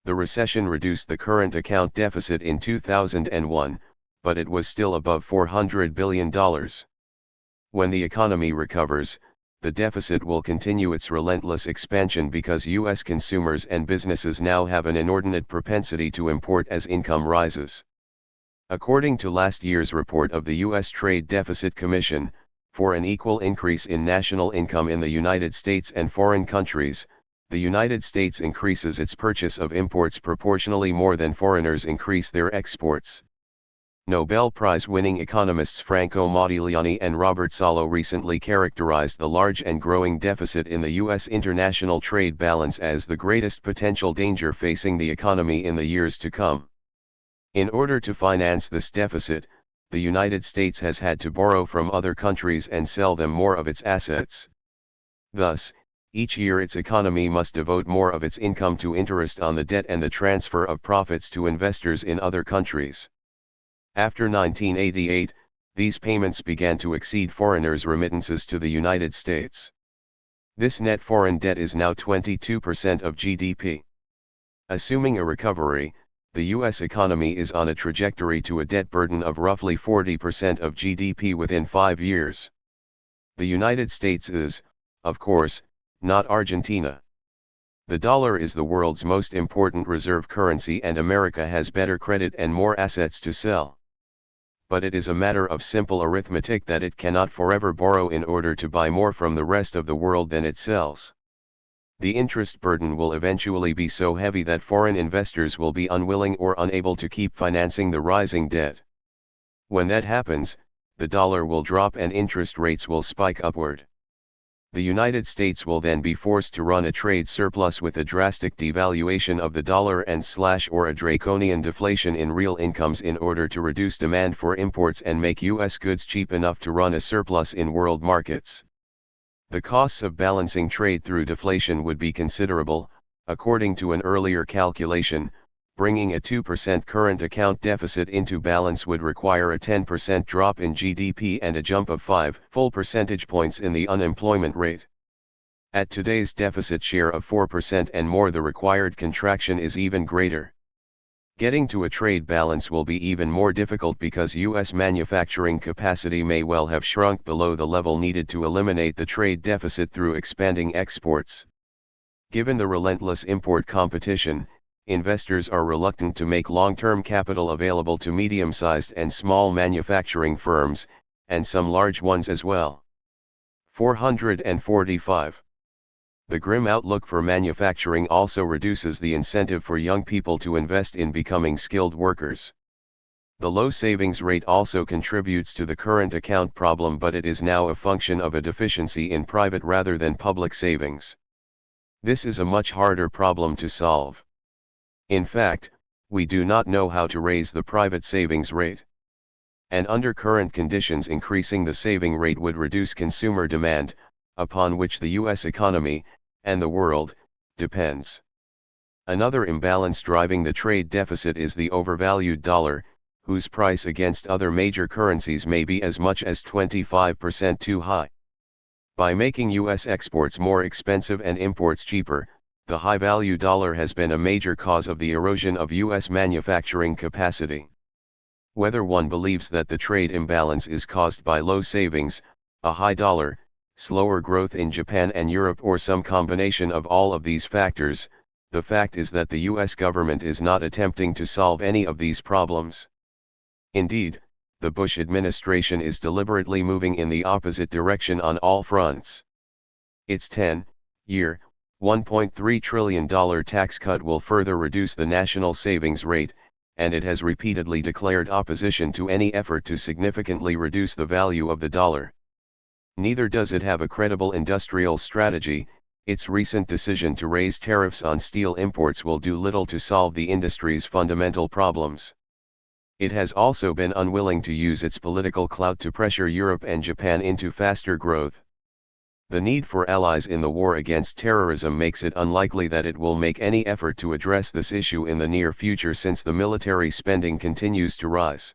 The recession reduced the current account deficit in 2001, but it was still above $400 billion. When the economy recovers, the deficit will continue its relentless expansion because U.S. consumers and businesses now have an inordinate propensity to import as income rises. According to last year's report of the U.S. Trade Deficit Commission, for an equal increase in national income in the United States and foreign countries, the United States increases its purchase of imports proportionally more than foreigners increase their exports. Nobel Prize-winning economists Franco Modigliani and Robert Solow recently characterized the large and growing deficit in the U.S. international trade balance as the greatest potential danger facing the economy in the years to come. In order to finance this deficit, the United States has had to borrow from other countries and sell them more of its assets. Thus, each year its economy must devote more of its income to interest on the debt and the transfer of profits to investors in other countries. After 1988, these payments began to exceed foreigners' remittances to the United States. This net foreign debt is now 22% of GDP. Assuming a recovery, the U.S. economy is on a trajectory to a debt burden of roughly 40% of GDP within 5 years. The United States is, of course, not Argentina. The dollar is the world's most important reserve currency and America has better credit and more assets to sell. But it is a matter of simple arithmetic that it cannot forever borrow in order to buy more from the rest of the world than it sells. The interest burden will eventually be so heavy that foreign investors will be unwilling or unable to keep financing the rising debt. When that happens, the dollar will drop and interest rates will spike upward. The United States will then be forced to run a trade surplus with a drastic devaluation of the dollar and or a draconian deflation in real incomes in order to reduce demand for imports and make U.S. goods cheap enough to run a surplus in world markets. The costs of balancing trade through deflation would be considerable. According to an earlier calculation, bringing a 2% current account deficit into balance would require a 10% drop in GDP and a jump of 5 full percentage points in the unemployment rate. At today's deficit share of 4% and more, the required contraction is even greater. Getting to a trade balance will be even more difficult because U.S. manufacturing capacity may well have shrunk below the level needed to eliminate the trade deficit through expanding exports. Given the relentless import competition, investors are reluctant to make long-term capital available to medium-sized and small manufacturing firms, and some large ones as well. 445. The grim outlook for manufacturing also reduces the incentive for young people to invest in becoming skilled workers. The low savings rate also contributes to the current account problem, but it is now a function of a deficiency in private rather than public savings. This is a much harder problem to solve. In fact, we do not know how to raise the private savings rate. And under current conditions, increasing the saving rate would reduce consumer demand, upon which the U.S. economy, and the world, depends. Another imbalance driving the trade deficit is the overvalued dollar, whose price against other major currencies may be as much as 25% too high. By making U.S. exports more expensive and imports cheaper, the high-value dollar has been a major cause of the erosion of U.S. manufacturing capacity. Whether one believes that the trade imbalance is caused by low savings, a high dollar, slower growth in Japan and Europe, or some combination of all of these factors, the fact is that the U.S. government is not attempting to solve any of these problems. Indeed, the Bush administration is deliberately moving in the opposite direction on all fronts. Its 10-year, $1.3 trillion tax cut will further reduce the national savings rate, and it has repeatedly declared opposition to any effort to significantly reduce the value of the dollar. Neither does it have a credible industrial strategy, Its recent decision to raise tariffs on steel imports will do little to solve the industry's fundamental problems. It has also been unwilling to use its political clout to pressure Europe and Japan into faster growth. The need for allies in the war against terrorism makes it unlikely that it will make any effort to address this issue in the near future, since the military spending continues to rise.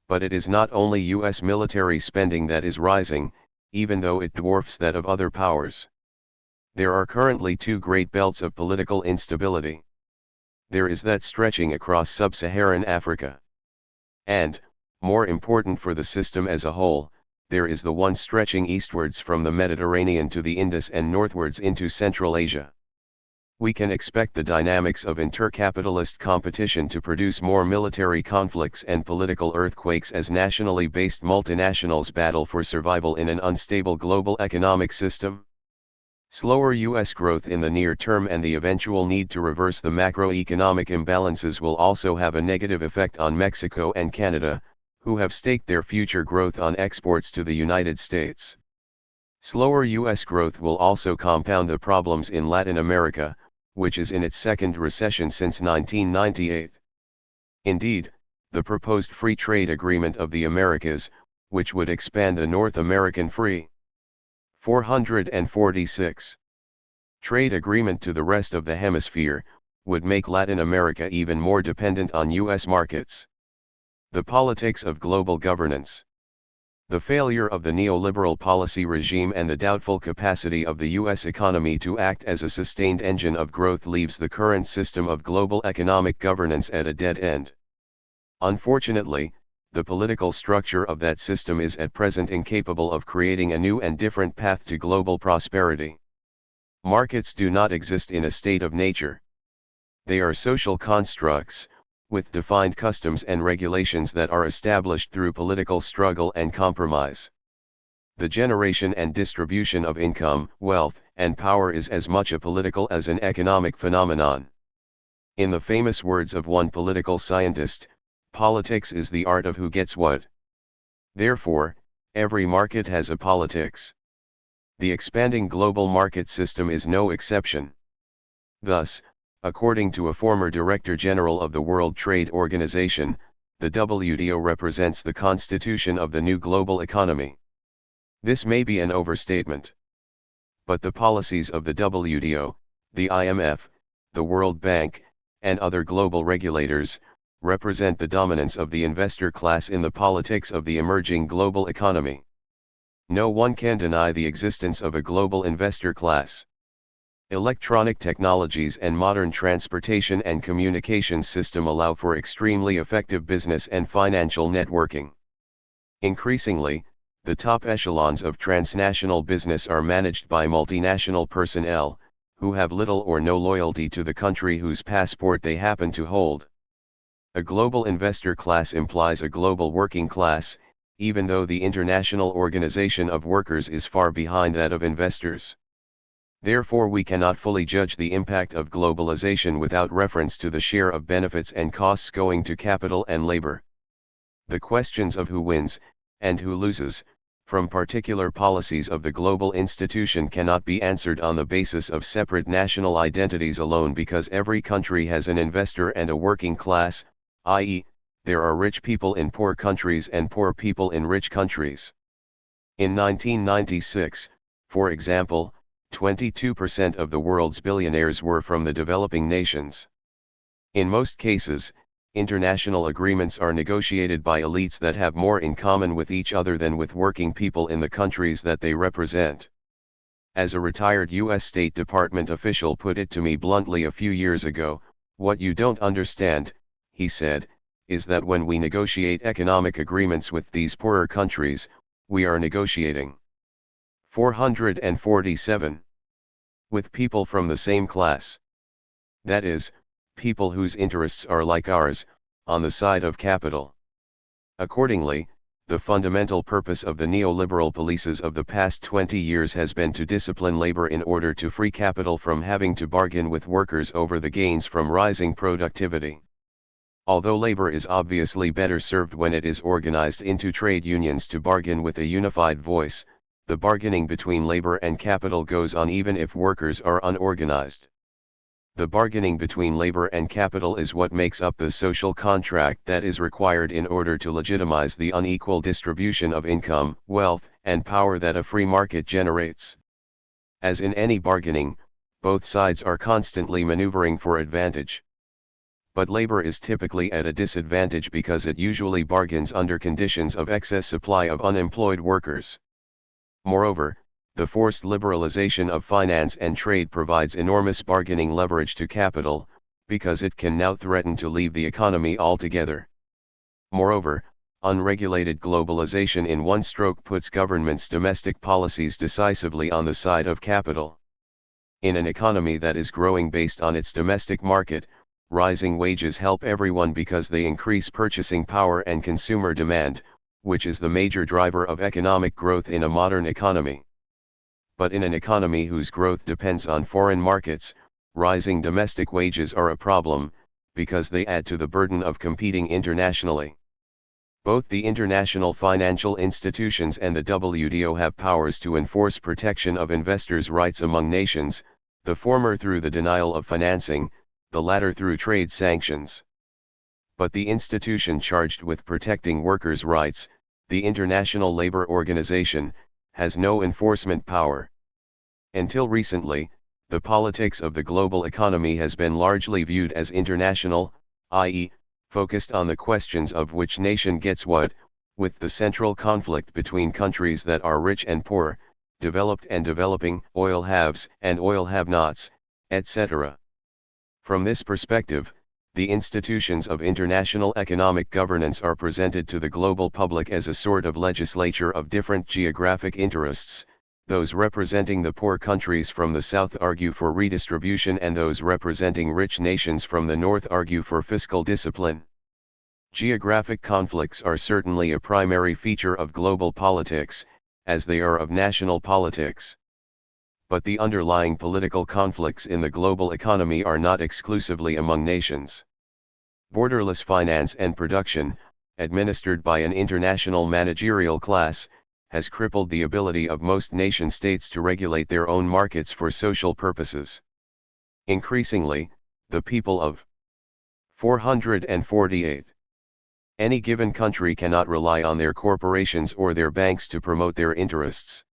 But it is not only US military spending that is rising, even though it dwarfs that of other powers. There are currently two great belts of political instability. There is that stretching across sub-Saharan Africa. And, more important for the system as a whole, there is the one stretching eastwards from the Mediterranean to the Indus and northwards into Central Asia. We can expect the dynamics of intercapitalist competition to produce more military conflicts and political earthquakes as nationally based multinationals battle for survival in an unstable global economic system. Slower US growth in the near term and the eventual need to reverse the macroeconomic imbalances will also have a negative effect on Mexico and Canada, who have staked their future growth on exports to the United States. Slower US growth will also compound the problems in Latin America, which is in its second recession since 1998. Indeed, the proposed free trade agreement of the Americas, which would expand the North American Free 446 trade agreement to the rest of the hemisphere, would make Latin America even more dependent on US markets. The politics of global governance. The failure of the neoliberal policy regime and the doubtful capacity of the US economy to act as a sustained engine of growth leaves the current system of global economic governance at a dead end. Unfortunately, the political structure of that system is at present incapable of creating a new and different path to global prosperity. Markets do not exist in a state of nature. They are social constructs, with defined customs and regulations that are established through political struggle and compromise. The generation and distribution of income, wealth, and power is as much a political as an economic phenomenon. In the famous words of one political scientist, politics is the art of who gets what. Therefore, every market has a politics. The expanding global market system is no exception. Thus, according to a former Director General of the World Trade Organization, the WTO represents the constitution of the new global economy. This may be an overstatement. But the policies of the WTO, the IMF, the World Bank, and other global regulators, represent the dominance of the investor class in the politics of the emerging global economy. No one can deny the existence of a global investor class. Electronic technologies and modern transportation and communications system allow for extremely effective business and financial networking. Increasingly, the top echelons of transnational business are managed by multinational personnel, who have little or no loyalty to the country whose passport they happen to hold. A global investor class implies a global working class, even though the International Organization of Workers is far behind that of investors. Therefore, we cannot fully judge the impact of globalization without reference to the share of benefits and costs going to capital and labor. The questions of who wins, and who loses, from particular policies of the global institution cannot be answered on the basis of separate national identities alone, because every country has an investor and a working class, i.e., there are rich people in poor countries and poor people in rich countries. In 1996, for example, 22% of the world's billionaires were from the developing nations. In most cases, international agreements are negotiated by elites that have more in common with each other than with working people in the countries that they represent. As a retired U.S. State Department official put it to me bluntly a few years ago, "What you don't understand," he said, "is that when we negotiate economic agreements with these poorer countries, we are negotiating 447 with people from the same class. That is, people whose interests are like ours, on the side of capital." Accordingly, the fundamental purpose of the neoliberal policies of the past 20 years has been to discipline labor in order to free capital from having to bargain with workers over the gains from rising productivity. Although labor is obviously better served when it is organized into trade unions to bargain with a unified voice, the bargaining between labor and capital goes on even if workers are unorganized. The bargaining between labor and capital is what makes up the social contract that is required in order to legitimize the unequal distribution of income, wealth, and power that a free market generates. As in any bargaining, both sides are constantly maneuvering for advantage. But labor is typically at a disadvantage because it usually bargains under conditions of excess supply of unemployed workers. Moreover, the forced liberalization of finance and trade provides enormous bargaining leverage to capital, because it can now threaten to leave the economy altogether. Moreover, unregulated globalization in one stroke puts governments' domestic policies decisively on the side of capital. In an economy that is growing based on its domestic market, rising wages help everyone because they increase purchasing power and consumer demand, which is the major driver of economic growth in a modern economy. But in an economy whose growth depends on foreign markets, rising domestic wages are a problem, because they add to the burden of competing internationally. Both the international financial institutions and the WTO have powers to enforce protection of investors' rights among nations, the former through the denial of financing, the latter through trade sanctions. But the institution charged with protecting workers' rights, the International Labour Organization, has no enforcement power. Until recently, the politics of the global economy has been largely viewed as international, i.e., focused on the questions of which nation gets what, with the central conflict between countries that are rich and poor, developed and developing, oil haves and oil have-nots, etc. From this perspective, the institutions of international economic governance are presented to the global public as a sort of legislature of different geographic interests. Those representing the poor countries from the south argue for redistribution and those representing rich nations from the north argue for fiscal discipline. Geographic conflicts are certainly a primary feature of global politics, as they are of national politics. But the underlying political conflicts in the global economy are not exclusively among nations. Borderless finance and production, administered by an international managerial class, has crippled the ability of most nation-states to regulate their own markets for social purposes. Increasingly, the people of 448. Any given country cannot rely on their corporations or their banks to promote their interests.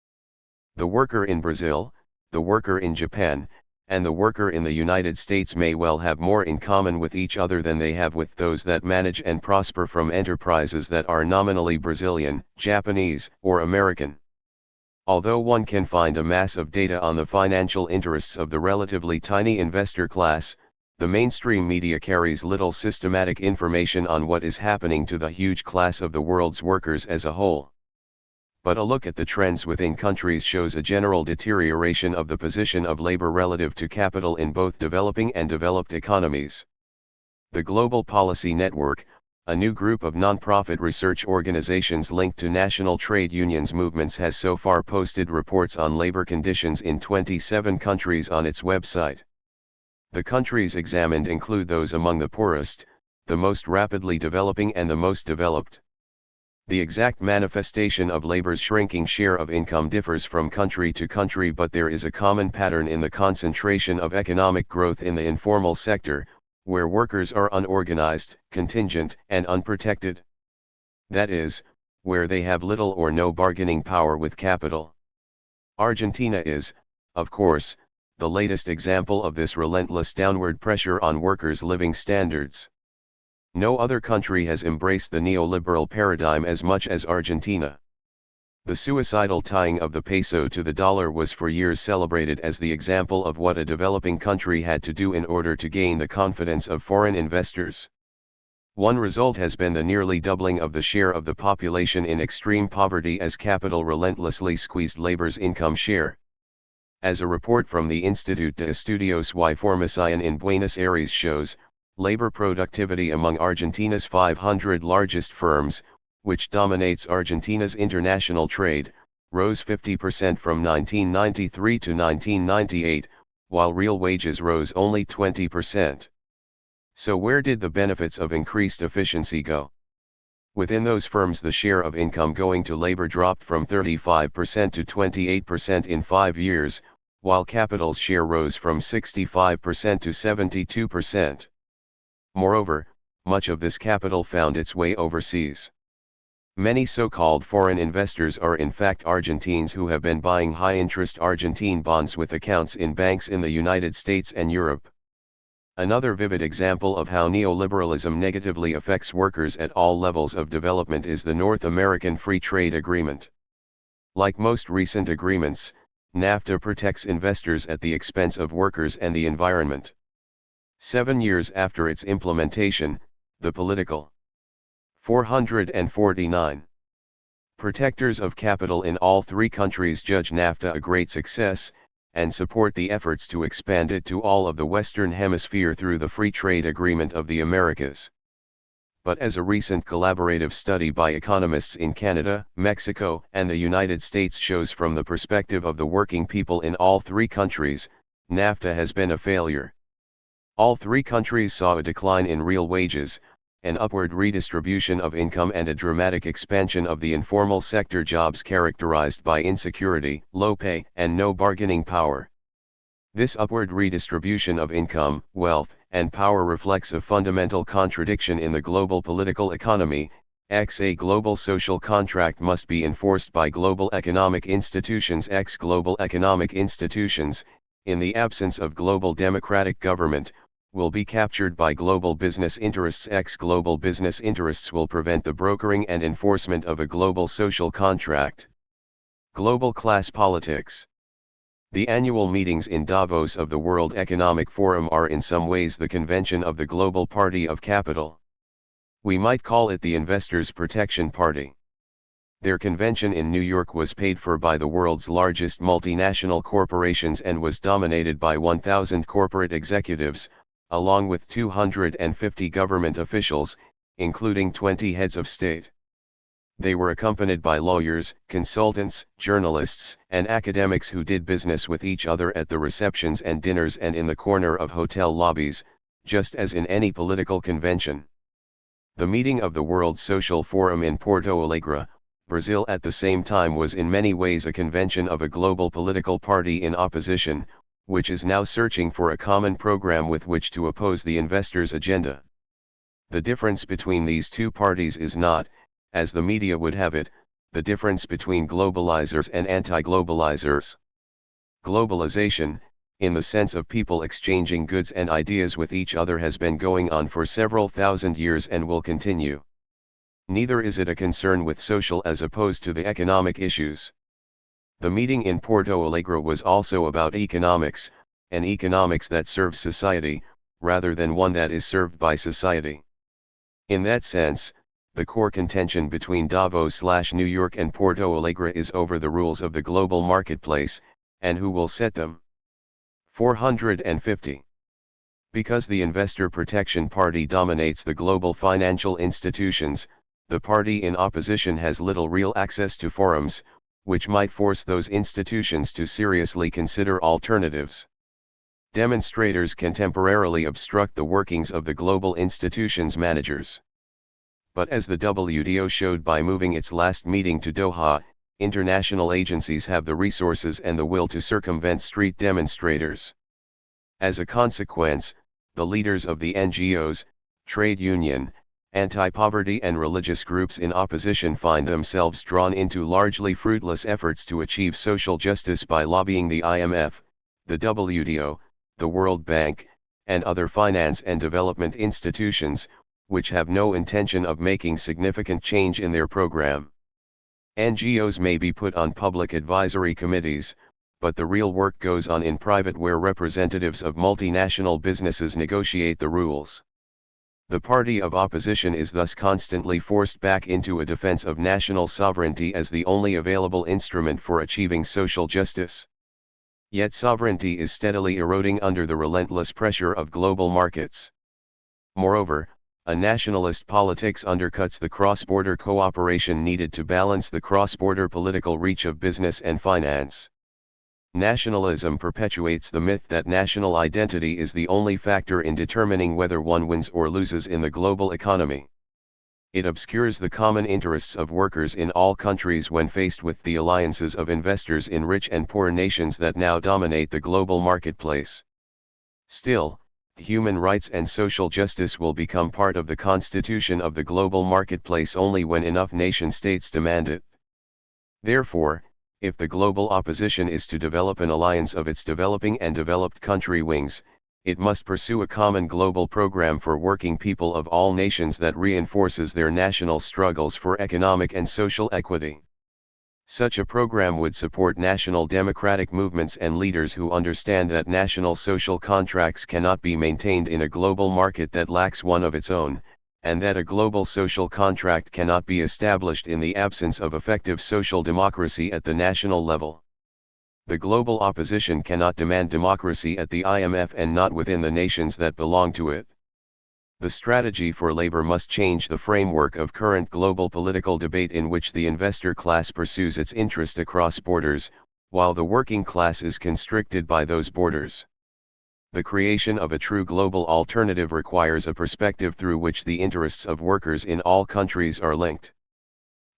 The worker in Brazil, the worker in Japan, and the worker in the United States may well have more in common with each other than they have with those that manage and prosper from enterprises that are nominally Brazilian, Japanese, or American. Although one can find a mass of data on the financial interests of the relatively tiny investor class, the mainstream media carries little systematic information on what is happening to the huge class of the world's workers as a whole. But a look at the trends within countries shows a general deterioration of the position of labor relative to capital in both developing and developed economies. The Global Policy Network, a new group of non-profit research organizations linked to national trade unions movements, has so far posted reports on labor conditions in 27 countries on its website. The countries examined include those among the poorest, the most rapidly developing and the most developed. The exact manifestation of labor's shrinking share of income differs from country to country, but there is a common pattern in the concentration of economic growth in the informal sector, where workers are unorganized, contingent, and unprotected. That is, where they have little or no bargaining power with capital. Argentina is, of course, the latest example of this relentless downward pressure on workers' living standards. No other country has embraced the neoliberal paradigm as much as Argentina. The suicidal tying of the peso to the dollar was for years celebrated as the example of what a developing country had to do in order to gain the confidence of foreign investors. One result has been the nearly doubling of the share of the population in extreme poverty as capital relentlessly squeezed labor's income share. As a report from the Institut de Estudios y Formación in Buenos Aires shows, labor productivity among Argentina's 500 largest firms, which dominates Argentina's international trade, rose 50% from 1993 to 1998, while real wages rose only 20%. So where did the benefits of increased efficiency go? Within those firms, the share of income going to labor dropped from 35% to 28% in 5 years, while capital's share rose from 65% to 72%. Moreover, much of this capital found its way overseas. Many so-called foreign investors are in fact Argentines who have been buying high-interest Argentine bonds with accounts in banks in the United States and Europe. Another vivid example of how neoliberalism negatively affects workers at all levels of development is the North American Free Trade Agreement. Like most recent agreements, NAFTA protects investors at the expense of workers and the environment. 7 years after its implementation, the political 449 protectors of capital in all 3 countries judge NAFTA a great success, and support the efforts to expand it to all of the Western Hemisphere through the Free Trade Agreement of the Americas. But as a recent collaborative study by economists in Canada, Mexico, and the United States shows, from the perspective of the working people in all 3 countries, NAFTA has been a failure. All 3 countries saw a decline in real wages, an upward redistribution of income, and a dramatic expansion of the informal sector jobs characterized by insecurity, low pay, and no bargaining power. This upward redistribution of income, wealth, and power reflects a fundamental contradiction in the global political economy. A global social contract must be enforced by global economic institutions. Global economic institutions, in the absence of global democratic government, will be captured by global business interests. Global business interests will prevent the brokering and enforcement of a global social contract. Global class politics. The annual meetings in Davos of the World Economic Forum are in some ways the convention of the Global Party of Capital. We might call it the Investors' Protection Party. Their convention in New York was paid for by the world's largest multinational corporations and was dominated by 1,000 corporate executives, along with 250 government officials, including 20 heads of state. They were accompanied by lawyers, consultants, journalists, and academics who did business with each other at the receptions and dinners and in the corner of hotel lobbies, just as in any political convention. The meeting of the World Social Forum in Porto Alegre, Brazil, at the same time was in many ways a convention of a global political party in opposition, which is now searching for a common program with which to oppose the investors' agenda. The difference between these 2 parties is not, as the media would have it, the difference between globalizers and anti-globalizers. Globalization, in the sense of people exchanging goods and ideas with each other, has been going on for several thousand years and will continue. Neither is it a concern with social as opposed to the economic issues. The meeting in Porto Alegre was also about economics, an economics that serves society, rather than one that is served by society. In that sense, the core contention between Davos/New York and Porto Alegre is over the rules of the global marketplace, and who will set them. 450. Because the Investor Protection Party dominates the global financial institutions, the party in opposition has little real access to forums, which might force those institutions to seriously consider alternatives. Demonstrators can temporarily obstruct the workings of the global institutions' managers. But as the WTO showed by moving its last meeting to Doha, international agencies have the resources and the will to circumvent street demonstrators. As a consequence, the leaders of the NGOs, trade union, anti-poverty and religious groups in opposition find themselves drawn into largely fruitless efforts to achieve social justice by lobbying the IMF, the WTO, the World Bank, and other finance and development institutions, which have no intention of making significant change in their program. NGOs may be put on public advisory committees, but the real work goes on in private, where representatives of multinational businesses negotiate the rules. The party of opposition is thus constantly forced back into a defense of national sovereignty as the only available instrument for achieving social justice. Yet sovereignty is steadily eroding under the relentless pressure of global markets. Moreover, a nationalist politics undercuts the cross-border cooperation needed to balance the cross-border political reach of business and finance. Nationalism perpetuates the myth that national identity is the only factor in determining whether one wins or loses in the global economy. It obscures the common interests of workers in all countries when faced with the alliances of investors in rich and poor nations that now dominate the global marketplace. Still, human rights and social justice will become part of the constitution of the global marketplace only when enough nation-states demand it. Therefore, if the global opposition is to develop an alliance of its developing and developed country wings, it must pursue a common global program for working people of all nations that reinforces their national struggles for economic and social equity. Such a program would support national democratic movements and leaders who understand that national social contracts cannot be maintained in a global market that lacks one of its own, and that a global social contract cannot be established in the absence of effective social democracy at the national level. The global opposition cannot demand democracy at the IMF and not within the nations that belong to it. The strategy for labor must change the framework of current global political debate in which the investor class pursues its interest across borders, while the working class is constricted by those borders. The creation of a true global alternative requires a perspective through which the interests of workers in all countries are linked.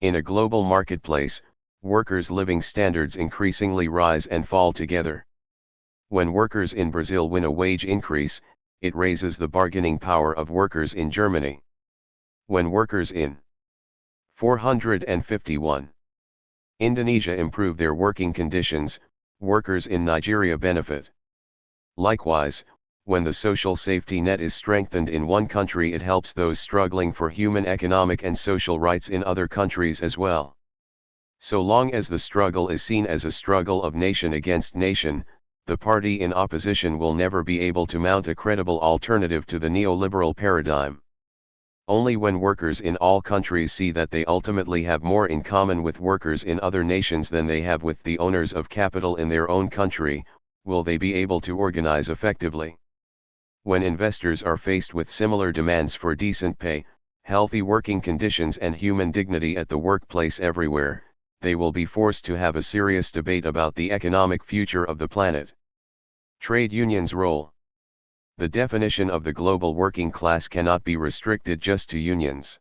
In a global marketplace, workers' living standards increasingly rise and fall together. When workers in Brazil win a wage increase, it raises the bargaining power of workers in Germany. When workers in 451 Indonesia improve their working conditions, workers in Nigeria benefit. Likewise, when the social safety net is strengthened in one country, it helps those struggling for human economic and social rights in other countries as well. So long as the struggle is seen as a struggle of nation against nation, the party in opposition will never be able to mount a credible alternative to the neoliberal paradigm. Only when workers in all countries see that they ultimately have more in common with workers in other nations than they have with the owners of capital in their own country, will they be able to organize effectively. When investors are faced with similar demands for decent pay, healthy working conditions and human dignity at the workplace everywhere, they will be forced to have a serious debate about the economic future of the planet. Trade unions' role. The definition of the global working class cannot be restricted just to unions.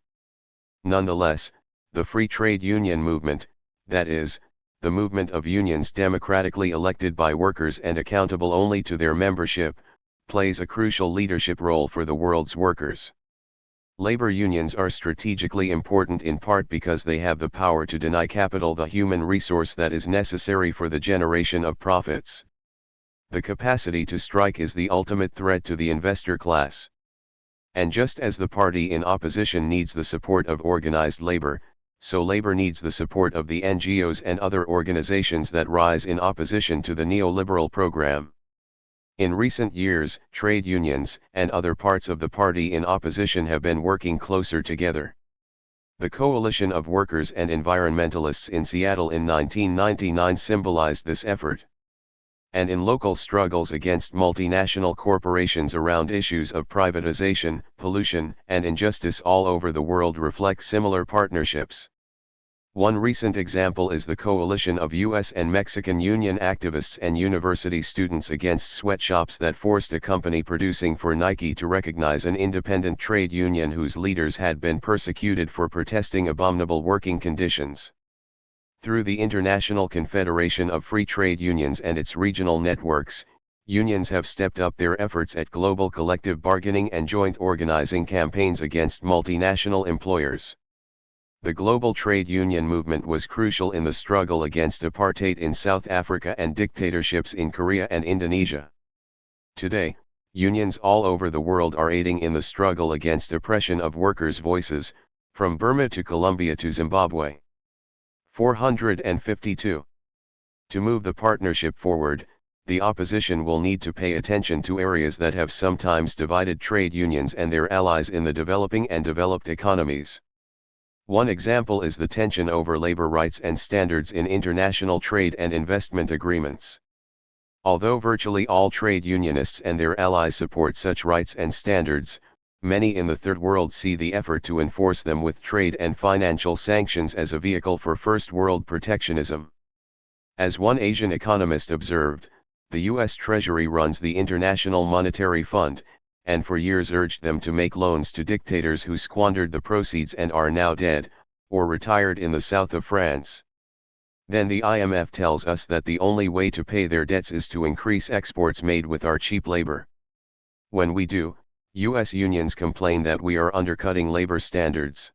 Nonetheless, the free trade union movement, that is, the movement of unions democratically elected by workers and accountable only to their membership, plays a crucial leadership role for the world's workers. Labor unions are strategically important in part because they have the power to deny capital the human resource that is necessary for the generation of profits. The capacity to strike is the ultimate threat to the investor class. And just as the party in opposition needs the support of organized labor, so labor needs the support of the NGOs and other organizations that rise in opposition to the neoliberal program. In recent years, trade unions and other parts of the party in opposition have been working closer together. The coalition of workers and environmentalists in Seattle in 1999 symbolized this effort. And in local struggles against multinational corporations around issues of privatization, pollution, and injustice all over the world reflect similar partnerships. One recent example is the coalition of U.S. and Mexican union activists and university students against sweatshops that forced a company producing for Nike to recognize an independent trade union whose leaders had been persecuted for protesting abominable working conditions. Through the International Confederation of Free Trade Unions and its regional networks, unions have stepped up their efforts at global collective bargaining and joint organizing campaigns against multinational employers. The global trade union movement was crucial in the struggle against apartheid in South Africa and dictatorships in Korea and Indonesia. Today, unions all over the world are aiding in the struggle against oppression of workers' voices, from Burma to Colombia to Zimbabwe. 452. To move the partnership forward, the opposition will need to pay attention to areas that have sometimes divided trade unions and their allies in the developing and developed economies. One example is the tension over labor rights and standards in international trade and investment agreements. Although virtually all trade unionists and their allies support such rights and standards, many in the Third World see the effort to enforce them with trade and financial sanctions as a vehicle for First World protectionism. As one Asian economist observed, the U.S. Treasury runs the International Monetary Fund, and for years urged them to make loans to dictators who squandered the proceeds and are now dead, or retired in the south of France. Then the IMF tells us that the only way to pay their debts is to increase exports made with our cheap labor. When we do, US unions complain that we are undercutting labor standards.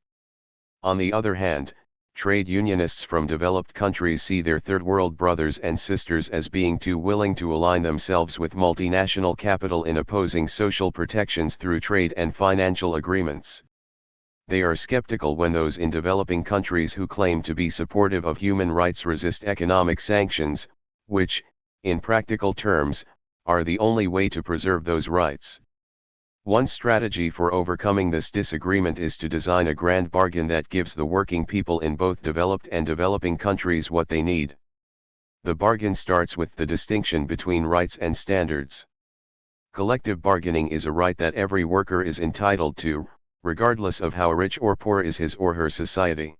On the other hand, trade unionists from developed countries see their third world brothers and sisters as being too willing to align themselves with multinational capital in opposing social protections through trade and financial agreements. They are skeptical when those in developing countries who claim to be supportive of human rights resist economic sanctions, which, in practical terms, are the only way to preserve those rights. One strategy for overcoming this disagreement is to design a grand bargain that gives the working people in both developed and developing countries what they need. The bargain starts with the distinction between rights and standards. Collective bargaining is a right that every worker is entitled to, regardless of how rich or poor is his or her society.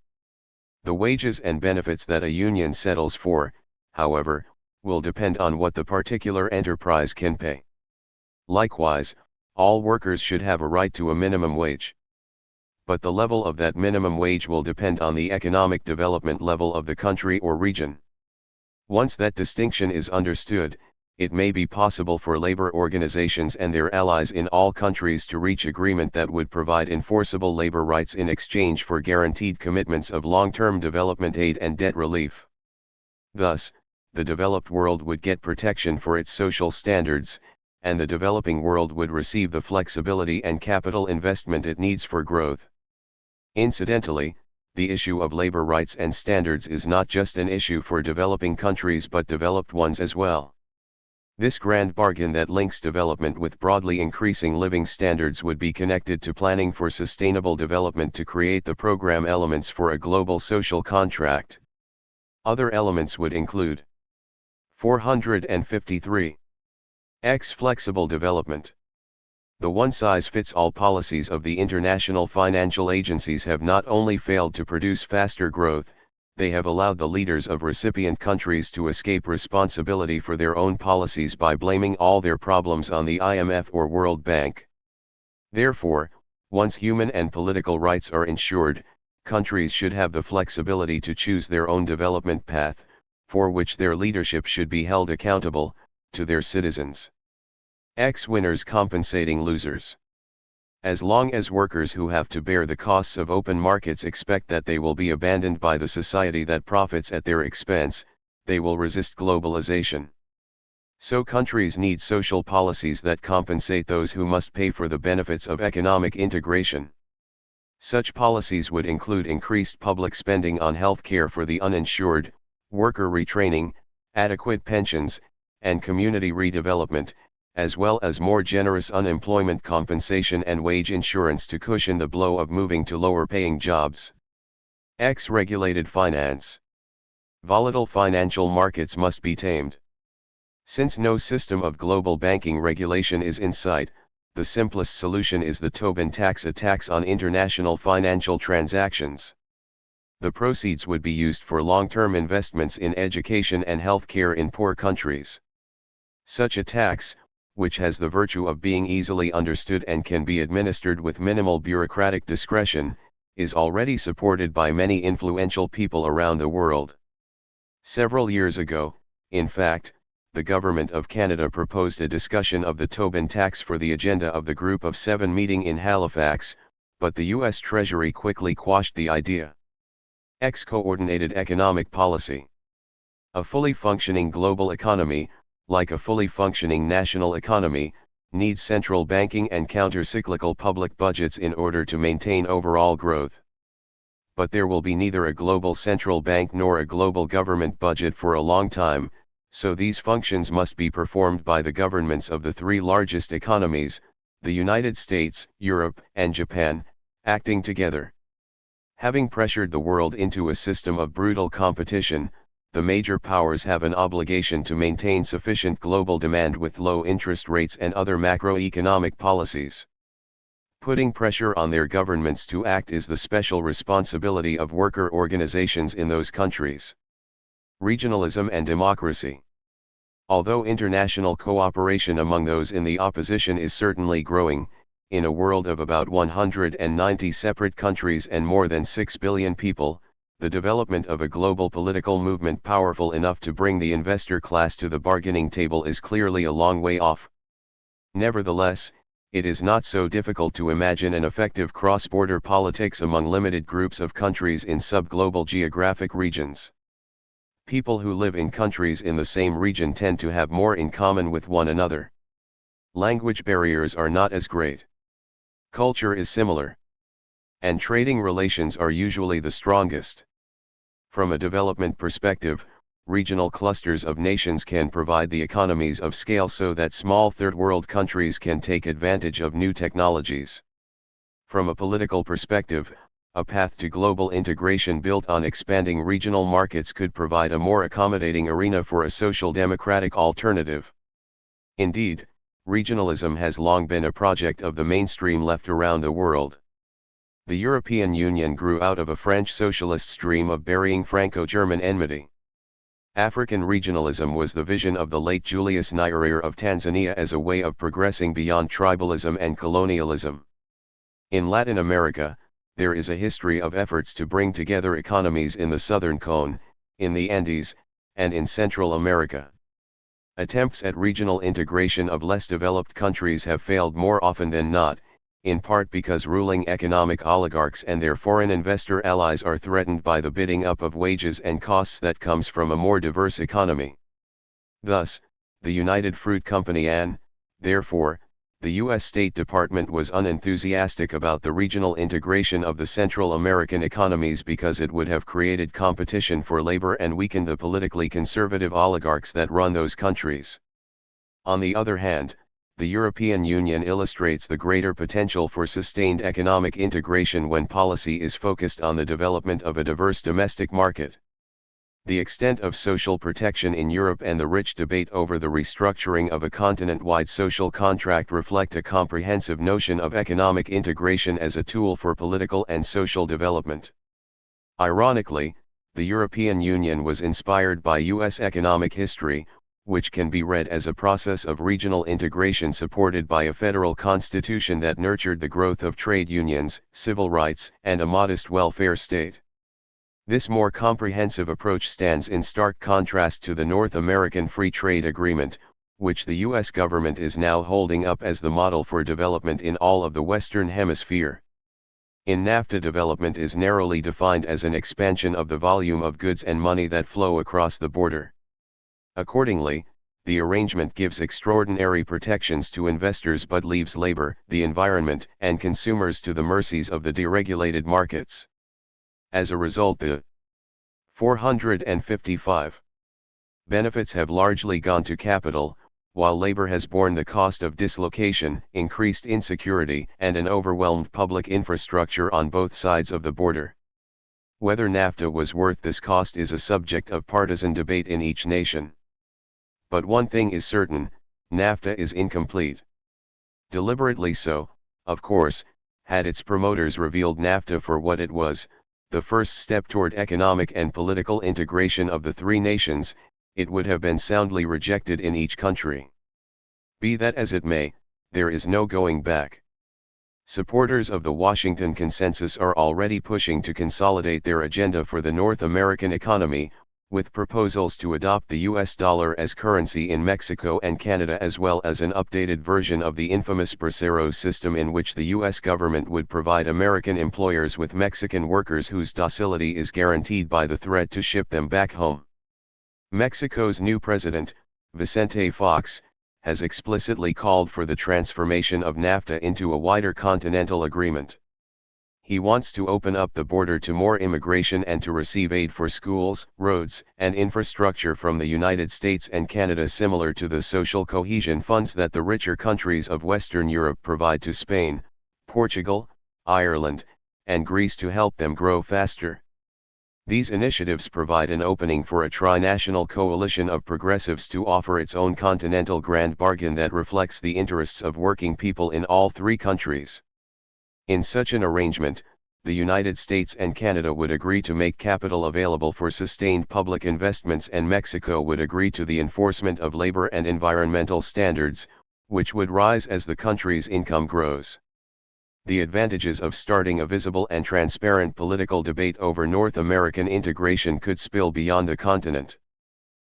The wages and benefits that a union settles for, however, will depend on what the particular enterprise can pay. Likewise, all workers should have a right to a minimum wage. But the level of that minimum wage will depend on the economic development level of the country or region. Once that distinction is understood, it may be possible for labor organizations and their allies in all countries to reach agreement that would provide enforceable labor rights in exchange for guaranteed commitments of long-term development aid and debt relief. Thus, the developed world would get protection for its social standards, and the developing world would receive the flexibility and capital investment it needs for growth. Incidentally, the issue of labor rights and standards is not just an issue for developing countries but developed ones as well. This grand bargain that links development with broadly increasing living standards would be connected to planning for sustainable development to create the program elements for a global social contract. Other elements would include 453. X. Flexible development. The one-size-fits-all policies of the international financial agencies have not only failed to produce faster growth, they have allowed the leaders of recipient countries to escape responsibility for their own policies by blaming all their problems on the IMF or World Bank. Therefore, once human and political rights are ensured, countries should have the flexibility to choose their own development path, for which their leadership should be held accountable to their citizens. X. Winners compensating losers. As long as workers who have to bear the costs of open markets expect that they will be abandoned by the society that profits at their expense, they will resist globalization. So countries need social policies that compensate those who must pay for the benefits of economic integration. Such policies would include increased public spending on health care for the uninsured, worker retraining, adequate pensions, and community redevelopment, as well as more generous unemployment compensation and wage insurance to cushion the blow of moving to lower-paying jobs. X. Regulated finance. Volatile financial markets must be tamed. Since no system of global banking regulation is in sight, the simplest solution is the Tobin tax, a tax on international financial transactions. The proceeds would be used for long-term investments in education and health care in poor countries. Such a tax, which has the virtue of being easily understood and can be administered with minimal bureaucratic discretion, is already supported by many influential people around the world. Several years ago, in fact, the Government of Canada proposed a discussion of the Tobin tax for the agenda of the Group of Seven meeting in Halifax, but the U.S. Treasury quickly quashed the idea. X. Coordinated economic policy. A fully functioning global economy, like a fully functioning national economy, needs central banking and counter-cyclical public budgets in order to maintain overall growth. But there will be neither a global central bank nor a global government budget for a long time, so these functions must be performed by the governments of the three largest economies, the United States, Europe, and Japan, acting together. Having pressured the world into a system of brutal competition, the major powers have an obligation to maintain sufficient global demand with low interest rates and other macroeconomic policies. Putting pressure on their governments to act is the special responsibility of worker organizations in those countries. Regionalism and democracy. Although international cooperation among those in the opposition is certainly growing, in a world of about 190 separate countries and more than 6 billion people, the development of a global political movement powerful enough to bring the investor class to the bargaining table is clearly a long way off. Nevertheless, it is not so difficult to imagine an effective cross-border politics among limited groups of countries in sub-global geographic regions. People who live in countries in the same region tend to have more in common with one another. Language barriers are not as great. Culture is similar. And trading relations are usually the strongest. From a development perspective, regional clusters of nations can provide the economies of scale so that small third-world countries can take advantage of new technologies. From a political perspective, a path to global integration built on expanding regional markets could provide a more accommodating arena for a social democratic alternative. Indeed, regionalism has long been a project of the mainstream left around the world. The European Union grew out of a French socialist's dream of burying Franco-German enmity. African regionalism was the vision of the late Julius Nyerere of Tanzania as a way of progressing beyond tribalism and colonialism. In Latin America, there is a history of efforts to bring together economies in the Southern Cone, in the Andes, and in Central America. Attempts at regional integration of less developed countries have failed more often than not, in part because ruling economic oligarchs and their foreign investor allies are threatened by the bidding up of wages and costs that comes from a more diverse economy. Thus, the United Fruit Company and, therefore, the U.S. State Department was unenthusiastic about the regional integration of the Central American economies because it would have created competition for labor and weakened the politically conservative oligarchs that run those countries. On the other hand, the European Union illustrates the greater potential for sustained economic integration when policy is focused on the development of a diverse domestic market. The extent of social protection in Europe and the rich debate over the restructuring of a continent-wide social contract reflect a comprehensive notion of economic integration as a tool for political and social development. Ironically, the European Union was inspired by U.S. economic history, which can be read as a process of regional integration supported by a federal constitution that nurtured the growth of trade unions, civil rights, and a modest welfare state. This more comprehensive approach stands in stark contrast to the North American Free Trade Agreement, which the U.S. government is now holding up as the model for development in all of the Western Hemisphere. In NAFTA, development is narrowly defined as an expansion of the volume of goods and money that flow across the border. Accordingly, the arrangement gives extraordinary protections to investors but leaves labor, the environment, and consumers to the mercies of the deregulated markets. As a result, the 455 benefits have largely gone to capital, while labor has borne the cost of dislocation, increased insecurity, and an overwhelmed public infrastructure on both sides of the border. Whether NAFTA was worth this cost is a subject of partisan debate in each nation. But one thing is certain, NAFTA is incomplete. Deliberately so, of course, had its promoters revealed NAFTA for what it was, the first step toward economic and political integration of the three nations, it would have been soundly rejected in each country. Be that as it may, there is no going back. Supporters of the Washington Consensus are already pushing to consolidate their agenda for the North American economy, with proposals to adopt the US dollar as currency in Mexico and Canada, as well as an updated version of the infamous Bracero system in which the US government would provide American employers with Mexican workers whose docility is guaranteed by the threat to ship them back home. Mexico's new president, Vicente Fox, has explicitly called for the transformation of NAFTA into a wider continental agreement. He wants to open up the border to more immigration and to receive aid for schools, roads, and infrastructure from the United States and Canada, similar to the social cohesion funds that the richer countries of Western Europe provide to Spain, Portugal, Ireland, and Greece to help them grow faster. These initiatives provide an opening for a tri-national coalition of progressives to offer its own continental grand bargain that reflects the interests of working people in all three countries. In such an arrangement, the United States and Canada would agree to make capital available for sustained public investments, and Mexico would agree to the enforcement of labor and environmental standards, which would rise as the country's income grows. The advantages of starting a visible and transparent political debate over North American integration could spill beyond the continent.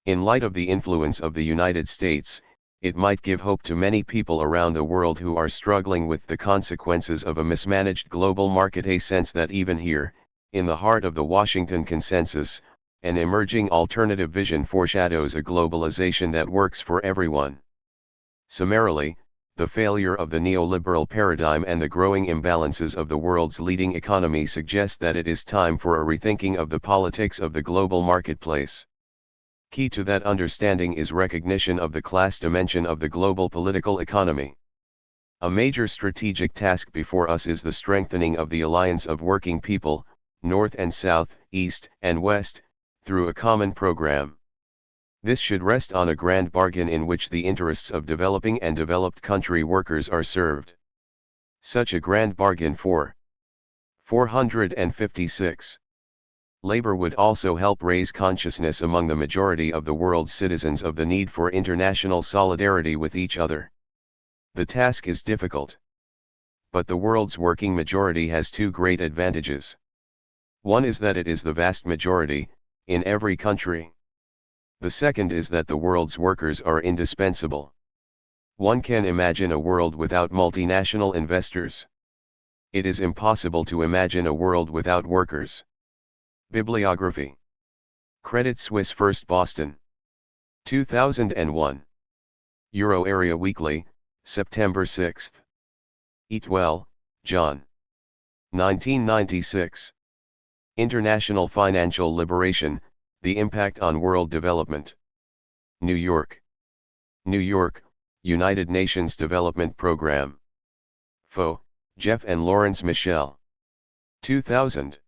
In light of the influence of the United States, it might give hope to many people around the world who are struggling with the consequences of a mismanaged global market. A sense that even here, in the heart of the Washington Consensus, an emerging alternative vision foreshadows a globalization that works for everyone. Summarily, the failure of the neoliberal paradigm and the growing imbalances of the world's leading economy suggest that it is time for a rethinking of the politics of the global marketplace. Key to that understanding is recognition of the class dimension of the global political economy. A major strategic task before us is the strengthening of the alliance of working people, North and South, East and West, through a common program. This should rest on a grand bargain in which the interests of developing and developed country workers are served. Such a grand bargain for 456. Labor would also help raise consciousness among the majority of the world's citizens of the need for international solidarity with each other. The task is difficult. But the world's working majority has two great advantages. One is that it is the vast majority, in every country. The second is that the world's workers are indispensable. One can imagine a world without multinational investors. It is impossible to imagine a world without workers. Bibliography. Credit Suisse First Boston. 2001. Euro Area Weekly, September 6. Eatwell, John. 1996. International Financial Liberation, The Impact on World Development. New York. New York, United Nations Development Program. Faux, Jeff and Lawrence Michel. 2000.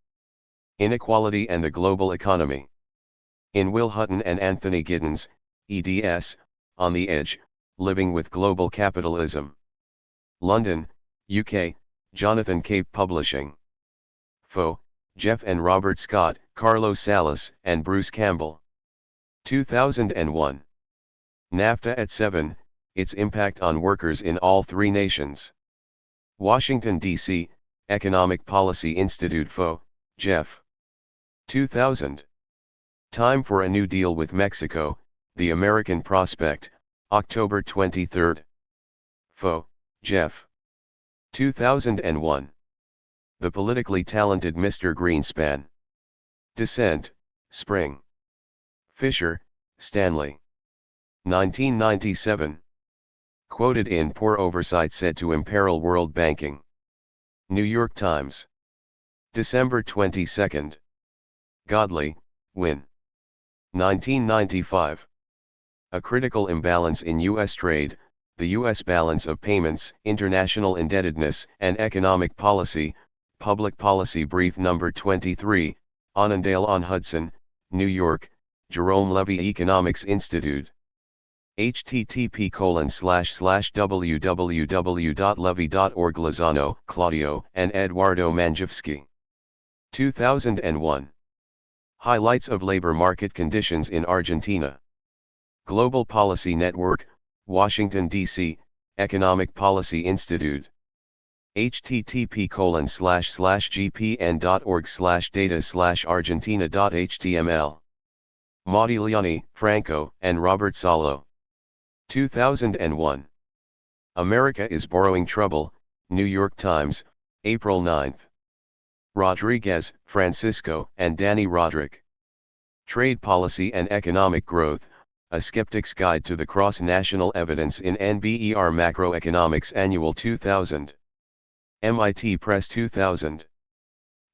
Inequality and the Global Economy. In Will Hutton and Anthony Giddens, eds, On the Edge, Living with Global Capitalism. London, UK, Jonathan Cape Publishing. Faux, Jeff and Robert Scott, Carlos Salas and Bruce Campbell. 2001. NAFTA at 7, Its Impact on Workers in All Three Nations. Washington, D.C., Economic Policy Institute. Faux, Jeff. 2000. Time for a New Deal with Mexico, The American Prospect, October 23. Faux, Jeff. 2001. The Politically Talented Mr. Greenspan. Dissent, Spring. Fisher, Stanley. 1997. Quoted in Poor Oversight Said to Imperil World Banking. New York Times. December 22. Godley, Win. 1995. A Critical Imbalance in U.S. Trade, the U.S. Balance of Payments, International Indebtedness and Economic Policy, Public Policy Brief No. 23, Annandale-on-Hudson, New York, Jerome Levy Economics Institute. http://www.levy.org. Lozano, Claudio, and Eduardo Manjevsky. 2001. Highlights of Labor Market Conditions in Argentina. Global Policy Network, Washington, D.C., Economic Policy Institute. http://gpn.org/data/argentina.html. Modigliani, Franco, and Robert Salo. 2001. America is Borrowing Trouble, New York Times, April 9. Rodriguez, Francisco, and Danny Roderick. Trade Policy and Economic Growth, A Skeptic's Guide to the Cross-National Evidence in NBER Macroeconomics Annual 2000. MIT Press 2000.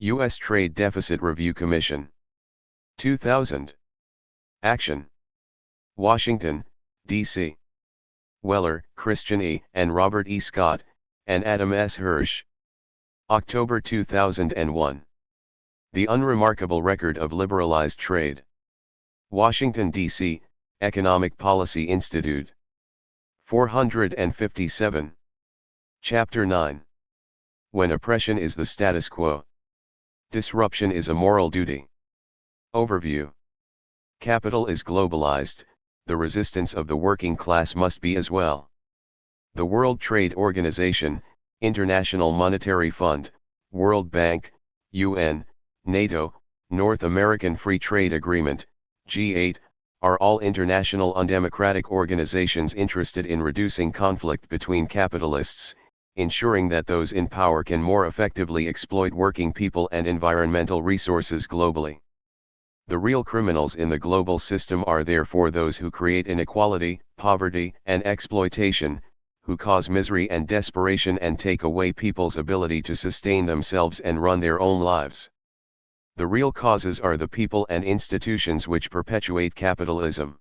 U.S. Trade Deficit Review Commission. 2000. Action. Washington, D.C. Weller, Christian E., and Robert E. Scott, and Adam S. Hirsch. October 2001. The Unremarkable Record of Liberalized Trade. Washington, D.C., Economic Policy Institute. 457. Chapter 9. When Oppression is the Status Quo. Disruption is a moral duty. Overview. Capital is globalized, the resistance of the working class must be as well. The World Trade Organization, International Monetary Fund, World Bank, UN, NATO, North American Free Trade Agreement, G8, are all international undemocratic organizations interested in reducing conflict between capitalists, ensuring that those in power can more effectively exploit working people and environmental resources globally. The real criminals in the global system are therefore those who create inequality, poverty, and exploitation, who cause misery and desperation and take away people's ability to sustain themselves and run their own lives. The real causes are the people and institutions which perpetuate capitalism.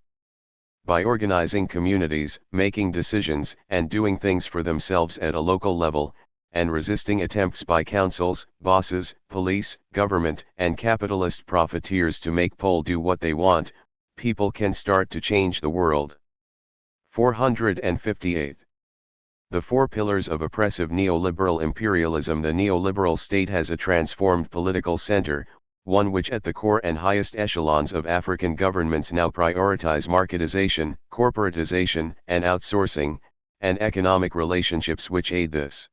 By organizing communities, making decisions, and doing things for themselves at a local level, and resisting attempts by councils, bosses, police, government, and capitalist profiteers to make people do what they want, people can start to change the world. 458. The four pillars of oppressive neoliberal imperialism. The neoliberal state has a transformed political center, one which at the core and highest echelons of African governments now prioritize marketization, corporatization, and outsourcing, and economic relationships which aid this.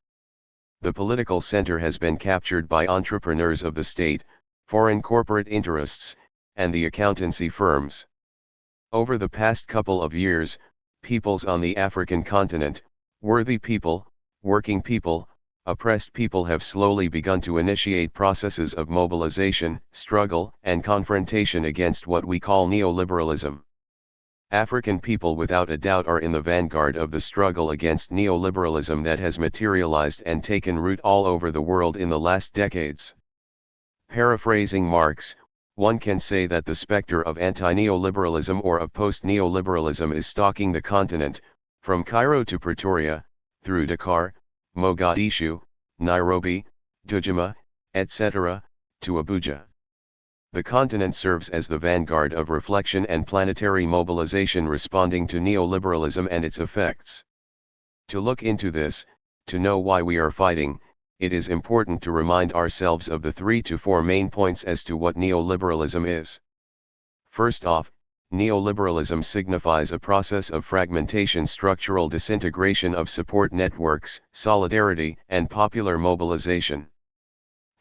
The political center has been captured by entrepreneurs of the state, foreign corporate interests, and the accountancy firms. Over the past couple of years, peoples on the African continent, worthy people, working people, oppressed people have slowly begun to initiate processes of mobilization, struggle, and confrontation against what we call neoliberalism. African people without a doubt are in the vanguard of the struggle against neoliberalism that has materialized and taken root all over the world in the last decades. Paraphrasing Marx, one can say that the specter of anti-neoliberalism or of post-neoliberalism is stalking the continent, from Cairo to Pretoria, through Dakar, Mogadishu, Nairobi, Dodoma, etc., to Abuja. The continent serves as the vanguard of reflection and planetary mobilization responding to neoliberalism and its effects. To look into this, to know why we are fighting, it is important to remind ourselves of the 3 to 4 main points as to what neoliberalism is. First off, neoliberalism signifies a process of fragmentation, structural disintegration of support networks, solidarity, and popular mobilization.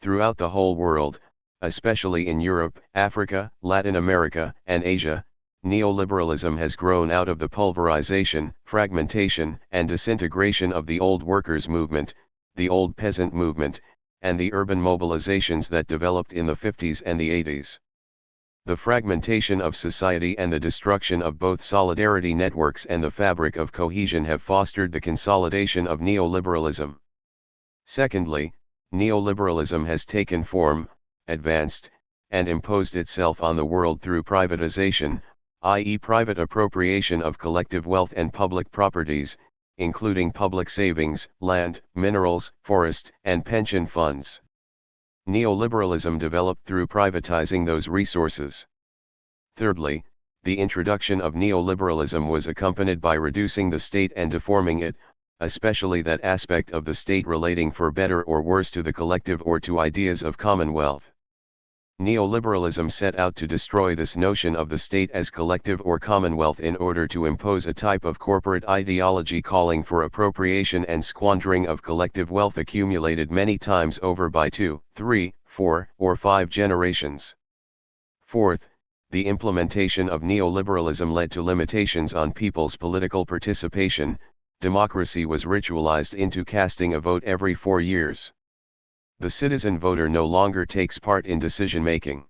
Throughout the whole world, especially in Europe, Africa, Latin America, and Asia, neoliberalism has grown out of the pulverization, fragmentation, and disintegration of the old workers' movement, the old peasant movement, and the urban mobilizations that developed in the 50s and the 80s. The fragmentation of society and the destruction of both solidarity networks and the fabric of cohesion have fostered the consolidation of neoliberalism. Secondly, neoliberalism has taken form, advanced, and imposed itself on the world through privatization, i.e. private appropriation of collective wealth and public properties, including public savings, land, minerals, forest, and pension funds. Neoliberalism developed through privatizing those resources. Thirdly, the introduction of neoliberalism was accompanied by reducing the state and deforming it, especially that aspect of the state relating for better or worse to the collective or to ideas of commonwealth. Neoliberalism set out to destroy this notion of the state as collective or commonwealth in order to impose a type of corporate ideology calling for appropriation and squandering of collective wealth accumulated many times over by 2, 3, 4, or 5 generations. Fourth, the implementation of neoliberalism led to limitations on people's political participation. Democracy was ritualized into casting a vote every 4 years. The citizen voter no longer takes part in decision-making.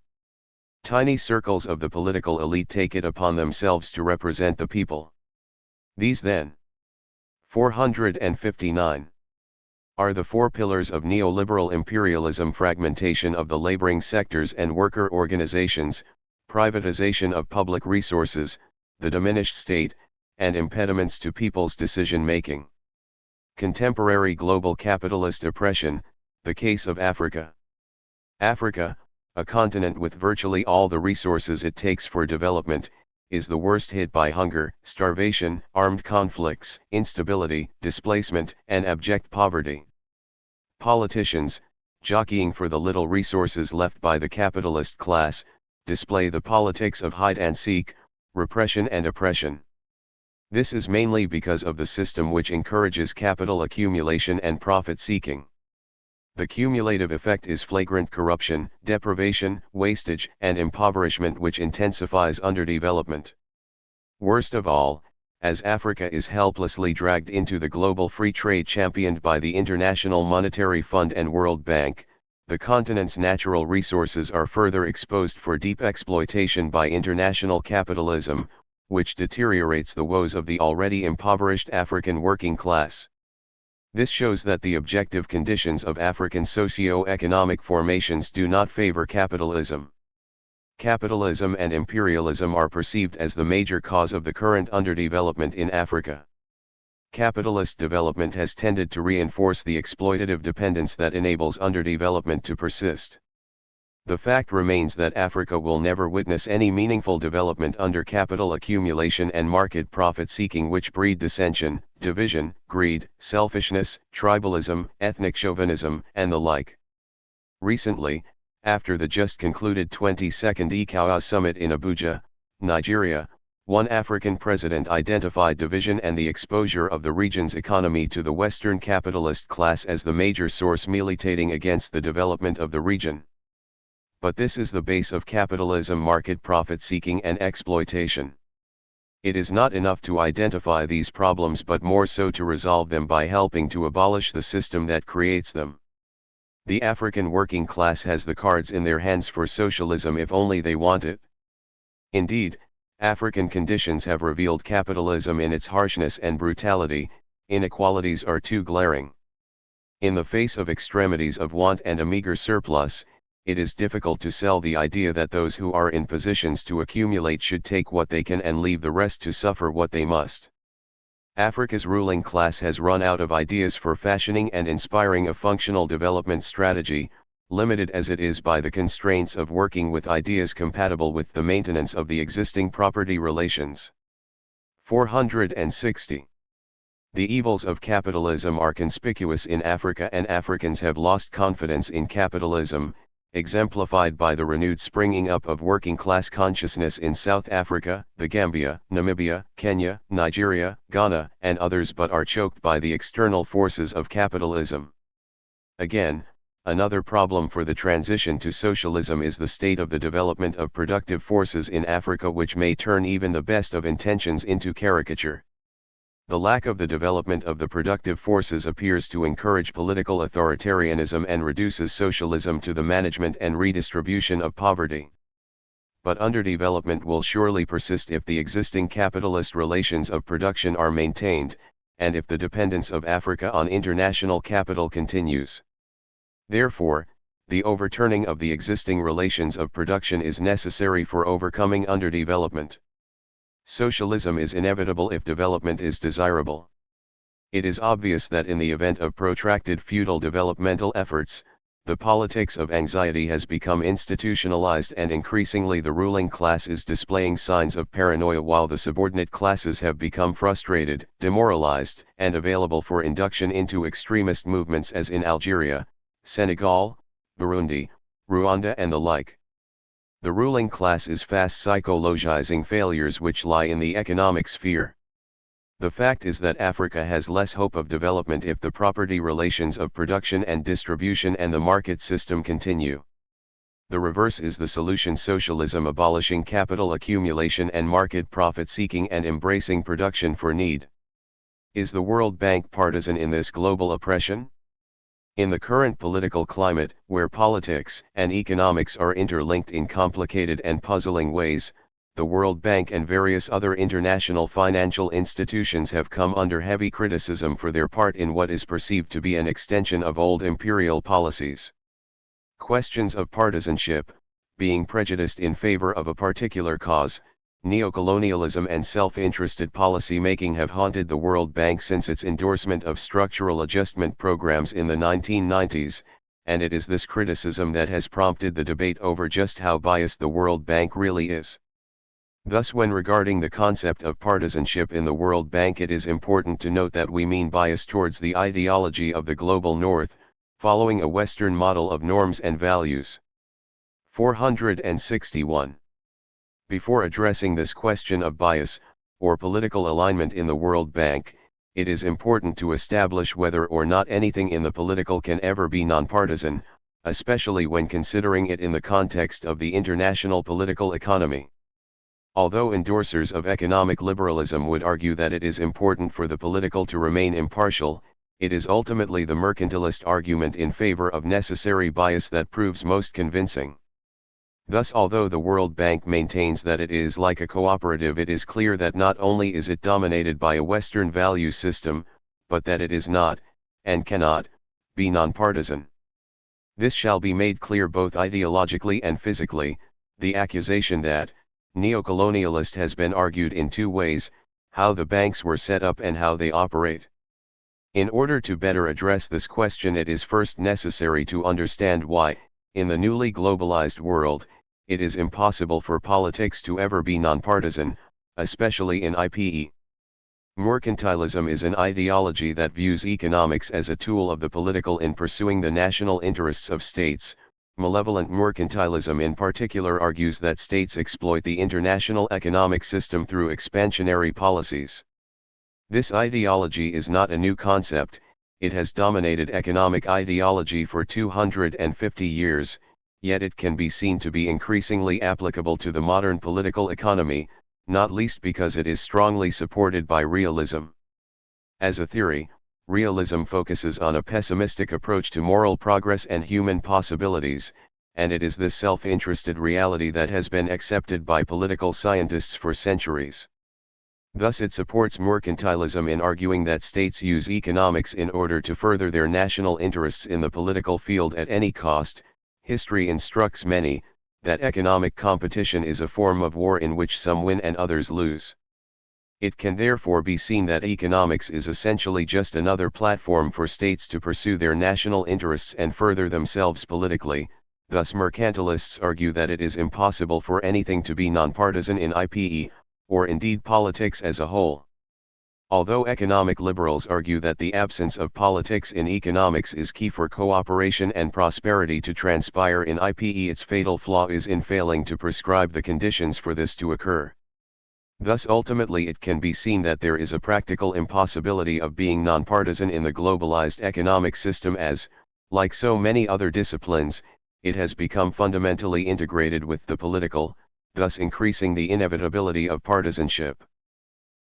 Tiny circles of the political elite take it upon themselves to represent the people. These then, 459, are the 4 pillars of neoliberal imperialism: fragmentation of the laboring sectors and worker organizations, privatization of public resources, the diminished state, and impediments to people's decision-making. Contemporary global capitalist oppression, the case of Africa. Africa, a continent with virtually all the resources it takes for development, is the worst hit by hunger, starvation, armed conflicts, instability, displacement, and abject poverty. Politicians, jockeying for the little resources left by the capitalist class, display the politics of hide and seek, repression and oppression. This is mainly because of the system which encourages capital accumulation and profit seeking. The cumulative effect is flagrant corruption, deprivation, wastage, and impoverishment which intensifies underdevelopment. Worst of all, as Africa is helplessly dragged into the global free trade championed by the International Monetary Fund and World Bank, the continent's natural resources are further exposed for deep exploitation by international capitalism, which deteriorates the woes of the already impoverished African working class. This shows that the objective conditions of African socio-economic formations do not favor capitalism. Capitalism and imperialism are perceived as the major cause of the current underdevelopment in Africa. Capitalist development has tended to reinforce the exploitative dependence that enables underdevelopment to persist. The fact remains that Africa will never witness any meaningful development under capital accumulation and market profit seeking which breed dissension, division, greed, selfishness, tribalism, ethnic chauvinism, and the like. Recently, after the just concluded 22nd ECOWAS summit in Abuja, Nigeria, one African president identified division and the exposure of the region's economy to the Western capitalist class as the major source militating against the development of the region. But this is the base of capitalism: market profit seeking and exploitation. It is not enough to identify these problems but more so to resolve them by helping to abolish the system that creates them. The African working class has the cards in their hands for socialism if only they want it. Indeed, African conditions have revealed capitalism in its harshness and brutality. Inequalities are too glaring. In the face of extremities of want and a meager surplus, it is difficult to sell the idea that those who are in positions to accumulate should take what they can and leave the rest to suffer what they must. Africa's ruling class has run out of ideas for fashioning and inspiring a functional development strategy, limited as it is by the constraints of working with ideas compatible with the maintenance of the existing property relations. 460. The evils of capitalism are conspicuous in Africa, and Africans have lost confidence in capitalism, exemplified by the renewed springing up of working-class consciousness in South Africa, the Gambia, Namibia, Kenya, Nigeria, Ghana, and others, but are choked by the external forces of capitalism. Again, another problem for the transition to socialism is the state of the development of productive forces in Africa, which may turn even the best of intentions into caricature. The lack of the development of the productive forces appears to encourage political authoritarianism and reduces socialism to the management and redistribution of poverty. But underdevelopment will surely persist if the existing capitalist relations of production are maintained, and if the dependence of Africa on international capital continues. Therefore, the overturning of the existing relations of production is necessary for overcoming underdevelopment. Socialism is inevitable if development is desirable. It is obvious that in the event of protracted feudal developmental efforts, the politics of anxiety has become institutionalized, and increasingly the ruling class is displaying signs of paranoia, while the subordinate classes have become frustrated, demoralized, and available for induction into extremist movements as in Algeria, Senegal, Burundi, Rwanda, and the like. The ruling class is fast psychologizing failures which lie in the economic sphere. The fact is that Africa has less hope of development if the property relations of production and distribution and the market system continue. The reverse is the solution: socialism abolishing capital accumulation and market profit seeking and embracing production for need. Is the World Bank partisan in this global oppression? In the current political climate, where politics and economics are interlinked in complicated and puzzling ways, the World Bank and various other international financial institutions have come under heavy criticism for their part in what is perceived to be an extension of old imperial policies. Questions of partisanship, being prejudiced in favor of a particular cause, neocolonialism and self-interested policy-making have haunted the World Bank since its endorsement of structural adjustment programs in the 1990s, and it is this criticism that has prompted the debate over just how biased the World Bank really is. Thus, when regarding the concept of partisanship in the World Bank, it is important to note that we mean bias towards the ideology of the Global North, following a Western model of norms and values. 461. Before addressing this question of bias, or political alignment in the World Bank, it is important to establish whether or not anything in the political can ever be nonpartisan, especially when considering it in the context of the international political economy. Although endorsers of economic liberalism would argue that it is important for the political to remain impartial, it is ultimately the mercantilist argument in favor of necessary bias that proves most convincing. Thus, although the World Bank maintains that it is like a cooperative, it is clear that not only is it dominated by a Western value system, but that it is not, and cannot, be nonpartisan. This shall be made clear both ideologically and physically. The accusation that neocolonialist has been argued in two ways: how the banks were set up and how they operate. In order to better address this question, it is first necessary to understand why, in the newly globalized world, it is impossible for politics to ever be nonpartisan, especially in IPE. Mercantilism is an ideology that views economics as a tool of the political in pursuing the national interests of states. Malevolent mercantilism in particular argues that states exploit the international economic system through expansionary policies. This ideology is not a new concept. It has dominated economic ideology for 250 years, yet it can be seen to be increasingly applicable to the modern political economy, not least because it is strongly supported by realism. As a theory, realism focuses on a pessimistic approach to moral progress and human possibilities, and it is this self-interested reality that has been accepted by political scientists for centuries. Thus it supports mercantilism in arguing that states use economics in order to further their national interests in the political field at any cost. History instructs many that economic competition is a form of war in which some win and others lose. It can therefore be seen that economics is essentially just another platform for states to pursue their national interests and further themselves politically. Thus mercantilists argue that it is impossible for anything to be nonpartisan in IPE, or indeed politics as a whole. Although economic liberals argue that the absence of politics in economics is key for cooperation and prosperity to transpire in IPE, its fatal flaw is in failing to prescribe the conditions for this to occur. Thus ultimately it can be seen that there is a practical impossibility of being nonpartisan in the globalized economic system as, like so many other disciplines, it has become fundamentally integrated with the political, thus increasing the inevitability of partisanship.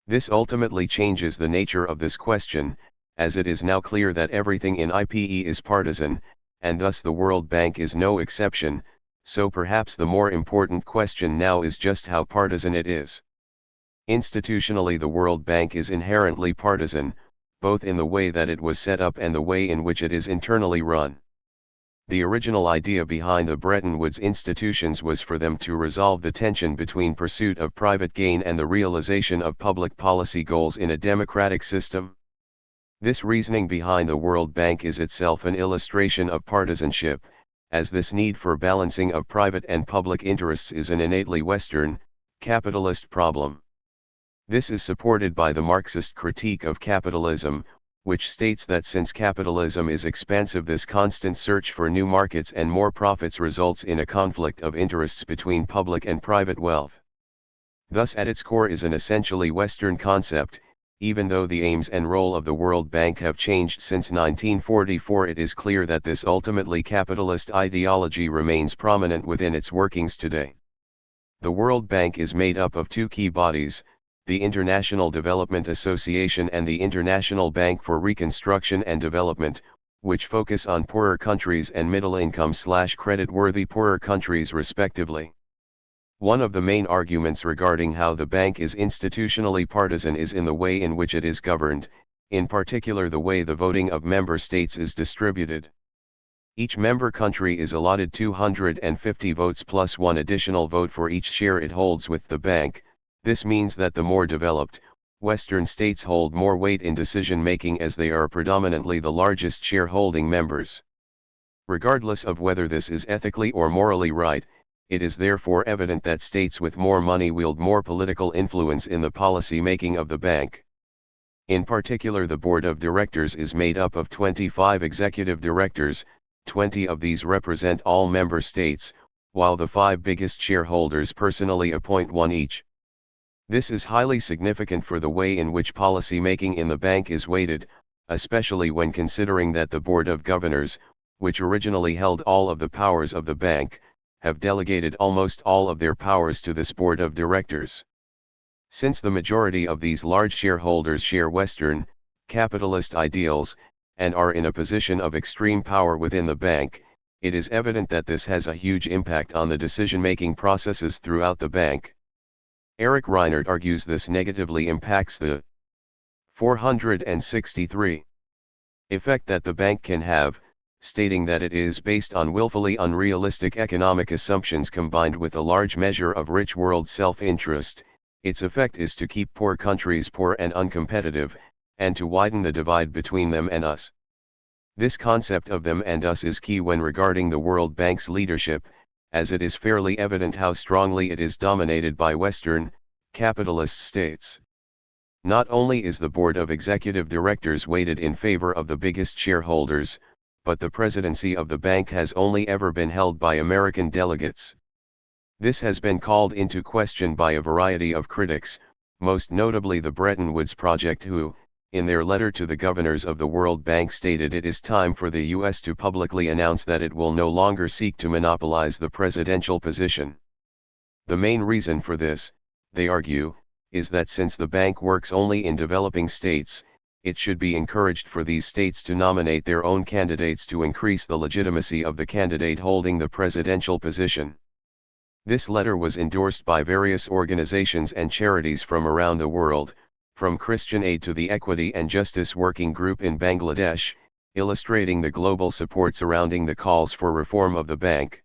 This ultimately changes the nature of this question, as it is now clear that everything in IPE is partisan, and thus the World Bank is no exception. So perhaps the more important question now is just how partisan it is. Institutionally, the World Bank is inherently partisan, both in the way that it was set up and the way in which it is internally run. The original idea behind the Bretton Woods institutions was for them to resolve the tension between pursuit of private gain and the realization of public policy goals in a democratic system. This reasoning behind the World Bank is itself an illustration of partisanship, as this need for balancing of private and public interests is an innately Western, capitalist problem. This is supported by the Marxist critique of capitalism, which states that since capitalism is expansive, this constant search for new markets and more profits results in a conflict of interests between public and private wealth. Thus at its core is an essentially Western concept. Even though the aims and role of the World Bank have changed since 1944, it is clear that this ultimately capitalist ideology remains prominent within its workings today. The World Bank is made up of two key bodies, the International Development Association and the International Bank for Reconstruction and Development, which focus on poorer countries and middle-income/credit-worthy poorer countries respectively. One of the main arguments regarding how the bank is institutionally partisan is in the way in which it is governed, in particular the way the voting of member states is distributed. Each member country is allotted 250 votes plus one additional vote for each share it holds with the bank. This means that the more developed, Western states hold more weight in decision-making as they are predominantly the largest shareholding members. Regardless of whether this is ethically or morally right, it is therefore evident that states with more money wield more political influence in the policy making of the bank. In particular, the board of directors is made up of 25 executive directors, 20 of these represent all member states, while the 5 biggest shareholders personally appoint one each. This is highly significant for the way in which policy making in the bank is weighted, especially when considering that the Board of Governors, which originally held all of the powers of the bank, have delegated almost all of their powers to this Board of Directors. Since the majority of these large shareholders share Western, capitalist ideals, and are in a position of extreme power within the bank, it is evident that this has a huge impact on the decision-making processes throughout the bank. Eric Reinert argues this negatively impacts the 463 effect that the bank can have, stating that it is based on willfully unrealistic economic assumptions combined with a large measure of rich world self-interest. Its effect is to keep poor countries poor and uncompetitive, and to widen the divide between them and us. This concept of them and us is key when regarding the World Bank's leadership, as it is fairly evident how strongly it is dominated by Western, capitalist states. Not only is the board of executive directors weighted in favor of the biggest shareholders, but the presidency of the bank has only ever been held by American delegates. This has been called into question by a variety of critics, most notably the Bretton Woods Project, who, in their letter to the governors of the World Bank, stated it is time for the U.S. to publicly announce that it will no longer seek to monopolize the presidential position. The main reason for this, they argue, is that since the bank works only in developing states, it should be encouraged for these states to nominate their own candidates to increase the legitimacy of the candidate holding the presidential position. This letter was endorsed by various organizations and charities from around the world, from Christian Aid to the Equity and Justice Working Group in Bangladesh, illustrating the global support surrounding the calls for reform of the bank.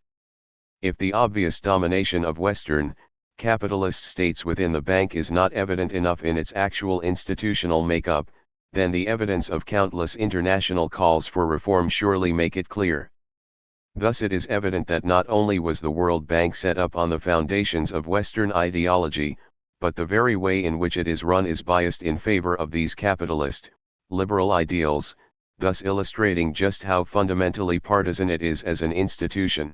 If the obvious domination of Western, capitalist states within the bank is not evident enough in its actual institutional makeup, then the evidence of countless international calls for reform surely make it clear. Thus it is evident that not only was the World Bank set up on the foundations of Western ideology, but the very way in which it is run is biased in favor of these capitalist, liberal ideals, thus illustrating just how fundamentally partisan it is as an institution.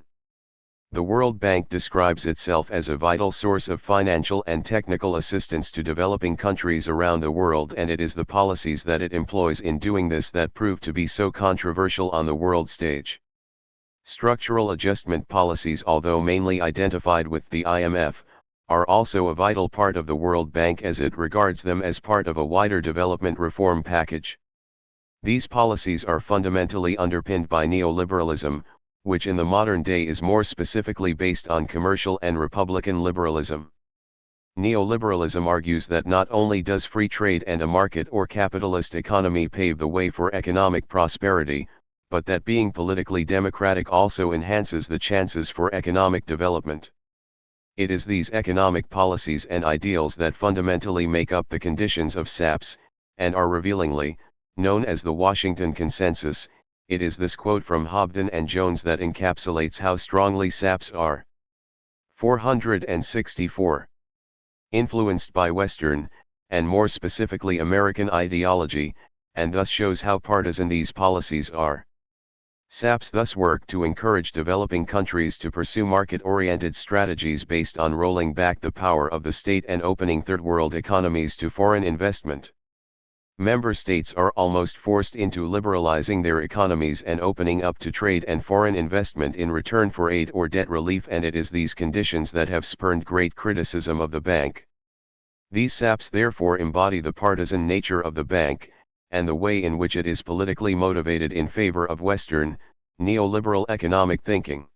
The World Bank describes itself as a vital source of financial and technical assistance to developing countries around the world, and it is the policies that it employs in doing this that prove to be so controversial on the world stage. Structural adjustment policies, although mainly identified with the IMF, are also a vital part of the World Bank as it regards them as part of a wider development reform package. These policies are fundamentally underpinned by neoliberalism, which in the modern day is more specifically based on commercial and republican liberalism. Neoliberalism argues that not only does free trade and a market or capitalist economy pave the way for economic prosperity, but that being politically democratic also enhances the chances for economic development. It is these economic policies and ideals that fundamentally make up the conditions of SAPS, and are revealingly known as the Washington Consensus. It is this quote from Hobden and Jones that encapsulates how strongly SAPS are 464 influenced by Western, and more specifically American ideology, and thus shows how partisan these policies are. SAPS thus work to encourage developing countries to pursue market-oriented strategies based on rolling back the power of the state and opening third-world economies to foreign investment. Member states are almost forced into liberalizing their economies and opening up to trade and foreign investment in return for aid or debt relief, and it is these conditions that have spurned great criticism of the bank. These SAPS therefore embody the partisan nature of the bank, and the way in which it is politically motivated in favor of Western, neoliberal economic thinking.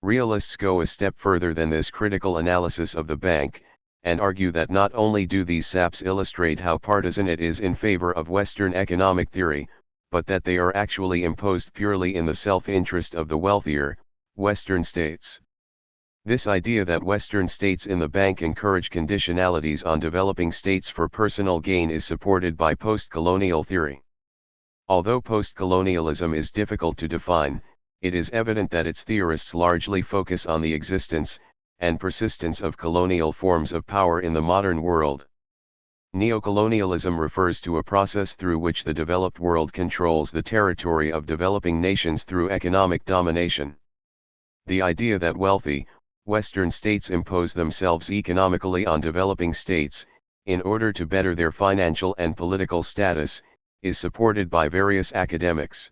Realists go a step further than this critical analysis of the bank, and argue that not only do these SAPS illustrate how partisan it is in favor of Western economic theory, but that they are actually imposed purely in the self-interest of the wealthier, Western states. This idea that Western states in the bank encourage conditionalities on developing states for personal gain is supported by post-colonial theory. Although post-colonialism is difficult to define, it is evident that its theorists largely focus on the existence and persistence of colonial forms of power in the modern world. Neocolonialism refers to a process through which the developed world controls the territory of developing nations through economic domination. The idea that wealthy, Western states impose themselves economically on developing states, in order to better their financial and political status, is supported by various academics.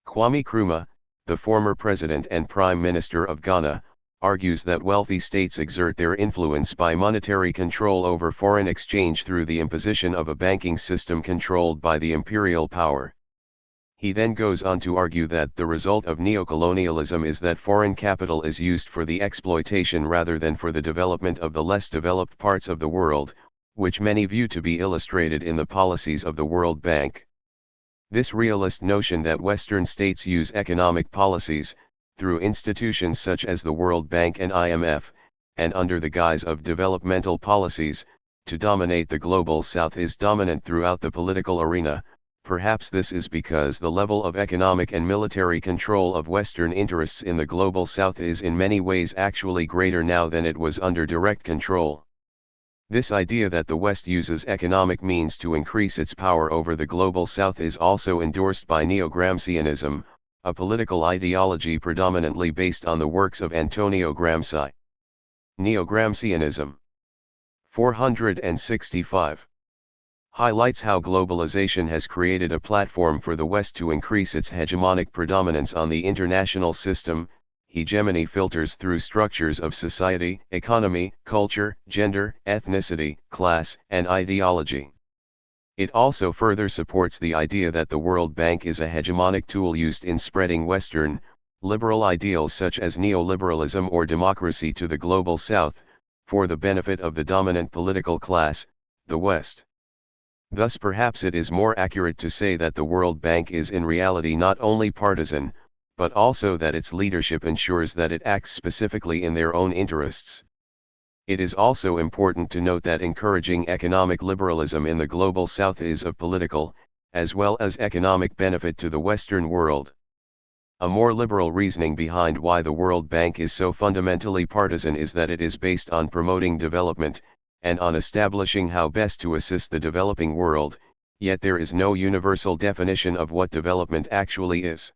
Kwame Nkrumah, the former president and prime minister of Ghana, argues that wealthy states exert their influence by monetary control over foreign exchange through the imposition of a banking system controlled by the imperial power. He then goes on to argue that the result of neocolonialism is that foreign capital is used for the exploitation rather than for the development of the less developed parts of the world, which many view to be illustrated in the policies of the World Bank. This realist notion that Western states use economic policies, through institutions such as the World Bank and IMF, and under the guise of developmental policies, to dominate the global South is dominant throughout the political arena. Perhaps this is because the level of economic and military control of Western interests in the global South is in many ways actually greater now than it was under direct control. This idea that the West uses economic means to increase its power over the global South is also endorsed by Neo-Gramscianism, a political ideology predominantly based on the works of Antonio Gramsci. Neo-Gramscianism 465 highlights how globalization has created a platform for the West to increase its hegemonic predominance on the international system. Hegemony filters through structures of society, economy, culture, gender, ethnicity, class, and ideology. It also further supports the idea that the World Bank is a hegemonic tool used in spreading Western, liberal ideals such as neoliberalism or democracy to the global South, for the benefit of the dominant political class, the West. Thus perhaps it is more accurate to say that the World Bank is in reality not only partisan, but also that its leadership ensures that it acts specifically in their own interests. It is also important to note that encouraging economic liberalism in the global South is of political, as well as economic benefit to the Western world. A more liberal reasoning behind why the World Bank is so fundamentally partisan is that it is based on promoting development, and on establishing how best to assist the developing world, yet there is no universal definition of what development actually is.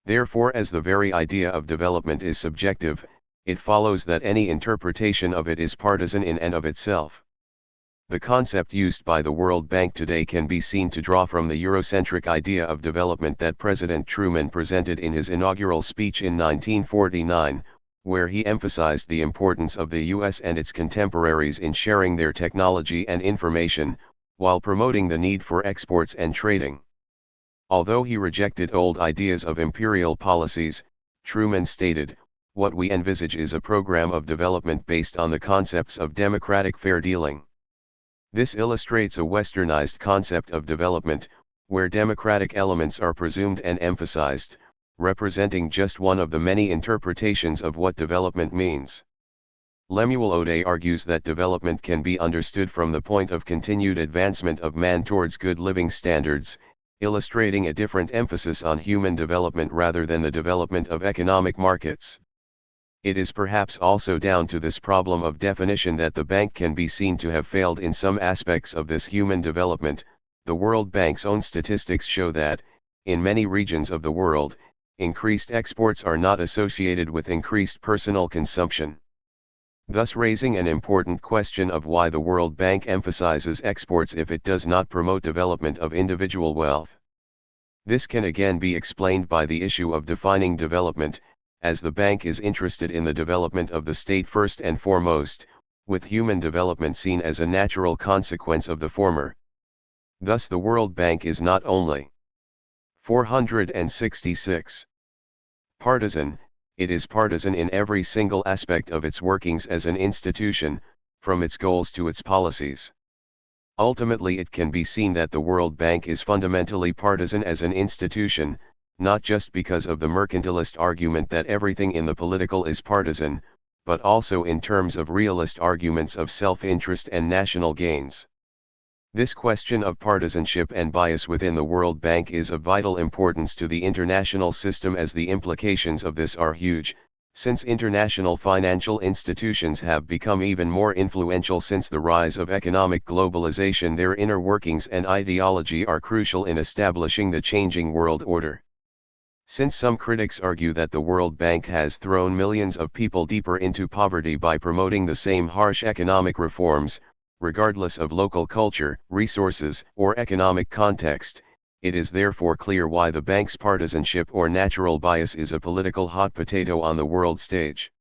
Therefore, as the very idea of development is subjective, it follows that any interpretation of it is partisan in and of itself. The concept used by the World Bank today can be seen to draw from the Eurocentric idea of development that President Truman presented in his inaugural speech in 1949, where he emphasized the importance of the US and its contemporaries in sharing their technology and information, while promoting the need for exports and trading. Although he rejected old ideas of imperial policies, Truman stated, "What we envisage is a program of development based on the concepts of democratic fair dealing." This illustrates a westernized concept of development, where democratic elements are presumed and emphasized, representing just one of the many interpretations of what development means. Lemuel O'Day argues that development can be understood from the point of continued advancement of man towards good living standards, illustrating a different emphasis on human development rather than the development of economic markets. It is perhaps also down to this problem of definition that the bank can be seen to have failed in some aspects of this human development. The World Bank's own statistics show that, in many regions of the world, increased exports are not associated with increased personal consumption, thus raising an important question of why the World Bank emphasizes exports if it does not promote development of individual wealth. This can again be explained by the issue of defining development, as the bank is interested in the development of the state first and foremost, with human development seen as a natural consequence of the former. Thus the World Bank is not only 466 partisan, it is partisan in every single aspect of its workings as an institution, from its goals to its policies. Ultimately, it can be seen that the World Bank is fundamentally partisan as an institution, not just because of the mercantilist argument that everything in the political is partisan, but also in terms of realist arguments of self-interest and national gains. This question of partisanship and bias within the World Bank is of vital importance to the international system, as the implications of this are huge, Since international financial institutions have become even more influential since the rise of economic globalization, their inner workings and ideology are crucial in establishing the changing world order. Since some critics argue that the World Bank has thrown millions of people deeper into poverty by promoting the same harsh economic reforms, regardless of local culture, resources, or economic context, it is therefore clear why the bank's partisanship or natural bias is a political hot potato on the world stage.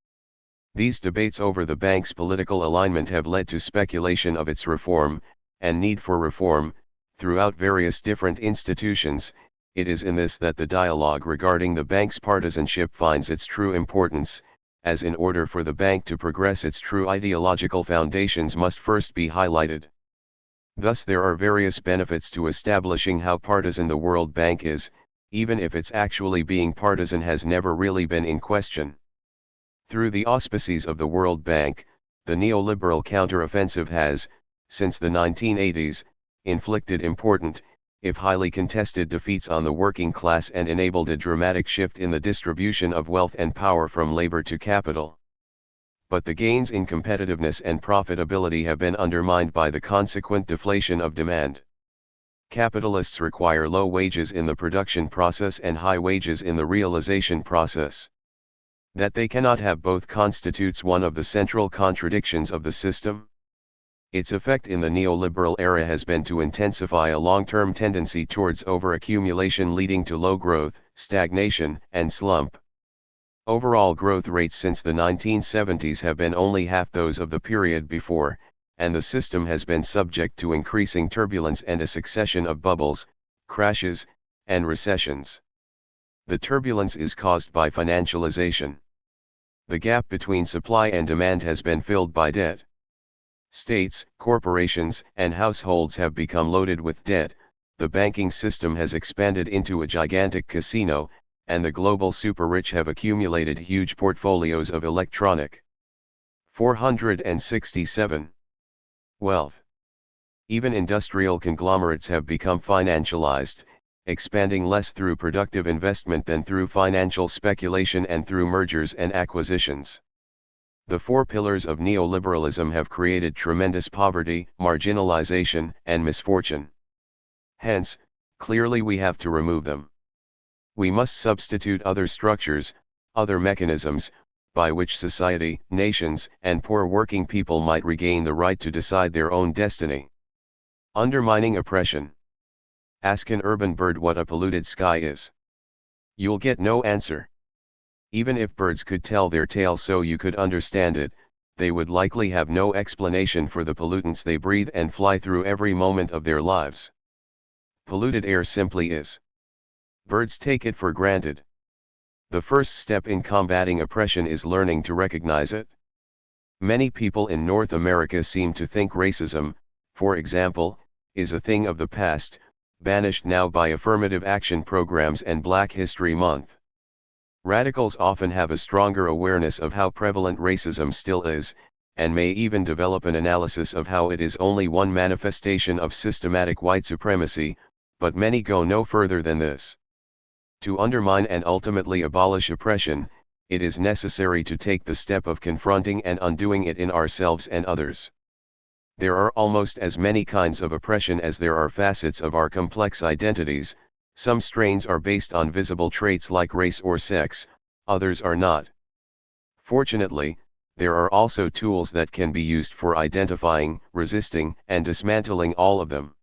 These debates over the bank's political alignment have led to speculation of its reform, and need for reform, throughout various different institutions. It is in this that the dialogue regarding the bank's partisanship finds its true importance, as in order for the bank to progress, its true ideological foundations must first be highlighted. Thus there are various benefits to establishing how partisan the World Bank is, even if its actually being partisan has never really been in question. Through the auspices of the World Bank, the neoliberal counteroffensive has, since the 1980s, inflicted important, if highly contested defeats on the working class and enabled a dramatic shift in the distribution of wealth and power from labor to capital. But the gains in competitiveness and profitability have been undermined by the consequent deflation of demand. Capitalists require low wages in the production process and high wages in the realization process. That they cannot have both constitutes one of the central contradictions of the system. Its effect in the neoliberal era has been to intensify a long-term tendency towards overaccumulation, leading to low growth, stagnation, and slump. Overall growth rates since the 1970s have been only half those of the period before, and the system has been subject to increasing turbulence and a succession of bubbles, crashes, and recessions. The turbulence is caused by financialization. The gap between supply and demand has been filled by debt. States, corporations, and households have become loaded with debt. The banking system has expanded into a gigantic casino, and the global super-rich have accumulated huge portfolios of electronic. 467. Wealth. Even industrial conglomerates have become financialized, expanding less through productive investment than through financial speculation and through mergers and acquisitions. The four pillars of neoliberalism have created tremendous poverty, marginalization, and misfortune. Hence, clearly we have to remove them. We must substitute other structures, other mechanisms, by which society, nations, and poor working people might regain the right to decide their own destiny. Undermining oppression. Ask an urban bird what a polluted sky is. You'll get no answer. Even if birds could tell their tale so you could understand it, they would likely have no explanation for the pollutants they breathe and fly through every moment of their lives. Polluted air simply is. Birds take it for granted. The first step in combating oppression is learning to recognize it. Many people in North America seem to think racism, for example, is a thing of the past, banished now by affirmative action programs and Black History Month. Radicals often have a stronger awareness of how prevalent racism still is, and may even develop an analysis of how it is only one manifestation of systematic white supremacy, but many go no further than this. To undermine and ultimately abolish oppression, it is necessary to take the step of confronting and undoing it in ourselves and others. There are almost as many kinds of oppression as there are facets of our complex identities. Some strains are based on visible traits like race or sex, others are not. Fortunately, there are also tools that can be used for identifying, resisting, and dismantling all of them.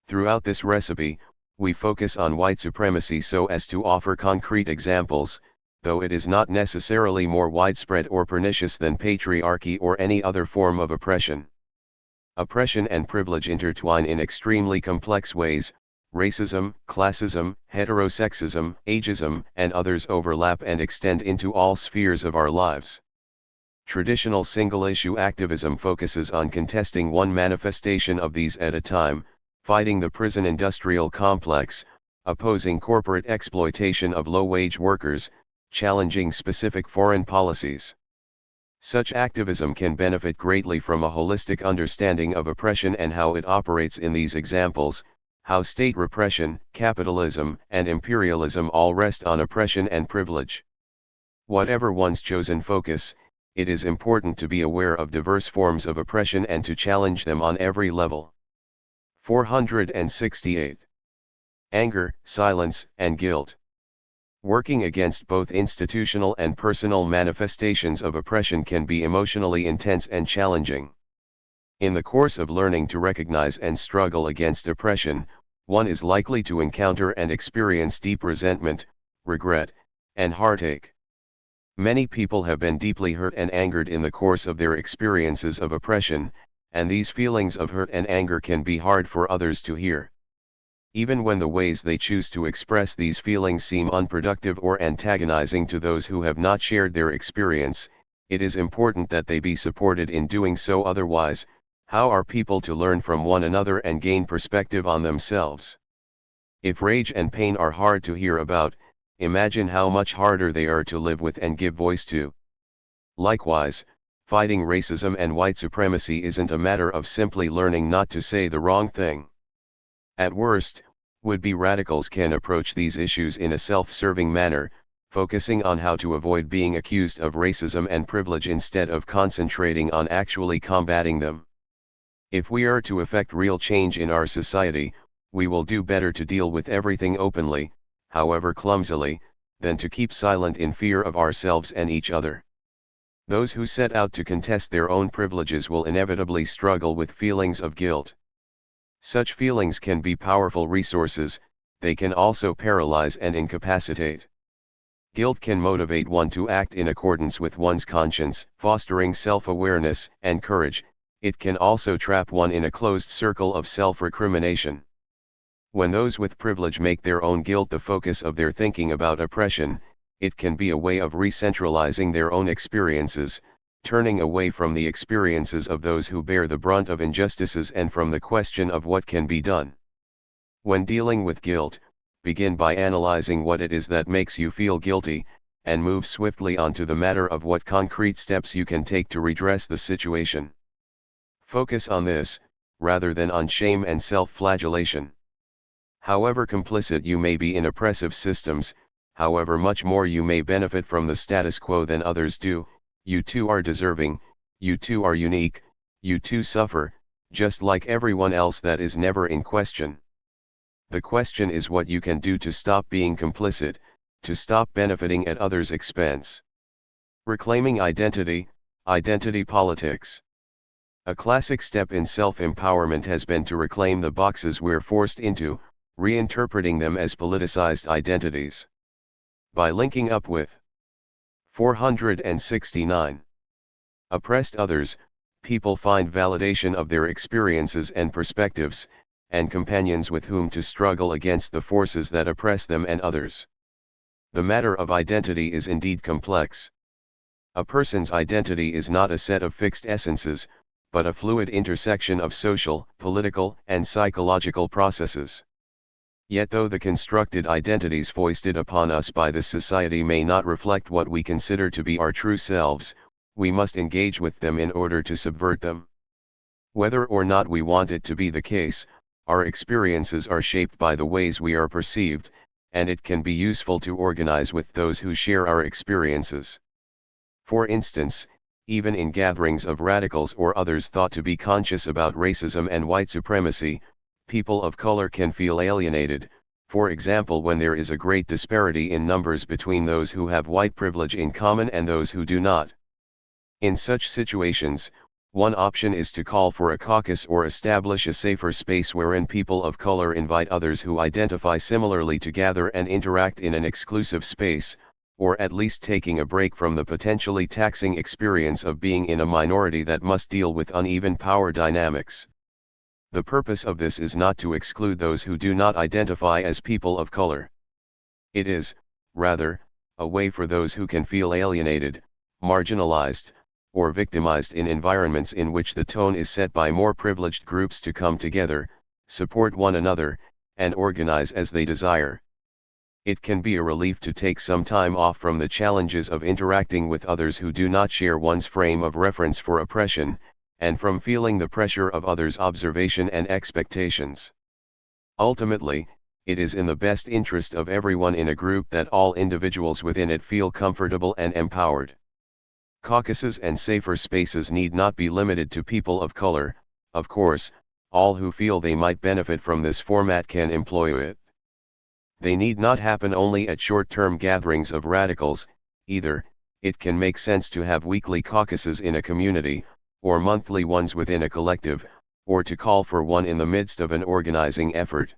Throughout this recipe, we focus on white supremacy so as to offer concrete examples, though it is not necessarily more widespread or pernicious than patriarchy or any other form of oppression. Oppression and privilege intertwine in extremely complex ways. Racism, classism, heterosexism, ageism, and others overlap and extend into all spheres of our lives. Traditional single-issue activism focuses on contesting one manifestation of these at a time, fighting the prison industrial complex, opposing corporate exploitation of low-wage workers, challenging specific foreign policies. Such activism can benefit greatly from a holistic understanding of oppression and how it operates in these examples, how state repression, capitalism, and imperialism all rest on oppression and privilege. Whatever one's chosen focus, it is important to be aware of diverse forms of oppression and to challenge them on every level. 468. Anger, silence, and guilt. Working against both institutional and personal manifestations of oppression can be emotionally intense and challenging. In the course of learning to recognize and struggle against oppression, one is likely to encounter and experience deep resentment, regret, and heartache. Many people have been deeply hurt and angered in the course of their experiences of oppression, and these feelings of hurt and anger can be hard for others to hear. Even when the ways they choose to express these feelings seem unproductive or antagonizing to those who have not shared their experience, it is important that they be supported in doing so. Otherwise, how are people to learn from one another and gain perspective on themselves? If rage and pain are hard to hear about, imagine how much harder they are to live with and give voice to. Likewise, fighting racism and white supremacy isn't a matter of simply learning not to say the wrong thing. At worst, would-be radicals can approach these issues in a self-serving manner, focusing on how to avoid being accused of racism and privilege instead of concentrating on actually combating them. If we are to effect real change in our society, we will do better to deal with everything openly, however clumsily, than to keep silent in fear of ourselves and each other. Those who set out to contest their own privileges will inevitably struggle with feelings of guilt. Such feelings can be powerful resources, they can also paralyze and incapacitate. Guilt can motivate one to act in accordance with one's conscience, fostering self-awareness and courage. It can also trap one in a closed circle of self-recrimination. When those with privilege make their own guilt the focus of their thinking about oppression, it can be a way of re-centralizing their own experiences, turning away from the experiences of those who bear the brunt of injustices and from the question of what can be done. When dealing with guilt, begin by analyzing what it is that makes you feel guilty, and move swiftly on to the matter of what concrete steps you can take to redress the situation. Focus on this, rather than on shame and self-flagellation. However complicit you may be in oppressive systems, however much more you may benefit from the status quo than others do, you too are deserving, you too are unique, you too suffer, just like everyone else. That is never in question. The question is what you can do to stop being complicit, to stop benefiting at others' expense. Reclaiming identity, identity politics. A classic step in self-empowerment has been to reclaim the boxes we're forced into, reinterpreting them as politicized identities. By linking up with 469. Oppressed others, people find validation of their experiences and perspectives, and companions with whom to struggle against the forces that oppress them and others. The matter of identity is indeed complex. A person's identity is not a set of fixed essences, but a fluid intersection of social, political, and psychological processes. Yet though the constructed identities foisted upon us by this society may not reflect what we consider to be our true selves, we must engage with them in order to subvert them. Whether or not we want it to be the case, our experiences are shaped by the ways we are perceived, and it can be useful to organize with those who share our experiences. For instance, even in gatherings of radicals or others thought to be conscious about racism and white supremacy, people of color can feel alienated, for example when there is a great disparity in numbers between those who have white privilege in common and those who do not. In such situations, one option is to call for a caucus or establish a safer space wherein people of color invite others who identify similarly to gather and interact in an exclusive space, or at least taking a break from the potentially taxing experience of being in a minority that must deal with uneven power dynamics. The purpose of this is not to exclude those who do not identify as people of color. It is, rather, a way for those who can feel alienated, marginalized, or victimized in environments in which the tone is set by more privileged groups to come together, support one another, and organize as they desire. It can be a relief to take some time off from the challenges of interacting with others who do not share one's frame of reference for oppression, and from feeling the pressure of others' observation and expectations. Ultimately, it is in the best interest of everyone in a group that all individuals within it feel comfortable and empowered. Caucuses and safer spaces need not be limited to people of color. Of course, all who feel they might benefit from this format can employ it. They need not happen only at short-term gatherings of radicals, either. It can make sense to have weekly caucuses in a community, or monthly ones within a collective, or to call for one in the midst of an organizing effort.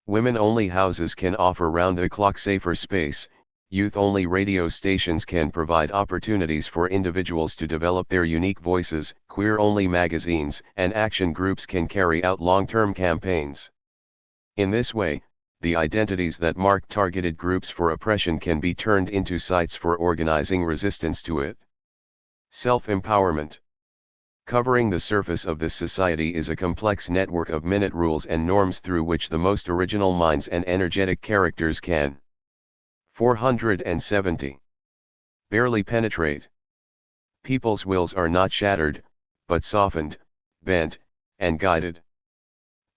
Women-only houses can offer round-the-clock safer space. Youth-only radio stations can provide opportunities for individuals to develop their unique voices. Queer-only magazines and action groups can carry out long-term campaigns. In this way, the identities that mark targeted groups for oppression can be turned into sites for organizing resistance to it. Self-empowerment. Covering the surface of this society is a complex network of minute rules and norms through which the most original minds and energetic characters can 470. Barely penetrate. People's wills are not shattered, but softened, bent, and guided.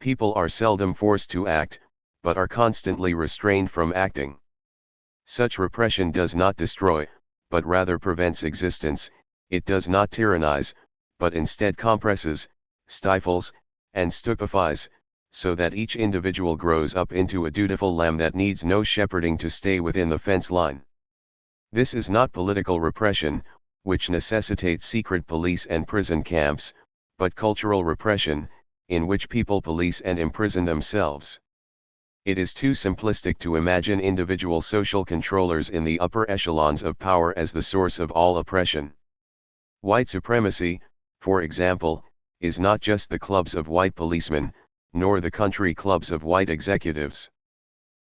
People are seldom forced to act, but are constantly restrained from acting. Such repression does not destroy, but rather prevents existence. It does not tyrannize, but instead compresses, stifles, and stupefies, so that each individual grows up into a dutiful lamb that needs no shepherding to stay within the fence line. This is not political repression, which necessitates secret police and prison camps, but cultural repression, in which people police and imprison themselves. It is too simplistic to imagine individual social controllers in the upper echelons of power as the source of all oppression. White supremacy, for example, is not just the clubs of white policemen, nor the country clubs of white executives.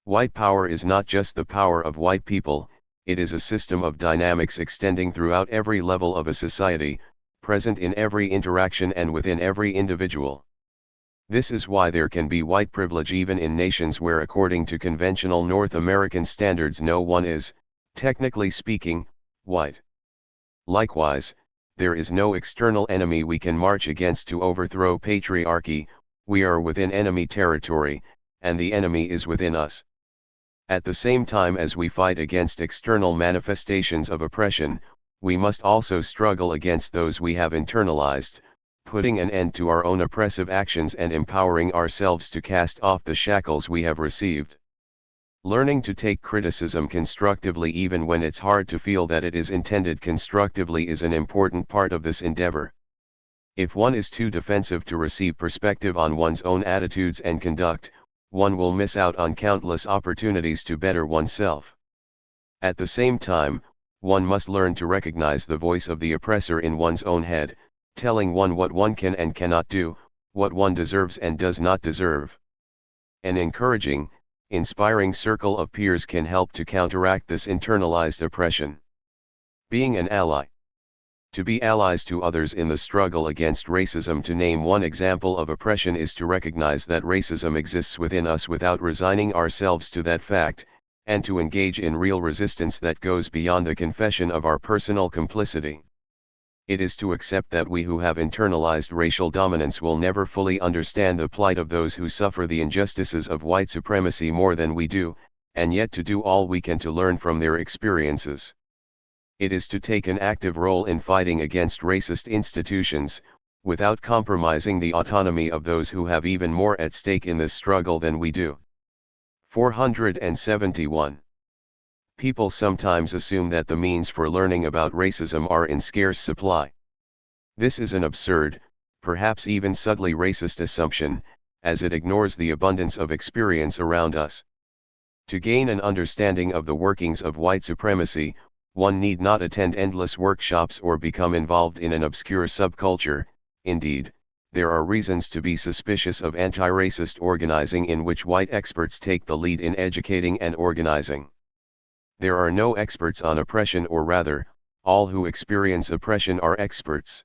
White power is not just the power of white people, it is a system of dynamics extending throughout every level of a society, present in every interaction and within every individual. This is why there can be white privilege even in nations where, according to conventional North American standards, no one is, technically speaking, white. Likewise, there is no external enemy we can march against to overthrow patriarchy. We are within enemy territory, and the enemy is within us. At the same time as we fight against external manifestations of oppression, we must also struggle against those we have internalized, putting an end to our own oppressive actions and empowering ourselves to cast off the shackles we have received. Learning to take criticism constructively even when it's hard to feel that it is intended constructively is an important part of this endeavor. If one is too defensive to receive perspective on one's own attitudes and conduct, one will miss out on countless opportunities to better oneself. At the same time, one must learn to recognize the voice of the oppressor in one's own head, telling one what one can and cannot do, what one deserves and does not deserve. An encouraging, inspiring circle of peers can help to counteract this internalized oppression. Being an ally. To be allies to others in the struggle against racism, to name one example of oppression, is to recognize that racism exists within us without resigning ourselves to that fact, and to engage in real resistance that goes beyond the confession of our personal complicity. It is to accept that we who have internalized racial dominance will never fully understand the plight of those who suffer the injustices of white supremacy more than we do, and yet to do all we can to learn from their experiences. It is to take an active role in fighting against racist institutions, without compromising the autonomy of those who have even more at stake in this struggle than we do. 471. People sometimes assume that the means for learning about racism are in scarce supply. This is an absurd, perhaps even subtly racist assumption, as it ignores the abundance of experience around us. To gain an understanding of the workings of white supremacy, one need not attend endless workshops or become involved in an obscure subculture. Indeed, there are reasons to be suspicious of anti-racist organizing in which white experts take the lead in educating and organizing. There are no experts on oppression, or rather, all who experience oppression are experts.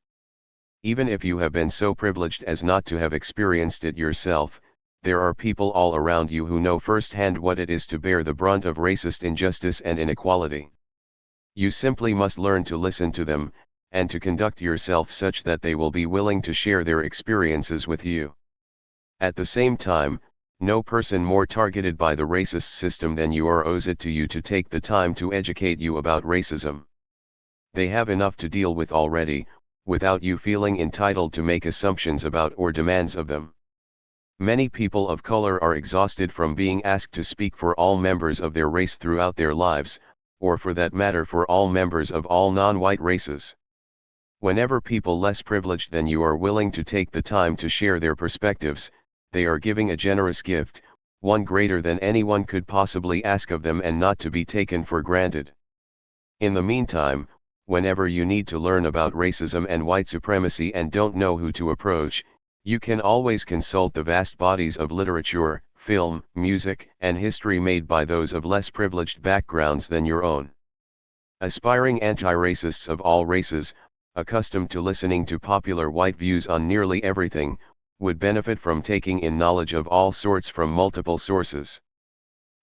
Even if you have been so privileged as not to have experienced it yourself, there are people all around you who know firsthand what it is to bear the brunt of racist injustice and inequality. You simply must learn to listen to them, and to conduct yourself such that they will be willing to share their experiences with you. At the same time, No person more targeted by the racist system than you are owes it to you to take the time to educate you about racism. They have enough to deal with already, without you feeling entitled to make assumptions about or demands of them. Many people of color are exhausted from being asked to speak for all members of their race throughout their lives, or for that matter for all members of all non-white races. Whenever people less privileged than you are willing to take the time to share their perspectives, they are giving a generous gift, one greater than anyone could possibly ask of them and not to be taken for granted. In the meantime, whenever you need to learn about racism and white supremacy and don't know who to approach, you can always consult the vast bodies of literature, film, music, and history made by those of less privileged backgrounds than your own. Aspiring anti-racists of all races, accustomed to listening to popular white views on nearly everything, would benefit from taking in knowledge of all sorts from multiple sources.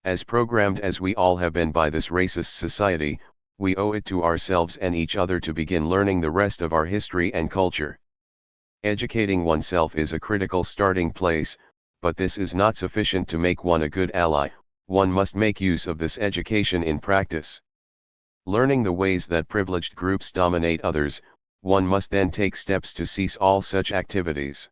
As programmed as we all have been by this racist society, we owe it to ourselves and each other to begin learning the rest of our history and culture. Educating oneself is a critical starting place, but this is not sufficient to make one a good ally. One must make use of this education in practice. Learning the ways that privileged groups dominate others, one must then take steps to cease all such activities.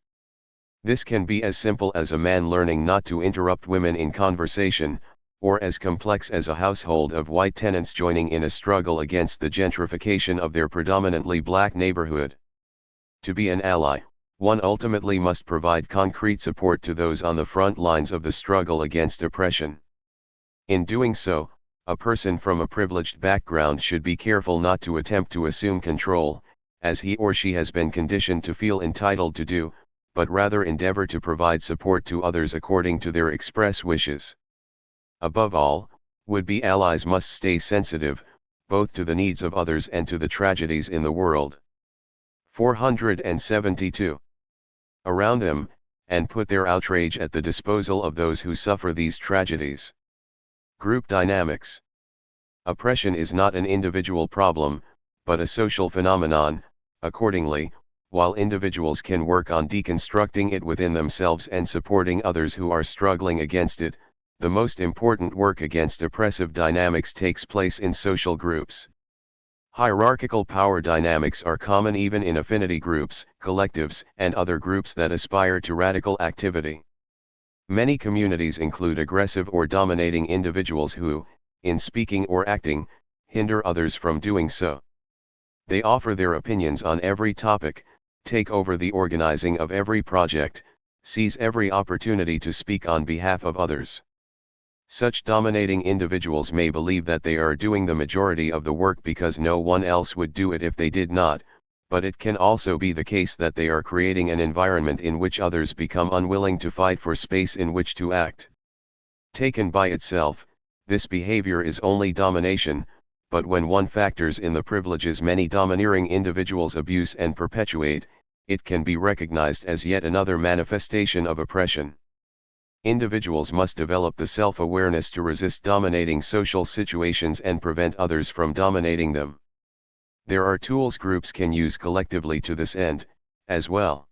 This can be as simple as a man learning not to interrupt women in conversation, or as complex as a household of white tenants joining in a struggle against the gentrification of their predominantly black neighborhood. To be an ally, one ultimately must provide concrete support to those on the front lines of the struggle against oppression. In doing so, a person from a privileged background should be careful not to attempt to assume control, as he or she has been conditioned to feel entitled to do, but rather endeavor to provide support to others according to their express wishes. Above all, would-be allies must stay sensitive, both to the needs of others and to the tragedies in the world. 472. Around them, and put their outrage at the disposal of those who suffer these tragedies. Group dynamics. Oppression is not an individual problem, but a social phenomenon. Accordingly, while individuals can work on deconstructing it within themselves and supporting others who are struggling against it, the most important work against oppressive dynamics takes place in social groups. Hierarchical power dynamics are common even in affinity groups, collectives, and other groups that aspire to radical activity. Many communities include aggressive or dominating individuals who, in speaking or acting, hinder others from doing so. They offer their opinions on every topic, take over the organizing of every project, seize every opportunity to speak on behalf of others. Such dominating individuals may believe that they are doing the majority of the work because no one else would do it if they did not, but it can also be the case that they are creating an environment in which others become unwilling to fight for space in which to act. Taken by itself, this behavior is only domination, but when one factors in the privileges many domineering individuals abuse and perpetuate, it can be recognized as yet another manifestation of oppression. Individuals must develop the self-awareness to resist dominating social situations and prevent others from dominating them. There are tools groups can use collectively to this end, as well.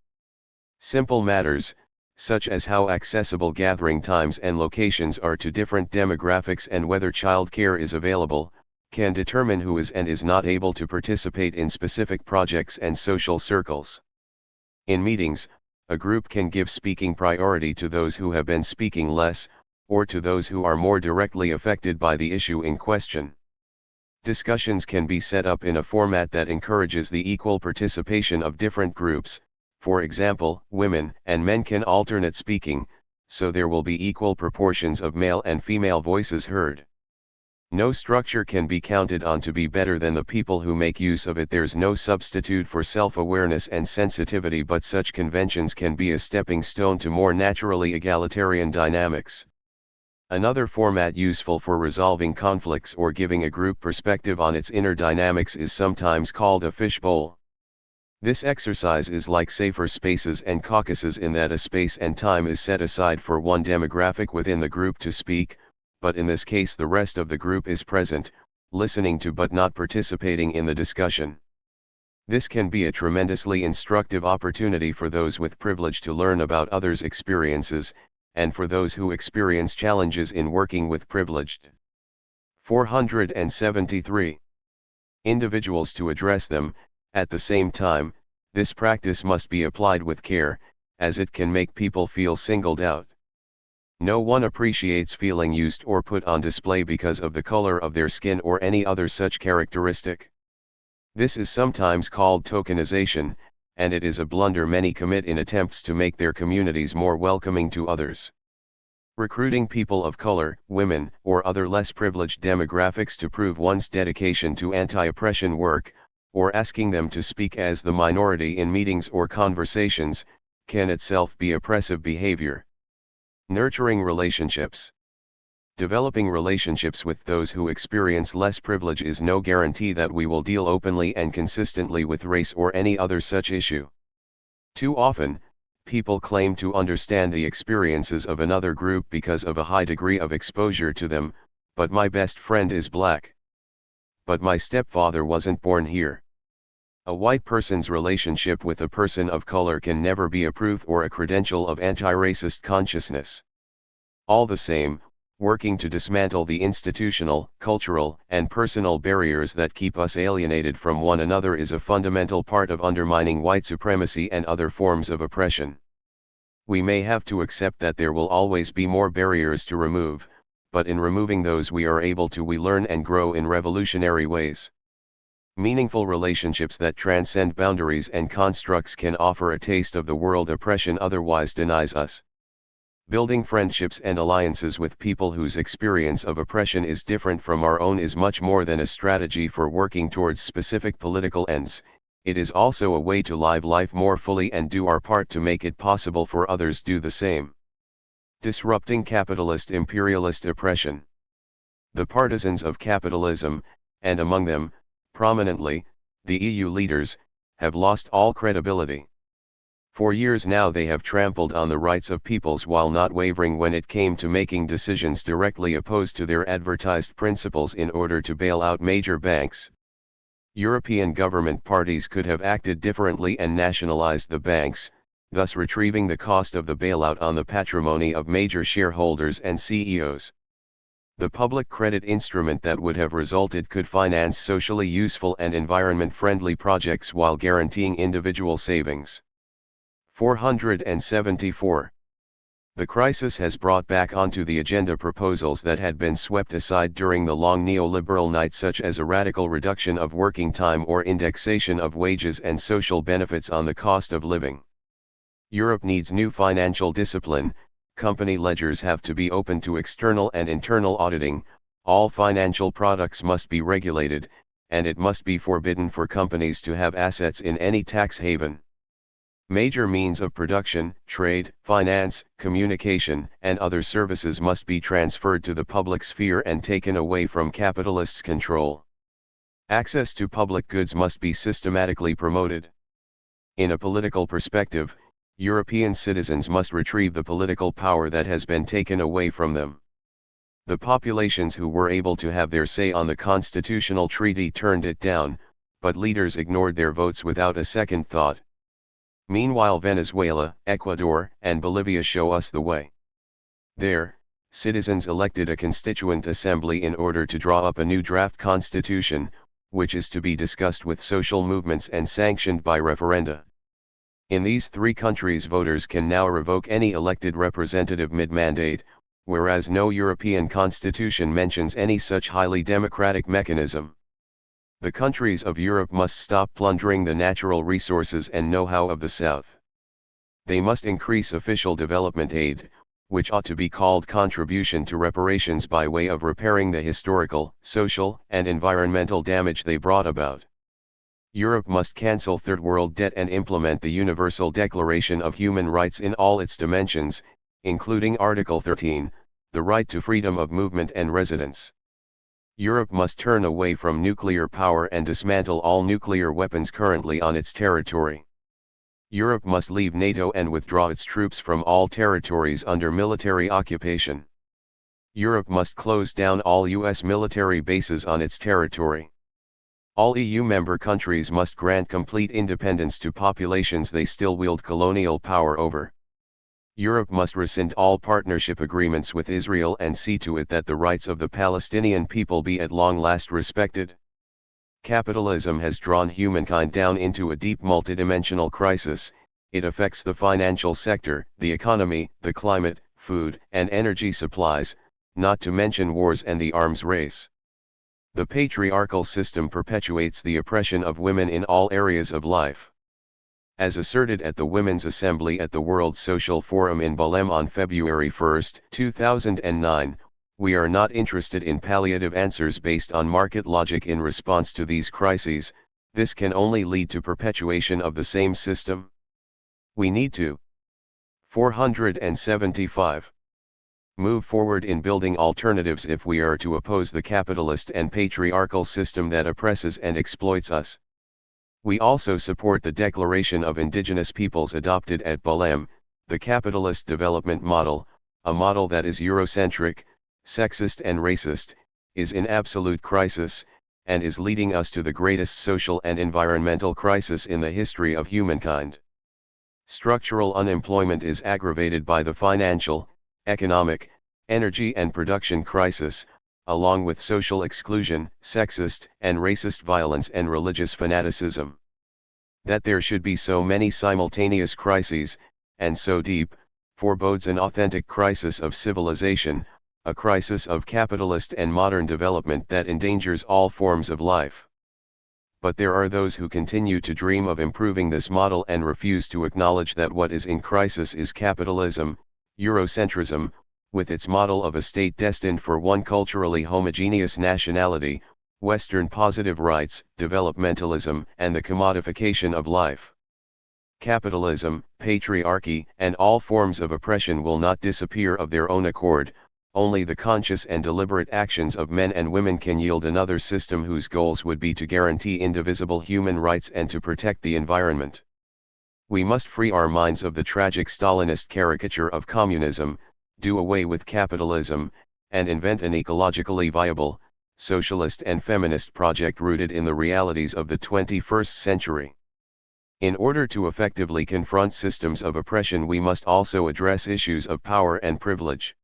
Simple matters, such as how accessible gathering times and locations are to different demographics and whether child care is available, can determine who is and is not able to participate in specific projects and social circles. In meetings, a group can give speaking priority to those who have been speaking less, or to those who are more directly affected by the issue in question. Discussions can be set up in a format that encourages the equal participation of different groups. For example, women and men can alternate speaking, so there will be equal proportions of male and female voices heard. No structure can be counted on to be better than the people who make use of it. There's no substitute for self-awareness and sensitivity, but such conventions can be a stepping stone to more naturally egalitarian dynamics. Another format useful for resolving conflicts or giving a group perspective on its inner dynamics is sometimes called a fishbowl. This exercise is like safer spaces and caucuses in that a space and time is set aside for one demographic within the group to speak, but in this case the rest of the group is present, listening to but not participating in the discussion. This can be a tremendously instructive opportunity for those with privilege to learn about others' experiences, and for those who experience challenges in working with privileged. 473. Individuals to address them. At the same time, this practice must be applied with care, as it can make people feel singled out. No one appreciates feeling used or put on display because of the color of their skin or any other such characteristic. This is sometimes called tokenization, and it is a blunder many commit in attempts to make their communities more welcoming to others. Recruiting people of color, women, or other less privileged demographics to prove one's dedication to anti-oppression work, or asking them to speak as the minority in meetings or conversations, can itself be oppressive behavior. Nurturing relationships. Developing relationships with those who experience less privilege is no guarantee that we will deal openly and consistently with race or any other such issue. Too often, people claim to understand the experiences of another group because of a high degree of exposure to them, but my best friend is black. But my stepfather wasn't born here. A white person's relationship with a person of color can never be a proof or a credential of anti-racist consciousness. All the same, working to dismantle the institutional, cultural, and personal barriers that keep us alienated from one another is a fundamental part of undermining white supremacy and other forms of oppression. We may have to accept that there will always be more barriers to remove, but in removing those we learn and grow in revolutionary ways. Meaningful relationships that transcend boundaries and constructs can offer a taste of the world oppression otherwise denies us. Building friendships and alliances with people whose experience of oppression is different from our own is much more than a strategy for working towards specific political ends. It is also a way to live life more fully and do our part to make it possible for others to do the same. Disrupting capitalist imperialist oppression. The partisans of capitalism, and among them, prominently, the EU leaders, have lost all credibility. For years now they have trampled on the rights of peoples while not wavering when it came to making decisions directly opposed to their advertised principles in order to bail out major banks. European government parties could have acted differently and nationalized the banks, thus retrieving the cost of the bailout on the patrimony of major shareholders and CEOs. The public credit instrument that would have resulted could finance socially useful and environment-friendly projects while guaranteeing individual savings. 474. The crisis has brought back onto the agenda proposals that had been swept aside during the long neoliberal night, such as a radical reduction of working time or indexation of wages and social benefits on the cost of living. Europe needs new financial discipline. Company ledgers have to be open to external and internal auditing, all financial products must be regulated, and it must be forbidden for companies to have assets in any tax haven. Major means of production, trade, finance, communication, and other services must be transferred to the public sphere and taken away from capitalists' control. Access to public goods must be systematically promoted. In a political perspective, European citizens must retrieve the political power that has been taken away from them. The populations who were able to have their say on the constitutional treaty turned it down, but leaders ignored their votes without a second thought. Meanwhile, Venezuela, Ecuador, and Bolivia show us the way. There, citizens elected a constituent assembly in order to draw up a new draft constitution, which is to be discussed with social movements and sanctioned by referenda. In these three countries, voters can now revoke any elected representative mid-mandate, whereas no European constitution mentions any such highly democratic mechanism. The countries of Europe must stop plundering the natural resources and know-how of the South. They must increase official development aid, which ought to be called contribution to reparations by way of repairing the historical, social, and environmental damage they brought about. Europe must cancel Third World debt and implement the Universal Declaration of Human Rights in all its dimensions, including Article 13, the right to freedom of movement and residence. Europe must turn away from nuclear power and dismantle all nuclear weapons currently on its territory. Europe must leave NATO and withdraw its troops from all territories under military occupation. Europe must close down all U.S. military bases on its territory. All EU member countries must grant complete independence to populations they still wield colonial power over. Europe must rescind all partnership agreements with Israel and see to it that the rights of the Palestinian people be at long last respected. Capitalism has drawn humankind down into a deep multidimensional crisis. It affects the financial sector, the economy, the climate, food and energy supplies, not to mention wars and the arms race. The patriarchal system perpetuates the oppression of women in all areas of life. As asserted at the Women's Assembly at the World Social Forum in Belém on February 1, 2009, we are not interested in palliative answers based on market logic in response to these crises. This can only lead to perpetuation of the same system. We need to 475. Move forward in building alternatives if we are to oppose the capitalist and patriarchal system that oppresses and exploits us. We also support the Declaration of Indigenous Peoples adopted at Belém, the capitalist development model, a model that is Eurocentric, sexist and racist, is in absolute crisis, and is leading us to the greatest social and environmental crisis in the history of humankind. Structural unemployment is aggravated by the financial, economic, energy and production crisis, along with social exclusion, sexist and racist violence and religious fanaticism. That there should be so many simultaneous crises, and so deep, forebodes an authentic crisis of civilization, a crisis of capitalist and modern development that endangers all forms of life. But there are those who continue to dream of improving this model and refuse to acknowledge that what is in crisis is capitalism, Eurocentrism, with its model of a state destined for one culturally homogeneous nationality, Western positive rights, developmentalism, and the commodification of life. Capitalism, patriarchy, and all forms of oppression will not disappear of their own accord. Only the conscious and deliberate actions of men and women can yield another system whose goals would be to guarantee indivisible human rights and to protect the environment. We must free our minds of the tragic Stalinist caricature of communism, do away with capitalism, and invent an ecologically viable, socialist and feminist project rooted in the realities of the 21st century. In order to effectively confront systems of oppression, we must also address issues of power and privilege.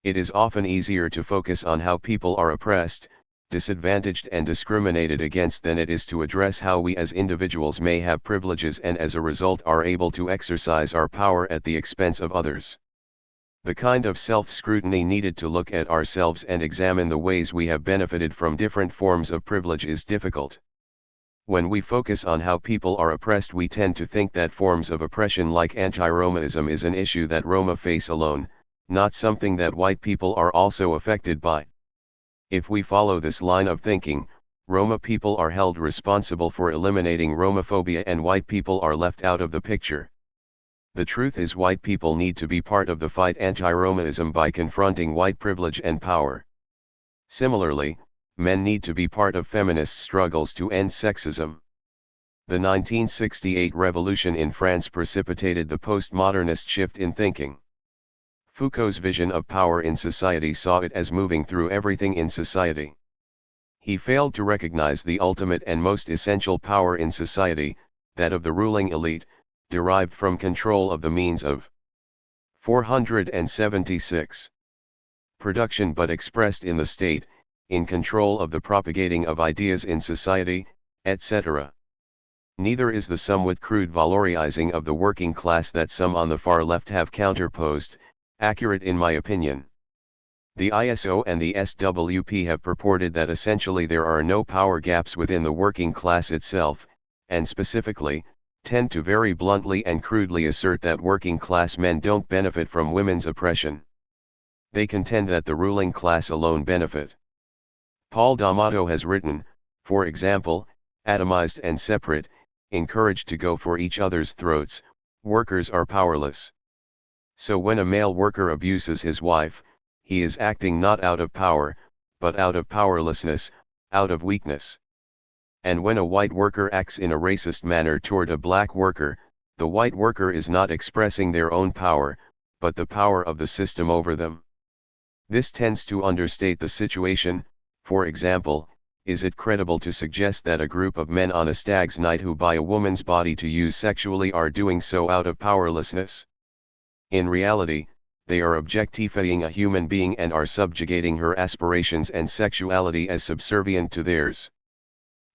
It is often easier to focus on how people are oppressed, disadvantaged and discriminated against than it is to address how we as individuals may have privileges and as a result are able to exercise our power at the expense of others. The kind of self-scrutiny needed to look at ourselves and examine the ways we have benefited from different forms of privilege is difficult. When we focus on how people are oppressed, we tend to think that forms of oppression like anti-Romaism is an issue that Roma face alone, not something that white people are also affected by. If we follow this line of thinking, Roma people are held responsible for eliminating Romaphobia and white people are left out of the picture. The truth is, white people need to be part of the fight anti-Romaism by confronting white privilege and power. Similarly, men need to be part of feminist struggles to end sexism. The 1968 revolution in France precipitated the postmodernist shift in thinking. Foucault's vision of power in society saw it as moving through everything in society. He failed to recognize the ultimate and most essential power in society, that of the ruling elite, derived from control of the means of 476. Production, but expressed in the state, in control of the propagating of ideas in society, etc. Neither is the somewhat crude valorizing of the working class that some on the far left have counterposed, accurate in my opinion. The ISO and the SWP have purported that essentially there are no power gaps within the working class itself, and specifically, tend to very bluntly and crudely assert that working class men don't benefit from women's oppression. They contend that the ruling class alone benefit. Paul D'Amato has written, for example, atomized and separate, encouraged to go for each other's throats, workers are powerless. So when a male worker abuses his wife, he is acting not out of power, but out of powerlessness, out of weakness. And when a white worker acts in a racist manner toward a black worker, the white worker is not expressing their own power, but the power of the system over them. This tends to understate the situation. For example, is it credible to suggest that a group of men on a stag's night who buy a woman's body to use sexually are doing so out of powerlessness? In reality, they are objectifying a human being and are subjugating her aspirations and sexuality as subservient to theirs.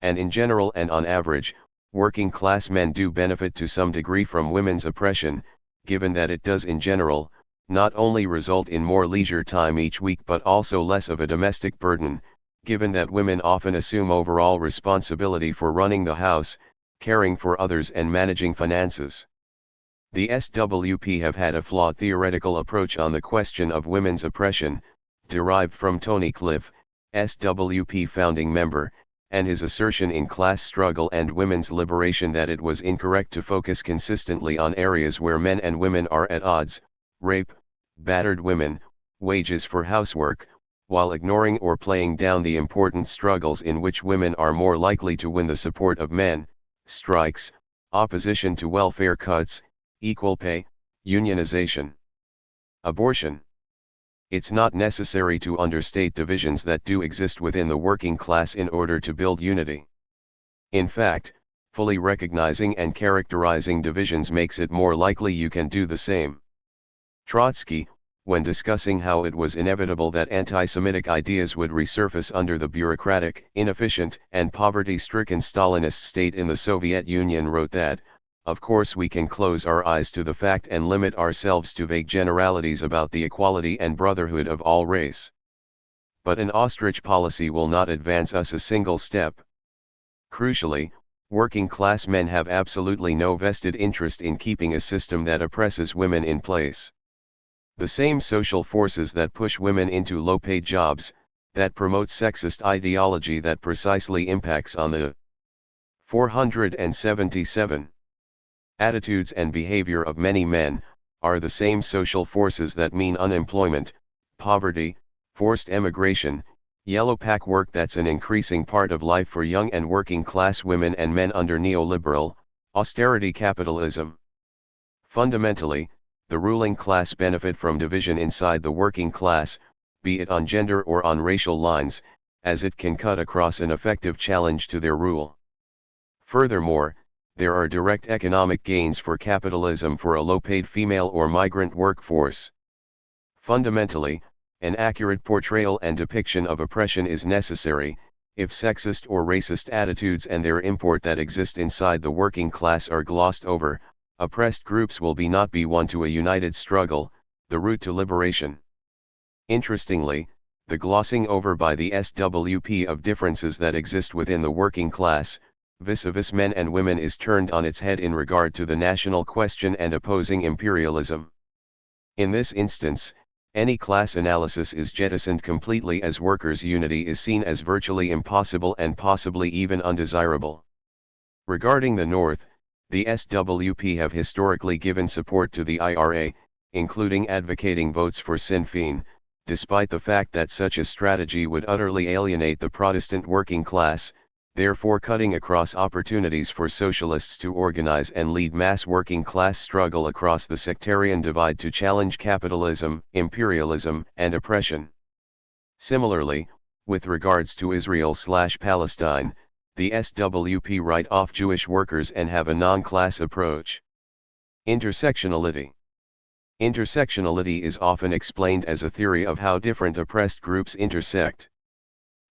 And in general and on average, working class men do benefit to some degree from women's oppression, given that it does in general, not only result in more leisure time each week but also less of a domestic burden, given that women often assume overall responsibility for running the house, caring for others and managing finances. The SWP have had a flawed theoretical approach on the question of women's oppression, derived from Tony Cliff, SWP founding member, and his assertion in Class Struggle and Women's Liberation that it was incorrect to focus consistently on areas where men and women are at odds, rape, battered women, wages for housework, while ignoring or playing down the important struggles in which women are more likely to win the support of men: strikes, opposition to welfare cuts, equal pay, unionization, abortion. It's not necessary to understate divisions that do exist within the working class in order to build unity. In fact, fully recognizing and characterizing divisions makes it more likely you can do the same. Trotsky, when discussing how it was inevitable that anti-Semitic ideas would resurface under the bureaucratic, inefficient, and poverty-stricken Stalinist state in the Soviet Union, wrote that, "Of course we can close our eyes to the fact and limit ourselves to vague generalities about the equality and brotherhood of all race. But an ostrich policy will not advance us a single step." Crucially, working class men have absolutely no vested interest in keeping a system that oppresses women in place. The same social forces that push women into low-paid jobs, that promote sexist ideology that precisely impacts on the 477 attitudes and behavior of many men, are the same social forces that mean unemployment, poverty, forced emigration, yellow pack work that's an increasing part of life for young and working class women and men under neoliberal, austerity capitalism. Fundamentally, the ruling class benefit from division inside the working class, be it on gender or on racial lines, as it can cut across an effective challenge to their rule. Furthermore, there are direct economic gains for capitalism for a low-paid female or migrant workforce. Fundamentally, an accurate portrayal and depiction of oppression is necessary. If sexist or racist attitudes and their import that exist inside the working class are glossed over, oppressed groups will not be won to a united struggle, the route to liberation. Interestingly, the glossing over by the SWP of differences that exist within the working class, vis-a-vis men and women, is turned on its head in regard to the national question and opposing imperialism. In this instance, any class analysis is jettisoned completely, as workers' unity is seen as virtually impossible and possibly even undesirable. Regarding the North, the SWP have historically given support to the IRA, including advocating votes for Sinn Féin, despite the fact that such a strategy would utterly alienate the Protestant working class, therefore cutting across opportunities for socialists to organize and lead mass working class struggle across the sectarian divide to challenge capitalism, imperialism, and oppression. Similarly, with regards to Israel/Palestine, the SWP write off Jewish workers and have a non-class approach. Intersectionality. Intersectionality is often explained as a theory of how different oppressed groups intersect.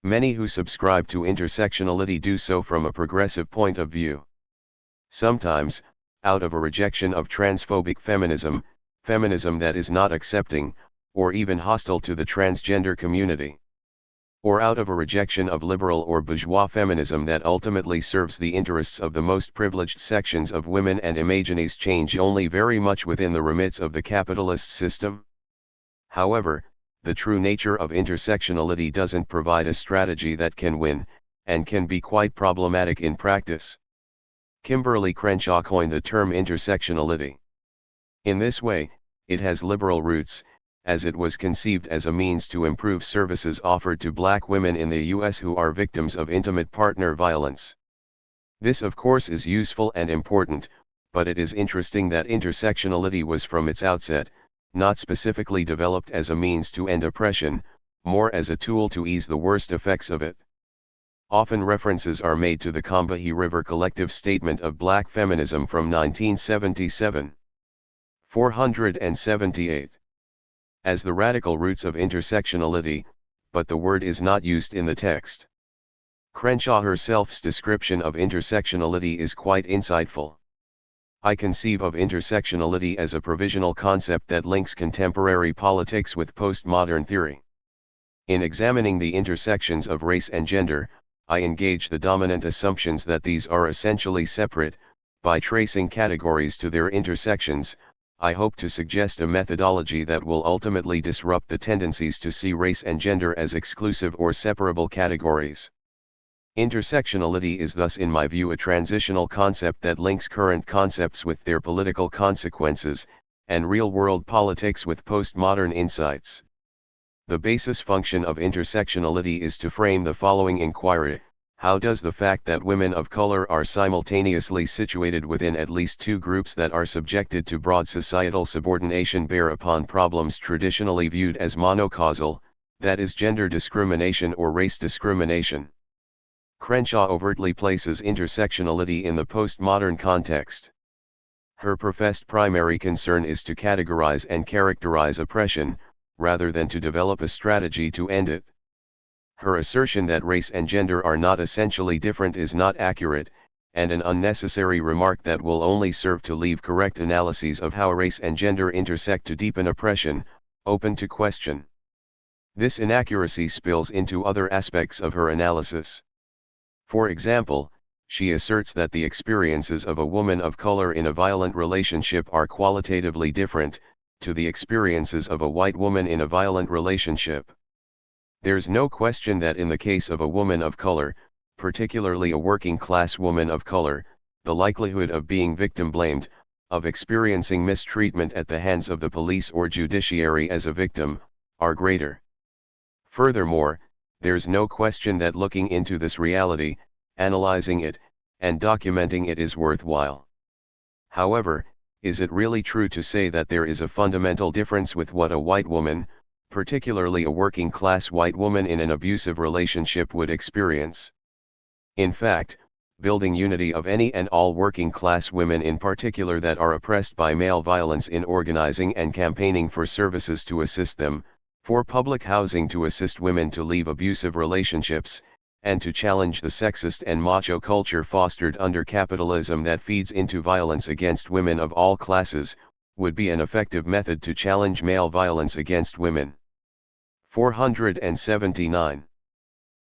Many who subscribe to intersectionality do so from a progressive point of view. Sometimes, out of a rejection of transphobic feminism, feminism that is not accepting, or even hostile to the transgender community. Or out of a rejection of liberal or bourgeois feminism that ultimately serves the interests of the most privileged sections of women and imagines change only very much within the remits of the capitalist system. However, the true nature of intersectionality doesn't provide a strategy that can win, and can be quite problematic in practice. Kimberly Crenshaw coined the term intersectionality. In this way, it has liberal roots, as it was conceived as a means to improve services offered to black women in the U.S. who are victims of intimate partner violence. This of course is useful and important, but it is interesting that intersectionality was from its outset, not specifically developed as a means to end oppression, more as a tool to ease the worst effects of it. Often references are made to the Combahee River Collective Statement of Black Feminism from 1977. 478. As the radical roots of intersectionality, but the word is not used in the text. Crenshaw herself's description of intersectionality is quite insightful. I conceive of intersectionality as a provisional concept that links contemporary politics with postmodern theory. In examining the intersections of race and gender, I engage the dominant assumptions that these are essentially separate. By tracing categories to their intersections, I hope to suggest a methodology that will ultimately disrupt the tendencies to see race and gender as exclusive or separable categories. Intersectionality is thus in my view a transitional concept that links current concepts with their political consequences, and real-world politics with postmodern insights. The basis function of intersectionality is to frame the following inquiry: how does the fact that women of color are simultaneously situated within at least two groups that are subjected to broad societal subordination bear upon problems traditionally viewed as monocausal, that is gender discrimination or race discrimination? Crenshaw overtly places intersectionality in the postmodern context. Her professed primary concern is to categorize and characterize oppression, rather than to develop a strategy to end it. Her assertion that race and gender are not essentially different is not accurate, and an unnecessary remark that will only serve to leave correct analyses of how race and gender intersect to deepen oppression, open to question. This inaccuracy spills into other aspects of her analysis. For example, she asserts that the experiences of a woman of color in a violent relationship are qualitatively different to the experiences of a white woman in a violent relationship. There's no question that in the case of a woman of color, particularly a working-class woman of color, the likelihood of being victim-blamed, of experiencing mistreatment at the hands of the police or judiciary as a victim, are greater. Furthermore, there's no question that looking into this reality, analyzing it, and documenting it is worthwhile. However, is it really true to say that there is a fundamental difference with what a white woman, particularly a working-class white woman in an abusive relationship, would experience? In fact, building unity of any and all working-class women in particular that are oppressed by male violence in organizing and campaigning for services to assist them, for public housing to assist women to leave abusive relationships, and to challenge the sexist and macho culture fostered under capitalism that feeds into violence against women of all classes, would be an effective method to challenge male violence against women. 479.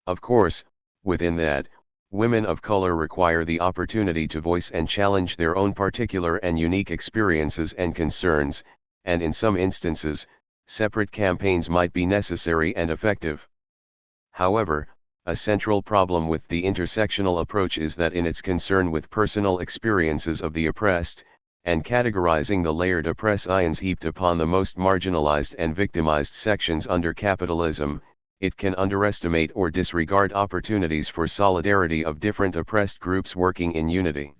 Of course, within that, women of color require the opportunity to voice and challenge their own particular and unique experiences and concerns, and in some instances, separate campaigns might be necessary and effective. However, a central problem with the intersectional approach is that in its concern with personal experiences of the oppressed, and categorizing the layered oppressions heaped upon the most marginalized and victimized sections under capitalism, it can underestimate or disregard opportunities for solidarity of different oppressed groups working in unity.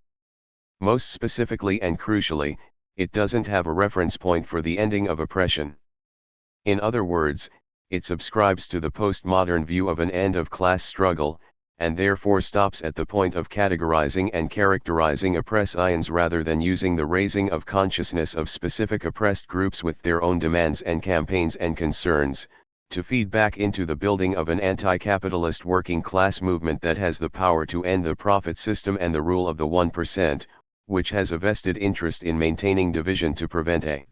Most specifically and crucially, it doesn't have a reference point for the ending of oppression. In other words, it subscribes to the postmodern view of an end of class struggle, and therefore stops at the point of categorizing and characterizing oppressions rather than using the raising of consciousness of specific oppressed groups with their own demands and campaigns and concerns, to feed back into the building of an anti-capitalist working class movement that has the power to end the profit system and the rule of the 1%, which has a vested interest in maintaining division to prevent a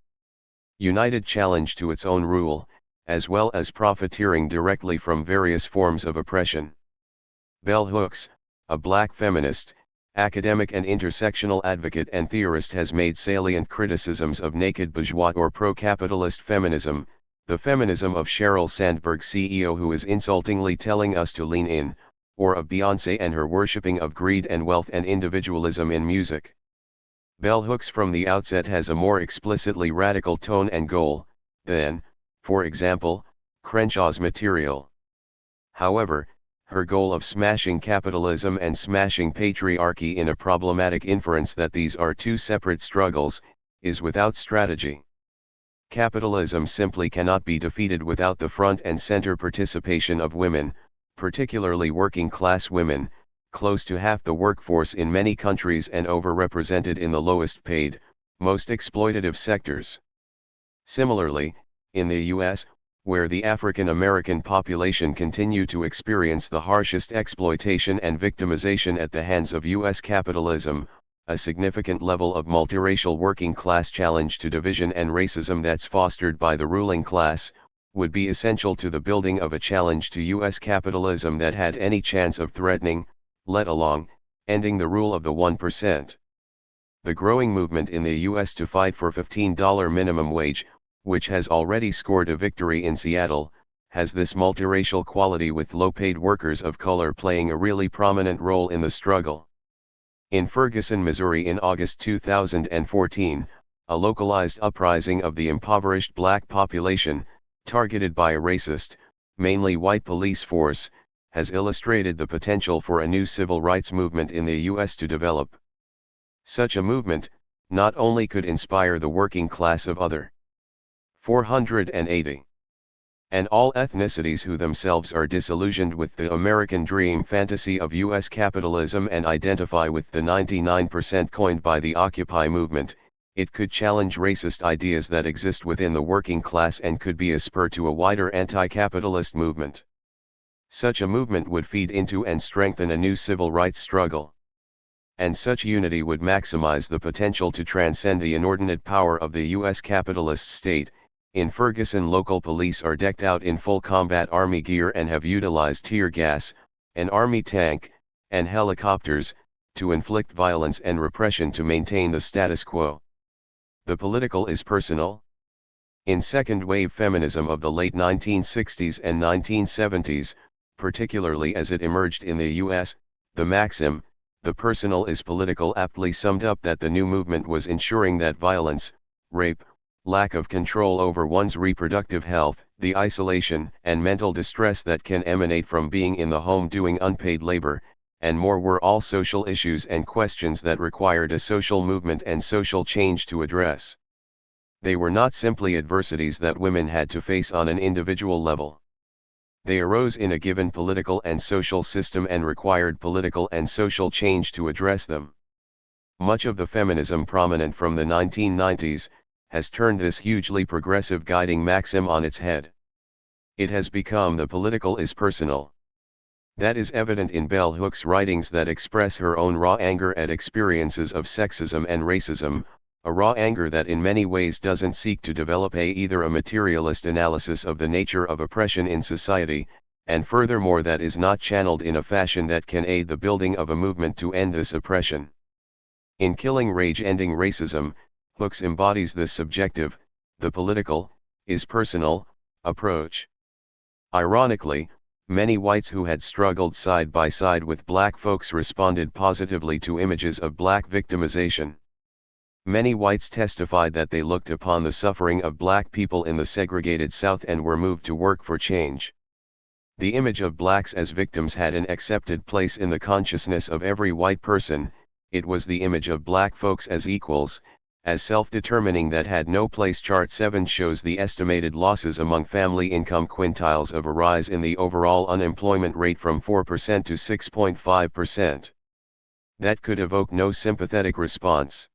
united challenge to its own rule, as well as profiteering directly from various forms of oppression. Bell Hooks, a black feminist, academic and intersectional advocate and theorist, has made salient criticisms of naked bourgeois or pro-capitalist feminism, the feminism of Sheryl Sandberg, CEO, who is insultingly telling us to lean in, or of Beyoncé and her worshipping of greed and wealth and individualism in music. Bell Hooks from the outset has a more explicitly radical tone and goal than, for example, Crenshaw's material. However, her goal of smashing capitalism and smashing patriarchy in a problematic inference that these are two separate struggles, is without strategy. Capitalism simply cannot be defeated without the front and center participation of women, particularly working-class women, close to half the workforce in many countries and overrepresented in the lowest paid, most exploitative sectors. Similarly, in the U.S., where the African American population continue to experience the harshest exploitation and victimization at the hands of U.S. capitalism, a significant level of multiracial working class challenge to division and racism that's fostered by the ruling class, would be essential to the building of a challenge to U.S. capitalism that had any chance of threatening, let alone, ending the rule of the 1%. The growing movement in the U.S. to fight for $15 minimum wage, which has already scored a victory in Seattle, has this multiracial quality with low-paid workers of color playing a really prominent role in the struggle. In Ferguson, Missouri in August 2014, a localized uprising of the impoverished black population, targeted by a racist, mainly white police force, has illustrated the potential for a new civil rights movement in the U.S. to develop. Such a movement, not only could inspire the working class of other 480 and all ethnicities who themselves are disillusioned with the American dream fantasy of U.S. capitalism and identify with the 99% coined by the Occupy movement, it could challenge racist ideas that exist within the working class and could be a spur to a wider anti-capitalist movement. Such a movement would feed into and strengthen a new civil rights struggle. And such unity would maximize the potential to transcend the inordinate power of the U.S. capitalist state. In Ferguson, local police are decked out in full combat army gear and have utilized tear gas, an army tank, and helicopters, to inflict violence and repression to maintain the status quo. The political is personal. In second-wave feminism of the late 1960s and 1970s, particularly as it emerged in the U.S., the maxim, "the personal is political," aptly summed up that the new movement was ensuring that violence, rape, lack of control over one's reproductive health, the isolation and mental distress that can emanate from being in the home doing unpaid labor, and more were all social issues and questions that required a social movement and social change to address. They were not simply adversities that women had to face on an individual level. They arose in a given political and social system and required political and social change to address them. Much of the feminism prominent from the 1990s, has turned this hugely progressive guiding maxim on its head. It has become the political is personal. That is evident in bell hooks writings that express her own raw anger at experiences of sexism and racism, a raw anger that in many ways doesn't seek to develop either a materialist analysis of the nature of oppression in society, and furthermore that is not channeled in a fashion that can aid the building of a movement to end this oppression. In Killing Rage Ending Racism, Hooks embodies this subjective, the political, is personal, approach. Ironically, many whites who had struggled side by side with black folks responded positively to images of black victimization. Many whites testified that they looked upon the suffering of black people in the segregated South and were moved to work for change. The image of blacks as victims had an accepted place in the consciousness of every white person. It was the image of black folks as equals, as self-determining, that had no place. Chart 7 shows the estimated losses among family income quintiles of a rise in the overall unemployment rate from 4% to 6.5%. That could evoke no sympathetic response.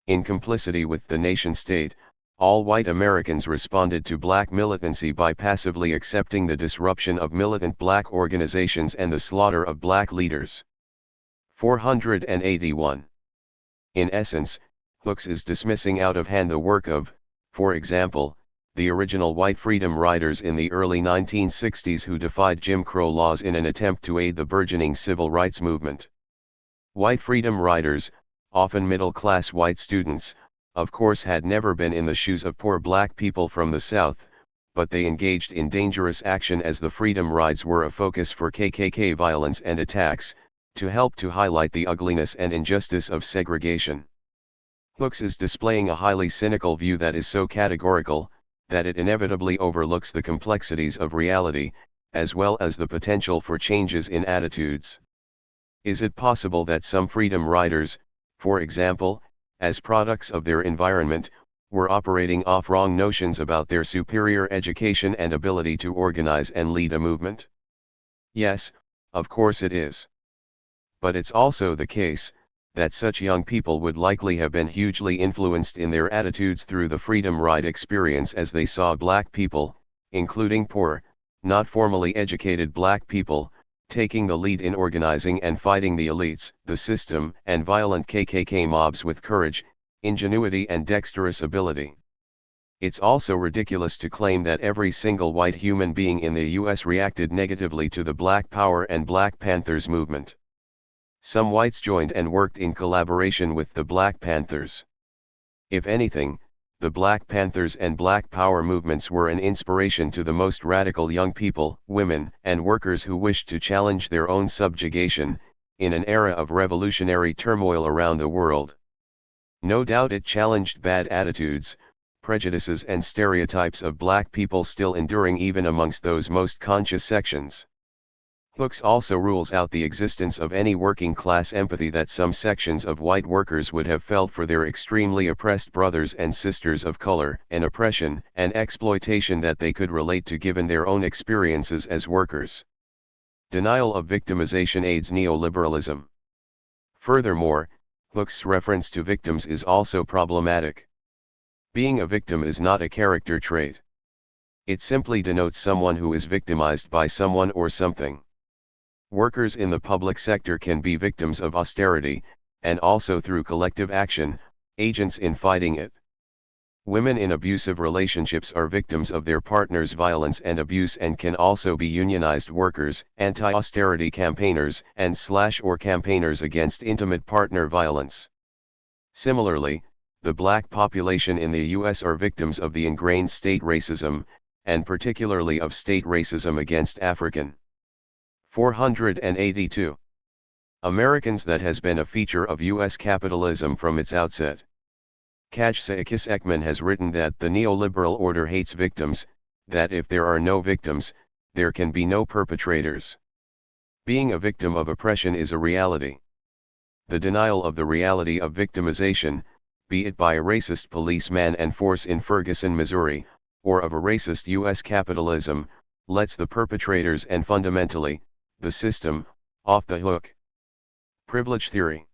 In complicity with the nation-state, all white Americans responded to black militancy by passively accepting the disruption of militant black organizations and the slaughter of black leaders. 481. In essence, Hooks is dismissing out of hand the work of, for example, the original white freedom riders in the early 1960s who defied Jim Crow laws in an attempt to aid the burgeoning civil rights movement. White freedom riders, often middle-class white students, of course had never been in the shoes of poor black people from the South, but they engaged in dangerous action as the freedom rides were a focus for KKK violence and attacks, to help to highlight the ugliness and injustice of segregation. Hooks is displaying a highly cynical view that is so categorical, that it inevitably overlooks the complexities of reality, as well as the potential for changes in attitudes. Is it possible that some freedom riders, for example, as products of their environment, were operating off wrong notions about their superior education and ability to organize and lead a movement? Yes, of course it is. But it's also the case that such young people would likely have been hugely influenced in their attitudes through the freedom ride experience as they saw black people, including poor, not formally educated black people, taking the lead in organizing and fighting the elites, the system, and violent KKK mobs with courage, ingenuity and dexterous ability. It's also ridiculous to claim that every single white human being in the US reacted negatively to the Black Power and Black Panthers movement. Some whites joined and worked in collaboration with the Black Panthers. If anything, the Black Panthers and Black Power movements were an inspiration to the most radical young people, women, and workers who wished to challenge their own subjugation, in an era of revolutionary turmoil around the world. No doubt it challenged bad attitudes, prejudices and stereotypes of black people still enduring even amongst those most conscious sections. Hooks also rules out the existence of any working-class empathy that some sections of white workers would have felt for their extremely oppressed brothers and sisters of color, an oppression and exploitation that they could relate to given their own experiences as workers. Denial of victimization aids neoliberalism. Furthermore, Hooks' reference to victims is also problematic. Being a victim is not a character trait. It simply denotes someone who is victimized by someone or something. Workers in the public sector can be victims of austerity, and also through collective action, agents in fighting it. Women in abusive relationships are victims of their partner's violence and abuse and can also be unionized workers, anti-austerity campaigners, and/or campaigners against intimate partner violence. Similarly, the black population in the US are victims of the ingrained state racism, and particularly of state racism against African. 482. Americans that has been a feature of US capitalism from its outset. Kajsa Ekman has written that the neoliberal order hates victims, that if there are no victims, there can be no perpetrators. Being a victim of oppression is a reality. The denial of the reality of victimization, be it by a racist policeman and force in Ferguson, Missouri, or of a racist US capitalism, lets the perpetrators and fundamentally, the system, off the hook. Privilege theory.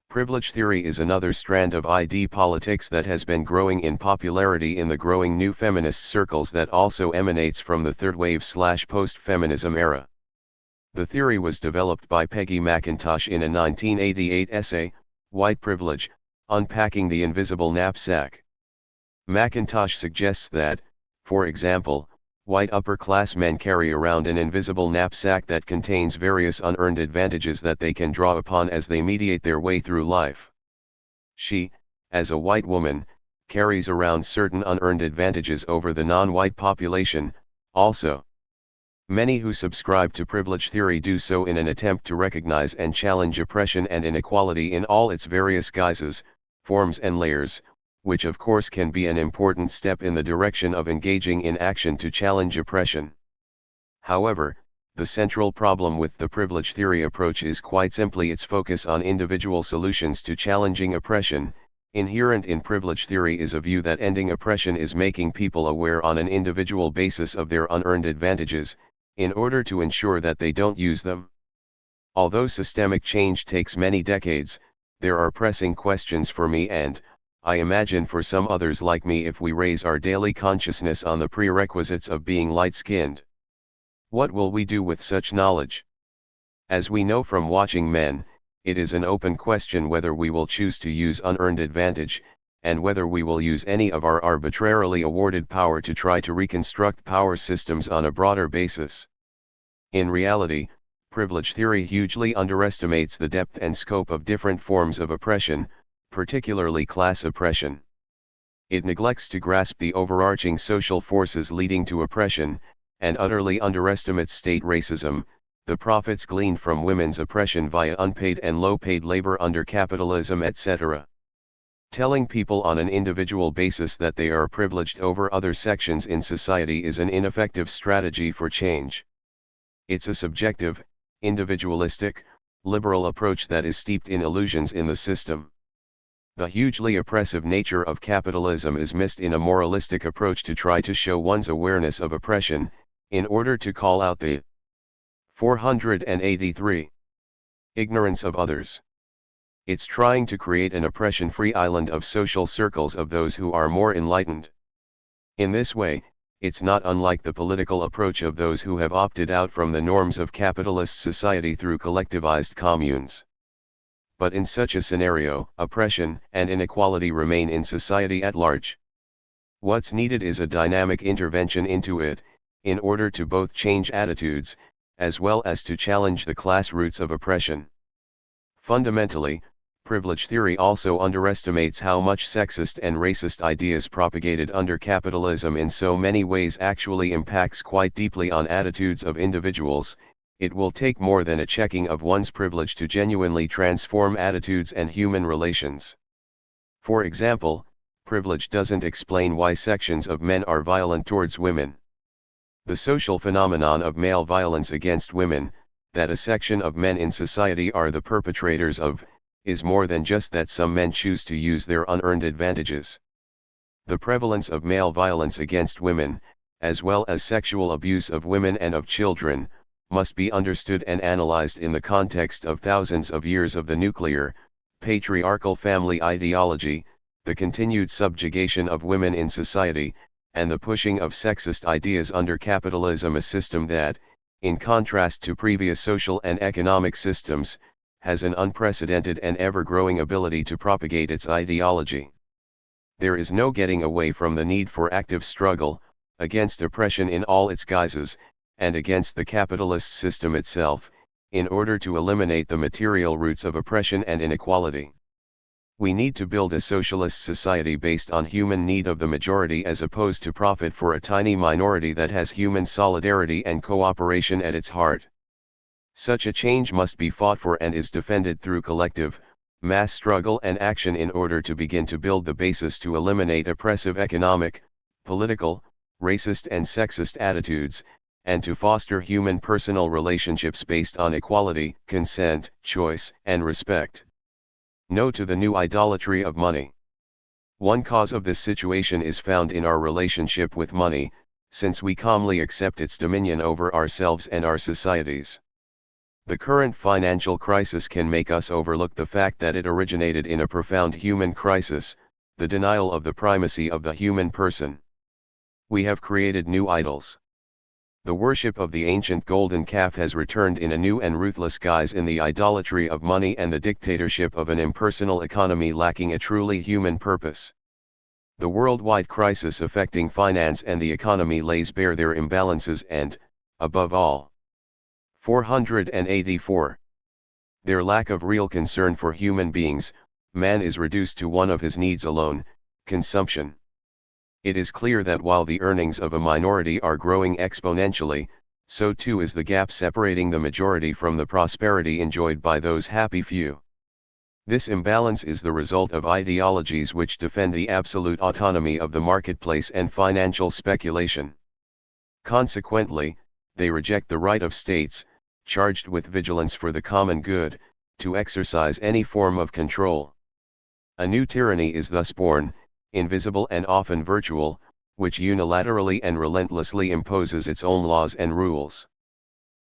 Privilege theory is another strand of ID politics that has been growing in popularity in the growing new feminist circles that also emanates from the third wave/post-feminism era. The theory was developed by Peggy McIntosh in a 1988 essay, White Privilege, Unpacking the Invisible Knapsack. McIntosh suggests that, for example, white upper-class men carry around an invisible knapsack that contains various unearned advantages that they can draw upon as they mediate their way through life. She, as a white woman, carries around certain unearned advantages over the non-white population, also. Many who subscribe to privilege theory do so in an attempt to recognize and challenge oppression and inequality in all its various guises, forms and layers, which of course can be an important step in the direction of engaging in action to challenge oppression. However, the central problem with the privilege theory approach is quite simply its focus on individual solutions to challenging oppression. Inherent in privilege theory is a view that ending oppression is making people aware on an individual basis of their unearned advantages, in order to ensure that they don't use them. Although systemic change takes many decades, there are pressing questions for me and, I imagine for some others like me if we raise our daily consciousness on the prerequisites of being light-skinned. What will we do with such knowledge? As we know from watching men, it is an open question whether we will choose to use unearned advantage, and whether we will use any of our arbitrarily awarded power to try to reconstruct power systems on a broader basis. In reality, privilege theory hugely underestimates the depth and scope of different forms of oppression, particularly class oppression. It neglects to grasp the overarching social forces leading to oppression, and utterly underestimates state racism, the profits gleaned from women's oppression via unpaid and low-paid labor under capitalism, etc. Telling people on an individual basis that they are privileged over other sections in society is an ineffective strategy for change. It's a subjective, individualistic, liberal approach that is steeped in illusions in the system. The hugely oppressive nature of capitalism is missed in a moralistic approach to try to show one's awareness of oppression, in order to call out the 483. Ignorance of others. It's trying to create an oppression-free island of social circles of those who are more enlightened. In this way, it's not unlike the political approach of those who have opted out from the norms of capitalist society through collectivized communes. But in such a scenario, oppression and inequality remain in society at large. What's needed is a dynamic intervention into it, in order to both change attitudes, as well as to challenge the class roots of oppression. Fundamentally, privilege theory also underestimates how much sexist and racist ideas propagated under capitalism in so many ways actually impacts quite deeply on attitudes of individuals. It will take more than a checking of one's privilege to genuinely transform attitudes and human relations. For example, privilege doesn't explain why sections of men are violent towards women. The social phenomenon of male violence against women, that a section of men in society are the perpetrators of, is more than just that some men choose to use their unearned advantages. The prevalence of male violence against women, as well as sexual abuse of women and of children, must be understood and analyzed in the context of thousands of years of the nuclear, patriarchal family ideology, the continued subjugation of women in society, and the pushing of sexist ideas under capitalism, a system that, in contrast to previous social and economic systems, has an unprecedented and ever-growing ability to propagate its ideology. There is no getting away from the need for active struggle, against oppression in all its guises, and against the capitalist system itself, in order to eliminate the material roots of oppression and inequality. We need to build a socialist society based on human need of the majority as opposed to profit for a tiny minority that has human solidarity and cooperation at its heart. Such a change must be fought for and is defended through collective, mass struggle and action in order to begin to build the basis to eliminate oppressive economic, political, racist and sexist attitudes, and to foster human personal relationships based on equality, consent, choice, and respect. No to the new idolatry of money. One cause of this situation is found in our relationship with money, since we calmly accept its dominion over ourselves and our societies. The current financial crisis can make us overlook the fact that it originated in a profound human crisis, the denial of the primacy of the human person. We have created new idols. The worship of the ancient golden calf has returned in a new and ruthless guise in the idolatry of money and the dictatorship of an impersonal economy lacking a truly human purpose. The worldwide crisis affecting finance and the economy lays bare their imbalances and, above all, 484. Their lack of real concern for human beings. Man is reduced to one of his needs alone, consumption. It is clear that while the earnings of a minority are growing exponentially, so too is the gap separating the majority from the prosperity enjoyed by those happy few. This imbalance is the result of ideologies which defend the absolute autonomy of the marketplace and financial speculation. Consequently, they reject the right of states, charged with vigilance for the common good, to exercise any form of control. A new tyranny is thus born, invisible and often virtual, which unilaterally and relentlessly imposes its own laws and rules.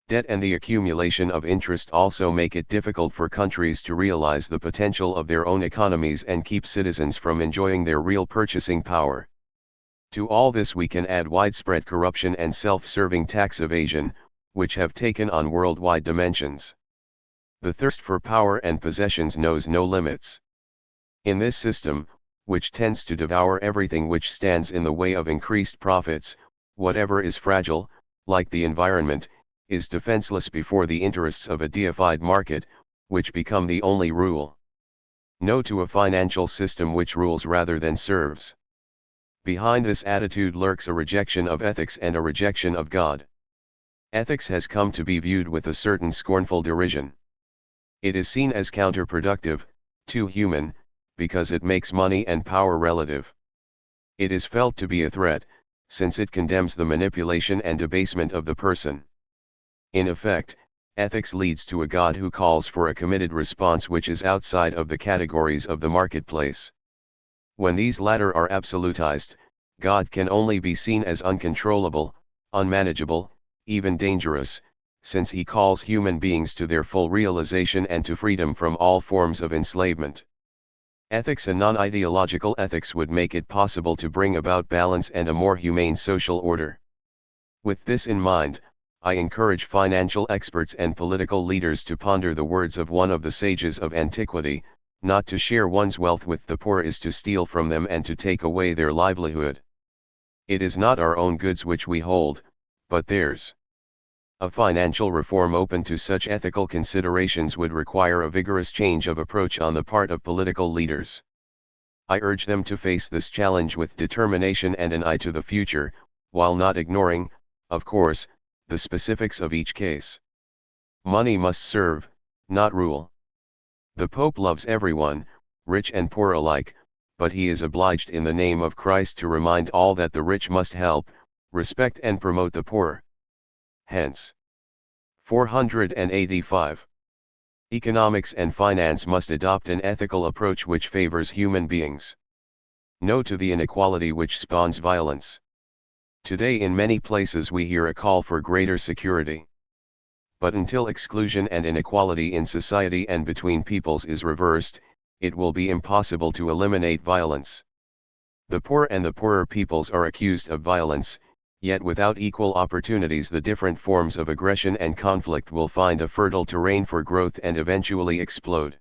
Debt and the accumulation of interest also make it difficult for countries to realize the potential of their own economies and keep citizens from enjoying their real purchasing power. To all this we can add widespread corruption and self-serving tax evasion, which have taken on worldwide dimensions. The thirst for power and possessions knows no limits. In this system, which tends to devour everything which stands in the way of increased profits, whatever is fragile, like the environment, is defenseless before the interests of a deified market, which become the only rule. No to a financial system which rules rather than serves. Behind this attitude lurks a rejection of ethics and a rejection of God. Ethics has come to be viewed with a certain scornful derision. It is seen as counterproductive, too human, because it makes money and power relative. It is felt to be a threat, since it condemns the manipulation and debasement of the person. In effect, ethics leads to a God who calls for a committed response which is outside of the categories of the marketplace. When these latter are absolutized, God can only be seen as uncontrollable, unmanageable, even dangerous, since he calls human beings to their full realization and to freedom from all forms of enslavement. Ethics and non-ideological ethics would make it possible to bring about balance and a more humane social order. With this in mind, I encourage financial experts and political leaders to ponder the words of one of the sages of antiquity: not to share one's wealth with the poor is to steal from them and to take away their livelihood. It is not our own goods which we hold, but theirs. A financial reform open to such ethical considerations would require a vigorous change of approach on the part of political leaders. I urge them to face this challenge with determination and an eye to the future, while not ignoring, of course, the specifics of each case. Money must serve, not rule. The Pope loves everyone, rich and poor alike, but he is obliged in the name of Christ to remind all that the rich must help, respect and promote the poor. Hence, 485. Economics and finance must adopt an ethical approach which favors human beings. No to the inequality which spawns violence. Today in many places we hear a call for greater security. But until exclusion and inequality in society and between peoples is reversed, it will be impossible to eliminate violence. The poor and the poorer peoples are accused of violence, yet without equal opportunities the different forms of aggression and conflict will find a fertile terrain for growth and eventually explode.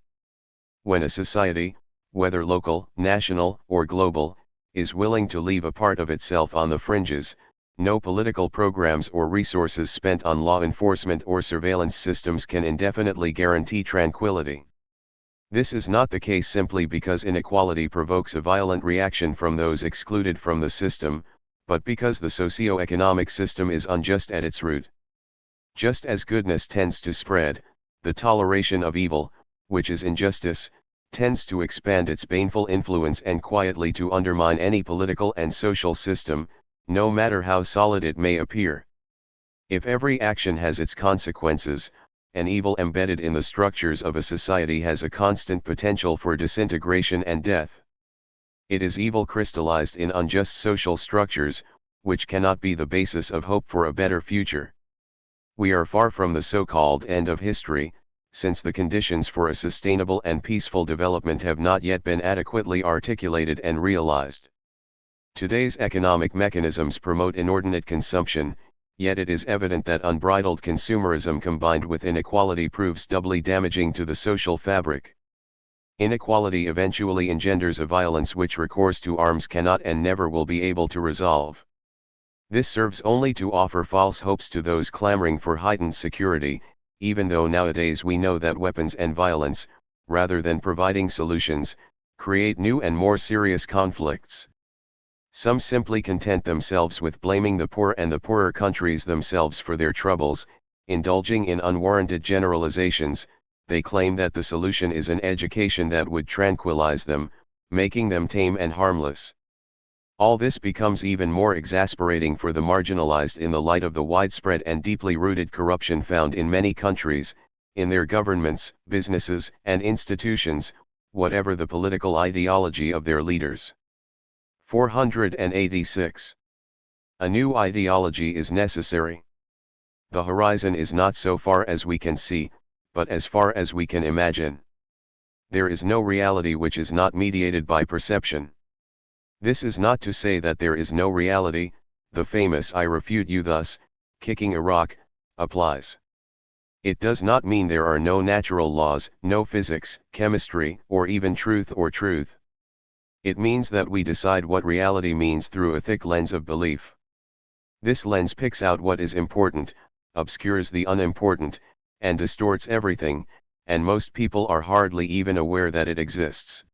When a society, whether local, national, or global, is willing to leave a part of itself on the fringes, no political programs or resources spent on law enforcement or surveillance systems can indefinitely guarantee tranquility. This is not the case simply because inequality provokes a violent reaction from those excluded from the system, but because the socio-economic system is unjust at its root. Just as goodness tends to spread, the toleration of evil, which is injustice, tends to expand its baneful influence and quietly to undermine any political and social system, no matter how solid it may appear. If every action has its consequences, an evil embedded in the structures of a society has a constant potential for disintegration and death. It is evil crystallized in unjust social structures, which cannot be the basis of hope for a better future. We are far from the so-called end of history, since the conditions for a sustainable and peaceful development have not yet been adequately articulated and realized. Today's economic mechanisms promote inordinate consumption, yet it is evident that unbridled consumerism combined with inequality proves doubly damaging to the social fabric. Inequality eventually engenders a violence which recourse to arms cannot and never will be able to resolve. This serves only to offer false hopes to those clamoring for heightened security, even though nowadays we know that weapons and violence, rather than providing solutions, create new and more serious conflicts. Some simply content themselves with blaming the poor and the poorer countries themselves for their troubles, indulging in unwarranted generalizations. They claim that the solution is an education that would tranquilize them, making them tame and harmless. All this becomes even more exasperating for the marginalized in the light of the widespread and deeply rooted corruption found in many countries, in their governments, businesses, and institutions, whatever the political ideology of their leaders. 486. A new ideology is necessary. The horizon is not so far as we can see, but as far as we can imagine. There is no reality which is not mediated by perception. This is not to say that there is no reality. The famous "I refute you thus, kicking a rock," applies. It does not mean there are no natural laws, no physics, chemistry, or even truth or truth. It means that we decide what reality means through a thick lens of belief. This lens picks out what is important, obscures the unimportant, and distorts everything, and most people are hardly even aware that it exists.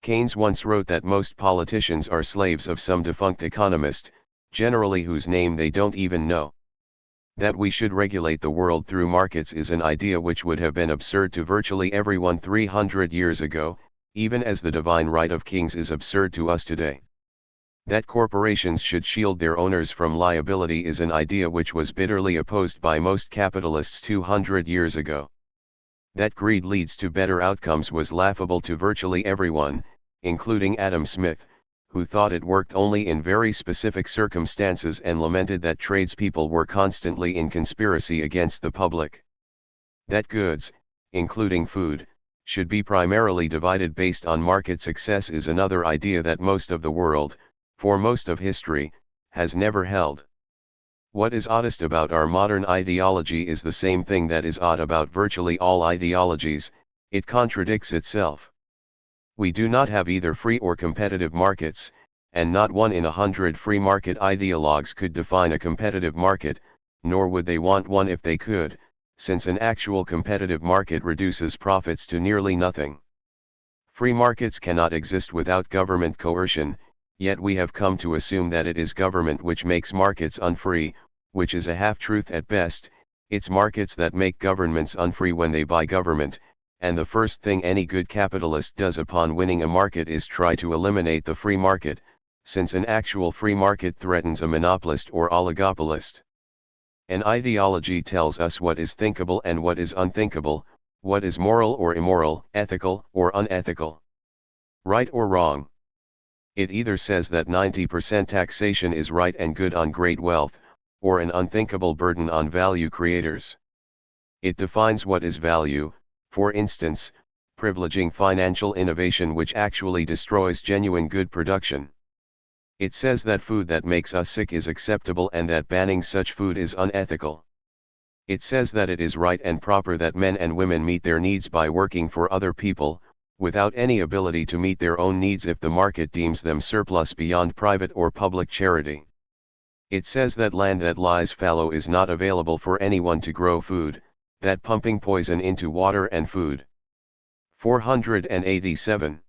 Keynes once wrote that most politicians are slaves of some defunct economist, generally whose name they don't even know. That we should regulate the world through markets is an idea which would have been absurd to virtually everyone 300 years ago, even as the divine right of kings is absurd to us today. That corporations should shield their owners from liability is an idea which was bitterly opposed by most capitalists 200 years ago. That greed leads to better outcomes was laughable to virtually everyone, including Adam Smith, who thought it worked only in very specific circumstances and lamented that tradespeople were constantly in conspiracy against the public. That goods, including food, should be primarily divided based on market success is another idea that most of the world, for most of history, has never held. What is oddest about our modern ideology is the same thing that is odd about virtually all ideologies: it contradicts itself. We do not have either free or competitive markets, and not 1 in 100 free market ideologues could define a competitive market, nor would they want one if they could, since an actual competitive market reduces profits to nearly nothing. Free markets cannot exist without government coercion, yet we have come to assume that it is government which makes markets unfree, which is a half-truth at best. It's markets that make governments unfree when they buy government, and the first thing any good capitalist does upon winning a market is try to eliminate the free market, since an actual free market threatens a monopolist or oligopolist. An ideology tells us what is thinkable and what is unthinkable, what is moral or immoral, ethical or unethical, right or wrong. It either says that 90% taxation is right and good on great wealth, or an unthinkable burden on value creators. It defines what is value, for instance, privileging financial innovation which actually destroys genuine good production. It says that food that makes us sick is acceptable and that banning such food is unethical. It says that it is right and proper that men and women meet their needs by working for other people, without any ability to meet their own needs if the market deems them surplus beyond private or public charity. It says that land that lies fallow is not available for anyone to grow food, that pumping poison into water and food. 487.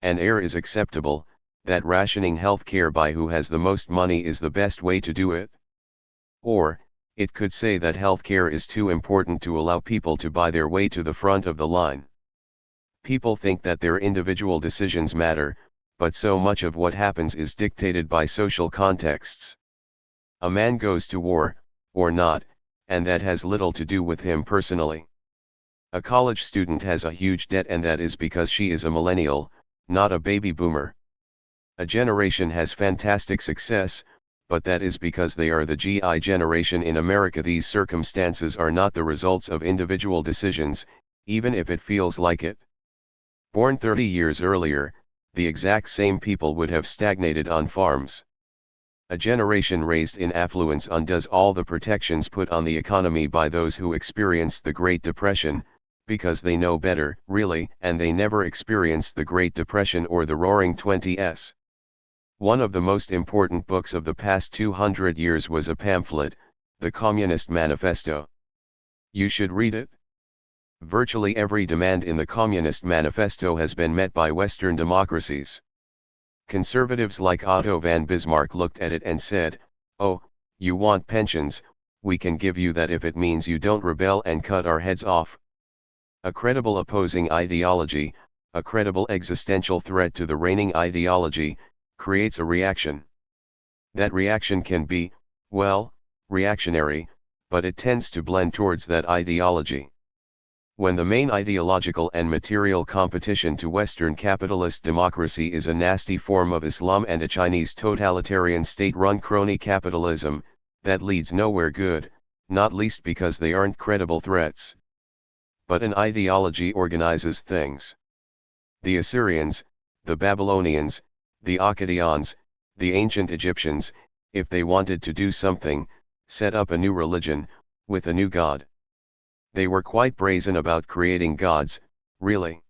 And air is acceptable, that rationing health care by who has the most money is the best way to do it. Or, it could say that health care is too important to allow people to buy their way to the front of the line. People think that their individual decisions matter, but so much of what happens is dictated by social contexts. A man goes to war, or not, and that has little to do with him personally. A college student has a huge debt and that is because she is a millennial, not a baby boomer. A generation has fantastic success, but that is because they are the GI generation in America. These circumstances are not the results of individual decisions, even if it feels like it. Born 30 years earlier, the exact same people would have stagnated on farms. A generation raised in affluence undoes all the protections put on the economy by those who experienced the Great Depression, because they know better, really, and they never experienced the Great Depression or the Roaring Twenties. One of the most important books of the past 200 years was a pamphlet, the Communist Manifesto. You should read it. Virtually every demand in the Communist Manifesto has been met by Western democracies. Conservatives like Otto von Bismarck looked at it and said, "Oh, you want pensions, we can give you that if it means you don't rebel and cut our heads off." A credible opposing ideology, a credible existential threat to the reigning ideology, creates a reaction. That reaction can be, well, reactionary, but it tends to blend towards that ideology. When the main ideological and material competition to Western capitalist democracy is a nasty form of Islam and a Chinese totalitarian state-run crony capitalism, that leads nowhere good, not least because they aren't credible threats. But an ideology organizes things. The Assyrians, the Babylonians, the Akkadians, the ancient Egyptians, if they wanted to do something, set up a new religion, with a new god. They were quite brazen about creating gods, really.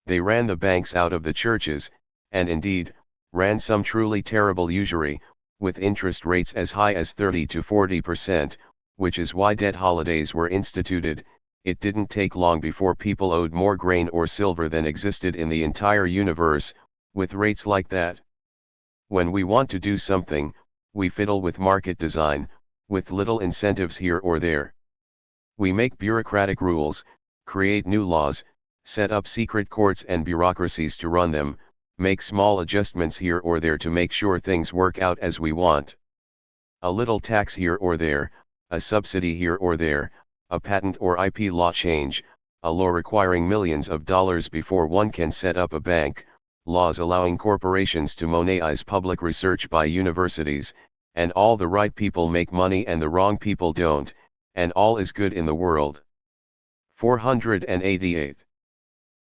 They ran the banks out of the churches, and indeed, ran some truly terrible usury, with interest rates as high as 30 to 40%, which is why debt holidays were instituted. It didn't take long before people owed more grain or silver than existed in the entire universe, with rates like that. When we want to do something, we fiddle with market design, with little incentives here or there. We make bureaucratic rules, create new laws, set up secret courts and bureaucracies to run them, make small adjustments here or there to make sure things work out as we want. A little tax here or there, a subsidy here or there, a patent or IP law change, a law requiring millions of dollars before one can set up a bank, laws allowing corporations to monopolize public research by universities, and all the right people make money and the wrong people don't, and all is good in the world. 488.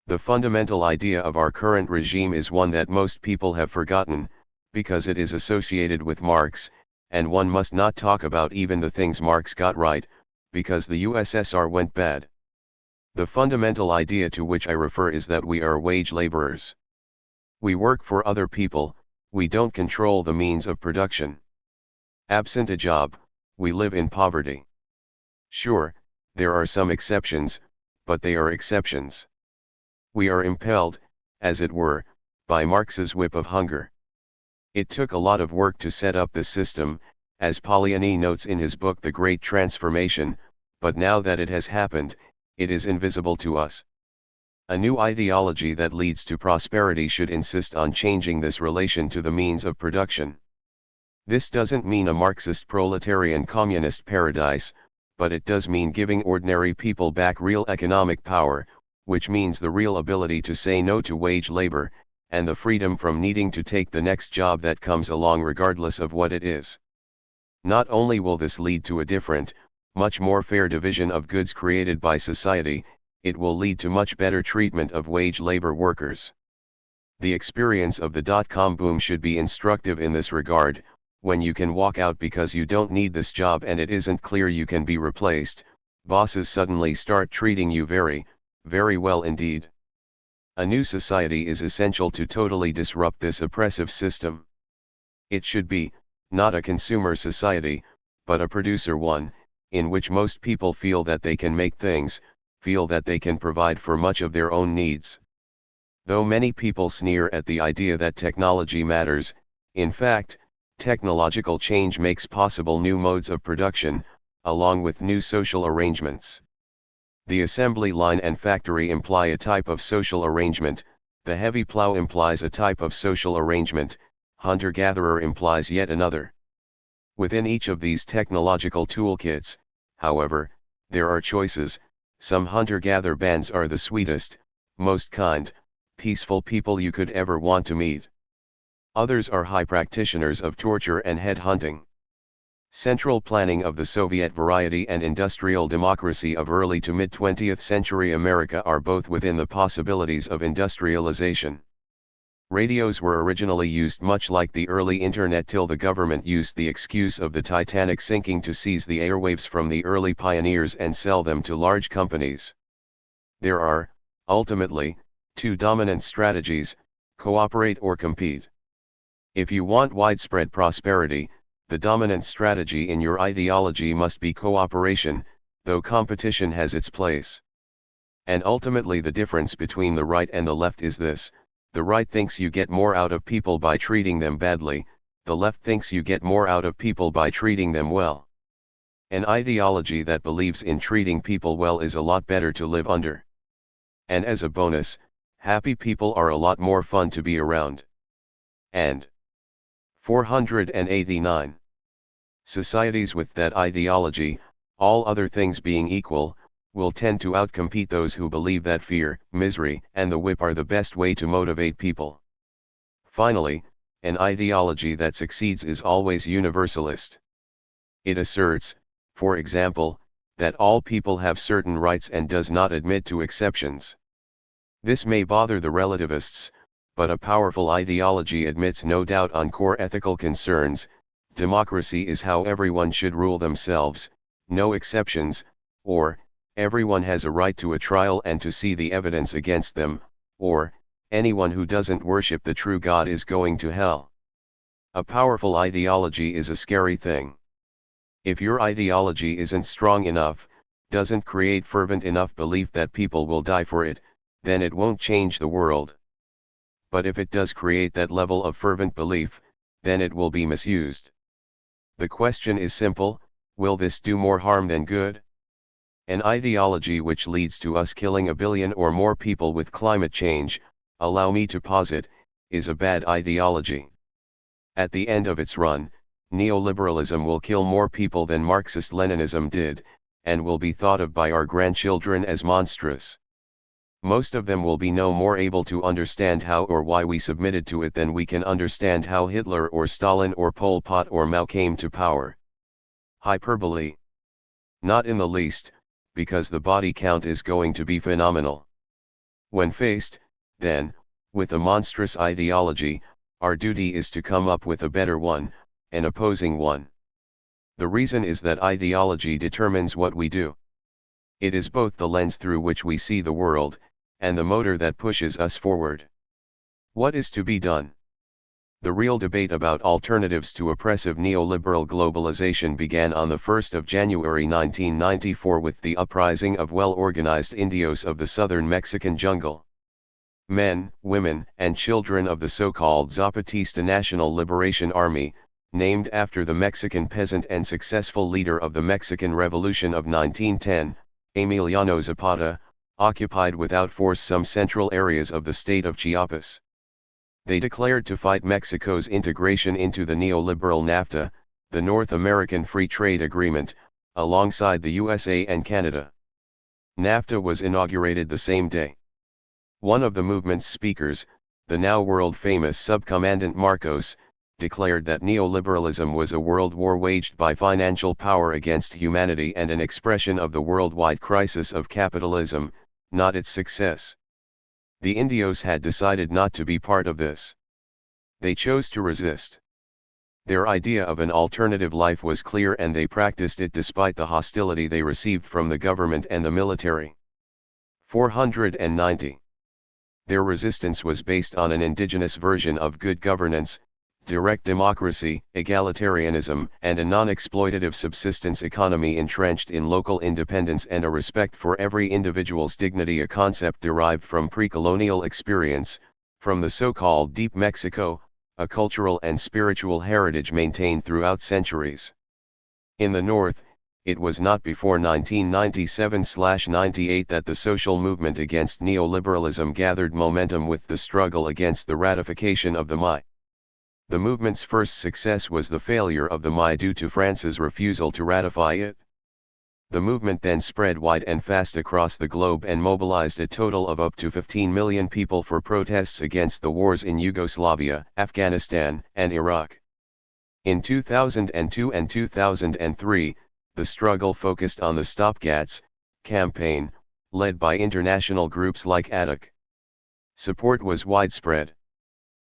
The fundamental idea of our current regime is one that most people have forgotten, because it is associated with Marx, and one must not talk about even the things Marx got right, because the USSR went bad. The fundamental idea to which I refer is that we are wage laborers. We work for other people, we don't control the means of production. Absent a job, we live in poverty. Sure, there are some exceptions, but they are exceptions. We are impelled, as it were, by Marx's whip of hunger. It took a lot of work to set up this system, as Polanyi notes in his book The Great Transformation, but now that it has happened, it is invisible to us. A new ideology that leads to prosperity should insist on changing this relation to the means of production. This doesn't mean a Marxist proletarian communist paradise, but it does mean giving ordinary people back real economic power, which means the real ability to say no to wage labor, and the freedom from needing to take the next job that comes along regardless of what it is. Not only will this lead to a different, much more fair division of goods created by society, it will lead to much better treatment of wage labor workers. The experience of the dot-com boom should be instructive in this regard. When you can walk out because you don't need this job and it isn't clear you can be replaced, bosses suddenly start treating you very, very well indeed. A new society is essential to totally disrupt this oppressive system. It should be, not a consumer society, but a producer one, in which most people feel that they can make things, feel that they can provide for much of their own needs. Though many people sneer at the idea that technology matters, in fact, technological change makes possible new modes of production, along with new social arrangements. The assembly line and factory imply a type of social arrangement, the heavy plow implies a type of social arrangement, hunter-gatherer implies yet another. Within each of these technological toolkits, however, there are choices. Some hunter-gatherer bands are the sweetest, most kind, peaceful people you could ever want to meet. Others are high practitioners of torture and head-hunting. Central planning of the Soviet variety and industrial democracy of early to mid-20th century America are both within the possibilities of industrialization. Radios were originally used much like the early internet till the government used the excuse of the Titanic sinking to seize the airwaves from the early pioneers and sell them to large companies. There are, ultimately, two dominant strategies: cooperate or compete. If you want widespread prosperity, the dominant strategy in your ideology must be cooperation, though competition has its place. And ultimately the difference between the right and the left is this: the right thinks you get more out of people by treating them badly, the left thinks you get more out of people by treating them well. An ideology that believes in treating people well is a lot better to live under. And as a bonus, happy people are a lot more fun to be around. And 489. Societies with that ideology, all other things being equal, will tend to outcompete those who believe that fear, misery, and the whip are the best way to motivate people. Finally, an ideology that succeeds is always universalist. It asserts, for example, that all people have certain rights and does not admit to exceptions. This may bother the relativists, but a powerful ideology admits no doubt on core ethical concerns: democracy is how everyone should rule themselves, no exceptions, or, everyone has a right to a trial and to see the evidence against them, or, anyone who doesn't worship the true God is going to hell. A powerful ideology is a scary thing. If your ideology isn't strong enough, doesn't create fervent enough belief that people will die for it, then it won't change the world. But if it does create that level of fervent belief, then it will be misused. The question is simple: will this do more harm than good? An ideology which leads to us killing 1 billion or more people with climate change, allow me to posit, is a bad ideology. At the end of its run, neoliberalism will kill more people than Marxist-Leninism did, and will be thought of by our grandchildren as monstrous. Most of them will be no more able to understand how or why we submitted to it than we can understand how Hitler or Stalin or Pol Pot or Mao came to power. Hyperbole. Not in the least, because the body count is going to be phenomenal. When faced, then, with a monstrous ideology, our duty is to come up with a better one, an opposing one. The reason is that ideology determines what we do. It is both the lens through which we see the world, and the motor that pushes us forward. What is to be done? The real debate about alternatives to oppressive neoliberal globalization began on the 1st of January 1994 with the uprising of well-organized Indios of the southern Mexican jungle. Men, women, and children of the so-called Zapatista National Liberation Army, named after the Mexican peasant and successful leader of the Mexican Revolution of 1910, Emiliano Zapata, occupied without force some central areas of the state of Chiapas. They declared to fight Mexico's integration into the neoliberal NAFTA, the North American Free Trade Agreement, alongside the USA and Canada. NAFTA was inaugurated the same day. One of the movement's speakers, the now world-famous Subcommandant Marcos, declared that neoliberalism was a world war waged by financial power against humanity and an expression of the worldwide crisis of capitalism, not its success. The Indios had decided not to be part of this. They chose to resist. Their idea of an alternative life was clear and they practiced it despite the hostility they received from the government and the military. 490. Their resistance was based on an indigenous version of good governance, direct democracy, egalitarianism, and a non-exploitative subsistence economy entrenched in local independence and a respect for every individual's dignity, a concept derived from pre-colonial experience, from the so-called Deep Mexico, a cultural and spiritual heritage maintained throughout centuries. In the North, it was not before 1997-98 that the social movement against neoliberalism gathered momentum with the struggle against the ratification of the MI. The movement's first success was the failure of the MI due to France's refusal to ratify it. The movement then spread wide and fast across the globe and mobilized a total of up to 15 million people for protests against the wars in Yugoslavia, Afghanistan, and Iraq. In 2002 and 2003, the struggle focused on the Stop GATS campaign, led by international groups like ATTAC. Support was widespread.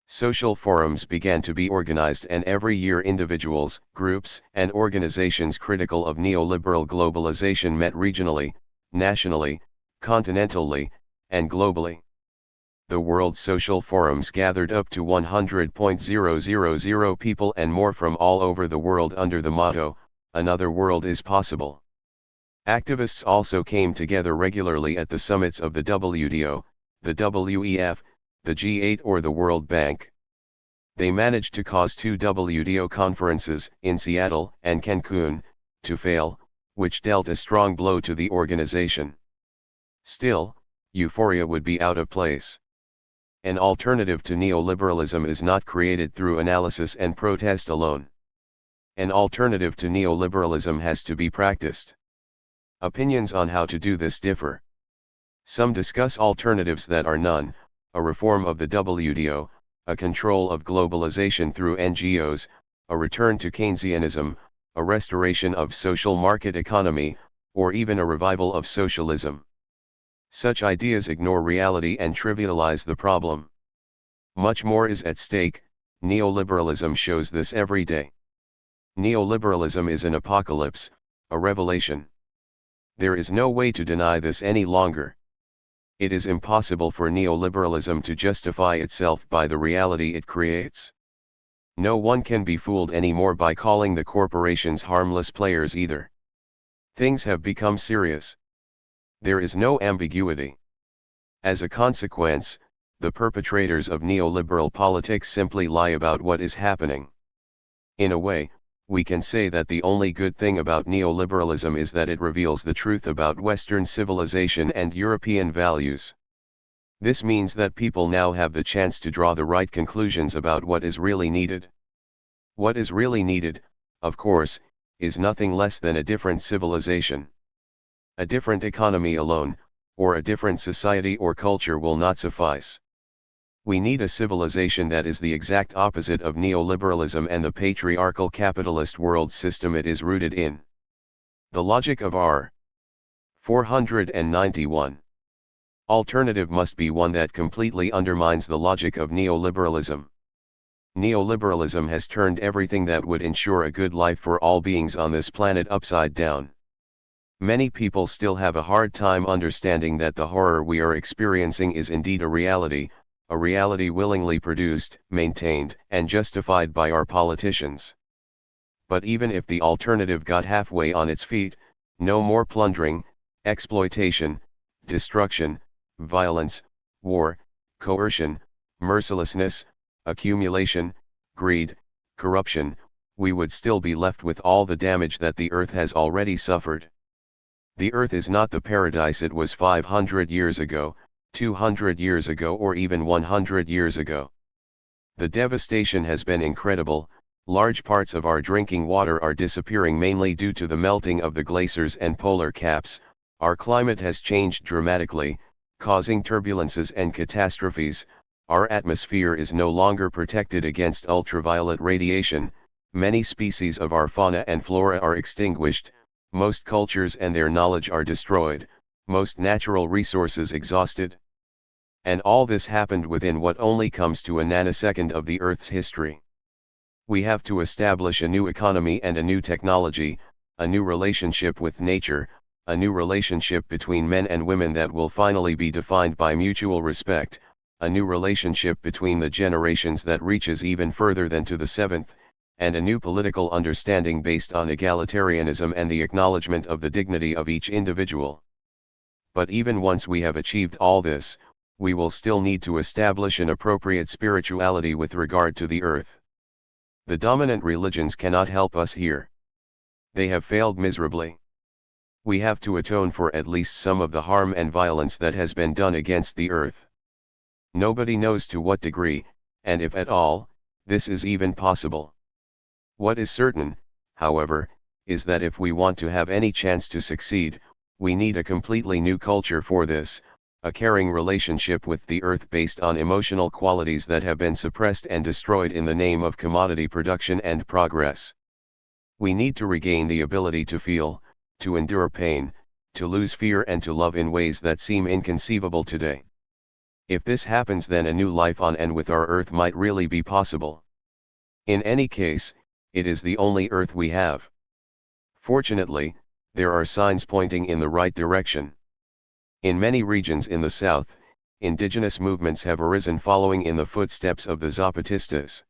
Social forums began to be organized and every year individuals, groups, and organizations critical of neoliberal globalization met regionally, nationally, continentally, and globally. The World Social Forums gathered up to 100,000 people and more from all over the world under the motto, "Another world is possible." Activists also came together regularly at the summits of the WTO, the WEF, the G8 or the World Bank. They managed to cause 2 WTO conferences, in Seattle and Cancun, to fail, which dealt a strong blow to the organization. Still, euphoria would be out of place. An alternative to neoliberalism is not created through analysis and protest alone. An alternative to neoliberalism has to be practiced. Opinions on how to do this differ. Some discuss alternatives that are none, a reform of the WTO, a control of globalization through NGOs, a return to Keynesianism, a restoration of social market economy, or even a revival of socialism. Such ideas ignore reality and trivialize the problem. Much more is at stake. Neoliberalism shows this every day. Neoliberalism is an apocalypse, a revelation. There is no way to deny this any longer. It is impossible for neoliberalism to justify itself by the reality it creates. No one can be fooled anymore by calling the corporations harmless players either. Things have become serious. There is no ambiguity. As a consequence, the perpetrators of neoliberal politics simply lie about what is happening. In a way, we can say that the only good thing about neoliberalism is that it reveals the truth about Western civilization and European values. This means that people now have the chance to draw the right conclusions about what is really needed. What is really needed, of course, is nothing less than a different civilization. A different economy alone, or a different society or culture will not suffice. We need a civilization that is the exact opposite of neoliberalism and the patriarchal capitalist world system it is rooted in. The logic of R. 491. Alternative must be one that completely undermines the logic of neoliberalism. Neoliberalism has turned everything that would ensure a good life for all beings on this planet upside down. Many people still have a hard time understanding that the horror we are experiencing is indeed a reality willingly produced, maintained, and justified by our politicians. But even if the alternative got halfway on its feet, no more plundering, exploitation, destruction, violence, war, coercion, mercilessness, accumulation, greed, corruption, we would still be left with all the damage that the earth has already suffered. The earth is not the paradise it was 500 years ago, 200 years ago, or even 100 years ago. The devastation has been incredible. Large parts of our drinking water are disappearing mainly due to the melting of the glaciers and polar caps. Our climate has changed dramatically, causing turbulences and catastrophes. Our atmosphere is no longer protected against ultraviolet radiation. Many species of our fauna and flora are extinguished. Most cultures and their knowledge are destroyed. Most natural resources exhausted. And all this happened within what only comes to a nanosecond of the Earth's history. We have to establish a new economy and a new technology, a new relationship with nature, a new relationship between men and women that will finally be defined by mutual respect, a new relationship between the generations that reaches even further than to the seventh, and a new political understanding based on egalitarianism and the acknowledgement of the dignity of each individual. But even once we have achieved all this, we will still need to establish an appropriate spirituality with regard to the earth. The dominant religions cannot help us here. They have failed miserably. We have to atone for at least some of the harm and violence that has been done against the earth. Nobody knows to what degree, and if at all, this is even possible. What is certain, however, is that if we want to have any chance to succeed, we need a completely new culture for this, a caring relationship with the earth based on emotional qualities that have been suppressed and destroyed in the name of commodity production and progress. We need to regain the ability to feel, to endure pain, to lose fear and to love in ways that seem inconceivable today. If this happens, then a new life on and with our earth might really be possible. In any case, it is the only earth we have. Fortunately, there are signs pointing in the right direction. In many regions in the south, indigenous movements have arisen following in the footsteps of the Zapatistas.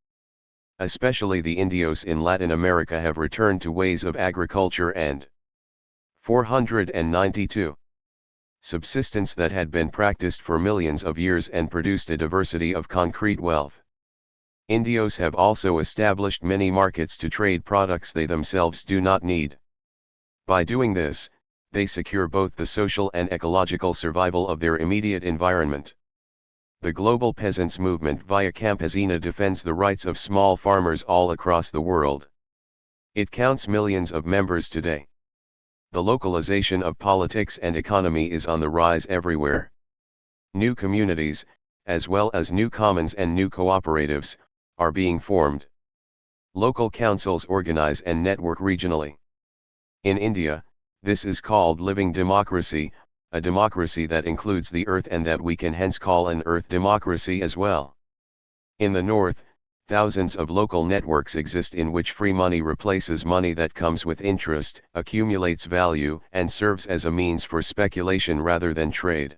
Especially the Indios in Latin America have returned to ways of agriculture and 492. Subsistence that had been practiced for millions of years and produced a diversity of concrete wealth. Indios have also established many markets to trade products they themselves do not need. By doing this, they secure both the social and ecological survival of their immediate environment. The global peasants' movement via Campesina defends the rights of small farmers all across the world. It counts millions of members today. The localization of politics and economy is on the rise everywhere. New communities, as well as new commons and new cooperatives, are being formed. Local councils organize and network regionally. In India, this is called living democracy, a democracy that includes the earth and that we can hence call an earth democracy as well. In the north, thousands of local networks exist in which free money replaces money that comes with interest, accumulates value, and serves as a means for speculation rather than trade.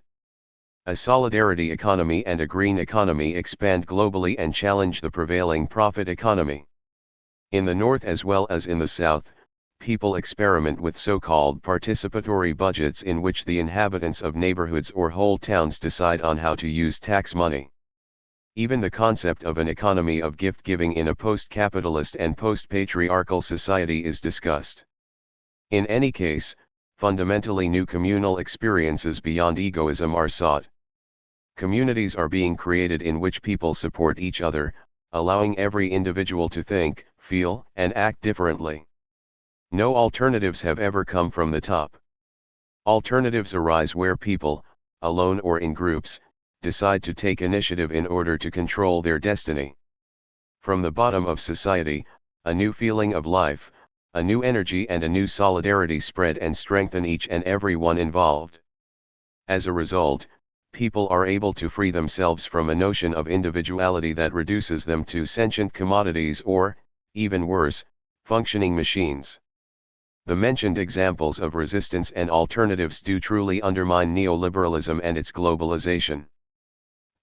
A solidarity economy and a green economy expand globally and challenge the prevailing profit economy. In the north as well as in the south, people experiment with so-called participatory budgets in which the inhabitants of neighborhoods or whole towns decide on how to use tax money. Even the concept of an economy of gift-giving in a post-capitalist and post-patriarchal society is discussed. In any case, fundamentally new communal experiences beyond egoism are sought. Communities are being created in which people support each other, allowing every individual to think, feel, and act differently. No alternatives have ever come from the top. Alternatives arise where people, alone or in groups, decide to take initiative in order to control their destiny. From the bottom of society, a new feeling of life, a new energy and a new solidarity spread and strengthen each and every one involved. As a result, people are able to free themselves from a notion of individuality that reduces them to sentient commodities or, even worse, functioning machines. The mentioned examples of resistance and alternatives do truly undermine neoliberalism and its globalization.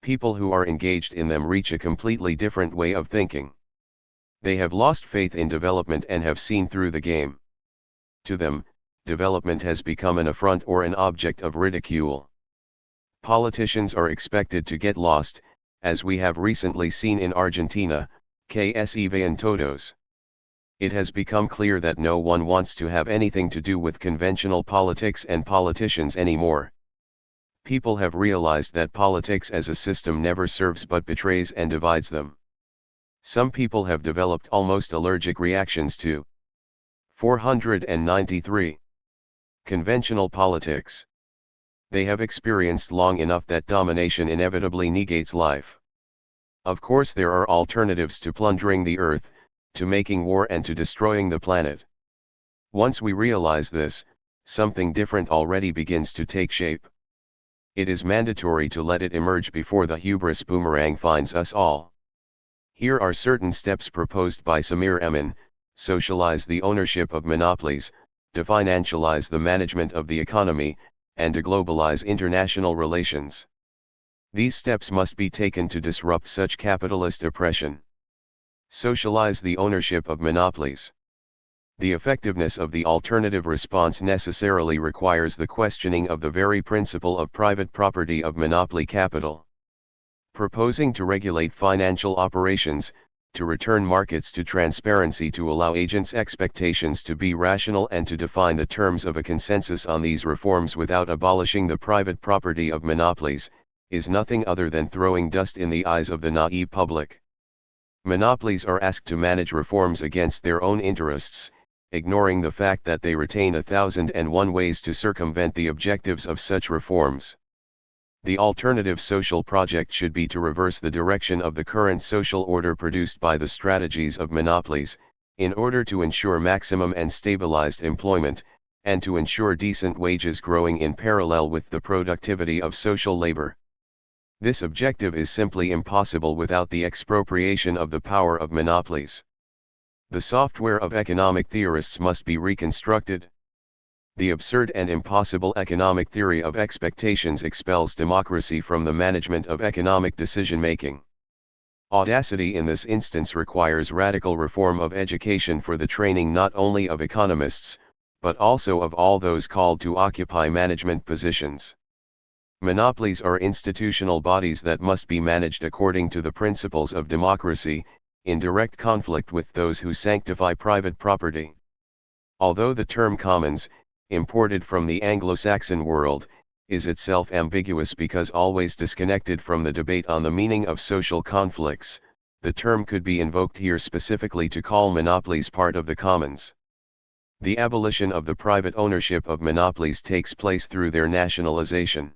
People who are engaged in them reach a completely different way of thinking. They have lost faith in development and have seen through the game. To them, development has become an affront or an object of ridicule. Politicians are expected to get lost, as we have recently seen in Argentina, que se vayan todos. It has become clear that no one wants to have anything to do with conventional politics and politicians anymore. People have realized that politics as a system never serves but betrays and divides them. Some people have developed almost allergic reactions to 493. Conventional politics. They have experienced long enough that domination inevitably negates life. Of course there are alternatives to plundering the earth, to making war and to destroying the planet. Once we realize this, something different already begins to take shape. It is mandatory to let it emerge before the hubris boomerang finds us all. Here are certain steps proposed by Samir Emin: socialize the ownership of monopolies, definancialize the management of the economy, and deglobalize international relations. These steps must be taken to disrupt such capitalist oppression. Socialize the ownership of monopolies. The effectiveness of the alternative response necessarily requires the questioning of the very principle of private property of monopoly capital. Proposing to regulate financial operations, to return markets to transparency, to allow agents' expectations to be rational, and to define the terms of a consensus on these reforms without abolishing the private property of monopolies, is nothing other than throwing dust in the eyes of the naive public. Monopolies are asked to manage reforms against their own interests, ignoring the fact that they retain 1,001 ways to circumvent the objectives of such reforms. The alternative social project should be to reverse the direction of the current social order produced by the strategies of monopolies, in order to ensure maximum and stabilized employment, and to ensure decent wages growing in parallel with the productivity of social labor. This objective is simply impossible without the expropriation of the power of monopolies. The software of economic theorists must be reconstructed. The absurd and impossible economic theory of expectations expels democracy from the management of economic decision-making. Audacity in this instance requires radical reform of education for the training not only of economists, but also of all those called to occupy management positions. Monopolies are institutional bodies that must be managed according to the principles of democracy, in direct conflict with those who sanctify private property. Although the term commons, imported from the Anglo-Saxon world, is itself ambiguous because always disconnected from the debate on the meaning of social conflicts, the term could be invoked here specifically to call monopolies part of the commons. The abolition of the private ownership of monopolies takes place through their nationalization.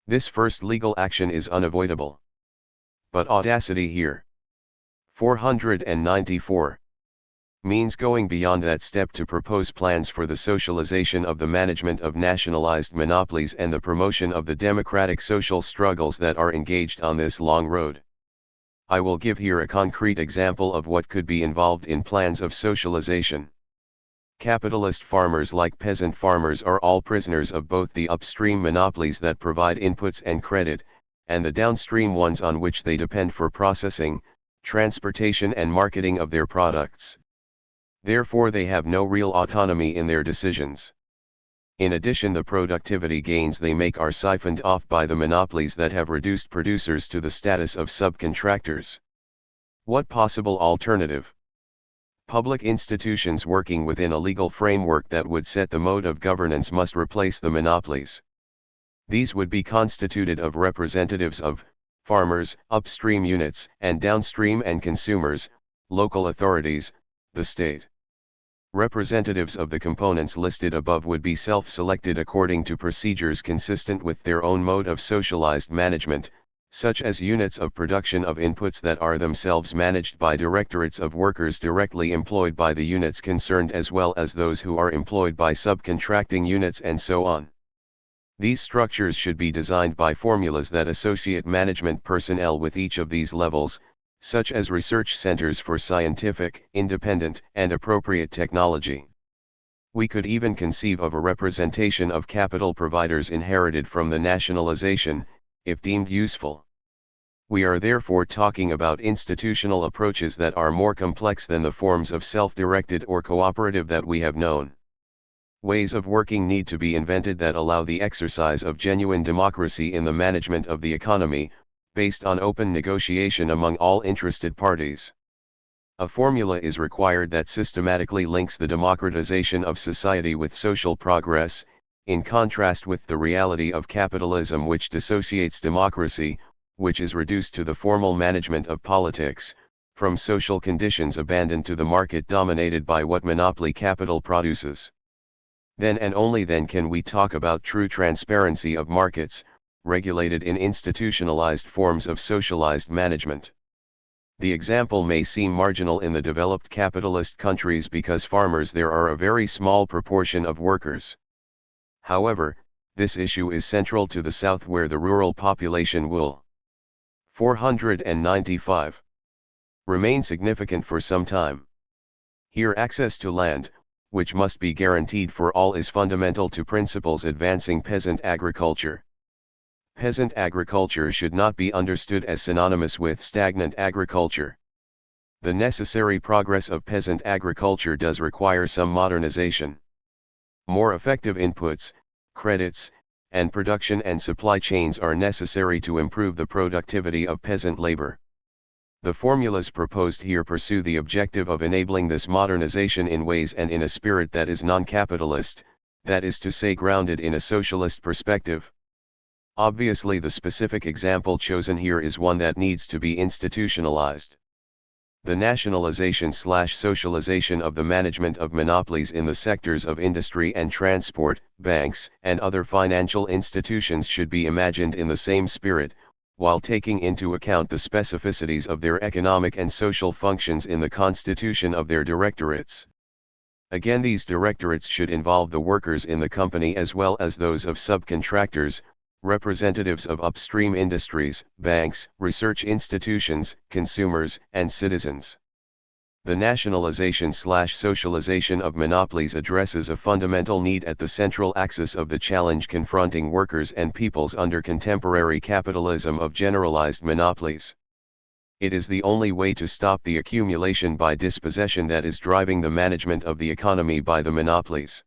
This first legal action is unavoidable. But audacity here. 494. Means going beyond that step to propose plans for the socialization of the management of nationalized monopolies and the promotion of the democratic social struggles that are engaged on this long road. I will give here a concrete example of what could be involved in plans of socialization. Capitalist farmers, like peasant farmers, are all prisoners of both the upstream monopolies that provide inputs and credit, and the downstream ones on which they depend for processing, transportation and marketing of their products. Therefore they have no real autonomy in their decisions. In addition, the productivity gains they make are siphoned off by the monopolies that have reduced producers to the status of subcontractors. What possible alternative? Public institutions working within a legal framework that would set the mode of governance must replace the monopolies. These would be constituted of representatives of farmers, upstream units, and downstream and consumers, local authorities, the state. Representatives of the components listed above would be self-selected according to procedures consistent with their own mode of socialized management, such as units of production of inputs that are themselves managed by directorates of workers directly employed by the units concerned as well as those who are employed by subcontracting units and so on. These structures should be designed by formulas that associate management personnel with each of these levels, such as research centers for scientific, independent, and appropriate technology. We could even conceive of a representation of capital providers inherited from the nationalization, if deemed useful. We are therefore talking about institutional approaches that are more complex than the forms of self-directed or cooperative that we have known. Ways of working need to be invented that allow the exercise of genuine democracy in the management of the economy, based on open negotiation among all interested parties. A formula is required that systematically links the democratization of society with social progress, in contrast with the reality of capitalism which dissociates democracy, which is reduced to the formal management of politics, from social conditions abandoned to the market dominated by what monopoly capital produces. Then and only then can we talk about true transparency of markets, regulated in institutionalized forms of socialized management. The example may seem marginal in the developed capitalist countries because farmers there are a very small proportion of workers. However, this issue is central to the South where the rural population will 495 remain significant for some time. Here access to land, which must be guaranteed for all, is fundamental to principles advancing peasant agriculture. Peasant agriculture should not be understood as synonymous with stagnant agriculture. The necessary progress of peasant agriculture does require some modernization. More effective inputs, credits, and production and supply chains are necessary to improve the productivity of peasant labor. The formulas proposed here pursue the objective of enabling this modernization in ways and in a spirit that is non-capitalist, that is to say grounded in a socialist perspective. Obviously the specific example chosen here is one that needs to be institutionalized. The nationalization/socialization of the management of monopolies in the sectors of industry and transport, banks, and other financial institutions should be imagined in the same spirit, while taking into account the specificities of their economic and social functions in the constitution of their directorates. Again, these directorates should involve the workers in the company as well as those of subcontractors, representatives of upstream industries, banks, research institutions, consumers, and citizens. The nationalization/socialization of monopolies addresses a fundamental need at the central axis of the challenge confronting workers and peoples under contemporary capitalism of generalized monopolies. It is the only way to stop the accumulation by dispossession that is driving the management of the economy by the monopolies.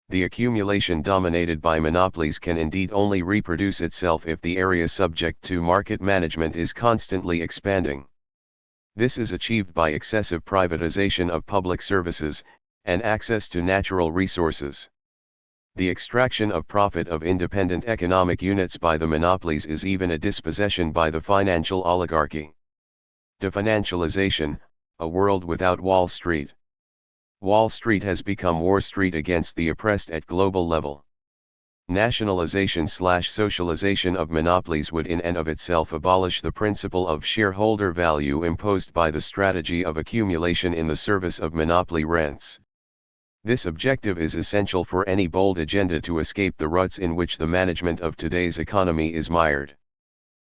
The accumulation dominated by monopolies can indeed only reproduce itself if the area subject to market management is constantly expanding. This is achieved by excessive privatization of public services, and access to natural resources. The extraction of profit of independent economic units by the monopolies is even a dispossession by the financial oligarchy. Definancialization, a world without Wall Street. Wall Street has become War Street against the oppressed at global level. Nationalization/socialization of monopolies would in and of itself abolish the principle of shareholder value imposed by the strategy of accumulation in the service of monopoly rents. This objective is essential for any bold agenda to escape the ruts in which the management of today's economy is mired.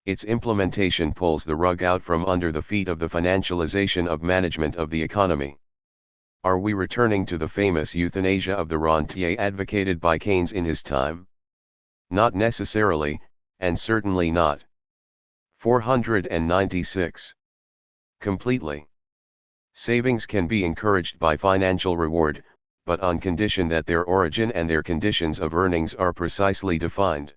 Its implementation pulls the rug out from under the feet of the financialization of management of the economy. Are we returning to the famous euthanasia of the rentier advocated by Keynes in his time? Not necessarily, and certainly not. 496. Completely. Savings can be encouraged by financial reward, but on condition that their origin and their conditions of earnings are precisely defined.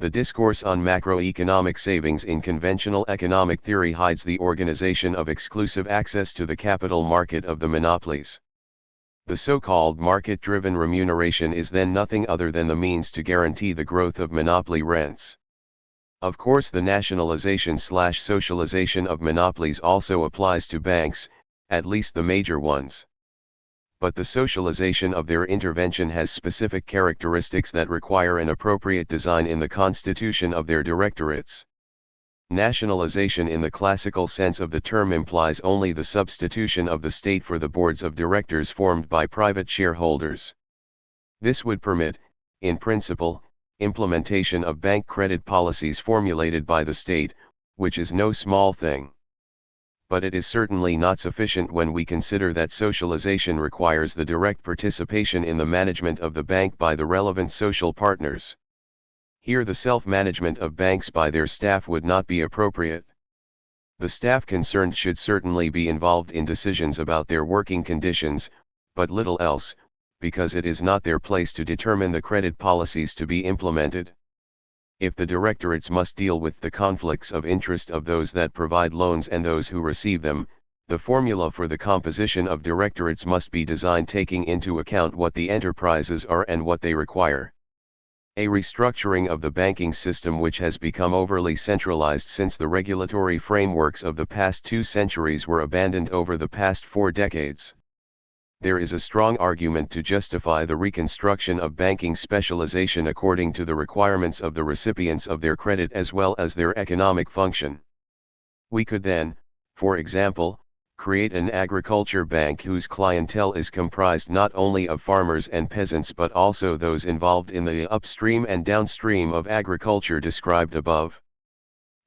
The discourse on macroeconomic savings in conventional economic theory hides the organization of exclusive access to the capital market of the monopolies. The so-called market-driven remuneration is then nothing other than the means to guarantee the growth of monopoly rents. Of course, the nationalization/socialization of monopolies also applies to banks, at least the major ones. but the socialization of their intervention has specific characteristics that require an appropriate design in the constitution of their directorates. Nationalization in the classical sense of the term implies only the substitution of the state for the boards of directors formed by private shareholders. This would permit, in principle, implementation of bank credit policies formulated by the state, which is no small thing. But it is certainly not sufficient when we consider that socialization requires the direct participation in the management of the bank by the relevant social partners. Here the self-management of banks by their staff would not be appropriate. The staff concerned should certainly be involved in decisions about their working conditions, but little else, because it is not their place to determine the credit policies to be implemented. If the directorates must deal with the conflicts of interest of those that provide loans and those who receive them, the formula for the composition of directorates must be designed taking into account what the enterprises are and what they require. A restructuring of the banking system, which has become overly centralized since the regulatory frameworks of the past 2 centuries were abandoned over the past 4 decades. There is a strong argument to justify the reconstruction of banking specialization according to the requirements of the recipients of their credit as well as their economic function. We could then, for example, create an agriculture bank whose clientele is comprised not only of farmers and peasants but also those involved in the upstream and downstream of agriculture described above.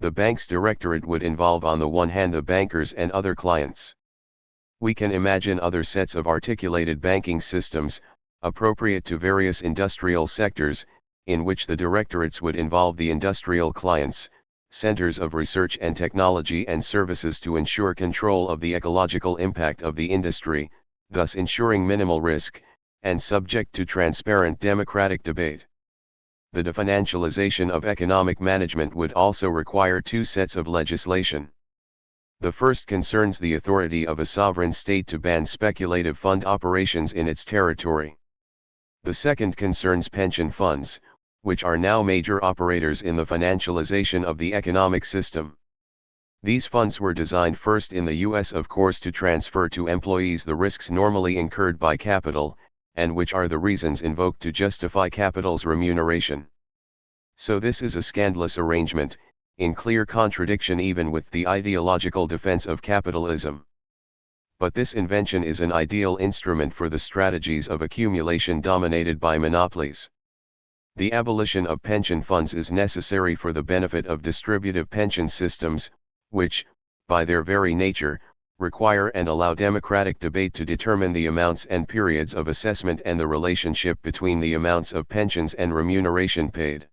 The bank's directorate would involve on the one hand the bankers and other clients. We can imagine other sets of articulated banking systems, appropriate to various industrial sectors, in which the directorates would involve the industrial clients, centers of research and technology and services to ensure control of the ecological impact of the industry, thus ensuring minimal risk, and subject to transparent democratic debate. The definancialization of economic management would also require 2 sets of legislation. The first concerns the authority of a sovereign state to ban speculative fund operations in its territory. The second concerns pension funds, which are now major operators in the financialization of the economic system. These funds were designed first in the US, of course, to transfer to employees the risks normally incurred by capital, and which are the reasons invoked to justify capital's remuneration. So this is a scandalous arrangement, in clear contradiction even with the ideological defense of capitalism. But this invention is an ideal instrument for the strategies of accumulation dominated by monopolies. The abolition of pension funds is necessary for the benefit of distributive pension systems, which, by their very nature, require and allow democratic debate to determine the amounts and periods of assessment and the relationship between the amounts of pensions and remuneration paid.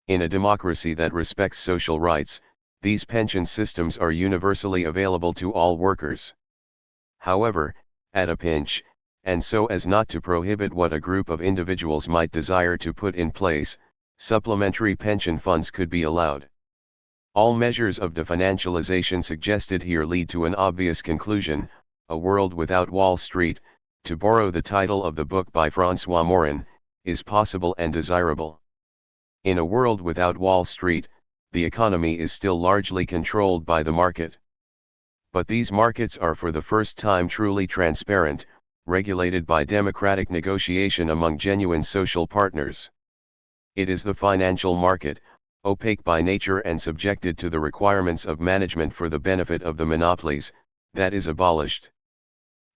In a democracy that respects social rights, these pension systems are universally available to all workers. However, at a pinch, and so as not to prohibit what a group of individuals might desire to put in place, supplementary pension funds could be allowed. All measures of definancialization suggested here lead to an obvious conclusion: a world without Wall Street, to borrow the title of the book by François Morin, is possible and desirable. In a world without Wall Street, the economy is still largely controlled by the market. But these markets are for the first time truly transparent, regulated by democratic negotiation among genuine social partners. It is the financial market, opaque by nature and subjected to the requirements of management for the benefit of the monopolies, that is abolished.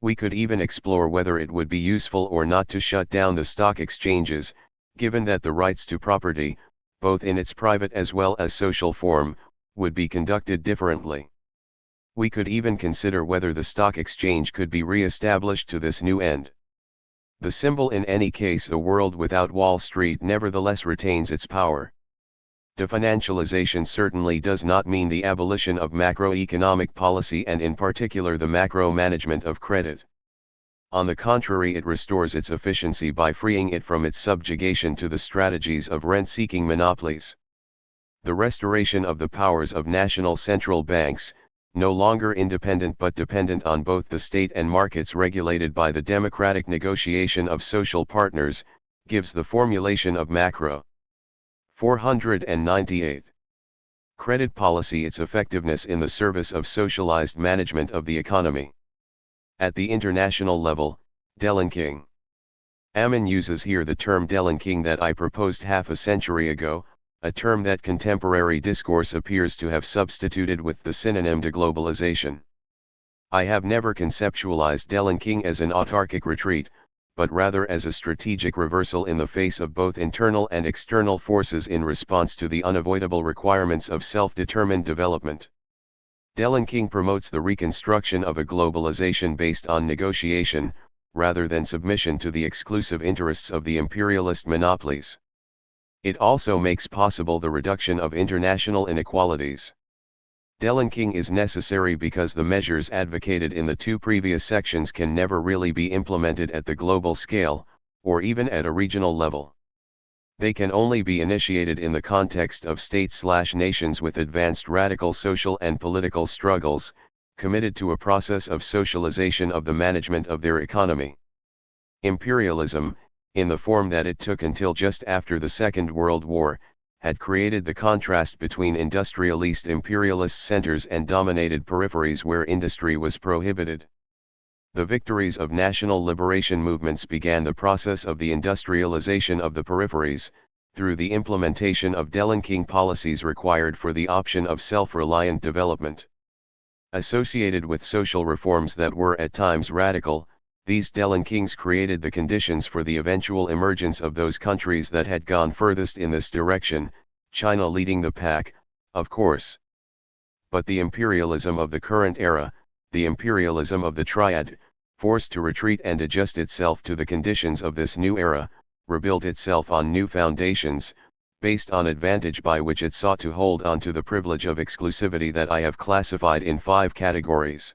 We could even explore whether it would be useful or not to shut down the stock exchanges, given that the rights to property, both in its private as well as social form, would be conducted differently. We could even consider whether the stock exchange could be re-established to this new end. The symbol in any case, a world without Wall Street, nevertheless retains its power. Definancialization certainly does not mean the abolition of macroeconomic policy and in particular the macro management of credit. On the contrary, it restores its efficiency by freeing it from its subjugation to the strategies of rent-seeking monopolies. The restoration of the powers of national central banks, no longer independent but dependent on both the state and markets regulated by the democratic negotiation of social partners, gives the formulation of macro. 498. Credit policy, its effectiveness in the service of socialized management of the economy. At the international level, Dellingking. Ammon uses here the term Dellingking that I proposed half a century ago, a term that contemporary discourse appears to have substituted with the synonym deglobalization. I have never conceptualized Dellingking as an autarkic retreat, but rather as a strategic reversal in the face of both internal and external forces in response to the unavoidable requirements of self-determined development. Dellingking promotes the reconstruction of a globalization based on negotiation, rather than submission to the exclusive interests of the imperialist monopolies. It also makes possible the reduction of international inequalities. Dellingking is necessary because the measures advocated in the two previous sections can never really be implemented at the global scale, or even at a regional level. They can only be initiated in the context of states/nations with advanced radical social and political struggles, committed to a process of socialization of the management of their economy. Imperialism, in the form that it took until just after the Second World War, had created the contrast between industrialist imperialist centers and dominated peripheries where industry was prohibited. The victories of national liberation movements began the process of the industrialization of the peripheries, through the implementation of Dellingking policies required for the option of self-reliant development. Associated with social reforms that were at times radical, these Dellingkings created the conditions for the eventual emergence of those countries that had gone furthest in this direction, China leading the pack, of course. But the imperialism of the current era, the imperialism of the Triad, forced to retreat and adjust itself to the conditions of this new era, rebuilt itself on new foundations, based on advantage by which it sought to hold on to the privilege of exclusivity that I have classified in 5 categories.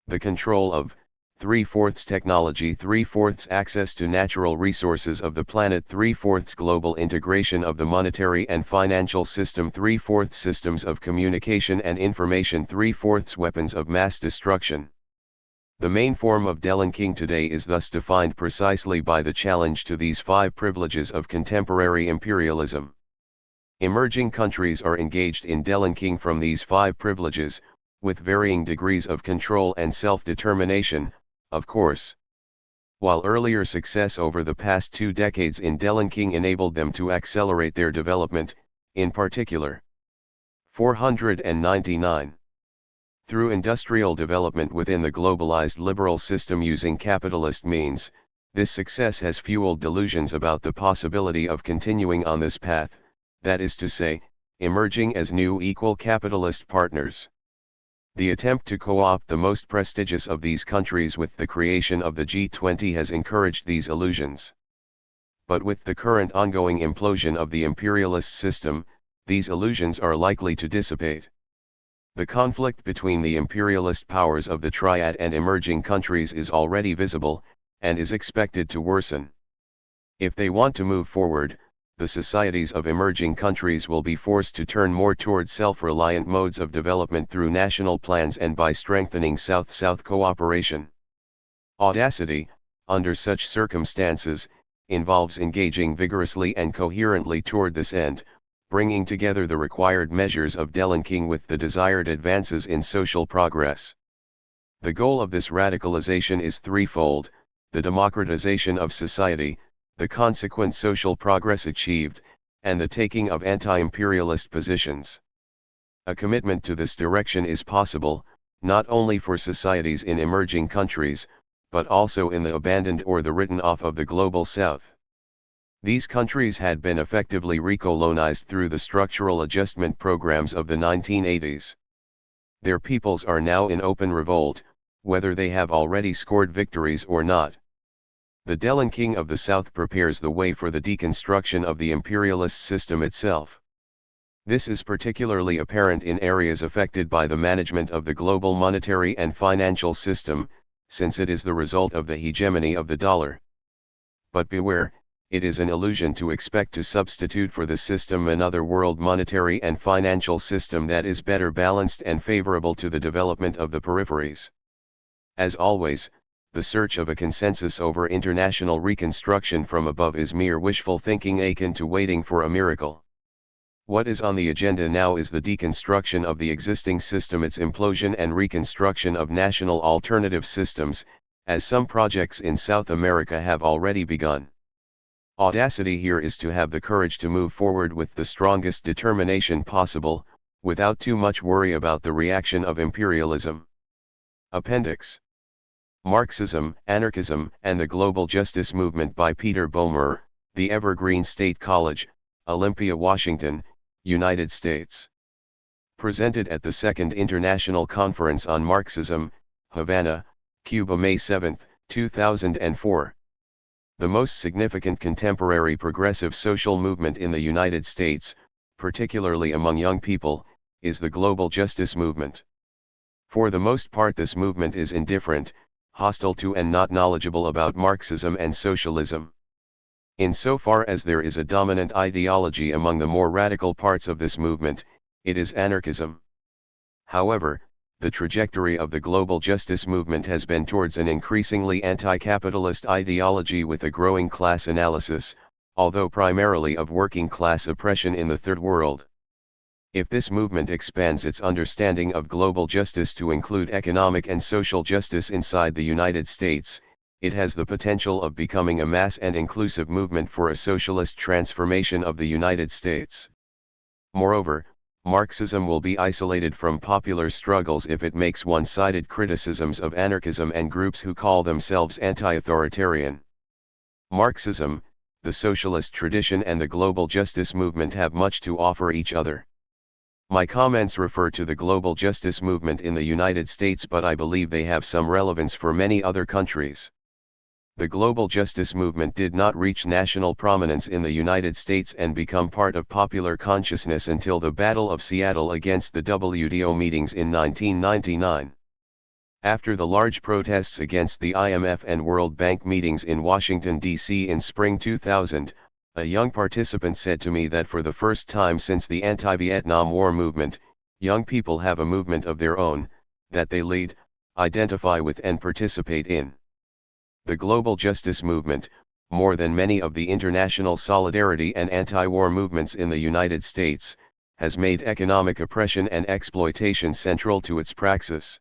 The control of 3/4 technology, 3/4 access to natural resources of the planet, 3/4 global integration of the monetary and financial system, 3/4 systems of communication and information, 3/4 weapons of mass destruction. The main form of Dellingking today is thus defined precisely by the challenge to these 5 privileges of contemporary imperialism. Emerging countries are engaged in Dellingking from these 5 privileges, with varying degrees of control and self-determination, of course. While earlier success over the past 2 decades in Dellingking enabled them to accelerate their development, in particular. 499. Through industrial development within the globalized liberal system using capitalist means, this success has fueled delusions about the possibility of continuing on this path, that is to say, emerging as new equal capitalist partners. The attempt to co-opt the most prestigious of these countries with the creation of the G20 has encouraged these illusions. But with the current ongoing implosion of the imperialist system, these illusions are likely to dissipate. The conflict between the imperialist powers of the Triad and emerging countries is already visible, and is expected to worsen. If they want to move forward, the societies of emerging countries will be forced to turn more toward self-reliant modes of development through national plans and by strengthening South-South cooperation. Audacity, under such circumstances, involves engaging vigorously and coherently toward this end, bringing together the required measures of Dellingking with the desired advances in social progress. The goal of this radicalization is threefold: the democratization of society, the consequent social progress achieved, and the taking of anti-imperialist positions. A commitment to this direction is possible, not only for societies in emerging countries, but also in the abandoned or the written off of the global south. These countries had been effectively recolonized through the structural adjustment programs of the 1980s. Their peoples are now in open revolt, whether they have already scored victories or not. The Dellingking of the South prepares the way for the deconstruction of the imperialist system itself. This is particularly apparent in areas affected by the management of the global monetary and financial system, since it is the result of the hegemony of the dollar. But beware, it is an illusion to expect to substitute for the system another world monetary and financial system that is better balanced and favorable to the development of the peripheries. As always, the search of a consensus over international reconstruction from above is mere wishful thinking akin to waiting for a miracle. What is on the agenda now is the deconstruction of the existing system, its implosion and reconstruction of national alternative systems, as some projects in South America have already begun. Audacity here is to have the courage to move forward with the strongest determination possible, without too much worry about the reaction of imperialism. Appendix: Marxism, Anarchism, and the Global Justice Movement by Peter Boehmer, The Evergreen State College, Olympia, Washington, United States. Presented at the Second International Conference on Marxism, Havana, Cuba, May 7, 2004. The most significant contemporary progressive social movement in the United States, particularly among young people, is the Global Justice Movement. For the most part, this movement is indifferent, hostile to and not knowledgeable about Marxism and socialism. Insofar as there is a dominant ideology among the more radical parts of this movement, it is anarchism. However, the trajectory of the global justice movement has been towards an increasingly anti-capitalist ideology with a growing class analysis, although primarily of working class oppression in the Third World. If this movement expands its understanding of global justice to include economic and social justice inside the United States, it has the potential of becoming a mass and inclusive movement for a socialist transformation of the United States. Moreover, Marxism will be isolated from popular struggles if it makes one-sided criticisms of anarchism and groups who call themselves anti-authoritarian. Marxism, the socialist tradition, and the global justice movement have much to offer each other. My comments refer to the global justice movement in the United States, but I believe they have some relevance for many other countries. The global justice movement did not reach national prominence in the United States and become part of popular consciousness until the Battle of Seattle against the WTO meetings in 1999. After the large protests against the IMF and World Bank meetings in Washington, D.C. in spring 2000, a young participant said to me that for the first time since the anti-Vietnam War movement, young people have a movement of their own, that they lead, identify with and participate in. The global justice movement, more than many of the international solidarity and anti-war movements in the United States, has made economic oppression and exploitation central to its praxis.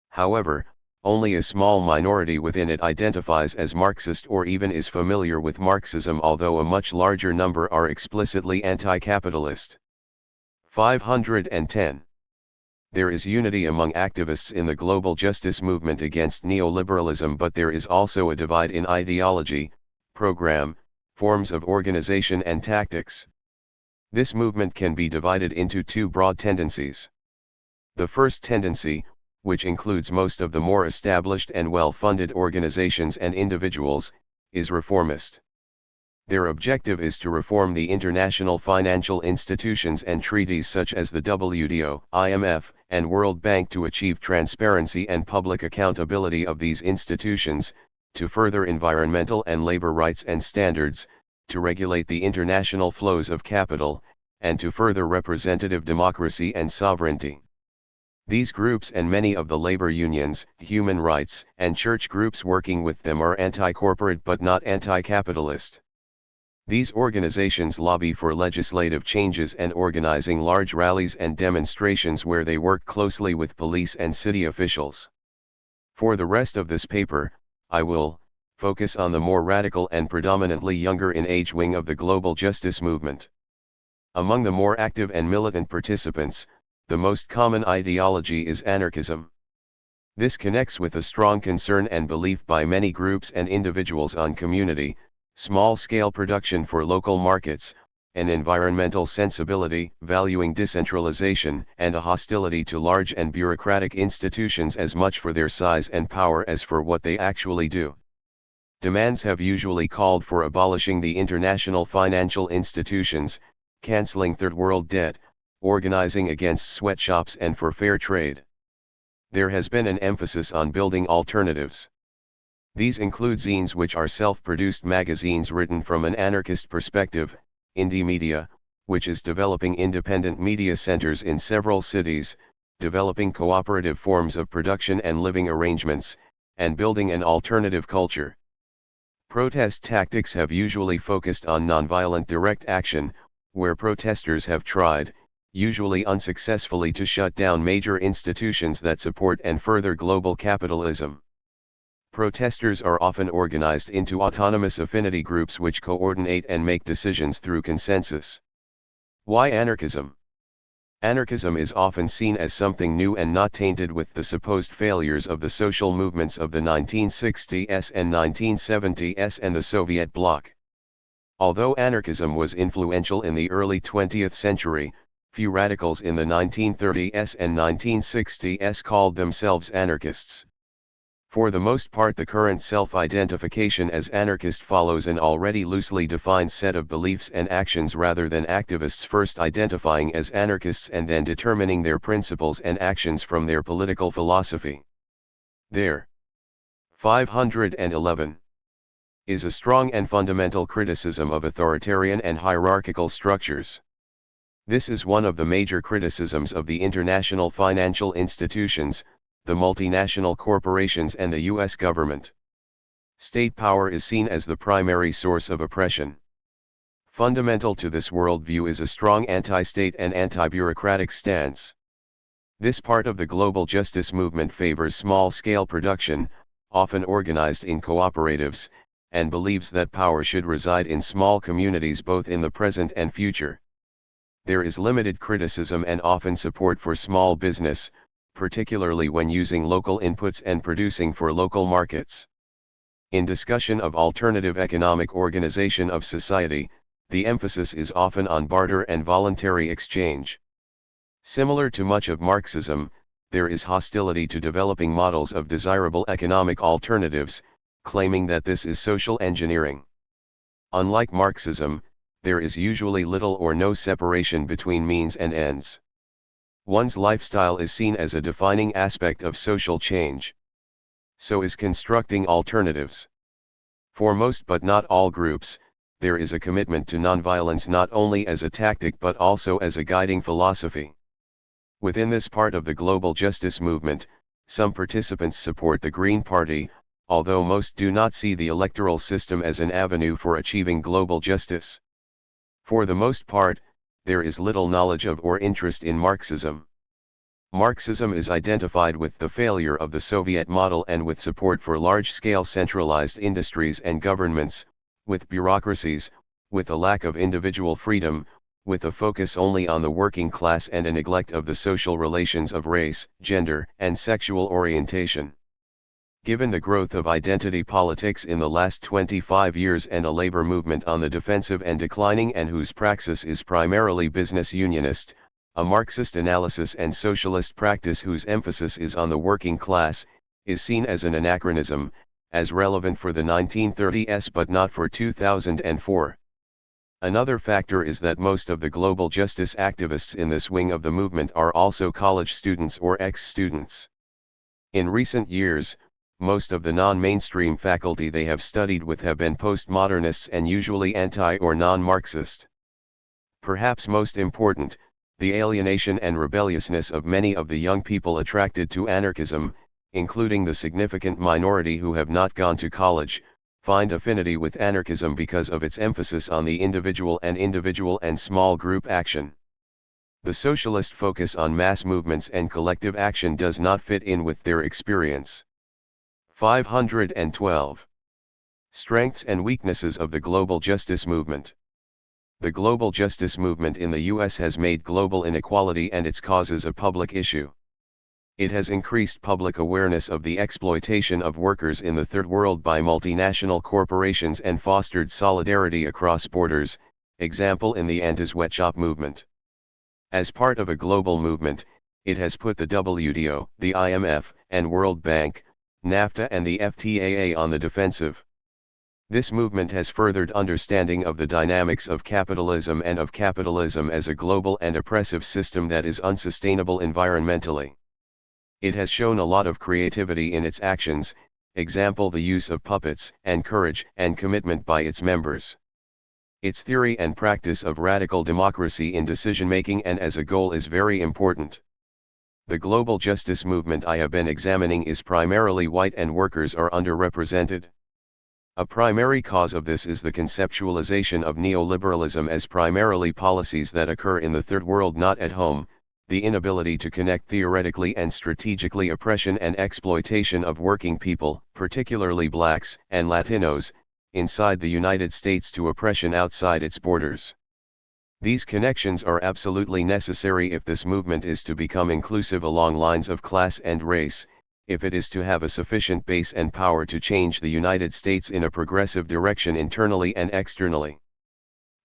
However, only a small minority within it identifies as Marxist or even is familiar with Marxism, although a much larger number are explicitly anti-capitalist. 510. There is unity among activists in the global justice movement against neoliberalism, but there is also a divide in ideology, program, forms of organization and tactics. This movement can be divided into two broad tendencies. The first tendency, which includes most of the more established and well-funded organizations and individuals, is reformist. Their objective is to reform the international financial institutions and treaties such as the WTO, IMF, and World Bank to achieve transparency and public accountability of these institutions, to further environmental and labor rights and standards, to regulate the international flows of capital, and to further representative democracy and sovereignty. These groups and many of the labor unions, human rights, and church groups working with them are anti-corporate but not anti-capitalist. These organizations lobby for legislative changes and organizing large rallies and demonstrations where they work closely with police and city officials. For the rest of this paper, I will focus on the more radical and predominantly younger in age wing of the global justice movement. Among the more active and militant participants, the most common ideology is anarchism. This connects with a strong concern and belief by many groups and individuals on community, small-scale production for local markets, an environmental sensibility, valuing decentralization, and a hostility to large and bureaucratic institutions as much for their size and power as for what they actually do. Demands have usually called for abolishing the international financial institutions, canceling third world debt, organizing against sweatshops and for fair trade. There has been an emphasis on building alternatives. These include zines, which are self-produced magazines written from an anarchist perspective, indie media, which is developing independent media centers in several cities, developing cooperative forms of production and living arrangements, and building an alternative culture. Protest tactics have usually focused on nonviolent direct action, where protesters have tried, usually unsuccessfully, to shut down major institutions that support and further global capitalism. Protesters are often organized into autonomous affinity groups which coordinate and make decisions through consensus. Why anarchism? Anarchism is often seen as something new and not tainted with the supposed failures of the social movements of the 1960s and 1970s and the Soviet bloc. Although anarchism was influential in the early 20th century, few radicals in the 1930s and 1960s called themselves anarchists. For the most part, the current self-identification as anarchist follows an already loosely defined set of beliefs and actions rather than activists first identifying as anarchists and then determining their principles and actions from their political philosophy. There. 511. Is a strong and fundamental criticism of authoritarian and hierarchical structures. This is one of the major criticisms of the international financial institutions, the multinational corporations and the U.S. government. State power is seen as the primary source of oppression. Fundamental to this worldview is a strong anti-state and anti-bureaucratic stance. This part of the global justice movement favors small-scale production, often organized in cooperatives, and believes that power should reside in small communities both in the present and future. There is limited criticism and often support for small business, particularly when using local inputs and producing for local markets. In discussion of alternative economic organization of society, the emphasis is often on barter and voluntary exchange. Similar to much of Marxism, there is hostility to developing models of desirable economic alternatives, claiming that this is social engineering. Unlike Marxism, there is usually little or no separation between means and ends. One's lifestyle is seen as a defining aspect of social change. So is constructing alternatives. For most but not all groups, there is a commitment to nonviolence not only as a tactic but also as a guiding philosophy. Within this part of the global justice movement, some participants support the Green Party, although most do not see the electoral system as an avenue for achieving global justice. For the most part, there is little knowledge of or interest in Marxism. Marxism is identified with the failure of the Soviet model and with support for large-scale centralized industries and governments, with bureaucracies, with a lack of individual freedom, with a focus only on the working class and a neglect of the social relations of race, gender, and sexual orientation. Given the growth of identity politics in the last 25 years and a labor movement on the defensive and declining and whose praxis is primarily business unionist, a Marxist analysis and socialist practice whose emphasis is on the working class, is seen as an anachronism, as relevant for the 1930s but not for 2004. Another factor is that most of the global justice activists in this wing of the movement are also college students or ex-students. In recent years, most of the non-mainstream faculty they have studied with have been postmodernists and usually anti- or non-Marxist. Perhaps most important, the alienation and rebelliousness of many of the young people attracted to anarchism, including the significant minority who have not gone to college, find affinity with anarchism because of its emphasis on the individual and small group action. The socialist focus on mass movements and collective action does not fit in with their experience. 512. Strengths and weaknesses of the global justice movement. The global justice movement in the U.S. has made global inequality and its causes a public issue. It has increased public awareness of the exploitation of workers in the Third World by multinational corporations and fostered solidarity across borders, example in the anti-sweatshop movement. As part of a global movement, it has put the WTO, the IMF, and World Bank, NAFTA and the FTAA on the defensive. This movement has furthered understanding of the dynamics of capitalism and of capitalism as a global and oppressive system that is unsustainable environmentally. It has shown a lot of creativity in its actions, example the use of puppets, and courage and commitment by its members. Its theory and practice of radical democracy in decision-making and as a goal is very important. The global justice movement I have been examining is primarily white and workers are underrepresented. A primary cause of this is the conceptualization of neoliberalism as primarily policies that occur in the Third World not at home, the inability to connect theoretically and strategically oppression and exploitation of working people, particularly blacks and Latinos, inside the United States to oppression outside its borders. These connections are absolutely necessary if this movement is to become inclusive along lines of class and race, if it is to have a sufficient base and power to change the United States in a progressive direction internally and externally.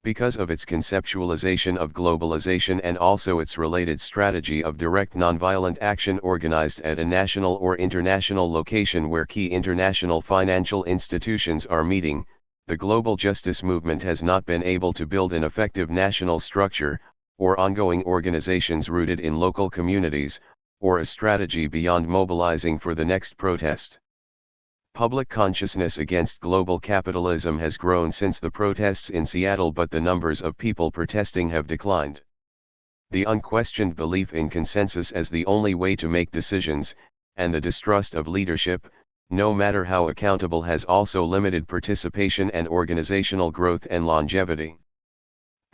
Because of its conceptualization of globalization and also its related strategy of direct nonviolent action organized at a national or international location where key international financial institutions are meeting, the global justice movement has not been able to build an effective national structure, or ongoing organizations rooted in local communities, or a strategy beyond mobilizing for the next protest. Public consciousness against global capitalism has grown since the protests in Seattle, but the numbers of people protesting have declined. The unquestioned belief in consensus as the only way to make decisions, and the distrust of leadership, no matter how accountable, has also limited participation and organizational growth and longevity.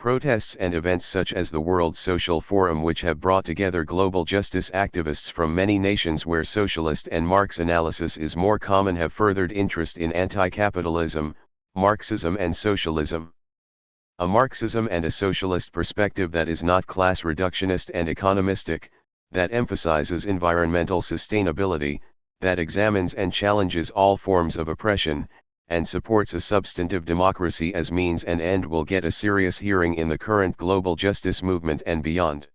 Protests and events such as the World Social Forum, which have brought together global justice activists from many nations where socialist and Marx analysis is more common, have furthered interest in anti-capitalism, Marxism and socialism. A Marxism and a socialist perspective that is not class reductionist and economistic, that emphasizes environmental sustainability, that examines and challenges all forms of oppression, and supports a substantive democracy as means and end, will get a serious hearing in the current global justice movement and beyond.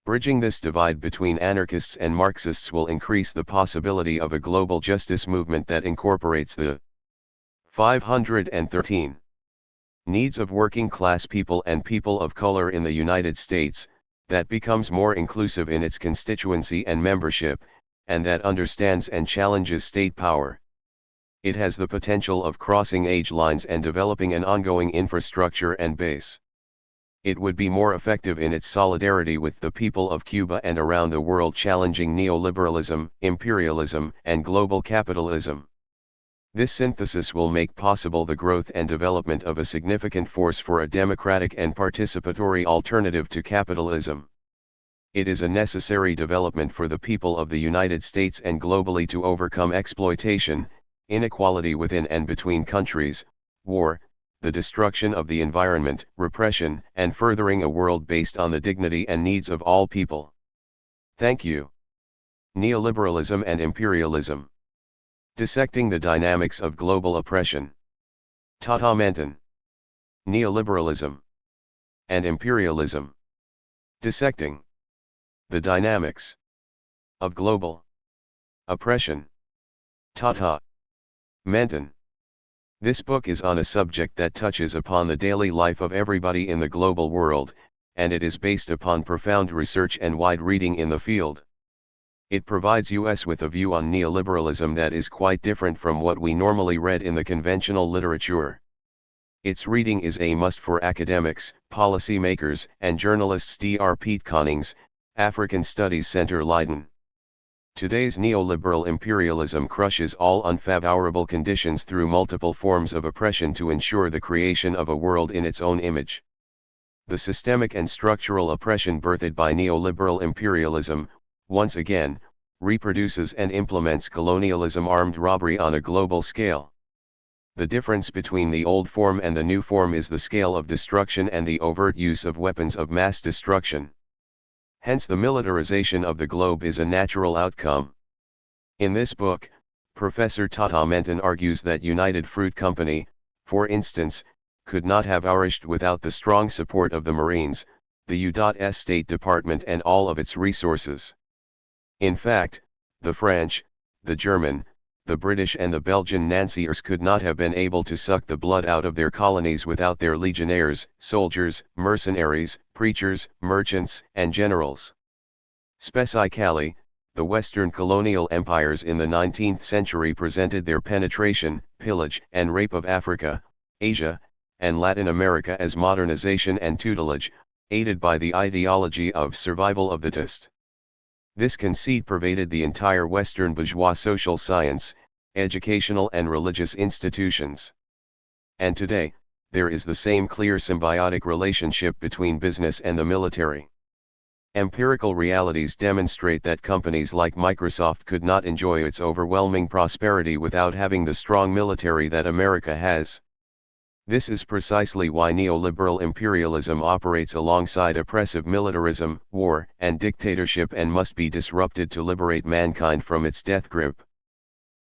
Bridging this divide between anarchists and Marxists will increase the possibility of a global justice movement that incorporates the 513 needs of working class people and people of color in the United States, that becomes more inclusive in its constituency and membership, and that understands and challenges state power. It has the potential of crossing age lines and developing an ongoing infrastructure and base. It would be more effective in its solidarity with the people of Cuba and around the world, challenging neoliberalism, imperialism, and global capitalism. This synthesis will make possible the growth and development of a significant force for a democratic and participatory alternative to capitalism. It is a necessary development for the people of the United States and globally to overcome exploitation, inequality within and between countries, war, the destruction of the environment, repression, and furthering a world based on the dignity and needs of all people. Thank you. Neoliberalism and imperialism. Dissecting the dynamics of global oppression. Tatah Mentan. Neoliberalism and imperialism. Dissecting the dynamics of global oppression. Tatah Mentan. This book is on a subject that touches upon the daily life of everybody in the global world, and it is based upon profound research and wide reading in the field. It provides us with a view on neoliberalism that is quite different from what we normally read in the conventional literature. Its reading is a must for academics, policymakers, and journalists. Dr. Piet Konings, African Studies Center, Leiden. Today's neoliberal imperialism crushes all unfavorable conditions through multiple forms of oppression to ensure the creation of a world in its own image. The systemic and structural oppression birthed by neoliberal imperialism, once again, reproduces and implements colonialism, armed robbery on a global scale. The difference between the old form and the new form is the scale of destruction and the overt use of weapons of mass destruction. Hence the militarization of the globe is a natural outcome. In this book, Professor Tatah Mentan argues that United Fruit Company, for instance, could not have flourished without the strong support of the Marines, the U.S. State Department and all of its resources. In fact, the French, the German, the British and the Belgian Naziers could not have been able to suck the blood out of their colonies without their legionnaires, soldiers, mercenaries, preachers, merchants, and generals. Specifically, the Western colonial empires in the 19th century presented their penetration, pillage, and rape of Africa, Asia, and Latin America as modernization and tutelage, aided by the ideology of survival of the fittest. This conceit pervaded the entire Western bourgeois social science, educational and religious institutions. And today, there is the same clear symbiotic relationship between business and the military. Empirical realities demonstrate that companies like Microsoft could not enjoy its overwhelming prosperity without having the strong military that America has. This is precisely why neoliberal imperialism operates alongside oppressive militarism, war, and dictatorship and must be disrupted to liberate mankind from its death grip.